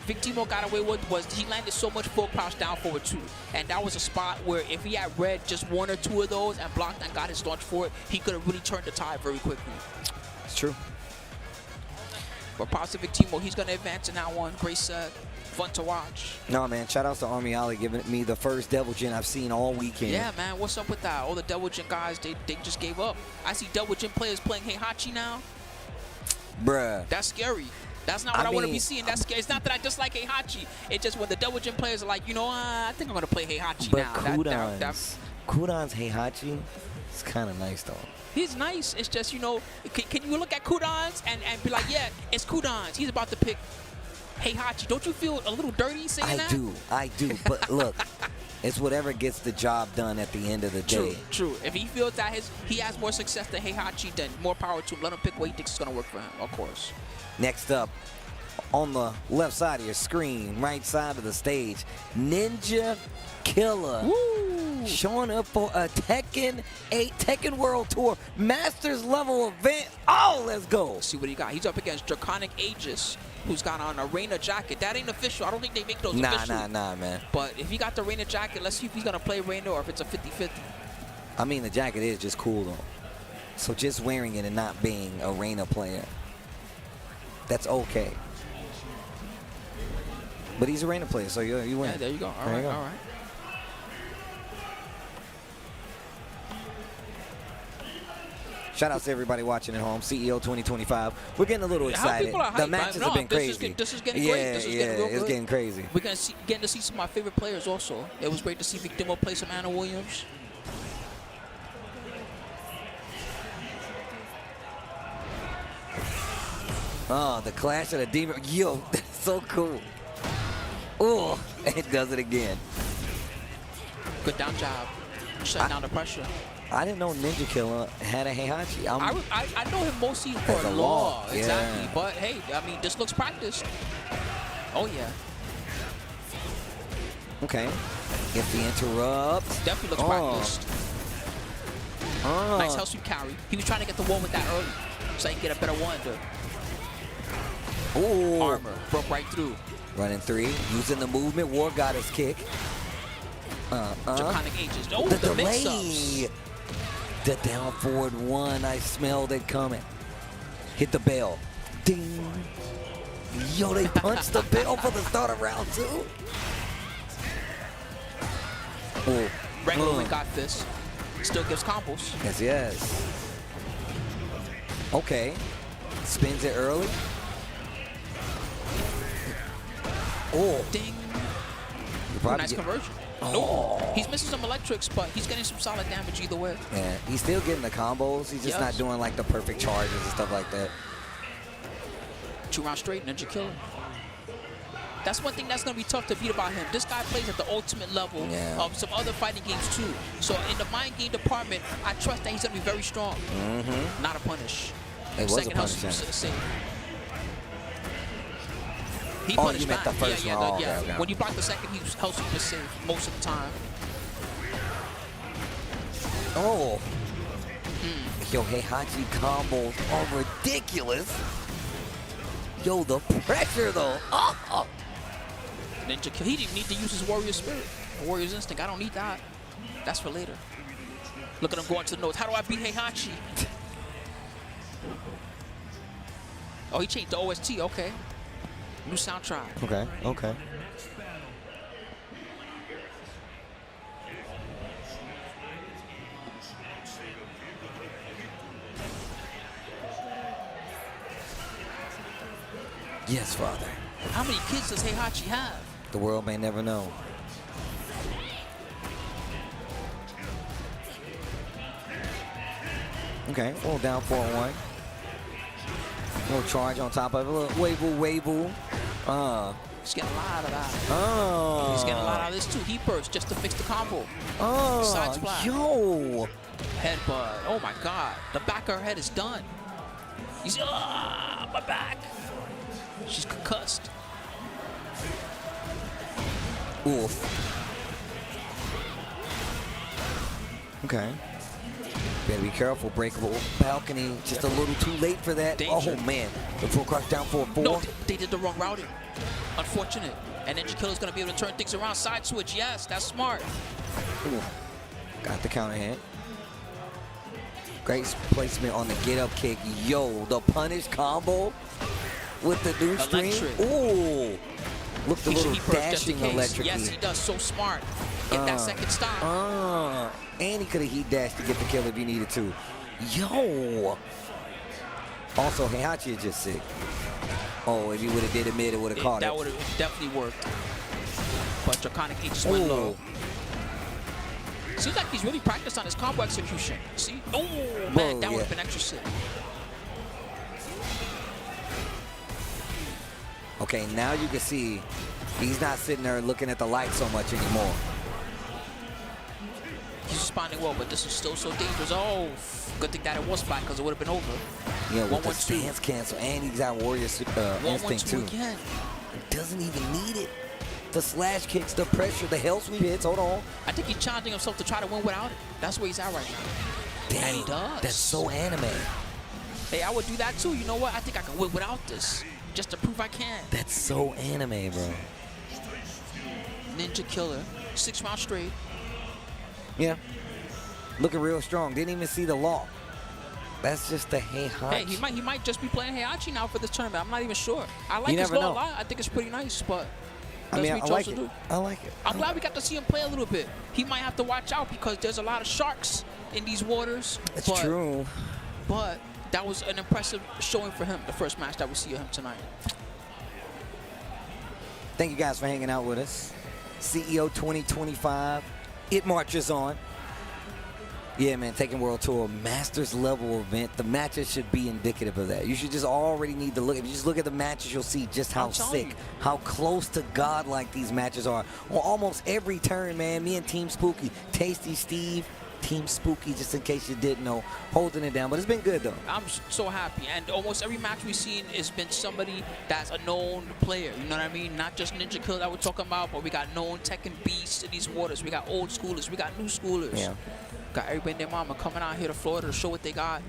Big Timo got away with was he landed so much full crouch down forward two. And that was a spot where if he had read just one or two of those and blocked and got his launch for it, he could have really turned the tide very quickly. It's true. But props to Big Timo. He's going to advance in that one. Great set. Fun to watch. No, man. Shout outs to Army Ollie giving me the first Devil Jin I've seen all weekend. Yeah, man. What's up with that? All the Devil Jin guys, they just gave up. I see Devil Jin players playing Heihachi now. Bruh. That's scary. That's not what I want to be seeing. That's scary. It's not that I dislike Heihachi. It's just when the Devil Jin players are like, you know, I think I'm going to play Heihachi now. Kudan's Heihachi, it's kind of nice, though. He's nice. It's just, you know, can you look at Kudan's and be like, yeah, it's Kudan's. He's about to pick Heihachi. Don't you feel a little dirty saying that? I do. But look, it's whatever gets the job done at the end of the day. True. If he feels that he has more success than Heihachi, then more power to him. Let him pick what he thinks is going to work for him, of course. Next up, on the left side of your screen, right side of the stage, Ninja Killer. Woo! Showing up for a Tekken 8 Tekken World Tour Masters level event. Oh, let's go. Let's see what he got. He's up against Draconic Aegis, who's got on a Reina jacket. That ain't official. I don't think they make those official. Nah, man. But if he got the Reina jacket, let's see if he's going to play Reina or if it's a 50-50. I mean, the jacket is just cool, though. So just wearing it and not being a Reina player, that's okay. But he's a Reina player, so you win. Yeah, there you go. All right. Shout out to everybody watching at home. CEO 2025. We're getting a little excited. The matches have been crazy. This is getting great. This is getting real good. It's getting crazy. We're getting to see some of my favorite players also. It was great to see Victimo play some Anna Williams. Oh, the Clash of the Demon. Yo, that's so cool. Oh, it does it again. Good down job. Shutting down the pressure. I didn't know Ninja Killer had a Heihachi. I know him mostly for law. Exactly. Yeah. But hey, I mean, this looks practiced. Oh, yeah. Okay. Get the interrupt. Definitely looks practiced. Nice house sweep carry. He was trying to get the one with that early, so he can get a better one. Ooh. Armor. Broke right through. Running three. Using the movement. War Goddess kick. Draconic Aegis. Oh, the delay. Mix-ups. The down forward one. I smelled it coming. Hit the bell. Ding. Yo, they punched the bell for the start of round two. Oh. Regular win got this. Still gives combos. Yes. Okay. Spins it early. Oh. Ding. Nice conversion. Oh. Nope. He's missing some electrics, but he's getting some solid damage either way. Yeah, he's still getting the combos. He's just not doing like the perfect charges and stuff like that. 2 rounds straight, Ninja Killer. That's one thing that's going to be tough to beat about him. This guy plays at the ultimate level of some other fighting games too. So in the mind game department, I trust that he's going to be very strong. Not a punish. It was a punish. He punished you meant the first one. Okay. When you block the second, he helps you to save most of the time. Oh. Yo, Heihachi combos are ridiculous. Yo, the pressure though. Oh. Ninja, he didn't need to use his warrior spirit, warrior's instinct. I don't need that. That's for later. Look at him going to the notes. How do I beat Heihachi? Oh, he changed the OST. Okay. New soundtrack. Okay. Yes, Father. How many kids does Heihachi have? The world may never know. Okay, full down 4-1. Little charge on top of it. A little wave-oo. He's getting a lot of that. Oh. He's getting a lot out of this too. He burst just to fix the combo. Oh. Side splash. Yo. Headbutt. Oh my God. The back of her head is done. He's my back. She's concussed. Oof. Okay. Better be careful. Breakable balcony. Just a little too late for that. Danger. Oh man. The full crush down for a 4. No, they did the wrong routing. Unfortunate. And Ninja Killer's gonna be able to turn things around. Side switch. Yes, that's smart. Ooh. Got the counter hit. Great placement on the get up kick. Yo, the punish combo with the new stream. Ooh. Looked a little dashing electric. Yes, he does. So smart. Get that second stop. And he could have heat dashed to get the kill if he needed to. Yo. Also, Heihachi is just sick. Oh, if he would have did it mid, it would have caught it. That would have definitely worked. But Draconic H just went low. Seems like he's really practiced on his combo execution. See? Oh, man, that would have been extra sick. Okay, now you can see he's not sitting there looking at the light so much anymore. He's responding well, but this is still so dangerous. Oh, good thing that it was back because it would have been over. Yeah, with the stance cancel, and he's got warrior instinct too. Again. He doesn't even need it. The slash kicks, the pressure, the hell sweep hits. Hold on. I think he's challenging himself to try to win without it. That's where he's at right now. Dang, and he does. That's so anime. Hey, I would do that too. You know what? I think I can win without this, just to prove I can. That's so anime, bro. Ninja Killer, 6 rounds straight. Yeah. Looking real strong. Didn't even see the law. That's just the Heihachi. Hey, he might just be playing Heihachi now for this tournament. I'm not even sure. I like his law a lot. I think it's pretty nice, but I mean, I like it. I like it. I'm glad we got to see him play a little bit. He might have to watch out because there's a lot of sharks in these waters. It's true. But that was an impressive showing for him, the first match that we see of him tonight. Thank you guys for hanging out with us. CEO 2025. It marches on. Yeah, man, Tekken World Tour, Masters level event. The matches should be indicative of that. You should just already need to look. If you just look at the matches, you'll see just how sick, how close to godlike these matches are. On almost every turn, man, me and Team Spooky, Tasty Steve, Team Spooky, just in case you didn't know, holding it down. But it's been good, though. I'm so happy. And almost every match we've seen has been somebody that's a known player. You know what I mean? Not just Ninja Killer that we're talking about, but we got known Tekken beasts in these waters. We got old schoolers. We got new schoolers. Yeah. Got everybody and their mama coming out here to Florida to show what they got.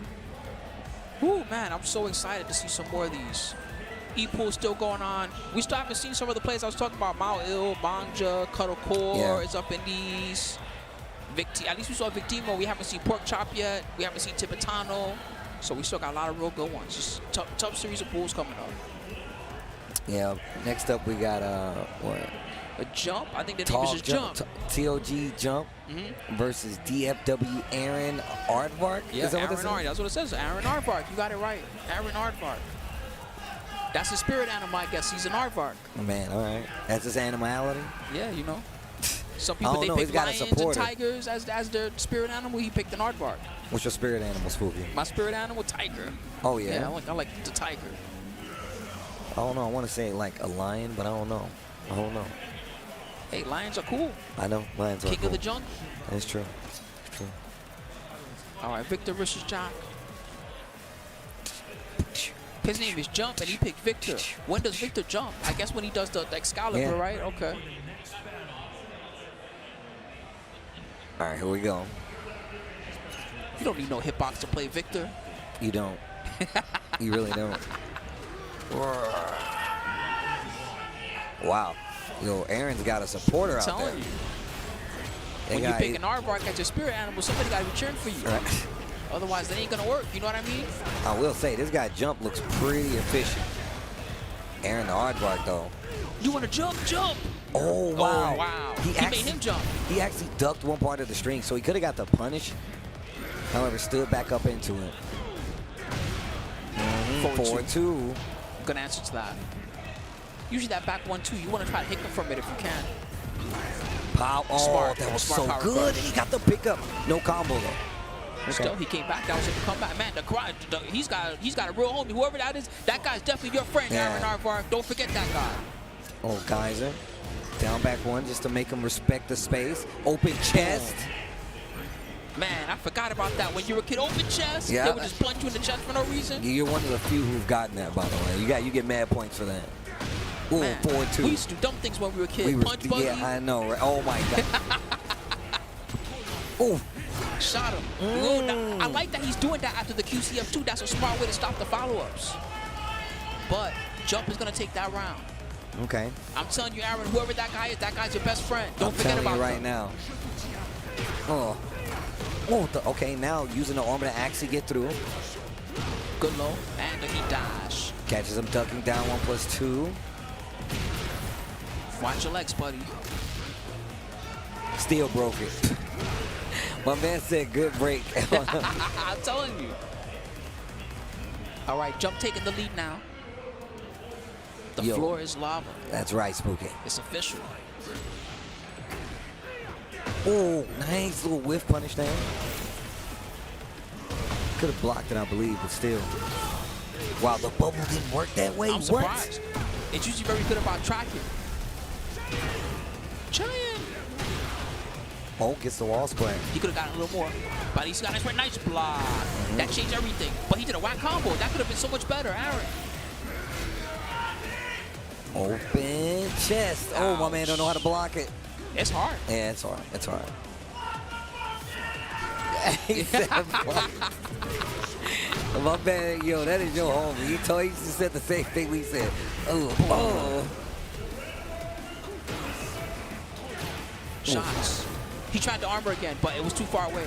Woo, man, I'm so excited to see some more of these. E-pool still going on. We still haven't seen some of the players I was talking about. Mao Il, Banja, Cuddle Core is up in these. At least we saw Victimo. We haven't seen Pork Chop yet. We haven't seen Tibetano. So we still got a lot of real good ones. Just tough series of pools coming up. Yeah, next up we got, what? A Jump? I think the name is just Jump. TOG Jump versus DFW Aaron Aardvark? Yeah, Aaron Aardvark. That's what it says. Aaron Aardvark. You got it right. Aaron Aardvark. That's his spirit animal, I guess. He's an Aardvark. Man, all right. That's his animality? Yeah, you know. Some people, they pick lions and tigers as their spirit animal. He picked an Aardvark. What's your spirit animal, Spooky? My spirit animal, tiger. Oh, yeah? Yeah, I like the tiger. I don't know. I want to say like a lion, but I don't know. I don't know. Hey, lions are cool. I know. Lions are cool. King of the jungle. That's true. It's true. All right, Victor versus Jock. His name is Jump, and he picked Victor. When does Victor jump? I guess when he does the Excalibur, right? Okay. All right, here we go. You don't need no hitbox to play Victor. You don't. You really don't. Wow. Yo, Aaron's got a supporter out there. When you pick an Aardvark as your spirit animal, somebody got to be cheering for you. Right. Otherwise, that ain't going to work. You know what I mean? I will say, this guy Jump looks pretty efficient. Aaron the Aardvark, though. You want to jump? Jump! Oh, wow. Oh, wow. He made him jump. He actually ducked one part of the string, so he could have got the punish. However, stood back up into it. 4-2. I'm going to answer to that. Usually that back 1-2, you want to try to hit him from it if you can. Pow. Oh, that was so good. He got the pickup. No combo, though. Still, he came back. That was a comeback. Man, the crowd, he's got a real homie. Whoever that is, that guy's definitely your friend, Aaron Arvar. Don't forget that guy. Oh, Geyser. Down back one just to make him respect the space. Open chest. Man, I forgot about that. When you were a kid, open chest, they would just punch you in the chest for no reason. You're one of the few who've gotten that, by the way. You get mad points for that. Ooh, man, 4-2. We used to do dumb things when we were kids. Punch buggy. Yeah, I know. Right? Oh my God. Ooh. Shot him. Ooh, I like that he's doing that after the QCF too. That's a smart way to stop the follow-ups. But Jump is gonna take that round. Okay. I'm telling you, Aaron, whoever that guy is, that guy's your best friend. Don't forget about him. I'm telling you right now. Oh. Oh, okay, now using the armor to actually get through. Good low, and he dash. Catches him ducking down 1+2. Watch your legs, buddy. Still broke it. My man said good break. I'm telling you. All right, Jump taking the lead now. The floor is lava. That's right, Spooky. It's official. Oh, nice little whiff punish there. Could have blocked it, I believe, but still. Wow, the bubble didn't work that way. I'm surprised. It's usually very good about tracking. Giant. Oh, gets the wall square. He could have gotten a little more, but he's got a nice block. That changed everything. But he did a whack combo. That could have been so much better, Aaron. Open chest. Oh, my man don't know how to block it. It's hard. Yeah, it's hard. It's hard. My man, yo, that is your homie. He just said the same thing we said. Oh. Shots. He tried to armor again, but it was too far away.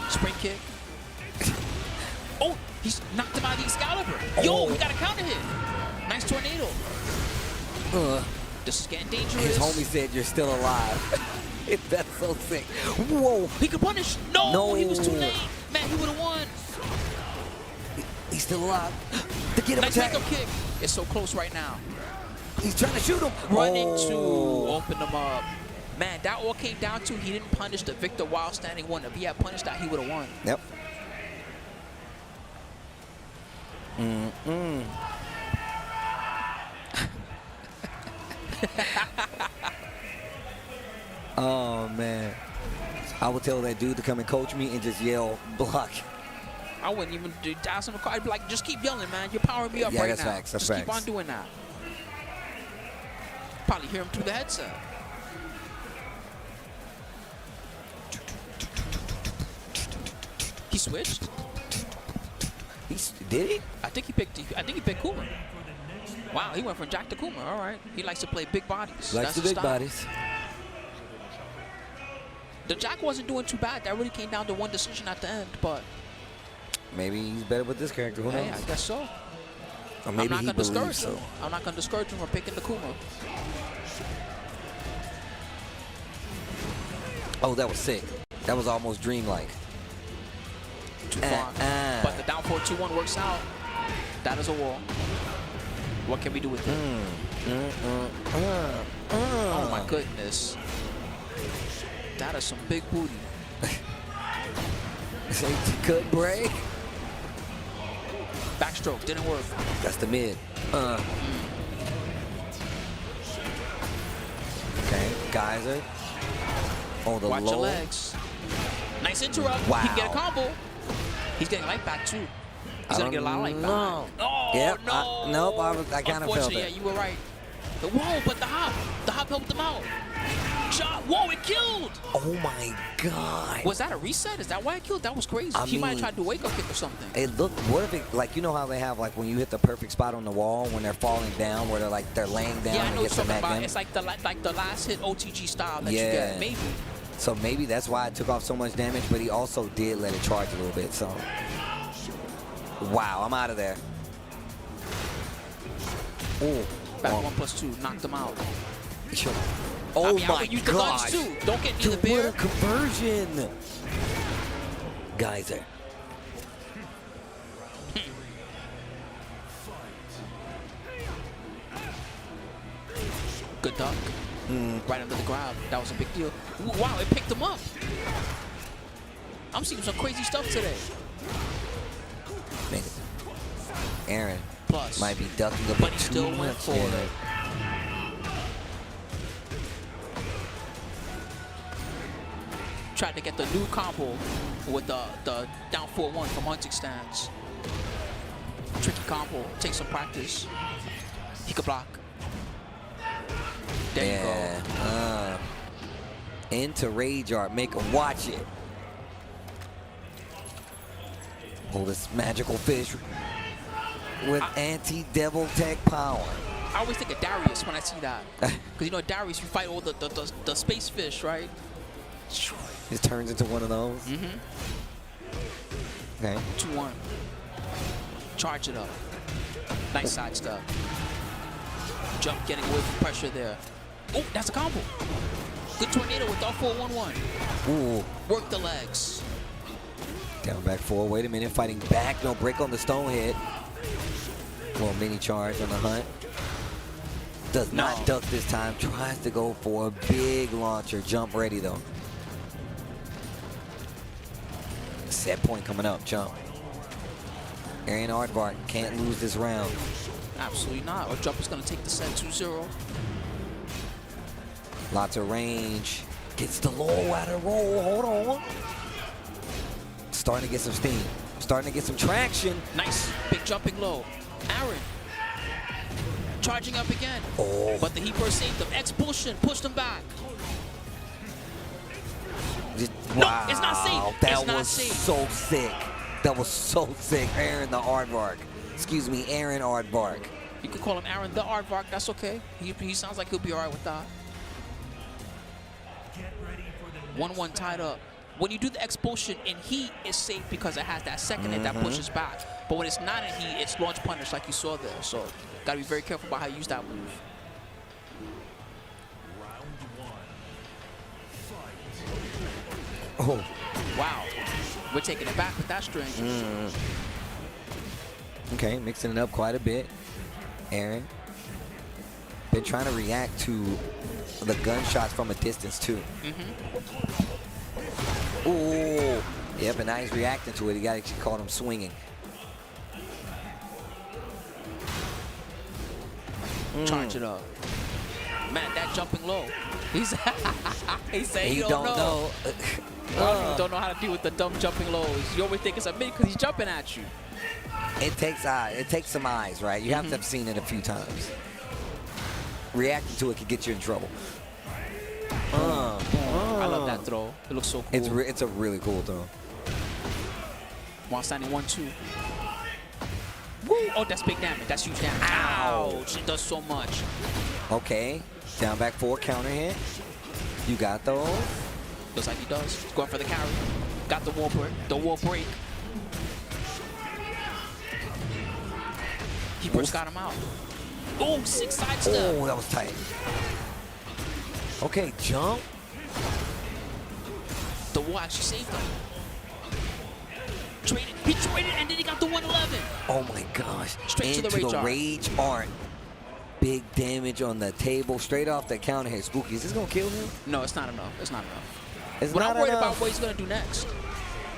Spring kick. Oh, he's knocked him out of the Excalibur. Yo, he got a counter hit. Nice tornado. This is getting dangerous. His homie said you're still alive. That's so sick. Whoa. He could punish. No, he was too late. Man, he would have won. He's still alive. To get him nice attack. wake-up kick. It's so close right now. He's trying to shoot him. Running to open him up. Man, that all came down to he didn't punish the Victor while standing one. If he had punished that, he would have won. Yep. Oh, man. I would tell that dude to come and coach me and just yell, block. I wouldn't even ask him a call. I'd be like, just keep yelling, man. You're powering me up right that's now. Facts, that's just facts. keep on doing that. Probably hear him through the headset. He switched. Did he? I think he picked Kuma. Wow, he went from Jack to Kuma. All right. He likes to play big bodies. Likes the big bodies. The Jack wasn't doing too bad. That really came down to one decision at the end, but maybe he's better with this character. Who knows? I guess so. Or maybe I'm not gonna discourage so. him. I'm not gonna discourage him from picking the Kuma. Oh, that was sick. That was almost dreamlike. Too far. But the down 4-2-1 works out. That is a wall. What can we do with it? Oh my goodness. That is some big booty. Good break. Backstroke didn't work. That's the mid. Okay, Geyser. Oh, the Watch low. your legs. Nice interrupt. Wow. He can get a combo. He's getting life back too. He's gonna get a lot of life back. Oh yep. no. Nope. I kind of felt it. Yeah, you were right. Whoa, but the hop helped him out. Shot. Whoa, it killed. Oh my God. Was that a reset? Is that why it killed? That was crazy. He might have tried to wake up kick or something. It looked. What if it, like, you know how they have, like, when you hit the perfect spot on the wall when they're falling down, where they're laying down Yeah, I know and what get you're the talking about. in? It's like the last hit OTG style that you get. Maybe. So maybe that's why it took off so much damage, but he also did let it charge a little bit. So, wow, I'm out of there. Oh, back 1+2, knocked him out. Oh, I mean, my God! Don't get neither beer. What a conversion, Geyser. Good duck. Right under the grab. That was a big deal. Wow, it picked him up. I'm seeing some crazy stuff today. Man, Aaron Plus, might be ducking a bit but he still too went much. for it. Tried to get the new combo with the down 4-1 from hunting stance. Tricky combo. Takes some practice. He could block. There you go. Into Rage Art. Make him watch it. Pull this magical fish with anti-devil tech power. I always think of Darius when I see that. Because you know Darius, you fight all the space fish, right? It turns into one of those. Mm-hmm. Okay. 2-1. Charge it up. Nice side step. Jump, getting away from pressure there. Oh, that's a combo. Good tornado with all 4-1-1. Ooh. Work the legs. Down back 4. Wait a minute. Fighting back. No break on the stone hit. Little mini charge on the hunt. Does not duck this time. Tries to go for a big launcher. Jump ready though. Set point coming up. Jump. Aaron Aardvark can't lose this round. Absolutely not. Or Jump is going to take the set 2-0. Lots of range. Gets the low out of roll. Hold on. Starting to get some steam. Starting to get some traction. Nice. Big jumping low. Aaron. Charging up again. Oh. But the heat burst saved him. Expulsion. Pushed him back. Wow. No, it's not safe. That it's not was safe. so sick. That was so sick. Aaron the Aardvark. Excuse me, Aaron Aardvark. You could call him Aaron the Aardvark. That's okay. He sounds like he'll be all right with that. 1-1 tied up. When you do the expulsion in heat, it's safe because it has that second hit that pushes back. But when it's not in heat, it's launch punish like you saw there. So gotta be very careful about how you use that move. Oh. Wow. We're taking it back with that string. Okay, mixing it up quite a bit. Aaron. Been trying to react to the gunshots from a distance too. Ooh. Yep, and now he's reacting to it. He got actually caught him swinging. Charge it up. Man, that jumping low. He's he said He don't know. Don't know how to deal with the dumb jumping lows. You always think it's a mid because he's jumping at you. It takes some eyes, right? You have to have seen it a few times. Reacting to it could get you in trouble. I love that throw. It looks so cool. It's a really cool throw. While standing 1-2. Woo! Oh, that's big damage. That's huge damage. Ouch! It does so much. Okay. Down back 4 counter hit. You got those. Looks like he does. He's going for the carry. Got the wall break. The wall break. He first got him out. Oh, 6 side step. Oh, that was tight. Okay, jump. The wall actually saved him. Traded. He traded and then he got the 111. Oh my gosh. Straight into to the rage art. Big damage on the table. Straight off the counter hit. Spooky, is this going to kill him? No, it's not enough. It's not enough. It's but not I'm worried enough. about what he's going to do next.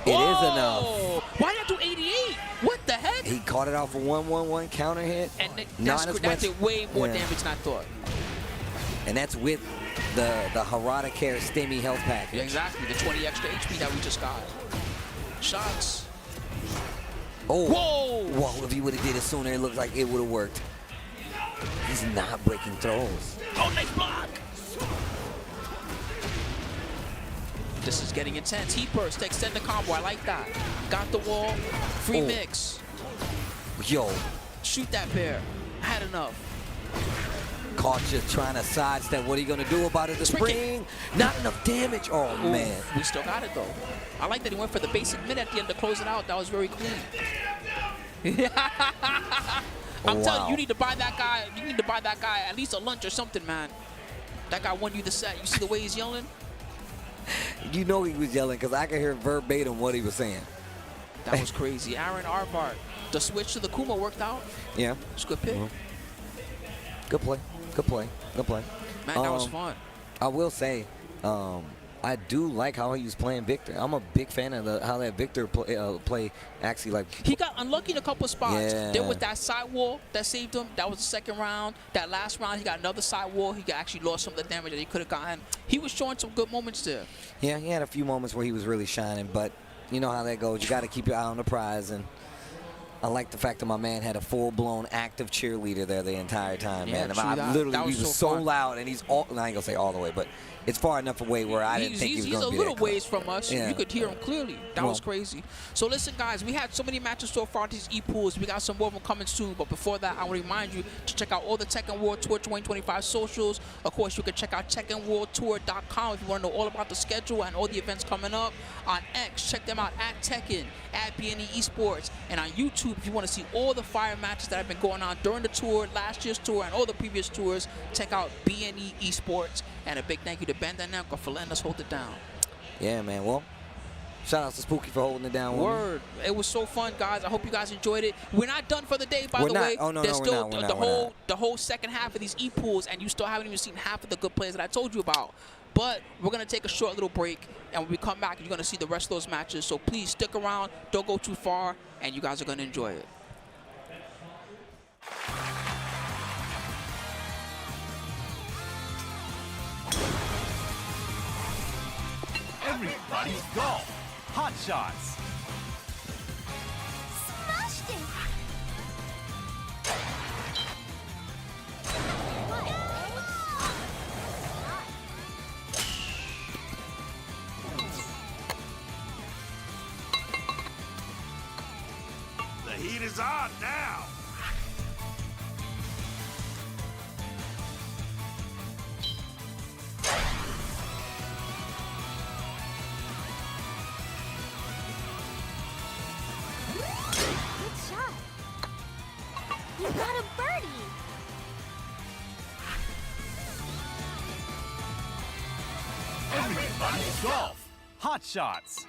It is enough. Why did I do 88? What the heck? He caught it off a 1-1-1 counter hit. And Not did way more damage than I thought. And that's with the Harada Care Stimmy health package. Yeah, exactly. The 20 extra HP that we just got. Shots. Oh. Whoa! Whoa, if he would have did it sooner, it looks like it would have worked. He's not breaking throws. Oh, nice block! This is getting intense. Heat burst to extend the combo. I like that. Got the wall. Free mix. Yo. Shoot that bear. Had enough. Caught you trying to sidestep. What are you going to do about it? The spring. Not enough damage. Oh, man. We still got it, though. I like that he went for the basic mid at the end to close it out. That was very clean. I'm telling you, you need to buy that guy. You need to buy that guy at least a lunch or something, man. That guy won you the set. You see the way he's yelling? You know he was yelling because I could hear verbatim what he was saying. That was crazy. Aaron Aardvark. The switch to the Kuma worked out. Yeah. It's a good pick. Good play. Good play. Good play. Man, that was fun. I will say, I do like how he was playing Victor. I'm a big fan of how that Victor play actually like. He got unlucky in a couple of spots. Yeah. There was that side wall that saved him. That was the second round. That last round, he got another side wall. He actually lost some of the damage that he could have gotten. He was showing some good moments there. Yeah, he had a few moments where he was really shining, but you know how that goes. You got to keep your eye on the prize, and I like the fact that my man had a full-blown active cheerleader there the entire time, Yeah, man. true I that. literally, That he was was so so fun. loud, and he's all, I ain't going to say all the way, but it's far enough away where I didn't think he was going to be He's a little that close. ways from us. Yeah. You could hear him clearly. That was crazy. So listen, guys, we had so many matches so far these E-pools. We got some more of them coming soon. But before that, I want to remind you to check out all the Tekken World Tour 2025 socials. Of course, you can check out TekkenWorldTour.com if you want to know all about the schedule and all the events coming up. On X, check them out at Tekken, at BNE Esports, and on YouTube if you want to see all the fire matches that have been going on during the tour, last year's tour, and all the previous tours. Check out BNE Esports. And a big thank you to Bangarang for letting us hold it down. Yeah, man. Well, shout out to Spooky for holding it down. with me. Word. It was so fun, guys. I hope you guys enjoyed it. We're not done for the day, by the way. Oh, no, There's no, still we're not. the whole second half of these E-pools, and you still haven't even seen half of the good players that I told you about. But we're going to take a short little break, and when we come back, you're going to see the rest of those matches. So please stick around. Don't go too far, and you guys are going to enjoy it. Everybody's golf. Hot shots. Smashed it! The heat is on now. Good shot. You got a birdie. Everybody's golf. Hot shots.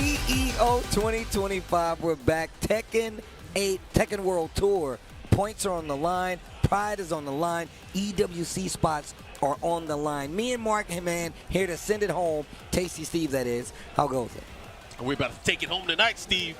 CEO 2025, we're back. Tekken 8, Tekken World Tour. Points are on the line. Pride is on the line. EWC spots are on the line. Me and Mark, man, here to send it home. Tasty Steve, that is. How goes it? We're about to take it home tonight, Steve.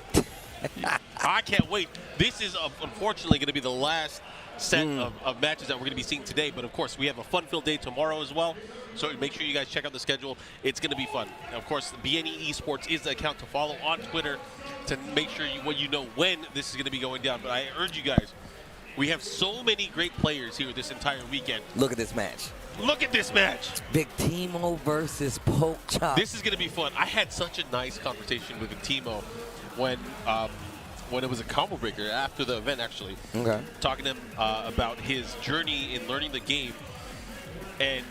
I can't wait. This is unfortunately going to be the last set of matches that we're going to be seeing today. But, of course, we have a fun-filled day tomorrow as well. So make sure you guys check out the schedule. It's going to be fun. And of course, BNE Esports is the account to follow on Twitter to make sure you know when this is going to be going down. But I urge you guys, we have so many great players here this entire weekend. Look at this match. Look at this match. Victimo versus Poke Chop. This is going to be fun. I had such a nice conversation with Victimo when it was a combo breaker after the event, actually. Okay. Talking to him about his journey in learning the game. And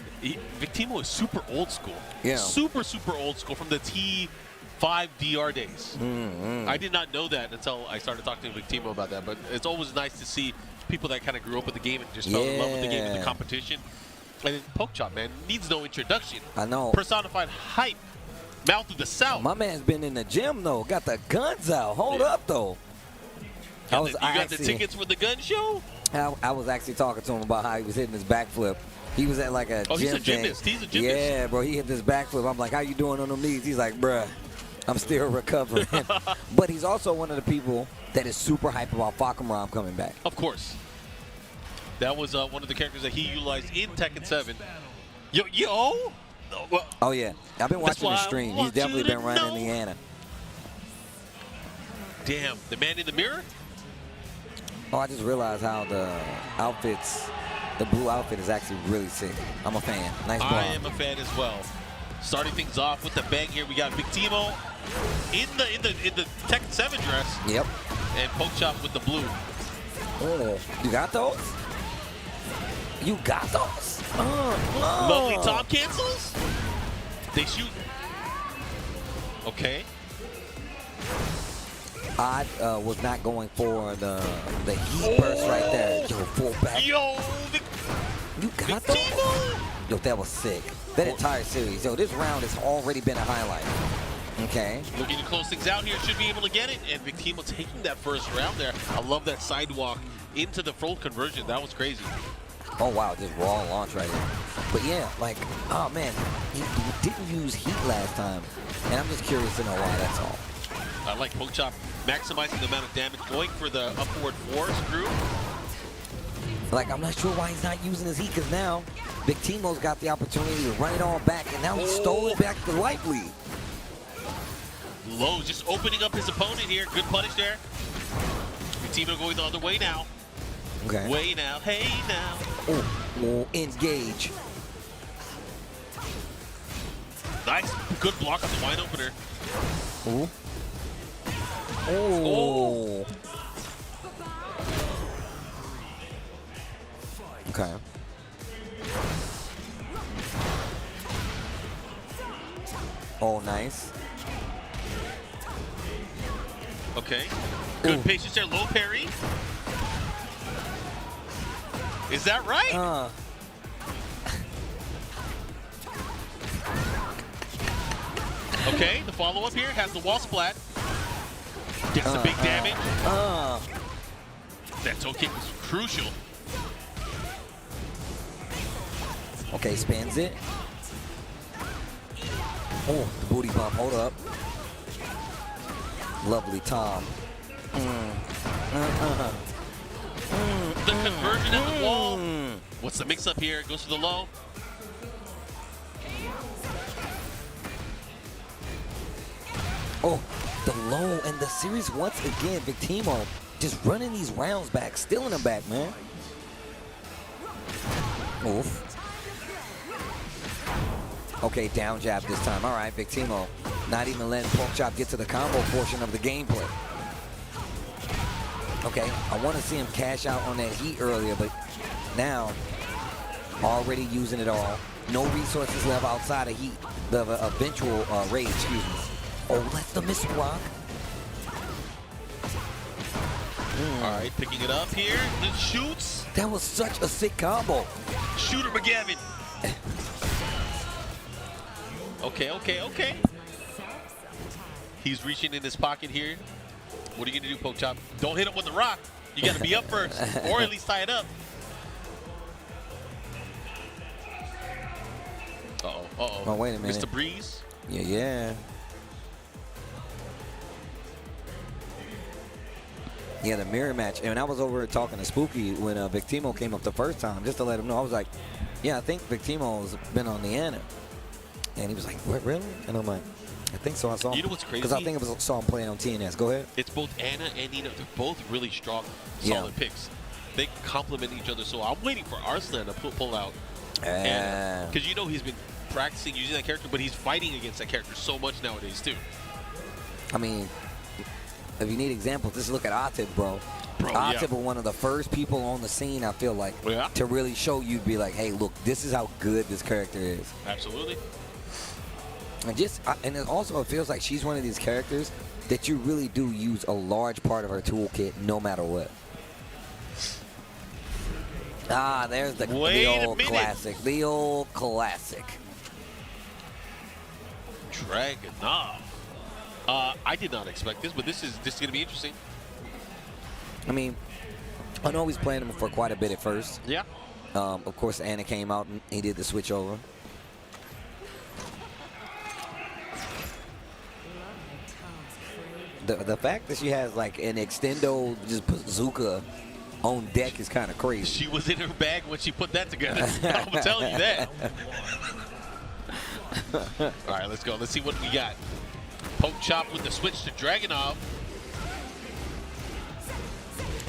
Victimo is super old school. Yeah. Super, super old school from the T5 DR days. I did not know that until I started talking to Victimo about that. But it's always nice to see people that kind of grew up with the game and just fell in love with the game and the competition. And then Poke Chop, man, needs no introduction. I know. Personified hype. Mouth of the South. My man's been in the gym, though. Got the guns out. Hold up, though. You got the tickets for the gun show? I was actually talking to him about how he was hitting his backflip. He was at like a gym he's a gymnast. thing. He's a gymnast. Yeah, bro. He hit this backflip. I'm like, how you doing on them knees? He's like, bruh, I'm still recovering. But he's also one of the people that is super hype about Hwoarang coming back. Of course. That was one of the characters that he utilized in Tekken 7. Yo! Oh, yeah. I've been watching the stream. He's definitely been running Indiana. Damn. The man in the mirror? Oh, I just realized how the outfits, the blue outfit is actually really sick. I'm a fan. Nice ball. I am a fan as well. Starting things off with the bang here, we got Victimo in the Tekken 7 dress. Yep. And Poke Chop with the blue. Oh, you got those? You got those? Lovely Tom cancels. They shoot. Okay. I was not going for the heat burst right there. Yo, full back. Yo, you got those? Yo, that was sick. That entire series. Yo, this round has already been a highlight. Okay. Looking to close things out here. Should be able to get it. And Victimo taking that first round there. I love that sidewalk into the full conversion. That was crazy. Oh, wow. Just raw launch right here. But, yeah, like, oh, man. He didn't use heat last time. And I'm just curious to know why, that's all. I like Poke Chop maximizing the amount of damage, going for the upward four screw. Like, I'm not sure why he's not using his heat, because now Victimo's got the opportunity to run it all back, and now he stole it back to light lead. Low just opening up his opponent here. Good punish there. Victimo going the other way now. Okay. Way now. Hey now. Oh, engage. Nice. Good block on the wide opener. Ooh. Oh. Okay. Oh, nice. Okay. Good patience there. Low parry. Is that right? Okay, the follow-up here has the wall splat. Gets the big damage. That toe kick was crucial. Okay, spins it. Oh, the booty bump. Hold up. Lovely Tom. The conversion at the wall. What's the mix-up here? Goes for the low. Oh, the low and the series once again. Victimo just running these rounds back, stealing them back, man. Oof. Okay, down jab this time. All right, Victimo not even letting Poke Chop get to the combo portion of the gameplay. Okay, I want to see him cash out on that heat earlier, but now already using it all. No resources left outside of heat, the eventual raid, excuse me. Oh, that's the miss block. All right, picking it up here. It shoots. That was such a sick combo. Shooter McGavin. Okay. He's reaching in his pocket here. What are you going to do, Poke Chop? Don't hit him with the rock. You got to be up first, or at least tie it up. Uh-oh, uh-oh. Oh, wait a minute. Mr. Breeze? Yeah. Yeah, the mirror match. And I was over talking to Spooky when Victimo came up the first time, just to let him know. I was like, yeah, I think Victimo's been on the Ana. And he was like, what, really? And I'm like, I think so. I saw him. You know what's crazy? Because I think I saw him playing on TNS. Go ahead. It's both Ana and Nina. They're both really strong, solid picks. They complement each other. So I'm waiting for Arslan to pull out Ana. Because you know he's been practicing using that character, but he's fighting against that character so much nowadays, too. I mean, if you need examples, just look at Atib, bro. Atib was one of the first people on the scene, I feel like, to really show you, be like, hey, look, this is how good this character is. Absolutely. And it also feels like she's one of these characters that you really do use a large part of her toolkit no matter what. Ah, there's the old classic. The old classic. Dragunov. I did not expect this, but this is going to be interesting. I mean, I know he's playing him for quite a bit at first. Yeah. Of course, Ana came out and he did the switch over. The fact that she has like an extendo just bazooka on deck is kind of crazy. She was in her bag when she put that together. I'm telling you that. All right, let's go. Let's see what we got. Poke Chop with the switch to Dragunov.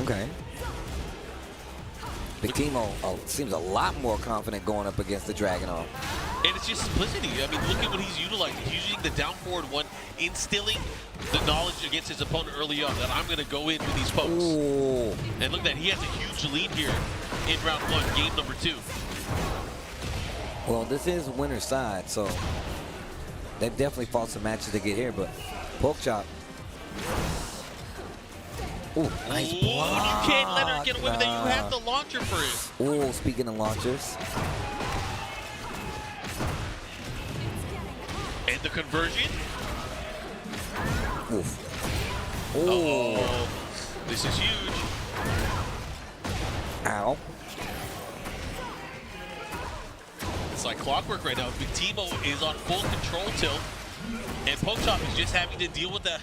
Okay. Victimo seems a lot more confident going up against the Dragunov. And it's just simplicity. I mean, look at what he's utilizing. He's using the down forward one, instilling the knowledge against his opponent early on that I'm going to go in with these pokes. Ooh. And look at that. He has a huge lead here in round one, game number 2. Well, this is winner's side, so they've definitely fought some matches to get here, but Poke Chop. Ooh, nice block. You can't let her get away with it. You have the launcher for it. Ooh, speaking of launchers. And the conversion. Oof. Oh, this is huge. Ow. It's like clockwork right now. Victimo is on full control tilt, and Poke Chop is just having to deal with the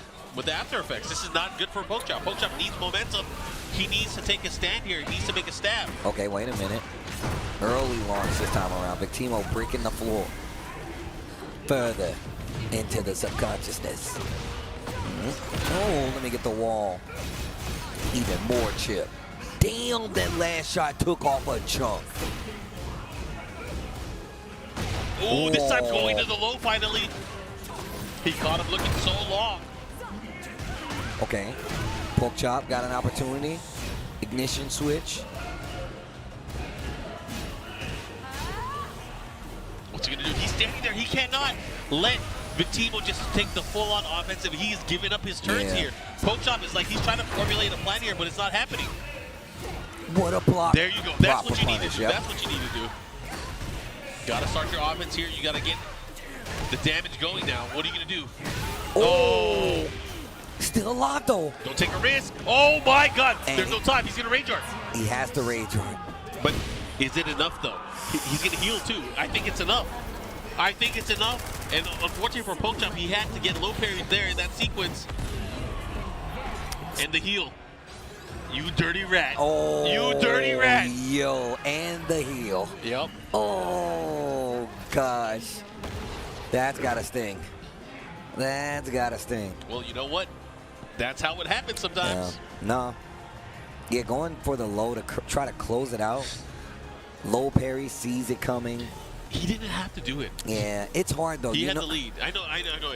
after effects. This is not good for Poke Chop. Poke Chop needs momentum. He needs to take a stand here. He needs to make a stab. Okay, wait a minute. Early launch this time around. Victimo breaking the floor. Further into the subconsciousness. Oh, let me get the wall. Even more chip. Damn, that last shot took off a chunk. Oh, this time going to the low finally. He caught him looking so long. Okay. Poke Chop got an opportunity. Ignition switch. What's he going to do? He's standing there. He cannot let Victimo just take the full-on offensive. He's giving up his turns here. Poke Chop is like he's trying to formulate a plan here, but it's not happening. What a block. There you go. That's what you need punish, to do. That's what you need to do. Got to start your offense here. You got to get the damage going now. What are you going to do? Oh. Still alive, though. Don't take a risk. Oh, my God. There's no time. He's going to rage art. He has to rage art. But is it enough, though? He's going to heal, too. I think it's enough. I think it's enough. And unfortunately for Poke Chop, he had to get low parries there in that sequence. And the heal. You dirty rat. Oh. You dirty rat. Yo, and the heal. Yep. Oh, gosh. That's got to sting. That's got to sting. Well, you know what? That's how it happens sometimes. Yeah. No. Yeah, going for the low to try to close it out. Low parry, sees it coming. He didn't have to do it. Yeah, it's hard, though. He had the lead. I know.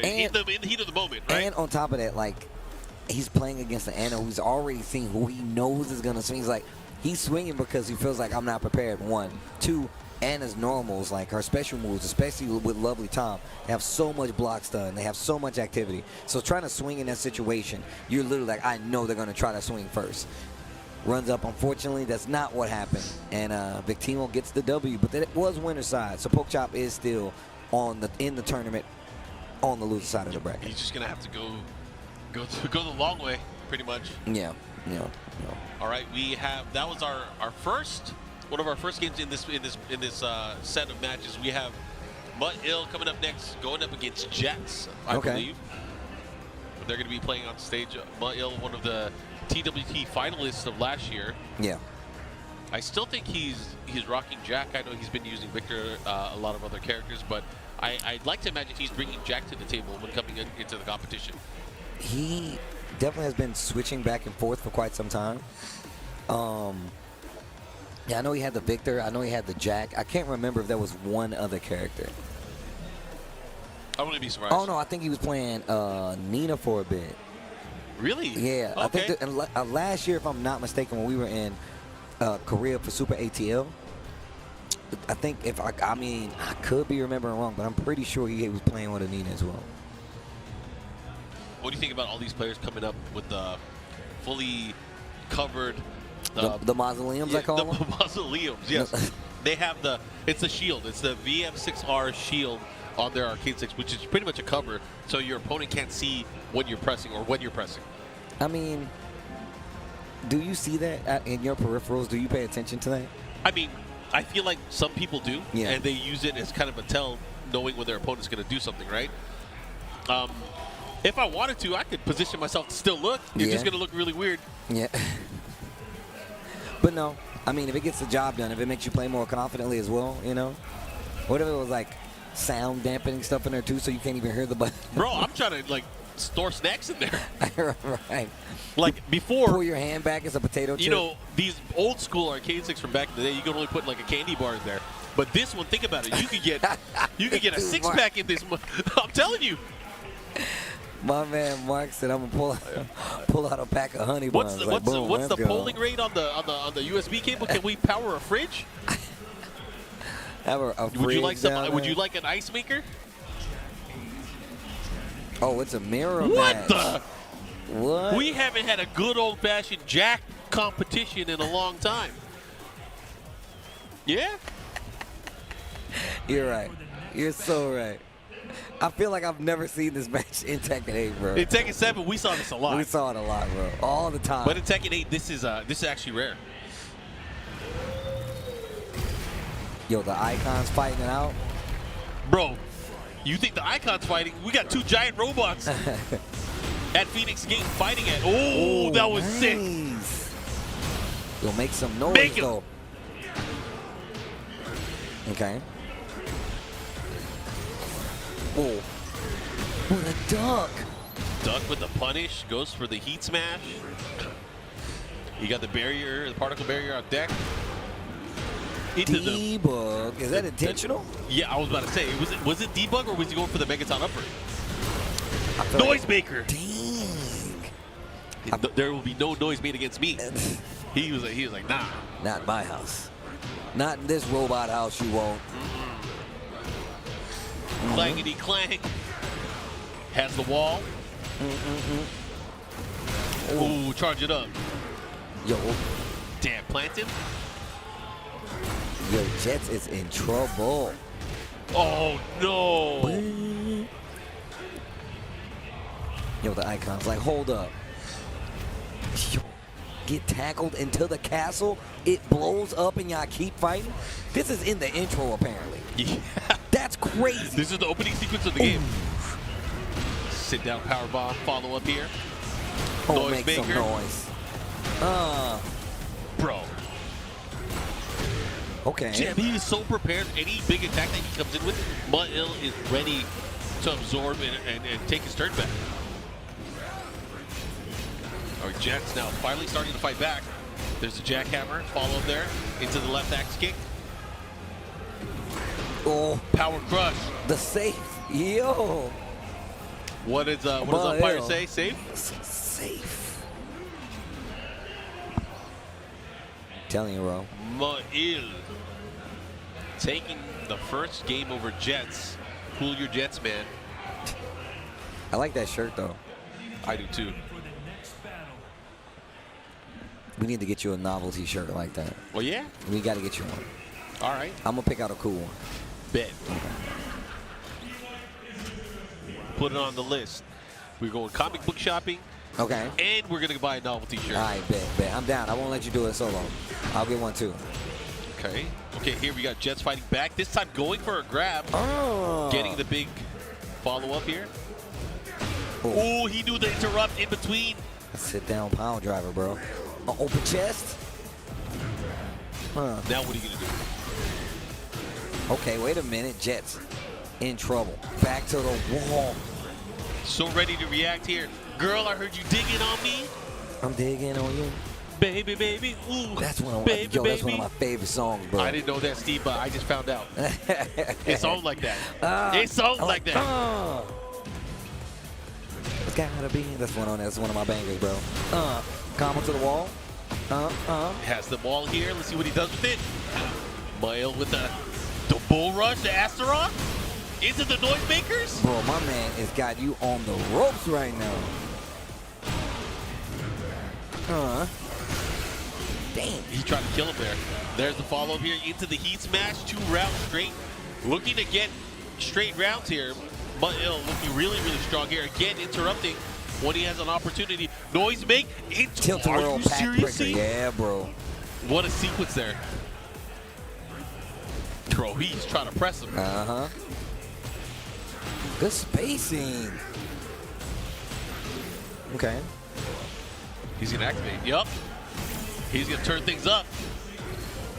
In the heat of the moment, right? And on top of that, like, he's playing against the Ana who's already seen who he knows is going to swing. He's like, he's swinging because he feels like I'm not prepared, 1. 2, Ana's normals, like her special moves, especially with Lovely Tom, they have so much block stun. They have so much activity. So trying to swing in that situation, you're literally like, I know they're going to try to swing first. Runs up. Unfortunately, that's not what happened. And Victimo gets the W, but that was winner's side. So Poke Chop is still in the tournament on the loser side of the bracket. He's just gonna have to go the long way, pretty much. Yeah. All right, that was one of our first games in this set of matches. We have Mutt-Il coming up next, going up against Jets, I believe. They're going to be playing on stage. Mutt-Il, one of the TWT finalists of last year. Yeah. I still think he's rocking Jack. I know he's been using Victor, a lot of other characters, but I'd like to imagine he's bringing Jack to the table when coming into the competition. He definitely has been switching back and forth for quite some time. Yeah, I know he had the Victor. I know he had the Jack. I can't remember if there was one other character. I wouldn't be surprised. Oh, no, I think he was playing Nina for a bit. Really? Yeah. Okay. I think last year, if I'm not mistaken, when we were in Korea for Super ATL, I think I could be remembering wrong, but I'm pretty sure he was playing with a Nina as well. What do you think about all these players coming up with the fully covered... The mausoleums, I call them? The mausoleums, yes. They have it's the shield. It's the VM6R shield on their arcade sticks, which is pretty much a cover, so your opponent can't see when you're pressing or when you're pressing. I mean, do you see that in your peripherals? Do you pay attention to that? I mean, I feel like some people do, yeah. And they use it as kind of a tell, knowing when their opponent's going to do something, right? If I wanted to, I could position myself to still look. It's just going to look really weird. Yeah. But no, I mean, if it gets the job done, if it makes you play more confidently as well, you know? What if it was like sound dampening stuff in there too, so you can't even hear the button? Bro, I'm trying to like store snacks in there. Right. Like before, pull your hand back as a potato chip. You know, these old school arcade sticks from back in the day, you could only put like a candy bar in there. But this one, think about it, you could get a 6-pack in this. I'm telling you. My man Mark said, "I'm gonna pull out a pack of honey buns." What's the polling rate on the USB cable? Can we power a fridge? Have a fridge. Would you like an ice maker? Oh, it's a mirror match. What? We haven't had a good old-fashioned Jack competition in a long time. Yeah. You're right. You're so right. I feel like I've never seen this match in Tekken 8, bro. In Tekken 7, we saw this a lot. We saw it a lot, bro. All the time. But in Tekken 8, this is actually rare. Yo, the Icons fighting it out. Bro, you think the Icons fighting? We got two giant robots at Phoenix Gate fighting it. Oh, that was sick. Yo, make some noise, though. Okay. Oh, what a duck. Duck with the punish, goes for the heat smash. You got the barrier, the particle barrier on deck. Debug, is that intentional? Yeah, I was about to say, was it debug or was he going for the Megaton upper? Noisemaker. Dang. There will be no noise made against me. He was like, nah. Not in my house. Not in this robot house, you won't. Clangity clang. Has the wall. Ooh, charge it up. Yo. Damn, plant him. Yo, Jets is in trouble. Oh, no. Yo, the Icons like, hold up. Yo, get tackled into the castle. It blows up and y'all keep fighting. This is in the intro, apparently. Yeah. That's crazy. This is the opening sequence of the game. Sit down, power bomb, follow up here. Oh, make some noise. Bro. Okay. Jam, he is so prepared. Any big attack that he comes in with, Mutt-Il is ready to absorb and take his turn back. All right, Jets now finally starting to fight back. There's a jackhammer, follow up there, into the left axe kick. Oh, power crush. The safe, yo. What does umpire say? Safe? Safe. Telling you, bro. Mutt-Il taking the first game over Jets. Cool your Jets, man. I like that shirt, though. I do, too. We need to get you a novelty shirt like that. Well, yeah? We got to get you one. All right. I'm going to pick out a cool one. Bet. put it on the list. We're going comic book shopping. Okay. And we're going to buy a novelty shirt. All right, bet. I'm down. I won't let you do it solo. I'll get one too. Okay. Okay, here we got Jets fighting back. This time going for a grab. Oh. Getting the big follow-up here. Oh, he knew the interrupt in between. Sit down power driver, bro. Open chest. Huh. Now what are you going to do? Okay, wait a minute. Jets in trouble. Back to the wall. So ready to react here. Girl, I heard you digging on me. I'm digging on you. Baby, baby, ooh. That's one of, baby, that's one of my favorite songs, bro. I didn't know that, Steve, but I just found out. It's songs like that. It's songs like that. It's gotta be. That's one of my bangers, bro. Combo to the wall. Has the ball here. Let's see what he does with it. Mael with the bull rush, the Asteroth. Into the noisemakers. Bro, my man has got you on the ropes right now. Damn. He tried to kill him there. There's the follow-up here into the heat smash. 2 rounds straight. Looking to get straight rounds here. Mael looking really, really strong here. Again, interrupting when he has an opportunity. Noise make into Tilt-a-whirl pack breaker. Yeah, bro. What a sequence there. Bro, he's trying to press him. Good spacing. Okay. He's going to activate. Yup. He's going to turn things up.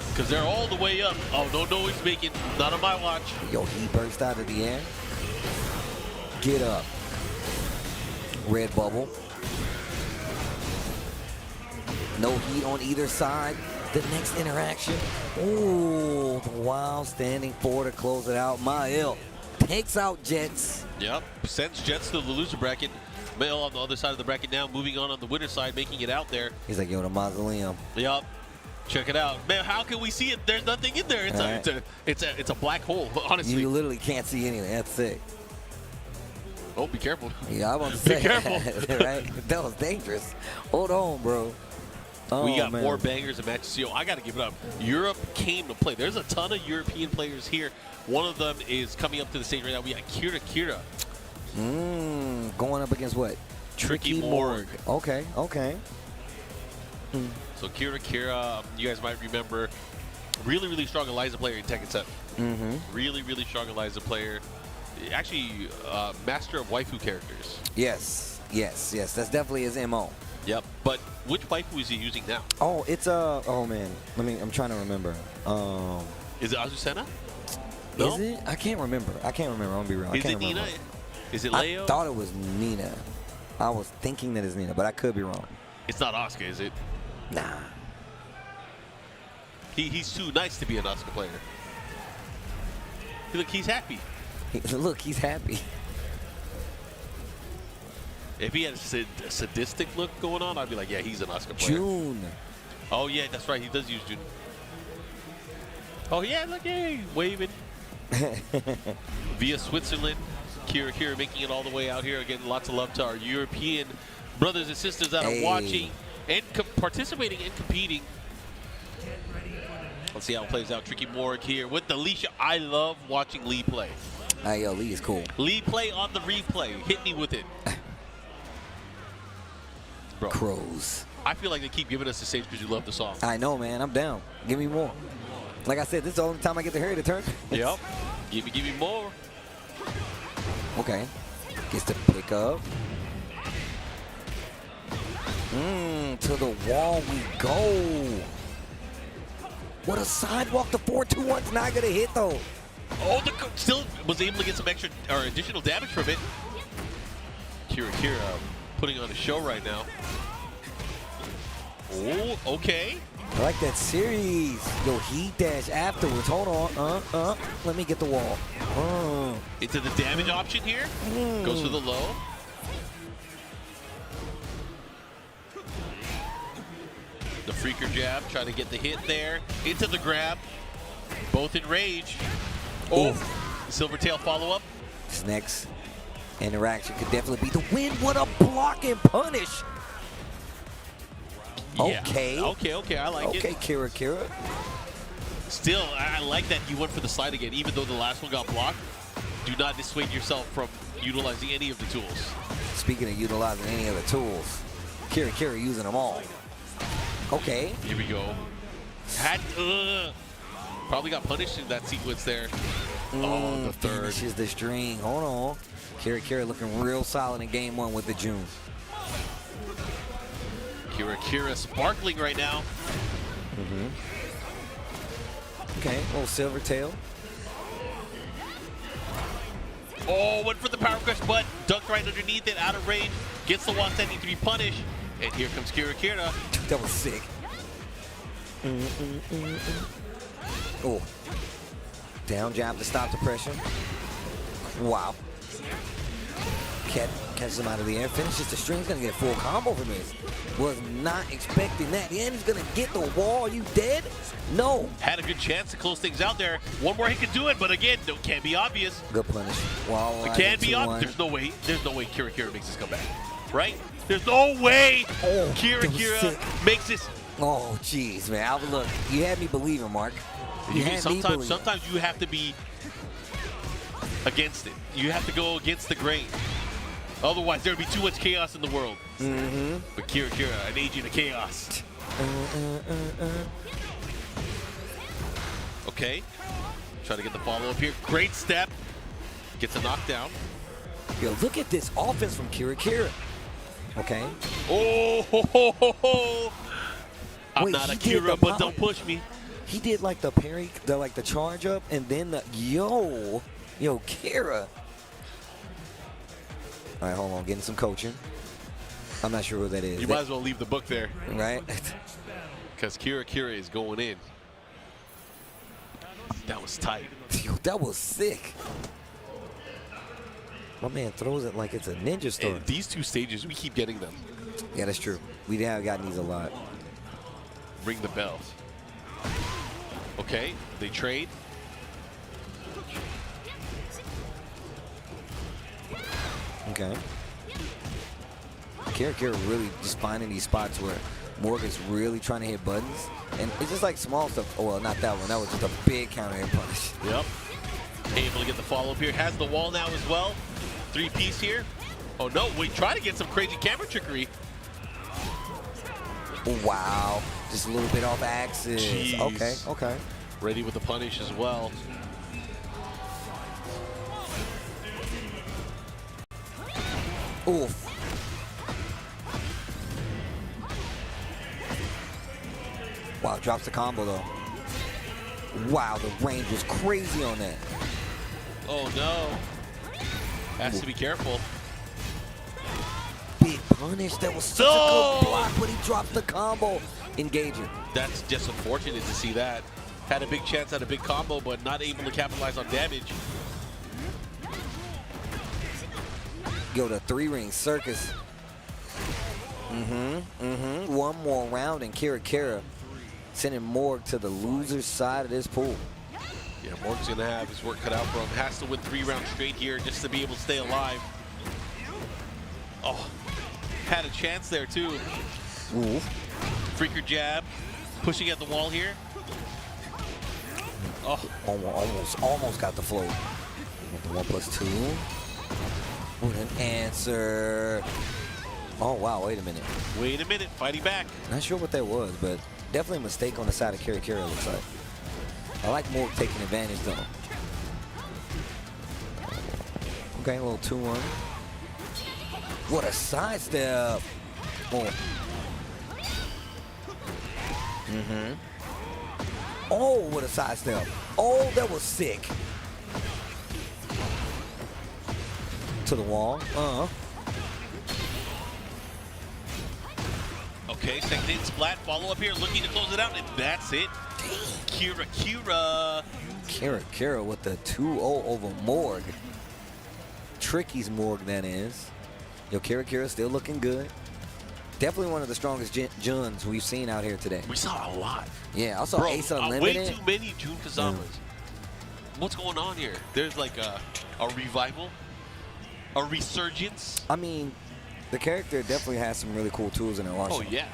Because they're all the way up. Oh, no noise making. Not on my watch. Yo, he burst out of the air. Get up. Red bubble. No heat on either side. The next interaction. Ooh, the wild standing 4 to close it out. Mael takes out Jets. Yep, sends Jets to the loser bracket. Mael on the other side of the bracket now, moving on the winner side, making it out there. He's like, yo, the mausoleum. Yep, check it out. Man, how can we see it? There's nothing in there. It's a black hole, honestly. You literally can't see anything. That's sick. Oh, be careful. Yeah, I want to say. Be careful. Right? That was dangerous. Hold on, bro. Oh, we got man. more bangers and matches. Yo, I got to give it up. Europe came to play. There's a ton of European players here. One of them is coming up to the stage right now. We got Kira. Going up against what? Tricky Morg. Okay. So Kira, you guys might remember, really, really strong Eliza player in Tekken 7. Really, really strong Eliza player. Actually, master of waifu characters. Yes. That's definitely his MO. Yep. But which waifu is he using now? Oh, it's oh man. I'm trying to remember. Is it Azucena? No? Is it? I can't remember. I'm gonna be real. Is it Nina? Is it Leo? I thought it was Nina. I was thinking that it's Nina, but I could be wrong. It's not Asuka, is it? Nah. He's too nice to be an Asuka player. Look, he's happy. Look, he's happy. If he had a sadistic look going on, I'd be like, yeah, he's an Asuka player. June. Oh, yeah, that's right. He does use June. Oh, yeah, look, hey, waving. Via Switzerland. Kira making it all the way out here. Again, lots of love to our European brothers and sisters that are watching and participating and competing. Let's see how it plays out. Tricky Morg here with the Leisha. I love watching Lee play. Yo, Lee is cool. Lee play on the replay. Hit me with it. Bro. Crows. I feel like they keep giving us the stage because you love the song. I know, man. I'm down. Give me more. Like I said, this is the only time I get to hear the turn. Yep. Give me more. Okay. Gets to pick up. To the wall we go. What a sidewalk. The 4-2-1's not going to hit, though. Oh, still was able to get some extra or additional damage from it. Kira putting on a show right now. Oh, okay. I like that series. Yo, heat dash afterwards. Hold on. Let me get the wall. Into the damage option here. Goes for the low. The freaker jab, trying to get the hit there. Into the grab. Both in rage. Oh, Silvertail follow-up. This next interaction could definitely be the win. What a block and punish. Yeah. Okay. Okay, I like it. Okay, Kira. Still, I like that he went for the slide again, even though the last one got blocked. Do not dissuade yourself from, utilizing any of the tools. Speaking of utilizing any of the tools, Kira using them all. Okay. Here we go. Probably got punished in that sequence there. Oh, the third. Finishes the string. Hold on. Kira looking real solid in game 1 with the June. Kira sparkling right now. Okay, little silver tail. Oh, went for the power crush, but ducked right underneath it, out of range. Gets the one standing to be punished. And here comes Kira. That was sick. Oh. Down jab to stop the pressure. Wow. Catches him out of the air, finishes the string. He's going to get a full combo from this. Was not expecting that. And he's going to get the wall. Are you dead? No. Had a good chance to close things out there. One more he could do it, but again, no, can't be obvious. Good punish. Wow. It can't be obvious. There's no way Kira makes this comeback. Right? There's no way Kira makes this. Oh, jeez, man. Look, you had me believing, Mark. Sometimes you have to be against it. You have to go against the grain. Otherwise, there would be too much chaos in the world. But Kira, I need you to chaos. Okay. Try to get the follow-up here. Great step. Gets a knockdown. Yo, look at this offense from Kira. Okay. Oh, ho, ho, ho, ho. I'm not a Kira, but don't push me. He did like the parry, the charge up, and then the yo, Kira. All right, hold on, getting some coaching. I'm not sure who that is. You might as well leave the book there. Right? Because Kira is going in. That was tight. Yo, that was sick. My man throws it like it's a ninja store. And these two stages, we keep getting them. Yeah, that's true. We have gotten these a lot. Ring the bell. Okay, they trade. Okay. Kira really just finding these spots where Morgan's really trying to hit buttons. And it's just like small stuff. Oh, well, not that one. That was just a big counter hit punish. Yep. Able to get the follow-up here. Has the wall now as well. 3-piece here. Oh, no. We try to get some crazy camera trickery. Wow. Just a little bit off axis. Jeez. Okay. Ready with the punish as well. Oof. Wow, drops the combo though. Wow, the range was crazy on that. Oh no. Has to be careful. Big punish. That was such a good block, but he dropped the combo. Engaging. That's just unfortunate to see that. Had a big chance at a big combo, but not able to capitalize on damage. Yo, the 3-ring circus. One more round and Kira sending Morg to the loser's side of this pool. Yeah, Morg's gonna have his work cut out for him. Has to win 3 rounds straight here just to be able to stay alive. Oh, had a chance there too. Ooh. Freaker jab, pushing at the wall here. Oh, almost got the float. The 1+2. What an answer. Oh, wow, wait a minute. Wait a minute, fighting back. Not sure what that was, but definitely a mistake on the side of Kira, looks like. I like Morg taking advantage, though. Okay, a little 2-1. What a sidestep. Oh. Oh, what a sidestep. Oh, that was sick. To the wall. Okay, second hit splat. Follow up here, looking to close it out, and that's it. Kira. Kira with the 2-0 over Morg. Tricky's Morg, that is. Yo, Kira still looking good. Definitely one of the strongest Juns we've seen out here today. We saw a lot. Yeah, I saw Ace Unlimited. Way too many Jun Kazamas. What's going on here? There's like a revival, a resurgence. I mean, the character definitely has some really cool tools in her arsenal. Oh, yeah.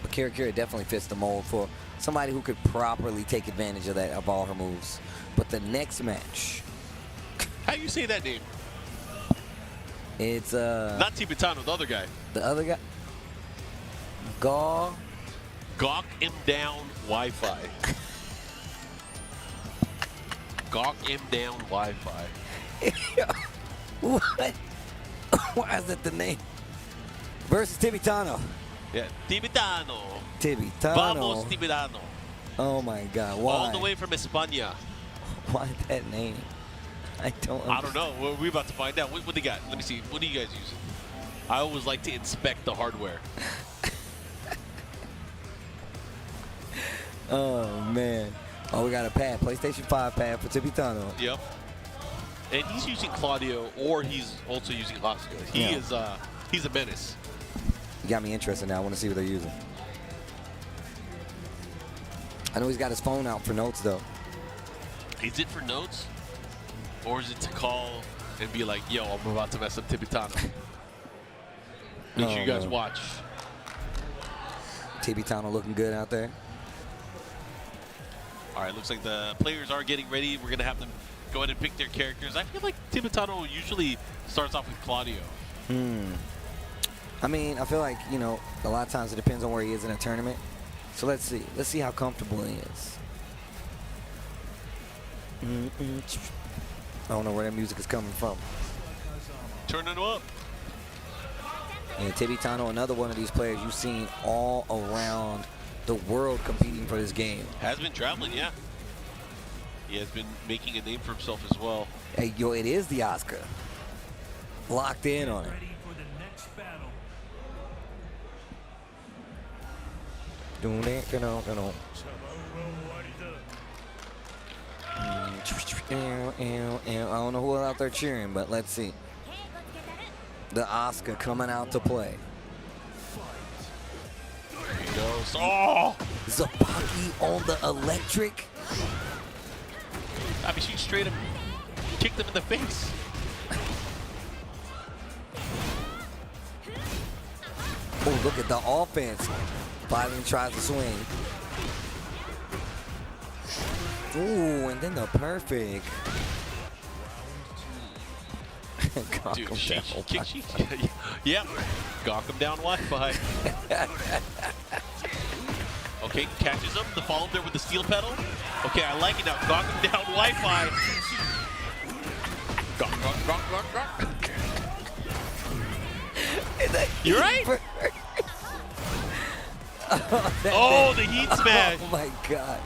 But Kira definitely fits the mold for somebody who could properly take advantage of all her moves. But the next match, How do you say that name? It's not Tibetano, the other guy. The other guy. Gawk him down Wi-Fi. Gawk him down Wi-Fi. What? Why is that the name? Versus Tibetano. Yeah, Tibetano. Tibetano. Vamos Tibetano. Oh my God! Why? All the way from España. Why that name? I don't know. We're about to find out. What they got? Let me see. What are you guys using? I always like to inspect the hardware. Oh man! Oh, we got a pad, PlayStation 5 pad for Tibetano. Yep. And he's using Claudio, or he's also using Asuka. He's a menace. You got me interested now. I want to see what they're using. I know he's got his phone out for notes though. Is it for notes? Or is it to call and be like, yo, I'm about to mess up Tibetano? Make sure you guys watch. Tibetano looking good out there. All right, looks like the players are getting ready. We're going to have them go ahead and pick their characters. I feel like Tibetano usually starts off with Claudio. I mean, I feel like, you know, a lot of times it depends on where he is in a tournament. So let's see. Let's see how comfortable he is. I don't know where that music is coming from. Turn it up. And Tibetano, another one of these players you've seen all around the world competing for this game. Has been traveling, yeah. He has been making a name for himself as well. Hey, yo, it is the Asuka. Locked in on it. I don't know who's out there cheering, but let's see. The Asuka coming out to play. There he goes. Oh! Zabaki on the electric. I mean, she straight up kicked him in the face. Oh, look at the offense. Finally tries to swing. Ooh, and then the perfect. Dude, yep. Gawk him down Wi-Fi. Okay, catches him. The follow there with the steel pedal. Okay, I like it now. Gawk him down Wi-Fi. Gawk. You're right. Oh, the heat smash. Oh my God.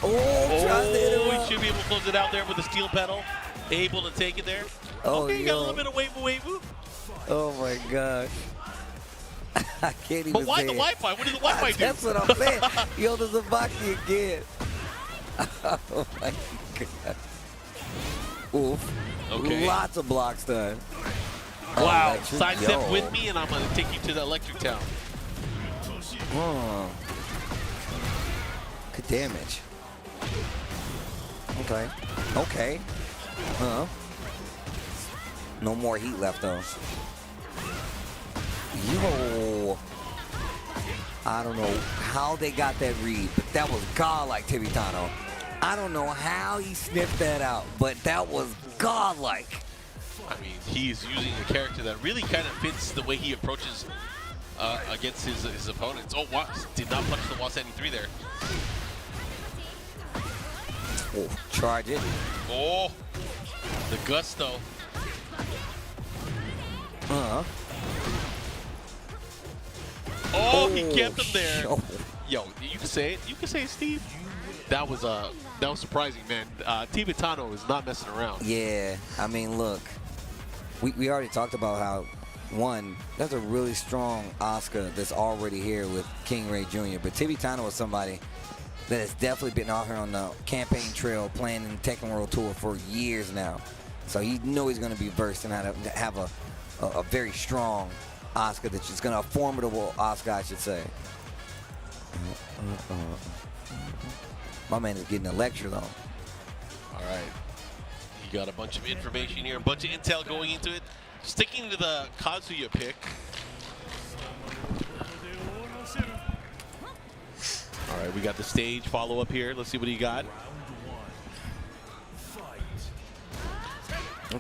Oh, tries to hit him up. He should be able to close it out there with the steel pedal. Able to take it there. Oh, okay, got a little bit of wave. Oh my gosh. I can't even But why say the it. Wi-Fi? What did the Wi-Fi do? That's what I'm saying. Yo, the Zabaki again. Oh my God. Oof. Okay. Lots of blocks done. Wow. Electric, Side step yo. with me, and I'm going to take you to the electric town. Oh. Good damage. Okay. No more heat left though. Yo. I don't know how they got that read, but that was godlike, Tibetano. I don't know how he sniffed that out, but that was godlike. I mean, he's using a character that really kind of fits the way he approaches against his opponents. Oh, did not punch the Wall 73 there. Oh, charge it. Oh, the gusto. Oh, he kept him there. Yo, you can say it. You can say it, Steve. That was surprising, man. Tibetano is not messing around. Yeah, I mean, look, we already talked about how, one, there's a really strong Asuka that's already here with King Ray Jr., but Tibetano is somebody that has definitely been out here on the campaign trail playing in the Tekken World Tour for years now. So you know he's going to be versed in how to have a very strong Asuka that's just going to, a formidable Asuka, I should say. My man is getting a lecture, though. All right. You got a bunch of information here, a bunch of intel going into it. Sticking to the Kazuya pick. All right, we got the stage follow-up here. Let's see what he got.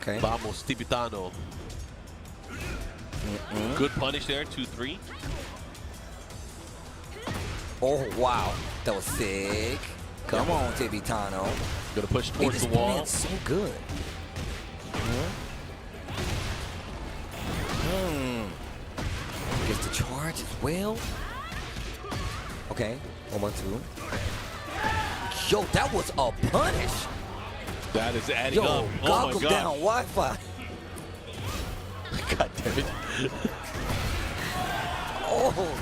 Okay. Vamos, Tibetano. Good punish there, 2-3. Oh, wow. That was sick. Come on, Tibetano. Gonna push towards the wall. So good. Gets the charge as well. Okay, 1-2. Yo, that was a punish. That is adding up. Oh Goggle my God. down Wi-Fi. God damn it. Oh,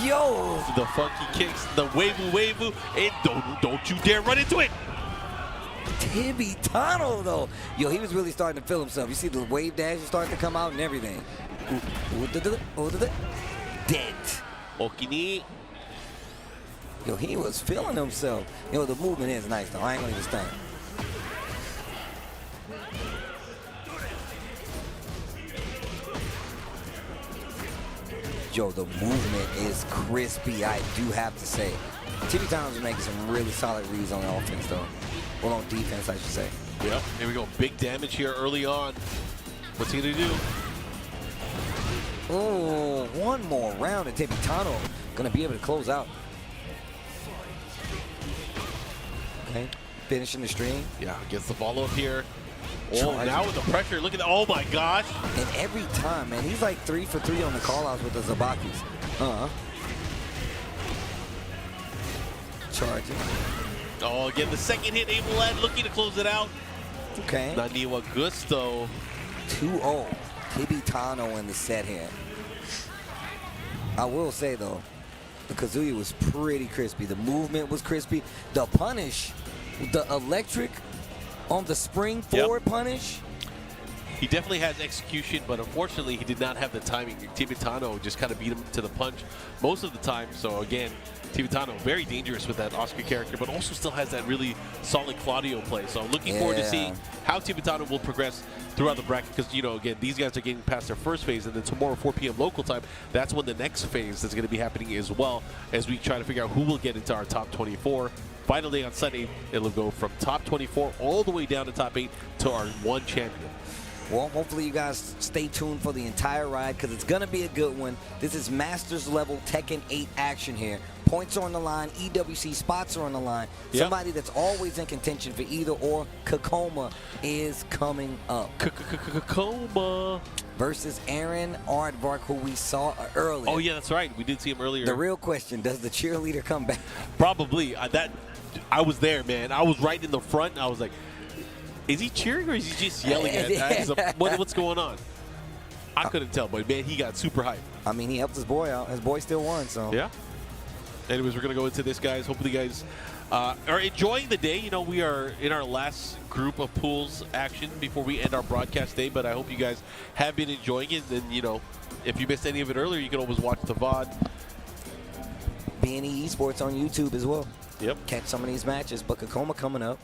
yo. The funky kicks, the wavoo, and don't you dare run into it. Tibetano, though. Yo, he was really starting to feel himself. You see the wave dash is starting to come out and everything. Dead. Okini. Yo, he was feeling himself. Yo, the movement is nice, though. I ain't gonna even stand. Yo, the movement is crispy, I do have to say. Tibetano's making some really solid reads on offense, though. Well, on defense, I should say. Yep, here we go. Big damage here early on. What's he gonna do? Oh, one more round, and Tibetano gonna be able to close out. Okay, finishing the stream. Yeah, gets the follow-up here. Oh, now with the pressure, look at that. Oh my gosh. And every time, man, he's like 3 for 3 on the call-outs with the Zabakis. Charging. Oh, again, the second hit, Aladdin looking to close it out. Okay. Naniwa Gusto. 2-0. Tibetano in the set here. I will say, though, the Kazuya was pretty crispy. The movement was crispy. The punish, the electric on the spring forward punish. He definitely has execution, but unfortunately, he did not have the timing. Tibetano just kind of beat him to the punch most of the time. So again, Tibetano very dangerous with that Asuka character, but also still has that really solid Claudio play. So I'm looking forward to seeing how Tibetano will progress throughout the bracket, because, you know, again, these guys are getting past their first phase, and then tomorrow, 4 p.m. local time, that's when the next phase is going to be happening as well, as we try to figure out who will get into our top 24. Final day on Sunday, it'll go from top 24 all the way down to top 8 to our one champion. Well, hopefully you guys stay tuned for the entire ride, because it's going to be a good one. This is Masters level Tekken 8 action here. Points are on the line. EWC spots are on the line. Somebody that's always in contention for either or. Akouma is coming up. Akouma versus Aaron Aardvark, who we saw earlier. Oh, yeah, that's right. We did see him earlier. The real question, does the cheerleader come back? Probably. I was there, man. I was right in the front. I was like, is he cheering or is he just yelling at what's going on? I couldn't tell, but man, he got super hyped. I mean, he helped his boy out. His boy still won, so. Yeah. Anyways, we're going to go into this, guys. Hopefully you guys are enjoying the day. You know, we are in our last group of pools action before we end our broadcast day, but I hope you guys have been enjoying it. And, you know, if you missed any of it earlier, you can always watch the VOD. B&E Esports on YouTube as well. Yep. Catch some of these matches, but Akouma coming up.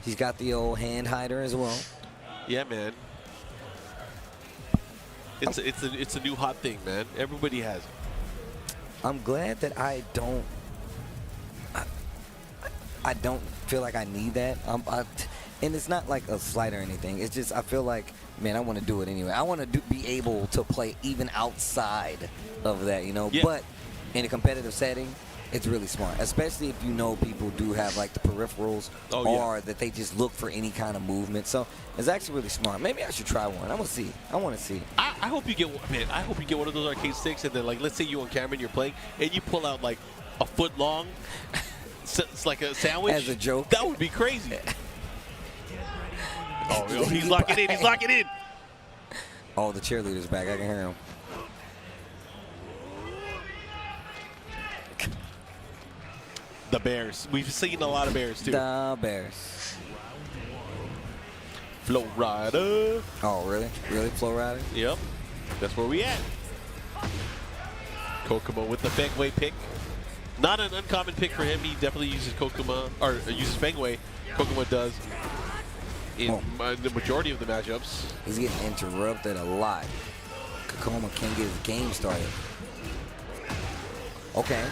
He's got the old hand hider as well. Yeah, man. It's a new hot thing, man. Everybody has it. I'm glad that I don't feel like I need that. And it's not like a slight or anything. It's just I feel like, man, I want to do it anyway. I want to be able to play even outside of that, you know. Yeah. But in a competitive setting, it's really smart, especially if you know people do have like the peripherals or that they just look for any kind of movement. So it's actually really smart. Maybe I should try one. I want to see. I want to see. I hope you get one, man. I hope you get one of those arcade sticks, and then like, let's say you on camera and you're playing, and you pull out like a foot long, it's like a sandwich as a joke. That would be crazy. Oh, yo, he's locking in. He's locking in. Oh, the cheerleader's back. I can hear him. The Bears. We've seen a lot of Bears, too. The Bears. Flow Rider. Oh, really? Really, Flow Rider? Yep. That's where we at. Kokuma with the Fengway pick. Not an uncommon pick for him. He definitely uses Kokuma, or uses Fengway. Kokuma does in the majority of the matchups. He's getting interrupted a lot. Kokuma can't get his game started. Okay.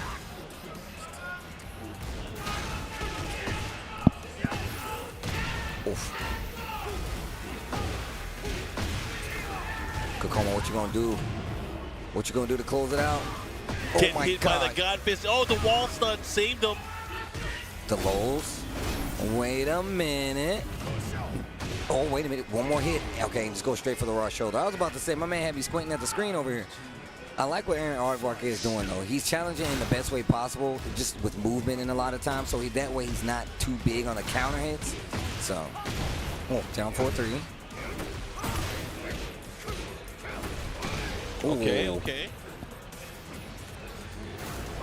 Oof. Akouma, what you gonna do? What you gonna do to close it out? Oh Get my hit God. by the God Fist. Oh, the wall stun saved him. The lows. Wait a minute. Oh, wait a minute. One more hit. Okay, just go straight for the raw shoulder. I was about to say, my man had me squinting at the screen over here. I like what Aaron Aardvark is doing, though. He's challenging in the best way possible, just with movement in a lot of times, so that way he's not too big on the counter hits. So, oh, down 4-3. Okay, Ooh. okay.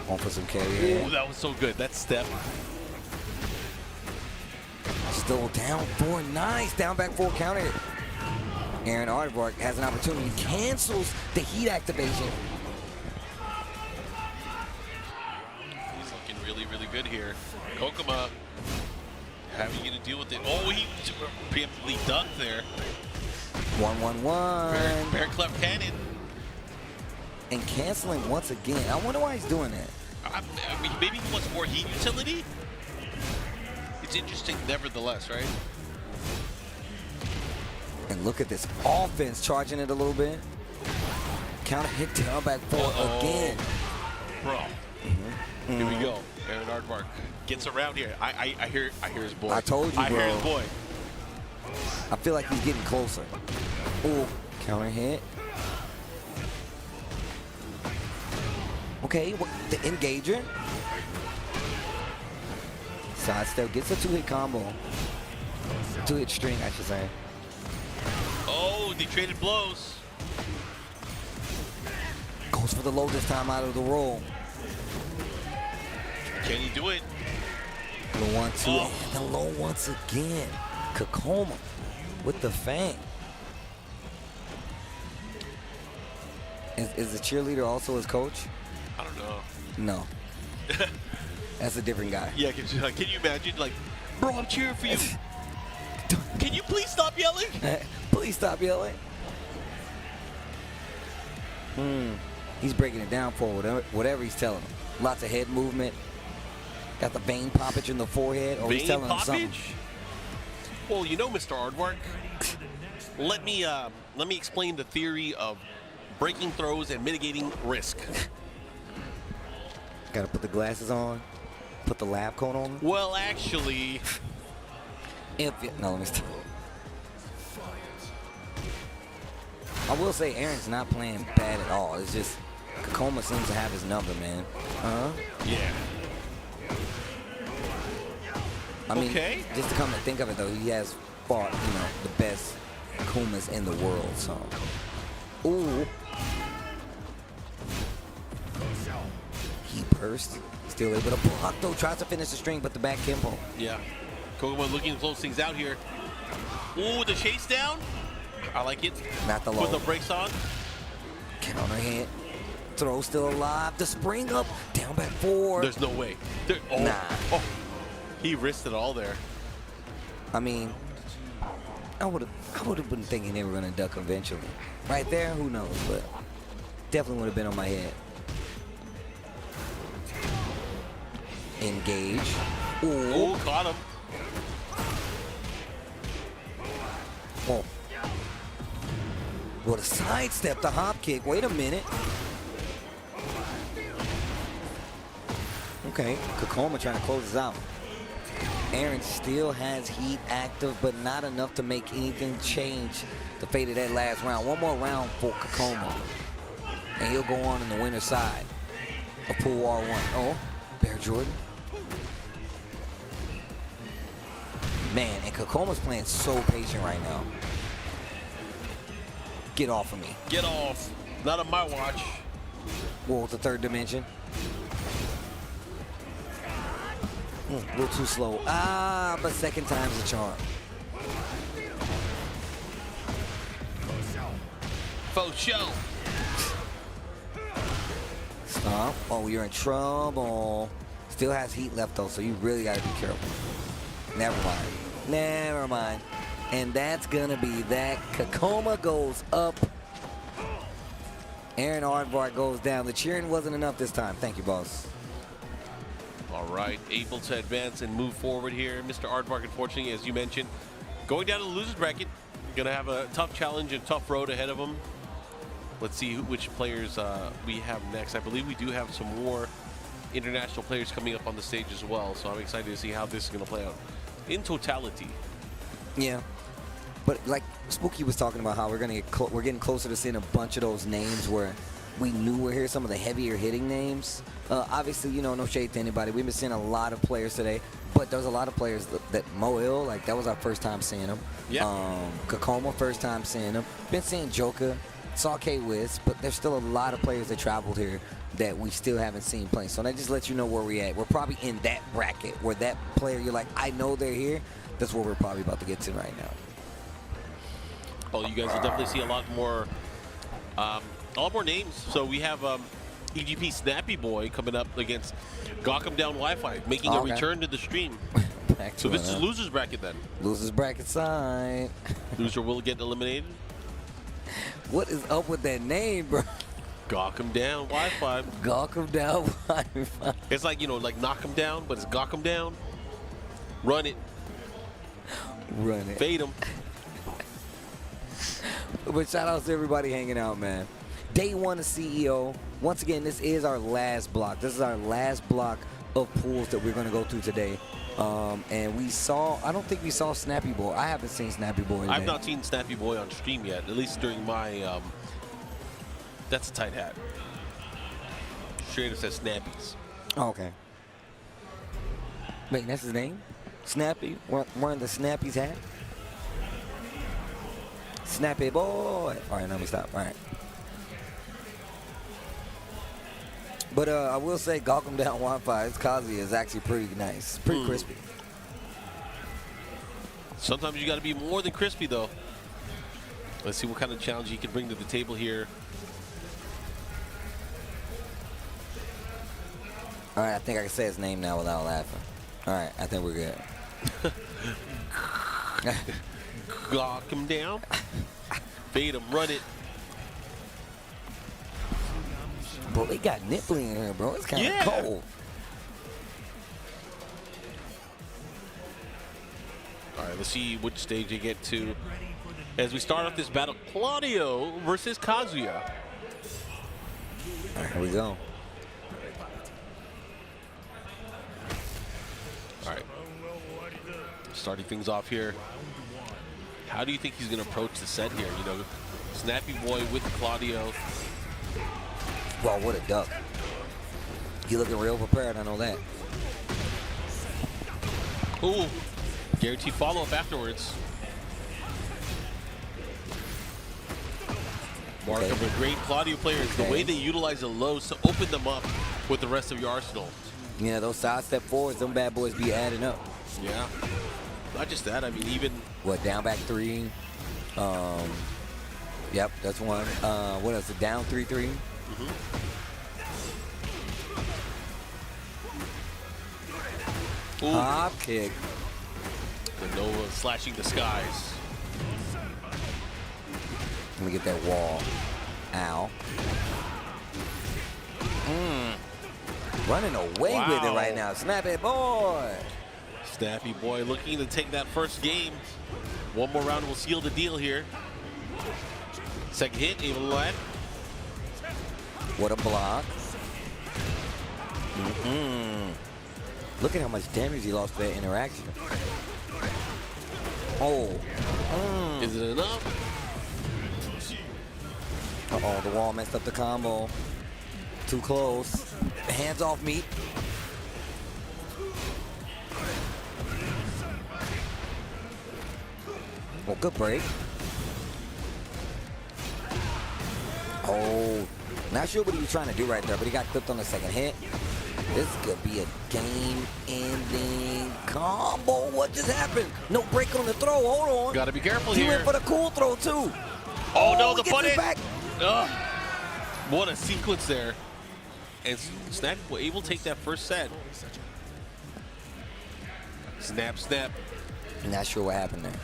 On for some carry here. Ooh, that was so good. That step. Still down 4, nice. Down back 4 counter hit. Aaron Aardvark has an opportunity, cancels the heat activation. He's looking really, really good here. Kokuma having to deal with it. Oh, he preemptively ducked there. 1-1-1. Bear Clef Cannon. And canceling once again. I wonder why he's doing that. I mean, maybe he wants more heat utility. It's interesting, nevertheless, right? And look at this offense, charging it a little bit. Counter hit down back 4 again. Bro. Here we go. Aaron Aardvark gets around here. I hear his boy. I told you, I bro. hear his boy. I feel like he's getting closer. Ooh, counter hit. Okay, the engager. Sidestep gets a 2-hit combo. 2-hit string, I should say. Oh, they traded blows. Goes for the low this time out of the roll. Can he do it? The 1-2, and the low once again. Kokuma with the fang. Is the cheerleader also his coach? I don't know. No. That's a different guy. Yeah, can you imagine? Like, bro, I'm cheering for you. Can you please stop yelling? Please stop yelling. He's breaking it down for whatever he's telling him. Lots of head movement. Got the vein poppage in the forehead. Oh, he's telling him something. Well, you know, Mr. Aardvark, let me explain the theory of breaking throws and mitigating risk. Got to put the glasses on. Put the lab coat on. Well, actually, no, let me stop. I will say Aaron's not playing bad at all. It's just Kokuma seems to have his number, man. Yeah. I mean, just to come to think of it, though, he has fought, the best Akumas in the world, so. Ooh. He burst. Still able to block, though. Tries to finish the string, but the back Kimpo. Yeah. Kokuma looking to close things out here. Ooh, the chase down. I like it. Not the low. Put the brakes on. Counter hit. Throw still alive. The spring up. Down back 4. There's no way. Nah. Oh, he risked it all there. I mean, I would have been thinking they were going to duck eventually. Right there, who knows, but definitely would have been on my head. Engage. Ooh, caught him. Oh. What a sidestep, the hop kick. Wait a minute. Okay, Kokuma trying to close this out. Aaron still has heat active, but not enough to make anything change the fate of that last round. One more round for Kokuma, and he'll go on in the winner's side of Pool R1. Oh, Bear Jordan. Man, and Kokuma's playing so patient right now. Get off of me. Get off. Not on my watch. Whoa, the third dimension. A little too slow. Ah, but second time's a charm. Faux show. Stop. Oh, you're in trouble. Still has heat left, though, so you really got to be careful. Never mind. Never mind. And that's going to be that. Kokuma goes up. Aaron Aardvark goes down. The cheering wasn't enough this time. Thank you, boss. All right, able to advance and move forward here. Mr. Aardvark, unfortunately, as you mentioned, going down to the loser's bracket. Going to have a tough challenge and tough road ahead of him. Let's see which players we have next. I believe we do have some more international players coming up on the stage as well, so I'm excited to see how this is going to play out in totality. Yeah, but like Spooky was talking about, how we're getting closer to seeing a bunch of those names where we knew we're here, some of the heavier hitting names. Obviously, you know, no shade to anybody. We've been seeing a lot of players today, but there's a lot of players that Moil, like that was our first time seeing him. Yeah. Kakoma, first time seeing him. Been seeing Joker, saw K-Wiz, but there's still a lot of players that traveled here that we still haven't seen play. So that just lets you know where we're at. We're probably in that bracket where that player, you're like, I know they're here. That's what we're probably about to get to right now. Oh, you guys will definitely see a lot more names. So we have EGP Snappy Boy coming up against Gawkum Down Wi-Fi, making a return to the stream. So this is loser's bracket then. Loser's bracket side. Loser will get eliminated. What is up with that name, bro? Gawkum Down Wi-Fi. Gawkum Down Wi-Fi. It's like, you know, like knock 'em down, but it's Gawkum Down. Run it. Run it. Fade them. But shout out to everybody hanging out, man. Day one of CEO. Once again, this is our last block. This is our last block of pools that we're going to go through today. And we saw, I don't think we saw Snappy Boy. I haven't seen Snappy Boy today. I've not seen Snappy Boy on stream yet, at least during my, that's a tight hat. Straight up says Snappies. Oh, okay. Wait, that's his name? Snappy? Wearing the Snappy's hat? Snappy Boy. All right, let me stop. All right. But I will say Gawkum Down Wi-Fi, its Kazuya is actually pretty nice. Pretty crispy. Sometimes you got to be more than crispy, though. Let's see what kind of challenge he can bring to the table here. All right, I think I can say his name now without laughing. All right, I think we're good. Gawk him down. Fade him, run it. Bro, they got nippling in here, bro. It's kind of cold. All right, let's see which stage you get to as we start off this battle. Claudio versus Kazuya. All right, here we go. All right. Starting things off here. How do you think he's going to approach the set here? You know, Snappy Boy with Claudio. Well, what a duck. He looking real prepared, I know that. Ooh, guaranteed follow-up afterwards. Mark of a great Claudio player is the way they utilize the lows to open them up with the rest of your arsenal. Yeah, those side step forwards, them bad boys be adding up. Yeah. Not just that, I mean, even... What, down back 3? Yep, that's one. What else, down 3-3? Hop kick. The Nova slashing the skies. Let me get that wall. Ow. Running away with it right now. Snappy Boy. Snappy Boy looking to take that first game. One more round will seal the deal here. Second hit, able to land. What a block. Look at how much damage he lost for that interaction. Oh. Is it enough? Uh-oh, the wall messed up the combo. Too close. Hands off me. Oh, good break. Oh, not sure what he was trying to do right there, but he got clipped on the second hit. This could be a game-ending combo. What just happened? No break on the throw. Hold on. Got to be careful here. He went for the cool throw, too. Oh no, the funny. back. What a sequence there. And Snap was able to take that first set. Snap, snap. Not sure what happened there.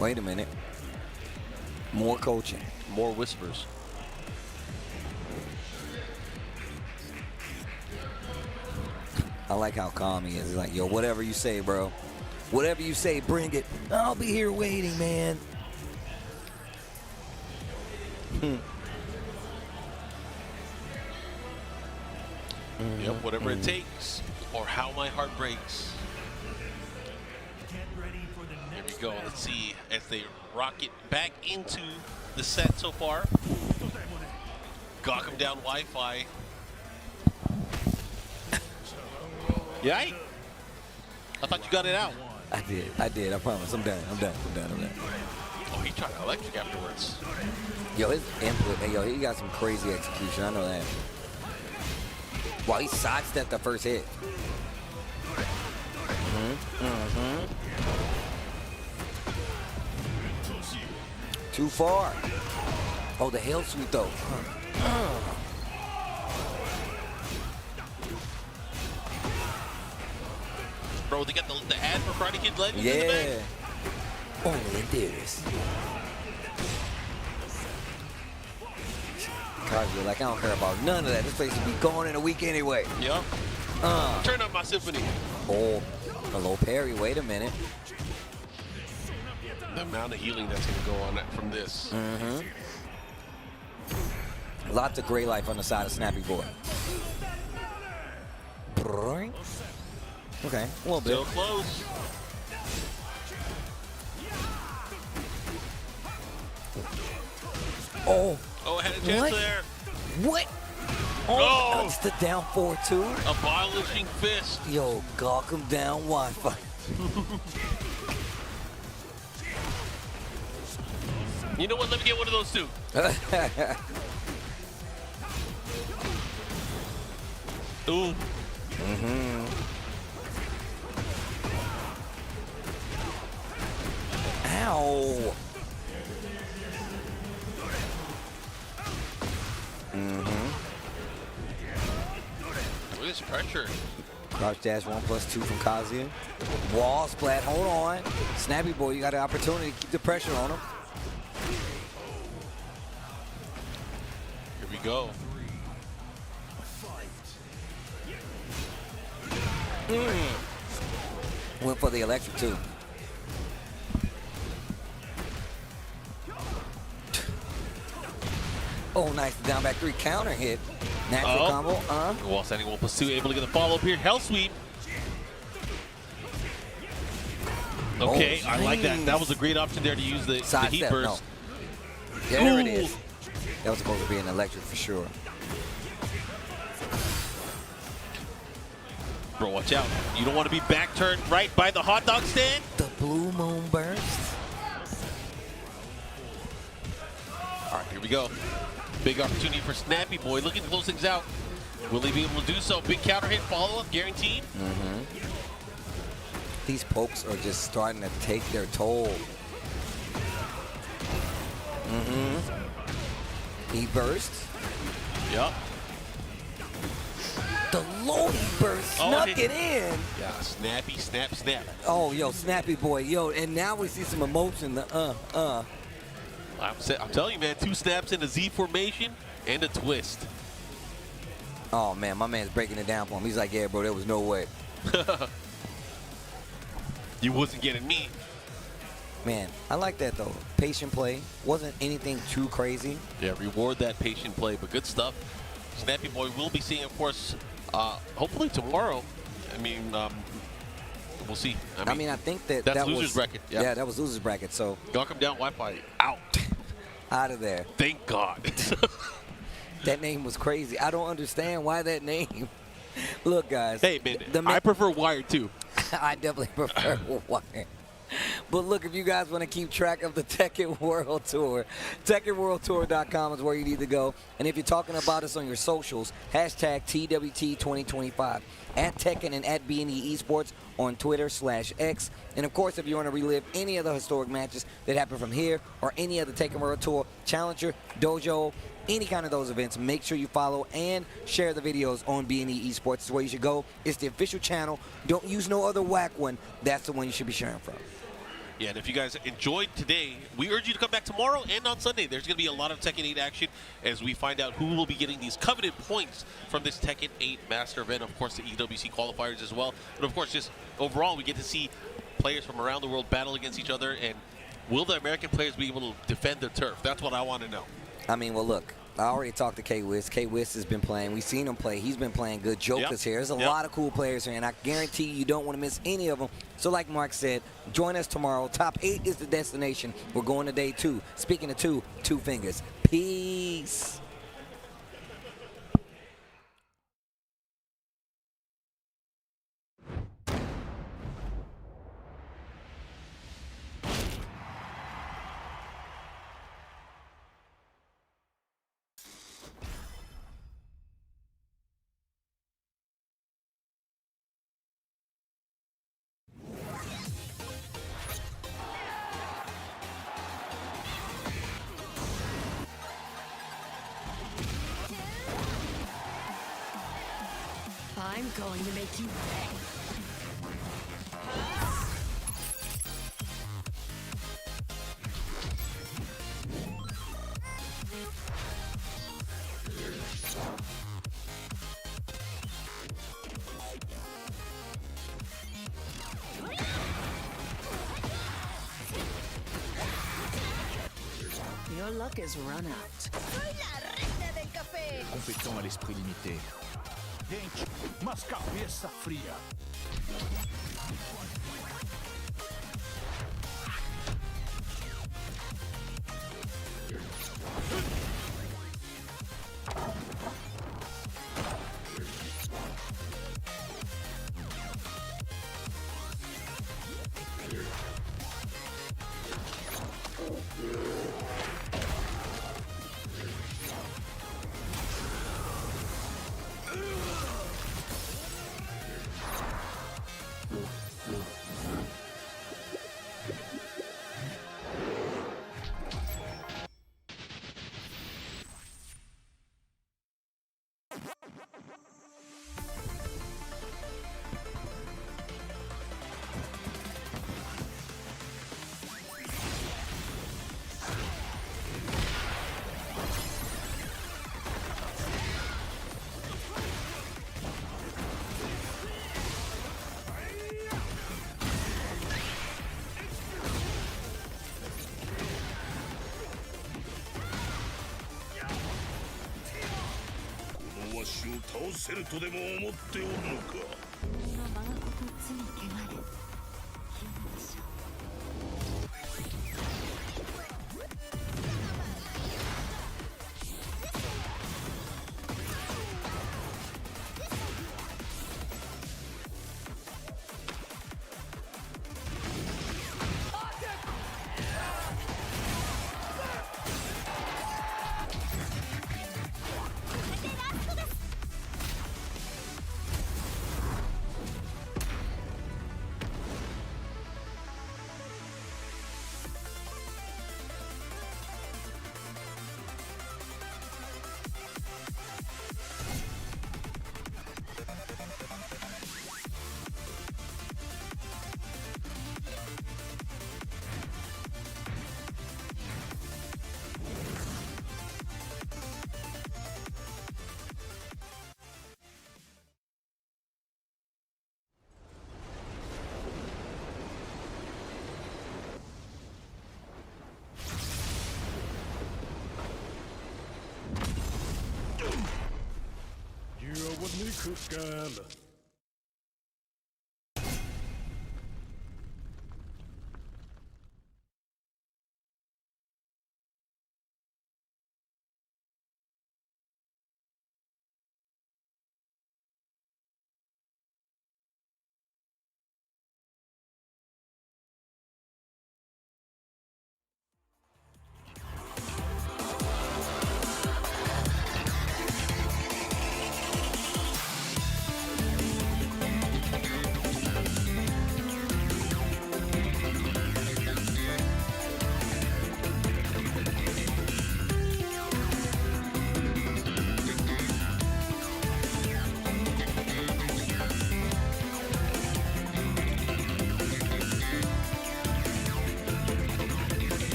Wait a minute. More coaching. More whispers. I like how calm he is. He's like, yo, whatever you say, bro. Whatever you say, bring it. I'll be here waiting, man. Yep, whatever it takes, or how my heart breaks. Here we go. Let's see as they rocket back into the set so far. Gawk him down Wi-Fi. Yikes! I thought you got it out. I did. I promise. I'm done. Oh, he tried electric afterwards. Yo, his input, hey, yo, he got some crazy execution. I know that. Wow, he sidestepped the first hit. Too far. Oh, the hell sweep though. Bro, they got the ad for Friday Kid Legends yeah. in the back. Only this. Kazuya, like, I don't care about none of that. This place will be gone in a week anyway. Yep. Turn up my symphony. Oh, a low parry. Wait a minute. The amount of healing that's going to go on from this. Lots of gray life on the side of Snappy Boy. Okay, a little bit. Still close. Oh, I had a chance there. What? Oh, that's the down 4-2. Abolishing fist. Yo, gawk him down Wi-Fi. You know what? Let me get one of those two. Ooh. Ow. Look at this pressure. Crouch dash 1+2 from Kazuya. Wall splat, hold on. Snappy Boy, you got an opportunity to keep the pressure on him. Here we go. Went for the electric too. Oh, nice down back 3 counter hit. Natural combo. Wall standing 1+2, able to get the follow up here. Hell sweep. Okay, I like that. That was a great option there to use the heat burst. No. Yeah, there it is. That was supposed to be an electric for sure. Bro, watch out. You don't want to be back turned right by the hot dog stand. The blue moon burst. All right, here we go. Big opportunity for Snappy Boy, looking to close things out. Will he be able to do so? Big counter hit, follow-up, guaranteed. These pokes are just starting to take their toll. He burst. Yup. The low burst snuck it in. Yeah, snappy, snap, snap. Oh, yo, Snappy Boy, yo, and now we see some emotion. I'm telling you, man, 2 snaps in a Z formation and a twist. Oh, man, my man's breaking it down for him. He's like, yeah, bro, there was no way. You wasn't getting me. Man, I like that, though. Patient play. Wasn't anything too crazy. Yeah, reward that patient play, but good stuff. Snappy Boy will be seeing, of course, hopefully tomorrow. I mean, we'll see. I mean, I think that that's that loser's was, bracket. Yeah, that was loser's bracket, so. Gawk him down Wi-Fi. Out. Out of there. Thank God. That name was crazy. I don't understand why that name. Look, guys. Hey, man, I prefer Wired, too. I definitely prefer Wired. But look, if you guys want to keep track of the Tekken World Tour, TekkenWorldTour.com is where you need to go. And if you're talking about us on your socials, hashtag TWT2025, at Tekken and at B&E Esports on Twitter/X. And of course, if you want to relive any of the historic matches that happen from here or any of the Tekken World Tour, Challenger, Dojo, any kind of those events, make sure you follow and share the videos on B&E Esports. It's where you should go. It's the official channel. Don't use no other whack one. That's the one you should be sharing from. Yeah, and if you guys enjoyed today, we urge you to come back tomorrow and on Sunday. There's going to be a lot of Tekken 8 action as we find out who will be getting these coveted points from this Tekken 8 Master event. Of course, the EWC qualifiers as well. But of course, just overall, we get to see players from around the world battle against each other. And will the American players be able to defend their turf? That's what I want to know. I mean, well, look. I already talked to K-Wiz. K-Wiz has been playing. We've seen him play. He's been playing good. Joker's here. There's a lot of cool players here, and I guarantee you don't want to miss any of them. So like Mark said, join us tomorrow. Top 8 is the destination. We're going to day 2. Speaking of 2 fingers. Peace. I'm going to make you pay. Your luck is run out. Soy la reina del café. Compétent à l'esprit limité. Gente, mas cabeça fria. You are what me cook,